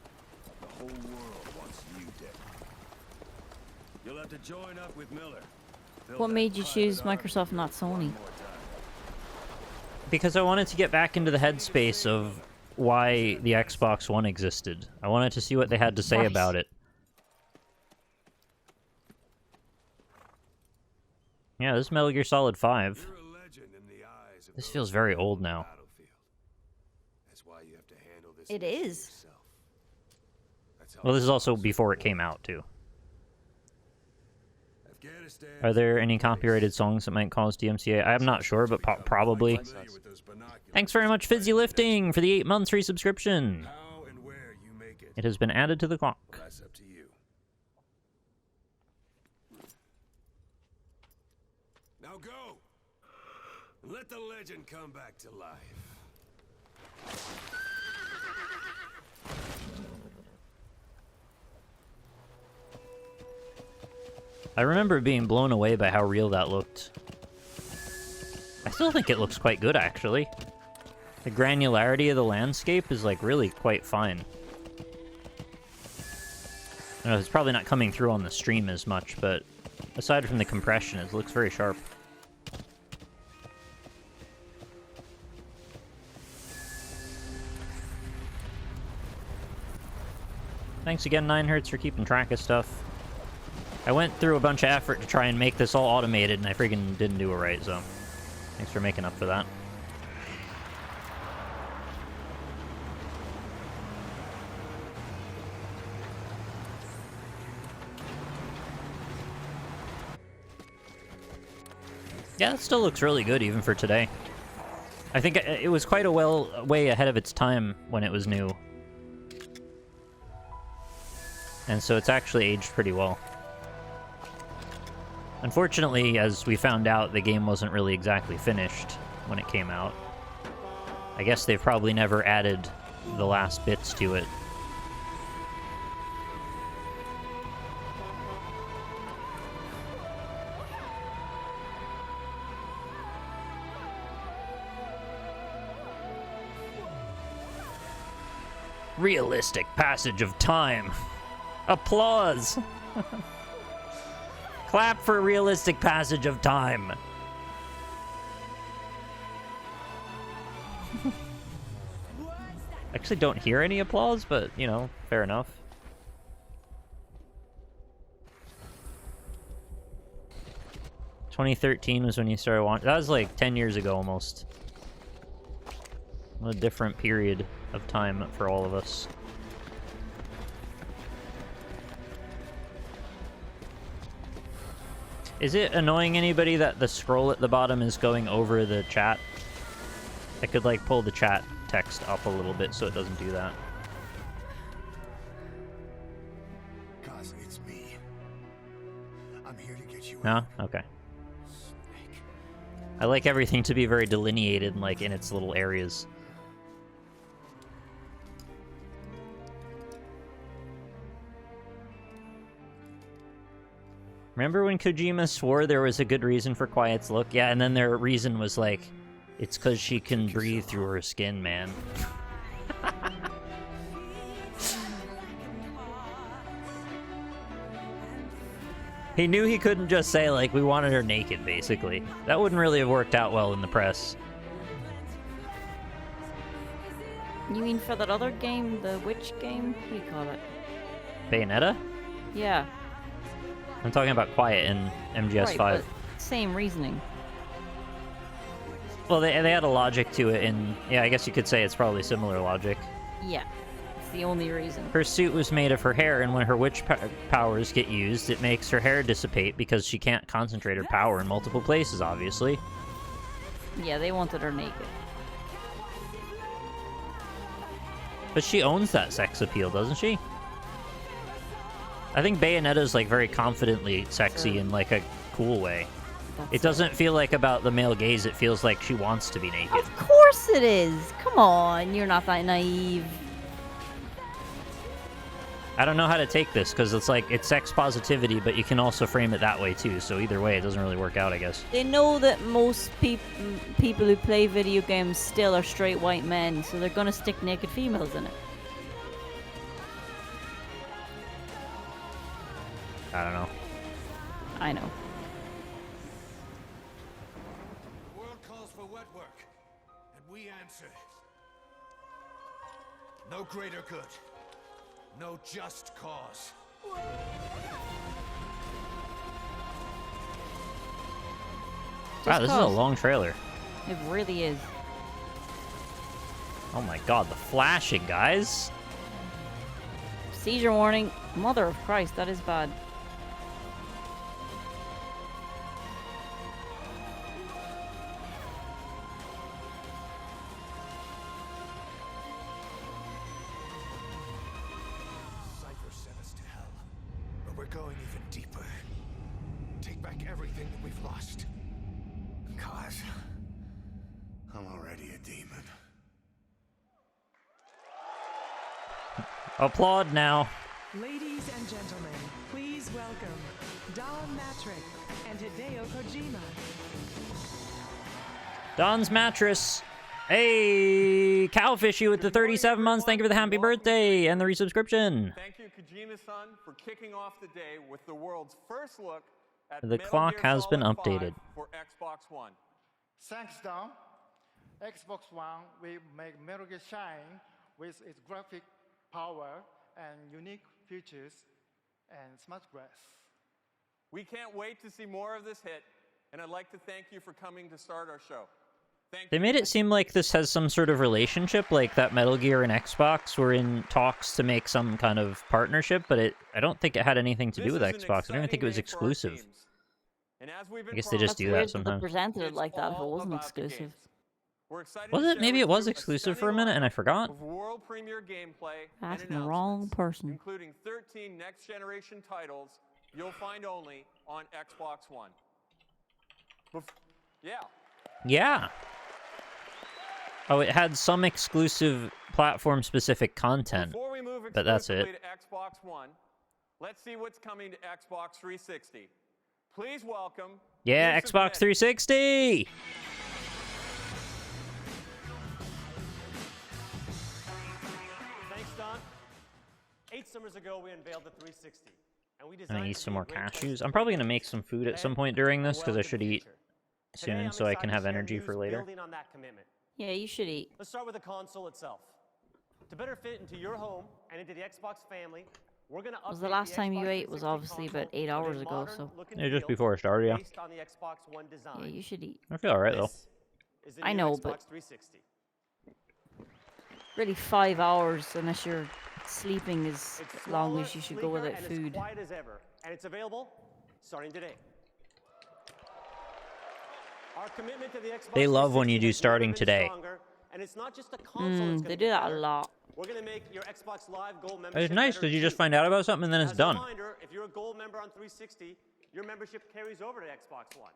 The whole world wants you dead. You'll have to join up with Miller. What made you choose Microsoft, not Sony? Because I wanted to get back into the headspace of why the Xbox One existed. I wanted to see what they had to say Right. about it. Yeah, this is Metal Gear Solid 5. You're a legend in the eyes of This those feels who very fought old on the now. battlefield. That's why you have to handle this It mission is. yourself. That's how Well, this is also it's before it supposed came to out, too. work. Afghanistan Are is there a any good place. copyrighted songs that might cause DMCA? I'm not sure, but probably. Familiar with those binoculars Thanks very much, Fizzy Lifting, for the 8 months resubscription. How and where you make it. It has been added to the clock. That's up to you. Now go! And let the legend come back to life. I remember being blown away by how real that looked. I still think it looks quite good, actually. The granularity of the landscape is, like, really quite fine. I know it's probably not coming through on the stream as much, but aside from the compression, it looks very sharp. Thanks again, 9Hertz, for keeping track of stuff. I went through a bunch of effort to try and make this all automated, and I freaking didn't do it right, so thanks for making up for that. Yeah, it still looks really good even for today. I think it was quite a way ahead of its time when it was new. And so it's actually aged pretty well. Unfortunately, as we found out, the game wasn't really exactly finished when it came out. I guess they've probably never added the last bits to it. Realistic passage of time. Applause! Clap for realistic passage of time. Actually don't hear any applause, but, you know, fair enough. "2013 was when you started watching. That was like 10 years ago almost. What a different period of time for all of us. Is it annoying anybody that the scroll at the bottom is going over the chat? I could like pull the chat text up a little bit so it doesn't do that. Cause it's me. I'm here to get you No? out. Okay. I like everything to be very delineated, like in its little areas. Remember when Kojima swore there was a good reason for Quiet's look? Yeah, and then their reason was like, it's because she can breathe through her skin, man. He knew he couldn't just say, like, we wanted her naked, basically. That wouldn't really have worked out well in the press. You mean for that other game, the witch game? What do you call it? Bayonetta? Yeah. I'm talking about Quiet in MGS5. Right, but same reasoning. Well, they had a logic to it, and yeah, I guess you could say it's probably similar logic. Yeah. It's the only reason. Her suit was made of her hair, and when her witch powers get used, it makes her hair dissipate because she can't concentrate her power in multiple places, obviously. Yeah, they wanted her naked. But she owns that sex appeal, doesn't she? I think Bayonetta's like very confidently sexy in like a cool way. It doesn't feel like about the male gaze, it feels like she wants to be naked. Of course it is! Come on, you're not that naive. I don't know how to take this, because it's like, it's sex positivity, but you can also frame it that way too, so either way, it doesn't really work out, I guess. They know that most people who play video games still are straight white men, so they're gonna stick naked females in it. I don't know. I know. The world calls for wet work, and we answer. No greater good. No just cause. Wow, this is a cause. long trailer. It really is. Oh my god, the flashing, guys. Seizure warning. Mother of Christ, that is bad. Cypher sent us to hell, but we're going even deeper. Take back everything that we've lost. Cause I'm already a demon. Applaud now. Ladies and gentlemen, please welcome Don Matrick and Hideo Kojima. Don's Mattress. Hey, Cowfishy with the 37 months. Thank you for the happy birthday and the resubscription. Thank you, Kojima-san, for kicking off the day with the world's first look at The Metal clock Gear has been Solid updated. 5 for Xbox One. Thanks, Don. Xbox One will make Metal Gear shine with its graphic power and unique features and smart grass. We can't wait to see more of this hit, and I'd like to thank you for coming to start our show. Thank They you. made it seem like this has some sort of relationship, like that Metal Gear and Xbox were in talks to make some kind of partnership, but I don't think it had anything to do with Xbox. I don't even think it was exclusive. And as we've I been guess they just That's do weird that sometimes. they presented it it's like that if it all wasn't about the exclusive. games. We're excited Was to it? share Maybe with it was you a exclusive for a stunning minute and I lineup forgot. of world premiere gameplay and Asking the wrong announcements, person. including 13 next-generation titles you'll find only on Xbox One. Yeah. Yeah. Oh, it had some exclusive platform-specific content, Before we move but that's it. exclusively to Xbox One, let's see what's coming to Xbox 360. Please welcome. Yeah, Yusuf Xbox Mehdi. 360! Thanks, Don. 8 summers ago, we unveiled the 360, and we I'm gonna designed eat it to some be a more great place cashews. to I'm probably create, gonna make some food at some plan, point during and this, because well I into should the eat future. Today, soon I'm so I excited can to have share energy news for later. building on that commitment. Yeah, you should eat. Let's start with the console itself. To better fit into your home and into the Xbox family, we're going to update Was the last time you Xbox ate was 360 obviously about console 8 with a hours ago, modern so look and Yeah, just feel before I started, yeah. based on the Xbox One design. yeah, you should eat. I feel alright, though. This is the I new know, Xbox but 360. really 5 hours unless you're sleeping is It's as long smaller, as you should go sleeker, without and food. It's quiet as ever, and it's available starting today. Our commitment to the Xbox They love when you 360 do has never starting been today. stronger, and it's not just the console that's They gonna do get that a better. lot. We're going to make your Xbox Live Gold membership It's nice better because you just too. find out about something and then it's As done. a reminder, if you're a Gold member on 360, your membership carries over to Xbox One.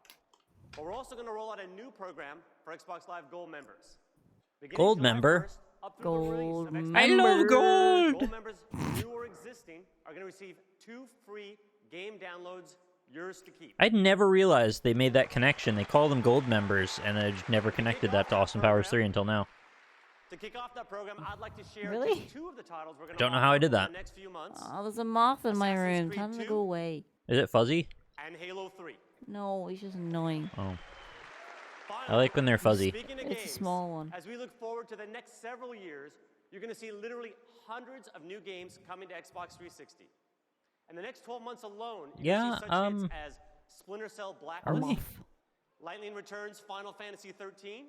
But we're also going to roll out a new program for Xbox Live Gold members. Beginning Gold July member? 1st, up through the release Gold of Xbox I love member. gold! Gold members, new or existing, are going to receive 2 free game downloads, yours to keep. I'd never realized they made that connection. They call them gold members, and I just never connected that to Austin Powers 3 until now. To kick off that program, I'd like to share Really? just 2 of the titles we're going to Don't know how I did offer that. over the next few months. Oh, there's a moth in my Assassin's room. Creed Tell him to 2. go away. Is it fuzzy? And Halo 3. No, he's just annoying. Oh. Finally, I like when they're fuzzy. speaking of It's a games, small one. As we look forward to the next several years, you're going to see literally hundreds of new games coming to Xbox 360. In the next 12 months alone, you're going to see such hits as Splinter Cell Black Are Ops, they? Lightning Returns Final Fantasy 13,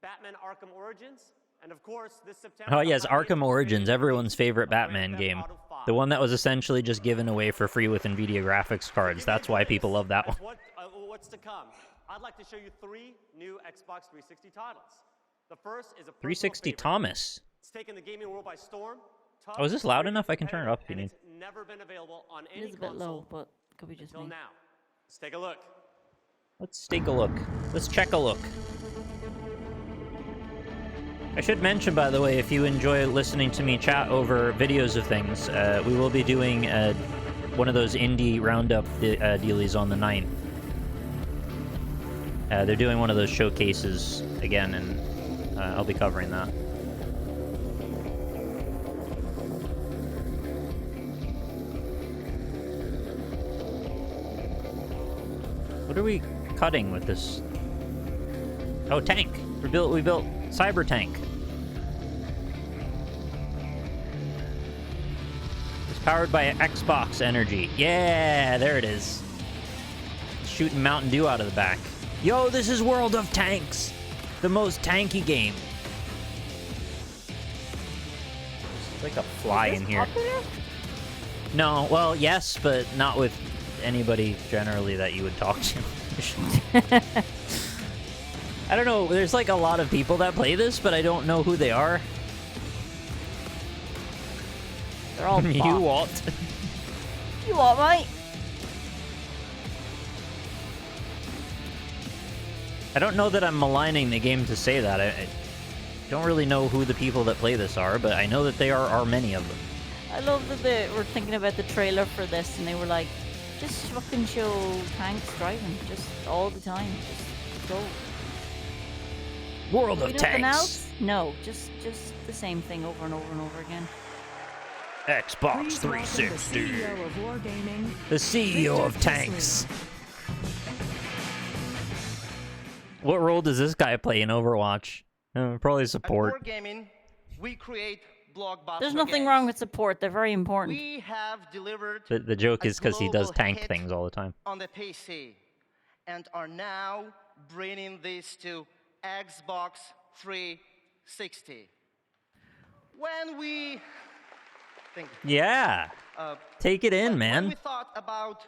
Batman Arkham Origins, and of course, this September... Oh yes, the holidays Arkham will Origins, be everyone's favorite Grand Batman Theft game. Auto 5. The one that was essentially just given away for free with NVIDIA graphics cards. That's why people love that one. What's to come? I'd like to show you 3 new Xbox 360 titles. The first is a 360 favorite. Thomas. It's taken the gaming world by storm. Tough, Oh, is this loud very enough? I can turn it up if you and need. It's never been available on It any is a bit console low, but could be just until me. now. Let's take a look. Let's take a look. Let's check a look. I should mention, by the way, if you enjoy listening to me chat over videos of things, we will be doing one of those indie roundup dealies on the 9th. They're doing one of those showcases again, and I'll be covering that. What are we cutting with this? Oh, tank. We built Cyber Tank. It's powered by Xbox energy. Yeah, there it is. Shooting Mountain Dew out of the back. Yo, this is World of Tanks, the most tanky game. It's like a fly in here. Popular? No, well, yes, but not with anybody generally that you would talk to. I don't know, there's like a lot of people that play this, but I don't know who they are. They're all You bots. what? You what, mate? I don't know that I'm maligning the game to say that. I don't really know who the people that play this are, but I know that there are many of them. I love that they were thinking about the trailer for this and they were like, just fucking show tanks driving, just all the time, just go. World Do of we do nothing Tanks. else? No, just the same thing over and over and over again. Xbox Please welcome 360. The CEO of Wargaming, The CEO of Victor Tanks. What role does this guy play in Overwatch? Probably support. At Wargaming, we create blockbuster There's nothing games. wrong with support, they're very important. We have delivered The joke is because he does global tank hit things all the time. on the PC and are now bringing this to Xbox 360. When we Yeah. Take it in, when man. we thought about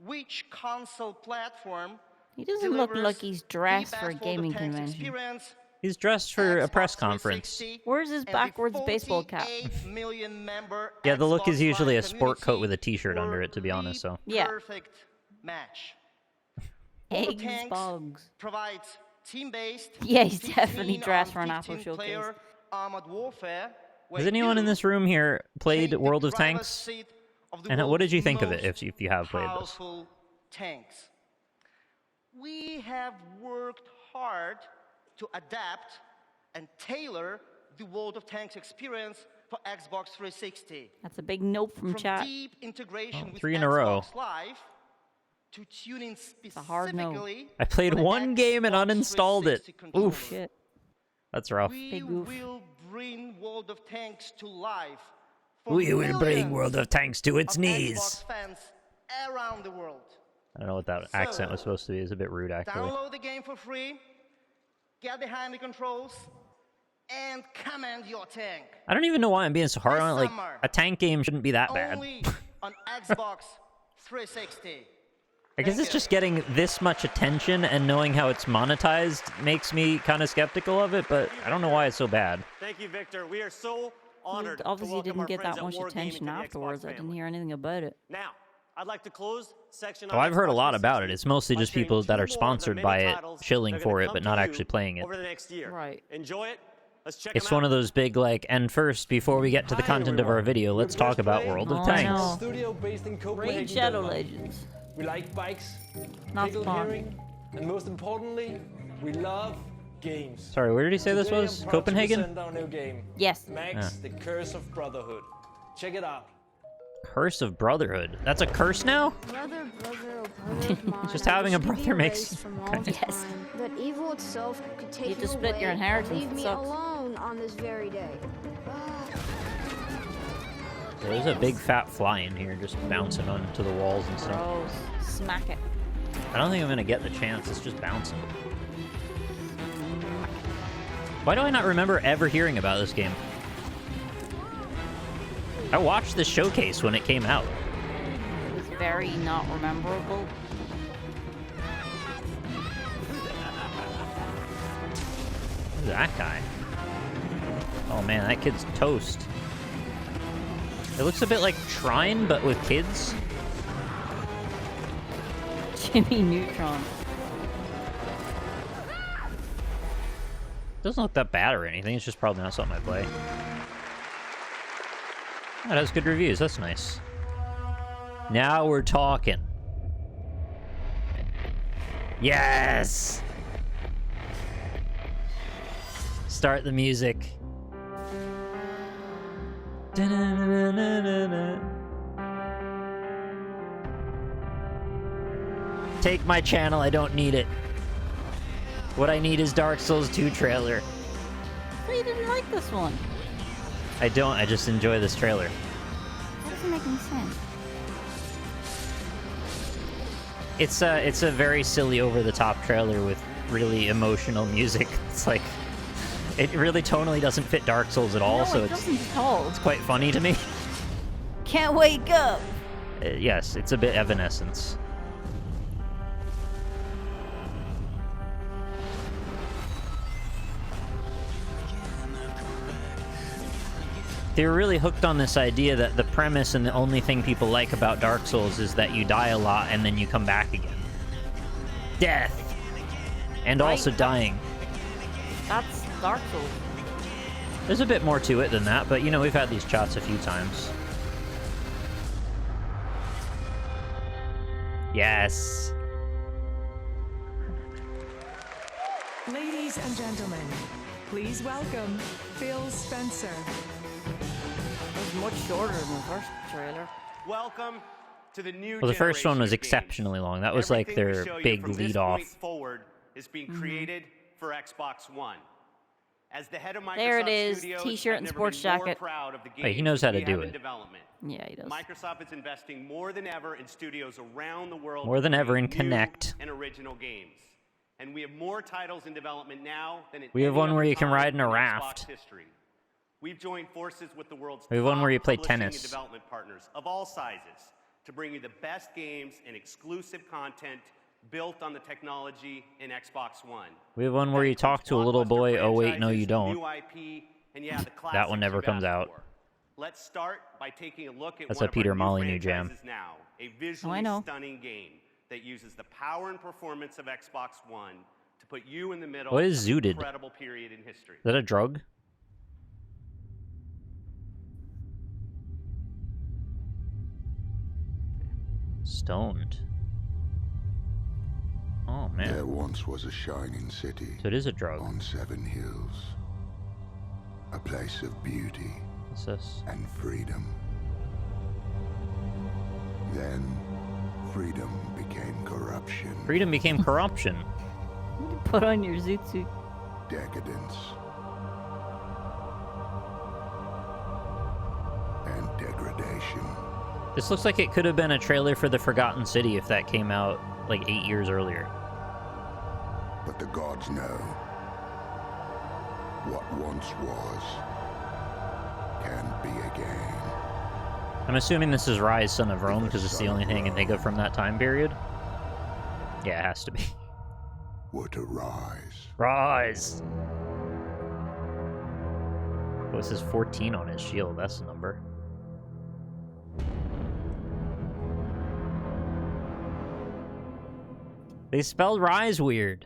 which console platform He doesn't look delivers like he's dressed the for a best World of gaming Tanks convention. experience, He's dressed for a press Xbox conference. 360 Where's his and the backwards baseball cap? 48 million member Yeah, the look is Xbox usually a Live sport coat community with a t-shirt were under it, to be honest, so. Yeah. Perfect match. World of Eggs, Tanks bugs. provides team-based. Yeah, he's 15 definitely dressed on for an Apple 15 showcase. player armored warfare, Has where anyone in you this room here played take the World of driver's Tanks? seat of the And what world's did you think of it, most if you have played this? powerful tanks. We have worked hard to adapt and tailor the World of Tanks experience for Xbox 360. That's a big nope from chat. Deep integration with 3 in a row. Xbox Live to tuning a hard no. specifically I played for the one game and Xbox uninstalled it. 360 controller. Oof. Shit. That's rough. We Big oof. will bring World of Tanks to life. For We will bring millions World of Tanks to its of knees. Xbox fans around the world. I don't know what that accent was supposed to be. It's a bit rude, actually. Download the game for free, get behind the controls, and command your tank. I don't even know why I'm being so hard on it. Like, summer. a tank game shouldn't be that bad. Only on Xbox 360. I guess it's just getting this much attention and knowing how it's monetized makes me kind of skeptical of it, but I don't know why it's so bad. Thank you, Victor. We are so honored. He obviously to welcome didn't our get friends that at much Wargaming attention to the Xbox afterwards. I didn't family. hear anything about it. Now, I'd like to close section. Oh, on I've heard a Xbox lot about it. 360 It's mostly by just sharing people that two are more of the sponsored many by it, titles shilling that are for gonna it, come but to not you actually playing it. Over the next year. Right. Enjoy it. Let's check It's them one out. of those big, like, and first, before we get to the content of our video, let's talk about World of Oh, I Tanks. know. Studio based in Copenhagen, Raid Shadow Denmark. Legends. We like bikes, Not pickled fun. herring, and most importantly, we love games. Sorry, where did he say this Today was? I'm proud to Copenhagen? present our new game. Yes. Max, The Curse of Brotherhood. Check it out. Curse of Brotherhood. That's a curse now? Brother of mine, Just having a I used to be brother makes erased from all kind of- Yes. time, but evil itself could take You you just split away your inheritance, and leave it me sucks. alone on this very day. There's a big fat fly in here just bouncing onto the walls and stuff. Gross. Smack it. I don't think I'm gonna get the chance. It's just bouncing. Why do I not remember ever hearing about this game? I watched the showcase when it came out. It was very not rememberable. Who's that guy? Oh man, that kid's toast. It looks a bit like Trine, but with kids. Jimmy Neutron. Doesn't look that bad or anything. It's just probably not something I play. That has good reviews. That's nice. Now we're talking. Yes! Start the music. Take my channel, I don't need it. What I need is Dark Souls 2 trailer. So you didn't like this one. I don't, I just enjoy this trailer. That doesn't make any sense. It's a very silly, over-the-top trailer with really emotional music. It's like, it really tonally doesn't fit Dark Souls at all, No, so it doesn't at all. it's quite funny to me. Can't wake up. Yes, it's a bit Evanescence. They were really hooked on this idea that the premise and the only thing people like about Dark Souls is that you die a lot and then you come back again. Death! And also dying. That's Dark Souls. There's a bit more to it than that, but you know, we've had these chats a few times. Yes. Ladies and gentlemen, please welcome Phil Spencer. It was much shorter than the first trailer. Welcome to the new Well, the first one was generation of games. exceptionally long. That was like Everything we their show you big from this lead off. point forward is being created for Xbox One. As the head of Microsoft There it is, Studios, t-shirt I've and never sports been more jacket. proud of the Hey, he games knows how to we do have in it. development. Yeah, he does. Microsoft is investing more than ever in studios around the world. More to than ever in create new Connect. and original games. And we have more titles in development now than at We have any one where other you can time ride in a Xbox raft. history. We've joined forces with the world's We have one top where you play publishing tennis. and development partners of all sizes to bring you the best games and exclusive content built on the technology in Xbox One. We have one where you talk to a little boy. Oh wait, no you don't. New IP, and yeah, the That one classics never you've comes asked out. for. Let's start by taking a look at That's one a of Peter our new Molyneux jam. franchises now, a Oh, I visually know. stunning game that uses the power and performance of Xbox One to put you in the middle What is of an Zooted? incredible period in history. Is that a drug? Stoned. Oh man. There once was a shining city. So it is a drug. On 7 hills. A place of beauty. What's this? And freedom. Then, freedom became corruption. Freedom became corruption. Put on your zoot suit. Decadence. And degradation. This looks like it could have been a trailer for The Forgotten City if that came out like 8 years earlier. But the gods know what once was can be again. I'm assuming this is Rise, Son of Rome, because it's the only thing I can think of from that time period. Yeah, it has to be. Were to rise. Rise! Oh, it says 14 on his shield. That's the number. They spelled rise weird.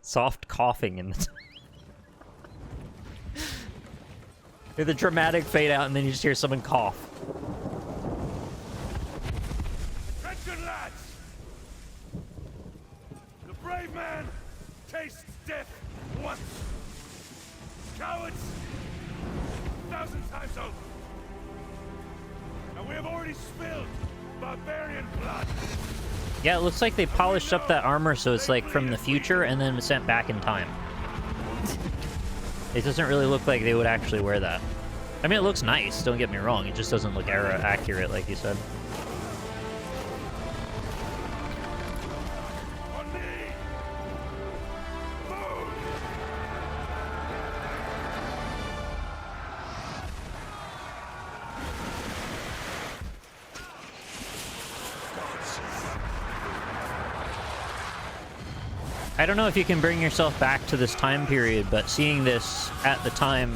Soft coughing in the... With a dramatic fade out, and then you just hear someone cough. Attention, lads! The brave man tastes death once. Cowards, 1,000 times over. And we have already spilled barbarian blood. Yeah, it looks like they polished up that armor so it's like from the future and then sent back in time. It doesn't really look like they would actually wear that. I mean, it looks nice, don't get me wrong. It just doesn't look era accurate, like you said. I don't know if you can bring yourself back to this time period, but seeing this at the time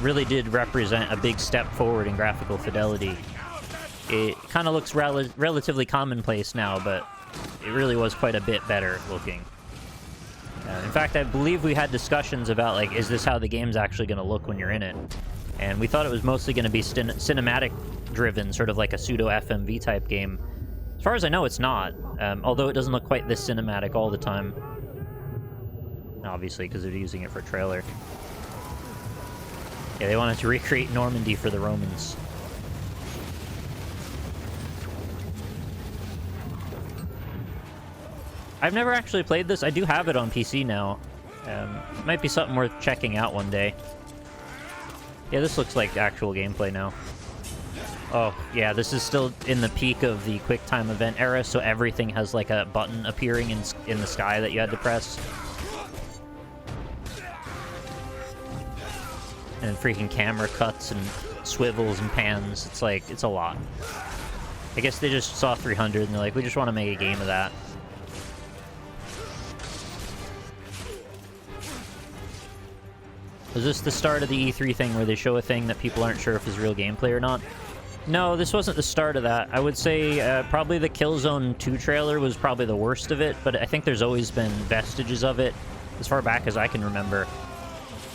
really did represent a big step forward in graphical fidelity. It kind of looks relatively commonplace now, but it really was quite a bit better looking. In fact, I believe we had discussions about, like, is this how the game's actually going to look when you're in it? And we thought it was mostly going to be cinematic-driven, sort of like a pseudo-FMV type game. As far as I know, it's not, although it doesn't look quite this cinematic all the time. Obviously, because they're using it for a trailer. Yeah, they wanted to recreate Normandy for the Romans. I've never actually played this. I do have it on PC now. Might be something worth checking out one day. Yeah, this looks like actual gameplay now. Oh, yeah, this is still in the peak of the QuickTime event era, so everything has like a button appearing in the sky that you had to press. And freaking camera cuts and swivels and pans. It's like, it's a lot. I guess they just saw 300 and they're like, we just want to make a game of that. Was this the start of the E3 thing where they show a thing that people aren't sure if is real gameplay or not? No, this wasn't the start of that. I would say probably the Killzone 2 trailer was probably the worst of it, but I think there's always been vestiges of it as far back as I can remember.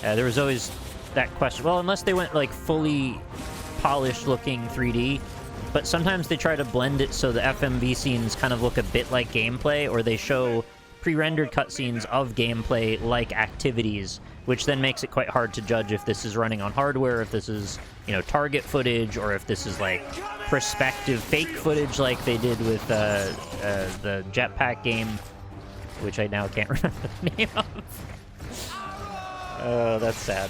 There was always that question. Well, unless they went like fully polished looking 3D, but sometimes they try to blend it so the FMV scenes kind of look a bit like gameplay, or they show pre-rendered cutscenes of gameplay like activities, which then makes it quite hard to judge if this is running on hardware, if this is, you know, target footage, or if this is like prospective fake footage like they did with the jetpack game, which I now can't remember the name of. Oh, that's sad.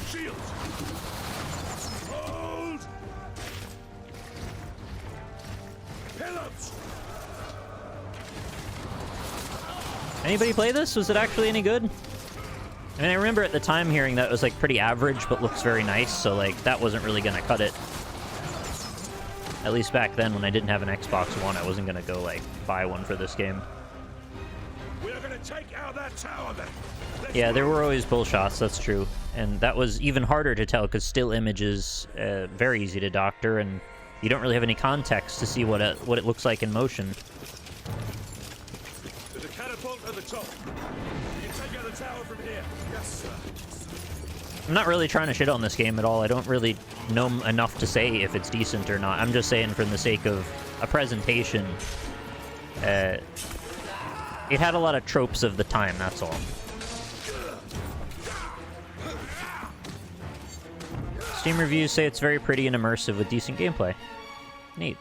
Anybody play this? Was it actually any good? I mean, I remember at the time hearing that it was like pretty average, but looks very nice, so like that wasn't really gonna cut it. At least back then when I didn't have an Xbox One, I wasn't gonna go like buy one for this game. We are gonna take out that tower then. Yeah, there were always bull shots, that's true. And that was even harder to tell because still images very easy to doctor, and you don't really have any context to see what it looks like in motion. There's a catapult at the top. You can take out the tower from here. Yes, sir. I'm not really trying to shit on this game at all. I don't really know enough to say if it's decent or not. I'm just saying for the sake of a presentation, it had a lot of tropes of the time, that's all. Steam reviews say it's very pretty and immersive with decent gameplay. Neat.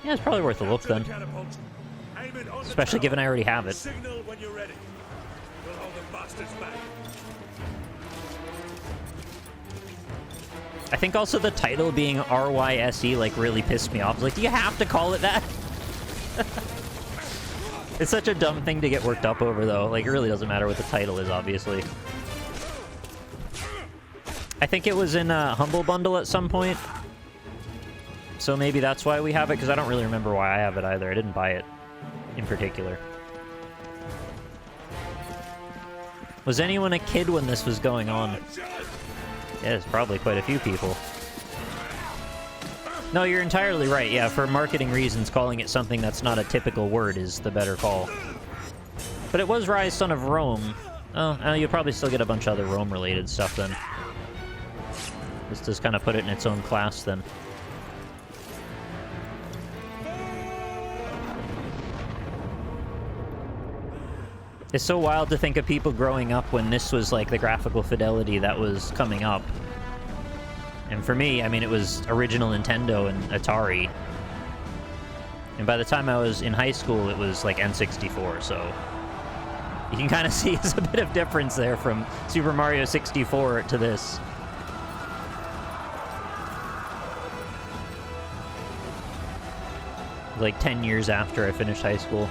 Yeah, it's probably worth a look then. Especially given I already have it. Signal when you're ready. We'll hold the bastards back. I think also the title being RYSE like really pissed me off. Like, do you have to call it that? It's such a dumb thing to get worked up over though. Like, it really doesn't matter what the title is, obviously. I think it was in a Humble Bundle at some point. So maybe that's why we have it, because I don't really remember why I have it either. I didn't buy it in particular. Was anyone a kid when this was going on? Yeah, it's probably quite a few people. No, you're entirely right. Yeah, for marketing reasons, calling it something that's not a typical word is the better call. But it was Rise, Son of Rome. Oh, you'll probably still get a bunch of other Rome-related stuff then. This does kind of put it in its own class then. It's so wild to think of people growing up when this was like the graphical fidelity that was coming up. And for me, I mean, it was original Nintendo and Atari. And by the time I was in high school, it was like N64, so you can kind of see there's a bit of difference there from Super Mario 64 to this. Like 10 years after I finished high school.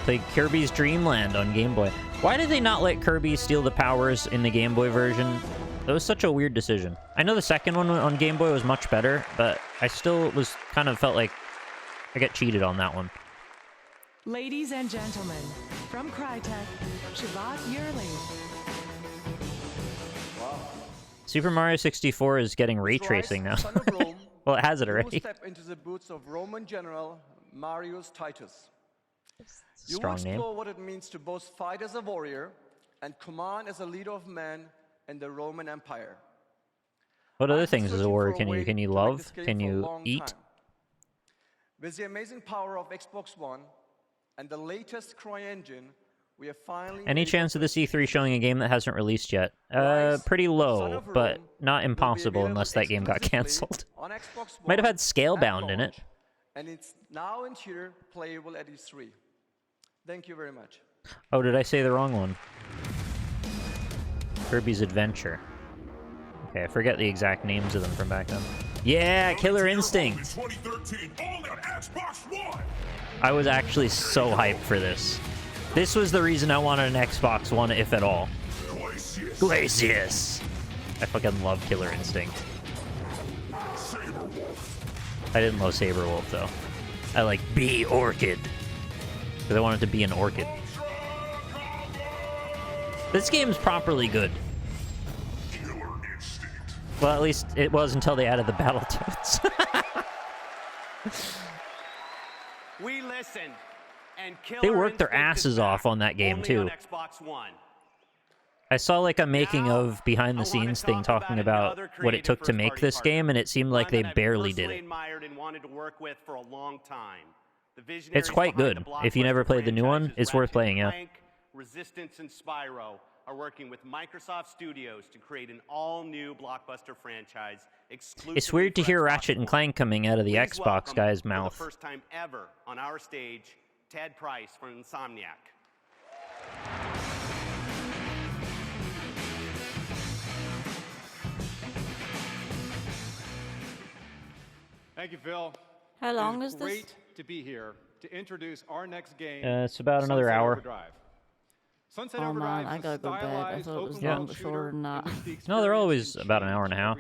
Played Kirby's Dream Land on Game Boy. Why did they not let Kirby steal the powers in the Game Boy version? That was such a weird decision. I know the second one on Game Boy was much better, but I still was kind of felt like I got cheated on that one. Ladies and gentlemen, from Crytek, Shabbat Yearly. Super Mario 64 is getting ray tracing now. Well, it has it already. You step into the boots of Roman general Marius Titus. You will explore what it means to both fight as a warrior and command as a leader of men in the Roman Empire. What other things as a warrior can you love? Can you eat? With the amazing power of Xbox One and the latest CryEngine, we have finally... Any chance of this E3 showing a game that hasn't released yet? Pretty low, but not impossible unless that game got cancelled. Might have had Scalebound in it. And it's now in here playable at E3. Thank you very much. Oh, did I say the wrong one? Kirby's Adventure. Okay, I forget the exact names of them from back then. Yeah, Killer Instinct! 2013, only on Xbox One. I was actually so hyped for this. This was the reason I wanted an Xbox One, if at all. Glacius! I fucking love Killer Instinct. I didn't love Saberwolf, though. I like Bee Orchid. Because I wanted to be an orchid. This game's properly good. Well, at least it was until they added the Battletoads. We listened, and They worked their asses off on that game, too. Xbox One. I saw like a making of behind the scenes thing talking about what it took to make this game, and it seemed like they barely did it. It's quite good. If you never played the new one, it's worth playing, yeah. Resistance and Spyro are working with Microsoft Studios to create an all-new blockbuster franchise exclusively. It's weird to hear Ratchet and Clank coming out of the Xbox guy's mouth. For the first time ever on our stage, Ted Price from Insomniac. Thank you, Phil. How long is this? Great to be here to introduce our next game. It's about another hour. Overdrive. Sunset Oh Overdrive man, I gotta go to bed. I thought it was a little bit shorter than that. No, they're always about an hour and a half.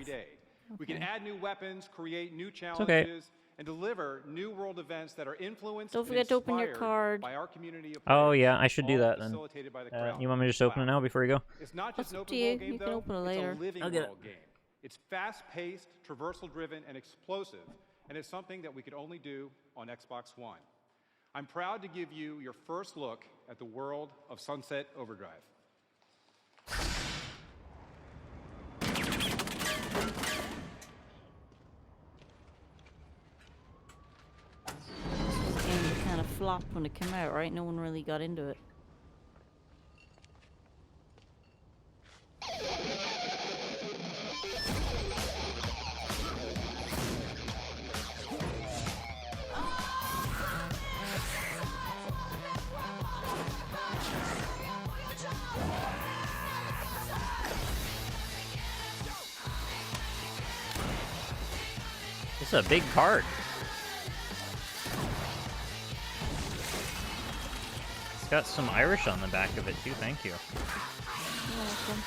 We can add new weapons, create new challenges, and deliver new world events that are influenced Don't forget to open your card. by our community of Oh players, yeah, I should do all that then. facilitated by the crowd. You want me to just open it now before you go? It's not That's just an up open to you. world game, You can though. open it It's later. a living I'll get world game. It's fast-paced, traversal-driven, and explosive, and it's something that we could only do on Xbox One. I'm proud to give you your first look at the world of Sunset Overdrive. This game kind of flopped when it came out, right? No one really got into it. This is a big card. It's got some Irish on the back of it too, thank you. You're welcome.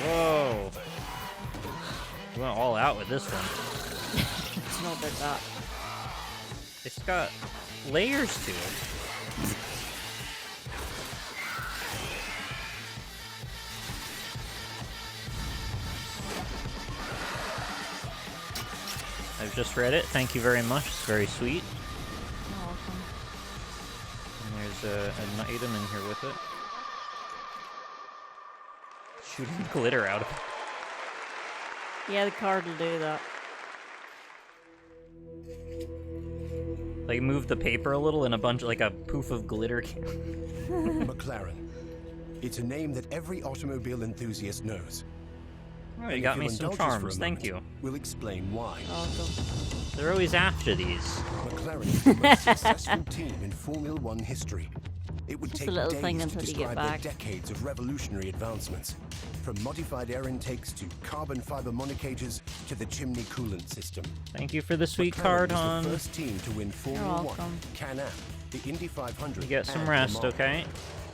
Whoa. We went all out with this one. It's not like that. It's got layers to it. I've just read it. Thank you very much. It's very sweet. You're welcome. And there's an item in here with it. Shooting glitter out of it. Yeah, the card will do that. Like move the paper a little and a bunch, like a poof of glitter came. McLaren. It's a name that every automobile enthusiast knows. Oh, you got me some charms, thank you. We'll explain why. They're always after these. McLaren is the most successful team in Formula One history. It would Just take a little days thing to until you get describe their back. decades of revolutionary advancements. From modified air intakes to carbon fiber monocages to the chimney coolant system. Thank you for the sweet McLaren card, is hon. the first team to win Formula One, welcome. Can-Am, the Indy 500. You get some and rest, Le Mans. okay?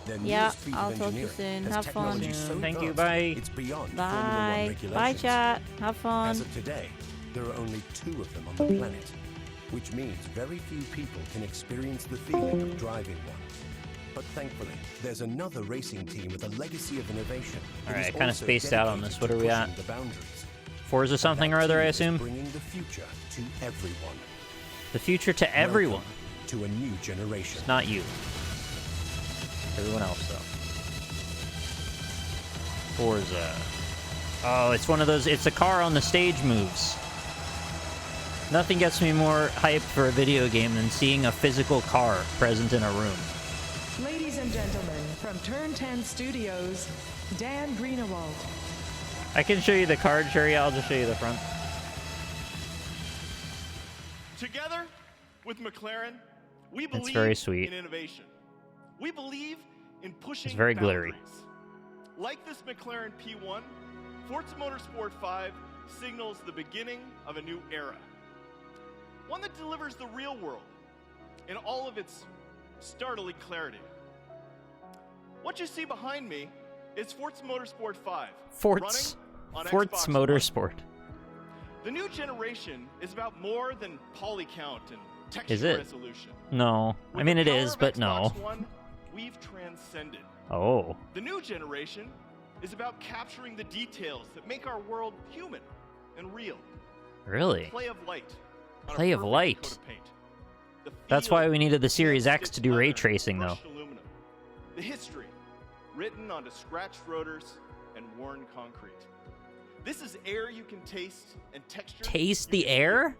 Their Yeah, newest feat of I'll talk to you engineering soon. has Have fun. technology so Thank you, vast, bye. It's beyond Formula One Bye. regulations. Bye, chat. Have fun. As of today, there are only 2 of them on the planet, which means very few people can experience the feeling of driving one. But thankfully, there's another racing team with a legacy of innovation. that Alright, is I kind of also spaced out on this. What are we at? dedicated to pushing the boundaries. Forza something or That other, I team is assume? Bringing the future to everyone. The future to everyone. Welcome to a new generation. It's not you. Everyone else, though. Forza. Oh, it's one of those, it's a car on the stage moves. Nothing gets me more hyped for a video game than seeing a physical car present in a room. Ladies and gentlemen, from Turn 10 Studios, Dan Greenewald. I can show you the card, Sherry. I'll just show you the front. Together with McLaren, We believe It's very sweet. in innovation. We believe in pushing It's very glittery. boundaries. Like this McLaren P1, Forza Motorsport 5 signals the beginning of a new era. One that delivers the real world in all of its startling clarity. What you see behind me is Forza Motorsport 5. Forza Xbox Motorsport. The new generation is about more than poly count and texture Is it? resolution. No. I mean, it is, but no. Xbox One, we've transcended. Oh. The new generation is about capturing the details that make our world human and real. Really? Play of light. on a Play of perfect light. coat of paint. The That's why feel we needed the Series of X to do ray tracing, though. brushed aluminum. The history written onto scratched rotors and worn concrete. This is air you can taste and texture. Taste the air?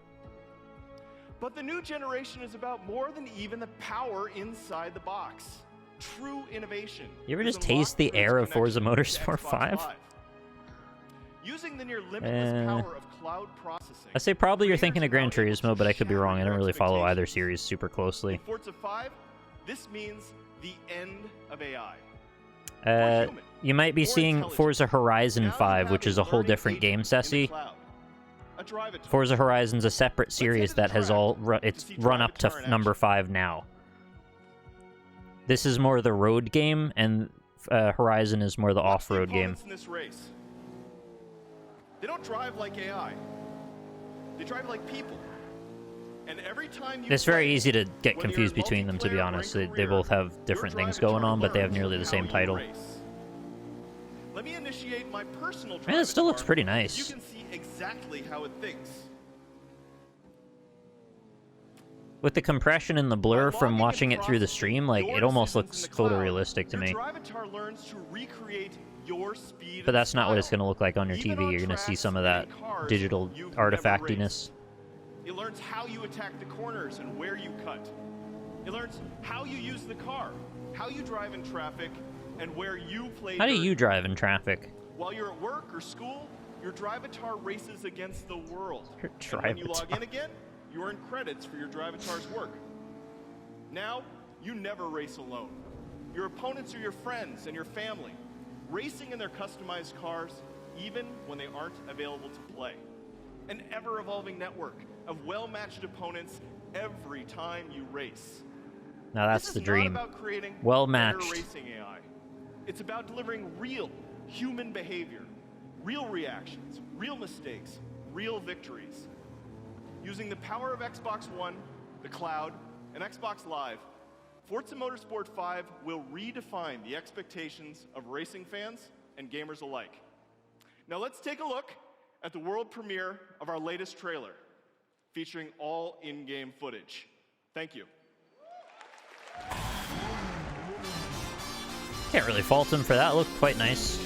But the new generation is about more than even the power inside the box. True innovation. You ever is just taste the unlocked through air its of Forza connection to Motorsport Xbox 5? Live. Using the near limitless power of cloud processing. I say probably you're thinking of Gran Turismo, but I could be wrong. I don't really follow either series super closely. In Forza 5, this means the end of AI. You might be seeing Forza Horizon 5, which is a whole different game, Ceci. Forza Horizon's a separate series that has it's run up to number 5 now. This is more the road game, and Horizon is more the off-road game. In this race. They don't drive like AI. They drive like people. And every time you It's very play, easy to get whether confused you're in between them, to be multiplayer or honest. in They both have different things going on, but they have nearly the same title. Let me initiate my personal Man, it still looks pretty You nice. can see exactly how it thinks. With the compression and the blur from watching it through the stream, like, it almost looks photorealistic to me. Your Drivatar learns to recreate your speed. But that's not what it's going to look like on your TV. You're going to see some of that digital artifactiness. It learns how you attack the corners and where you cut. It learns how you use the car, how you drive in traffic, and where you play. How do dirt. you drive in traffic? While you're at work or school, your Drivatar races against the world. Your And when you log Drivatar. in again, you earn credits for your Drivatar's work. Now, you never race alone. Your opponents are your friends and your family, racing in their customized cars, even when they aren't available to play. An ever-evolving network of well-matched opponents every time you race. Now that's This the is dream. not about creating Well better matched. racing AI. It's about delivering real human behavior, real reactions, real mistakes, real victories. Using the power of Xbox One, the cloud, and Xbox Live, Forza Motorsport 5 will redefine the expectations of racing fans and gamers alike. Now let's take a look at the world premiere of our latest trailer, featuring all in-game footage. Thank you. Can't really fault him for that. Looked quite nice.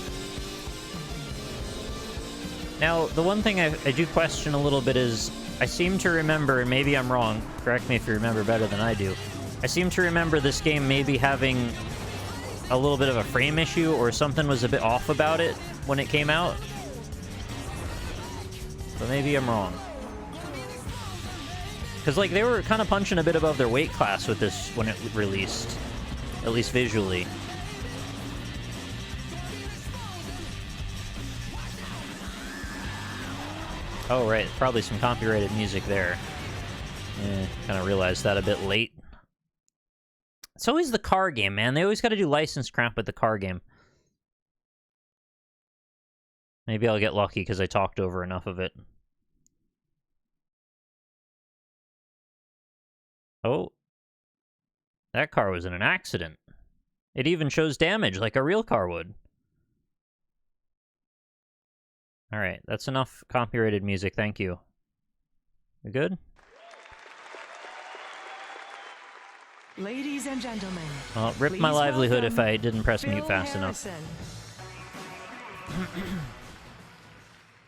Now, the one thing I do question a little bit is, I seem to remember, and maybe I'm wrong, correct me if you remember better than I do, I seem to remember this game maybe having a little bit of a frame issue, or something was a bit off about it when it came out. But maybe I'm wrong. Because, like, they were kind of punching a bit above their weight class with this when it released, at least visually. Oh, right. Probably some copyrighted music there. Kind of realized that a bit late. It's always the car game, man. They always got to do licensed crap with the car game. Maybe I'll get lucky because I talked over enough of it. Oh. That car was in an accident. It even shows damage like a real car would. Alright, that's enough copyrighted music, thank you. We good? Ladies and gentlemen. Well, it ripped my please livelihood if welcome I didn't press mute Phil fast enough. Harrison.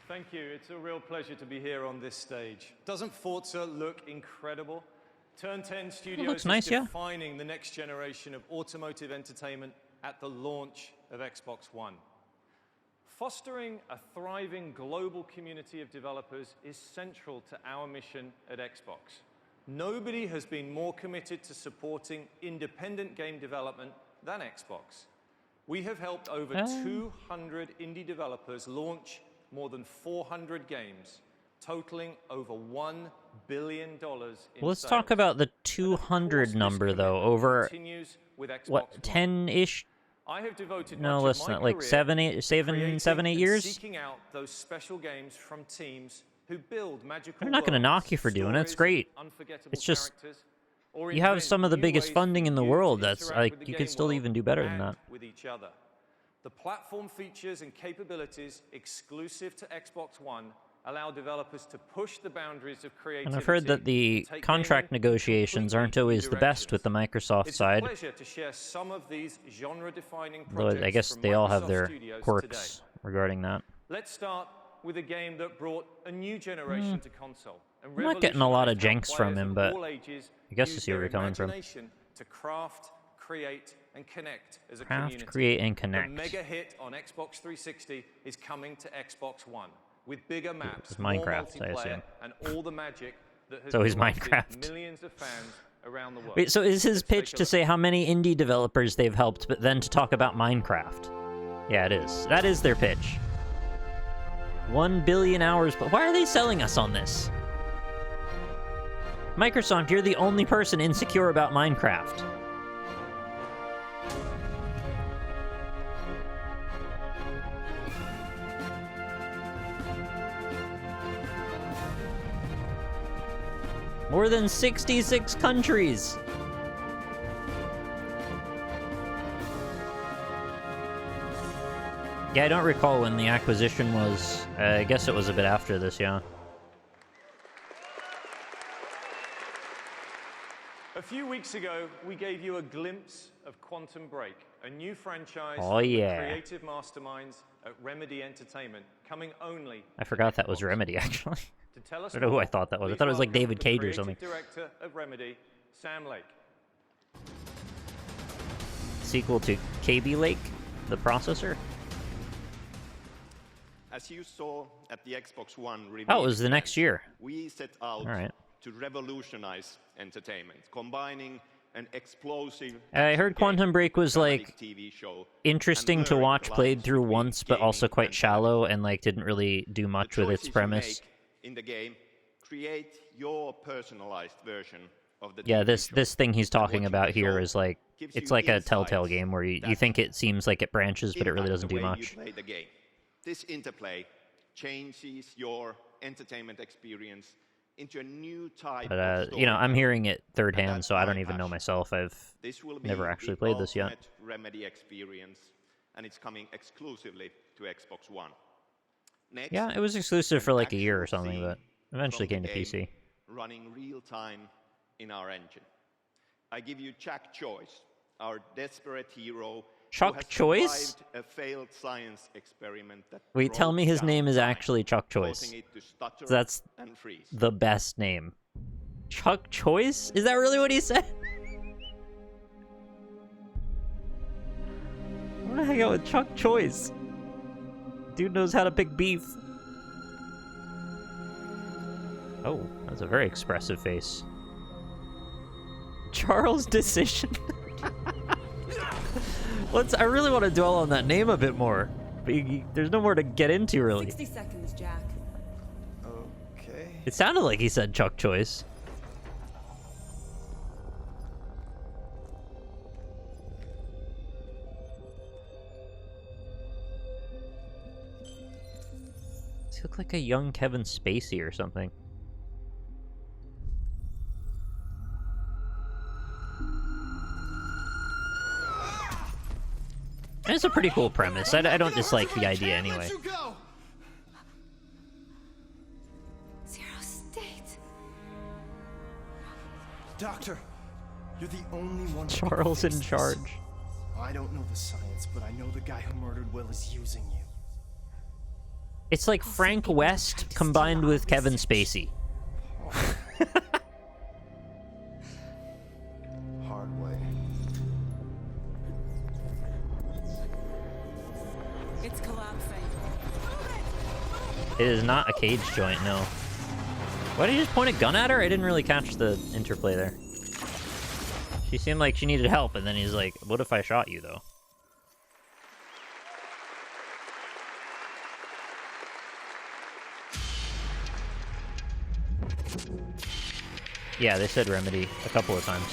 Thank you. It's a real pleasure to be here on this stage. Doesn't Forza look incredible? Turn 10 Studios looks nice, is yeah. defining the next generation of automotive entertainment at the launch of Xbox One. Fostering a thriving global community of developers is central to our mission at Xbox. Nobody has been more committed to supporting independent game development than Xbox. We have helped over 200 indie developers launch more than 400 games, totaling over $1 billion in Let's sales. talk about the 200 number, though, over, what, 10-ish? I have devoted No, much less of than my that, like career 7, 8 and years? seeking out those special games from teams who build magical I'm not going to knock you for doing it. It's great. It's just, you have some of the biggest funding in the world. That's, like, you could still even do better than that. with each other. The platform features and capabilities exclusive to Xbox One allow developers to push the boundaries of creativity. And I've heard that the contract negotiations aren't always the best with the Microsoft side. It's a pleasure to share some of these genre-defining Though projects I guess from they all have Microsoft their Studios quirks today. regarding that. Let's start with a game that brought a new generation to console. And I'm not getting a lot of revolutionized janks how from players him, of but all ages I guess you use see where their you're coming from. imagination to craft, create, and connect as a Craft, community. create, and connect. The mega hit on Xbox 360 is coming to Xbox One with bigger maps, It's more Minecraft, I multiplayer, assume. and all the magic that has So he's delighted Minecraft. millions of fans around the world. Wait, so is his pitch to say how many indie developers they've helped, but then to talk about Minecraft? Yeah, it is. That is their pitch. 1 billion hours, but why are they selling us on this? Microsoft, you're the only person insecure about Minecraft. More than 66 countries. Yeah, I don't recall when the acquisition was. I guess it was a bit after this, yeah. A few weeks ago, we gave you a glimpse of Quantum Break, a new franchise Oh, yeah. from creative masterminds at Remedy Entertainment, coming only. I forgot that was Remedy, actually. To tell us I don't know who more, I thought that was. I please thought it was like welcome David the Cage or creative something. Director of Remedy, Sam Lake. Sequel to KB Lake, the processor? As you saw at the Xbox One release, Oh, it was the next year. we set out Alright. to revolutionize entertainment, combining an explosive I heard Quantum Break was, like, TV show interesting to watch played through once, but also quite shallow and, like, didn't really do much with its choices you premise. make in the game create your personalized version of the Yeah, TV this thing he's talking you about here control is like, gives it's you like a insights Telltale game where you think it seems like it branches, but it really impact doesn't the do way much. You play the game. This interplay changes your entertainment experience into a new type But, of story. you know, I'm hearing it third hand, that's so I my don't even know passion. myself. I've This will be never actually the played this yet. ultimate Remedy experience, and it's coming exclusively to Xbox One. Next, Yeah, it was exclusive for like a year or actual something, scene but eventually from came the to game PC. running real time in our engine. I give you Chuck Choice, our desperate hero. Chuck who has Choice? survived a failed science experiment that Wait, tell broke me his down name is time, actually Chuck Choice. causing it to stutter That's and freeze. the best name. Chuck Choice? Is that really what he said? I want to hang out with Chuck Choice. Dude knows how to pick beef. Oh, that's a very expressive face. Charles Decision. I really want to dwell on that name a bit more. But there's no more to get into, really. 60 seconds, Jack. Okay. It sounded like he said Chuck Choice. Does he look like a young Kevin Spacey or something? And it's a pretty cool premise. I don't dislike the idea anyway. Zero state. Doctor, you're the only one. Charles in charge. I don't know the science, but I know the guy who murdered Will is using you. It's like Frank West combined with Kevin Spacey. Hard way. It's collapsing. It is not a cage joint, no. Why did he just point a gun at her? I didn't really catch the interplay there. She seemed like she needed help, and then he's like, what if I shot you, though? Yeah, they said remedy a couple of times.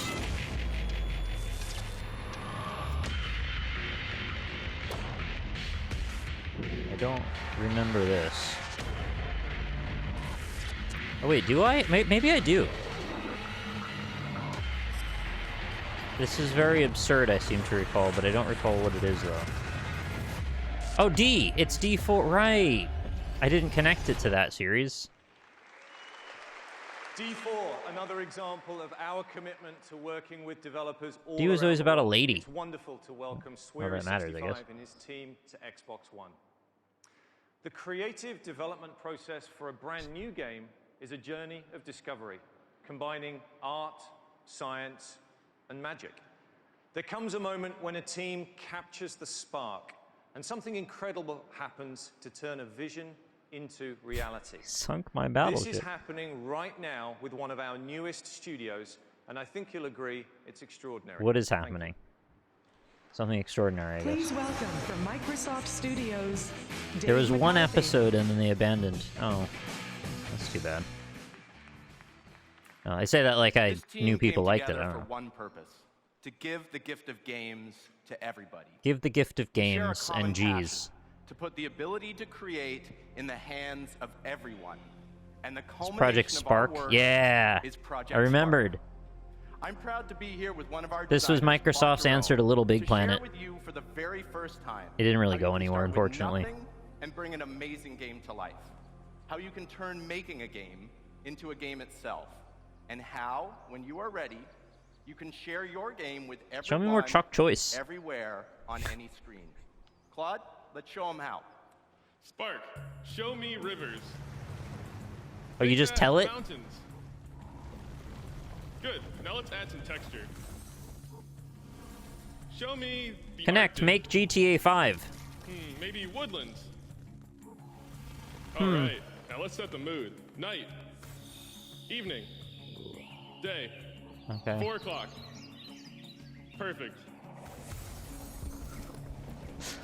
I don't remember this. Oh wait, do I? Maybe I do. This is very absurd, I seem to recall, but I don't recall what it is, though. Oh, D! It's D4, right! I didn't connect it to that series. D4, another example of our commitment to working with developers all D was around always the about a world. lady. It's wonderful to welcome Well, that matters, I guess. Sweary65 and his team to Xbox One. The creative development process for a brand new game is a journey of discovery, combining art, science, and magic. There comes a moment when a team captures the spark, and something incredible happens to turn a vision into reality. Sunk my battleship. This is happening right now with one of our newest studios, and I think you'll agree it's extraordinary. What is happening? Something extraordinary, I guess. Please welcome from Microsoft Studios. There was Dave one McCarthy. episode and then they abandoned. Oh, that's too bad. I say that like I knew people liked it. I don't know. For one purpose: to give the gift of games to everybody. Give the gift of Share a games common and G's. passion, to put the ability to create in the hands of everyone. And the culmination Project of our Spark. work Yeah, is Project I remembered. Spark. I'm proud to be here with one of our This was designers, Microsoft's Bob answer to Jerome, Little Big to Planet. share with you for the very first time It didn't really how you go can anywhere, start with unfortunately. nothing and bring an amazing game to life. How you can turn making a game into a game itself. And how, when you are ready, you can share your game with everyone. Show me more Chuck Choice. Everywhere on any screen. Claude, let's show them how. Spark, show me rivers. Oh, you just tell it? Mountains. Good. Now let's add some texture. Show me the Connect. Arctic. Make GTA 5. Maybe woodlands. Hmm. All right. Now let's set the mood. Night. Evening. Day. Okay. 4 o'clock. Perfect.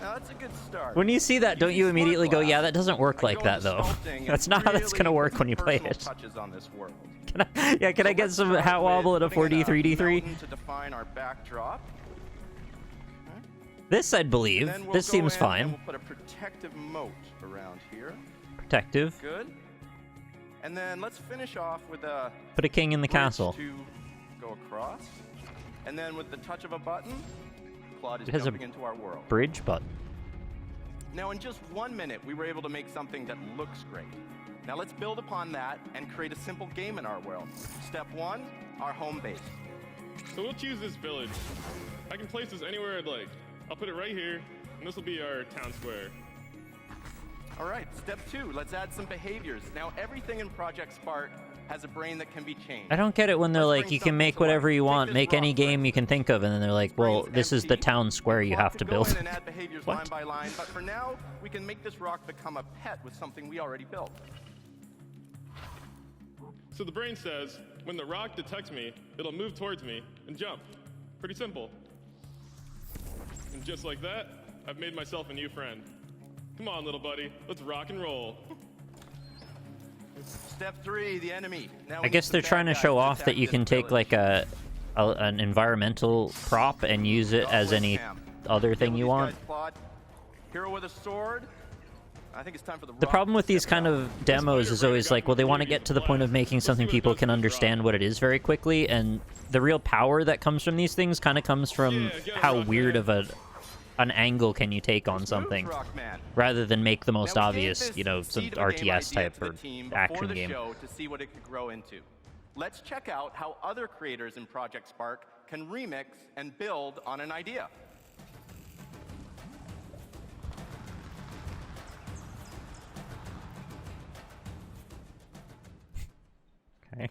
Now that's a good start. When you see that, don't you immediately go, yeah, that doesn't work like that, though. That's not how that's going to work when you play it. Touches on this world. Can I get some hat wobble at a 4D, 3D, 3? To define our backdrop. This, I'd believe. And then we'll This go seems in fine. And we'll put a protective moat around here. Protective. Good. And then let's finish off with a Put a king in the bridge castle. to go across. And then with the touch of a button, Claude is It has a jumping into our world. bridge button. Now in just 1 minute, we were able to make something that looks great. Now let's build upon that and create a simple game in our world. Step 1, our home base. So we'll choose this village. I can place this anywhere I'd like. I'll put it right here, and this will be our town square. All right, step 2, let's add some behaviors. Now everything in Project Spark has a brain that can be changed. I don't get it when they're like, you can make whatever you want, make any game you can think of, and then they're like, well, this is the town square you have to Go build. in and add behaviors line by line, but for now, we can make this rock become a pet with something we already built. So the brain says, when the rock detects me, it'll move towards me and jump. Pretty simple. And just like that, I've made myself a new friend. Come on, little buddy, let's rock and roll. Step 3, the enemy. Now I guess they're trying to show off that you can take like an environmental prop and use it as any other thing you want. Hero with a sword. I think it's time for The problem with these kind of demos is always like, well, they want to get to the point of making something people can understand what it is very quickly, and the real power that comes from these things kind of comes from how weird of an angle can you take on something, rather than make the most obvious, you know, some RTS type or action game. To see what it could grow into. Let's check out how other creators in Project Spark can remix and build on an idea. Okay.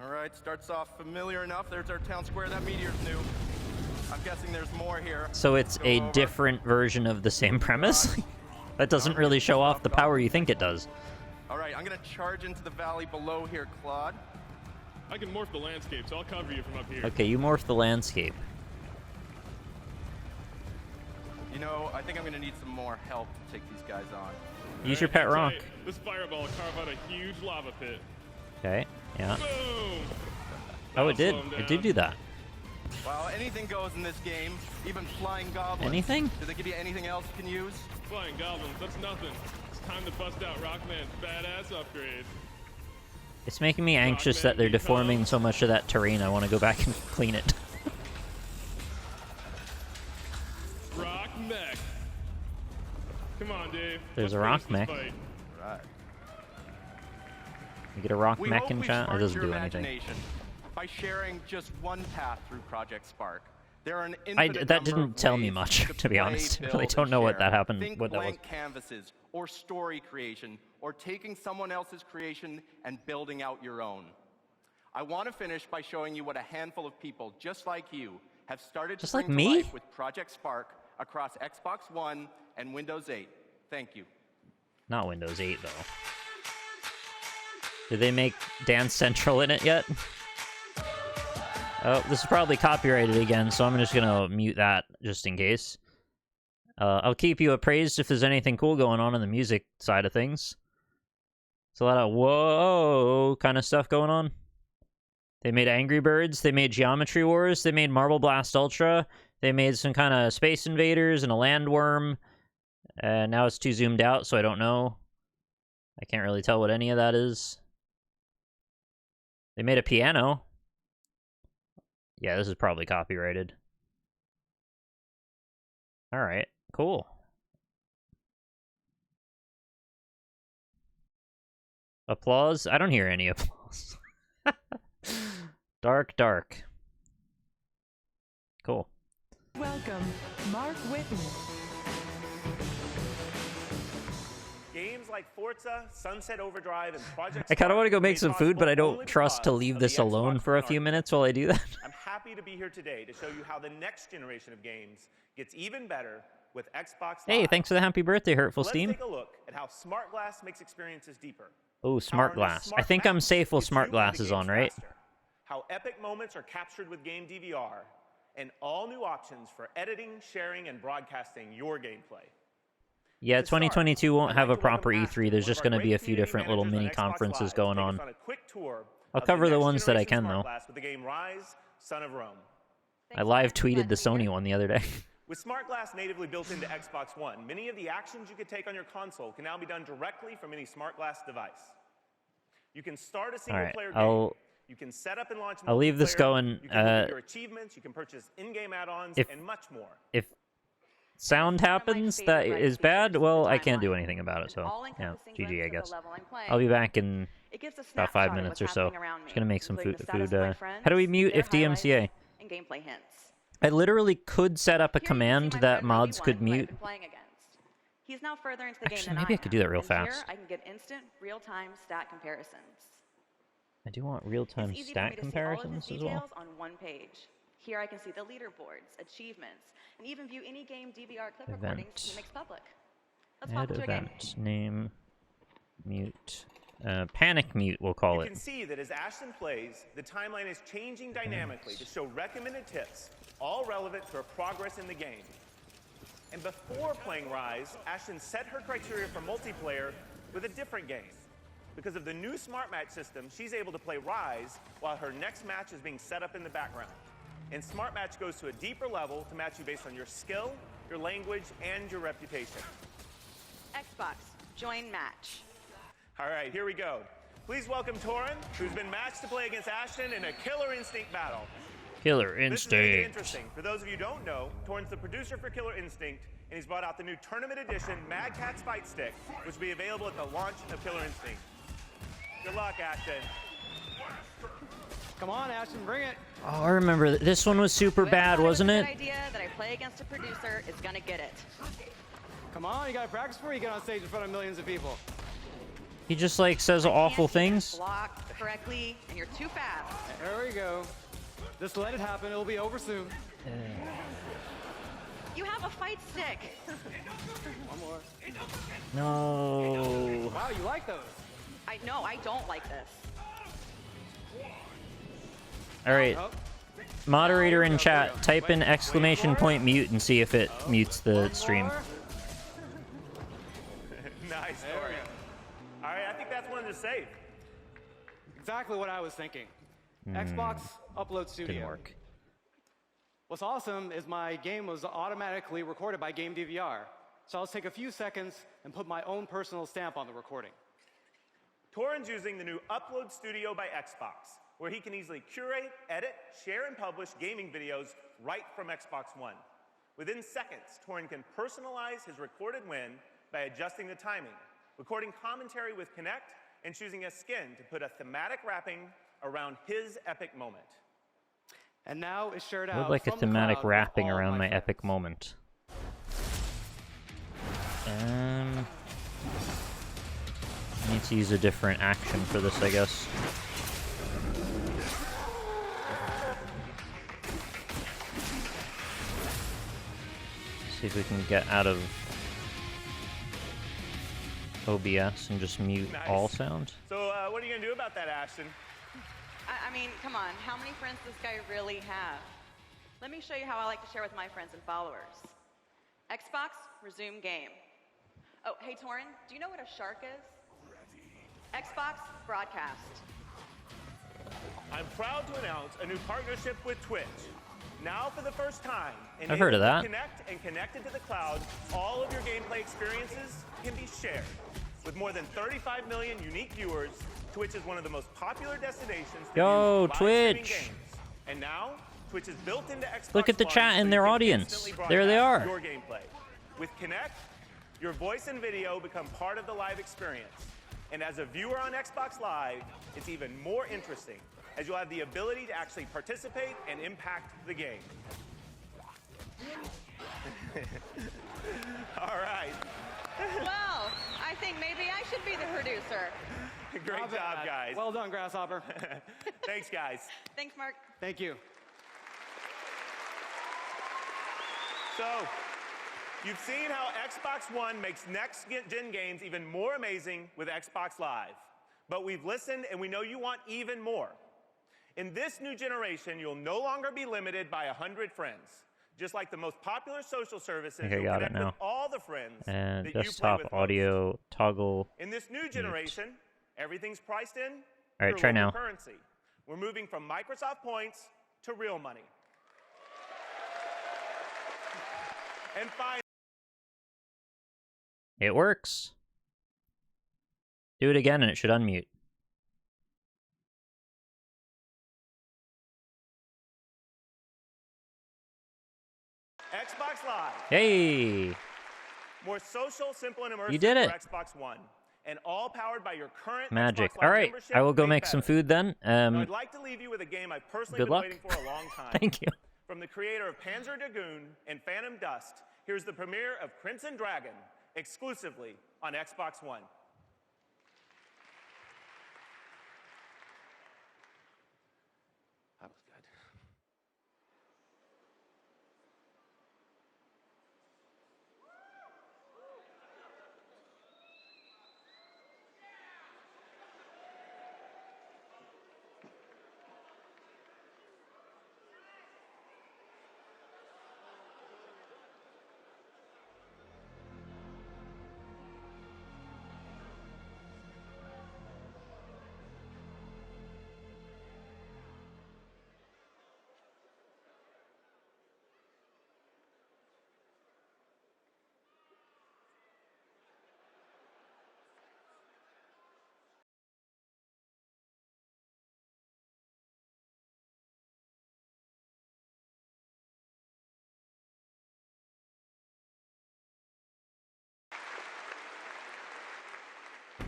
All right, starts off familiar enough. There's our town square. That meteor's new. I'm guessing there's more here. So it's a different version of the same premise? That doesn't really show off the power you think it does. All right, I'm gonna charge into the valley below here, Claude. I can morph the landscape, so I'll cover you from up here. Okay, you morph the landscape. You know, I think I'm gonna need some more help to take these guys on. Use your pet rock. This fireball will carve out a huge lava pit. Okay, yeah. Boom! Oh, it did. It did do that. Well, anything goes in this game, even flying goblins. Anything? Do they give you anything else you can use? Flying goblins, that's nothing. It's time to bust out Rockman's badass upgrade. It's making me anxious that they're deforming so much of that terrain. I want to go back and clean it. Rock mech. Come on, Dave. There's a rock mech. Right. You get a rock We mech hope in we've chat? It sparked doesn't your do anything. imagination by sharing just one path through Project Spark. There are an infinite That number didn't of tell me ways much, to be play, honest. I really build, don't and know what share. that happened. Think What that was. blank canvases, or story creation, or taking someone else's creation and building out your own. I want to finish by showing you what a handful of people just like you have started Just to like bring to me? life with Project Spark across Xbox One and Windows 8. Thank you. Not Windows 8, though. Did they make Dance Central in it yet? Oh, this is probably copyrighted again, so I'm just gonna mute that just in case. I'll keep you appraised if there's anything cool going on in the music side of things. There's a lot of whoa kind of stuff going on. They made Angry Birds, they made Geometry Wars, they made Marble Blast Ultra, they made some kind of Space Invaders and a Landworm. Now it's too zoomed out, so I don't know. I can't really tell what any of that is. They made a piano. Yeah, this is probably copyrighted. Alright, cool. Applause? I don't hear any applause. Dark, dark. Cool. Welcome, Mark Whitten. Games like Forza, Sunset Overdrive, and Project I kind of want to go make Spark some made food, but I possible don't only trust to because leave of this the alone Xbox for a One few Arcade. minutes while I do that. I'm happy to be here today to show you how the next generation of games gets even better with Xbox Hey, Live. thanks for the happy birthday, Hurtful Let's Steam. take a look at how Smart Glass makes experiences deeper. Oh, Smart Glass. I think I'm safe with Smart Glass is on, right? How epic moments are captured with game DVR, and all new options for editing, sharing, and broadcasting your gameplay. Yeah, 2022 won't have a proper E3. There's just going to be a few different little mini conferences going on. I'll cover the ones that I can, though. With the game Rise, Son of Rome. I live tweeted the Sony one the other day. With Smart Glass natively built into Xbox One, many of the actions you could take on your console can now be done directly from any Smart Glass device. You can start a single-player game. You can set up and launch I'll leave this going. You can do your achievements, you can purchase in-game add-ons, and much more. If sound happens that is bad, well, I can't do anything about it, so yeah, GG, I guess. I'll be back in about 5 minutes or so. Just gonna make some food. How do we mute if DMCA? And gameplay hints. I literally could set up a command that mods could mute. He's now further into the game Actually, than maybe I could do that real And here, fast. I can get instant, real-time stat comparisons. I do want real-time It's easy for stat me to see all of his comparisons as well. details on one page. Here I can see the leaderboards, achievements, and even view any game DVR clip recordings he makes public. Let's Add pop into a game. event name mute. Panic mute, we'll call You it. can see that as Ashton plays, the timeline is changing dynamically to show recommended tips, all relevant to her progress in the game. And before playing Rise, Ashton set her criteria for multiplayer with a different game. Because of the new Smart Match system, she's able to play Rise while her next match is being set up in the background. And Smart Match goes to a deeper level to match you based on your skill, your language, and your reputation. Xbox, join match. All right, here we go. Please welcome Torin, who's been matched to play against Ashton in a Killer Instinct battle. Killer This is gonna get Instinct. interesting. For those of you who don't know, Torin's the producer for Killer Instinct, and he's brought out the new Tournament Edition Mad Catz Fight Stick, which will be available at the launch of Killer Instinct. Good luck, Ashton. Come on, Ashton, bring it. Oh, I remember this one was super bad, wasn't Good it? idea that I play against a producer is gonna get it. Come on, you gotta practice before you get on stage in front of millions of people. He just like says awful things. Block correctly, and you're too fast. There we go. Just let it happen. It'll be over soon. You have a fight stick. One more. No. Wow, you like those? I don't like this. All right. Moderator in chat, type in ! mute and see if it mutes the stream. Nice. All right, I think that's one to save. Exactly what I was thinking. Xbox Upload Studio. Didn't work. What's awesome is my game was automatically recorded by Game DVR. So I'll take a few seconds and put my own personal stamp on the recording. Torin's using the new Upload Studio by Xbox, where he can easily curate, edit, share, and publish gaming videos right from Xbox One. Within seconds, Torin can personalize his recorded win by adjusting the timing, recording commentary with Connect, and choosing a skin to put a thematic wrapping around his epic moment. And now it's shared I out would like a from the thematic cloud with wrapping all around my friends. epic moment. I need to use a different action for this, I guess. See if we can get out of OBS and just mute all sound. So what are you going to do about that, Ashton? I mean, come on, how many friends does this guy really have? Let me show you how I like to share with my friends and followers. Xbox, resume game. Oh, hey Torin, do you know what a shark is? Xbox, broadcast. I'm proud to announce a new partnership with Twitch. Now for the first time, I've heard of that. Connect and connected to the cloud, all of your gameplay experiences can be shared. With more than 35 million unique viewers, Twitch is one of the most popular destinations to Yo, view live streaming Twitch. games. And now, Twitch is built into Xbox Look at the One chat so in you their can audience. instantly There they broadcast are. your gameplay. With Connect, your voice and video become part of the live experience. And as a viewer on Xbox Live, it's even more interesting, as you'll have the ability to actually participate and impact the game. All right. Well, I think maybe I should be the producer. Great job, guys. Well done, Grasshopper. Thanks, guys. Thanks, Mark. Thank you. So, you've seen how Xbox One makes next-gen games even more amazing with Xbox Live. But we've listened and we know you want even more. In this new generation, you'll no longer be limited by 100 friends. Just like the most popular social services, I think I you'll got it connect now. with all the friends And that you play desktop with audio toggle. In this new generation, everything's priced in All right, through try local now. currency. We're moving from Microsoft points to real money. And finally, It works. Do it again and it should unmute. Xbox Live. Hey! More social, simple, and immersive You did it. for Xbox One. And all powered by your current Magic. Xbox Live All right, membership I will go made make some better. food then. Now, I'd like to leave you with a game I've personally good been luck. waiting for a long time. Thank you. From the creator of Panzer Dragoon and Phantom Dust, here's the premiere of Crimson Dragon, exclusively on Xbox One. That was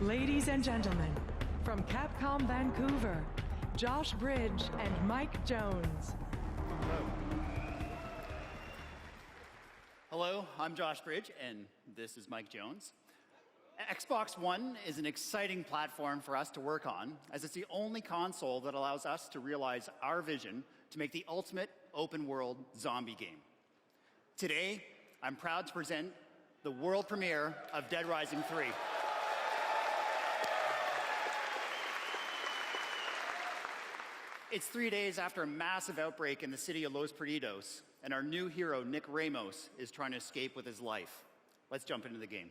good. Ladies and gentlemen, from Capcom Vancouver, Josh Bridge and Mike Jones. Hello, I'm Josh Bridge, and this is Mike Jones. Xbox One is an exciting platform for us to work on, as it's the only console that allows us to realize our vision to make the ultimate open-world zombie game. Today, I'm proud to present the world premiere of Dead Rising 3. It's 3 days after a massive outbreak in the city of Los Perdidos, and our new hero, Nick Ramos, is trying to escape with his life. Let's jump into the game.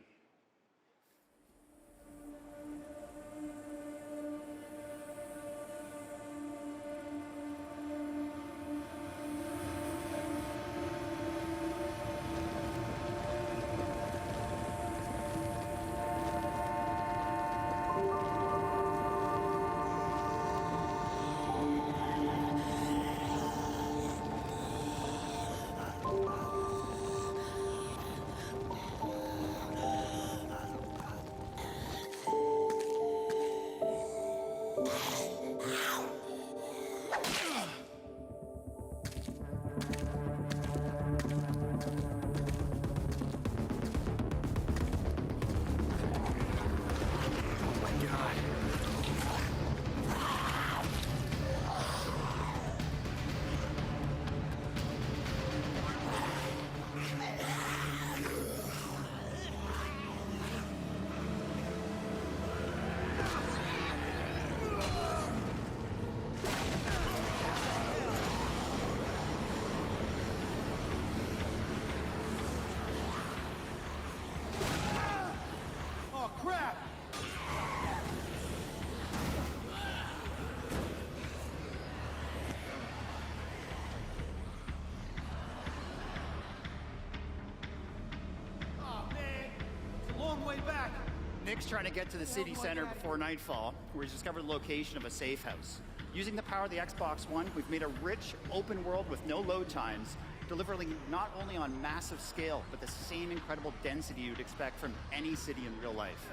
Nick's trying to get to the city center before nightfall, where he's discovered the location of a safe house. Using the power of the Xbox One, we've made a rich, open world with no load times, delivering not only on massive scale, but the same incredible density you'd expect from any city in real life.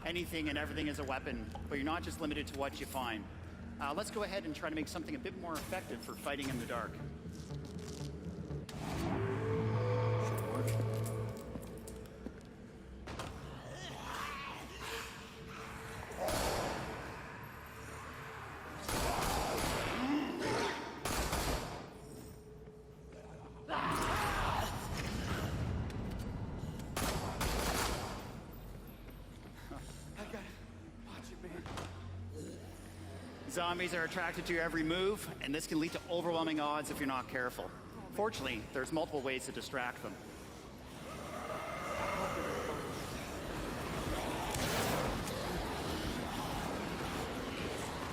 Anything and everything is a weapon, but you're not just limited to what you find. Let's go ahead and try to make something a bit more effective for fighting in the dark. Zombies are attracted to your every move, and this can lead to overwhelming odds if you're not careful. Fortunately, there's multiple ways to distract them.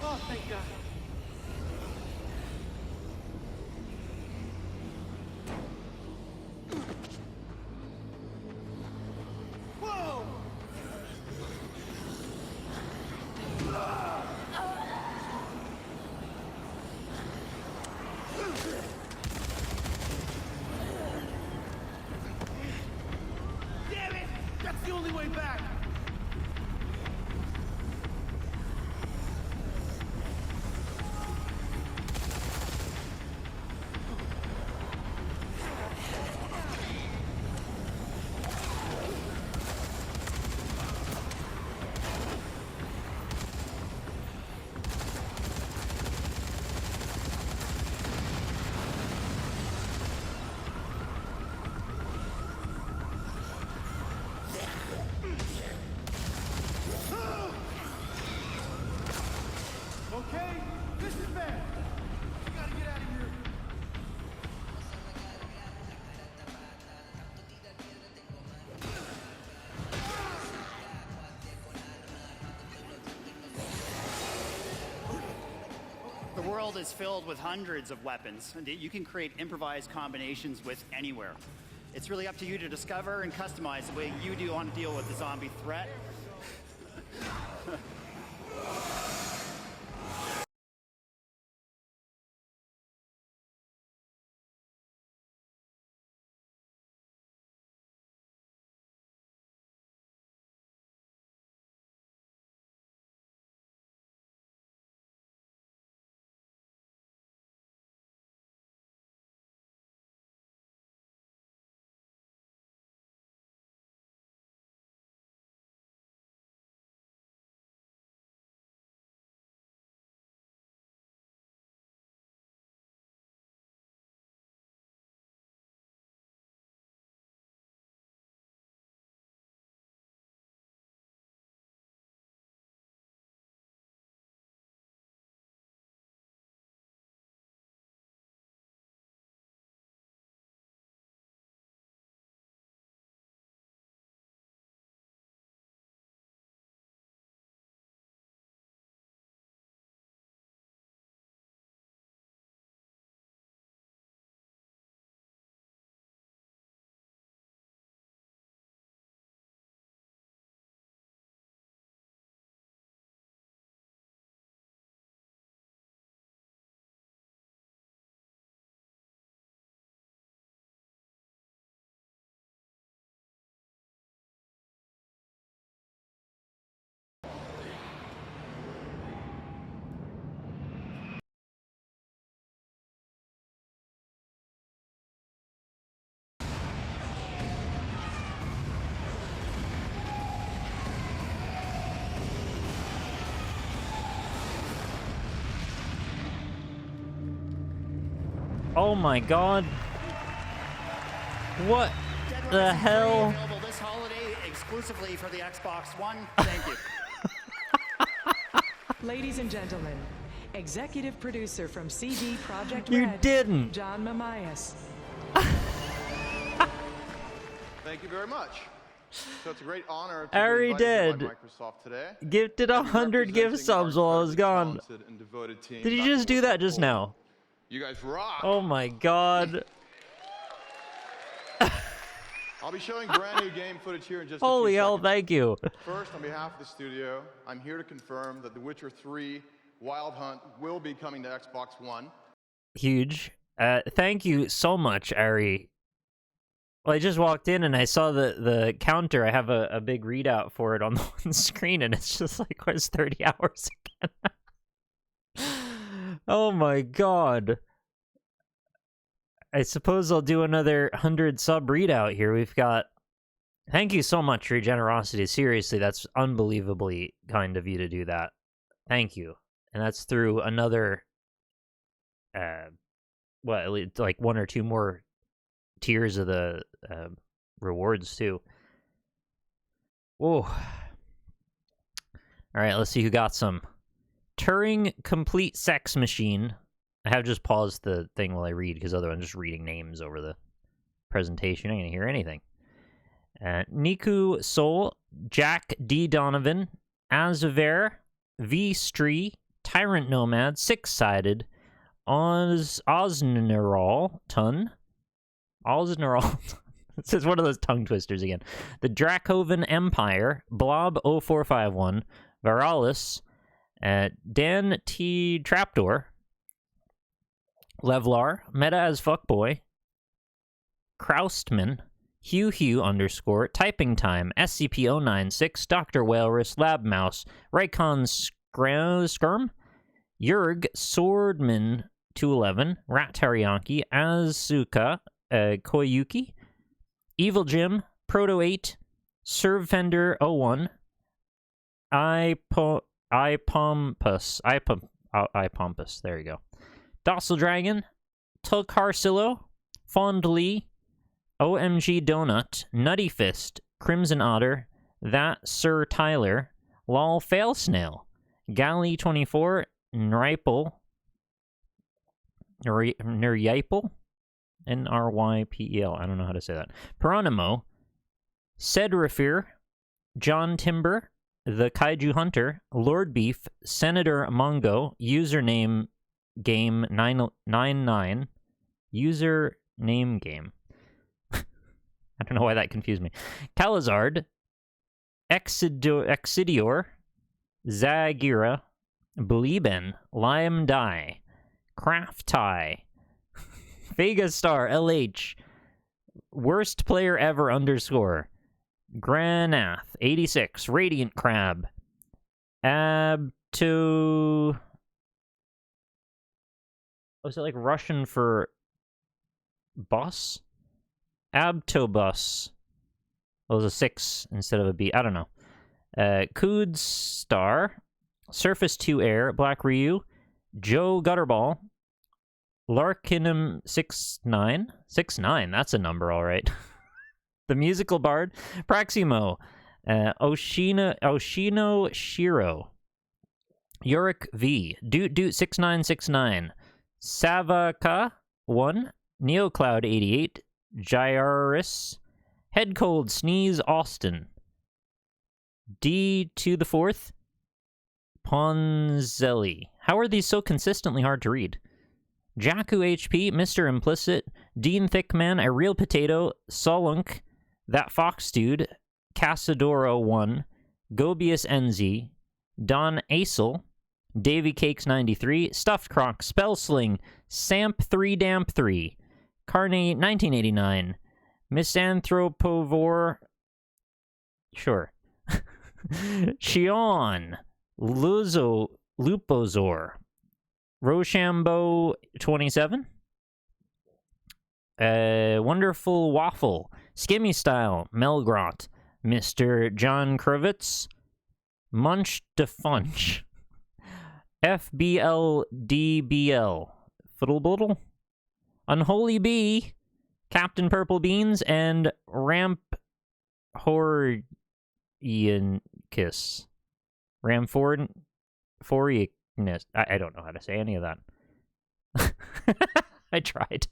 Oh, thank God. Whoa! Damn it! That's the only way back! Okay, this is bad. We gotta get out of here. The world is filled with hundreds of weapons, and you can create improvised combinations with anywhere. It's really up to you to discover and customize the way you do want to deal with the zombie threat. Oh my god. What the hell? Available this holiday exclusively for the Xbox One. Thank you. Ladies and gentlemen, executive producer from CD Projekt You Red, didn't. John Mamias. Thank you very much. So it's a great honor to Ari be invited did. by Microsoft today. Gifted 100 gift subs while I was gone. Did you just do that just now? You guys rock. Oh my god. I'll be showing brand new game footage here in just Holy a few hell, seconds. thank you. First, on behalf of the studio, I'm here to confirm that The Witcher 3 Wild Hunt will be coming to Xbox One. Huge. Thank you so much, Ari. Well, I just walked in and I saw the counter. I have a big readout for it on the screen, and it's just like, where's 30 hours again? Oh my god. I suppose I'll do another 100 sub readout here. We've got... Thank you so much for your generosity. Seriously, that's unbelievably kind of you to do that. Thank you. And that's through another... like one or two more tiers of the rewards, too. Oh. Alright, let's see who got some. Turing Complete Sex Machine. I have just paused the thing while I read, because otherwise I'm just reading names over the presentation. I ain't gonna hear anything. Niku Soul, Jack D. Donovan, Azaver, V. Stree, Tyrant Nomad, Six-Sided, Osneral Ton. Osneral. This is one of those tongue twisters again. The Dracoven Empire, Blob 0451, Viralis, Dan T. Trapdoor, Levlar, Meta as Fuckboy, Kraustman, Hugh _ Typing Time, SCP-096, Dr. Walrus, Lab Mouse, Raikon Skirm, Yurg, Swordman 211, Rat Teriyaki, Azuka, Koyuki, Evil Jim, Proto 8, Servfender 01, Ipompus, there you go. Docile Dragon, Tulkarcillo, Fondly, OMG Donut, Nutty Fist, Crimson Otter, That Sir Tyler, Lol Fail Snail, Galley 24, Nrypel, Nrypel, Nrypel, I don't know how to say that. Piranimo, Cedrafir, John Timber, The Kaiju Hunter, Lord Beef, Senator Mongo, username game 999, username game. I don't know why that confused me. Calazard, Exidior, Zagira, Blieben, Lime Die, Craftai, Vega Star, LH, Worst Player Ever _ Granath, 86, Radiant Crab, Abto... Was it like Russian for bus? Abtobus. Well, it was a 6 instead of a B. I don't know. Cood Star, Surface 2 Air, Black Ryu, Joe Gutterball, Larkinum 69. 69, that's a number, all right. The Musical Bard, Praximo, Oshino Shiro, Yorick V, Doot 6969, Savaka 1, Neocloud 88, Gyarus, Head Cold Sneeze Austin, D to the 4th, Ponzelli. How are these so consistently hard to read? Jakku HP, Mr. Implicit, Dean Thickman, A Real Potato, Solunk, That Fox Dude, Casadoro 1, Gobius NZ, Don Acel, Davy Cakes 93, Stuffed Croc, Spellsling, Samp 3 Damp 3, Carney 1989, Misanthropovor, sure, Shion, Lupozor, Rochambeau 27, Wonderful Waffle, Skimmy Style, Melgrot, Mr. John Krivitz, Munch de Funch, FBLDBL, Fiddleboodle, Unholy Bee, Captain Purple Beans, and Ramp Horiankis. Ramford Foriacness. I don't know how to say any of that. I tried.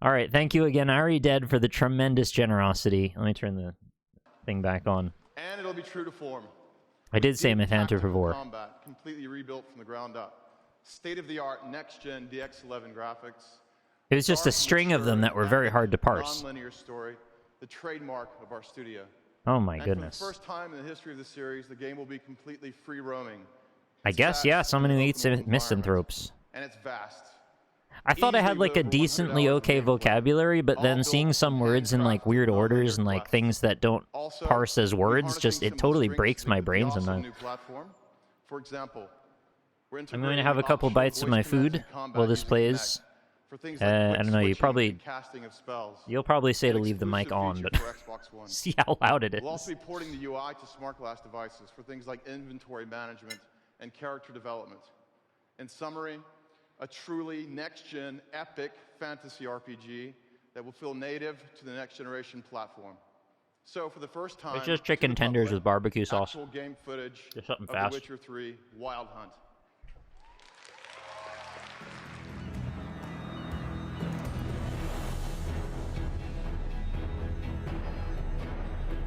All right, thank you again, Ari Dead, for the tremendous generosity. Let me turn the thing back on. And it'll be true to form. I did say Methanta Pavor. Combat, completely rebuilt from the ground up. State-of-the-art, next-gen DX11 graphics. It was just a string of them that were very hard to parse. Non-linear story, the trademark of our studio. Oh my and goodness. For the first time in the history of the series, the game will be completely free-roaming. I guess, yeah, someone who eats misanthropes. And it's vast. I thought I had like a decently okay vocabulary, but then seeing some words in like weird orders and like things that don't parse as words, just it totally breaks my brain sometimes. For example, I'm going to have a couple bites of my food while this plays. I don't know, you'll probably say to leave the mic on, but see how loud it is. We'll also be porting the UI to smart glass devices for things like inventory management and character development. In summary, a truly next-gen, epic fantasy RPG that will feel native to the next-generation platform. So, for the first time, it's just chicken tenders with barbecue sauce. Actual game footage just something of fast. The Witcher 3 Wild Hunt.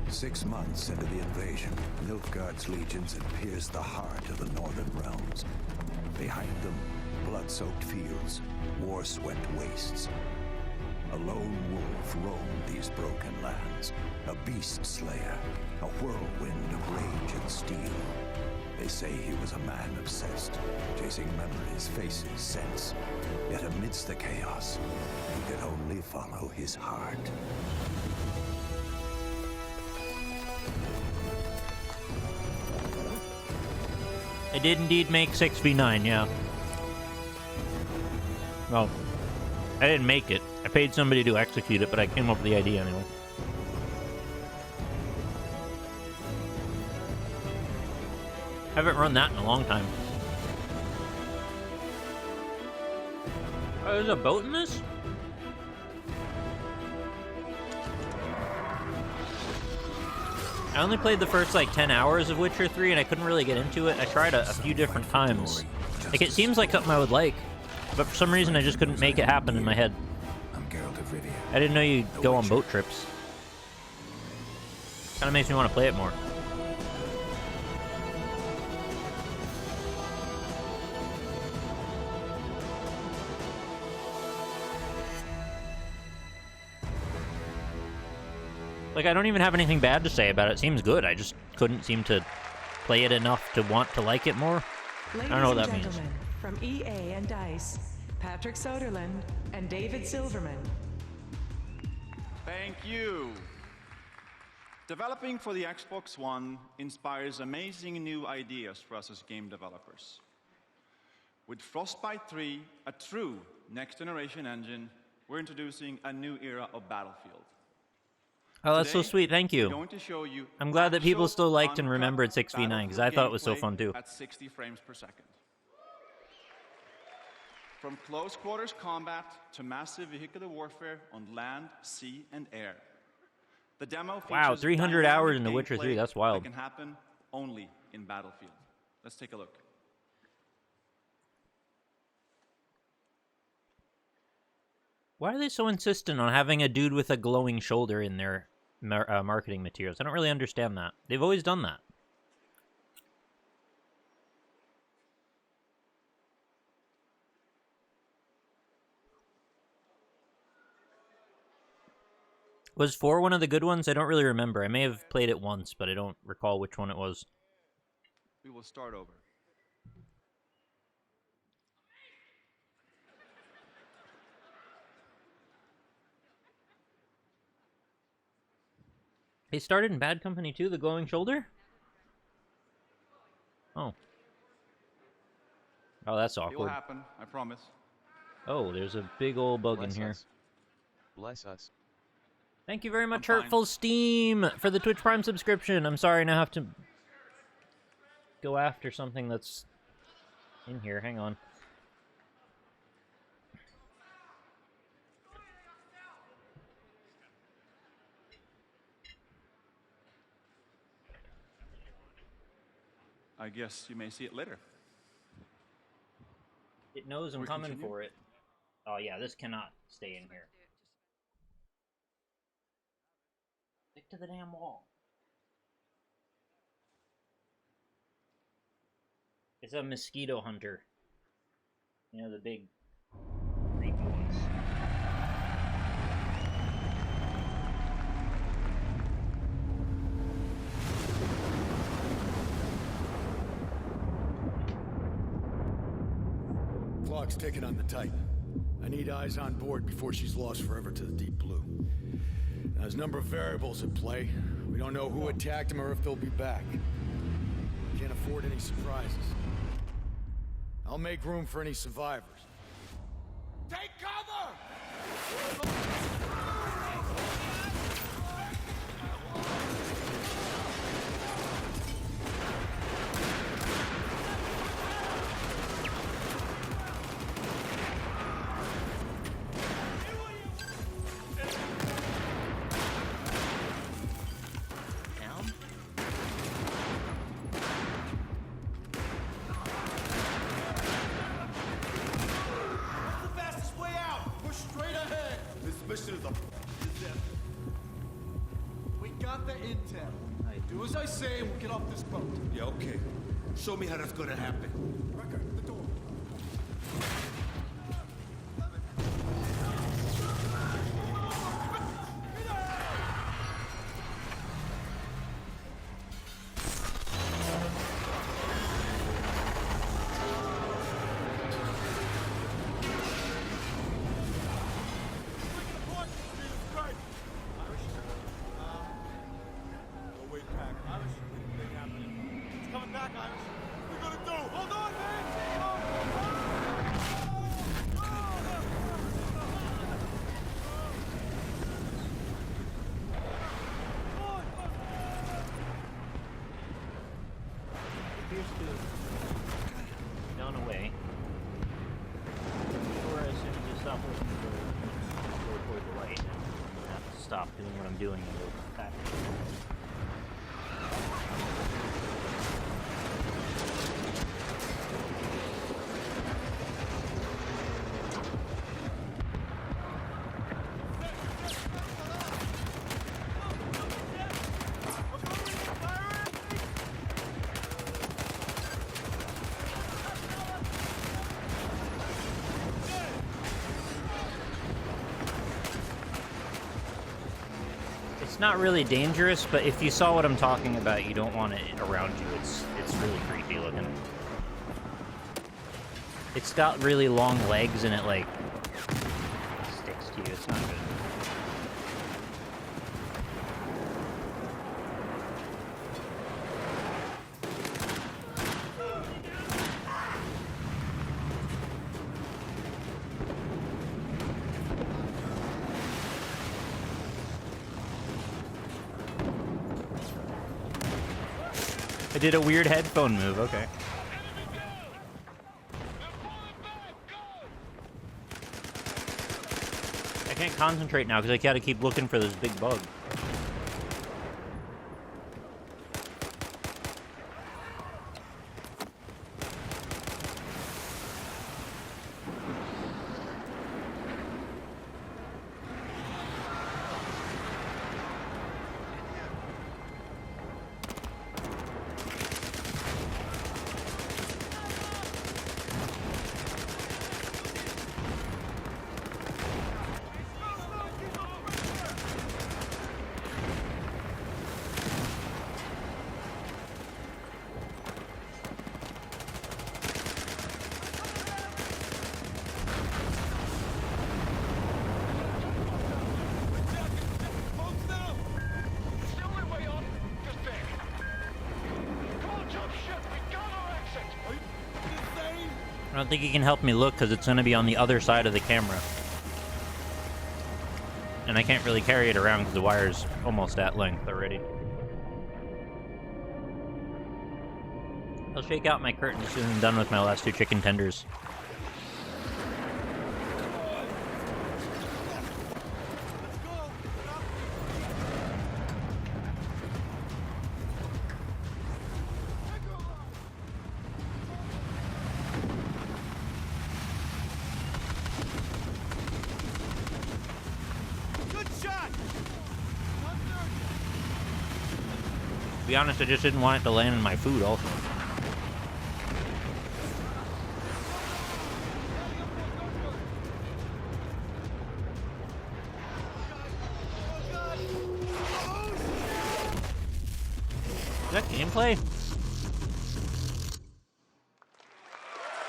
Six months into the invasion, Nilfgaard's legions had pierced the heart of the northern realms. Behind them, blood-soaked fields, war-swept wastes. A lone wolf roamed these broken lands, a beast slayer, a whirlwind of rage and steel. They say he was a man obsessed, chasing memories, faces, scents. Yet amidst the chaos, he could only follow his heart. I did indeed make 6v9, yeah. Well, I didn't make it. I paid somebody to execute it, but I came up with the idea anyway. I haven't run that in a long time. Oh, there's a boat in this? I only played the first like 10 hours of Witcher 3 and I couldn't really get into it. I tried a few different times. Like, it seems like something I would like, but for some reason I just couldn't make it happen in my head. I didn't know you go on boat trips. Kinda makes me want to play it more. Like, I don't even have anything bad to say about it. It seems good. I just couldn't seem to play it enough to want to like it more. I don't know what that means. From EA and DICE, Patrick Soderlund and David Silverman. Thank you. Developing for the Xbox One inspires amazing new ideas for us as game developers. With Frostbite 3, a true next-generation engine, we're introducing a new era of Battlefield. Oh, that's so sweet. Thank you. Going to show you I'm glad that people still liked and remembered 6v9, because I thought it was so fun too. At 60 frames per second. From close quarters combat to massive vehicular warfare on land, sea, and air. The demo features wow, 300 hours in The Witcher 3. That's wild. That can happen only in Battlefield. Let's take a look. Why are they so insistent on having a dude with a glowing shoulder in their marketing materials? I don't really understand that. They've always done that. Was 4 one of the good ones? I don't really remember. I may have played it once, but I don't recall which one it was. We will start over. He started in Bad Company 2, The Glowing Shoulder? Oh. Oh, that's awkward. It will happen, I promise. Oh, there's a big old bug in here. Bless us. Thank you very much, Hurtful Steam, for the Twitch Prime subscription. I'm sorry, now I have to go after something that's in here. Hang on. I guess you may see it later. It knows I'm We coming continue? for it. Oh yeah, this cannot stay in here. Stick to the damn wall. It's a mosquito hunter. You know, the big creepy ones. Clock's ticking on the Titan. I need eyes on board before she's lost forever to the deep blue. Now, there's a number of variables at play. We don't know who attacked them or if they'll be back. Can't afford any surprises. I'll make room for any survivors. Take cover! Down? What's the fastest way out? Push straight ahead. This mission is a disaster. We got the intel. Do as I say and we'll get off this boat. Yeah, okay. Show me how that's gonna happen. Wrecker, the door. Appears to have gone away. Or as soon as you stop looking for go toward the light, I have to stop doing what I'm doing and go back. It's not really dangerous, but if you saw what I'm talking about, you don't want it around you. It's really creepy looking. It's got really long legs and it like sticks to you. It's not good. I did a weird headphone move, okay. I can't concentrate now because I gotta keep looking for this big bug. I don't think he can help me look because it's going to be on the other side of the camera. And I can't really carry it around because the wire's almost at length already. I'll shake out my curtain as soon as I'm done with my last 2 chicken tenders. To be honest, I just didn't want it to land in my food also. Is that gameplay?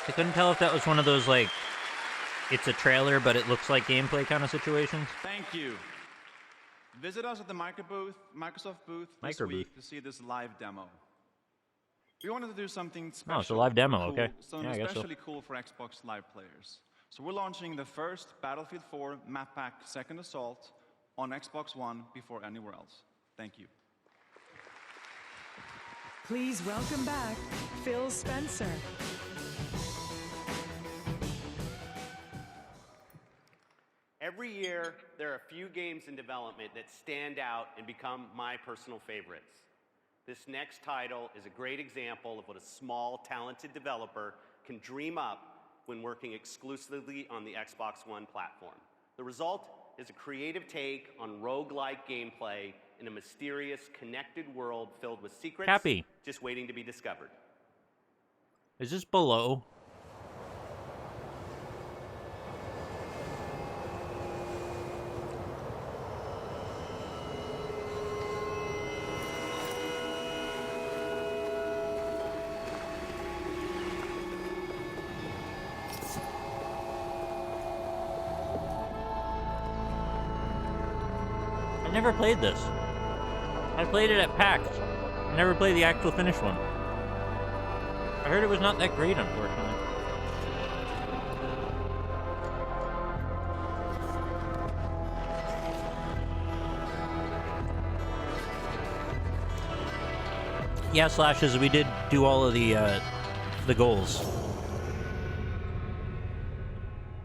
I couldn't tell if that was one of those, like, it's a trailer, but it looks like gameplay kind of situations. Thank you. Visit us at the Microsoft booth this week to see this live demo. We wanted to do something special. Oh, it's a live demo, cool, okay. Something Yeah, I guess so. especially cool for Xbox Live players. So we're launching the first Battlefield 4 map pack Second Assault on Xbox One before anywhere else. Thank you. Please welcome back Phil Spencer. Every year, there are a few games in development that stand out and become my personal favorites. This next title is a great example of what a small, talented developer can dream up when working exclusively on the Xbox One platform. The result is a creative take on roguelike gameplay in a mysterious, connected world filled with secrets Cappy. just waiting to be discovered. Is this below? I never played this. I played it at PAX. I never played the actual finished one. I heard it was not that great, unfortunately. Yeah, Slashes, we did do all of the goals.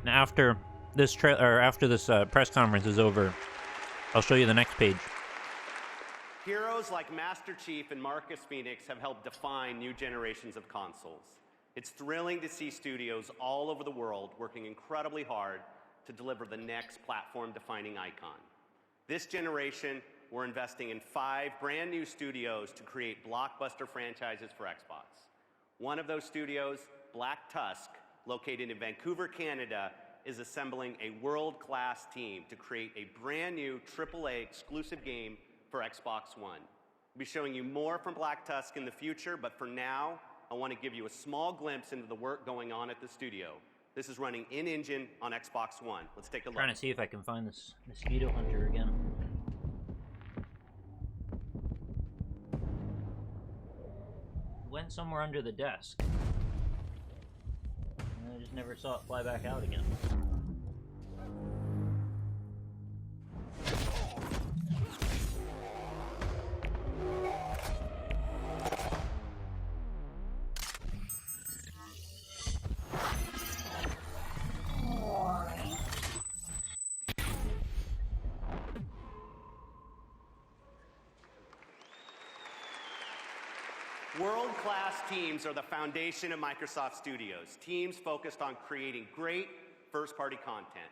Now after this press conference is over, I'll show you the next page. Heroes like Master Chief and Marcus Phoenix have helped define new generations of consoles. It's thrilling to see studios all over the world working incredibly hard to deliver the next platform-defining icon. This generation, we're investing in 5 brand new studios to create blockbuster franchises for Xbox. One of those studios, Black Tusk, located in Vancouver, Canada, is assembling a world-class team to create a brand new AAA exclusive game for Xbox One. We'll be showing you more from Black Tusk in the future, but for now, I want to give you a small glimpse into the work going on at the studio. This is running in-engine on Xbox One. Let's take a look. Trying to see if I can find this mosquito hunter again. Went somewhere under the desk. And I just never saw it fly back out again. World-class teams are the foundation of Microsoft Studios. Teams focused on creating great first-party content.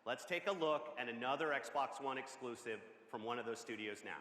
Let's take a look at another Xbox One exclusive from one of those studios now.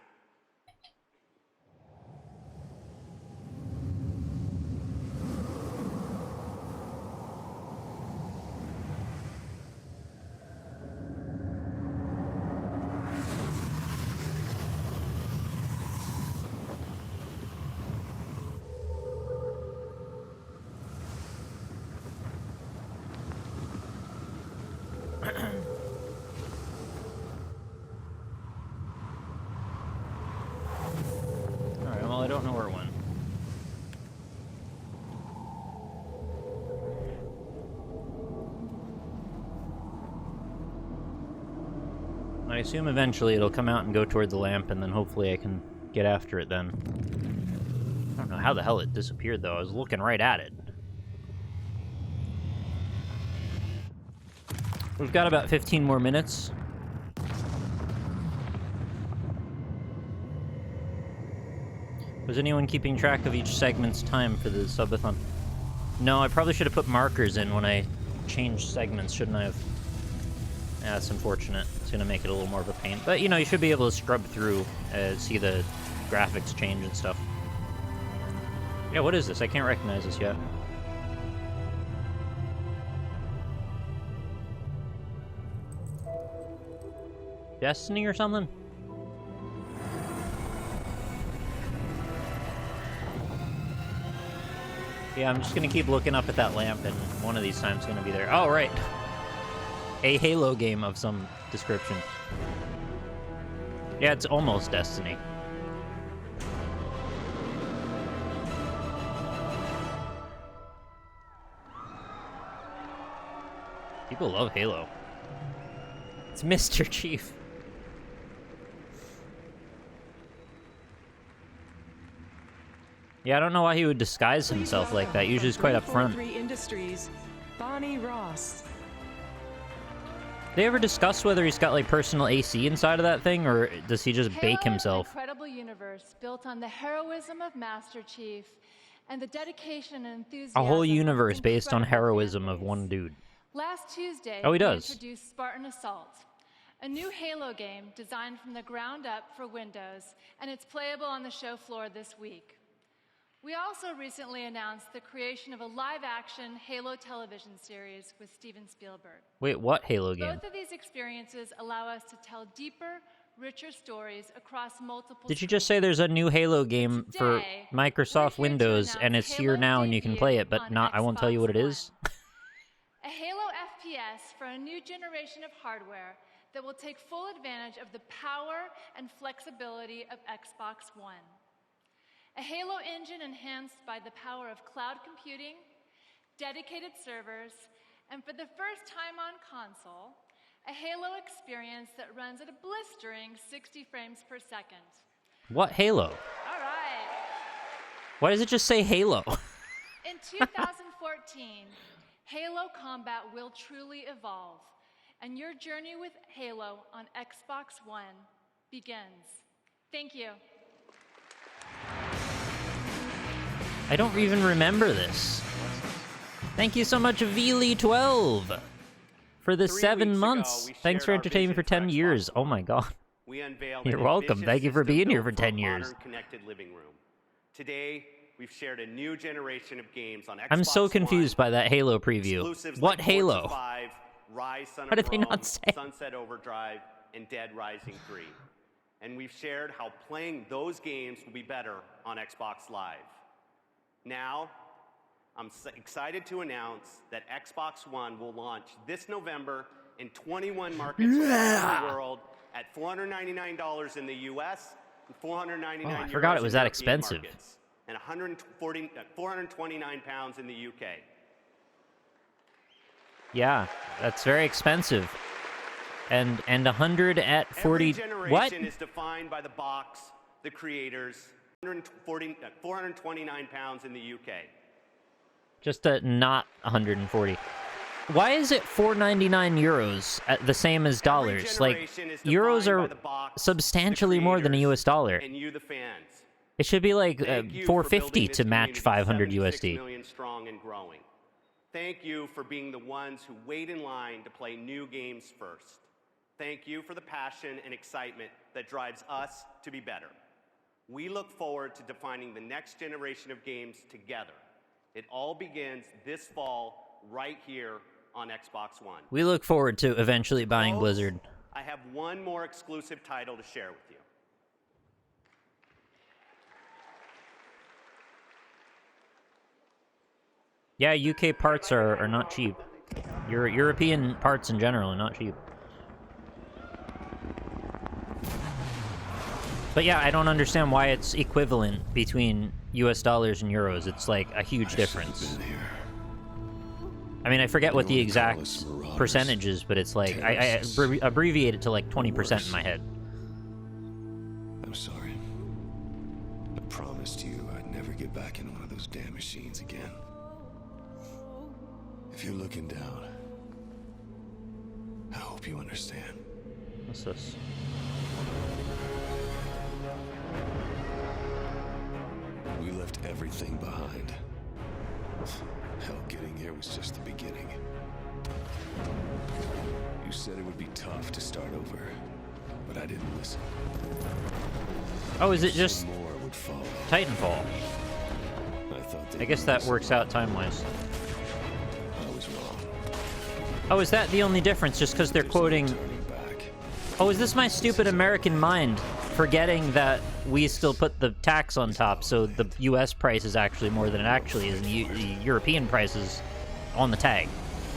Alright, well, I don't know where it went. I assume eventually it'll come out and go toward the lamp, and then hopefully I can get after it then. I don't know how the hell it disappeared, though. I was looking right at it. We've got about 15 more minutes. Was anyone keeping track of each segment's time for the subathon? No, I probably should have put markers in when I changed segments, shouldn't I have? Yeah, that's unfortunate. It's going to make it a little more of a pain. But, you know, you should be able to scrub through, see the graphics change and stuff. Yeah, what is this? I can't recognize this yet. Destiny or something? Yeah, I'm just gonna keep looking up at that lamp, and one of these times it's gonna be there. Oh, right. A Halo game of some description. Yeah, it's almost Destiny. People love Halo. It's Mr. Chief. Yeah, I don't know why he would disguise himself like that. Usually he's quite upfront. Industries, Bonnie Ross. They ever discuss whether he's got like personal AC inside of that thing, or does he just bake himself? Halo is an incredible universe built on the heroism of Master Chief and the dedication and enthusiasm. A whole universe based on heroism of one dude. Last Tuesday, Oh, he we does. introduced Spartan Assault, a new Halo game designed from the ground up for Windows, and it's playable on the show floor this week. We also recently announced the creation of a live-action Halo television series with Steven Spielberg. Wait, what Halo game? Both of these experiences allow us to tell deeper, richer stories across multiple Did you just say there's a new Halo game for Today, Microsoft Windows, and it's here now and you can play it, but not, I won't tell you what it is? A Halo FPS for a new generation of hardware that will take full advantage of the power and flexibility of Xbox One. A Halo engine enhanced by the power of cloud computing, dedicated servers, and for the first time on console, a Halo experience that runs at a blistering 60 frames per second. What Halo? All right. Why does it just say Halo? In 2014, Halo combat will truly evolve, and your journey with Halo on Xbox One begins. Thank you. I don't even remember this. Thank you so much, Veely12, for the 7 months. Thanks for entertaining me for 10 years. Oh my god. You're welcome. Thank you for being here for 10 years. Connected living room. Today, we've shared a new generation of games on Xbox I'm so confused by that Halo preview. Exclusives What like Halo? Forza 5, Rise, Son Why of did they Rome, not say? Sunset Overdrive, and Dead Rising 3. And we've shared how playing those games will be better on Xbox Live. Now, I'm excited to announce that Xbox One will launch this November in 21 markets around the world at $499 in the US, and $499 I forgot it was in that European expensive. markets, and 429 pounds in the UK. Yeah, that's very expensive. And 100 at 40. Every generation What? is defined by the box, the creators. 429 pounds in the UK. Just not 140. Why is it 4.99 euros at the same as dollars? Like, euros are substantially more than a US dollar. And you, the fans. It should be like Thank you 450 for to building match this 500 community USD. 76 million strong and growing. Thank you for being the ones who wait in line to play new games first. Thank you for the passion and excitement that drives us to be better. We look forward to defining the next generation of games together. It all begins this fall right here on Xbox One. We look forward to eventually buying Blizzard. I have one more exclusive title to share with you. Yeah, UK parts are not cheap. European parts in general are not cheap. But yeah, I don't understand why it's equivalent between US dollars and euros. It's like a huge difference. I mean, I forget what the exact percentage is, but it's like, I abbreviate it to like 20% in my head. I'm sorry. I promised you I'd never get back in one of those damn machines again. If you're looking down, I hope you understand. What's this? We left everything behind. Hell, getting here was just the beginning. You said it would be tough to start over, but I didn't listen. Oh, is it just Titanfall? I guess that works out time-wise. Oh, is that the only difference? Just because they're quoting... Oh, is this my stupid American mind forgetting that we still put the tax on top, so the US price is actually more than it actually is, and the European price is on the tag?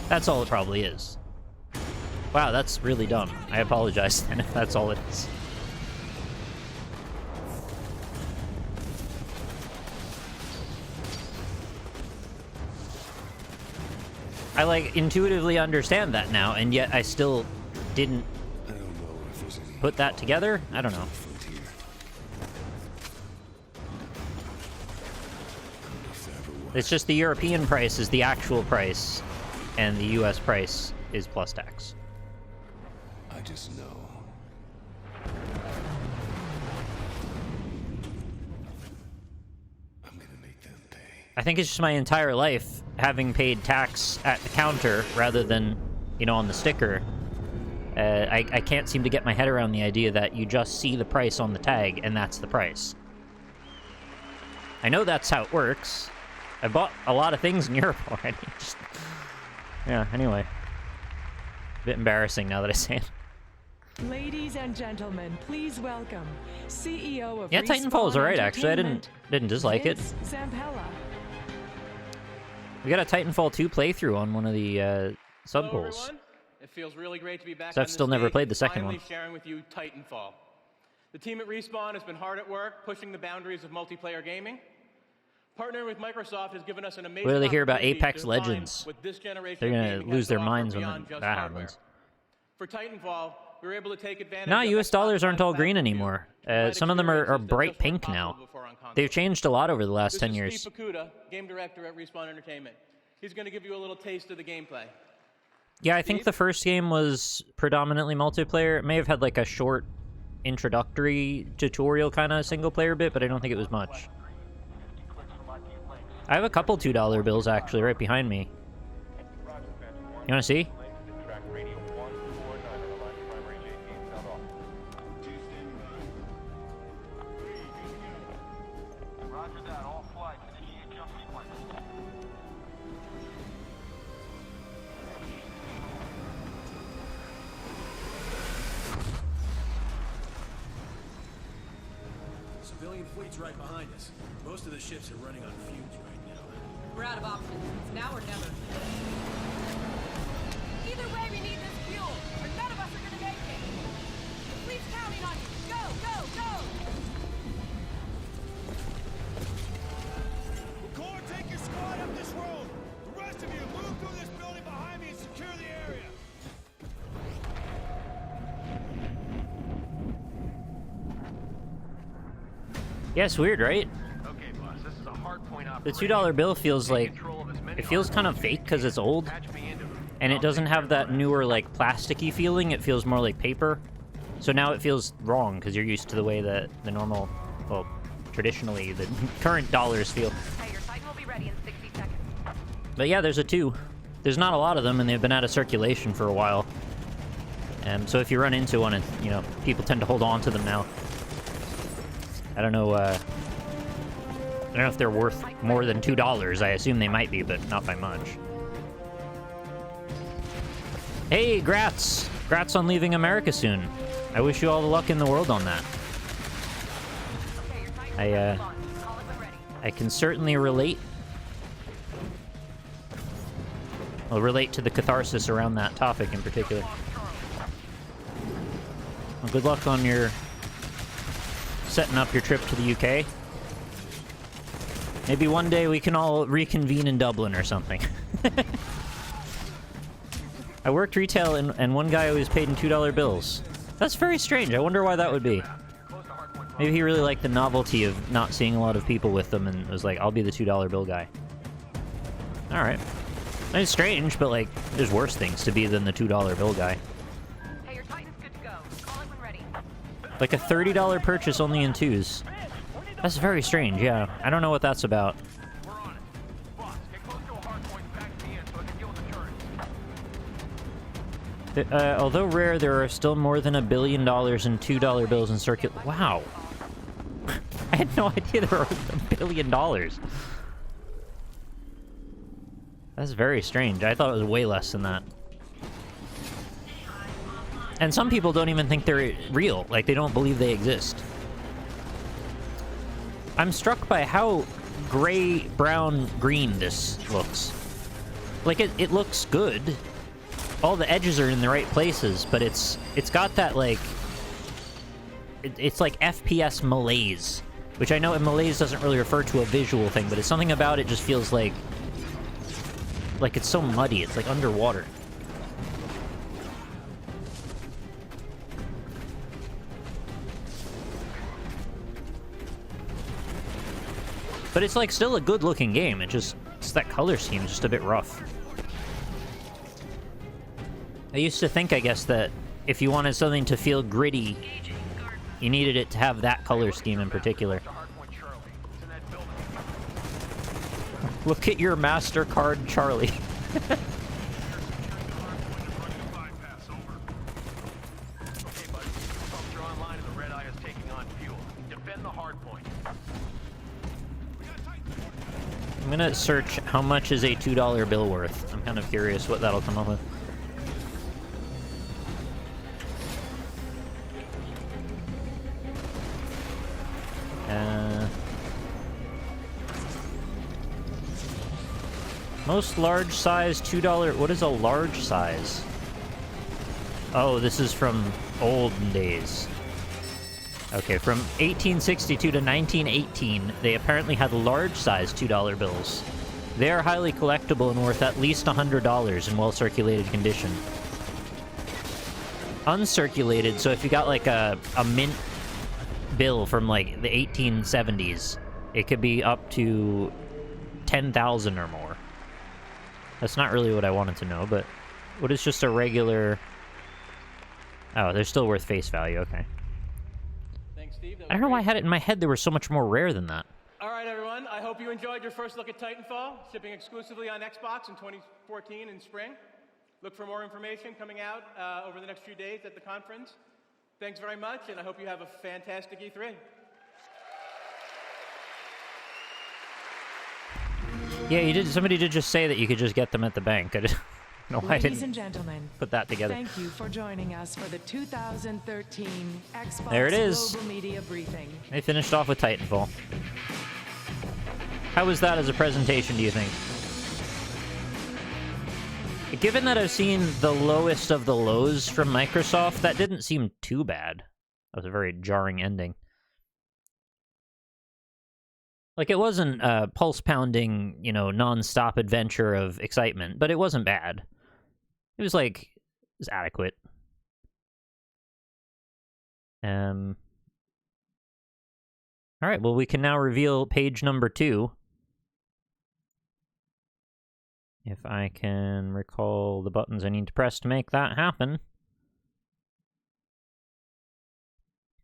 That's all it probably is. Wow, that's really dumb. I apologize then if that's all it is. I, like, intuitively understand that now, and yet I still didn't put that together? I don't know. It's just the European price is the actual price, and the US price is plus tax. I just know. I think it's just my entire life having paid tax at the counter rather than, you know, on the sticker. I can't seem to get my head around the idea that you just see the price on the tag and that's the price. I know that's how it works. I bought a lot of things in Europe already. Just, yeah, anyway. A bit embarrassing now that I say it. Ladies and gentlemen, please welcome CEO of Titanfall is alright, actually. I didn't dislike it. Zampella. We got a Titanfall 2 playthrough on one of the sub polls. It feels really great to be back. So I've still never played the second one. Sharing with you Titanfall. The team at Respawn has been hard at work pushing the boundaries of multiplayer gaming. Partnering with Microsoft has given us an amazing. Wait till they hear about Apex Legends. They're gonna lose their minds when that happens. For Titanfall, we were able to take advantage. No, US dollars aren't all green anymore. Some of them are bright pink now. They've changed a lot over the last 10 years. Steve Pakuda, game director at Respawn Entertainment. He's going to give you a little taste of the gameplay. Yeah, I think the first game was predominantly multiplayer. It may have had like a short introductory tutorial kind of single player bit, but I don't think it was much. I have a couple $2 bills actually right behind me. You want to see? Civilian fleet's right behind us. Most of the ships are running on fumes right now. We're out of options. It's now or never. Either way, we need this fuel, or none of us are gonna make it. The fleet's counting on you. Go, go, go! Record, take your squad up this road. The rest of you, move through this building behind me and secure the area. Yeah, it's weird, right? Okay, boss, this is a hard point The $2 bill feels like, it feels kind of fake because it's old, and it doesn't have that newer, like, plasticky feeling. It feels more like paper. So now it feels wrong because you're used to the way that the normal, well, traditionally, the current dollars feel. Hey, your Titan will be ready in 60 seconds. But yeah, there's a 2. There's not a lot of them, and they've been out of circulation for a while. So if you run into one, you know, people tend to hold on to them now. I don't know if they're worth more than $2. I assume they might be, but not by much. Hey, Grats! Grats on leaving America soon. I wish you all the luck in the world on that. I can certainly relate. I'll relate to the catharsis around that topic in particular. Well, good luck on your setting up your trip to the UK. Maybe one day we can all reconvene in Dublin or something. I worked retail and one guy always paid in $2 bills. That's very strange. I wonder why that would be. Maybe he really liked the novelty of not seeing a lot of people with them and was like, I'll be the $2 bill guy. Alright. It's strange, but like, there's worse things to be than the $2 bill guy. Hey, your Titan's good to go. Call it when ready. Like a $30 purchase only in 2s. That's very strange, yeah. I don't know what that's about. Although rare, there are still more than $1 billion in $2 bills in circulation. Wow. had no idea they were $1 billion. That's very strange. I thought it was way less than that. And some people don't even think they're real. Like, they don't believe they exist. I'm struck by how gray, brown, green this looks. Like, it looks good. All the edges are in the right places, but it's got that, like... It's like FPS malaise. Which I know malaise doesn't really refer to a visual thing, but it's something about it just feels like... Like, it's so muddy. It's like underwater. But it's like still a good looking game. It's that color scheme is just a bit rough. I used to think, I guess, that if you wanted something to feel gritty, you needed it to have that color scheme in particular. Look at your MasterCard, Charlie. I'm gonna search how much is a $2 bill worth. I'm kind of curious what that'll come up with. Most large size $2. What is a large size? Oh, this is from olden days. Okay, from 1862 to 1918, they apparently had large-size $2 bills. They are highly collectible and worth at least $100 in well-circulated condition. Uncirculated, so if you got like a mint bill from like the 1870s, it could be up to 10,000 or more. That's not really what I wanted to know, but what is just a regular... Oh, they're still worth face value, okay. I don't know why I had it in my head they were so much more rare than that. All right, everyone. I hope you enjoyed your first look at Titanfall, shipping exclusively on Xbox in 2014 in spring. Look for more information coming out over the next few days at the conference. Thanks very much, and I hope you have a fantastic E3. Yeah, you did. Somebody did just say that you could just get them at the bank. I didn't know why I Ladies didn't and gentlemen, put that together. Thank you for joining us for the 2013 Xbox There it is. Global Media Briefing. They finished off with Titanfall. How was that as a presentation, do you think? Given that I've seen the lowest of the lows from Microsoft, that didn't seem too bad. That was a very jarring ending. Like, it wasn't a pulse-pounding, you know, non-stop adventure of excitement, but it wasn't bad. It was, like, it was adequate. Alright, well, we can now reveal page number 2. If I can recall the buttons I need to press to make that happen.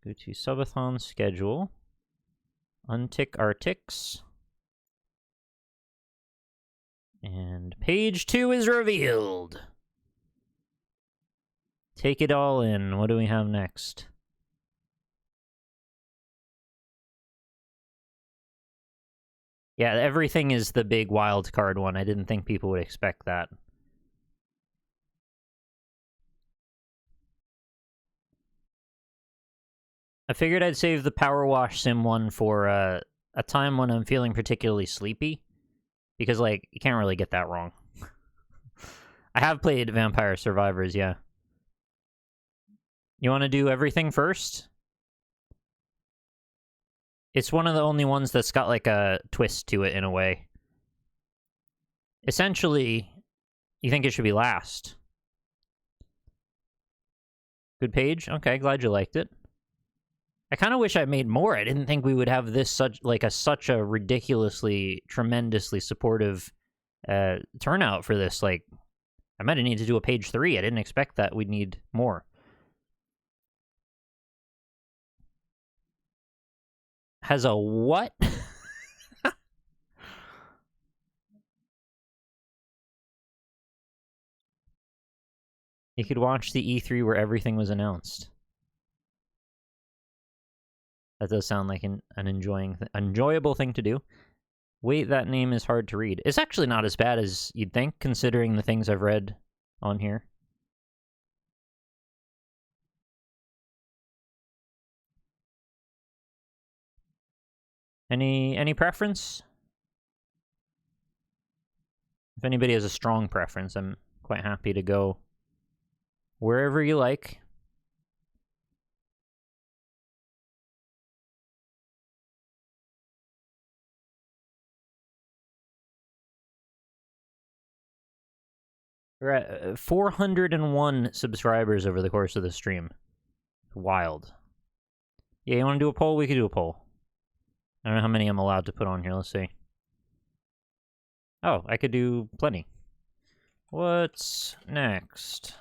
Go to Subathon schedule. Untick our ticks. And page 2 is revealed. Take it all in. What do we have next? Yeah, everything is the big wild card one. I didn't think people would expect that. I figured I'd save the Power Wash Sim one for a time when I'm feeling particularly sleepy. Because, like, you can't really get that wrong. I have played Vampire Survivors, yeah. You want to do everything first? It's one of the only ones that's got, like, a twist to it, in a way. Essentially, you think it should be last. Good page? Okay, glad you liked it. I kind of wish I made more. I didn't think we would have this such a ridiculously, tremendously supportive turnout for this. Like, I might have needed to do a page 3. I didn't expect that we'd need more. Has a what? You could watch the E3 where everything was announced. That does sound like an enjoyable thing to do. Wait, that name is hard to read. It's actually not as bad as you'd think, considering the things I've read on here. Any preference? If anybody has a strong preference, I'm quite happy to go wherever you like. We're at 401 subscribers over the course of the stream. Wild. Yeah, you want to do a poll? We could do a poll. I don't know how many I'm allowed to put on here. Let's see. Oh, I could do plenty. What's next?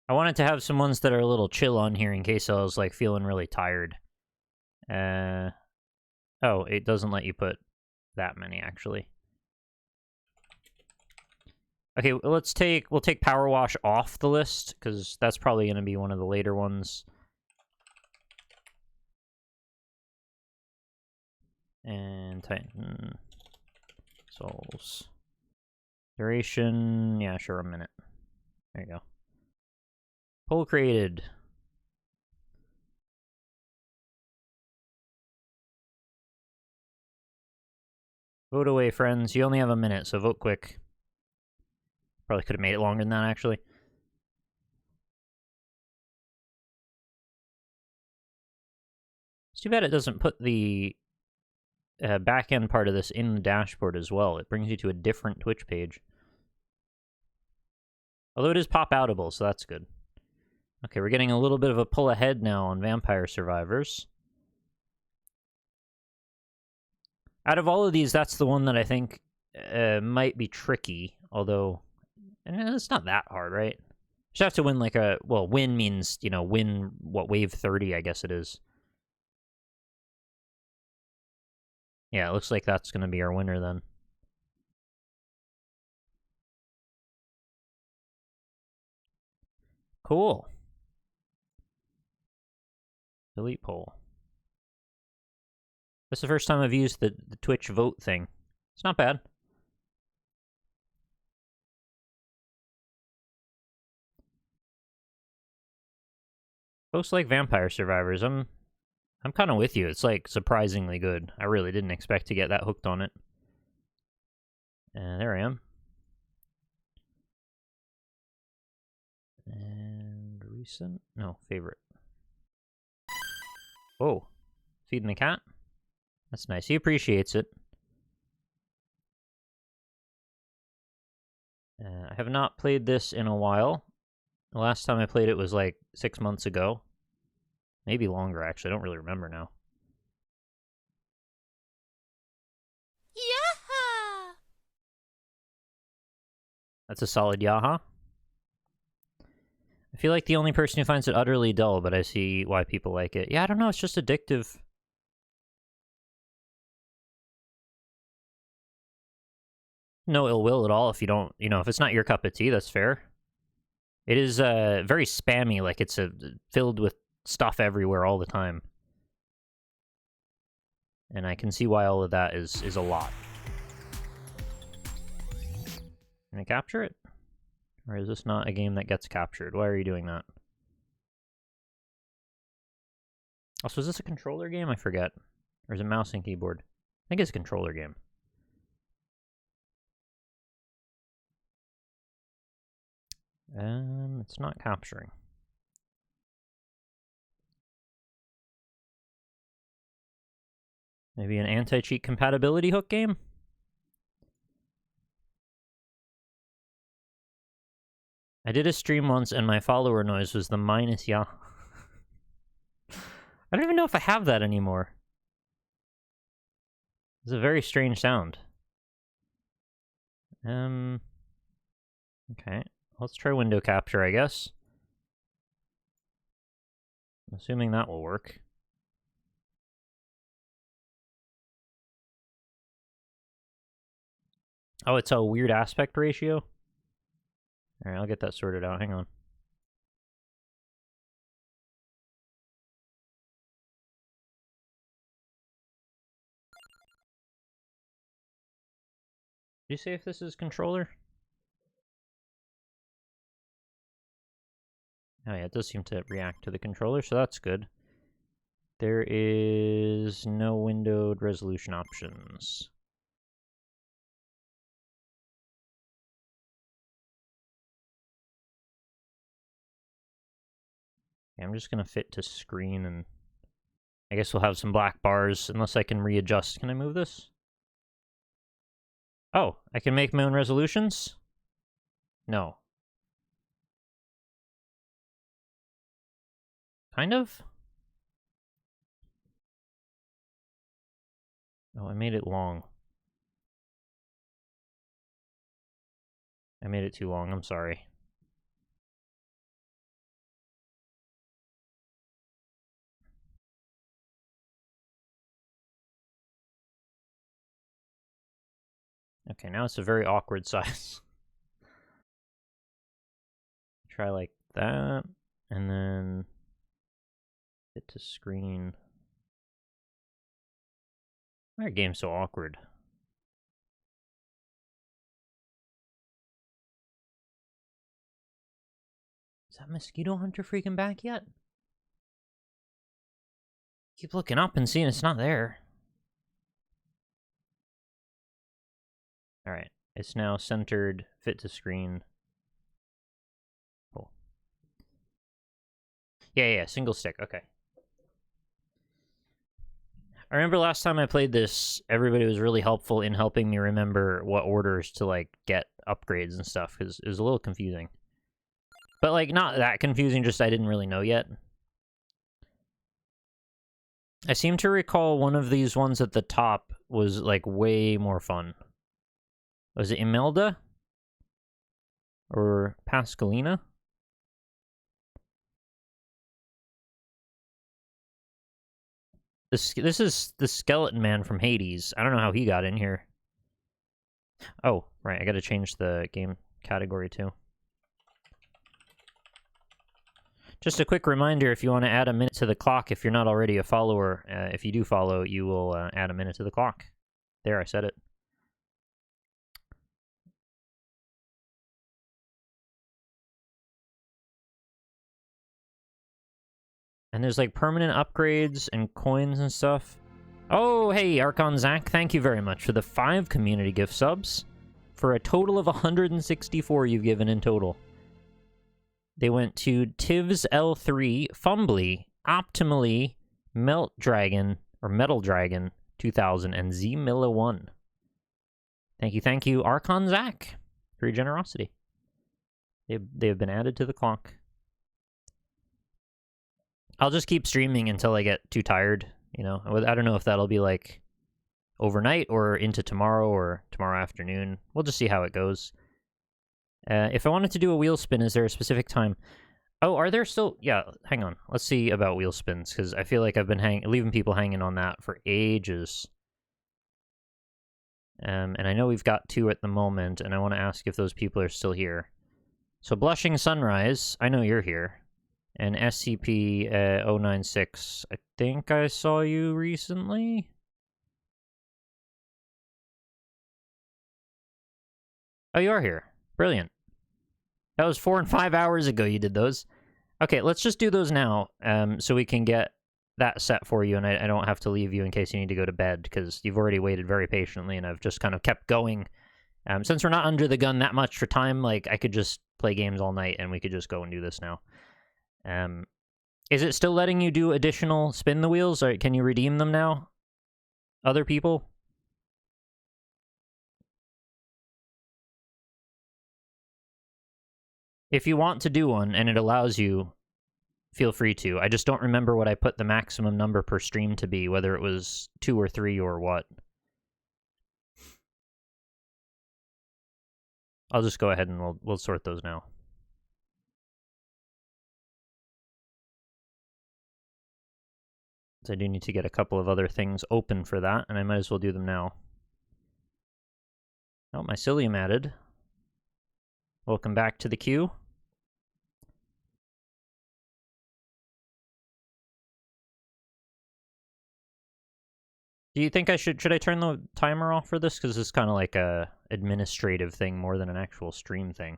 I wanted to have some ones that are a little chill on here in case I was, like, feeling really tired. Oh, it doesn't let you put that many, actually. Okay, we'll take Power Wash off the list, because that's probably going to be one of the later ones. And Titan Souls. Duration, yeah, sure, a minute. There you go. Poll created. Vote away, friends. You only have a minute, so vote quick. Probably could have made it longer than that, actually. It's too bad it doesn't put the back-end part of this in the dashboard as well. It brings you to a different Twitch page. Although it is pop-outable, so that's good. Okay, we're getting a little bit of a pull ahead now on Vampire Survivors. Out of all of these, that's the one that I think might be tricky, although it's not that hard, right? Just have to win like a... Well, win means, you know, win, what, wave 30, I guess it is. Yeah, it looks like that's going to be our winner then. Cool. Delete poll. This is the first time I've used the Twitch vote thing. It's not bad. Folks like Vampire Survivors. I'm kind of with you. It's like surprisingly good. I really didn't expect to get that hooked on it. There I am. And recent? No, favorite. Oh, feeding the cat? That's nice. He appreciates it. I have not played this in a while. The last time I played it was like 6 months ago. Maybe longer, actually. I don't really remember now. Yaha! That's a solid yaha. I feel like the only person who finds it utterly dull, but I see why people like it. Yeah, I don't know. It's just addictive. No ill will at all if you don't, you know, if it's not your cup of tea, that's fair. It is very spammy, like it's filled with stuff everywhere all the time. And I can see why all of that is a lot. Can I capture it? Or is this not a game that gets captured? Why are you doing that? Also, is this a controller game? I forget. Or is it mouse and keyboard? I think it's a controller game. It's not capturing. Maybe an anti-cheat compatibility hook game? I did a stream once and my follower noise was the minus ya. I don't even know if I have that anymore. It's a very strange sound. Okay. Let's try window capture, I guess. I'm assuming that will work. Oh, it's a weird aspect ratio? Alright, I'll get that sorted out. Hang on. Did you say if this is controller? Oh yeah, it does seem to react to the controller, so that's good. There is no windowed resolution options. Okay, I'm just gonna fit to screen, and I guess we'll have some black bars unless I can readjust. Can I move this? Oh, I can make my own resolutions? No. Kind of? Oh, I made it long. I made it too long, I'm sorry. Okay, now it's a very awkward size. Try like that, and then fit to screen. Why are games so awkward? Is that mosquito hunter freaking back yet? Keep looking up and seeing it's not there. Alright, it's now centered, fit to screen. Cool. Yeah, single stick, okay. I remember last time I played this, everybody was really helpful in helping me remember what orders to, like, get upgrades and stuff, because it was a little confusing. But, like, not that confusing, just I didn't really know yet. I seem to recall one of these ones at the top was, like, way more fun. Was it Imelda? Or Pascalina? This is the skeleton man from Hades. I don't know how he got in here. Oh, right, I gotta change the game category too. Just a quick reminder, if you want to add a minute to the clock, if you're not already a follower, if you do follow, you will add a minute to the clock. There, I said it. And there's like permanent upgrades and coins and stuff. Oh, hey, Archon Zach, thank you very much for the 5 community gift subs. For a total of 164 you've given in total. They went to Tivs L3, Fumbly, Optimally, Melt Dragon, or Metal Dragon 2000, and Z Milla 1. Thank you, Archon Zach, for your generosity. They have been added to the clock. I'll just keep streaming until I get too tired, you know. I don't know if that'll be like overnight or into tomorrow or tomorrow afternoon. We'll just see how it goes. If I wanted to do a wheel spin, is there a specific time? Oh, are there still... Yeah, hang on. Let's see about wheel spins, because I feel like I've been leaving people hanging on that for ages. And I know we've got 2 at the moment, and I want to ask if those people are still here. So Blushing Sunrise, I know you're here. And SCP-096, I think I saw you recently? Oh, you are here. Brilliant. That was 4 and 5 hours ago you did those. Okay, let's just do those now, so we can get that set for you, and I don't have to leave you in case you need to go to bed, because you've already waited very patiently, and I've just kind of kept going. Since we're not under the gun that much for time, like, I could just play games all night, and we could just go and do this now. Is it still letting you do additional spin the wheels, or can you redeem them now? Other people? If you want to do one, and it allows you, feel free to. I just don't remember what I put the maximum number per stream to be, whether it was 2 or 3 or what. I'll just go ahead and we'll sort those now. So I do need to get a couple of other things open for that, and I might as well do them now. Oh, mycelium added. Welcome back to the queue. Do you think I should I turn the timer off for this? Because this is kind of like a administrative thing more than an actual stream thing.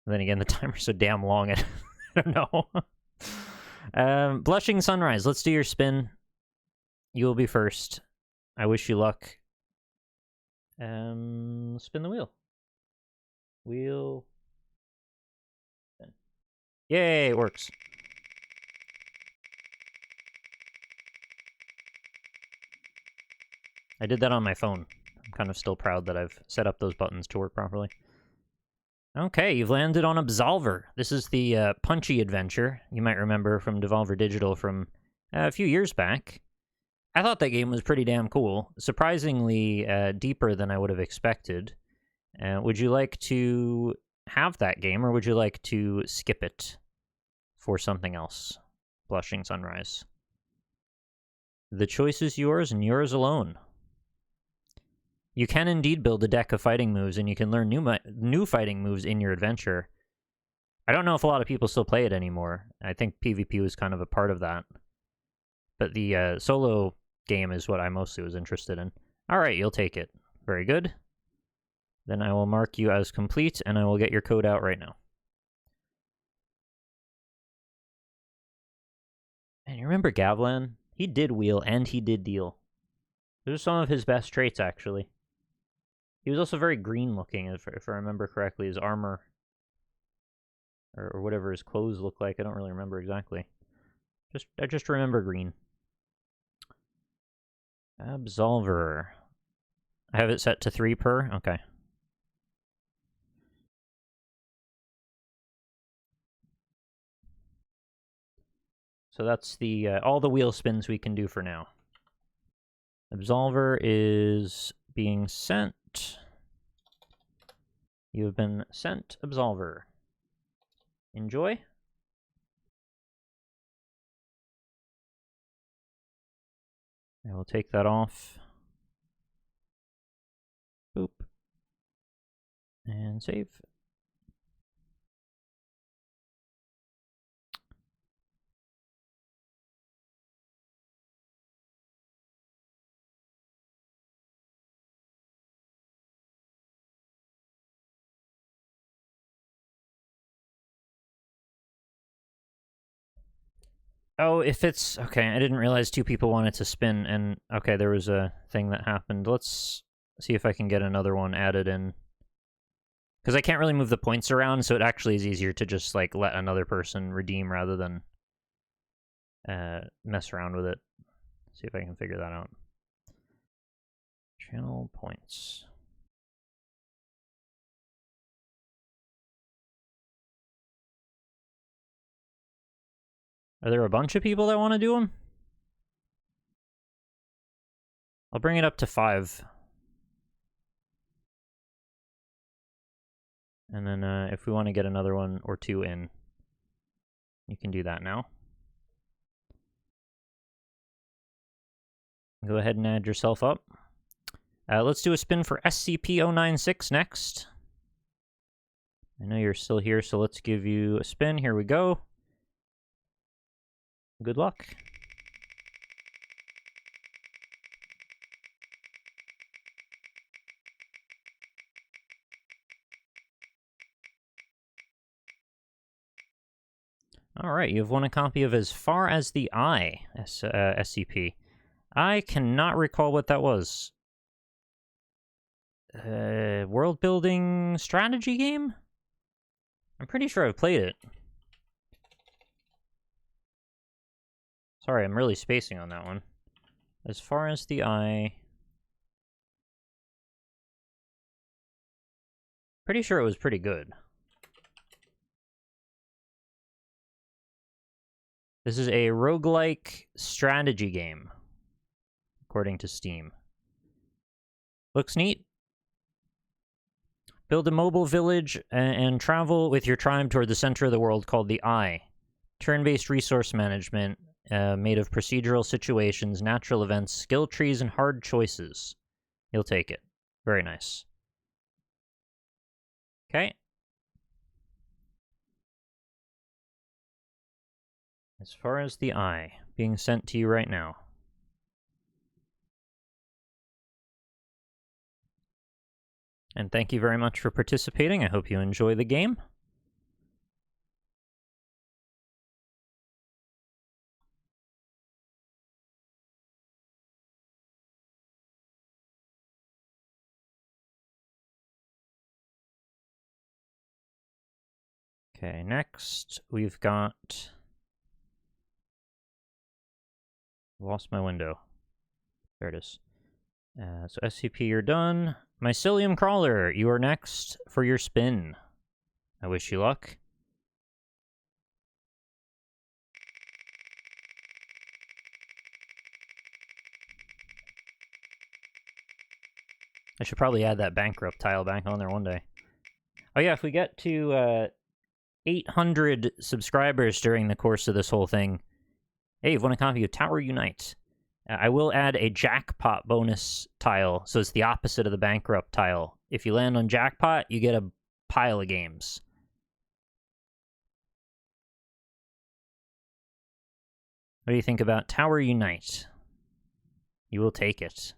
And then again, the timer's so damn long, I don't know. Blushing Sunrise, let's do your spin. You will be first. I wish you luck. Spin the wheel. Wheel. Spin. Yay, it works. I did that on my phone. I'm kind of still proud that I've set up those buttons to work properly. Okay, you've landed on Absolver. This is the punchy adventure you might remember from Devolver Digital from a few years back. I thought that game was pretty damn cool. Surprisingly deeper than I would have expected. Would you like to have that game, or would you like to skip it for something else? Blushing Sunrise. The choice is yours, and yours alone. You can indeed build a deck of fighting moves, and you can learn new fighting moves in your adventure. I don't know if a lot of people still play it anymore. I think PvP was kind of a part of that. But the solo game is what I mostly was interested in. Alright, you'll take it. Very good. Then I will mark you as complete, and I will get your code out right now. And you remember Gavlan? He did wheel, and he did deal. Those are some of his best traits, actually. He was also very green-looking, if I remember correctly. His armor, or whatever his clothes look like, I don't really remember exactly. I just remember green. Absolver. I have it set to 3 per? Okay. So that's the all the wheel spins we can do for now. Absolver is being sent. You have been sent, Absolver. Enjoy. I will take that off. Boop. And save. Oh, if it's... Okay, I didn't realize 2 people wanted to spin, and... Okay, there was a thing that happened. Let's see if I can get another one added in. Because I can't really move the points around, so it actually is easier to just, like, let another person redeem rather than mess around with it. See if I can figure that out. Channel points. Are there a bunch of people that want to do them? I'll bring it up to 5. And then if we want to get another one or 2 in, you can do that now. Go ahead and add yourself up. Let's do a spin for SCP-096 next. I know you're still here, so let's give you a spin. Here we go. Good luck. Alright, you've won a copy of As Far as the Eye, SCP. I cannot recall what that was. World-building strategy game? I'm pretty sure I've played it. Sorry, I'm really spacing on that one. As Far as the Eye... Pretty sure it was pretty good. This is a roguelike strategy game, according to Steam. Looks neat. Build a mobile village and travel with your tribe toward the center of the world called the Eye. Turn-based resource management. made of procedural situations, natural events, skill trees, and hard choices. You'll take it. Very nice. Okay. As far as the eye, being sent to you right now. And thank you very much for participating. I hope you enjoy the game. Okay, next we've got... Lost my window. There it is. So SCP, you're done. Mycelium Crawler, you are next for your spin. I wish you luck. I should probably add that bankrupt tile back on there one day. Oh yeah, if we get to 800 subscribers during the course of this whole thing, hey, you've won a copy of Tower Unite. I will add a jackpot bonus tile, so it's the opposite of the bankrupt tile. If you land on jackpot, you get a pile of games. What do you think about Tower Unite? You will take it.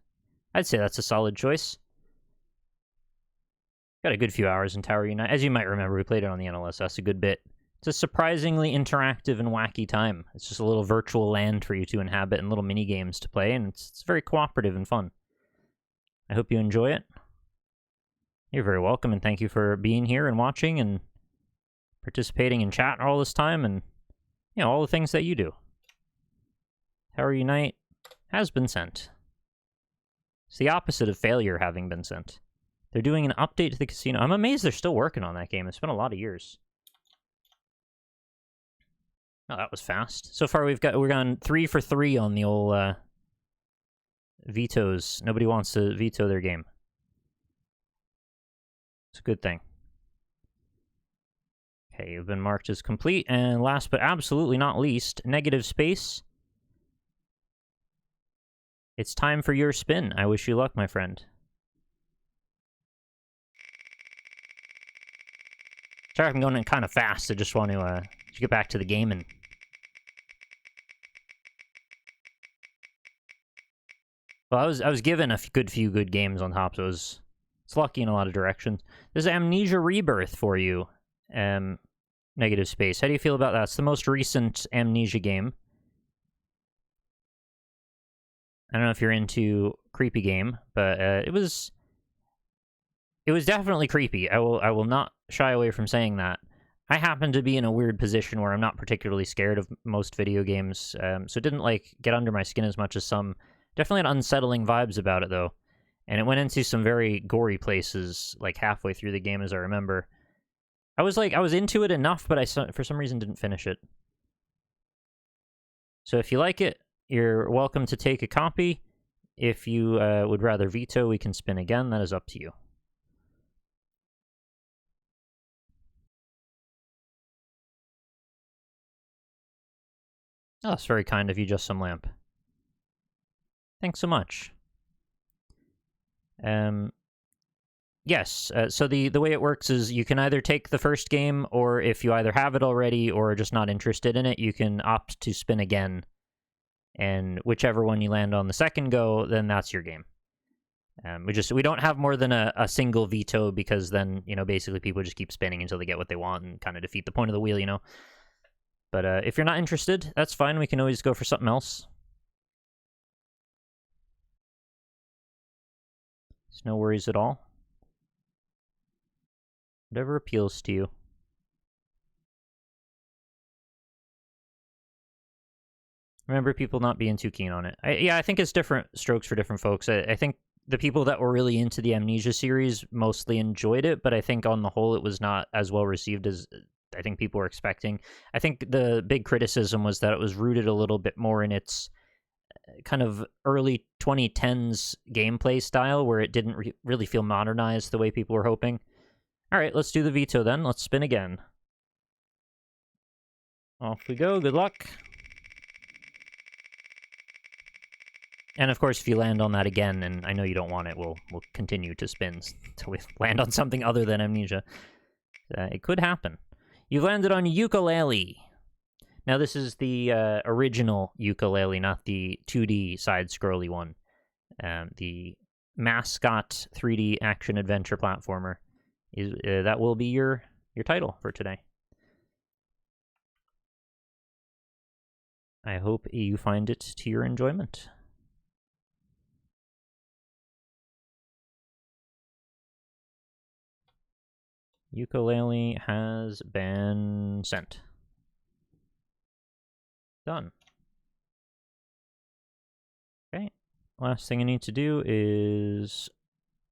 I'd say that's a solid choice. Got a good few hours in Tower Unite. As you might remember, we played it on the NLSS a good bit. It's a surprisingly interactive and wacky time. It's just a little virtual land for you to inhabit and little mini-games to play, and it's very cooperative and fun. I hope you enjoy it. You're very welcome, and thank you for being here and watching and participating in chat all this time, and, you know, all the things that you do. Tower Unite has been sent. It's the opposite of failure having been sent. They're doing an update to the casino. I'm amazed they're still working on that game. It's been a lot of years. Oh, that was fast. So far, we're gone 3 for 3 on the old vetoes. Nobody wants to veto their game. It's a good thing. Okay, you've been marked as complete. And last but absolutely not least, negative space. It's time for your spin. I wish you luck, my friend. Sorry, I'm going in kind of fast. I just want to get back to the gaming. Well, I was given a few good games on top, so it's lucky in a lot of directions. There's Amnesia Rebirth for you, negative space. How do you feel about that? It's the most recent Amnesia game. I don't know if you're into creepy game, but it was definitely creepy. I will not shy away from saying that. I happen to be in a weird position where I'm not particularly scared of most video games, so it didn't like get under my skin as much as some. Definitely had unsettling vibes about it though, and it went into some very gory places like halfway through the game, as I remember. I was into it enough, but I for some reason didn't finish it. So if you like it, you're welcome to take a copy. If you would rather veto, we can spin again. That is up to you. Oh, that's very kind of you, Just Some Lamp. Thanks so much. Yes, so the way it works is you can either take the first game, or if you either have it already or are just not interested in it, you can opt to spin again. And whichever one you land on the second go, then that's your game. We don't have more than a single veto, because then, you know, basically people just keep spinning until they get what they want and kind of defeat the point of the wheel, you know. But if you're not interested, that's fine. We can always go for something else. There's no worries at all. Whatever appeals to you. Remember people not being too keen on it. I think it's different strokes for different folks. I think the people that were really into the Amnesia series mostly enjoyed it, but I think on the whole it was not as well received as I think people were expecting. I think the big criticism was that it was rooted a little bit more in its kind of early 2010s gameplay style, where it didn't really feel modernized the way people were hoping. All right, let's do the veto then. Let's spin again. Off we go. Good luck. And of course, if you land on that again, and I know you don't want it, we'll continue to spin until we land on something other than amnesia. It could happen. You landed on ukulele. Now this is the original ukulele, not the 2D side-scrolly one. The mascot 3D action-adventure platformer. That will be your title for today. I hope you find it to your enjoyment. Ukulele has been sent. Done. Okay. Last thing I need to do is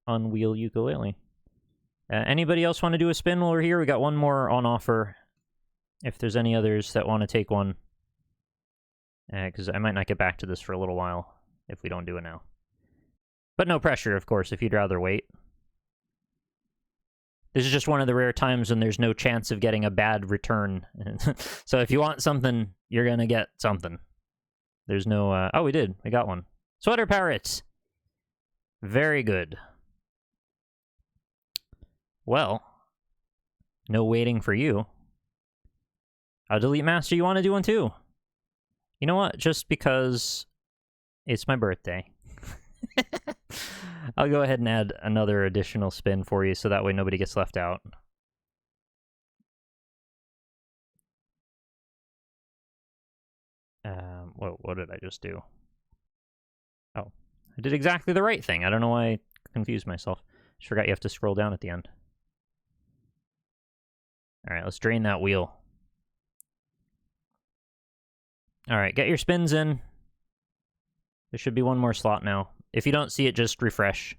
unwheel ukulele. Anybody else want to do a spin while we're here? We got one more on offer. If there's any others that want to take one. Because I might not get back to this for a little while if we don't do it now. But no pressure, of course, if you'd rather wait. This is just one of the rare times when there's no chance of getting a bad return. So if you want something, you're going to get something. There's no... oh, we did. We got one. Sweater Parrots! Very good. Well, no waiting for you. Delete Master, you want to do one too? You know what? Just because it's my birthday. I'll go ahead and add another additional spin for you so that way nobody gets left out. What did I just do? Oh, I did exactly the right thing. I don't know why I confused myself. Just forgot you have to scroll down at the end. Alright, let's drain that wheel. Alright, get your spins in. There should be one more slot now. If you don't see it, just refresh.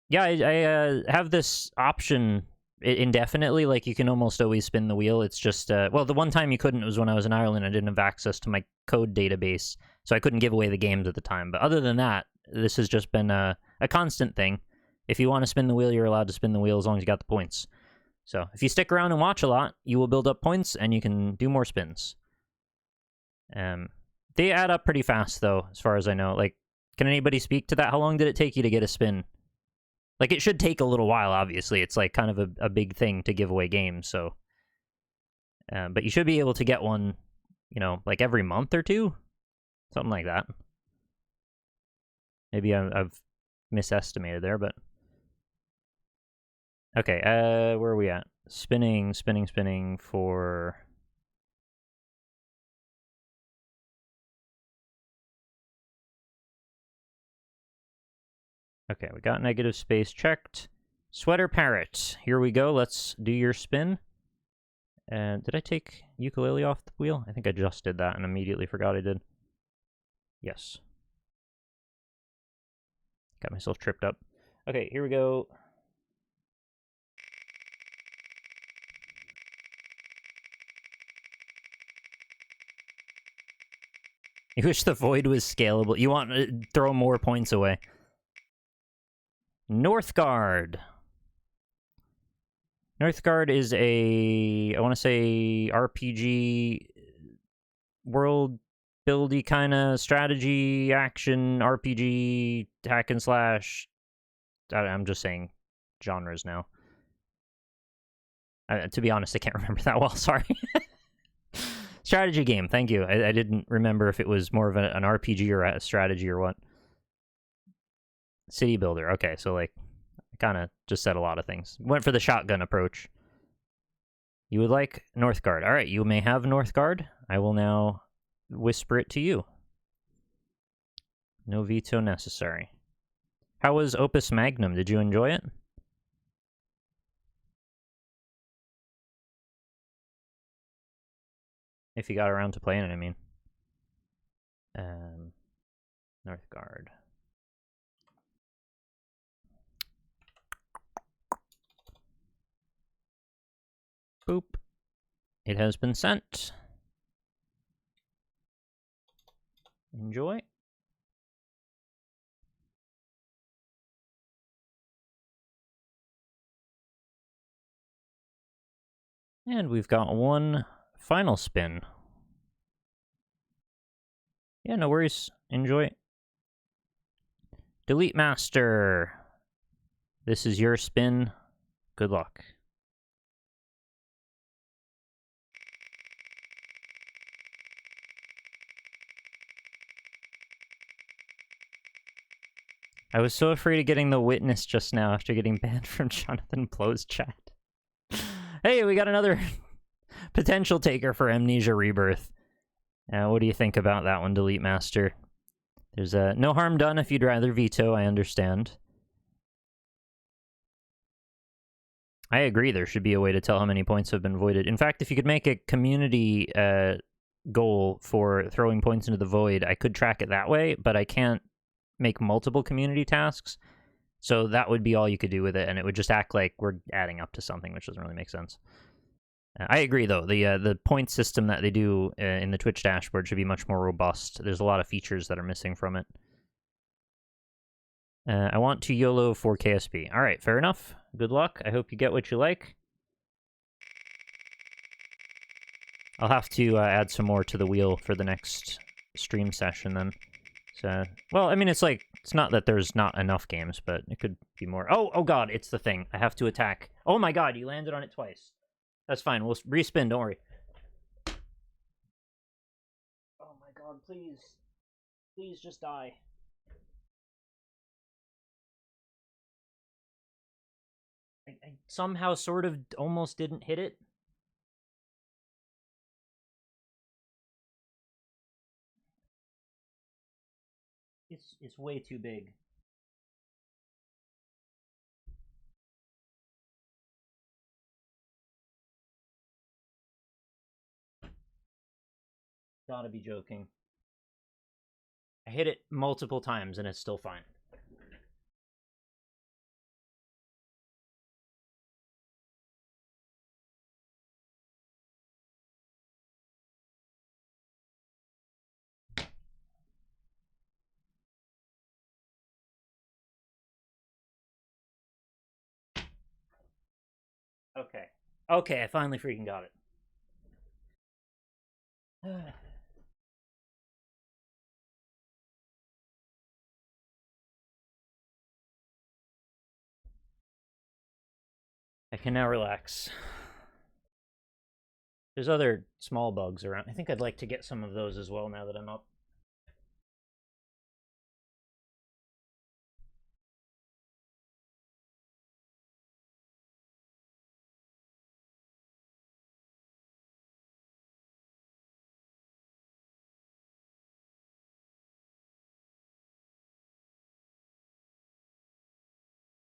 Yeah, I have this option indefinitely. Like, you can almost always spin the wheel. It's just, well, the one time you couldn't was when I was in Ireland. I didn't have access to my code database, so I couldn't give away the games at the time. But other than that, this has just been a constant thing. If you want to spin the wheel, you're allowed to spin the wheel as long as you got the points. So, if you stick around and watch a lot, you will build up points, and you can do more spins. They add up pretty fast, though, as far as I know. Like, can anybody speak to that? How long did it take you to get a spin? Like, it should take a little while, obviously. It's, like, kind of a big thing to give away games, so... but you should be able to get one, you know, like, every month or two? Something like that. Maybe I've misestimated there, but... Okay, where are we at? Spinning for... Okay, we got negative space checked. Sweater Parrot, here we go. Let's do your spin. And did I take ukulele off the wheel? I think I just did that and immediately forgot I did. Yes. Got myself tripped up. Okay, here we go. You wish the void was scalable. You want to throw more points away. Northgard. Northgard is a, I want to say, RPG world buildy kind of strategy action RPG hack and slash. I'm just saying genres now. To be honest, I can't remember that well. Sorry. Strategy game. Thank you. I didn't remember if it was more of an RPG or a strategy or what. City builder. Okay, so like, I kind of just said a lot of things. Went for the shotgun approach. You would like Northgard. All right, you may have Northgard. I will now whisper it to you. No veto necessary. How was Opus Magnum? Did you enjoy it? If you got around to playing it, I mean. Northgard. Boop. It has been sent. Enjoy. And we've got one final spin. Yeah, no worries. Enjoy. Delete Master. This is your spin. Good luck. I was so afraid of getting the witness just now after getting banned from Jonathan Blow's chat. Hey, we got another potential taker for Amnesia Rebirth. What do you think about that one, Delete Master? There's no harm done if you'd rather veto, I understand. I agree, there should be a way to tell how many points have been voided. In fact, if you could make a community goal for throwing points into the void, I could track it that way, but I can't make multiple community tasks. So that would be all you could do with it, and it would just act like we're adding up to something, which doesn't really make sense. I agree, though. The point system that they do in the Twitch dashboard should be much more robust. There's a lot of features that are missing from it. I want to YOLO for KSP. All right, fair enough. Good luck. I hope you get what you like. I'll have to add some more to the wheel for the next stream session, then. So, well, I mean, it's like, it's not that there's not enough games, but it could be more. Oh god, it's the thing. I have to attack. Oh my god, you landed on it twice. That's fine. We'll respin, don't worry. Oh my god, please. Please just die. I somehow sort of almost didn't hit it. It's way too big. Gotta be joking. I hit it multiple times and it's still fine. Okay. Okay, I finally freaking got it. I can now relax. There's other small bugs around. I think I'd like to get some of those as well now that I'm up.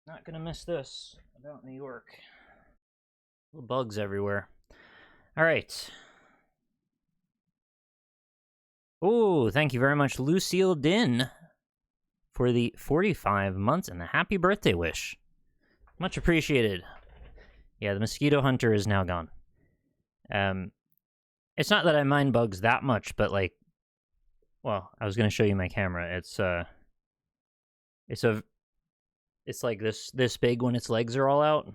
Not gonna miss this about New York. Little bugs everywhere. Alright. Oh, thank you very much, Lucille Din, for the 45 months and the happy birthday wish. Much appreciated. Yeah, the mosquito hunter is now gone. It's not that I mind bugs that much, but like, well, I was gonna show you my camera. It's like this big when its legs are all out.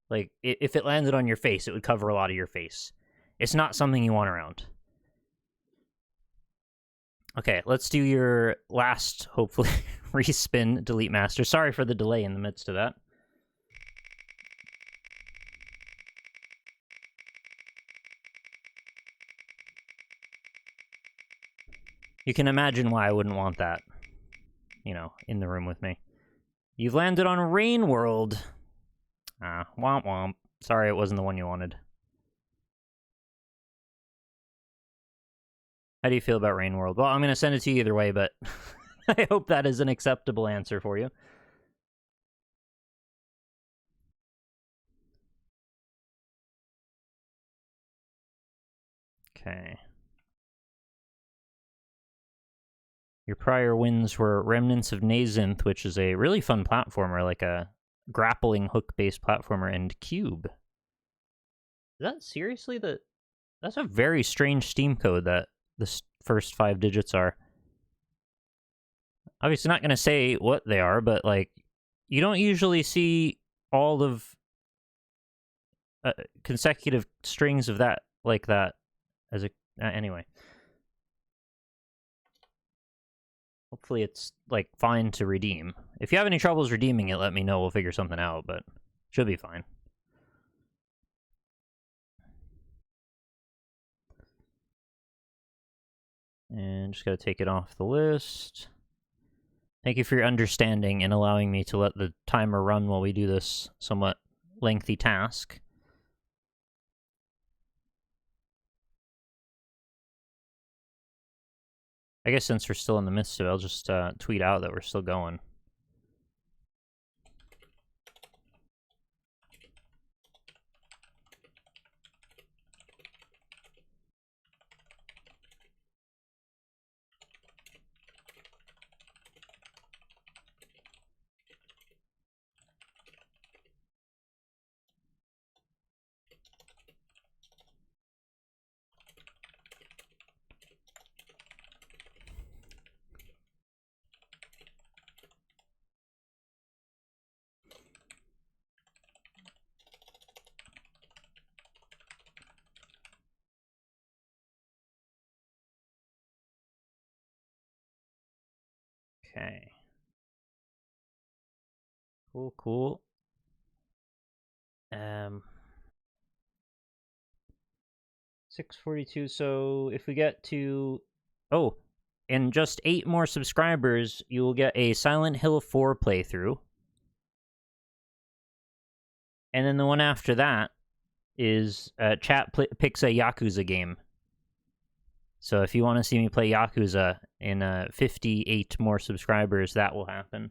Like, if it landed on your face, it would cover a lot of your face. It's not something you want around. Okay, let's do your last, hopefully, respin Delete Master. Sorry for the delay in the midst of that. You can imagine why I wouldn't want that, you know, in the room with me. You've landed on Rain World. Ah, womp womp. Sorry it wasn't the one you wanted. How do you feel about Rain World? Well, I'm going to send it to you either way, but I hope that is an acceptable answer for you. Okay. Your prior wins were Remnants of Nazinth, which is a really fun platformer, like a grappling hook-based platformer, and Cube. Is that seriously the... That's a very strange Steam code that the first 5 digits are. Obviously not going to say what they are, but, like, you don't usually see all of consecutive strings of that, like that, as a... anyway. Hopefully it's, like, fine to redeem. If you have any troubles redeeming it, let me know. We'll figure something out, but should be fine. And just gotta take it off the list. Thank you for your understanding and allowing me to let the timer run while we do this somewhat lengthy task. I guess since we're still in the midst of it, I'll just tweet out that we're still going. Okay. Cool, cool. 642, so if we get to... Oh, in just 8 more subscribers, you will get a Silent Hill 4 playthrough. And then the one after that is chat picks a Yakuza game. So if you want to see me play Yakuza in 58 more subscribers, that will happen.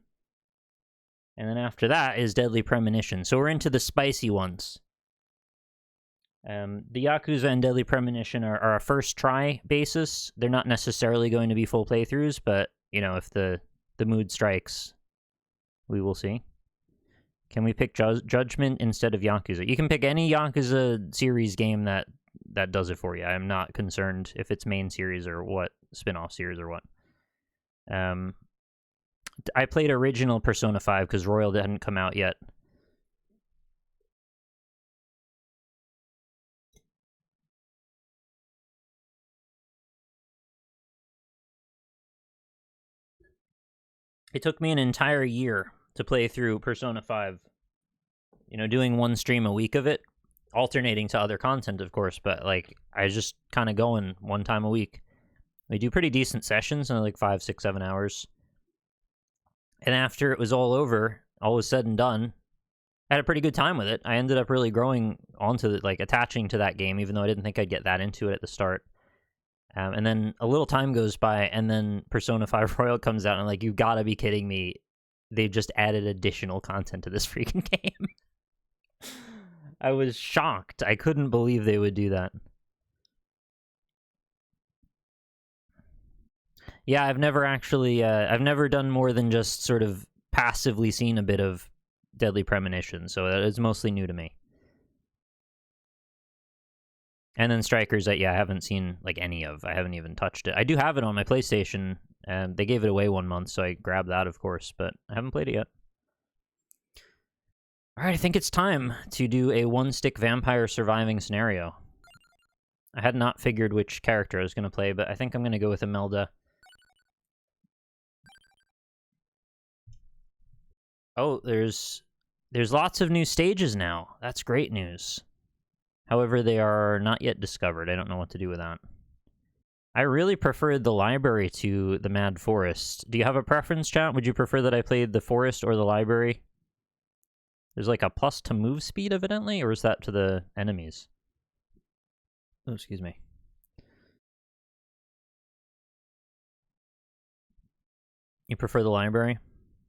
And then after that is Deadly Premonition. So we're into the spicy ones. The Yakuza and Deadly Premonition are a first try basis. They're not necessarily going to be full playthroughs, but, you know, if the mood strikes, we will see. Can we pick Judgment instead of Yakuza? You can pick any Yakuza series game that does it for you. I'm not concerned if it's main series or what, spin-off series or what. I played original Persona 5 because Royal hadn't come out yet. It took me an entire year to play through Persona 5. You know, doing one stream a week of it, alternating to other content, of course, but, like, I was just kind of going one time a week. We do pretty decent sessions, like 5, 6, 7 hours. And after it was all over, all was said and done, I had a pretty good time with it. I ended up really growing onto it, like, attaching to that game, even though I didn't think I'd get that into it at the start. And then a little time goes by, and then Persona 5 Royal comes out, and I'm like, you've got to be kidding me. They've just added additional content to this freaking game. I was shocked. I couldn't believe they would do that. Yeah, I've never actually, I've never done more than just sort of passively seen a bit of Deadly Premonition, so it's mostly new to me. And then Strikers that, yeah, I haven't seen, like, any of. I haven't even touched it. I do have it on my PlayStation. They gave it away 1 month, so I grabbed that, of course, but I haven't played it yet. Alright, I think it's time to do a one-stick vampire surviving scenario. I had not figured which character I was going to play, but I think I'm going to go with Imelda. Oh, there's lots of new stages now. That's great news. However, they are not yet discovered. I don't know what to do with that. I really preferred the library to the Mad Forest. Do you have a preference, chat? Would you prefer that I played the forest or the library? There's like a plus to move speed, evidently, or is that to the enemies? Oh, excuse me. You prefer the library?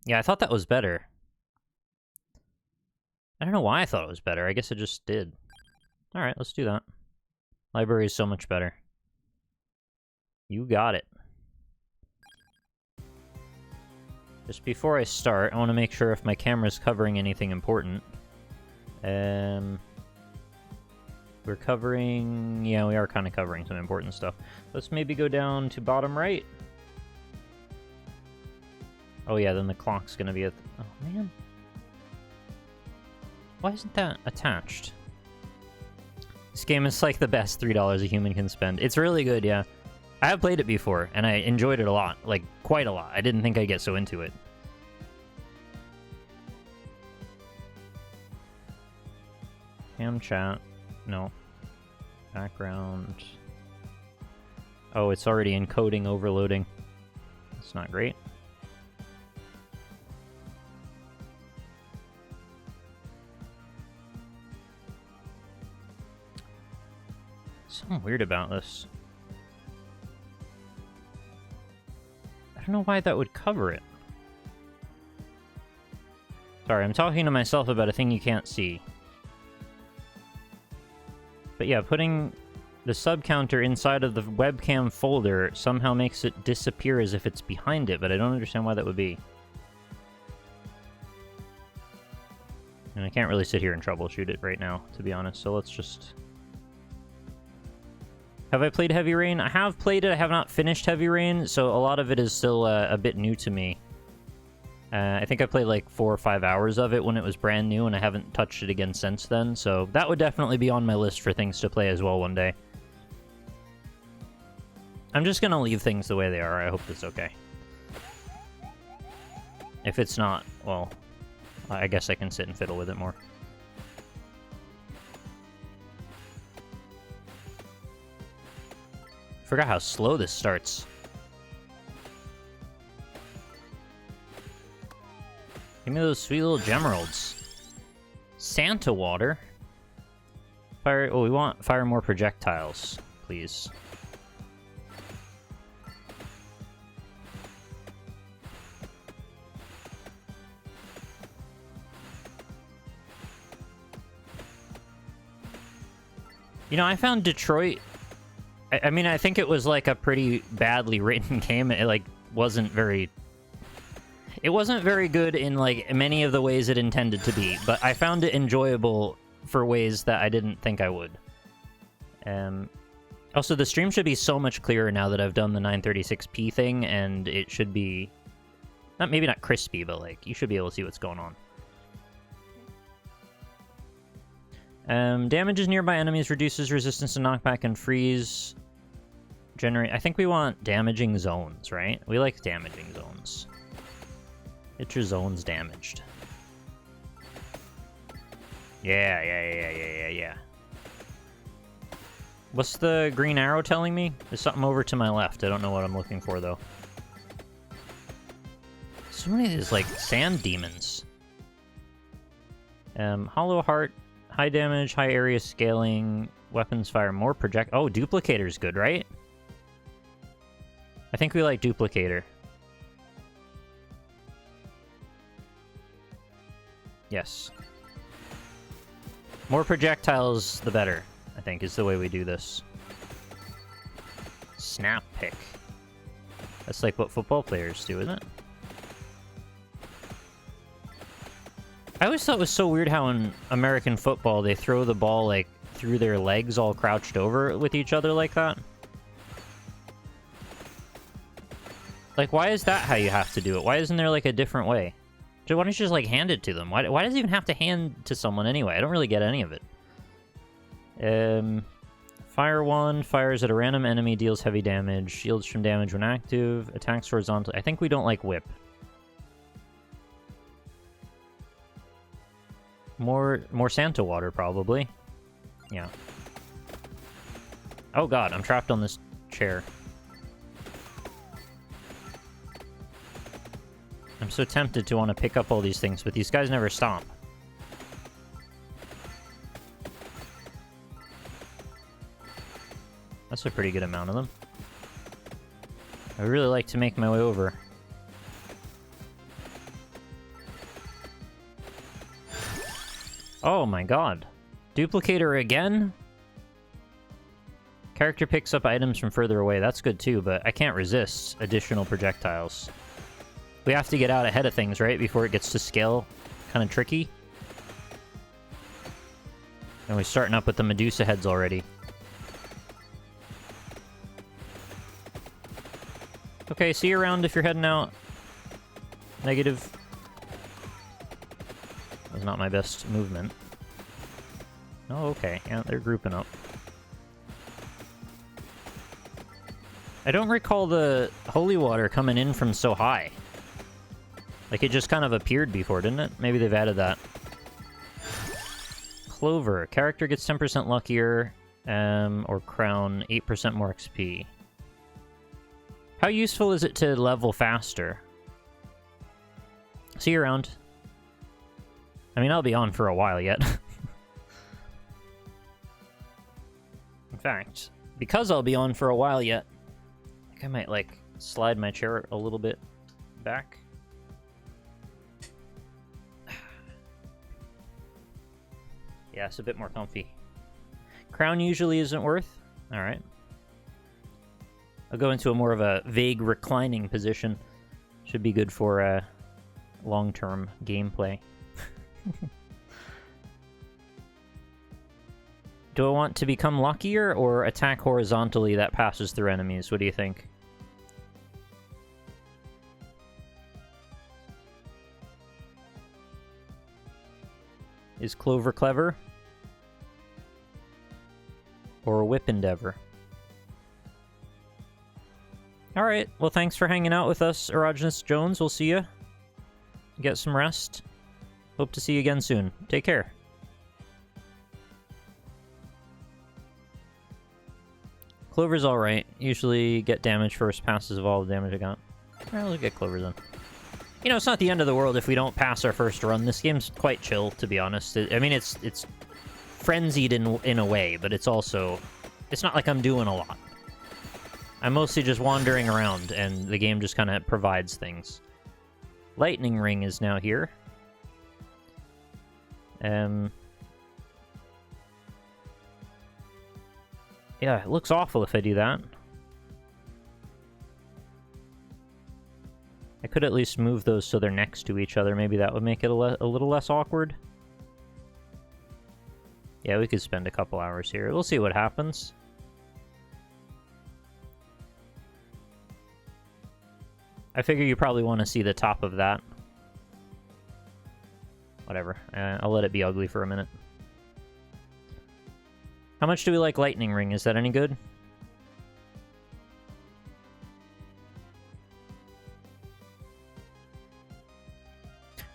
Yeah, I thought that was better. I don't know why I thought it was better. I guess it just did. Alright, let's do that. Library is so much better. You got it. Just before I start, I want to make sure if my camera's covering anything important. We're covering... Yeah, we are kind of covering some important stuff. Let's maybe go down to bottom right. Oh yeah, then the clock's gonna be at... Oh, man. Why isn't that attached? This game is like the best $3 a human can spend. It's really good, yeah. I have played it before, and I enjoyed it a lot. Like, quite a lot. I didn't think I'd get so into it. Cam chat. No. Background. Oh, it's already encoding overloading. That's not great. Something weird about this. I don't know why that would cover it. Sorry, I'm talking to myself about a thing you can't see. But yeah, putting the sub counter inside of the webcam folder somehow makes it disappear as if it's behind it, but I don't understand why that would be. And I can't really sit here and troubleshoot it right now, to be honest, so let's just... Have I played Heavy Rain? I have played it, I have not finished Heavy Rain, so a lot of it is still a bit new to me. I think I played like 4 or 5 hours of it when it was brand new, and I haven't touched it again since then, so that would definitely be on my list for things to play as well one day. I'm just gonna leave things the way they are, I hope it's okay. If it's not, well, I guess I can sit and fiddle with it more. Forgot how slow this starts. Give me those sweet little gemeralds. Santa water. Fire. Oh, we want fire more projectiles, please. You know, I found Detroit... I mean, I think it was, like, a pretty badly written game. It, like, wasn't very... It wasn't very good in, like, many of the ways it intended to be, but I found it enjoyable for ways that I didn't think I would. Also, the stream should be so much clearer now that I've done the 936p thing, and it should be... maybe not crispy, but, like, you should be able to see what's going on. Damages nearby enemies, reduces resistance to knockback and freeze. Generate... I think we want damaging zones, right? We like damaging zones. Get your zones damaged. Yeah. What's the green arrow telling me? There's something over to my left. I don't know what I'm looking for, though. So many of these, like, sand demons. Hollow Heart... High damage, high area scaling, weapons fire more project... Oh, Duplicator's good, right? I think we like Duplicator. Yes. More projectiles, the better, I think, is the way we do this. Snap pick. That's like what football players do, isn't it? I always thought it was so weird how in American football they throw the ball, like, through their legs all crouched over with each other like that. Like, why is that how you have to do it? Why isn't there, like, a different way? Why don't you just, like, hand it to them? Why does it even have to hand to someone anyway? I don't really get any of it. Fire 1, fires at a random enemy, deals heavy damage, shields from damage when active, attacks horizontally. I think we don't like whip. More Santa water, probably. Yeah. Oh god, I'm trapped on this chair. I'm so tempted to want to pick up all these things, but these guys never stop. That's a pretty good amount of them. I would really like to make my way over. Oh my god. Duplicator again? Character picks up items from further away. That's good too, but I can't resist additional projectiles. We have to get out ahead of things, right? Before it gets to scale. Kind of tricky. And we're starting up with the Medusa heads already. Okay, see you around if you're heading out. Negative. That was not my best movement. Oh, okay. Yeah, they're grouping up. I don't recall the holy water coming in from so high. Like, it just kind of appeared before, didn't it? Maybe they've added that. Clover. Character gets 10% luckier, or crown 8% more XP. How useful is it to level faster? See you around. I mean, I'll be on for a while yet. In fact, because I'll be on for a while yet, I think I might, like, slide my chair a little bit back. Yeah, it's a bit more comfy. Crown usually isn't worth. Alright. I'll go into a more of a vague reclining position. Should be good for long-term gameplay. Do I want to become luckier or attack horizontally that passes through enemies? What do you think? Is Clover clever? Or a whip endeavor? Alright, well thanks for hanging out with us, Erogenous Jones. We'll see you. Get some rest. Hope to see you again soon. Take care. Clover's alright. Usually get damage first, passes of all the damage I got. Alright, let's get Clover then. You know, it's not the end of the world if we don't pass our first run. This game's quite chill, to be honest. I mean, it's frenzied in a way, but it's also... It's not like I'm doing a lot. I'm mostly just wandering around, and the game just kind of provides things. Lightning Ring is now here. Yeah, it looks awful if I do that. I could at least move those so they're next to each other. Maybe that would make it a little less awkward. Yeah, we could spend a couple hours here. We'll see what happens. I figure you probably want to see the top of that. Whatever. I'll let it be ugly for a minute. How much do we like Lightning Ring? Is that any good?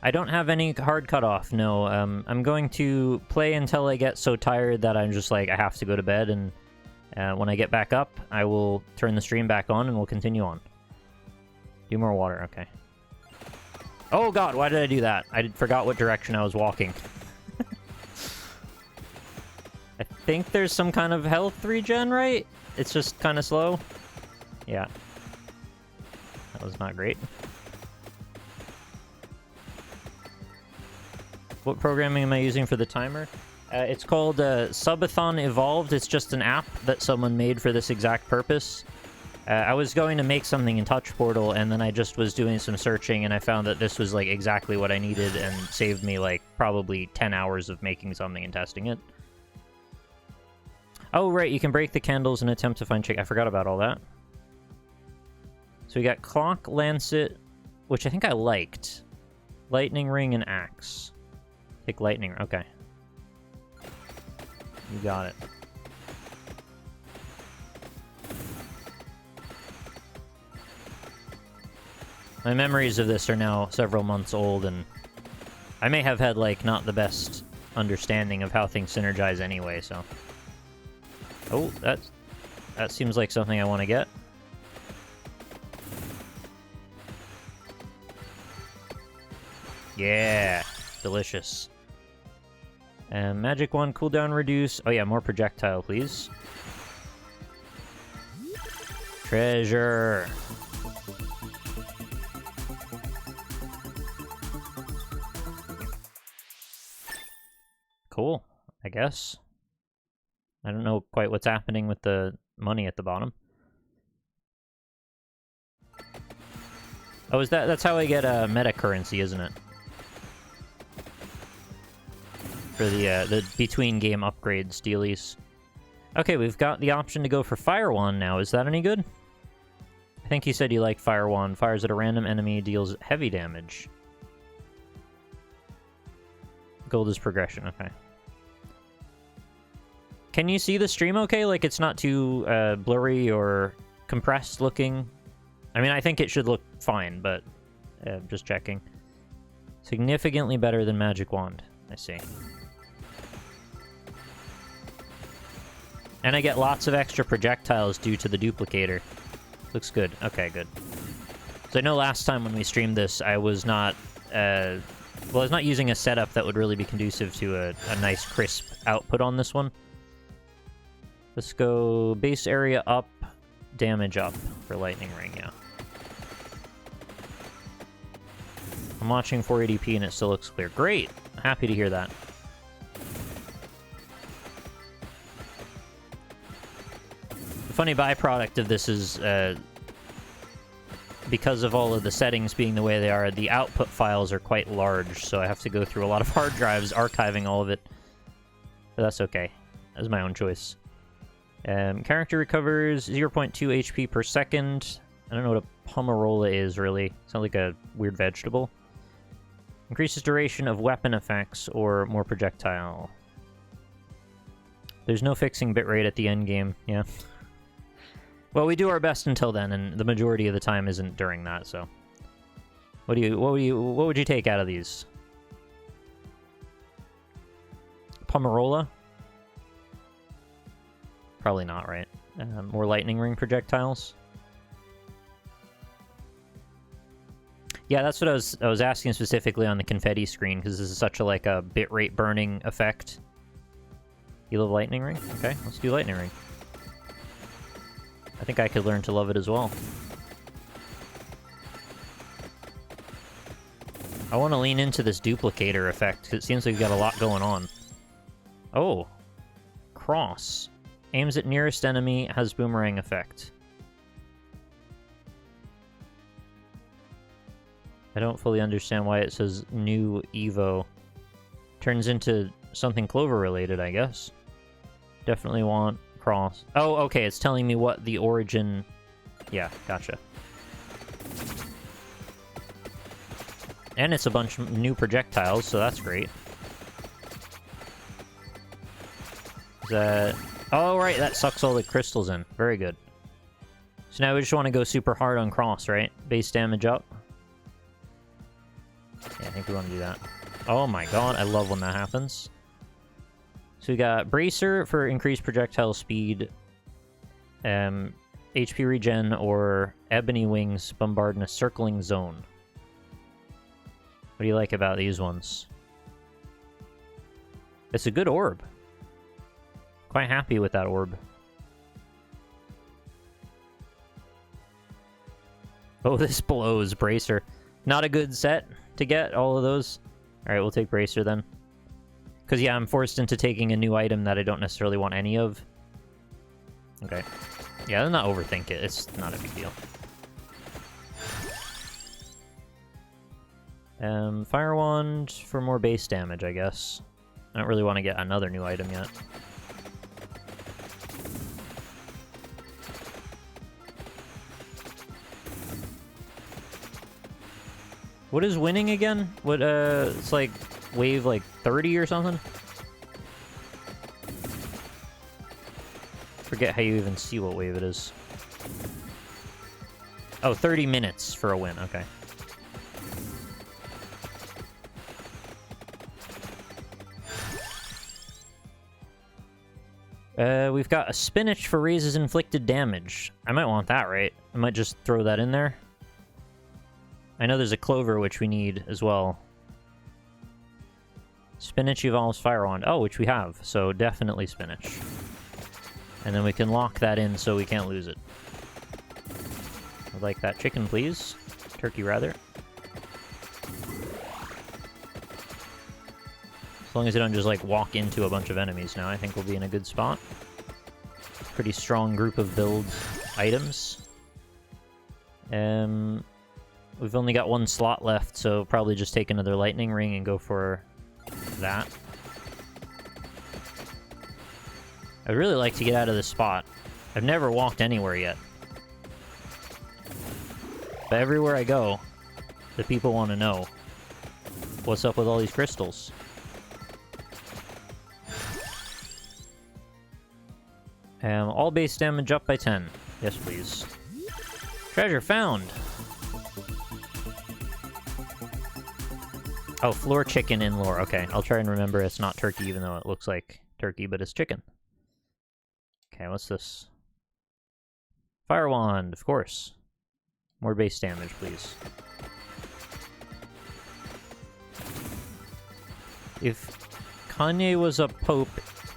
I don't have any hard cutoff, no. I'm going to play until I get so tired that I'm just like, I have to go to bed, and when I get back up, I will turn the stream back on and we'll continue on. Do more water, okay. Oh god, why did I do that? I forgot what direction I was walking. I think there's some kind of health regen, right? It's just kind of slow. Yeah. That was not great. What programming am I using for the timer? It's called Subathon Evolved. It's just an app that someone made for this exact purpose. I was going to make something in Touch Portal, and then I just was doing some searching, and I found that this was like exactly what I needed and saved me like probably 10 hours of making something and testing it. Oh, right, you can break the candles and attempt to find chick. I forgot about all that. So we got Clock, Lancet, which I think I liked. Lightning Ring and Axe. Take Lightning, okay. You got it. My memories of this are now several months old, and I may have had, like, not the best understanding of how things synergize anyway, so... Oh, that seems like something I want to get. Yeah! Delicious. And Magic Wand cooldown reduce. Oh yeah, more projectile, please. Treasure! Cool, I guess. I don't know quite what's happening with the money at the bottom. Oh, is that's how I get meta currency, isn't it? For the between game upgrades dealies. Okay, we've got the option to go for Fire Wand now. Is that any good? I think you said you like Fire Wand. Fires at a random enemy, deals heavy damage. Gold is progression, okay. Can you see the stream okay? Like, it's not too blurry or compressed looking. I mean, I think it should look fine, but just checking. Significantly better than Magic Wand, I see. And I get lots of extra projectiles due to the duplicator. Looks good. Okay, good. So I know last time when we streamed this, I was not... well, I was not using a setup that would really be conducive to a nice, crisp output on this one. Let's go base area up, damage up for Lightning Ring, yeah. I'm watching 480p and it still looks clear. Great! Happy to hear that. The funny byproduct of this is, because of all of the settings being the way they are, the output files are quite large, so I have to go through a lot of hard drives archiving all of it. But that's okay. That's my own choice. Character recovers 0.2 HP per second. I don't know what a Pomerola is, really. Sounds like a weird vegetable. Increases duration of weapon effects or more projectile. There's no fixing bitrate at the end game, yeah. Well, we do our best until then, and the majority of the time isn't during that, so. What would you take out of these? Pomerola? Probably not, right? More lightning ring projectiles. Yeah, that's what I was asking specifically on the confetti screen, because this is such a like a bitrate burning effect. You love lightning ring? Okay, let's do lightning ring. I think I could learn to love it as well. I want to lean into this duplicator effect, because it seems like we've got a lot going on. Oh. Cross. Aims at nearest enemy, has boomerang effect. I don't fully understand why it says new Evo. Turns into something Clover related, I guess. Definitely want cross. Oh, okay, it's telling me what the origin... Yeah, gotcha. And it's a bunch of new projectiles, so that's great. Is that... Oh, right, that sucks all the crystals in. Very good. So now we just want to go super hard on cross, right? Base damage up. Yeah, I think we want to do that. Oh my god, I love when that happens. So we got Bracer for increased projectile speed, HP regen, or Ebony Wings bombard in a circling zone. What do you like about these ones? It's a good orb. Quite happy with that orb. Oh, this blows, Bracer. Not a good set to get all of those. Alright, we'll take Bracer then. Because, yeah, I'm forced into taking a new item that I don't necessarily want any of. Okay. Yeah, let's not overthink it. It's not a big deal. Fire Wand for more base damage, I guess. I don't really want to get another new item yet. What is winning again? What, it's like wave like 30 or something? Forget how you even see what wave it is. Oh, 30 minutes for a win, okay. We've got a spinach for raises inflicted damage. I might want that, right? I might just throw that in there. I know there's a clover, which we need as well. Spinach evolves Fire Wand. Oh, which we have, so definitely spinach. And then we can lock that in so we can't lose it. I'd like that chicken, please. Turkey, rather. As long as I don't just, like, walk into a bunch of enemies now, I think we'll be in a good spot. Pretty strong group of build items. We've only got one slot left, so probably just take another lightning ring and go for that. I'd really like to get out of this spot. I've never walked anywhere yet. But everywhere I go, the people want to know what's up with all these crystals. All base damage up by 10. Yes, please. Treasure found. Oh, floor chicken in lore. Okay, I'll try and remember it's not turkey, even though it looks like turkey, but it's chicken. Okay, what's this? Fire wand, of course. More base damage, please. If Kanye was a pope,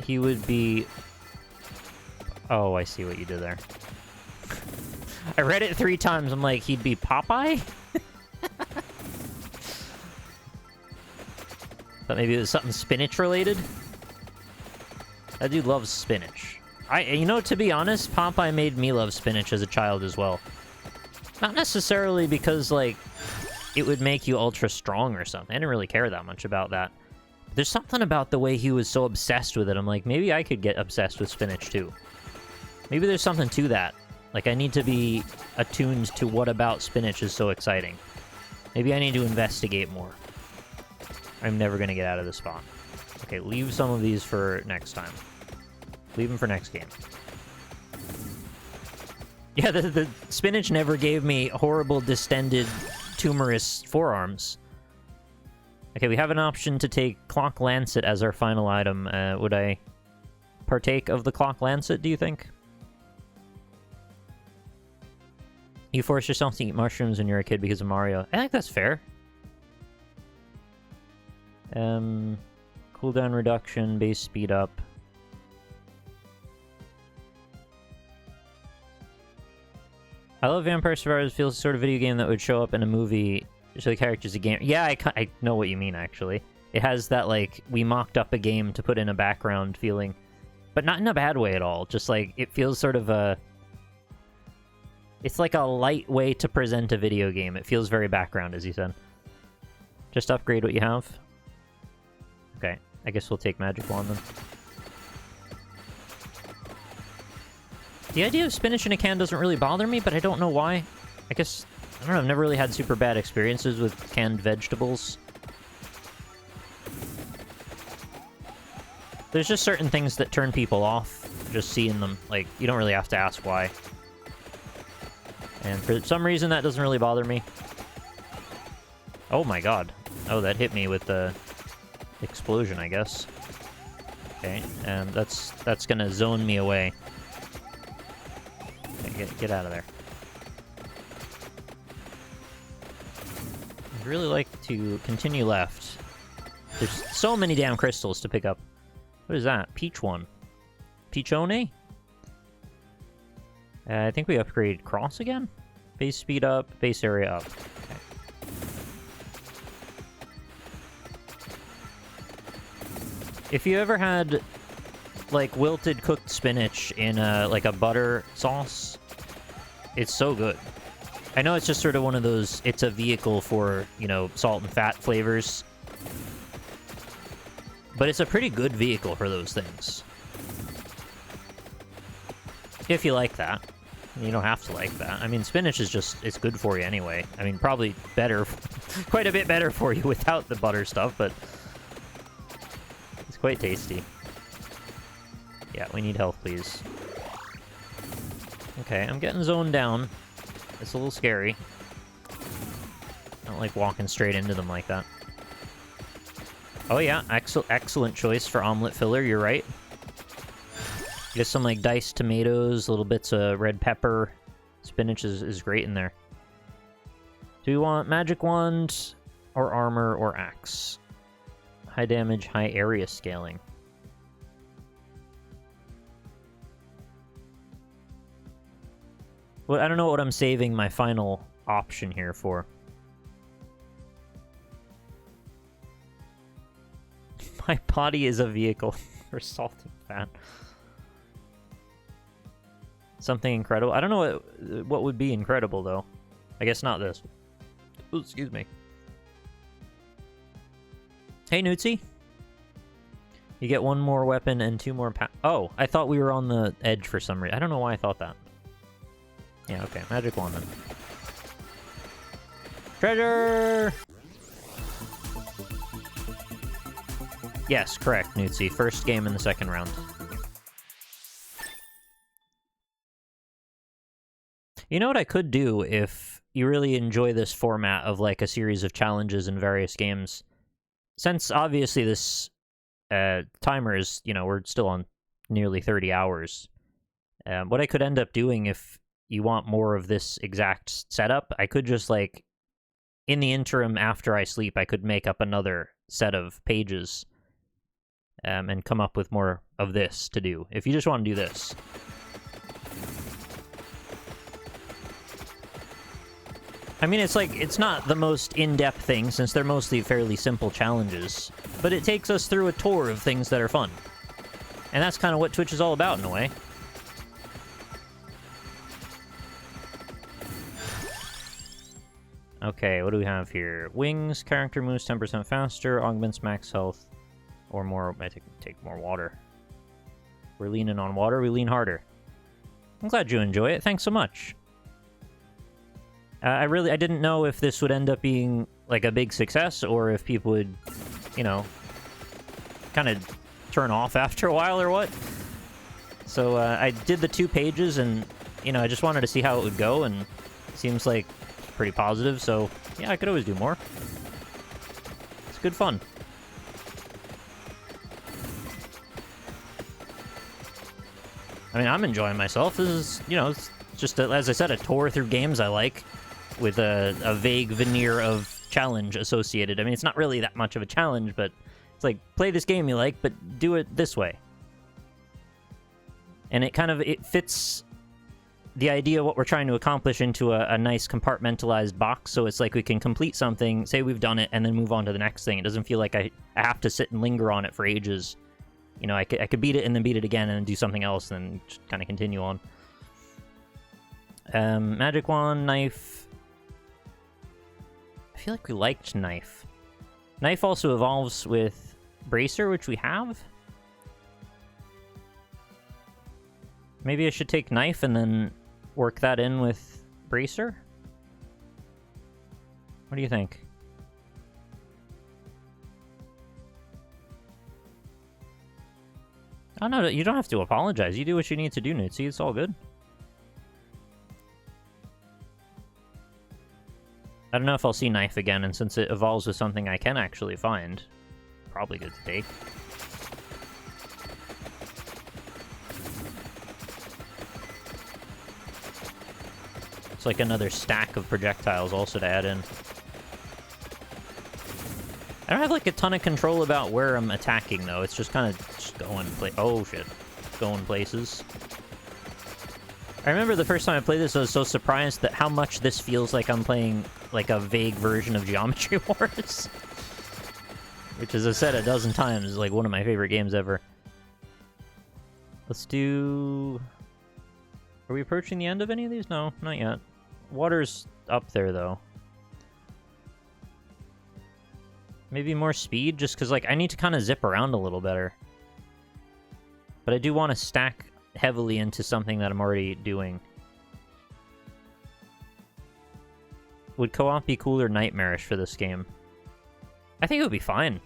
he would be... Oh, I see what you did there. I read it 3 times. I'm like, he'd be Popeye? Thought maybe it was something spinach related. That dude loves spinach. You know, to be honest, Popeye made me love spinach as a child as well. Not necessarily because, like, it would make you ultra strong or something. I didn't really care that much about that. There's something about the way he was so obsessed with it. I'm like, maybe I could get obsessed with spinach too. Maybe there's something to that. Like, I need to be attuned to what about spinach is so exciting. Maybe I need to investigate more. I'm never going to get out of this spot. Okay, leave some of these for next time. Leave them for next game. Yeah, the spinach never gave me horrible, distended, tumorous forearms. Okay, we have an option to take Clock Lancet as our final item. Would I partake of the Clock Lancet, do you think? You force yourself to eat mushrooms when you're a kid because of Mario. I think that's fair. Cooldown reduction, base speed up. I love Vampire Survivors. Feels sort of video game that would show up in a movie. So the character's a game. Yeah, I know what you mean, actually. It has that, like, we mocked up a game to put in a background feeling. But not in a bad way at all. Just, like, it feels sort of a... It's like a light way to present a video game. It feels very background, as you said. Just upgrade what you have. Okay, I guess we'll take Magic Wand then. The idea of spinach in a can doesn't really bother me, but I don't know why. I guess, I don't know, I've never really had super bad experiences with canned vegetables. There's just certain things that turn people off, just seeing them. Like, you don't really have to ask why. And for some reason, that doesn't really bother me. Oh my god. Oh, that hit me with the explosion, I guess. Okay, and that's gonna zone me away. Okay, get out of there. I'd really like to continue left. There's so many damn crystals to pick up. What is that? Peach one. Peachone? I think we upgrade Cross again? Base speed up, base area up. Okay. If you ever had, like, wilted cooked spinach in like a butter sauce, it's so good. I know it's just sort of one of those, it's a vehicle for, you know, salt and fat flavors. But it's a pretty good vehicle for those things. If you like that. You don't have to like that. I mean, spinach is just, it's good for you anyway. I mean, probably better, quite a bit better for you without the butter stuff, but it's quite tasty. Yeah, we need health, please. Okay, I'm getting zoned down. It's a little scary. I don't like walking straight into them like that. Oh yeah, excellent choice for omelet filler, you're right. Get some, like, diced tomatoes, little bits of red pepper. Spinach is great in there. Do we want magic wand, or armor, or axe? High damage, high area scaling. Well, I don't know what I'm saving my final option here for. My body is a vehicle for salt and fat. Something incredible. I don't know what would be incredible, though. I guess not this. Ooh, excuse me. Hey, Newtsy. You get one more weapon and 2 more oh, I thought we were on the edge for some reason. I don't know why I thought that. Yeah, okay. Magic wand then. Treasure! Yes, correct, Newtsy. First game in the second round. You know what I could do if you really enjoy this format of like a series of challenges in various games? Since obviously this timer is, you know, we're still on nearly 30 hours. What I could end up doing if you want more of this exact setup, I could just like, in the interim after I sleep, I could make up another set of pages and come up with more of this to do, if you just want to do this. I mean, it's like, it's not the most in-depth thing, since they're mostly fairly simple challenges, but it takes us through a tour of things that are fun. And that's kind of what Twitch is all about, in a way. Okay, what do we have here? Wings, character moves 10% faster, augments max health, or more. I take more water. We're leaning on water, we lean harder. I'm glad you enjoy it. Thanks so much. I didn't know if this would end up being like a big success, or if people would, you know, kind of turn off after a while or what. So I did the 2 pages, and you know, I just wanted to see how it would go, and it seems like it's pretty positive. So yeah, I could always do more. It's good fun. I mean, I'm enjoying myself. This is, you know, it's just, as I said, a tour through games I like, with a vague veneer of challenge associated. I mean, it's not really that much of a challenge, but it's like, play this game you like, but do it this way. And it fits the idea of what we're trying to accomplish into a nice compartmentalized box, so it's like we can complete something, say we've done it, and then move on to the next thing. It doesn't feel like I have to sit and linger on it for ages. You know, I could beat it and then beat it again and then do something else and then just kind of continue on. Magic wand, knife. I feel like we liked knife. Knife also evolves with bracer, which we have. Maybe I should take knife and then work that in with bracer? What do you think? Oh no, you don't have to apologize. You do what you need to do, Nutsi. It's all good. I don't know if I'll see knife again, and since it evolves with something I can actually find, probably good to take. It's like another stack of projectiles also to add in. I don't have like a ton of control about where I'm attacking though. It's just kind of just going oh shit, going places. I remember the first time I played this, I was so surprised that how much this feels like I'm playing like a vague version of Geometry Wars. Which, as I said a dozen times, is like one of my favorite games ever. Let's do... Are we approaching the end of any of these? No, not yet. Water's up there, though. Maybe more speed, just because like I need to kind of zip around a little better. But I do want to stack heavily into something that I'm already doing. Would co-op be cool or nightmarish for this game? I think it would be fine.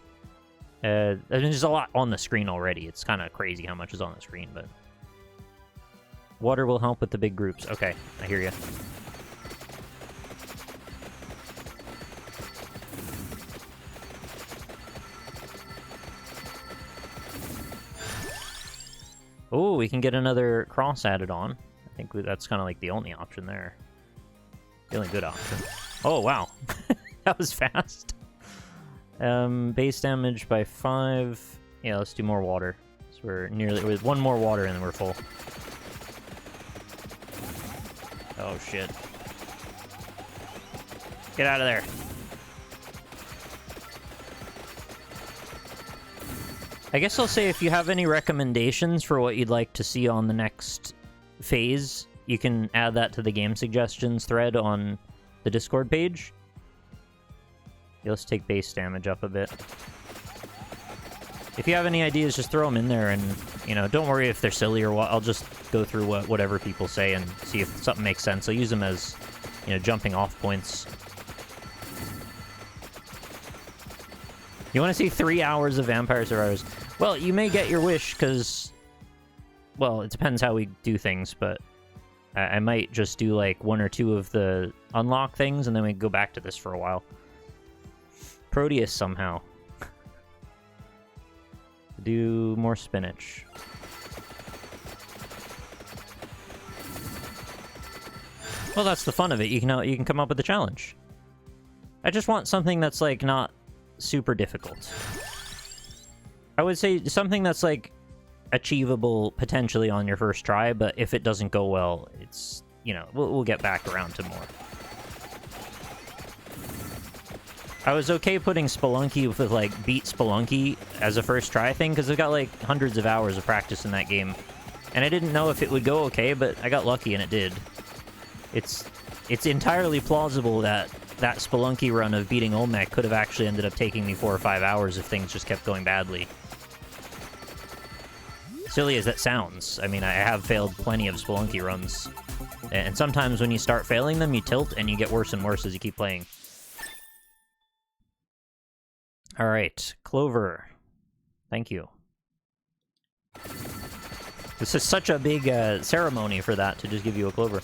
I mean, there's a lot on the screen already. It's kind of crazy how much is on the screen, but... Water will help with the big groups. Okay, I hear you. Oh, we can get another cross added on. I think that's kind of like the only option there. The only good option. Oh, wow. That was fast. Base damage by 5. Yeah, let's do more water. So we're nearly... With one more water and then we're full. Oh, shit. Get out of there. I guess I'll say if you have any recommendations for what you'd like to see on the next phase, you can add that to the game suggestions thread on the Discord page. Yeah, let's take base damage up a bit. If you have any ideas, just throw them in there, and, you know, don't worry if they're silly or what. I'll just go through whatever people say and see if something makes sense. I'll use them as, you know, jumping off points. You want to see 3 hours of Vampire Survivors? Well, you may get your wish, because... Well, it depends how we do things, but... I might just do like 1 or 2 of the unlock things, and then we go back to this for a while. Proteus somehow. Do more spinach. Well, that's the fun of it. You can come up with a challenge. I just want something that's like not super difficult. I would say something that's like achievable potentially on your first try, but if it doesn't go well, it's, you know, we'll get back around to more. I was okay putting Spelunky with like beat Spelunky as a first try thing because I've got like hundreds of hours of practice in that game, and I didn't know if it would go okay, but I got lucky and it did. It's entirely plausible that that Spelunky run of beating Olmec could have actually ended up taking me 4 or 5 hours if things just kept going badly. Silly as that sounds, I mean, I have failed plenty of Spelunky runs, and sometimes when you start failing them, you tilt and you get worse and worse as you keep playing. Alright, Clover. Thank you. This is such a big ceremony for that, to just give you a Clover.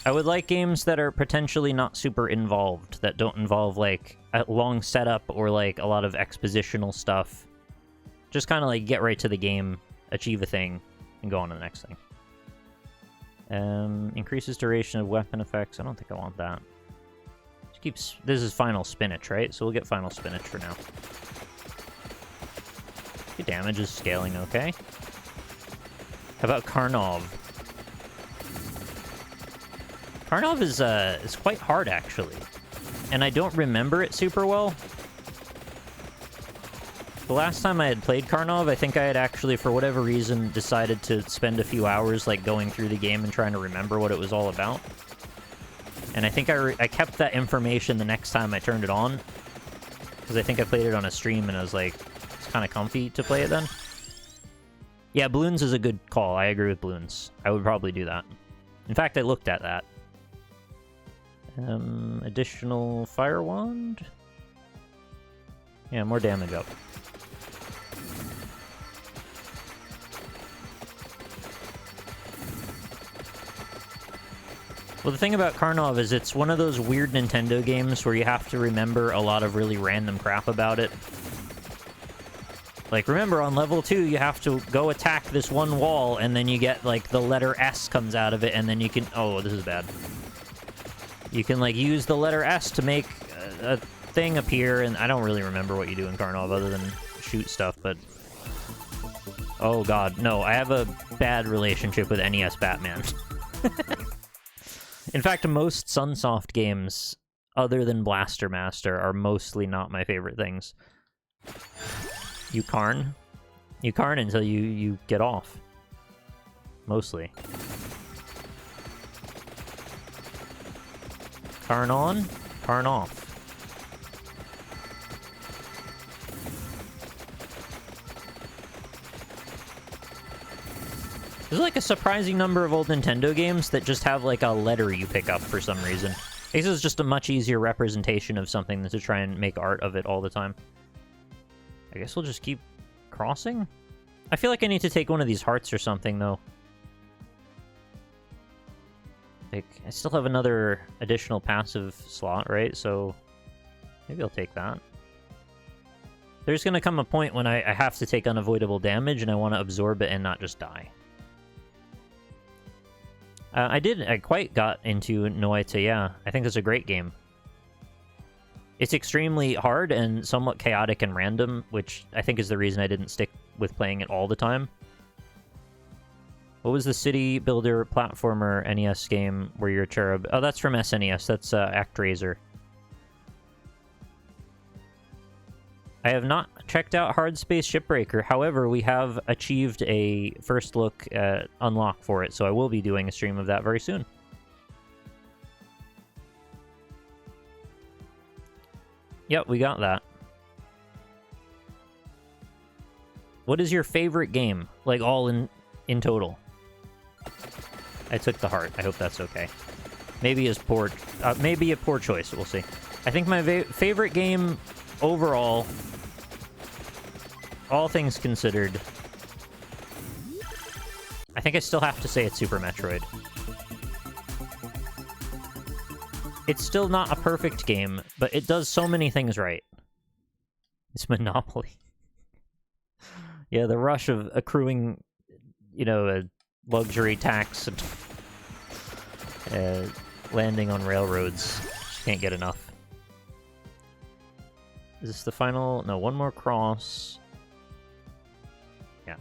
I would like games that are potentially not super involved, that don't involve, like, a long setup or, like, a lot of expositional stuff. Just kind of, like, get right to the game, achieve a thing, and go on to the next thing. Increases duration of weapon effects. I don't think I want that. Just keeps... This is Final Spinach, right? So we'll get Final Spinach for now. The damage is scaling okay. How about Karnov? Karnov is quite hard, actually. And I don't remember it super well. The last time I had played Karnov, I think I had actually, for whatever reason, decided to spend a few hours, like, going through the game and trying to remember what it was all about. And I think I kept that information the next time I turned it on. Because I think I played it on a stream and I was like, it's kind of comfy to play it then. Yeah, Bloons is a good call. I agree with Bloons. I would probably do that. In fact, I looked at that. Additional Fire Wand? Yeah, more damage up. Well, the thing about Karnov is it's one of those weird Nintendo games where you have to remember a lot of really random crap about it. Like, remember, on level 2, you have to go attack this one wall, and then you get, like, the letter S comes out of it, and then you can... Oh, this is bad. You can, like, use the letter S to make a thing appear, and I don't really remember what you do in Karnov other than shoot stuff, but... Oh, God. No, I have a bad relationship with NES Batman. In fact, most Sunsoft games, other than Blaster Master, are mostly not my favorite things. You carn. You carn until you get off. Mostly. Carn on, carn off. There's like a surprising number of old Nintendo games that just have like a letter you pick up for some reason. This is just a much easier representation of something than to try and make art of it all the time. I guess we'll just keep crossing? I feel like I need to take one of these hearts or something, though. Like, I still have another additional passive slot, right? So maybe I'll take that. There's going to come a point when I have to take unavoidable damage, and I want to absorb it and not just die. I quite got into Noita, yeah. I think it's a great game. It's extremely hard and somewhat chaotic and random, which I think is the reason I didn't stick with playing it all the time. What was the city builder platformer NES game where you're a cherub? Oh, that's from SNES. That's ActRaiser. I have not checked out Hard Space Shipbreaker. However, we have achieved a first look unlock for it, so I will be doing a stream of that very soon. Yep, we got that. What is your favorite game? Like, all in total? I took the heart. I hope that's okay. Maybe a poor choice. We'll see. I think my favorite game overall all things considered, I think I still have to say it's Super Metroid. It's still not a perfect game, but it does so many things right. It's Monopoly. Yeah, the rush of accruing, you know, a luxury tax and landing on railroads. Just can't get enough. Is this the final? No, one more cross. Yeah.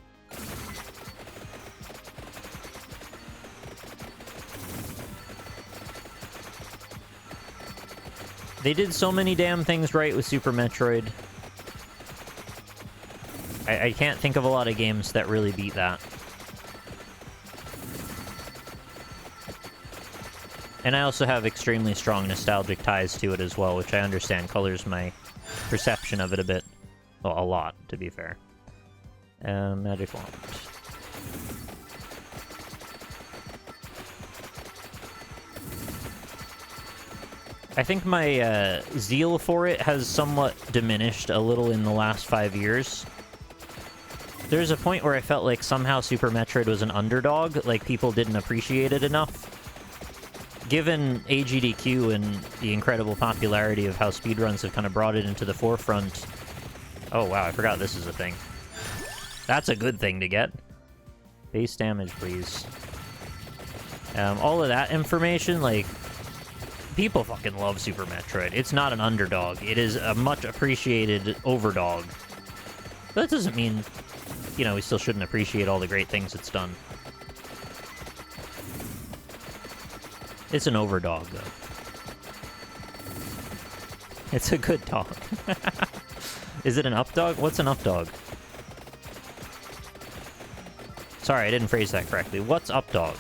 They did so many damn things right with Super Metroid. I can't think of a lot of games that really beat that. And I also have extremely strong nostalgic ties to it as well, which I understand colors my perception of it a bit. Well, a lot, to be fair. Magic Wand. I think my zeal for it has somewhat diminished a little in the last 5 years. There's a point where I felt like somehow Super Metroid was an underdog, like people didn't appreciate it enough. Given AGDQ and the incredible popularity of how speedruns have kind of brought it into the forefront. Oh wow, I forgot this is a thing. That's a good thing to get. Base damage, please. All of that information, like, people fucking love Super Metroid. It's not an underdog. It is a much appreciated overdog. But that doesn't mean, you know, we still shouldn't appreciate all the great things it's done. It's an overdog, though. It's a good dog. Is it an updog? What's an updog? Sorry, I didn't phrase that correctly. What's updog?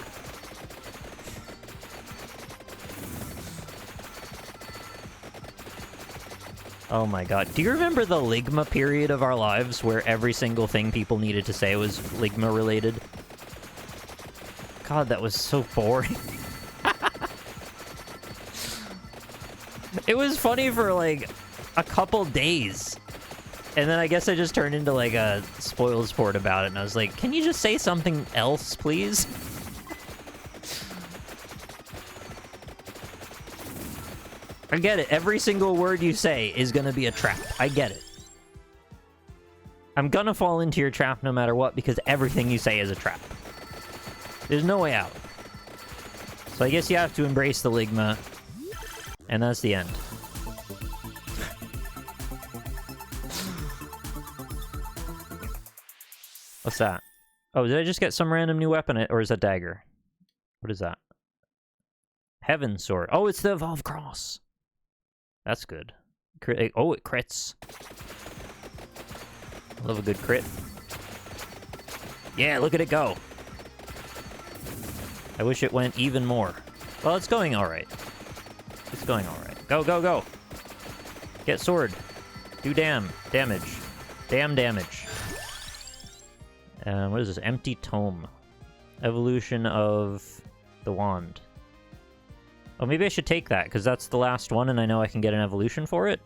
Oh my god. Do you remember the Ligma period of our lives where every single thing people needed to say was Ligma related? God, that was so boring. It was funny for like a couple days. And then I guess I just turned into like a spoilsport about it and I was like, can you just say something else, please? I get it. Every single word you say is gonna be a trap. I get it. I'm gonna fall into your trap no matter what because everything you say is a trap. There's no way out. So I guess you have to embrace the Ligma. And that's the end. What's that? Oh, did I just get some random new weapon? Or is that dagger? What is that? Heaven Sword. Oh, it's the Evolve Cross. That's good. Oh, it crits. Love a good crit. Yeah, look at it go. I wish it went even more. Well, it's going alright. It's going alright. Go, go, go! Get sword. Do damage. Damn damage. What is this? Empty Tome. Evolution of the wand. Oh, maybe I should take that, because that's the last one, and I know I can get an evolution for it.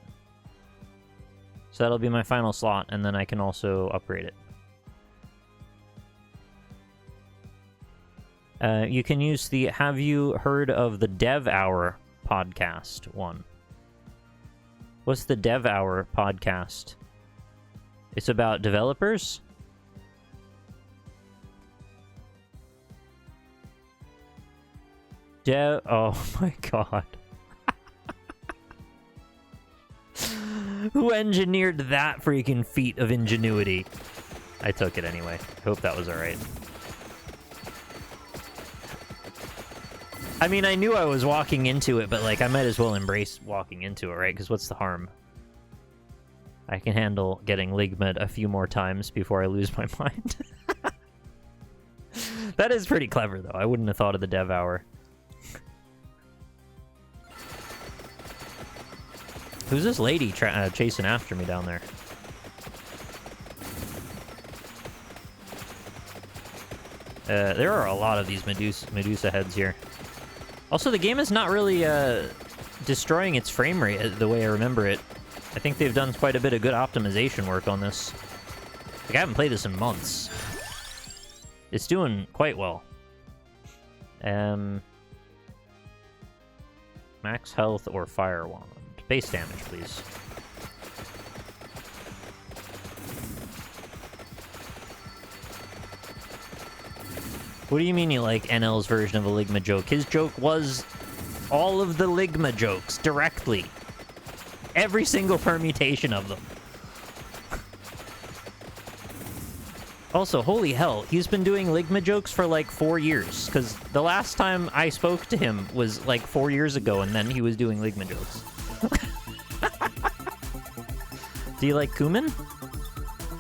So that'll be my final slot, and then I can also upgrade it. You can use the Have You Heard of the Dev Hour podcast one. What's the Dev Hour podcast? It's about developers? Oh my god. Who engineered that freaking feat of ingenuity? I took it anyway. Hope that was alright. I mean, I knew I was walking into it, but like, I might as well embrace walking into it, right? Because what's the harm? I can handle getting Ligma'd a few more times before I lose my mind. That is pretty clever, though. I wouldn't have thought of the Dev Hour. Who's this lady chasing after me down there? There are a lot of these Medusa heads here. Also, the game is not really destroying its frame rate the way I remember it. I think they've done quite a bit of good optimization work on this. Like, I haven't played this in months. It's doing quite well. Max health or fire wand. Base damage, please. What do you mean you like NL's version of a Ligma joke? His joke was all of the Ligma jokes directly. Every single permutation of them. Also, holy hell, he's been doing Ligma jokes for like 4 years, because the last time I spoke to him was like 4 years ago, and then he was doing Ligma jokes. Do you like cumin?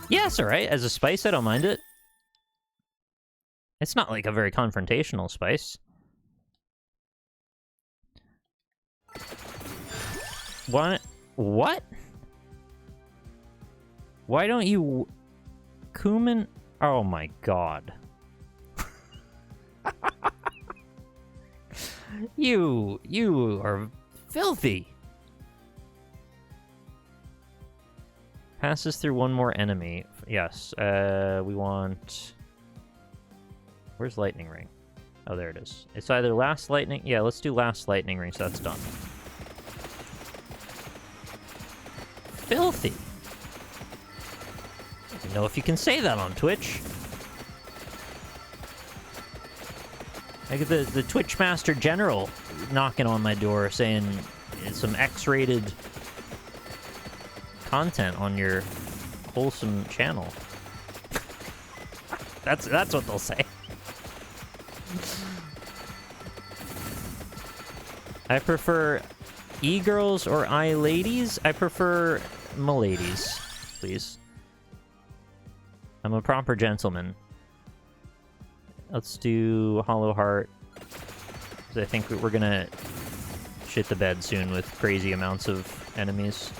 Yeah, it's alright. As a spice, I don't mind it. It's not like a very confrontational spice. What? What? Why don't you... Cumin? Oh my god. You are filthy. Passes through one more enemy. Yes, we want... Where's Lightning Ring? Oh, there it is. It's either Last Lightning... Yeah, let's do Last Lightning Ring, so that's done. Filthy. I don't know if you can say that on Twitch. I get the Twitch Master General knocking on my door saying some X-rated content on your wholesome channel. That's what they'll say. I prefer e-girls or I-ladies. I prefer m'ladies, please. I'm a proper gentleman. Let's do Hollow Heart. 'Cause I think we're gonna shit the bed soon with crazy amounts of enemies.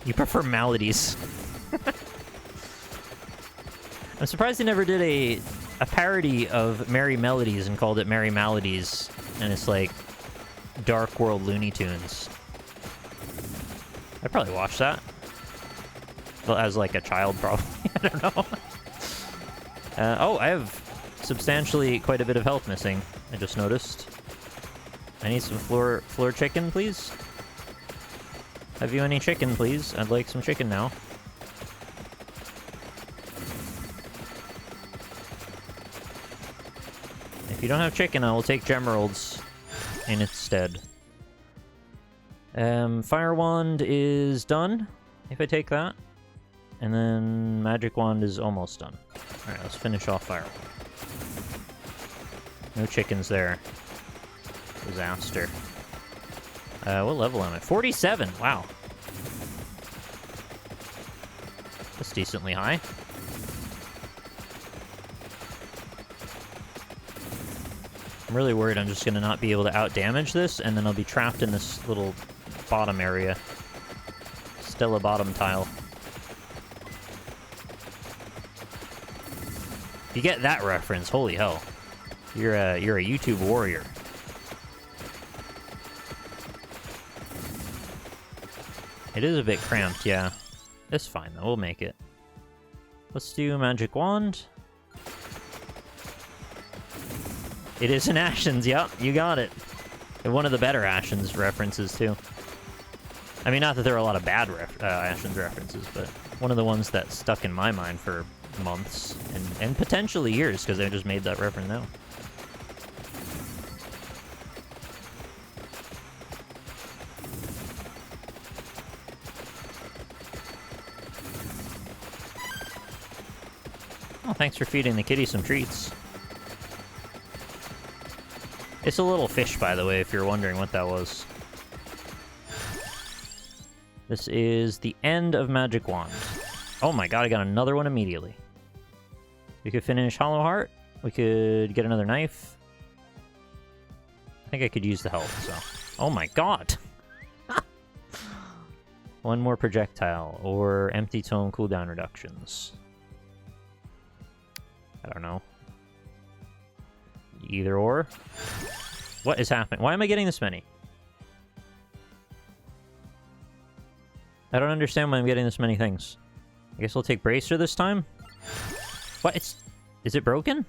You prefer maladies. I'm surprised they never did a parody of Merry Melodies and called it Merry Maladies, and it's like Dark World Looney Tunes. I'd probably watch that. Well, as like a child, probably. I don't know. Oh, I have substantially quite a bit of health missing. I just noticed. I need some floor chicken, please. Have you any chicken, please? I'd like some chicken now. If you don't have chicken, I will take Gemeralds in its stead. Fire Wand is done, if I take that. And then Magic Wand is almost done. Alright, let's finish off Fire Wand. No chickens there. Disaster. What level am I? 47! Wow. That's decently high. I'm really worried I'm just going to not be able to out-damage this, and then I'll be trapped in this little bottom area. Stella bottom tile. If you get that reference, holy hell. You're a YouTube warrior. It is a bit cramped, yeah. It's fine, though. We'll make it. Let's do Magic Wand. It is an Ashen's, yep, you got it. And one of the better Ashen's references, too. I mean, not that there are a lot of bad Ashen's references, but one of the ones that stuck in my mind for months, and potentially years, because I just made that reference now. Oh, thanks for feeding the kitty some treats. It's a little fish, by the way, if you're wondering what that was. This is the end of Magic Wand. Oh my god, I got another one immediately. We could finish Hollow Heart. We could get another knife. I think I could use the health, so... Oh my god! One more projectile, or empty tome cooldown reductions. I don't know. Either or. What is happening? Why am I getting this many? I don't understand why I'm getting this many things. I guess I'll take Bracer this time? What? Is it broken?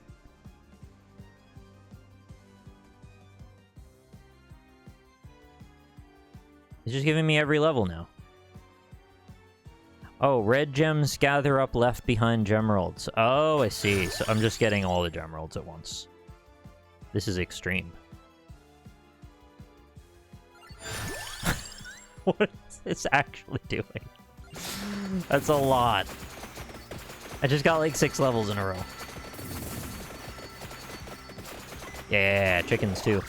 It's just giving me every level now. Oh, red gems gather up left behind gemeralds. Oh, I see. So I'm just getting all the gemeralds at once. This is extreme. What is this actually doing? That's a lot. I just got like 6 levels in a row. Yeah, chickens too.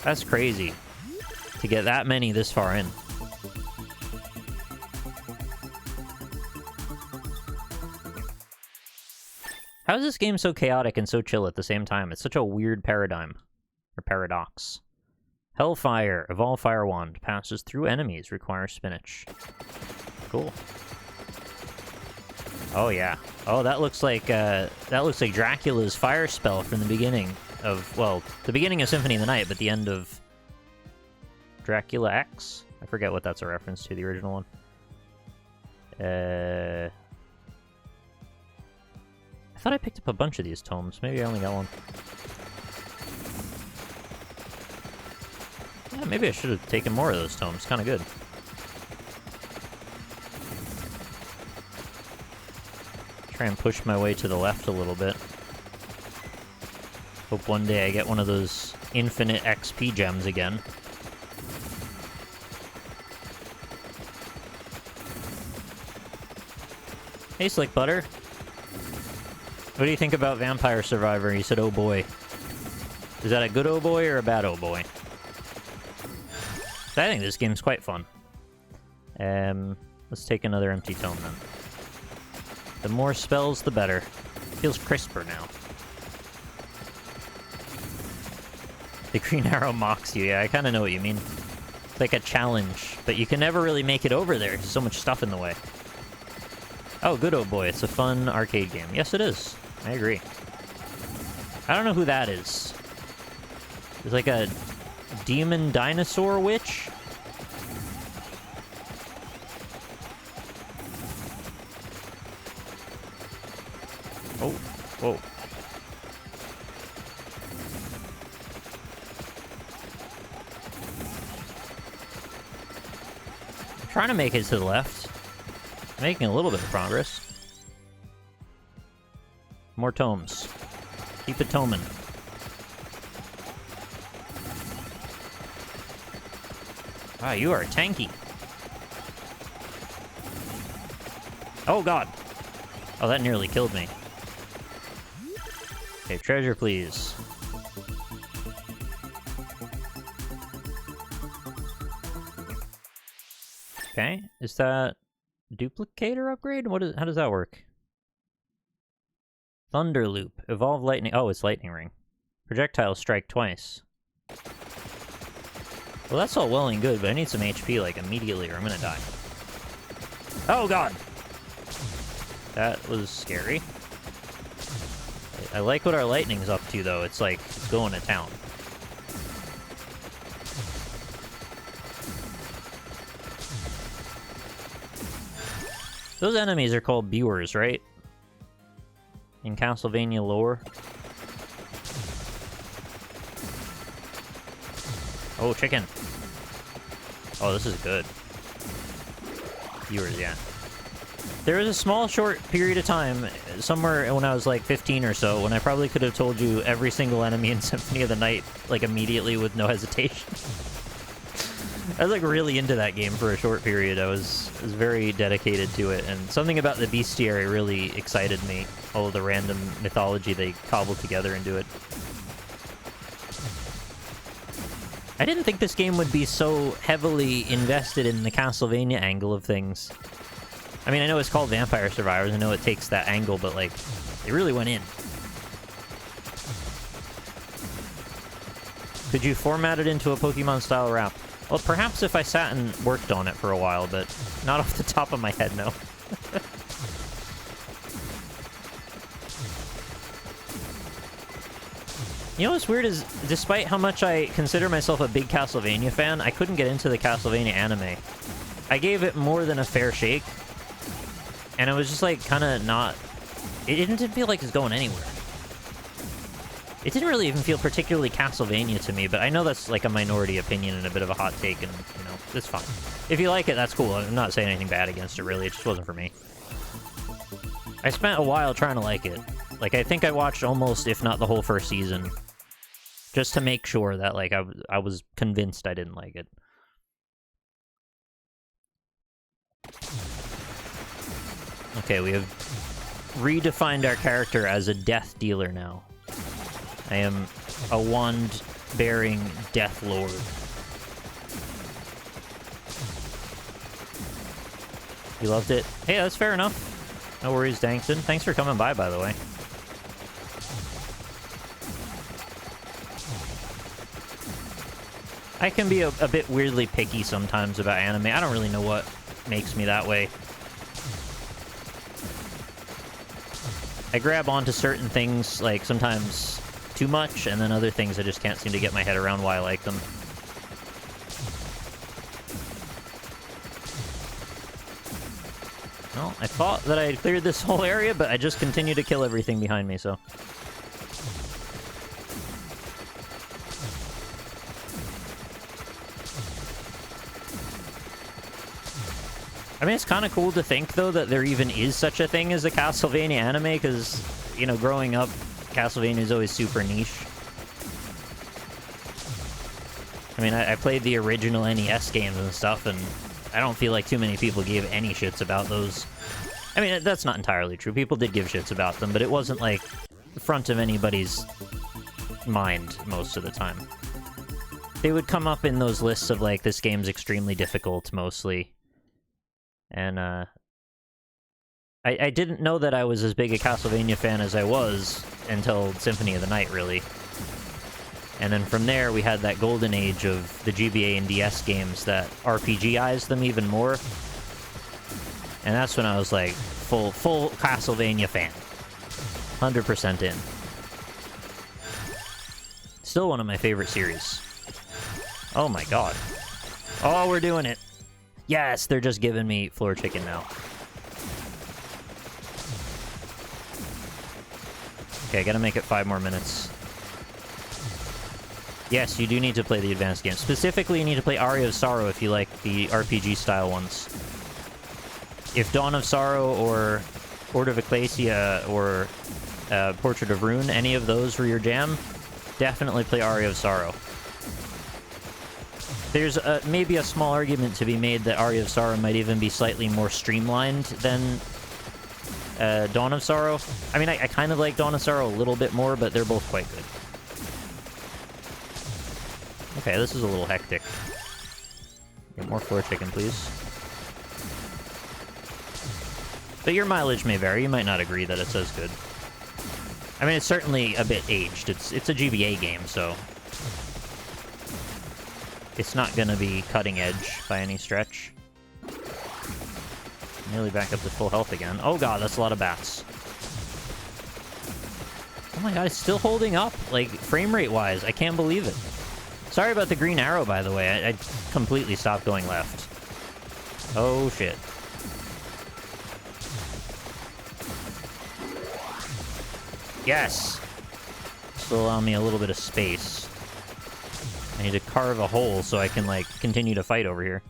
That's crazy. To get that many this far in. How is this game so chaotic and so chill at the same time? It's such a weird paradigm. Or paradox. Hellfire. Evolve Fire Wand. Passes through enemies. Requires spinach. Cool. Oh yeah. Oh, that looks like Dracula's fire spell from the beginning of, well, the beginning of Symphony of the Night, but the end of Dracula X? I forget what that's a reference to, the original one. I thought I picked up a bunch of these tomes. Maybe I only got one. Yeah, maybe I should have taken more of those tomes. Kind of good. Try and push my way to the left a little bit. Hope one day I get one of those infinite XP gems again. Hey, Slick Butter. What do you think about Vampire Survivor? You said, oh boy. Is that a good oh boy or a bad oh boy? I think this game's quite fun. Let's take another empty tome then. The more spells, the better. Feels crisper now. The green arrow mocks you. Yeah, I kind of know what you mean. It's like a challenge, but you can never really make it over there. There's so much stuff in the way. Oh, good oh boy. It's a fun arcade game. Yes, it is. I agree. I don't know who that is. It's like a demon dinosaur witch? Oh, whoa. I'm trying to make it to the left. Making a little bit of progress. More tomes. Keep it toming. Wow, you are tanky. Oh, God. Oh, that nearly killed me. Okay, treasure, please. Okay, is that duplicator upgrade? How does that work? Thunder Loop. Evolve Lightning. Oh, it's Lightning Ring. Projectile strike twice. Well, that's all well and good, but I need some HP, like, immediately, or I'm gonna die. Oh, God! That was scary. I like what our lightning's up to, though. It's like, it's going to town. Those enemies are called viewers, right? In Castlevania lore. Oh, chicken. Oh, this is good. Viewers, yeah. There was a small, short period of time, somewhere when I was like 15 or so, when I probably could have told you every single enemy in Symphony of the Night, like, immediately with no hesitation. I was, like, really into that game for a short period. I was very dedicated to it, and something about the bestiary really excited me. All of the random mythology they cobbled together into it. I didn't think this game would be so heavily invested in the Castlevania angle of things. I mean, I know it's called Vampire Survivors. I know it takes that angle, but, like, they really went in. Could you format it into a Pokemon-style rap? Well, perhaps if I sat and worked on it for a while, but not off the top of my head, no. You know what's weird is, despite how much I consider myself a big Castlevania fan, I couldn't get into the Castlevania anime. I gave it more than a fair shake, and it was just like kind of not... It didn't feel like it's going anywhere. It didn't really even feel particularly Castlevania to me, but I know that's like a minority opinion and a bit of a hot take, and, you know, it's fine. If you like it, that's cool. I'm not saying anything bad against it, really. It just wasn't for me. I spent a while trying to like it. Like, I think I watched almost, if not the whole first season, just to make sure that, like, I was convinced I didn't like it. Okay, we have redefined our character as a death dealer now. I am a wand-bearing death lord. You loved it? Hey, that's fair enough. No worries, Dankton. Thanks for coming by the way. I can be a bit weirdly picky sometimes about anime. I don't really know what makes me that way. I grab onto certain things, like, sometimes too much, and then other things I just can't seem to get my head around why I like them. Well, I thought that I had cleared this whole area, but I just continue to kill everything behind me, so... I mean, it's kind of cool to think, though, that there even is such a thing as a Castlevania anime, because, you know, growing up, Castlevania is always super niche. I mean, I played the original NES games and stuff, and I don't feel like too many people gave any shits about those. I mean, that's not entirely true. People did give shits about them, but it wasn't, like, front of anybody's mind most of the time. They would come up in those lists of, like, this game's extremely difficult, mostly. And, I didn't know that I was as big a Castlevania fan as I was until Symphony of the Night, really. And then from there, we had that golden age of the GBA and DS games that RPGized them even more. And that's when I was, like, full Castlevania fan. 100% in. Still one of my favorite series. Oh my god. Oh, we're doing it. Yes, they're just giving me floor chicken now. Okay, I gotta make it 5 more minutes. Yes, you do need to play the advanced games. Specifically, you need to play Aria of Sorrow if you like the RPG-style ones. If Dawn of Sorrow or Order of Ecclesia or Portrait of Ruin, any of those were your jam, definitely play Aria of Sorrow. There's maybe a small argument to be made that Aria of Sorrow might even be slightly more streamlined than Dawn of Sorrow. I mean, I kind of like Dawn of Sorrow a little bit more, but they're both quite good. Okay, this is a little hectic. Get more floor chicken, please. But your mileage may vary. You might not agree that it's as good. I mean, it's certainly a bit aged. It's a GBA game, so... it's not gonna be cutting edge by any stretch. Nearly back up to full health again. Oh god, that's a lot of bats. Oh my god, it's still holding up, like, frame rate wise. I can't believe it. Sorry about the green arrow, by the way. I completely stopped going left. Oh shit. Yes! Still allow me a little bit of space. I need to carve a hole so I can, like, continue to fight over here.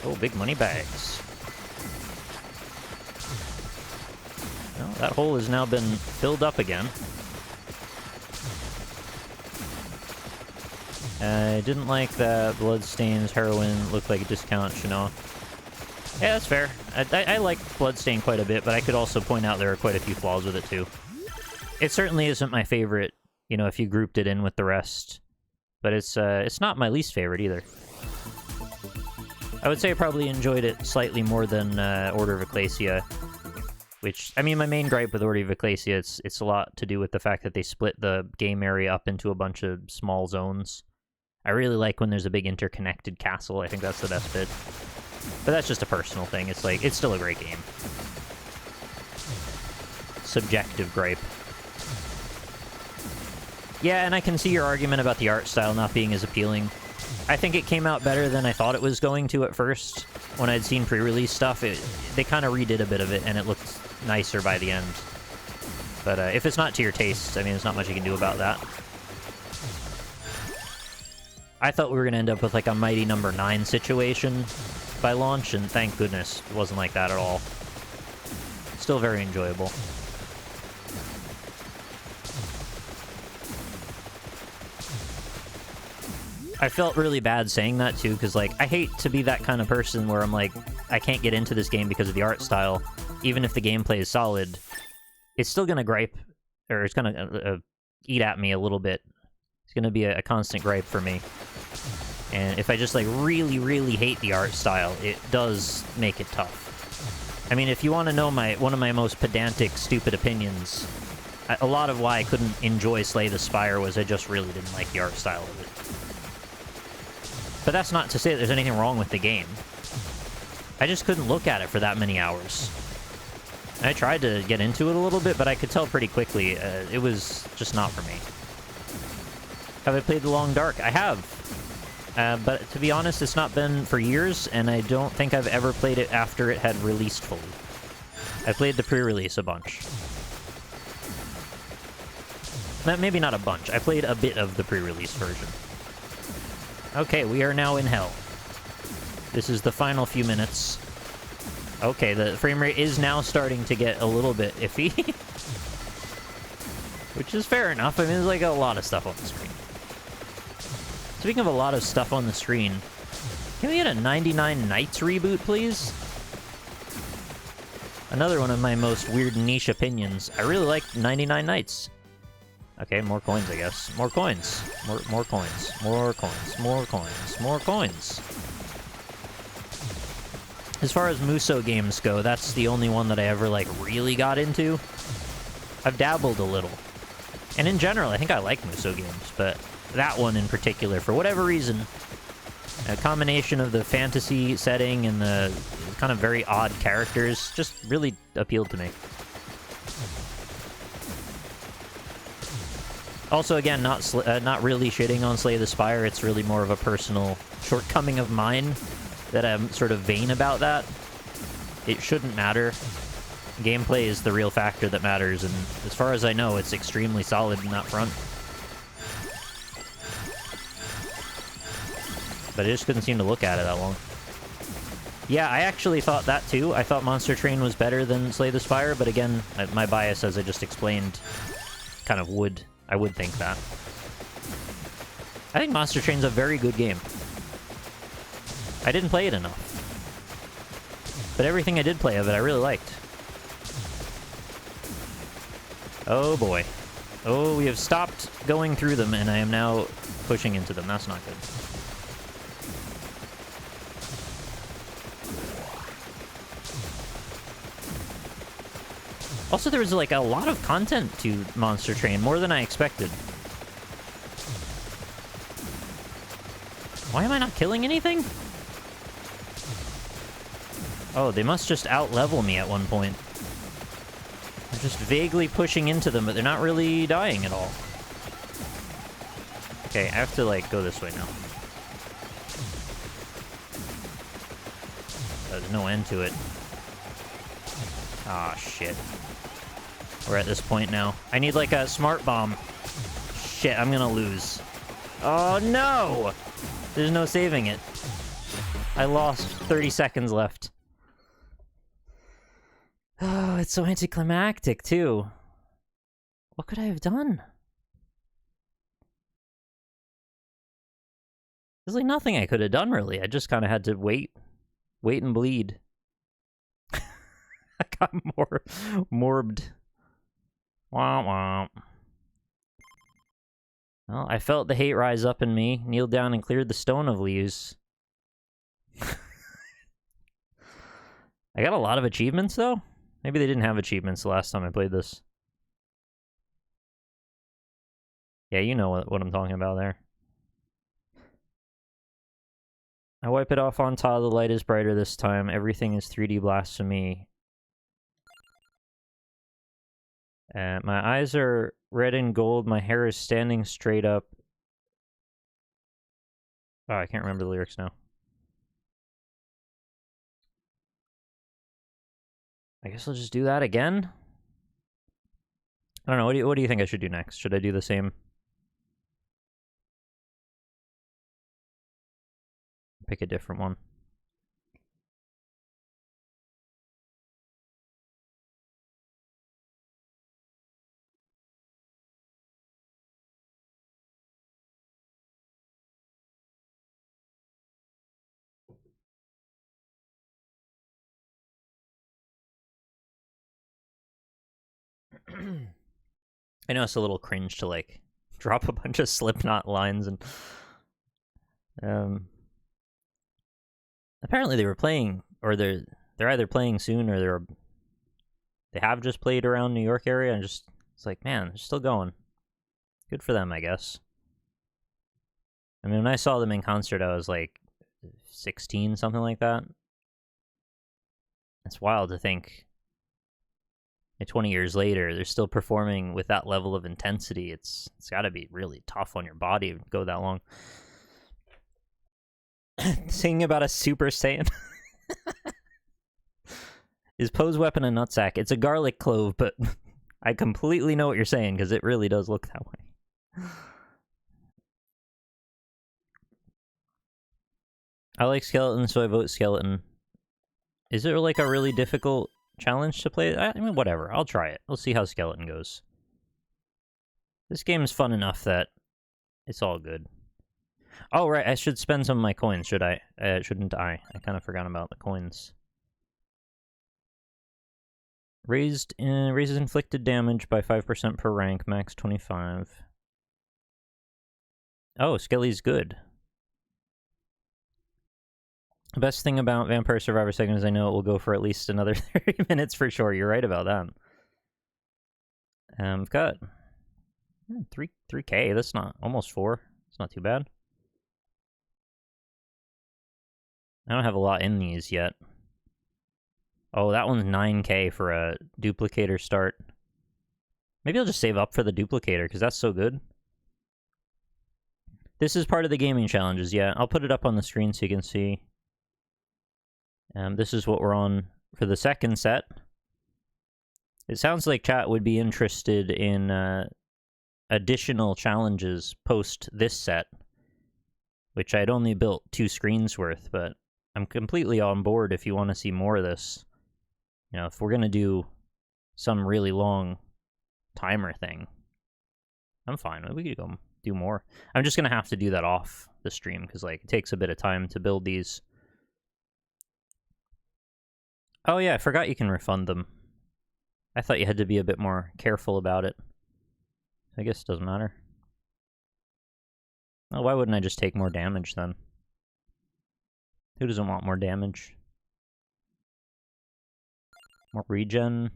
Oh, big money bags. Well, that hole has now been filled up again. I didn't like that Bloodstain's heroin looked like a discount, you know. Yeah, that's fair. I like Bloodstain quite a bit, but I could also point out there are quite a few flaws with it, too. It certainly isn't my favorite, you know, if you grouped it in with the rest. But it's not my least favorite, either. I would say I probably enjoyed it slightly more than Order of Ecclesia. Which, I mean, my main gripe with Order of Ecclesia, it's a lot to do with the fact that they split the game area up into a bunch of small zones. I really like when there's a big interconnected castle. I think that's the best bit. But that's just a personal thing. It's like, it's still a great game. Subjective gripe. Yeah, and I can see your argument about the art style not being as appealing. I think it came out better than I thought it was going to at first. When I'd seen pre-release stuff, they kind of redid a bit of it, and it looked nicer by the end. But if it's not to your taste, I mean, there's not much you can do about that. I thought we were going to end up with like a Mighty Number 9 situation by launch, and thank goodness it wasn't like that at all. Still very enjoyable. I felt really bad saying that too, because like I hate to be that kind of person where I'm like, I can't get into this game because of the art style, even if the gameplay is solid. It's still gonna gripe, or it's gonna eat at me a little bit. It's gonna be a constant gripe for me. And if I just like really, really hate the art style, it does make it tough. I mean, if you want to know one of my most pedantic, stupid opinions, a lot of why I couldn't enjoy Slay the Spire was I just really didn't like the art style of it. But that's not to say that there's anything wrong with the game. I just couldn't look at it for that many hours. I tried to get into it a little bit, but I could tell pretty quickly it was just not for me. Have I played The Long Dark? I have. But to be honest, it's not been for years, and I don't think I've ever played it after it had released fully. I played the pre-release a bunch. Maybe not a bunch. I played a bit of the pre-release version. Okay, we are now in hell. This is the final few minutes. Okay, the frame rate is now starting to get a little bit iffy. Which is fair enough. I mean, there's like a lot of stuff on the screen. Speaking of a lot of stuff on the screen, can we get a 99 Nights reboot, please? Another one of my most weird niche opinions. I really like 99 Nights. Okay, more coins, I guess. More coins. More coins. More coins. More coins. More coins. As far as Muso games go, that's the only one that I ever, like, really got into. I've dabbled a little. And in general, I think I like Muso games, but that one in particular, for whatever reason, a combination of the fantasy setting and the kind of very odd characters just really appealed to me. Also, again, not really shitting on Slay the Spire. It's really more of a personal shortcoming of mine that I'm sort of vain about that. It shouldn't matter. Gameplay is the real factor that matters, and as far as I know, it's extremely solid in that front. But I just couldn't seem to look at it that long. Yeah, I actually thought that too. I thought Monster Train was better than Slay the Spire, but again, my bias, as I just explained, kind of I would think that. I think Monster Train's a very good game. I didn't play it enough. But everything I did play of it, I really liked. Oh boy. Oh, we have stopped going through them, and I am now pushing into them. That's not good. Also, there was like a lot of content to Monster Train, more than I expected. Why am I not killing anything? Oh, they must just out-level me at one point. I'm just vaguely pushing into them, but they're not really dying at all. Okay, I have to, like, go this way now. There's no end to it. Ah, shit. We're at this point now. I need, like, a smart bomb. Shit, I'm gonna lose. Oh, no! There's no saving it. I lost 30 seconds left. Oh, it's so anticlimactic, too. What could I have done? There's, like, nothing I could have done, really. I just kind of had to wait and bleed. I got morbed. Womp womp. Well, I felt the hate rise up in me, kneeled down and cleared the stone of leaves. I got a lot of achievements, though. Maybe they didn't have achievements the last time I played this. Yeah, you know what I'm talking about there. I wipe it off on tile. The light is brighter this time. Everything is 3D blasphemy. My eyes are red and gold. My hair is standing straight up. Oh, I can't remember the lyrics now. I guess I'll just do that again. I don't know. What do you think I should do next? Should I do the same? Pick a different one. I know it's a little cringe to like drop a bunch of Slipknot lines and apparently they were playing, or they're either playing soon or they have just played around New York area, and just it's like, man, they're still going. Good for them, I guess. I mean, when I saw them in concert, I was like 16, something like that. It's wild to think 20 years later, they're still performing with that level of intensity. It's got to be really tough on your body to go that long. Singing about a Super Saiyan. Is Poe's weapon a nutsack? It's a garlic clove, but I completely know what you're saying, because it really does look that way. I like Skeleton, so I vote Skeleton. Is it like a really difficult challenge to play? I mean, whatever. I'll try it. We'll see how Skeleton goes. This game is fun enough that it's all good. Oh, right. I should spend some of my coins, should I? Shouldn't I? I kind of forgot about the coins. Raises inflicted damage by 5% per rank, max 25. Oh, Skelly's good. The best thing about Vampire Survivor 2nd is I know it will go for at least another 30 minutes for sure. You're right about that. I've got 3K. That's not almost 4. It's not too bad. I don't have a lot in these yet. Oh, that one's 9K for a duplicator start. Maybe I'll just save up for the duplicator, because that's so good. This is part of the gaming challenges, yeah. I'll put it up on the screen so you can see. This is what we're on for the second set. It sounds like chat would be interested in additional challenges post this set, which I'd only built 2 screens worth, but I'm completely on board if you want to see more of this. You know, if we're going to do some really long timer thing, I'm fine. We could go do more. I'm just going to have to do that off the stream, because like it takes a bit of time to build these. Oh yeah, I forgot you can refund them. I thought you had to be a bit more careful about it. I guess it doesn't matter. Oh, why wouldn't I just take more damage then? Who doesn't want more damage? More regen.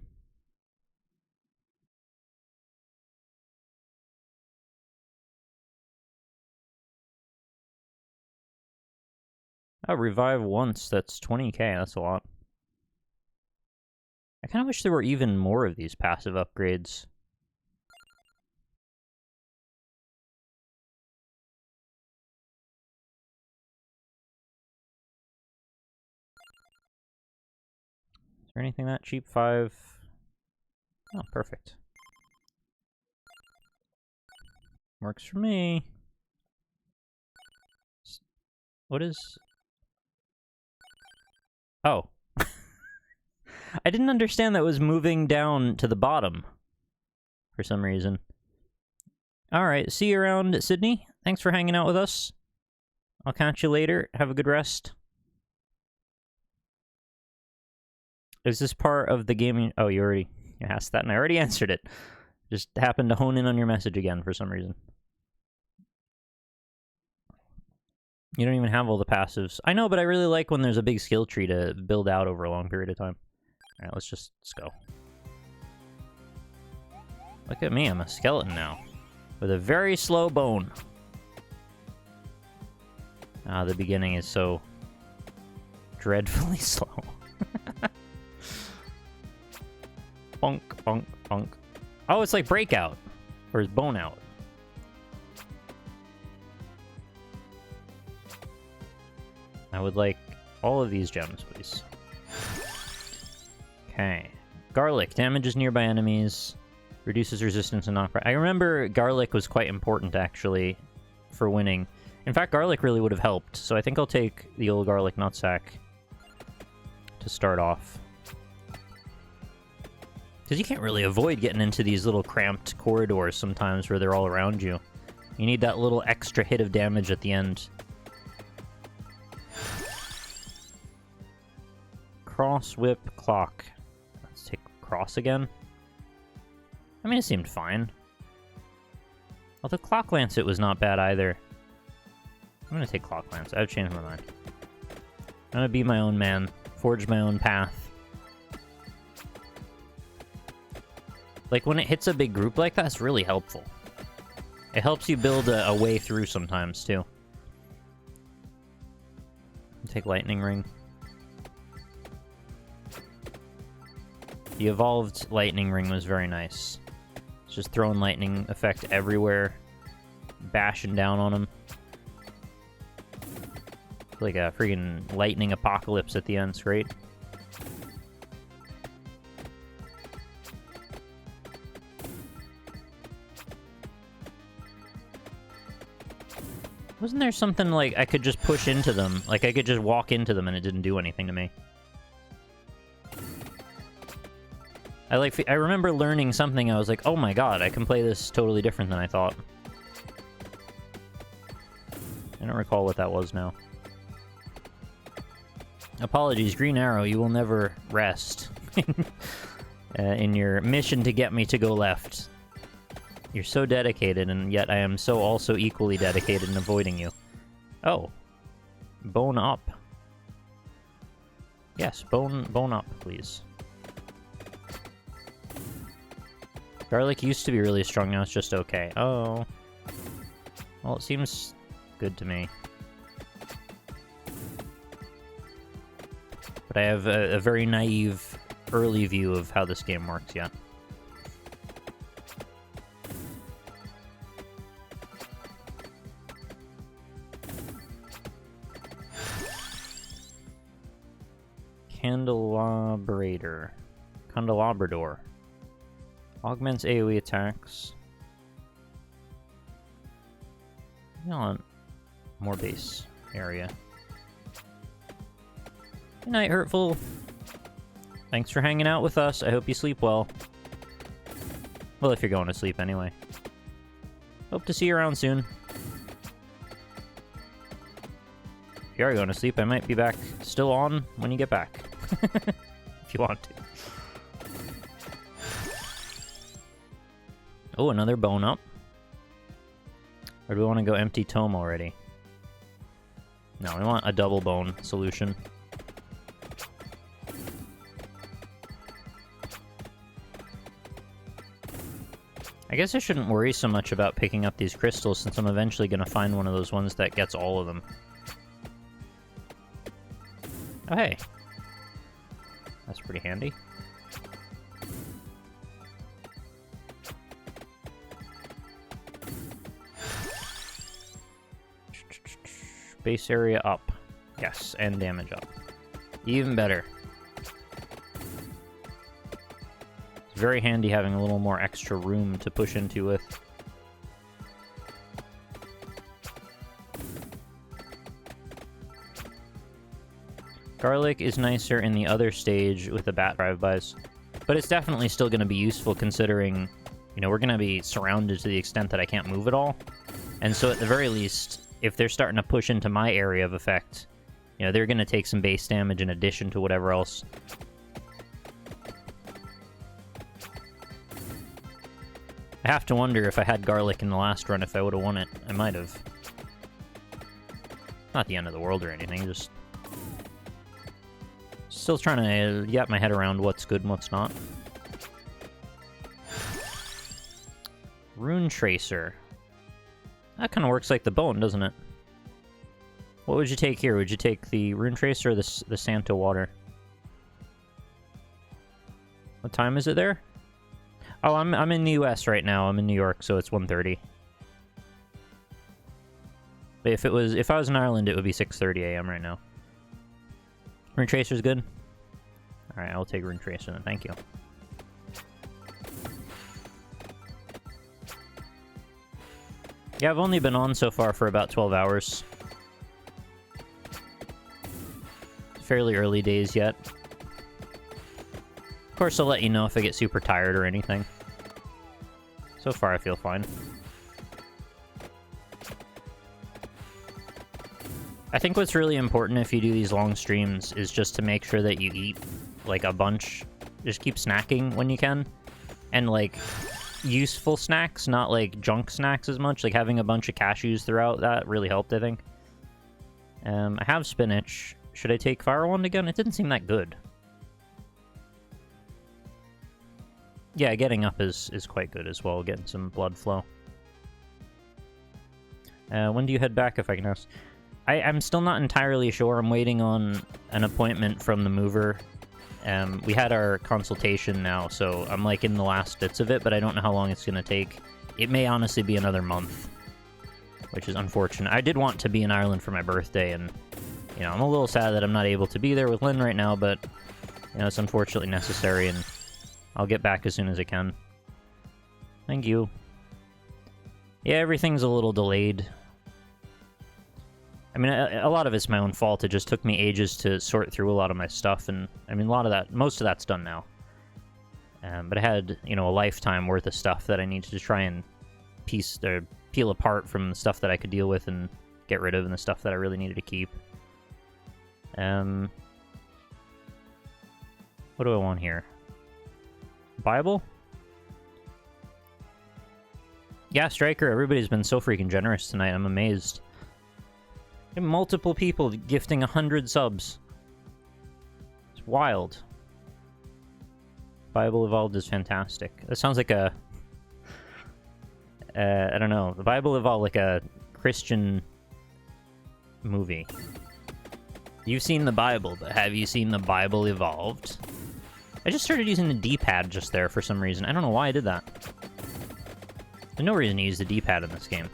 Oh, revive once. That's 20k. That's a lot. I kind of wish there were even more of these passive upgrades. Is there anything that cheap? 5. Oh, perfect. Works for me. What is... Oh. I didn't understand that was moving down to the bottom for some reason. Alright, see you around, Sydney. Thanks for hanging out with us. I'll catch you later. Have a good rest. Is this part of the gaming... Oh, you already asked that, and I already answered it. Just happened to hone in on your message again for some reason. You don't even have all the passives. I know, but I really like when there's a big skill tree to build out over a long period of time. Alright, let's go. Look at me, I'm a skeleton now. With a very slow bone. Ah, the beginning is so dreadfully slow. Bonk, bonk, bonk. Oh, it's like Breakout. Or is Bone Out? I would like all of these gems, please. Okay. Garlic. Damages nearby enemies. Reduces resistance and knockback. I remember Garlic was quite important, actually, for winning. In fact, Garlic really would have helped, so I think I'll take the old Garlic Nutsack to start off. Because you can't really avoid getting into these little cramped corridors sometimes where they're all around you. You need that little extra hit of damage at the end. Cross, whip, clock. Let's take cross again. I mean, it seemed fine. Although Clock Lancet was not bad either. I'm gonna take Clock Lance. I've changed my mind. I'm gonna be my own man. Forge my own path. Like, when it hits a big group like that, it's really helpful. It helps you build a way through sometimes, too. Take Lightning Ring. The evolved Lightning Ring was very nice. It's just throwing lightning effect everywhere. Bashing down on them. Like a freaking lightning apocalypse at the end. It's great. Wasn't there something like I could just push into them? Like I could just walk into them and it didn't do anything to me. I remember learning something, I was like, oh my god, I can play this totally different than I thought. I don't recall what that was now. Apologies, Green Arrow, you will never rest in your mission to get me to go left. You're so dedicated, and yet I am so also equally dedicated in avoiding you. Oh. Bone up. Yes, bone up, please. Garlic used to be really strong, now it's just okay. Oh. Well, it seems good to me. But I have a very naive early view of how this game works yet. Candelabrador. Augments AoE attacks. I want more base area. Good night, Hurtful. Thanks for hanging out with us. I hope you sleep well. Well, if you're going to sleep anyway. Hope to see you around soon. If you are going to sleep, I might be back still on when you get back. If you want to. Oh, another bone up. Or do we want to go empty tome already? No, we want a double bone solution. I guess I shouldn't worry so much about picking up these crystals since I'm eventually going to find one of those ones that gets all of them. Oh, hey. That's pretty handy. Base area up. Yes, and damage up. Even better. It's very handy having a little more extra room to push into with. Garlic is nicer in the other stage with the bat drive-bys, but it's definitely still going to be useful considering, you know, we're going to be surrounded to the extent that I can't move at all. And so at the very least, if they're starting to push into my area of effect, you know, they're going to take some base damage in addition to whatever else. I have to wonder if I had Garlic in the last run, if I would have won it. I might have. Not the end of the world or anything, just... Still trying to get my head around what's good and what's not. Rune Tracer. That kind of works like the bone, doesn't it? What would you take here? Would you take the Rune Tracer or the Santo Water? What time is it there? Oh, I'm in the US right now. I'm in New York, so it's 1:30. But if I was in Ireland, it would be 6:30 a.m. right now. Rune Tracer's good? Alright, I'll take Rune Tracer then, thank you. Yeah, I've only been on so far for about 12 hours. Fairly early days yet. Of course, I'll let you know if I get super tired or anything. So far, I feel fine. I think what's really important if you do these long streams is just to make sure that you eat, like, a bunch. Just keep snacking when you can. And, like, useful snacks, not, like, junk snacks as much. Like, having a bunch of cashews throughout, that really helped, I think. I have spinach. Should I take Fire Wand again? It didn't seem that good. Yeah, getting up is quite good as well, getting some blood flow. When do you head back, if I can ask? I'm still not entirely sure. I'm waiting on an appointment from the mover. We had our consultation now, so I'm like in the last bits of it, but I don't know how long it's going to take. It may honestly be another month, which is unfortunate. I did want to be in Ireland for my birthday, and, you know, I'm a little sad that I'm not able to be there with Lynn right now, but, you know, it's unfortunately necessary, and I'll get back as soon as I can. Thank you. Yeah, everything's a little delayed. I mean, a lot of it's my own fault. It just took me ages to sort through a lot of my stuff, and, I mean, most of that's done now. But I had, you know, a lifetime worth of stuff that I needed to try and peel apart from the stuff that I could deal with and get rid of, and the stuff that I really needed to keep. What do I want here? Bible? Yeah, Striker, everybody's been so freaking generous tonight. I'm amazed. Multiple people gifting 100 subs. It's wild. Bible Evolved is fantastic. That sounds like a... I don't know. The Bible Evolved, like a Christian movie. You've seen the Bible, but have you seen the Bible Evolved? I just started using the D-pad just there for some reason. I don't know why I did that. There's no reason to use the D-pad in this game.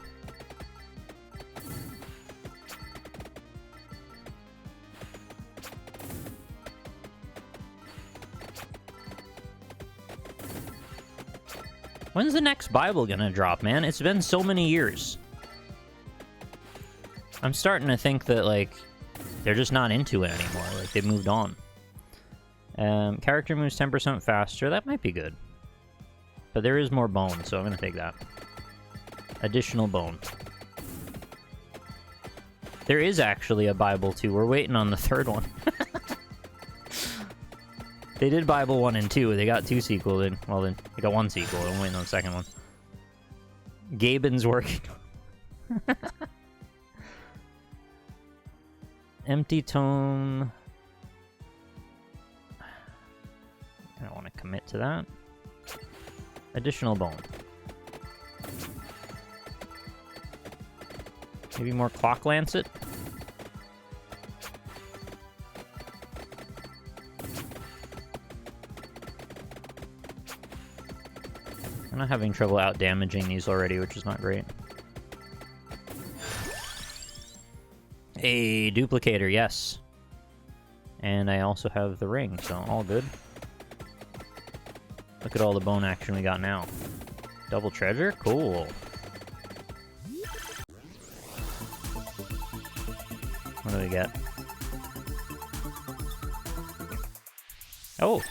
When's the next Bible gonna drop, man? It's been so many years. I'm starting to think that, like, they're just not into it anymore. Like, they've moved on. Character moves 10% faster. That might be good. But there is more bone, so I'm gonna take that. Additional bone. There is actually a Bible 2. We're waiting on the third one. They did Bible 1 and 2. They got 2 sequels. Well, then they got 1 sequel. I'm waiting on the second one. Gaben's working. Empty tome. I don't want to commit to that. Additional bone. Maybe more Clock Lancet? I'm not having trouble out-damaging these already, which is not great. A duplicator, yes. And I also have the ring, so all good. Look at all the bone action we got now. Double treasure? Cool. What do we get? Oh!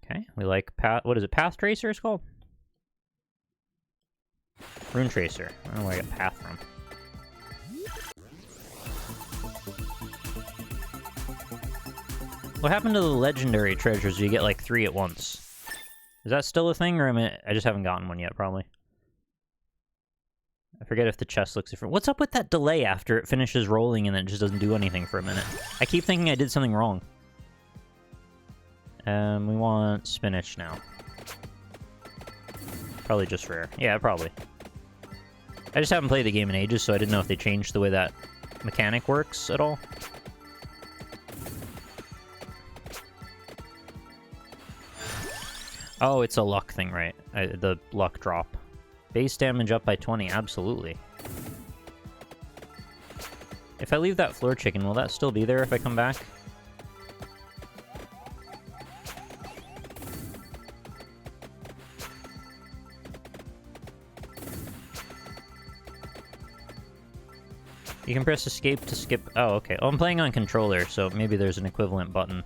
Okay, we like Path... What is it? Path Tracer it's called? Rune Tracer. I don't know where I got Path from. What happened to the legendary treasures? You get like 3 at once. Is that still a thing, or I just haven't gotten one yet, probably. I forget if the chest looks different. What's up with that delay after it finishes rolling and then it just doesn't do anything for a minute? I keep thinking I did something wrong. We want spinach now. Probably just rare. Yeah, probably. I just haven't played the game in ages, so I didn't know if they changed the way that mechanic works at all. Oh, it's a luck thing, right? The luck drop. Base damage up by 20, absolutely. If I leave that floor chicken, will that still be there if I come back? You can press escape to skip... Oh, okay. Oh, I'm playing on controller, so maybe there's an equivalent button.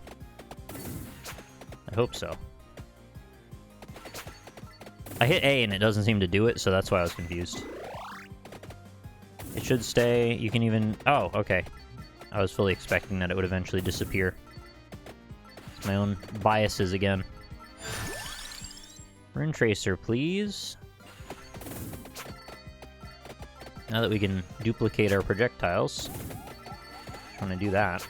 I hope so. I hit A and it doesn't seem to do it, so that's why I was confused. It should stay. You can even... Oh, okay. I was fully expecting that it would eventually disappear. It's my own biases again. Rune Tracer, please. Now that we can duplicate our projectiles. I want to do that.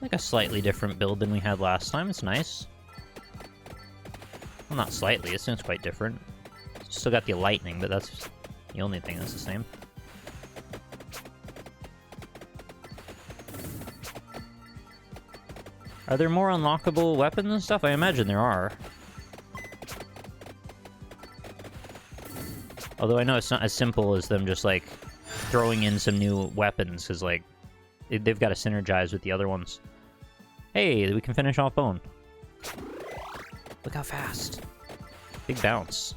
Like a slightly different build than we had last time. It's nice. Well, not slightly. It seems quite different. Still got the lightning, but that's the only thing that's the same. Are there more unlockable weapons and stuff? I imagine there are. Although I know it's not as simple as them just, like, throwing in some new weapons, because, like, they've got to synergize with the other ones. Hey, we can finish off Bone. Look how fast. Big bounce.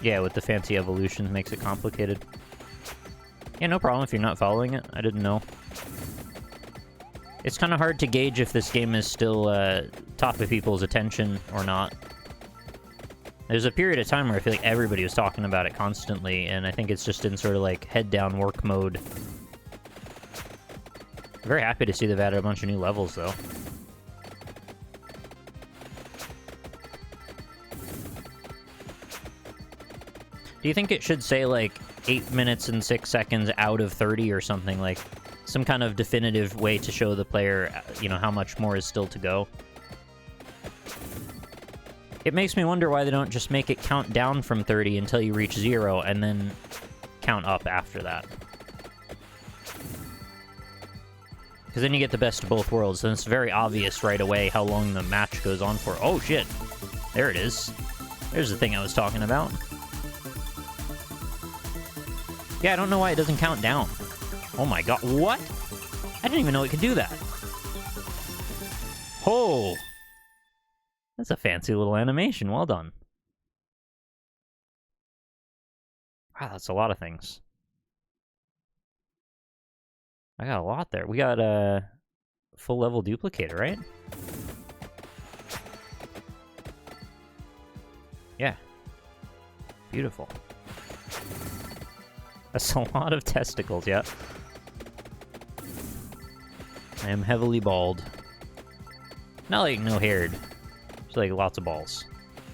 Yeah, with the fancy evolutions makes it complicated. Yeah, no problem if you're not following it. I didn't know. It's kind of hard to gauge if this game is still top of people's attention or not. There's a period of time where I feel like everybody was talking about it constantly, and I think it's just in sort of like head-down work mode. I'm very happy to see they've added a bunch of new levels, though. Do you think it should say, like, 8 minutes and 6 seconds out of 30 or something? Like, some kind of definitive way to show the player, you know, how much more is still to go? It makes me wonder why they don't just make it count down from 30 until you reach 0 and then count up after that. Because then you get the best of both worlds, and it's very obvious right away how long the match goes on for. Oh, shit. There it is. There's the thing I was talking about. Yeah, I don't know why it doesn't count down. Oh my god, what? I didn't even know it could do that. Oh! That's a fancy little animation, well done. Wow, that's a lot of things. I got a lot there. We got a full level duplicator, right? Yeah. Beautiful. That's a lot of testicles, yeah. I am heavily bald. Not like no-haired. Just like lots of balls.